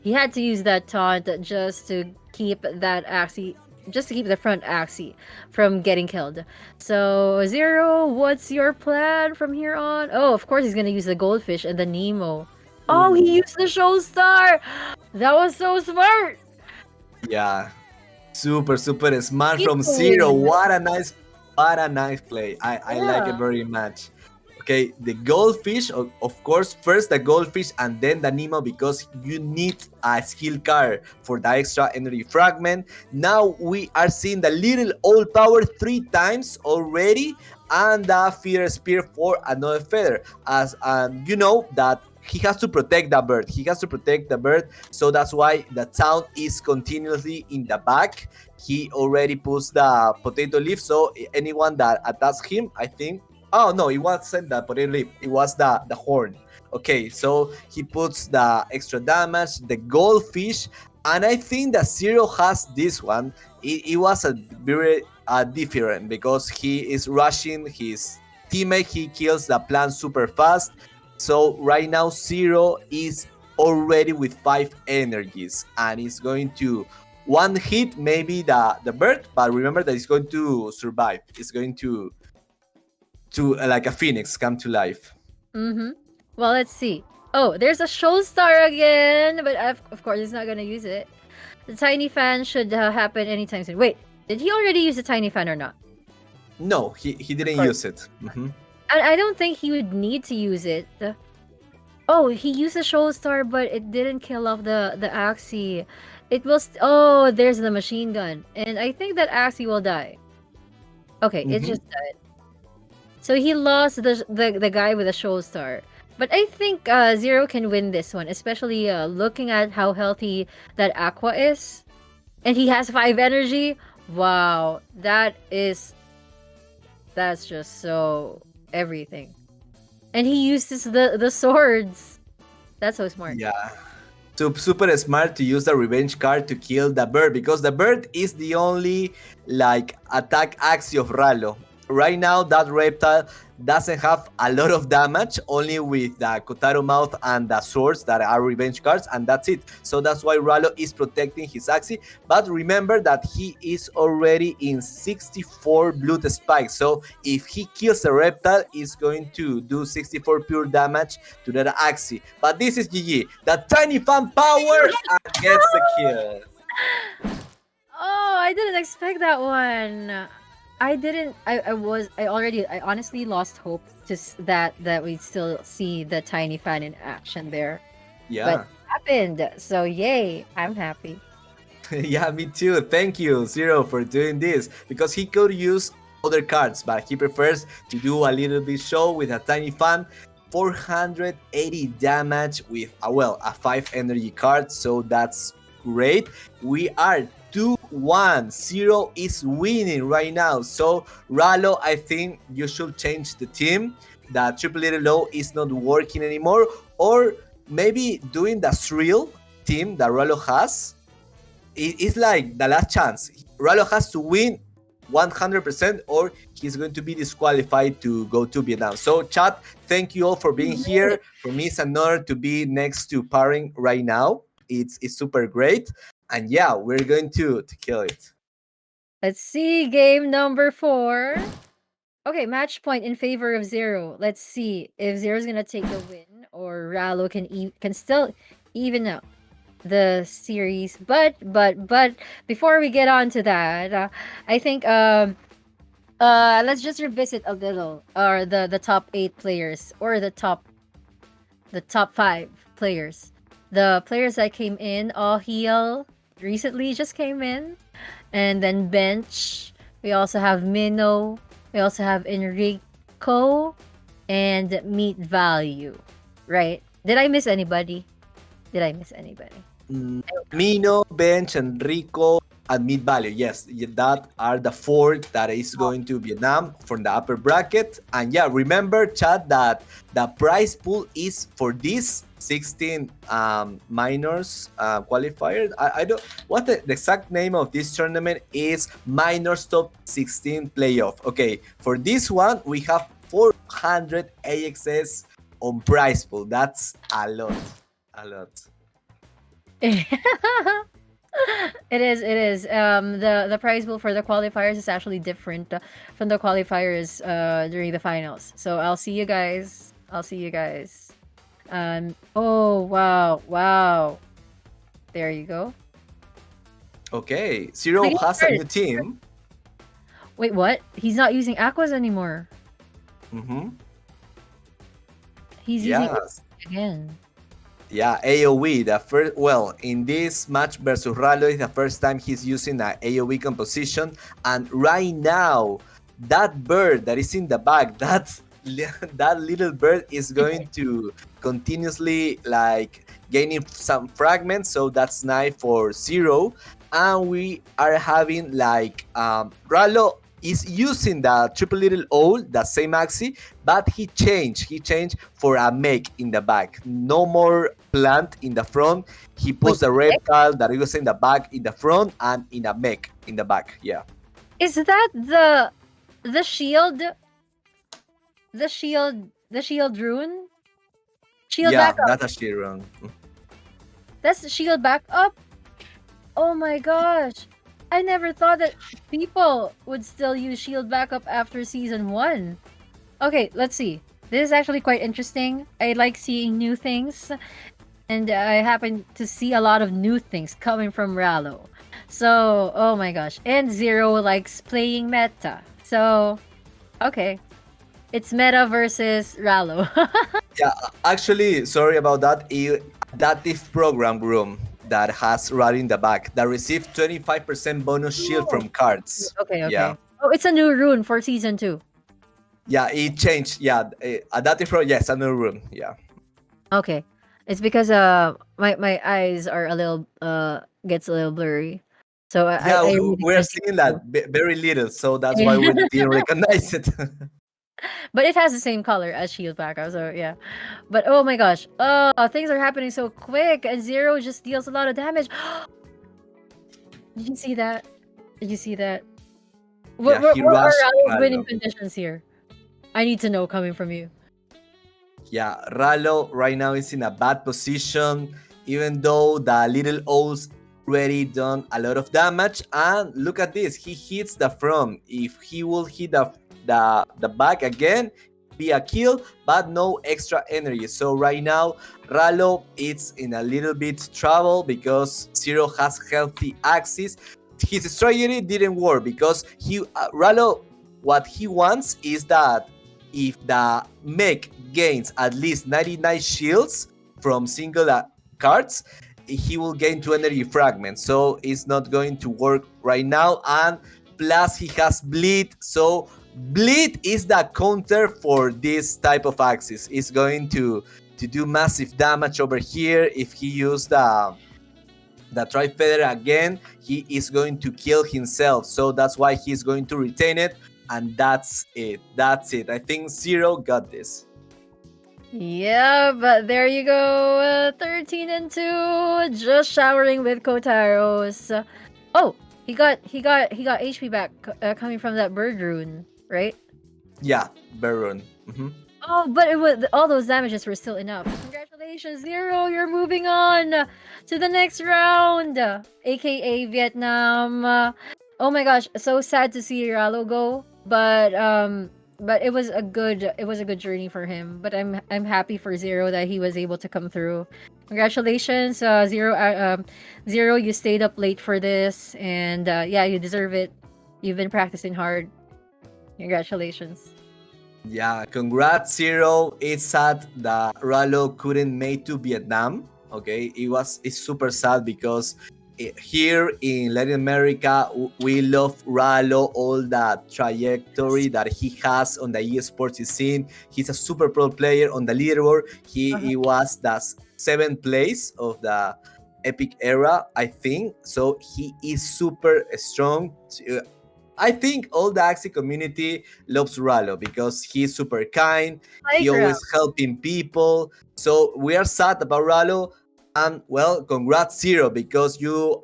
He had to use that taunt just to keep that axie, just to keep the front axie from getting killed. So Zero, what's your plan from here on? Oh, of course he's gonna use the goldfish and the Nemo. Oh, he used the show star. That was so smart.
Yeah, super smart from Zero. What a nice play. I like it very much. Okay, the goldfish, of course, first the goldfish and then the Nemo, because you need a skill card for the extra energy fragment. Now we are seeing the little old power 3 times already, and the feather spear for another feather. As you know that he has to protect the bird. He has to protect the bird, so that's why the town is continuously in the back. He already puts the potato leaf, so anyone that attacks him, I think. Oh no, it wasn't the potato leaf. It was the horn. Okay, so he puts the extra damage, the goldfish, and I think that Zero has this one. It was a very different, because he is rushing his teammate. He kills the plant super fast. So right now Zero is already with 5 energies, and he's going to one hit maybe the bird, but remember that he's going to survive. It's going to like a phoenix come to life.
Mm-hmm. Well, let's see. Oh, there's a show star again, but of course he's not gonna use it. The tiny fan should happen anytime soon. Wait, did he already use the tiny fan or not?
No, he didn't use it.
I don't think he would need to use it. Oh, he used the show star, but it didn't kill off the Axie. It was oh, there's the machine gun, and I think that Axie will die. Okay, it just died. So he lost the guy with the show star. But I think Zero can win this one, especially looking at how healthy that Aqua is. And he has 5 energy. Wow, that's just so everything. And he uses the swords. That's so smart.
Yeah. So super smart to use the revenge card to kill the bird, because the bird is the only like attack axis of Rallo. Right now that reptile doesn't have a lot of damage, only with the Kotaro mouth and the swords that are revenge cards, and that's it. So that's why Rallo is protecting his axis. But remember that he is already in 64 blood spikes, so if he kills a reptile, it's going to do 64 pure damage to that axis. But this is GG. The tiny fan power gets the kill.
Oh, I didn't expect that one. I honestly lost hope that we'd still see the tiny fan in action there.
Yeah.
But it happened. So yay, I'm happy.
Yeah, me too. Thank you, Zero, for doing this, because he could use other cards, but he prefers to do a little bit show with a tiny fan. 480 damage with a 5 energy card, so that's great. We are 2-1. Zero is winning right now. So Rallo, I think you should change the team. The triple little low is not working anymore, or maybe doing the thrill team that Rallo has. It's like the last chance. Rallo has to win 100%, or he's going to be disqualified to go to Vietnam. So, chat, thank you all for being here. For me, it's an honor to be next to Paring right now. It's super great. And yeah, we're going to kill it.
Let's see, game number 4. Okay, match point in favor of Zero. Let's see if Zero's gonna take the win or Rallo can still even out the series. But before we get on to that, I think let's just revisit a little the top 8 players or the top 5 players. The players that came in, all heal recently just came in, and then bench. We also have Minnow. We also have Enrico and Meat Value. Right? Did I miss anybody?
Mino, Bench, Enrico, and Mid Value. Yes, that are the 4 that is going to Vietnam from the upper bracket. And yeah, remember, chat, that the prize pool is for this 16 minors qualifier. I don't what the exact name of this tournament is. Minors top 16 playoff. Okay, for this one we have 400 AXS on prize pool. That's a lot.
It is. The prize pool for the qualifiers is actually different from the qualifiers during the finals. So I'll see you guys. Oh wow. There you go.
Okay, Zero has a new team.
Wait, what? He's not using Aquas anymore. He's using again.
Yeah, AoE, the first, well, in this match versus Rallo, is the first time he's using an AoE composition. And right now, that bird that is in the back, that little bird is going to continuously like gaining some fragments. So that's nice for Zero. And we are having like Rallo is using the triple little O, the same axis, but he changed for a mech in the back. No more plant in the front. He puts the reptile that he was in the back in the front and in a mech in the back. Yeah.
Is that the shield? The shield rune? Shield backup.
That's a shield rune.
That's the shield backup? Oh my gosh. I never thought that people would still use shield backup after season 1. Okay, let's see. This is actually quite interesting. I like seeing new things, and I happen to see a lot of new things coming from Rallo. So, oh my gosh. And Zero likes playing meta. So, okay. It's meta versus Rallo.
Yeah, actually, sorry about that. Adaptive program room that has right in the back that received 25% bonus shield from cards.
Okay.
Yeah.
Oh, it's a new rune for season 2.
Yeah, it changed. Yeah, adaptive pro. Yes, a new rune. Yeah.
Okay, it's because my eyes are a little gets a little blurry. So I really
we're seeing that very little, so that's why we didn't recognize it.
But it has the same color as shield backup, so yeah. But oh my gosh, things are happening so quick, and Zero just deals a lot of damage. Did you see that? What are Rallo's winning conditions here? I need to know coming from you.
Yeah, Rallo right now is in a bad position, even though the little O's already done a lot of damage. And look at this, he hits the front. If he will hit the back again, be a kill, but no extra energy. So right now, Rallo is in a little bit trouble because Zero has healthy axis. His strategy didn't work because Rallo, what he wants is that if the mech gains at least 99 shields from single cards, he will gain 2 energy fragments. So it's not going to work right now. And plus he has bleed, so bleed is the counter for this type of axis. It's going to do massive damage over here. If he used the Tri-Feather again, he is going to kill himself. So that's why he's going to retain it. And that's it. I think Zero got this.
Yeah, but there you go. 13-2. Just showering with Kotaros. Oh, he got HP back coming from that bird rune, right?
Yeah, Baron. Mhm.
Oh, but it was all those damages were still enough. Congratulations, Zero! You're moving on to the next round, aka Vietnam. Oh my gosh, so sad to see Ralo go, but it was a good journey for him. But I'm happy for Zero that he was able to come through. Congratulations, Zero. Zero, you stayed up late for this, and yeah, you deserve it. You've been practicing hard. Congratulations.
Yeah, congrats, Zero. It's sad that Ralo couldn't make to Vietnam. Okay, it's super sad because here in Latin America we love Ralo, all that trajectory that he has on the esports scene. He's a super pro player on the leaderboard. He was the 7th place of the Epic era, I think. So he is super strong. I think all the Axie community loves Ralo because he's super kind. He always helping people. So we are sad about Ralo. And well, congrats, Zero, because you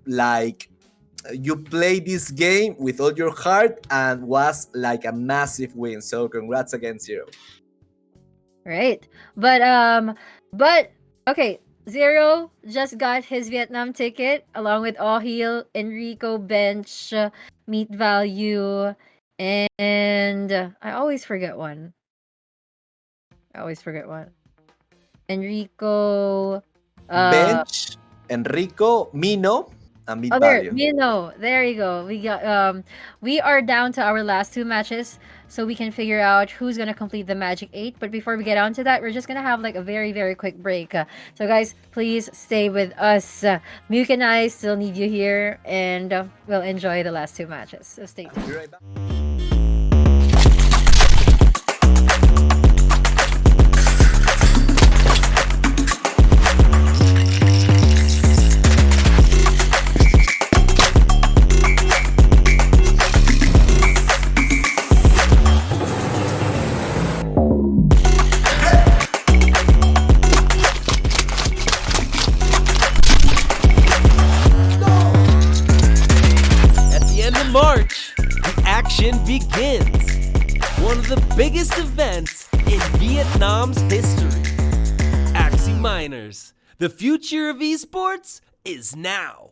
play this game with all your heart and was like a massive win. So congrats again, Zero.
Right. But okay, Zero just got his Vietnam ticket along with All Heal, Enrico, Bench, Meat Value, and I always forget one. Enrico,
Bench, Enrico, Mino, and Meat
there,
Value.
Mino. There you go. We are down to our last 2 matches, so we can figure out who's gonna complete the Magic 8. But before we get on to that, we're just gonna have like a very, very quick break. So guys, please stay with us. Muke and I still need you here, and we'll enjoy the last 2 matches. So stay tuned.
Be right back.
March, the action begins. One of the biggest events in Vietnam's history. Axie Miners, the future of esports is now.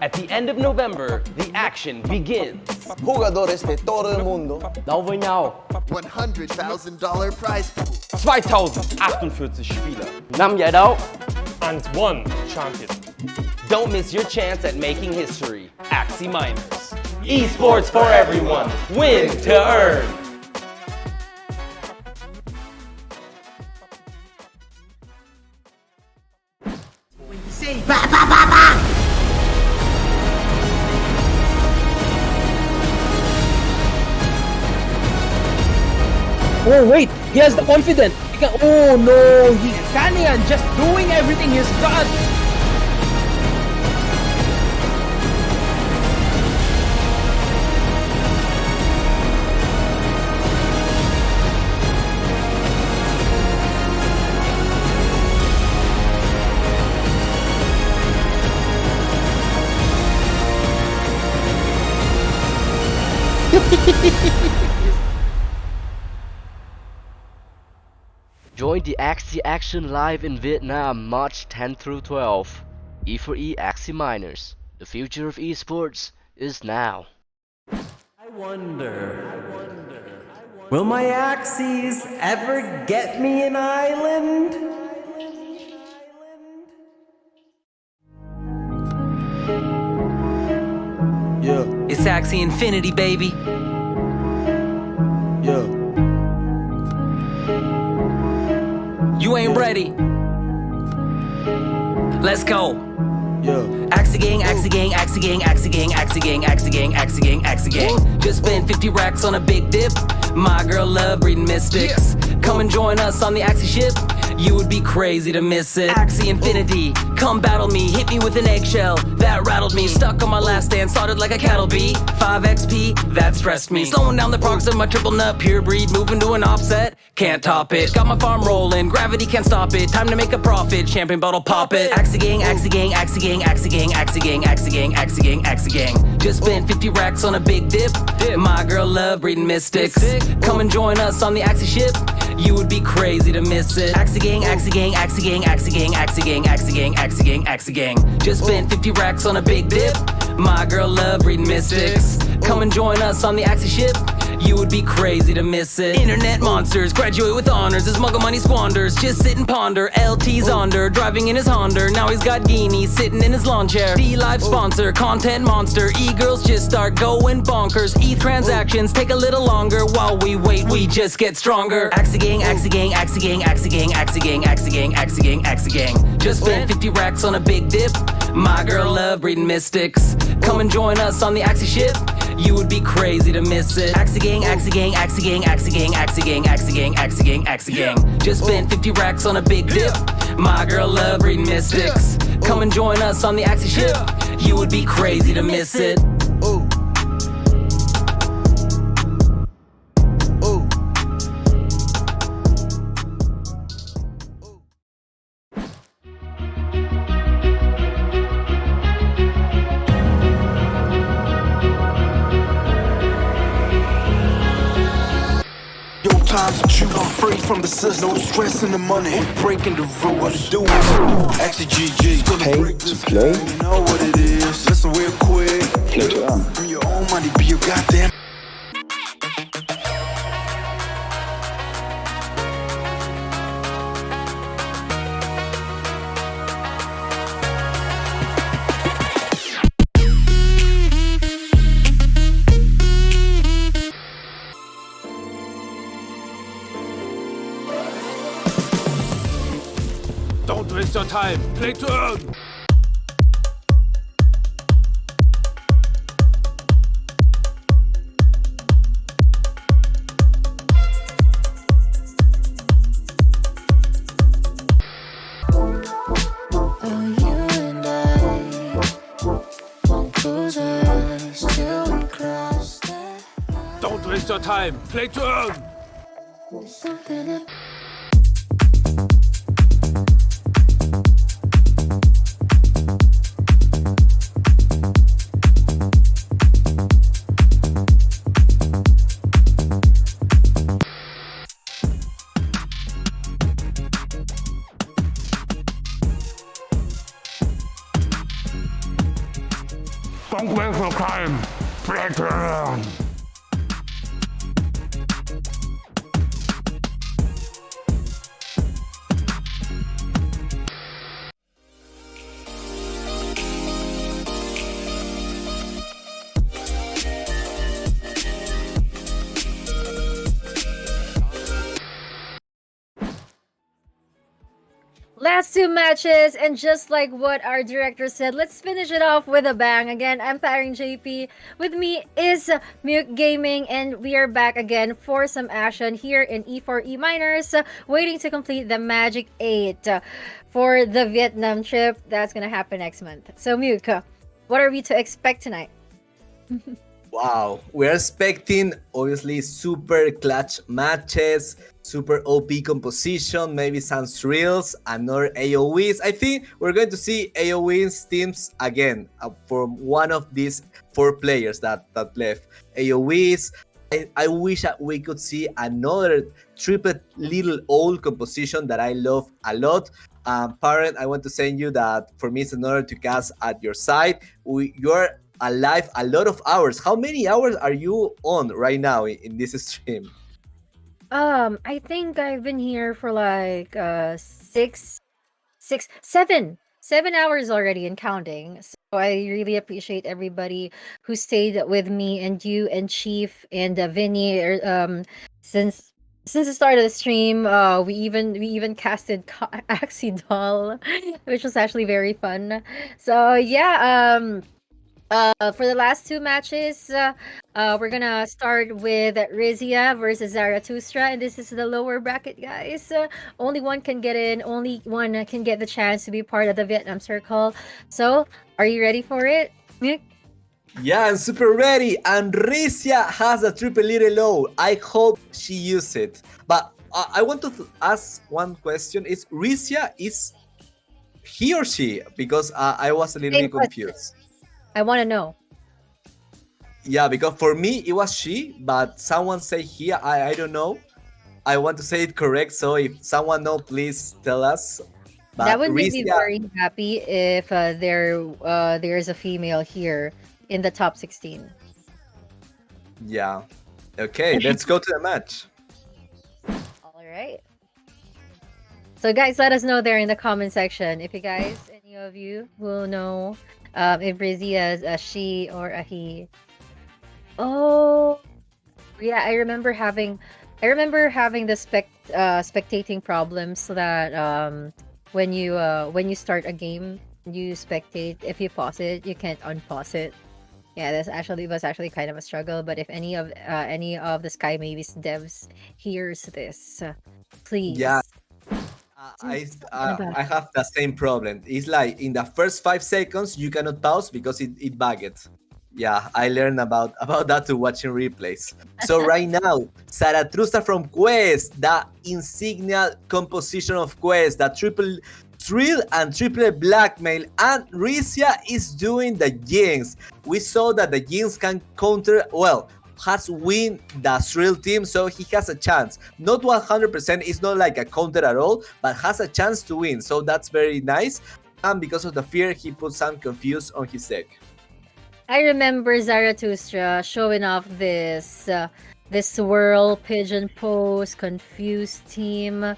At the end of November, the action begins.
Jugadores de todo el mundo.
Đấu với nhau.
$100,000 prize pool.
2048 Spieler.
5 giải đấu. And 1 champion.
Don't miss your chance at making history. Axie Miners. Esports for everyone. Win to earn.
When you say ba ba ba ba.
Oh wait, he has the confidence. Oh no, he can't just doing everything he's got.
Join the Axie Action live in Vietnam March 10 through 12. E4E Axie Miners. The future of esports is now.
I wonder, will my Axies ever get me an island?
Yeah.
It's Axie Infinity, baby.
Yeah.
You ain't ready. Let's go.
Yeah.
Axie gang, Axie gang, Axie gang, Axie gang, Axie gang, Axie gang, Axie gang, Axie gang. Just spent 50 racks on a big dip. My girl love breeding mystics. Come and join us on the Axie ship. You would be crazy to miss it. Axie Infinity, come battle me. Hit me with an eggshell, that rattled me. Stuck on my last stand, started like a cattle bee. 5 XP, that stressed me. Slowing down the progress of my triple nut, pure breed. Moving to an offset, can't top it. Got my farm rolling, gravity can't stop it. Time to make a profit, champagne bottle pop it. Axie gang, Axie gang, Axie gang, Axie gang, Axie gang, Axie gang, Axie gang, Axie gang. Just spent 50 racks on a big dip. My girl love breeding mystics. Come and join us on the Axie ship. You would be crazy to miss it. Axie gang, Axie gang, Axie gang, Axie gang, Axie gang, Axie gang, Axie gang, Axie gang. Just spent 50 racks on a big dip. My girl love breeding mystics. Come and join us on the Axie ship. You would be crazy to miss it. Internet monsters, graduate with honors. His muggle money squanders. Just sit and ponder. LT's under, driving in his Honda. Now he's got Geenie sitting in his lawn chair. D-Live sponsor, content monster. E-girls just start going bonkers. E-transactions take a little longer. While we wait, we just get stronger. Axie gang, Axie gang, Axie gang, Axie gang, Axie gang, Axie gang, Axie gang, Axie gang. Just spent 50 racks on a big dip. My girl love breeding mystics. Come and join us on the Axie ship. You would be crazy to miss it. Axie gang, Axie gang, Axie gang, Axie gang, Axie gang, Axie gang, Axie gang, Axie gang. Just spent 50 racks on a big dip. My girl love breeding mystics. Come and join us on the Axie ship. You would be crazy to miss it.
Times that you are free from the system. No stress in the money, breaking the rules. Do it. Actually, GG.
Pay to play.
You know what it is. Listen real quick.
Play to earn.
Earn your own money, be your goddamn.
Don't waste your time. Play to earn. Don't waste your time. Play to earn. Don't waste your time. Play to earn.
Last 2 matches, and just like what our director said, let's finish it off with a bang. Again, I'm Paring JP. With me is Mute Gaming, and we are back again for some action here in E4E Miners, waiting to complete the Magic 8 for the Vietnam trip. That's gonna happen next month. So, Mute, what are we to expect tonight?
Wow, we're expecting obviously super clutch matches, super OP composition, maybe some thrills, another AoEs. I think we're going to see AoEs teams again from one of these 4 players that left. AoEs. I wish that we could see another triple little old composition that I love a lot. Parent, I want to send you that for me it's an honor to cast at your side. You're alive a lot of hours. How many hours are you on right now in this stream?
I think I've been here for like 7 hours already and counting. So I really appreciate everybody who stayed with me, and you and Chief and Vinny. Since the start of the stream, we even casted Axie Doll, which was actually very fun. So yeah,
For the last two matches, we're gonna start with Rizia versus Zarathustra, and this is the lower bracket, guys. Only one can get in. Only one can get the chance to be part of the Vietnam Circle. So, are you ready for it? Nick?
Yeah, I'm super ready. And Ricia has a triple little low. I hope she use it. But I want to ask one question: Is Ricia is he or she? Because I was a little
Same
bit
question.
confused.
I want to know.
Yeah, because for me it was she, but someone say he. I don't know. I want to say it correct. So if someone know, please tell us.
That
But
would make me
Ricia,
very happy if there's a female here in the top 16.
yeah. Okay, let's go to the match.
All right. So guys, let us know there in the comment section if you guys, any of you will know if Rizia is a she or a he. Oh, yeah, I remember having the spectating problems so that when you start a game, you spectate. If you pause it, you can't unpause it. Yeah, this actually was actually kind of a struggle. But if any of the Sky Mavis devs hears this,
Yeah,
please.
I have the same problem. It's like in the first 5 seconds you cannot pause because it bugged. Yeah, I learned about that to watching replays. So right now, Zarathustra from Quest, the insignia composition of Quest, the triple thrill and triple blackmail, and Ricia is doing the Jinx. We saw that the Jinx can counter well has win the thrill team, so he has a chance. Not 100%, it's not like a counter at all, but has a chance to win. So that's very nice. And because of the fear, he put some confuse on his deck.
I remember Zarathustra showing off this swirl pigeon pose confused team.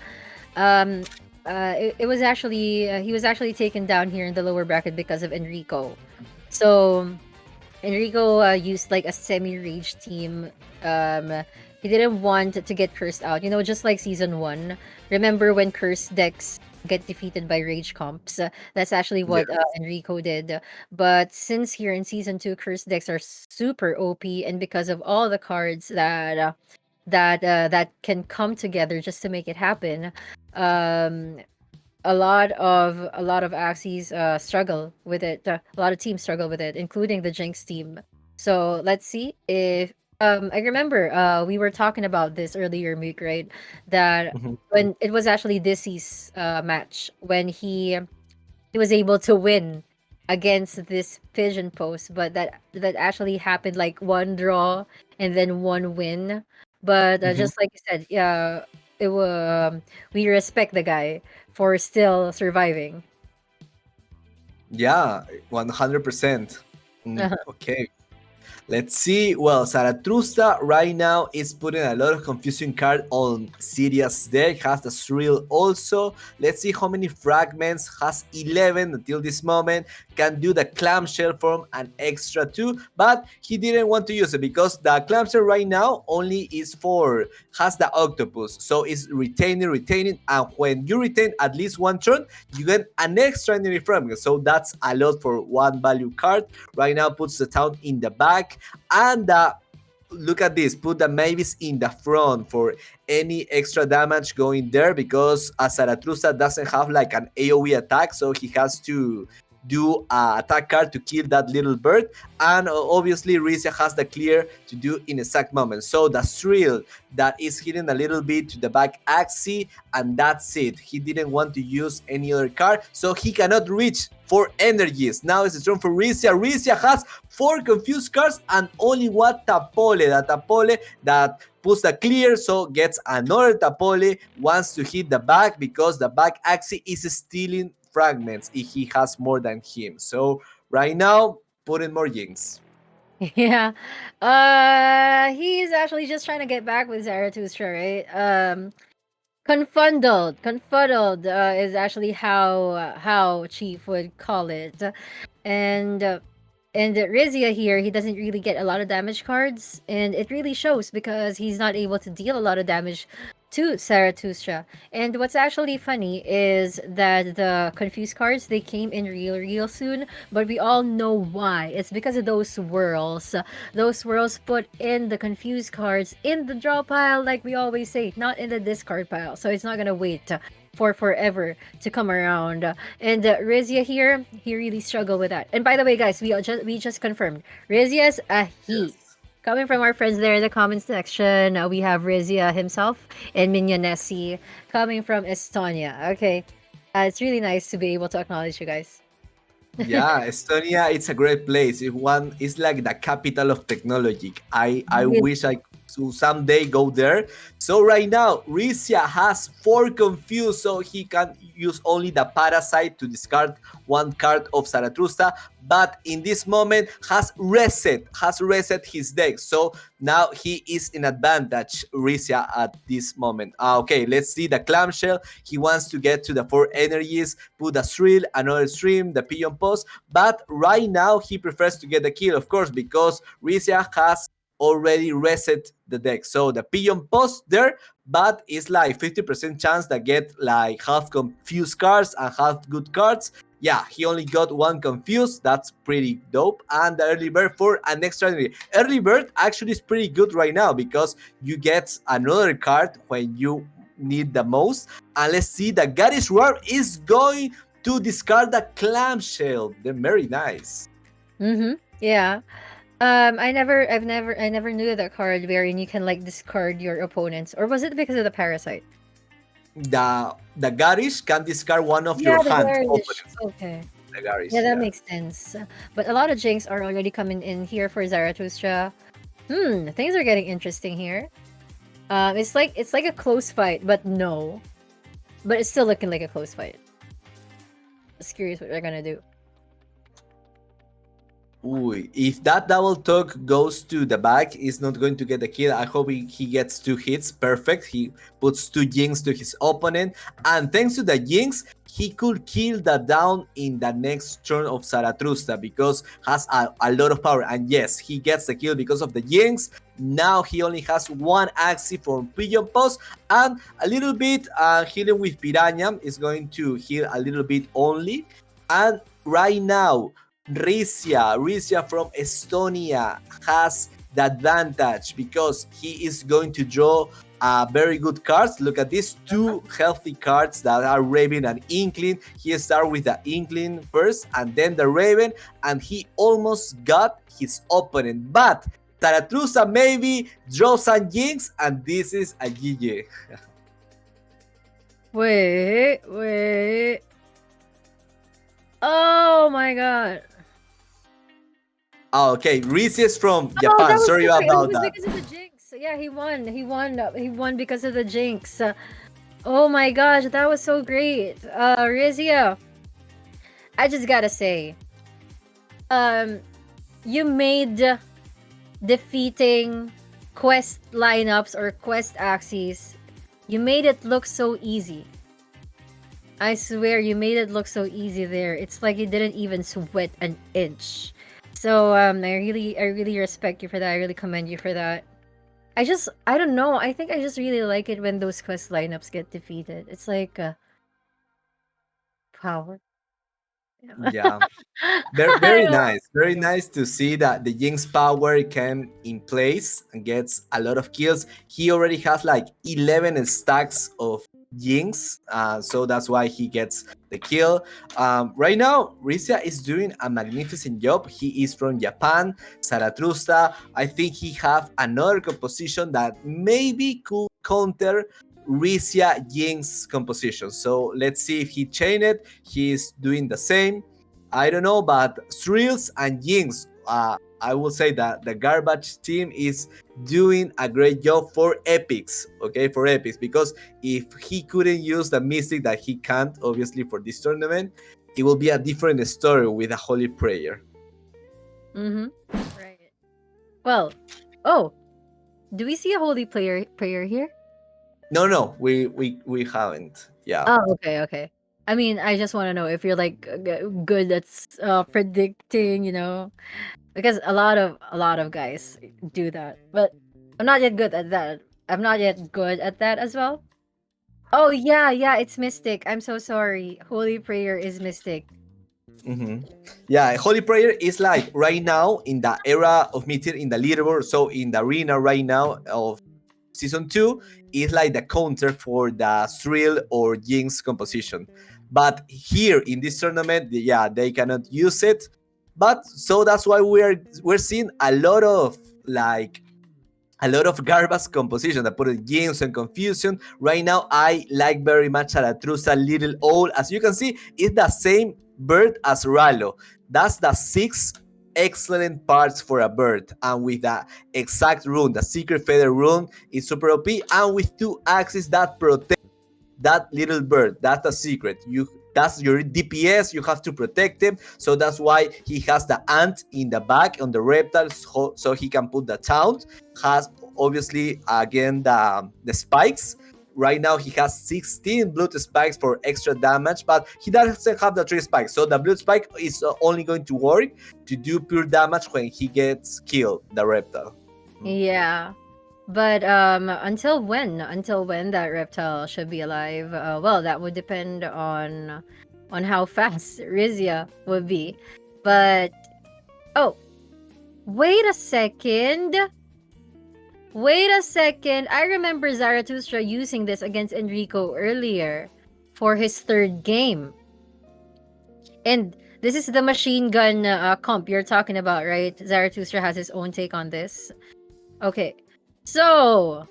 It was actually he was actually taken down here in the lower bracket because of Enrico. So Enrico used like a semi-rage team. He didn't want to get cursed out. Just like season one. Remember when cursed decks get defeated by rage comps? That's actually what
Yes.
Enrico did. But since here in season two, cursed decks are super OP, and because of all the cards that can come together just to make it happen, um, a lot of axes struggle with it. A lot of teams struggle with it, including the Jinx team. So let's see if I remember we were talking about this earlier, Mook, right? That when it was actually Dissy's match when he was able to win against this pigeon post, but that actually happened like one draw and then one win. But just like you said, yeah, it was we respect the guy for still surviving.
Yeah, 100%. Okay. Let's see. Well, Zarathustra right now is putting a lot of confusing card on Siria's deck. Has the thrill also. Let's see how many fragments. Has 11 until this moment. Can do the clamshell form an extra 2, but he didn't want to use it because the clamshell right now only is for has the octopus, so it's retaining, and when you retain at least one turn, you get an extra energy fragment. So that's a lot for one value card. Right now puts the town in the back, and look at this, put the Mavis in the front for any extra damage going there, because Zarathustra doesn't have like an AoE attack, so he has to do a attack card to kill that little bird, and obviously Ricia has the clear to do in exact moment. So the thrill that is hitting a little bit to the back axis, and that's it. He didn't want to use any other card, so he cannot reach 4 energies. Now it's a turn for Ricia. Ricia has 4 confused cards and only one Tapole. The Tapole that puts the clear, so gets another Tapole, wants to hit the back because the back axis is stealing fragments if he has more than him. So right now, put in more Jinx.
Yeah. He's actually just trying to get back with Zarathustra, right? Confuddled is actually how Chief would call it. And Rizia here, he doesn't really get a lot of damage cards, and it really shows because he's not able to deal a lot of damage to Zarathustra. And what's actually funny is that the confused cards they came in real soon, but we all know why. It's because of those swirls. Those swirls put in the confused cards in the draw pile, like we always say, not in the discard pile. So it's not gonna wait for forever to come around. And Rizia here, he really struggled with that. And by the way, guys, we just confirmed Rizia's a he. Coming from our friends there in the comments section, we have Rizia himself and Minyanesi coming from Estonia. Okay, it's really nice to be able to acknowledge you guys.
Yeah, Estonia, it's a great place. It's like the capital of technology. I
Really?
wish I to someday go there. So right now, Risia has 4 confused, so he can use only the parasite to discard 1 card of Zarathustra. But in this moment, has reset his deck. So now he is in advantage, Risia, at this moment. Okay, let's see the clamshell. He wants to get to the 4 energies, put a thrill, another stream, the pigeon post. But right now, he prefers to get the kill, of course, because Risia has already reset the deck. So the pigeon post there, but it's like 50% chance that get like half confused cards and half good cards. Yeah, he only got 1 confused. That's pretty dope. And the early bird for an extra energy. Early bird actually is pretty good right now because you get another card when you need the most. And let's see, the Goddess Roar is going to discard the clamshell. They're very nice.
Mm-hmm. Yeah. I never knew that card wherein you can like discard your opponents, or was it because of the parasite?
The Garish can discard one of
Yeah,
your
the
hand
garish.
opponents.
Okay.
The Garish,
Yeah, that
yeah.
makes sense. But a lot of jinx are already coming in here for Zarathustra. Things are getting interesting here. It's like a close fight, but no. But it's still looking like a close fight. Just curious what they're gonna do.
Ooh, if that double talk goes to the back, he's not going to get the kill. I hope he gets 2 hits. Perfect. He puts 2 jinx to his opponent. And thanks to the jinx, he could kill the down in the next turn of Zarathustra because has a lot of power. And yes, he gets the kill because of the jinx. Now he only has 1 axi from Pigeon Post and a little bit healing with Piranha is going to heal a little bit only. And right now, Risia from Estonia has the advantage because he is going to draw very good cards. Look at these 2 healthy cards that are Raven and Inkling. He started with the Inkling first and then the Raven, and he almost got his opponent. But Zarathustra maybe draws some Jinx, and this is a GG.
Wait. Oh my god.
Oh, okay, Risia is from
Oh,
Japan.
that was
Sorry
why. It
about
was
that.
because of the jinx. Yeah, he won. He won because of the jinx. Oh my gosh, that was so great. Rizia, I just gotta say, you made defeating quest lineups or quest axes. You made it look so easy. I swear, you made it look so easy there. It's like you didn't even sweat an inch. So I really respect you for that. I really commend you for that. I don't know. I think I just really like it when those quest lineups get defeated. It's like power.
Yeah. Very,
I
very
don't
nice. Very nice to see that the Jinx power came in place and gets a lot of kills. He already has like 11 stacks of Jinx, so that's why he gets the kill. Right now, Risia is doing a magnificent job. He is from Japan, Zarathustra. I think he have another composition that maybe could counter Risia Jinx composition. So let's see if he chain it. He's doing the same. I don't know, but Thrills and Jinx, I will say that the garbage team is doing a great job for Epics, okay, for Epics, because if he couldn't use the Mystic that he can't, obviously, for this tournament, it will be a different story with a Holy Prayer.
Mm-hmm. Right. Well, oh, do we see a holy prayer here?
No, we haven't. Yeah.
Oh, okay. I mean, I just want to know if you're like good at predicting, because a lot of guys do that, but I'm not yet good at that. I'm not yet good at that as well. Oh yeah, yeah, it's Mystic. I'm so sorry. Holy Prayer is Mystic.
Yeah, Holy Prayer is like right now in the era of meter in the leaderboard. So in the arena right now of season 2 is like the counter for the Thrill or Jinx composition. But here in this tournament, yeah, they cannot use it. But so that's why we're seeing a lot of garbage composition that put in games and confusion. Right now, I like very much Alatrusa Little Owl. As you can see, it's the same bird as Ralo. That's the six excellent parts for a bird. And with the exact rune, the secret feather rune, is super OP. And with two axes that protect that little bird. That's the secret. That's your DPS. You have to protect him. So that's why he has the ant in the back on the reptile, so he can put the taunt. Has obviously again the spikes. Right now he has 16 blood spikes for extra damage, but he doesn't have the 3 spikes. So the blood spike is only going to work to do pure damage when he gets killed, the reptile.
Yeah. But until when? Until when that reptile should be alive? Well, that would depend on how fast Rizia would be. But oh, wait a second. Wait a second. I remember Zarathustra using this against Enrico earlier for his third game. And this is the machine gun comp you're talking about, right? Zarathustra has his own take on this. Okay. So,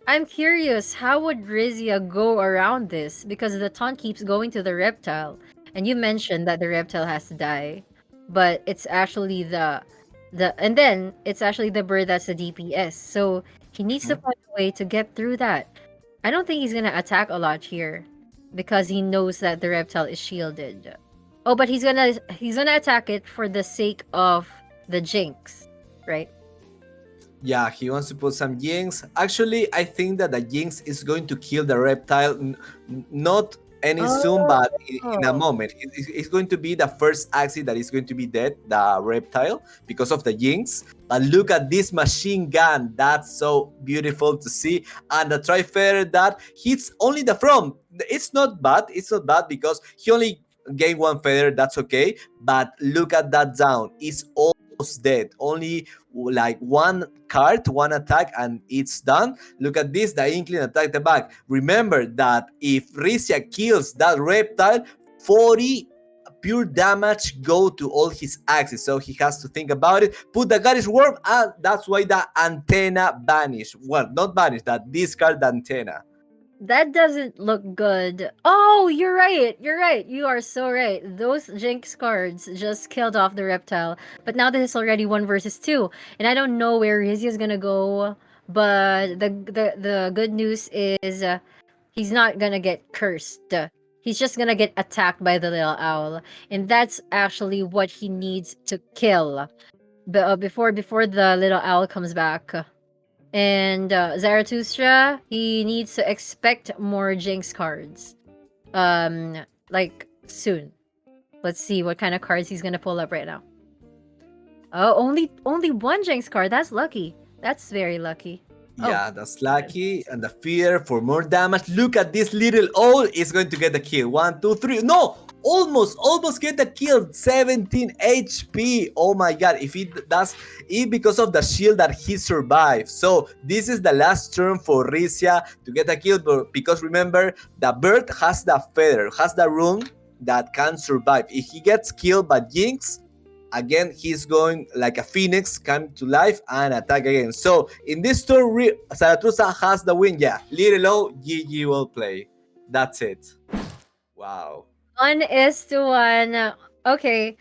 I'm curious, how would Rizia go around this? Because the taunt keeps going to the reptile. And you mentioned that the reptile has to die. But it's actually and then it's actually the bird that's the DPS. So he needs to find a way to get through that. I don't think he's gonna attack a lot here. Because he knows that the reptile is shielded. Oh, but he's gonna attack it for the sake of the Jinx, right?
Yeah, he wants to put some Jinx. Actually, I think that the Jinx is going to kill the reptile, not any soon, but in a moment. It's going to be the first axis that is going to be dead, the reptile, because of the Jinx. But look at this machine gun. That's so beautiful to see. And the Tri-Feather that hits only the front. It's not bad. It's not bad because he only gained one feather. That's okay. But look at that down. It's almost dead. Only like one card, one attack, and it's done. Look at this, the Inkling attack the back. Remember that if Rizia kills that reptile, 40 pure damage go to all his axes, so he has to think about it. Put the Garish Worm, and that's why the antenna vanish. Well, not vanish, that discard the antenna.
That doesn't look good. Oh, you're right. You're right. You are so right. Those Jinx cards just killed off the reptile. But now this is already 1 versus 2. And I don't know where Rizia's gonna go. But the good news is he's not gonna get cursed. He's just gonna get attacked by the little owl. And that's actually what he needs to kill. Before the little owl comes back. And Zarathustra, he needs to expect more Jinx cards. Like soon. Let's see what kind of cards he's gonna pull up right now. Oh, only one Jinx card. That's lucky. That's very lucky.
Yeah, that's lucky. And the fear for more damage. Look at this little owl is going to get the kill. 1, 2, 3. No! Almost get the kill. 17 HP. Oh my god. If it does it because of the shield that he survived. So this is the last turn for Rizia to get a kill. But because remember, the bird has the feather, has the rune that can survive. If he gets killed by Jinx, again he's going like a phoenix, come to life and attack again. So in this turn, Zarathustra has the win. Yeah, little low, GG will play. That's it. Wow.
1-1. Okay.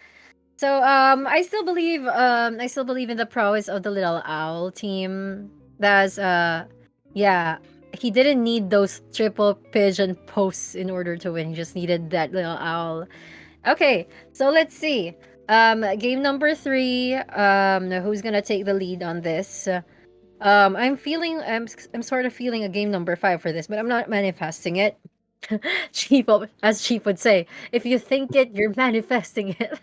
So I still believe in the prowess of the little owl team. That's yeah, he didn't need those triple pigeon posts in order to win. He just needed that little owl. Okay, so let's see. Game number 3. Who's gonna take the lead on this? I'm sort of feeling a game number 5 for this, but I'm not manifesting it. Chief, as Chief would say, if you think it, you're manifesting it.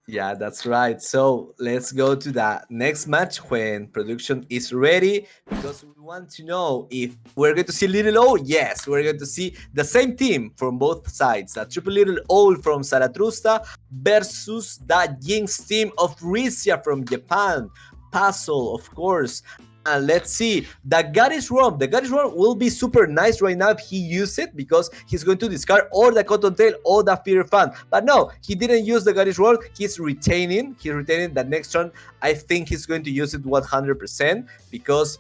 Yeah, that's right. So let's go to the next match when production is ready because we want to know if we're going to see Little O. Yes, we're going to see the same team from both sides. The Triple Little O from Zarathustra versus the Jinx team of Risia from Japan. Puzzle, of course. And let's see, the God is wrong. The God is wrong will be super nice right now if he uses it because he's going to discard all the Cottontail or the Fear Fan. But no, he didn't use the God is wrong. He's retaining. He's retaining the next turn. I think he's going to use it 100% because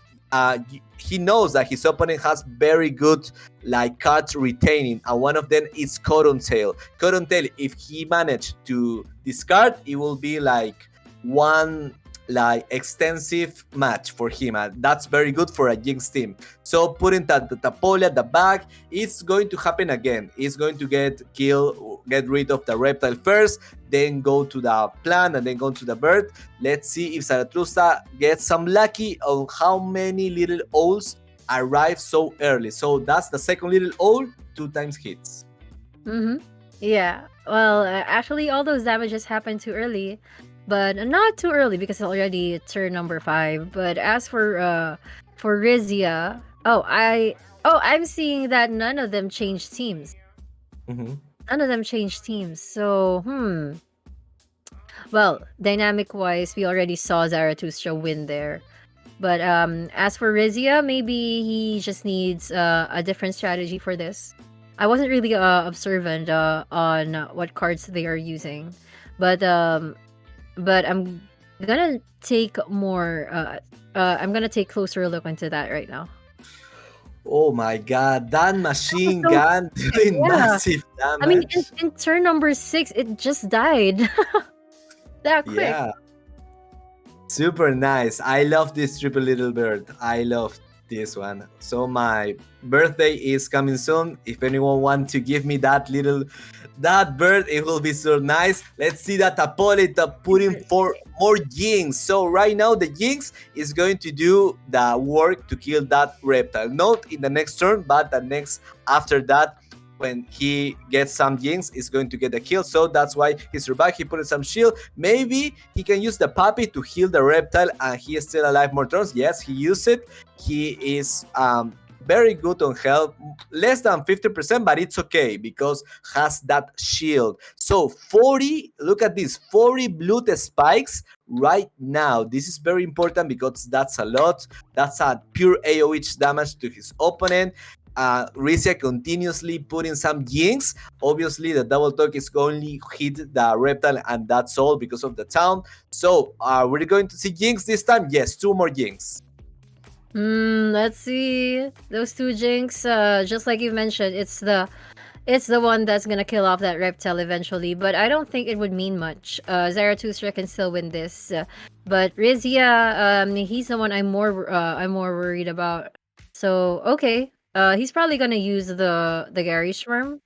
he knows that his opponent has very good like cards retaining, and one of them is Cottontail. Cottontail, if he managed to discard, it will be like one like extensive match for him, and that's very good for a Jinx team. So putting the Tapoli at the back, it's going to happen again. It's going to get rid of the reptile first, then go to the plant, and then go to the bird. Let's see if Zarathustra gets some lucky on how many little owls arrive so early. So that's the second little owl, 2 times hits.
Yeah. Well, actually, all those damages happened too early, but not too early because it's already turn number 5. But as for Rizia, I'm seeing that none of them changed teams. None of them changed teams. So, well, dynamic-wise, we already saw Zarathustra win there. But as for Rizia, maybe he just needs a different strategy for this. I wasn't really observant on what cards they are using, but I'm gonna take more. I'm gonna take closer look into that right now.
Oh my god, that machine gun doing massive damage.
I mean, in turn number 6, it just died. That quick.
Yeah. Super nice. I love this Triple Little Bird. I love this one. So my birthday is coming soon. If anyone wants to give me that bird, it will be so nice. Let's see that Apolita putting for more Jinx. So right now the Jinx is going to do the work to kill that reptile. Not in the next turn, but the next after that. When he gets some Jinx, is going to get the kill. So that's why he's back. He put in some shield. Maybe he can use the puppy to heal the reptile and he is still alive more turns. Yes, he used it. He is very good on health. Less than 50%, but it's okay because has that shield. So 40, look at this, 40 blood spikes right now. This is very important because that's a lot. That's a pure AoE damage to his opponent. Risia continuously putting some Jinx. Obviously, the double talk is going to hit the reptile, and that's all because of the town. So, we're going to see Jinx this time? Yes, 2 more Jinx.
Let's see. Those 2 Jinx, just like you mentioned, it's the one that's gonna kill off that reptile eventually, but I don't think it would mean much. Zarathustra can still win this, but Rizia, he's the one I'm more worried about. So, okay. He's probably gonna use the Gary Schworm.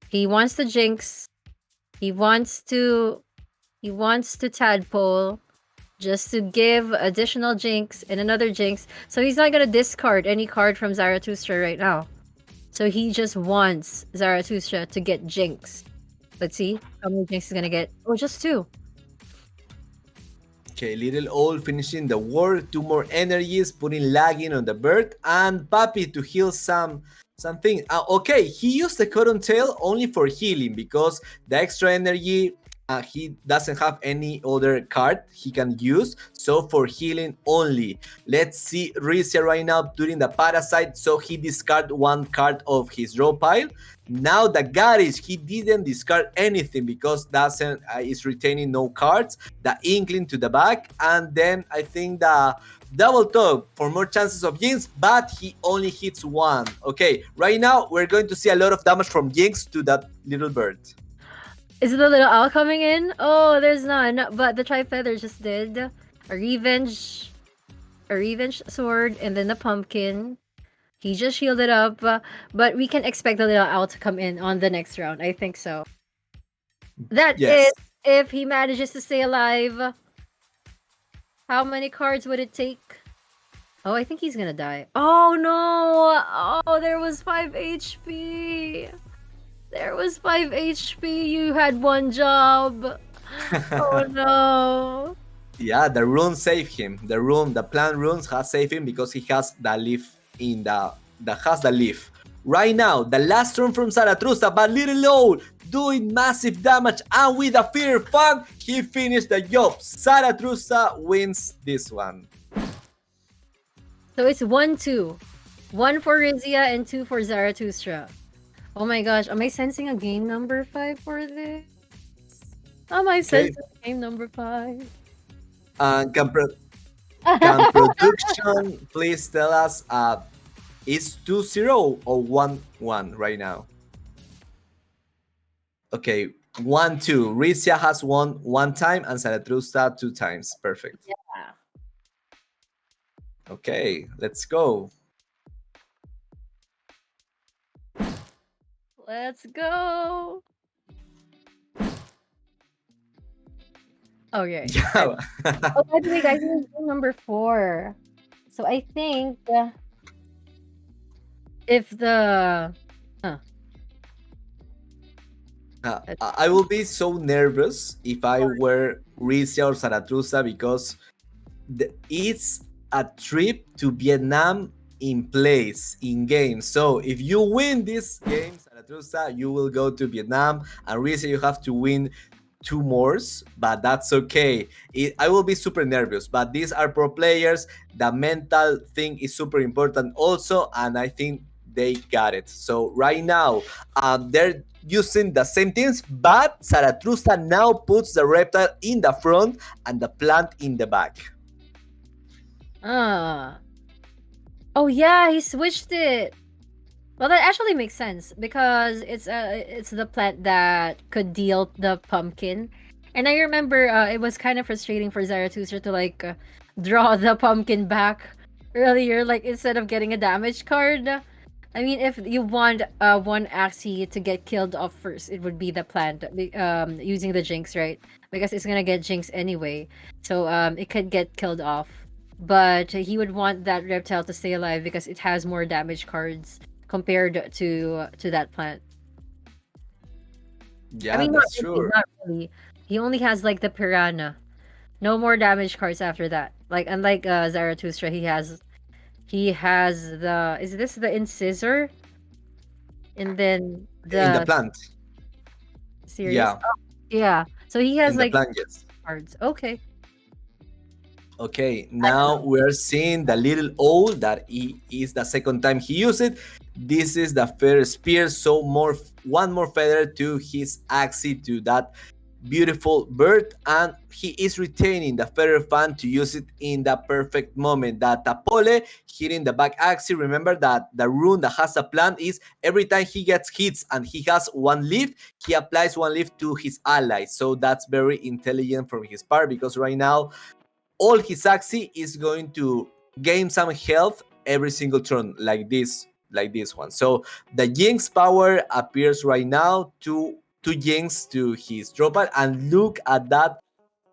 He wants to Jinx. He wants to Tadpole just to give additional Jinx and another Jinx. So he's not gonna discard any card from Zarathustra right now. So he just wants Zarathustra to get Jinx. Let's see how many Jinx is gonna get. Oh, just 2.
Okay, Little Owl finishing the work, 2 more energies, putting lagging on the bird, and Papi to heal something. Okay, he used the Cottontail only for healing because the extra energy he doesn't have any other card he can use, so for healing only. Let's see Risia right now doing the Parasite, so he discard 1 card of his draw pile. Now the Garish, he didn't discard anything because doesn't is retaining no cards. The Inkling to the back, and then I think the double talk for more chances of Jinx, but he only hits 1. Okay, right now we're going to see a lot of damage from Jinx to that little bird.
Is the little owl coming in? Oh, there's none, but the Tri-Feather just did a revenge sword, and then the pumpkin. He just shielded up, but we can expect the little owl to come in on the next round. I think so. That is if he manages to stay alive. How many cards would it take? Oh, I think he's gonna die. Oh no! Oh, there was 5 HP. There was 5 HP. You had 1 job. Oh no.
Yeah, the rune saved him. The plant runes has saved him because he has the leaf in the leaf. Right now, the last turn from Zarathustra, but little old, doing massive damage, and with a fear fang, he finished the job. Zarathustra wins this one.
So it's 1-2. 1 for Rizia and 2 for Zarathustra. Oh my gosh, am I sensing a game number 5 for this? Am I sensing game number 5?
Can production please tell us is 2-0 or 1-1 right now? Okay, 1-2. Rizia has won 1 time and Zarathustra 2 times. Perfect.
Yeah.
Okay, let's go.
Let's go. Okay.
Yeah.
Oh, by the way, guys, this is game number 4. So I think if the
I will be so nervous if I were Rizia or Zarathustra because it's a trip to Vietnam in place, in game. So if you win this game, Zarathustra, you will go to Vietnam, and Rizia, you have to win 2 more, but that's okay. I will be super nervous, but these are pro players. The mental thing is super important also, and I think they got it. So right now, they're using the same things, but Zarathustra now puts the reptile in the front and the plant in the back.
Oh yeah, he switched it. Well, that actually makes sense because it's the plant that could deal the pumpkin. And I remember it was kind of frustrating for Zarathustra to like draw the pumpkin back earlier, like instead of getting a damage card. I mean, if you want one Axie to get killed off first, it would be the plant using the Jinx, right? Because it's gonna get Jinx anyway, so it could get killed off. But he would want that reptile to stay alive because it has more damage cards compared to that plant.
Yeah,
I mean,
that's true.
not really. He only has like the piranha. No more damage cards after that. Like unlike Zarathustra, he has the is this the incisor? And then
In the
the
plant.
series.
Yeah.
Oh, yeah. So he has
In the
like
plant, yes.
cards. Okay.
Okay, now we're seeing the little O that is the second time he used it. This is the feather spear, so one more feather to his axie, to that beautiful bird, and he is retaining the feather fan to use it in the perfect moment. That Tapole hitting the back axis. Remember that the rune that has a plant is every time he gets hits and he has 1 leaf, he applies 1 leaf to his ally. So that's very intelligent from his part, because right now all his axie is going to gain some health every single turn, like this one. So the Jinx power appears right now, two Jinx to his dropper, and look at that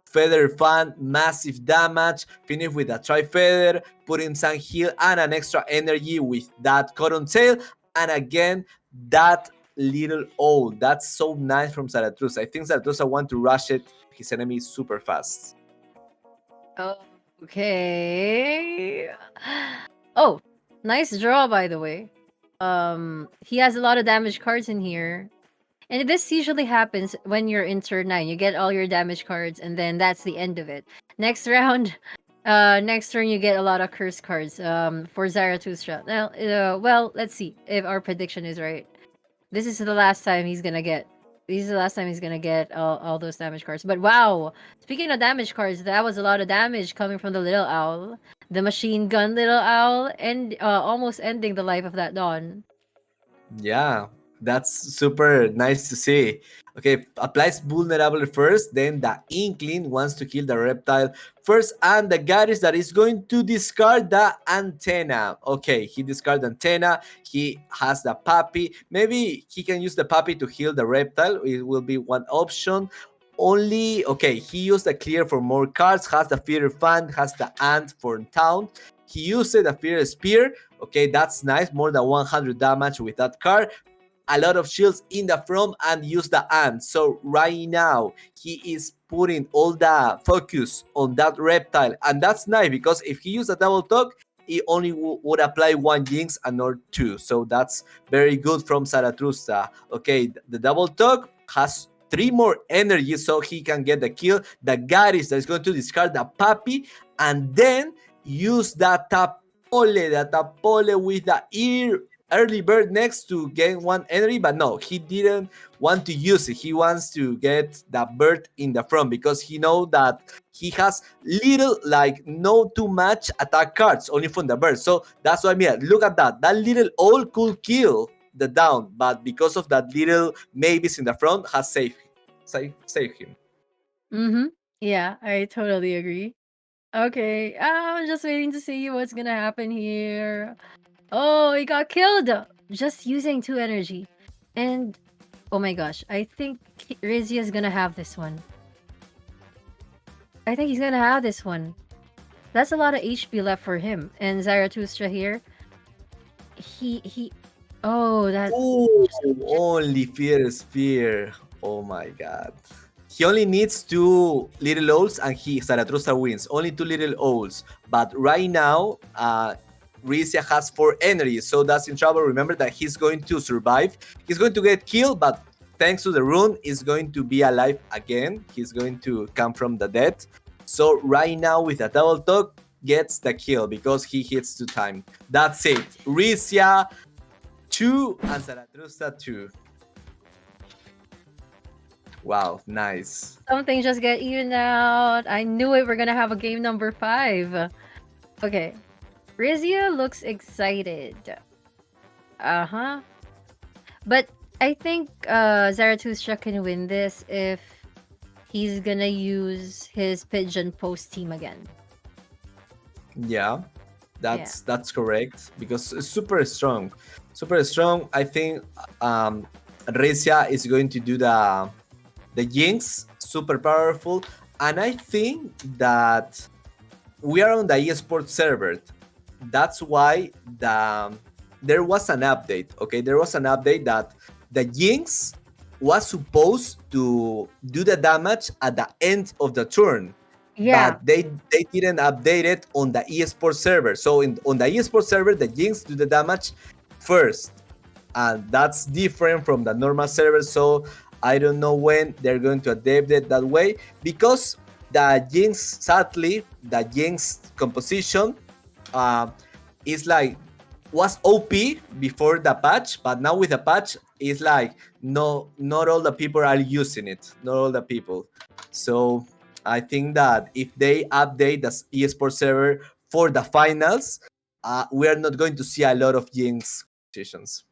feather fan, massive damage, finish with a tri-feather, putting some heal and an extra energy with that cottontail, and again that little O. That's so nice from Zarathustra. I think Zarathustra want to rush it his enemy super fast.
Okay. Oh, nice draw, by the way. He has a lot of damage cards in here. And this usually happens when you're in turn 9. You get all your damage cards, and then that's the end of it. Next round, next turn you get a lot of curse cards for Zarathustra. Now, well, let's see if our prediction is right. This is the last time he's gonna get all those damage cards. But wow, speaking of damage cards, that was a lot of damage coming from the little owl, the machine gun little owl, and almost ending the life of that Dawn.
Yeah, that's super nice to see. Okay, applies vulnerable first, then the Inkling wants to kill the reptile first, and the Garrus that is going to discard the antenna. Okay, he discard the antenna, he has the puppy. Maybe he can use the puppy to heal the reptile. It will be one option. Only, okay, he used the clear for more cards, has the fear fan, has the ant for town. He used the fear spear. Okay, that's nice, more than 100 damage with that card. a lot of shields in the front and use the ant. So right now he is putting all the focus on that reptile, and that's nice because if he used a double talk, he only would apply one jinx and not two. So that's very good from Zarathustra. Okay, the double talk has 3 more energy so he can get the kill. The Garage that is going to discard the puppy and then use that tapole with the early bird next to gain 1 energy, but no, he didn't want to use it. He wants to get the bird in the front because he know that he has little, like no too much attack cards only from the bird. So that's what I mean. Look at that. That little owl could kill the down, but because of that little maybes in the front has saved him.
Mm-hmm. Yeah, I totally agree. Okay, I'm just waiting to see what's gonna happen here. Oh, he got killed! Just using 2 energy. And, oh my gosh, I think Rizia is gonna have this one. I think he's gonna have this one. That's a lot of HP left for him. And Zarathustra here, he... Oh, that...
Oh, only fear is fear. Oh my god. He only needs 2 little owls and Zarathustra wins. Only 2 little owls. But right now, Rizia has 4 energy, so that's in trouble. Remember that he's going to survive. He's going to get killed, but thanks to the rune, is going to be alive again. He's going to come from the dead. So right now, with a double talk, gets the kill because he hits 2 times. That's it. Rizia 2 and Zarathustra 2. Wow, nice.
Something just get evened out. I knew it. We're gonna have a game number 5. Okay. Rizia looks excited. Uh-huh. But I think Zarathustra can win this if he's gonna use his pigeon post team again.
Yeah, that's correct because it's super strong. Super strong. I think Rizia is going to do the Jinx, super powerful. And I think that we are on the esports server. That's why there was an update. Okay, there was an update that the Jinx was supposed to do the damage at the end of the turn.
Yeah.
But they didn't update it on the esports server. So on the esports server, the Jinx do the damage first. And that's different from the normal server. So I don't know when they're going to adapt it that way. Because the Jinx, sadly, the Jinx composition is like, was OP before the patch. But now with the patch, it's like, no, not all the people are using it. Not all the people. So I think that if they update the esports server for the finals, we are not going to see a lot of Jinx competitions.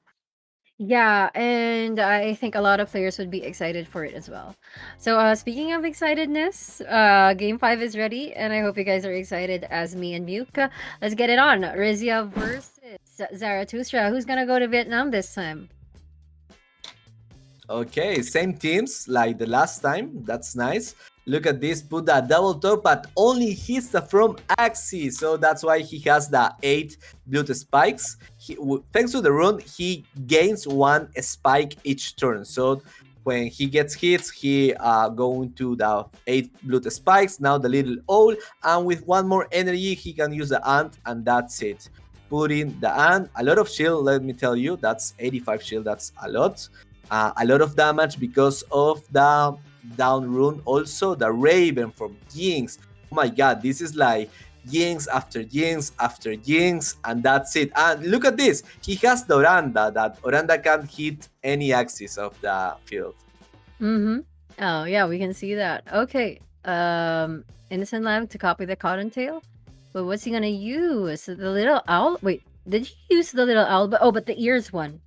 Yeah, and I think a lot of players would be excited for it as well. So speaking of excitedness, game 5 is ready, and I hope you guys are excited as me and Muke. Let's get it on. Rizia versus Zarathustra. Who's gonna go to Vietnam this time?
Okay, same teams like the last time. That's nice. Look at this, put that double top, but only hits the from axis. So that's why he has the 8 blue spikes. Thanks to the rune, he gains 1 spike each turn. So when he gets hits, he going to the 8 blue spikes. Now the little owl, and with 1 more energy, he can use the ant, and that's it. Putting the ant, a lot of shield, let me tell you, that's 85 shield, that's a lot. A lot of damage because of the down rune. Also the Raven from Jinx. Oh my god, this is like Jinx after Jinx after Jinx, and that's it. And look at this, he has the Oranda, that Oranda can't hit any axis of the field.
Mm-hmm. Oh yeah, we can see that. Okay. Innocent Lamb to copy the Cottontail. But what's he gonna use? The little owl? Wait, did he use the little owl? But the ears one.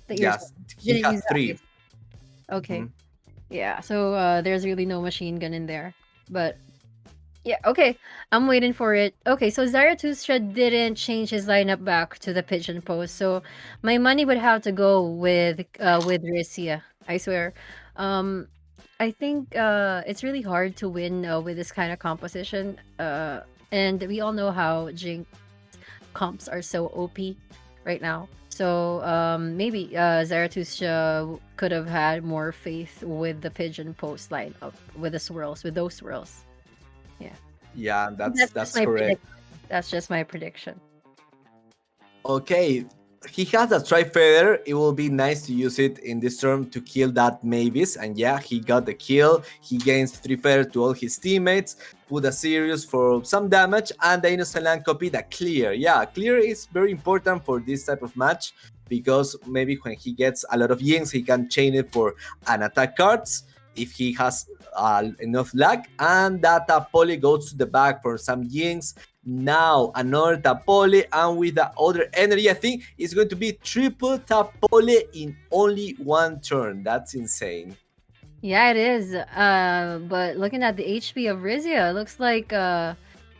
The ears
Yes,
one.
he
Didn't
has
use that
3.
yet. Okay.
Mhm.
Yeah, so there's really no machine gun in there. But yeah, okay. I'm waiting for it. Okay, so Zarathustra didn't change his lineup back to the pigeon post. So my money would have to go with Rizia. I swear. I think it's really hard to win with this kind of composition. And we all know how Jinx comps are so OP right now. So maybe Zarathustra could have had more faith with the pigeon post lineup, with the swirls, with those swirls. Yeah.
Yeah,
That's just
that's
my
correct.
prediction. That's just my prediction.
Okay, he has a tri-feather. It will be nice to use it in this turn to kill that Mavis. And yeah, he got the kill. He gains 3 feather to all his teammates. Put a Sirius for some damage. And the Innocent Land copy the clear. Yeah, clear is very important for this type of match. Because maybe when he gets a lot of yings, he can chain it for an attack cards. If he has enough luck. And that Poly goes to the back for some yings. Now another Tapole, and with the other energy, I think it's going to be triple Tapole in only one turn. That's insane.
Yeah, it is. But looking at the HP of Rizia, it looks like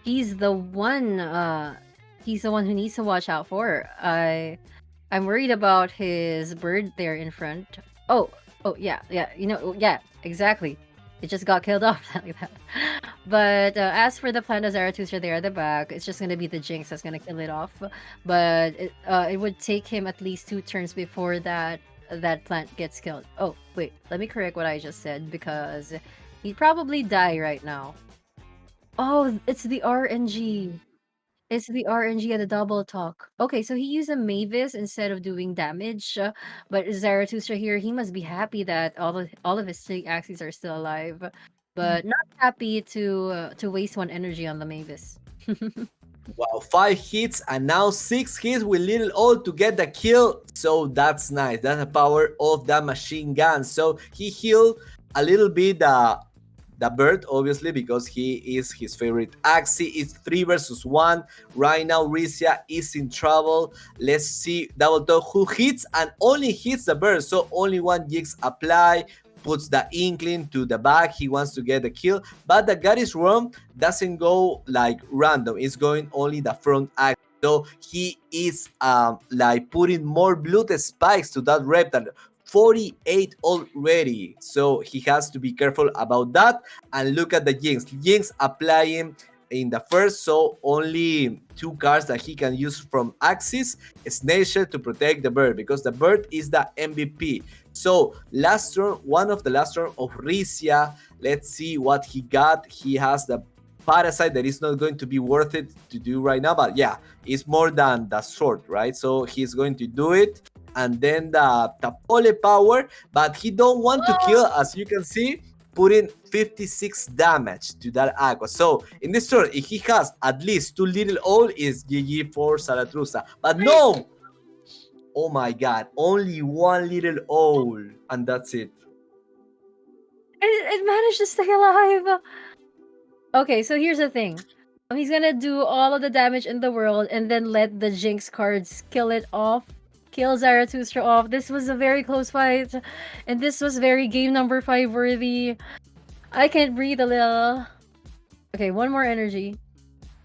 he's the one. He's the one who needs to watch out for. I'm worried about his bird there in front. Oh, yeah, yeah, exactly. It just got killed off like that. But as for the plant of Zarathustra there at the back, it's just gonna be the Jinx that's gonna kill it off. But it would take him at least 2 turns before that plant gets killed. Oh, wait, let me correct what I just said because he'd probably die right now. Oh, it's the RNG. It's the RNG and the double talk. Okay, so he used a Mavis instead of doing damage. But Zarathustra here, he must be happy that all of his 3 axes are still alive, but not happy to waste 1 energy on the Mavis.
Wow, 5 hits and now 6 hits with little all to get the kill. So that's nice. That's the power of that machine gun. So he healed a little bit the bird, obviously, because he is his favorite Axie. It's 3 versus 1. Right now, Rizia is in trouble. Let's see double talk who hits and only hits the bird. So only 1 jigs apply. Puts the Inkling to the back. He wants to get the kill. But the Goddess Worm doesn't go like random. It's going only the front axe. So he is like putting more blood spikes to that reptile. 48 already. So he has to be careful about that. And look at the Jinx. Jinx applying in the first, so only 2 cards that he can use from Axis. Snare Shell to protect the bird, because the bird is the MVP. So last turn, one of the last turn of Rizia. Let's see what he got. He has the Parasite that is not going to be worth it to do right now, but yeah, it's more than the sword, right? So he's going to do it. And then the Tapole power, but he don't want to kill, as you can see, putting 56 damage to that Aqua. So in this turn, if he has at least 2 little all, is GG for Zarathustra. But no! Oh my god, only 1 little all, and that's it.
It managed to stay alive. Okay, so here's the thing. He's gonna do all of the damage in the world and then let the Jinx cards kill it off. Kill Zarathustra off. This was a very close fight. And this was very game number 5 worthy. I can't breathe a little. Okay, 1 more energy.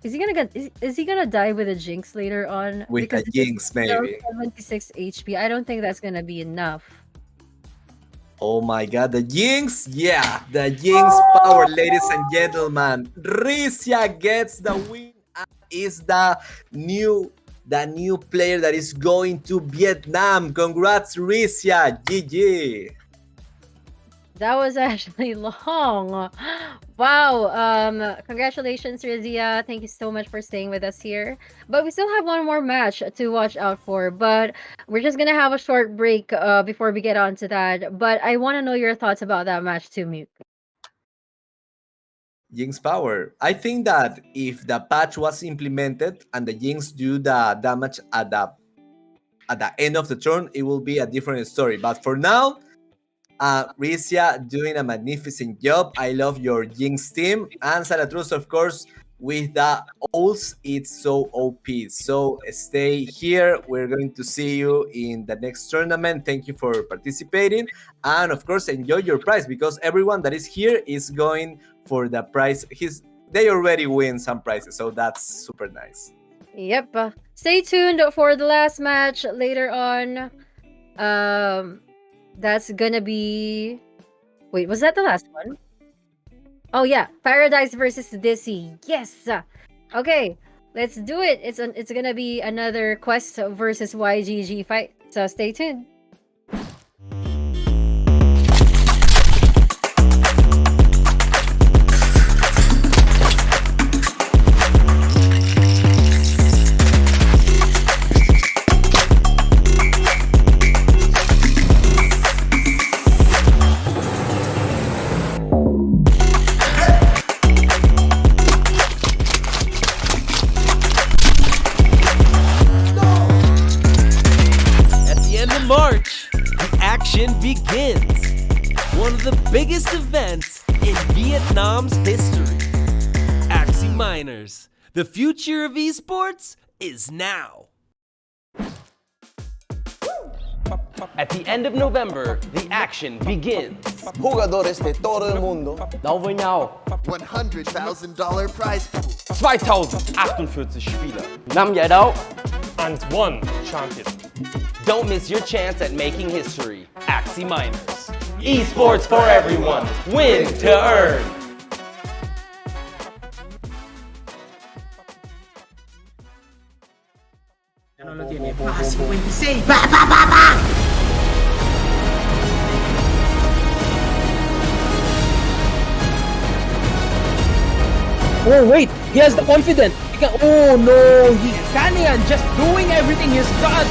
Is he gonna get is he gonna die with a Jinx later on?
With
Because
a Jinx, maybe.
76 HP. I don't think that's gonna be enough.
Oh my god, the Jinx! Yeah, the Jinx power, ladies and gentlemen. Rizia gets the win and is the new player that is going to Vietnam. Congrats, Rizia! GG!
That was actually long. Wow. Congratulations, Rizia. Thank you so much for staying with us here. But we still have 1 more match to watch out for. But we're just gonna have a short break before we get on to that. But I want to know your thoughts about that match too, Mute.
Jinx power. I think that if the patch was implemented and the Jinx do the damage at the end of the turn, it will be a different story. But for now, Rizia doing a magnificent job. I love your Jinx team. And Zarathustra, of course, with the ults, it's so OP. So stay here. We're going to see you in the next tournament. Thank you for participating. And of course, enjoy your prize, because everyone that is here is going for the prize. They already win some prizes. So that's super nice.
Yep. Stay tuned for the last match later on. That's gonna be... Wait, was that the last one? Oh yeah, Paradise versus Dizzy. Yes! Okay, let's do it. It's gonna be another Quest versus YGG fight. So stay tuned.
At the end of March, the action begins. One of the biggest events in Vietnam's history. Axie Miners, the future of esports is now.
At the end of November, the action begins.
Jugadores de todo el mundo.
Da wollen wir auch.
$100,000 prize pool.
2048 Spieler.
Nam Yadao and one champion.
Don't miss your chance at making history. Axie Miners. Esports for everyone. Win to earn.
Ya no lo tiene. 56. ¡Va, va, va, va!
Oh wait, he has the confidence. Oh no, he Kanian just doing everything he's got.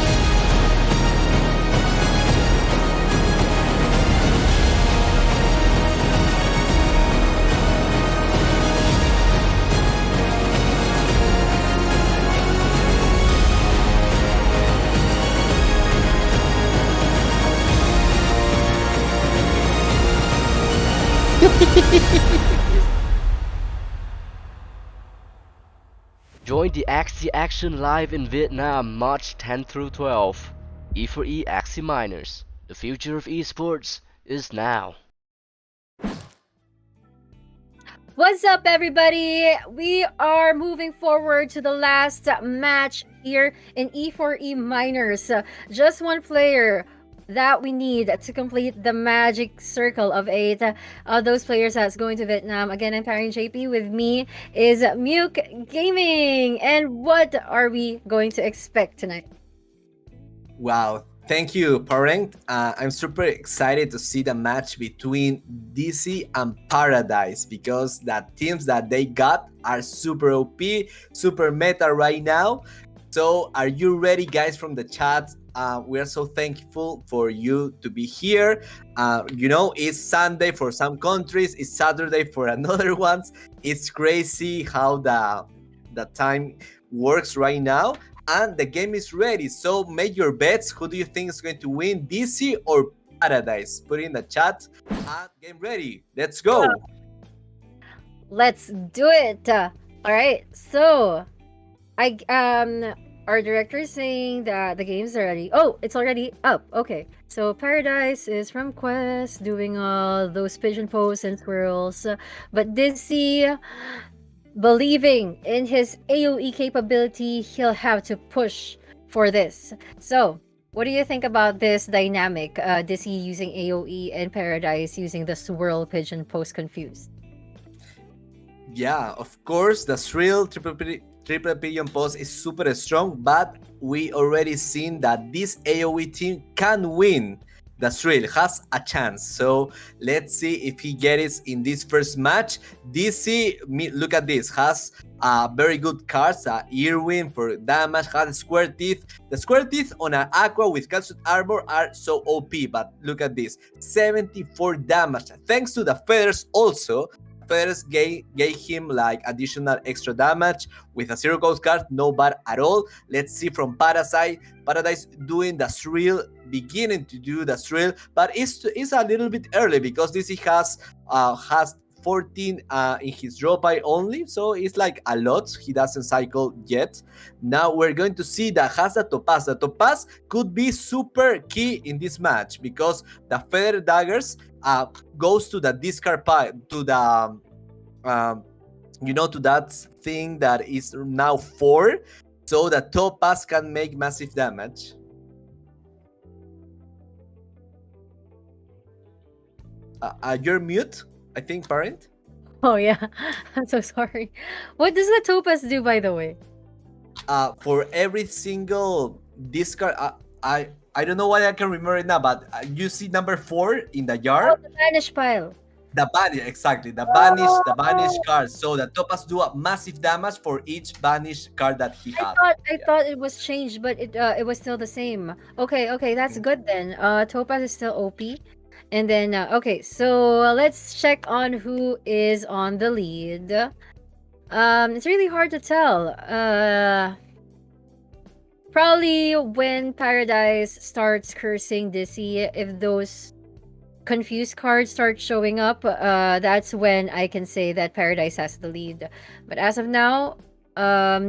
Join the Axie action live in Vietnam March 10 through 12. E4E Axie Miners. The future of esports is now.
What's up, everybody? We are moving forward to the last match here in E4E Miners. Just one player that we need to complete the magic circle of 8. Those players that's going to Vietnam. Again, I'm pairing JP. With me is Muke Gaming. And what are we going to expect tonight?
Wow, thank you, Parent. I'm super excited to see the match between DC and Paradise because the teams that they got are super OP, super meta right now. So, are you ready, guys, from the chat? We are so thankful for you to be here. It's Sunday for some countries, it's Saturday for another ones. It's crazy how the time works right now. And the game is ready. So make your bets. Who do you think is going to win, DC or Paradise? Put it in the chat. And game ready. Let's go.
Let's do it. All right. So, our director is saying that the game's ready. Oh, it's already up. Okay. So Paradise is from Quest doing all those pigeon pose and swirls, but DC, believing in his AoE capability, he'll have to push for this. So, what do you think about this dynamic? DC using AoE and Paradise using the swirl pigeon pose confused.
Yeah, of course, the Shrill triple pigeon pose is super strong, but we already seen that this AoE team can win. The Shrill has a chance, so let's see if he gets it in this first match. DC, look at this, has very good cards. Irwin for damage, has square teeth. The square teeth on an Aqua with calcium armor are so OP, but look at this, 74 damage. Thanks to the feathers also. Feathers gave him like additional extra damage. With a zero cost card, no bad at all. Let's see from Paradise doing the Shrill, beginning to do the Shrill, but it's a little bit early because this has 14 in his draw pile only, so it's like a lot. He doesn't cycle yet. Now we're going to see that has the Topaz. The Topaz could be super key in this match because the Feather Daggers goes to the discard pile, to the to that thing that is now 4, so the Topaz can make massive damage. You're mute, I think, Parent.
Oh yeah, I'm so sorry. What does the Topaz do, by the way?
for every single discard, I don't know why I can remember it now, but you see number 4 in the
Oh,
yard.
the banish pile.
The banish, exactly. The banish
Oh.
card. So the topaz do a massive damage for each banish card that he
I
had.
thought I thought it was changed, but it was still the same. Okay, okay, that's good then. Topaz is still OP. And then okay, so let's check on who is on the lead. It's really hard to tell. Probably when Paradise starts cursing Dizzy, if those confused cards start showing up, that's when I can say that Paradise has the lead. But as of now,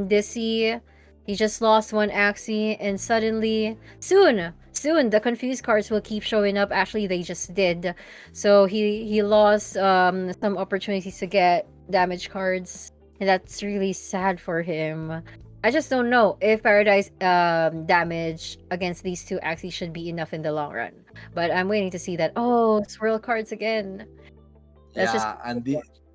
Dizzy, he just lost one Axie, and suddenly, soon, the confused cards will keep showing up. Actually, they just did. So he lost some opportunities to get damage cards, and that's really sad for him. I just don't know if Paradise damage against these two Axies should be enough in the long run. But I'm waiting to see that. Oh, swirl cards again. That's just
Yeah, and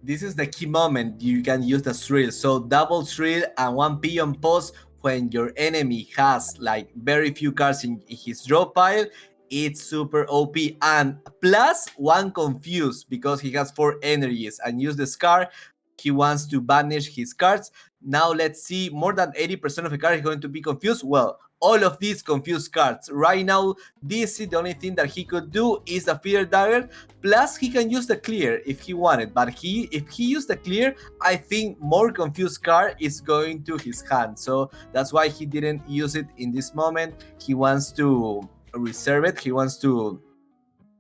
this is the key moment you can use the thrill. So double thrill and one pion pause when your enemy has like very few cards in his draw pile. It's super OP, and plus one confused because he has 4 energies and use the scar. He wants to banish his cards. Now let's see, more than 80% of the cards is going to be confused. Well, all of these confused cards. Right now, this is the only thing that he could do is the fear dagger. Plus, he can use the clear if he wanted. But if he used the clear, I think more confused card is going to his hand. So that's why he didn't use it in this moment. He wants to reserve it. He wants to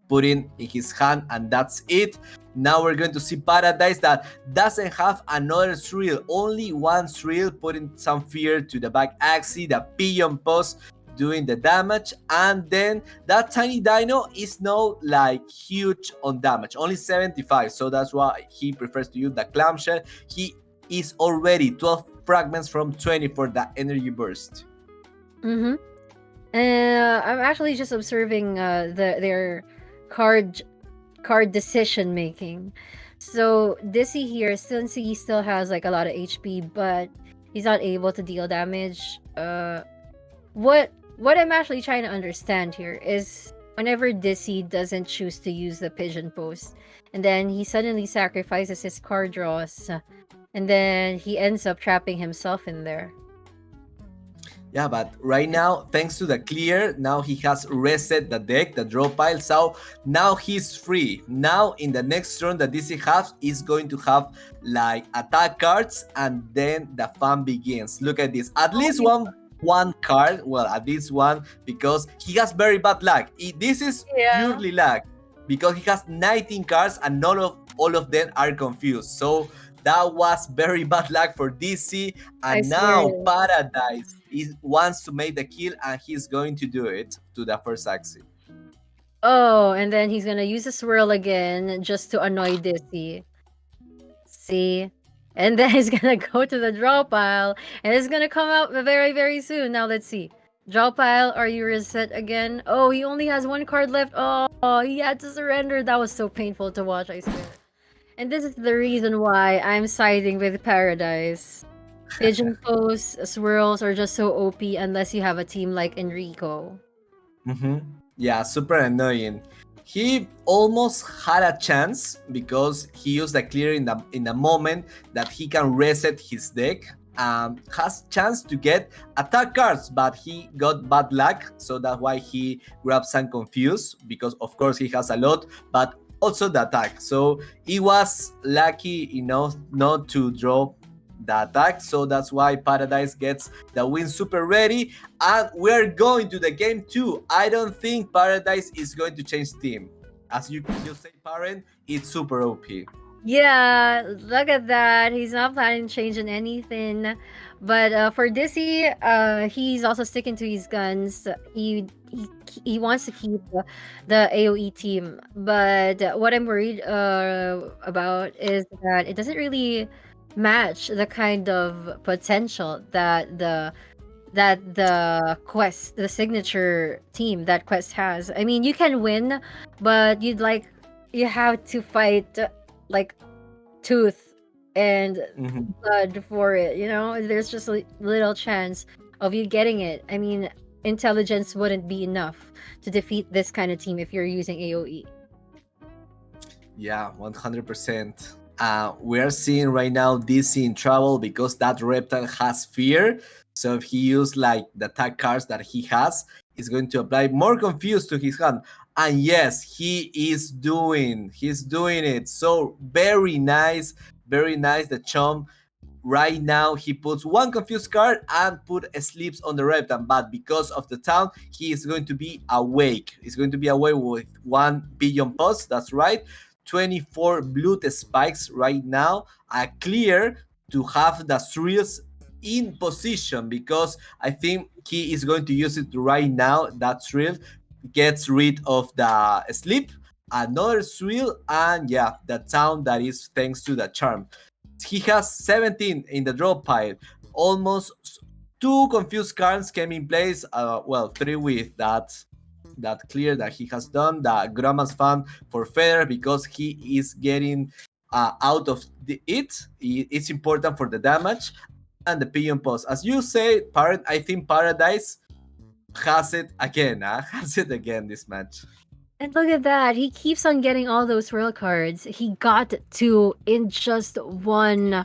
put in his hand, and that's it. Now we're going to see Paradise that doesn't have another thrill, only one thrill, putting some fear to the back axis, the pigeon post doing the damage, and then that tiny dino is now like huge on damage, only 75, so that's why he prefers to use the clamshell. He is already 12 fragments from 20 for that energy burst.
Mm-hmm. I'm actually just observing their card decision making. So Dizzy here, since he still has like a lot of HP, but he's not able to deal damage. What I'm actually trying to understand here is whenever Dizzy doesn't choose to use the pigeon post, and then he suddenly sacrifices his card draws, and then he ends up trapping himself in there.
Yeah, but right now, thanks to the clear, now he has reset the deck, the draw pile, so now he's free. Now in the next turn that DC has, is going to have like attack cards, and then the fun begins. Look at this, at least one card, well, at least one, because he has very bad luck. This is purely luck, because he has 19 cards and all of them are confused. So that was very bad luck for DC, and now Paradise wants to make the kill, and he's going to do it to the first axis.
Oh, and then he's gonna use a swirl again just to annoy Dizzy. See? And then he's gonna go to the draw pile, and it's gonna come out very, very soon. Now let's see. Draw pile, are you reset again? Oh, he only has one card left. Oh, he had to surrender. That was so painful to watch, I swear. And this is the reason why I'm siding with Paradise. Pigeon posts, swirls are just so OP unless you have a team like Enrico.
Yeah, super annoying. He almost had a chance because he used the clear in the moment that he can reset his deck. Has chance to get attack cards, but he got bad luck, so that's why he grabbed some confused, because of course he has a lot, but also the attack. So he was lucky enough not to draw the attack, so that's why Paradise gets the win super ready, and we're going to the game 2. I don't think Paradise is going to change team. As you say, Parent, it's super OP.
Yeah, look at that. He's not planning changing anything. But for Dizzy, he's also sticking to his guns. He wants to keep the AoE team. But what I'm worried about is that it doesn't really match the kind of potential that the quest, the signature team that quest has. I mean, you can win, but you have to fight like tooth
and
Mhm.
blood for it. You know, there's just a little chance of you getting it. I mean, intelligence wouldn't be enough to defeat this kind of team if you're using AOE.
Yeah, 100%. We're seeing right now DC in trouble because that reptile has fear. So if he use like the attack cards that he has, he's going to apply more confused to his hand. And yes, he's doing it. So very nice, very nice. The chum right now he puts one confused card and put sleeps on the reptile, but because of the town, he is going to be awake. He's going to be awake with 1 billion posts. That's right. 24 blue spikes right now are clear to have the thrills in position, because I think he is going to use it right now. That thrill gets rid of the sleep, another thrill, and yeah, the town that is thanks to the charm. He has 17 in the draw pile. Almost two confused cards came in place. Well, three with that clear that he has done. The Gromma's fan for Federer because he is getting out of it. It's important for the damage and the pigeon post. As you say, I think Paradise has it again. Has it again this match.
And look at that. He keeps on getting all those royal cards. He got two in just one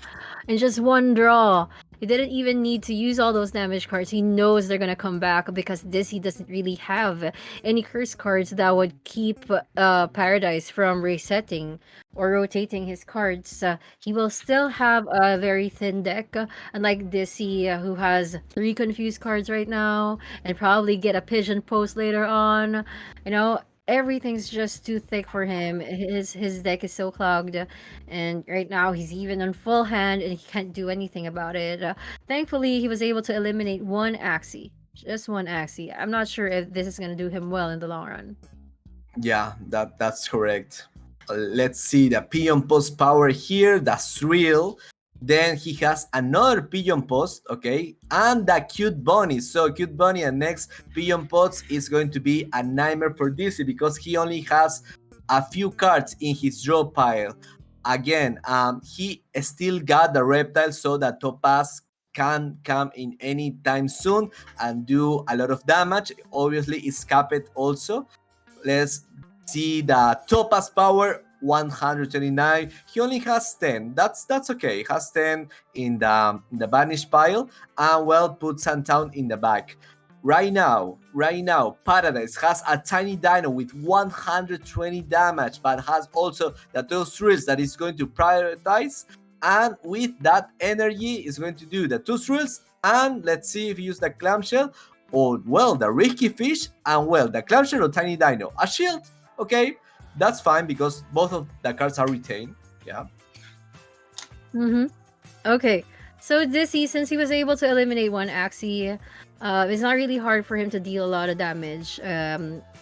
draw. He didn't even need to use all those damage cards. He knows they're gonna come back because he doesn't really have any curse cards that would keep Paradise from resetting or rotating his cards. He will still have a very thin deck, unlike Dizzy, who has 3 confused cards right now, and probably get a pigeon post later on. You know, everything's just too thick for him. His deck is so clogged, and right now he's even on full hand and he can't do anything about it. Thankfully, he was able to eliminate one Axie. Just one Axie. I'm not sure if this is gonna do him well in the long run.
Yeah, that's correct. Let's see the pigeon post power here, the thrill. Then he has another pigeon post, okay, and the cute bunny. So cute bunny and next pigeon post is going to be a nightmare for DC because he only has a few cards in his draw pile. Again, he still got the reptile, so that Topaz can come in any time soon and do a lot of damage. Obviously, it's capped also. Let's see the Topaz power 129. He only has 10. That's okay. He has 10 in the banish pile, and well, put Suntown in the back. Right now, Paradise has a tiny dino with 120 damage, but has also the two thrills that is going to prioritize. And with that energy, is going to do the two thrills. And let's see if he use the clamshell or, well, the risky fish, and well, the clamshell or tiny dino. A shield, okay, that's fine because both of the cards are retained. Yeah.
Okay, so Dizzy, since he was able to eliminate one Axie, it's not really hard for him to deal a lot of damage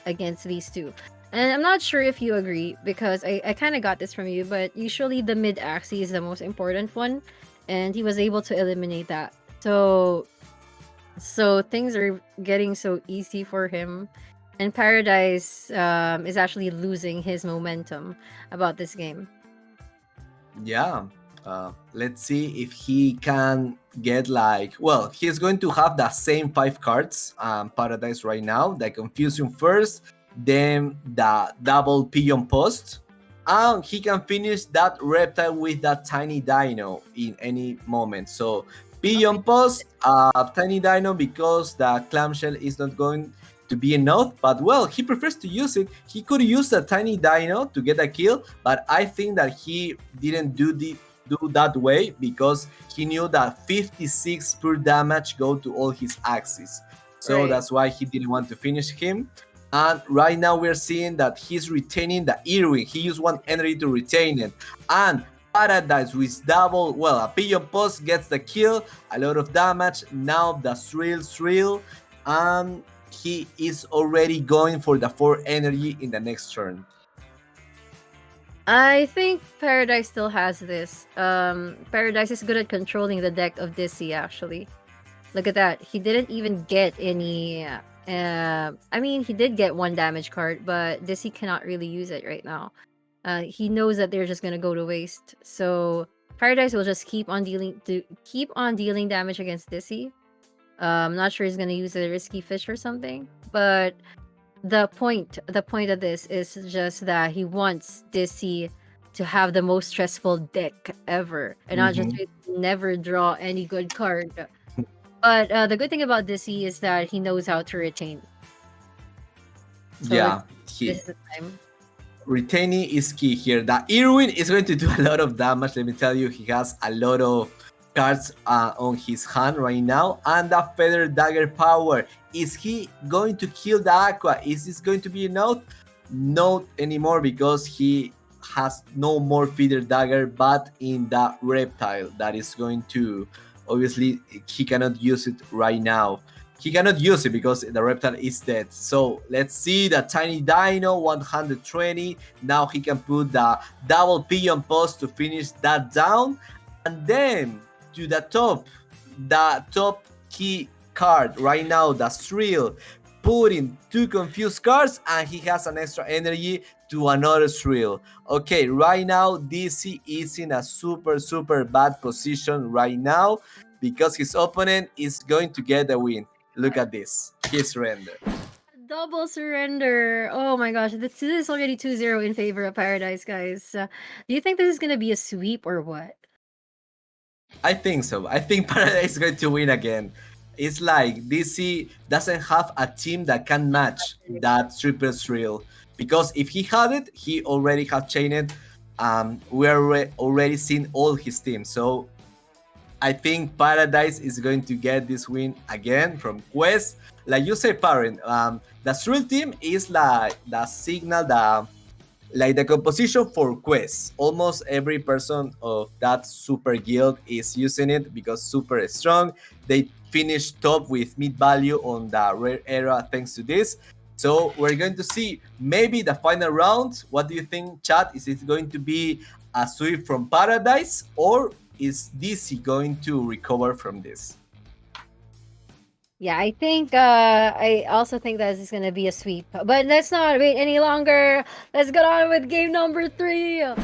against these two. And I'm not sure if you agree, because I kind of got this from you, but usually the mid Axie is the most important one, and he was able to eliminate that. So things are getting so easy for him, and Paradise is actually losing his momentum about this game.
Yeah. Let's see if he can get like, well, he's going to have the same 5 cards, Paradise right now. The Confusion first, then the double pigeon post, and he can finish that reptile with that tiny dino in any moment. So pigeon post, tiny dino, because the clamshell is not going to be enough, but well, he prefers to use it. He could use a tiny dino to get a kill, but I think that he didn't do that way because he knew that 56 per damage go to all his axes. So
Right.
that's why he didn't want to finish him. And right now we're seeing that he's retaining the earring. He used one energy to retain it. And Paradise with double, well, a pigeon post gets the kill, a lot of damage. Now the thrill, and he is already going for the 4 energy in the next turn.
I think Paradise still has this. Paradise is good at controlling the deck of Dizzy, actually. Look at that. He didn't even get any... I mean, he did get one damage card, but Dizzy cannot really use it right now. He knows that they're just gonna go to waste. So Paradise will just keep on dealing damage against Dizzy. I'm not sure he's gonna use a risky fish or something, but the point of this is just that he wants Dizzy to have the most stressful deck ever, and not just never draw any good card. But the good thing about Dizzy is that he knows how to retain. So
Yeah,
this is the time.
retaining is key here. The Irwin is going to do a lot of damage. Let me tell you, he has a lot of cards on his hand right now. And the Feather Dagger power. Is he going to kill the Aqua? Is this going to be enough? Not anymore, because he has no more Feather Dagger, but in the Reptile that is going to, obviously, he cannot use it right now. He cannot use it because the Reptile is dead. So let's see the Tiny Dino 120. Now he can put the double Pigeon Post to finish that down. And then to the top key card right now, the Thrill, putting 2 confused cards, and he has an extra energy to another Thrill. Okay, right now DC is in a super bad position right now, because his opponent is going to get the win. Look at this. He surrendered.
Double surrender. Oh my gosh, this is already 2-0 in favor of Paradise, guys. Do you think this is gonna be a sweep or what?
I think so. I think Paradise is going to win again. It's like DC doesn't have a team that can match that triple thrill, because if he had it, he already had chained. We are already seen all his teams. So I think Paradise is going to get this win again from Quest. Like you say, Parent, the Thrill team is like the signal, the composition for Quest. Almost every person of that super guild is using it because super strong. They finished top with mid value on the rare era thanks to this. So we're going to see maybe the final round. What do you think, chat? Is it going to be a sweep from Paradise, or is DC going to recover from this?
Yeah, I think I also think that this is gonna be a sweep. But let's not wait any longer. Let's get on with game number 3. Let's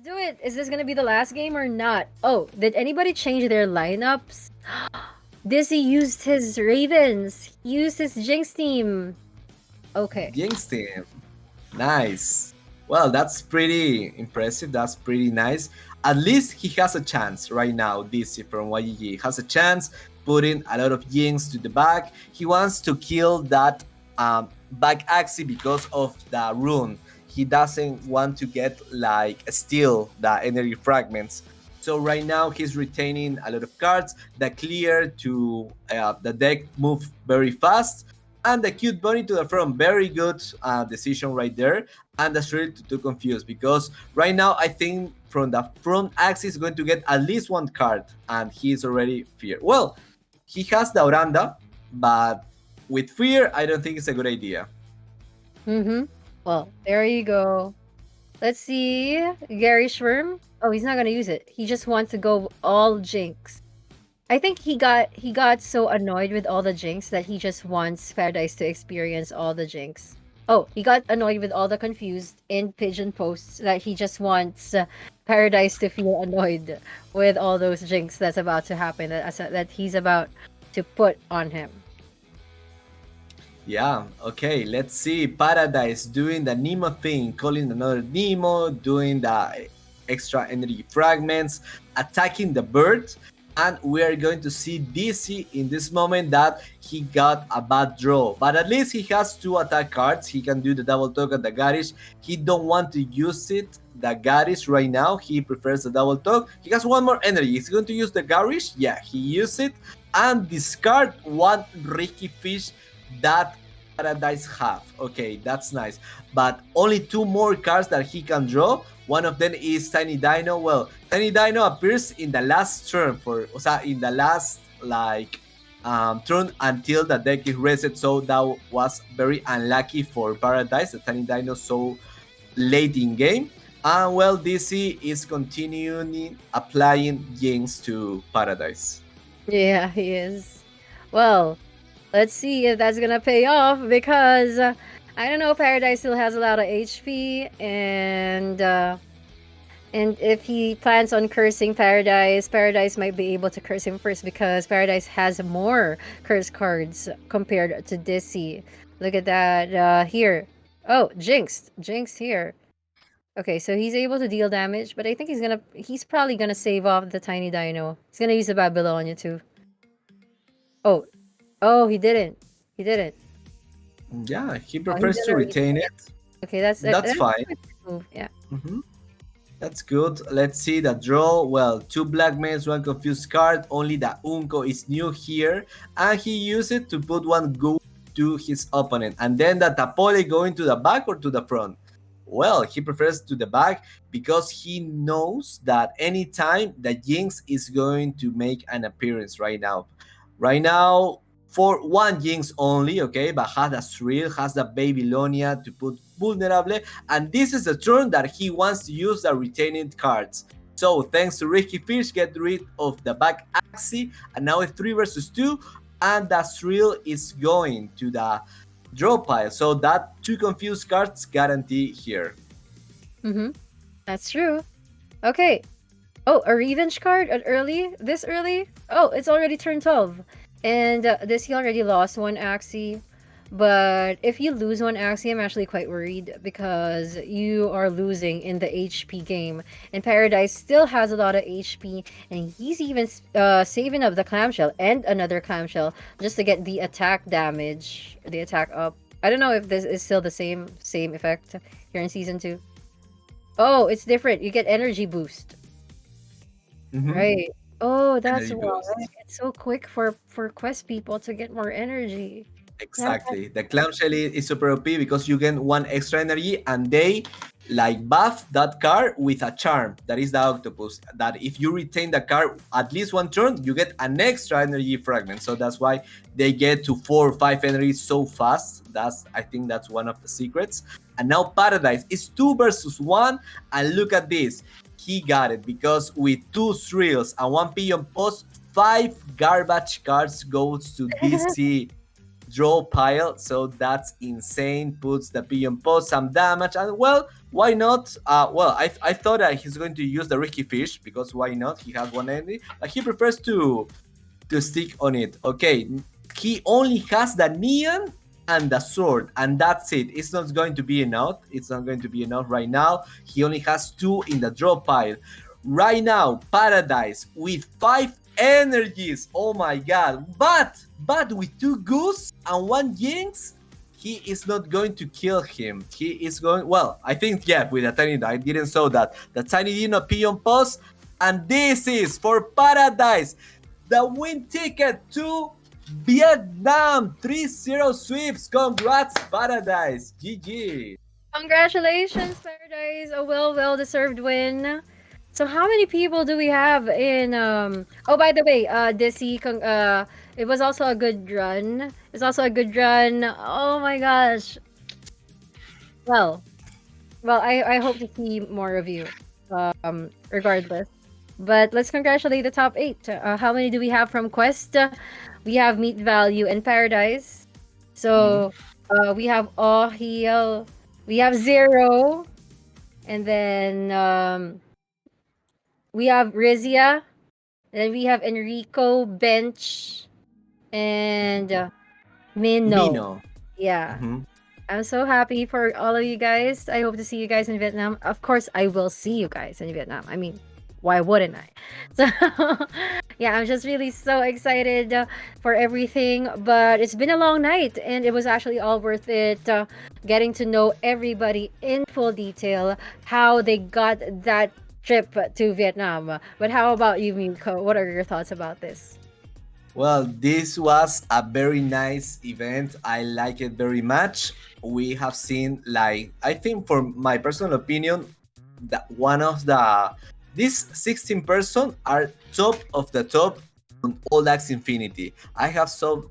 do it. Is this gonna be the last game or not? Oh, did anybody change their lineups? Dizzy used his Ravens. He used his Jinx team. Okay.
Jinx team. Nice. Well, that's pretty impressive. That's pretty nice. At least he has a chance right now. DC from YGG has a chance, putting a lot of Jinx to the back. He wants to kill that back Axie because of the rune. He doesn't want to get like steal the energy fragments. So right now he's retaining a lot of cards. The clear to the deck move very fast. And the cute bunny to the front, very good decision right there. And the Thrill to confuse, because right now I think from the front axis is going to get at least 1 card, and he's already fear. Well, he has the Oranda, but with fear, I don't think it's a good idea.
Well, there you go. Let's see. Gary Schwirm. Oh, he's not gonna use it. He just wants to go all Jinx. I think he got so annoyed with all the Jinx that he just wants Paradise to experience all the Jinx. Oh, he got annoyed with all the confused in pigeon posts that he just wants Paradise to feel annoyed with all those Jinx that's about to happen, that he's about to put on him.
Yeah, okay, let's see. Paradise doing the Nemo thing, calling another Nemo, doing the extra energy fragments, attacking the bird. And we are going to see DC in this moment that he got a bad draw. But at least he has 2 attack cards. He can do the double talk at the Garish. He don't want to use it, the Garish right now. He prefers the double talk. He has 1 more energy. He's going to use the Garish. Yeah, he used it. And discard 1 Ricky Fish that Paradise have. Okay, that's nice. But only 2 more cards that he can draw. One of them is Tiny Dino. Well, Tiny Dino appears in the last turn in the last turn until the deck is reset. So that was very unlucky for Paradise. The Tiny Dino so late in game. And well, DC is continuing applying Jinx to Paradise.
Yeah, he is. Well, let's see if that's gonna pay off, because I don't know, Paradise still has a lot of HP, and And if he plans on cursing Paradise, Paradise might be able to curse him first because Paradise has more curse cards compared to Dizzy. Look at that here. Oh, Jinx. Jinx here. Okay, so he's able to deal damage, but I think he's probably gonna save off the tiny dino. He's gonna use the Babylonia too. Oh, oh, he didn't. He didn't.
Yeah, he
Oh, he's
prefers to
gonna
retain it.
Okay, that's
That's fine.
a good move. Yeah.
That's good. Let's see the draw. Well, two black mails, one confused card. Only the Unco is new here. And he used it to put one go to his opponent. And then the Tapole going to the back or to the front? Well, he prefers to the back because he knows that anytime the Jinx is going to make an appearance right now. Right now, for one Jinx only, okay, but has a Thrill, has the Babylonia to put vulnerable, and this is the turn that he wants to use the retaining cards. So thanks to Ricky Fish, get rid of the back Axie, and now it's 3 versus 2, and the Thrill is going to the draw pile. So that 2 confused cards guarantee here.
That's true. Okay. Oh, a revenge card at this early? Oh, it's already turn 12. And this he already lost one Axie. But if you lose one Axie, I'm actually quite worried because you are losing in the HP game. And Paradise still has a lot of HP, and he's even saving up the clamshell and another clamshell just to get the attack damage, the attack up. I don't know if this is still the same effect here in season 2. Oh, it's different. You get energy boost. Right. Oh, that's
Energy
why.
boost.
It's so quick for quest people to get more energy.
Exactly. The clamshell is super OP because you get 1 extra energy and they like buff that card with a charm. That is the octopus. That if you retain the card at least 1 turn, you get an extra energy fragment. So that's why they get to 4 or 5 energy so fast. I think that's one of the secrets. And now Paradise is 2 versus 1. And look at this. He got it because with 2 Thrills and 1 Pigeon Post, 5 garbage cards goes to DC draw pile. So that's insane. Puts the Pigeon Post some damage. And well, why not? I thought that he's going to use the Ricky Fish because why not? He has 1 energy. But he prefers to stick on it. Okay, he only has the Neon and the sword, and that's it. It's not going to be enough. It's not going to be enough right now. He only has 2 in the draw pile. Right now, Paradise with 5 energies. Oh my god. But with 2 Goose and 1 Jinx, he is not going to kill him. He is going, well, I think, yeah, with a Tiny Dino. I didn't saw that. The Tiny Dino Pigeon Post, and this is for Paradise. The win ticket to Vietnam 3-0 sweeps. Congrats, Paradise. GG.
Congratulations, Paradise. A well deserved win. So how many people do we have in oh, by the way, Dizzy, it was also a good run. It's also a good run. Oh my gosh. Well, I hope to see more of you. Regardless. But let's congratulate the top 8. How many do we have from Quest? We have Meat Value and Paradise. So we have Ohil. We have Zero. And then we have Rizia. And then we have Enrico, Bench, and Mino. Yeah. I'm so happy for all of you guys. I hope to see you guys in Vietnam. Of course, I will see you guys in Vietnam. I mean, why wouldn't I? So, yeah, I'm just really so excited for everything. But it's been a long night, and it was actually all worth it getting to know everybody in full detail, how they got that trip to Vietnam. But how about you, Miko? What are your thoughts about this?
Well, this was a very nice event. I like it very much. We have seen, like, I think for my personal opinion, that one of these 16 person are top of the top on All Access Infinity. I have saw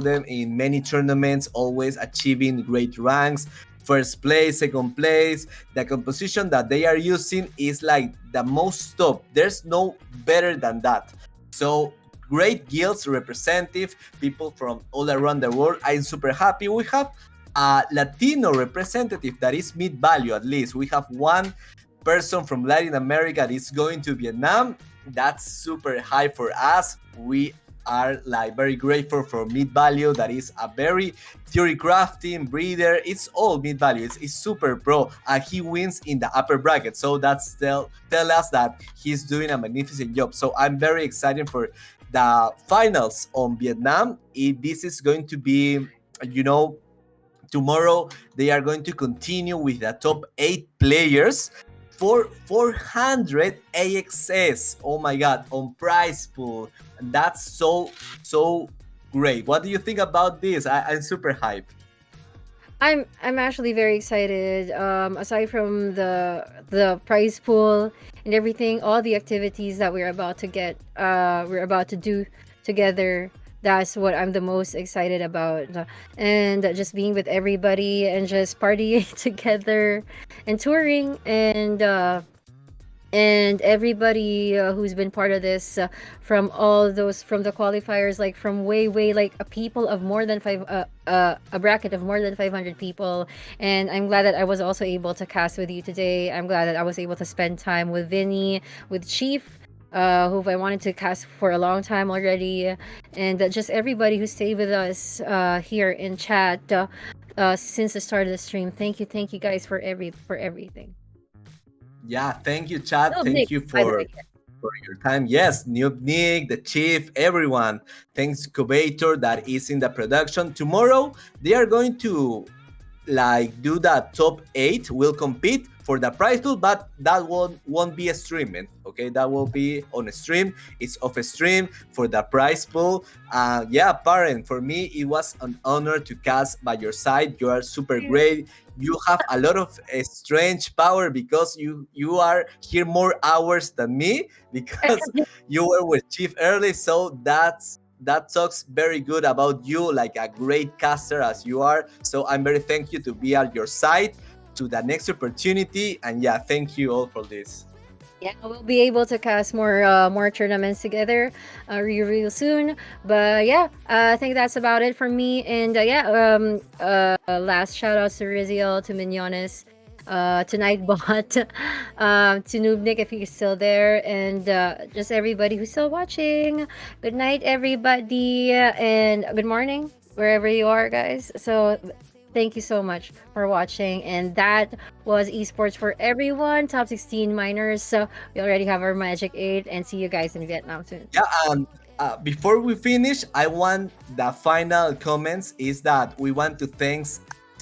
them in many tournaments, always achieving great ranks. First place, second place. The composition that they are using is like the most top. There's no better than that. So great guilds representative, people from all around the world. I'm super happy. We have a Latino representative that is mid value at least. We have one person from Latin America that is going to Vietnam. That's super high for us. We are like very grateful for Mid Value. That is a very theory crafting breeder. It's all Mid Value. It's super pro, and he wins in the upper bracket. So that's tell us that he's doing a magnificent job. So I'm very excited for the finals on Vietnam. This is going to be, you know, tomorrow they are going to continue with the top 8 players for 400 AXS. Oh my god, on prize pool. That's so great. What do you think about this? I'm super hyped.
I'm actually very excited. Aside from the prize pool and everything, all the activities that we're about to do together. That's what I'm the most excited about, and just being with everybody and just partying together, and touring, and everybody who's been part of this, from all those, from the qualifiers, like from way, like a people of more than a bracket of more than 500 people. And I'm glad that I was also able to cast with you today. I'm glad that I was able to spend time with Vinny, with Chief, who I wanted to cast for a long time already, and just everybody who stayed with us here in chat since the start of the stream. Thank you guys for everything.
Yeah, thank you, Chad.
Oh,
Thank
Nick,
you
by the way.
for your time. Yes, Noob Nick, the Chief, everyone. Thanks, Covator, that is in the production. Tomorrow, they are going to like do the top 8 will compete for the prize pool, but that won't be a streaming. Okay, that will be on a stream. It's off a stream for the prize pool. Yeah, Parent, for me it was an honor to cast by your side. You are super great. You have a lot of strange power because you are here more hours than me because you were with Chief early. So that talks very good about you, like a great caster as you are. So I'm very thank you to be at your side to the next opportunity. And yeah, thank you all for this.
Yeah, we'll be able to cast more tournaments together real soon. But yeah, I think that's about it for me. And last shout outs to Riziel, to Mignones, to Nightbot, to Noob Nick if he's still there, and just everybody who's still watching. Good night, everybody, and good morning wherever you are, guys. So thank you so much for watching. And that was Esports for Everyone, Top 16 Miners. So we already have our Magic 8, and see you guys in Vietnam soon.
Yeah, before we finish, I want the final comments is that we want to thank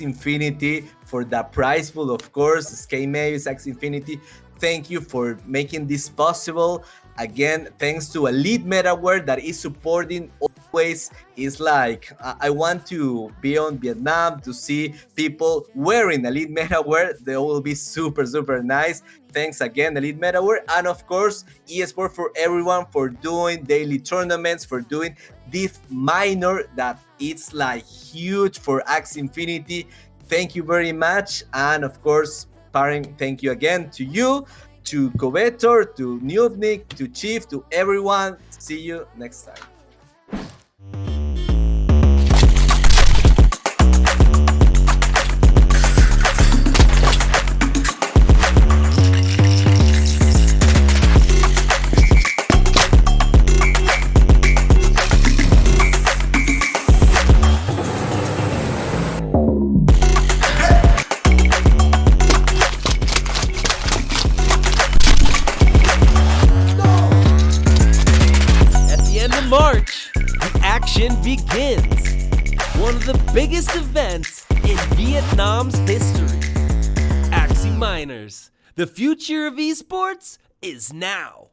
Infinity for the prize pool, of course, Skay Mavis, X Infinity. Thank you for making this possible. Again, thanks to Elite Metaware that is supporting always. It's like I want to be on Vietnam to see people wearing Elite Metaware. They will be super nice. Thanks again, Elite Metaware, and of course, Esports for Everyone for doing daily tournaments, for doing this minor that it's like huge for Axie Infinity. Thank you very much, and of course, Parent, thank you again to you, to Covetor, to Newtnik, to Chief, to everyone. See you next time.
March, the action begins. One of the biggest events in Vietnam's history. Axie Miners, the future of esports is now.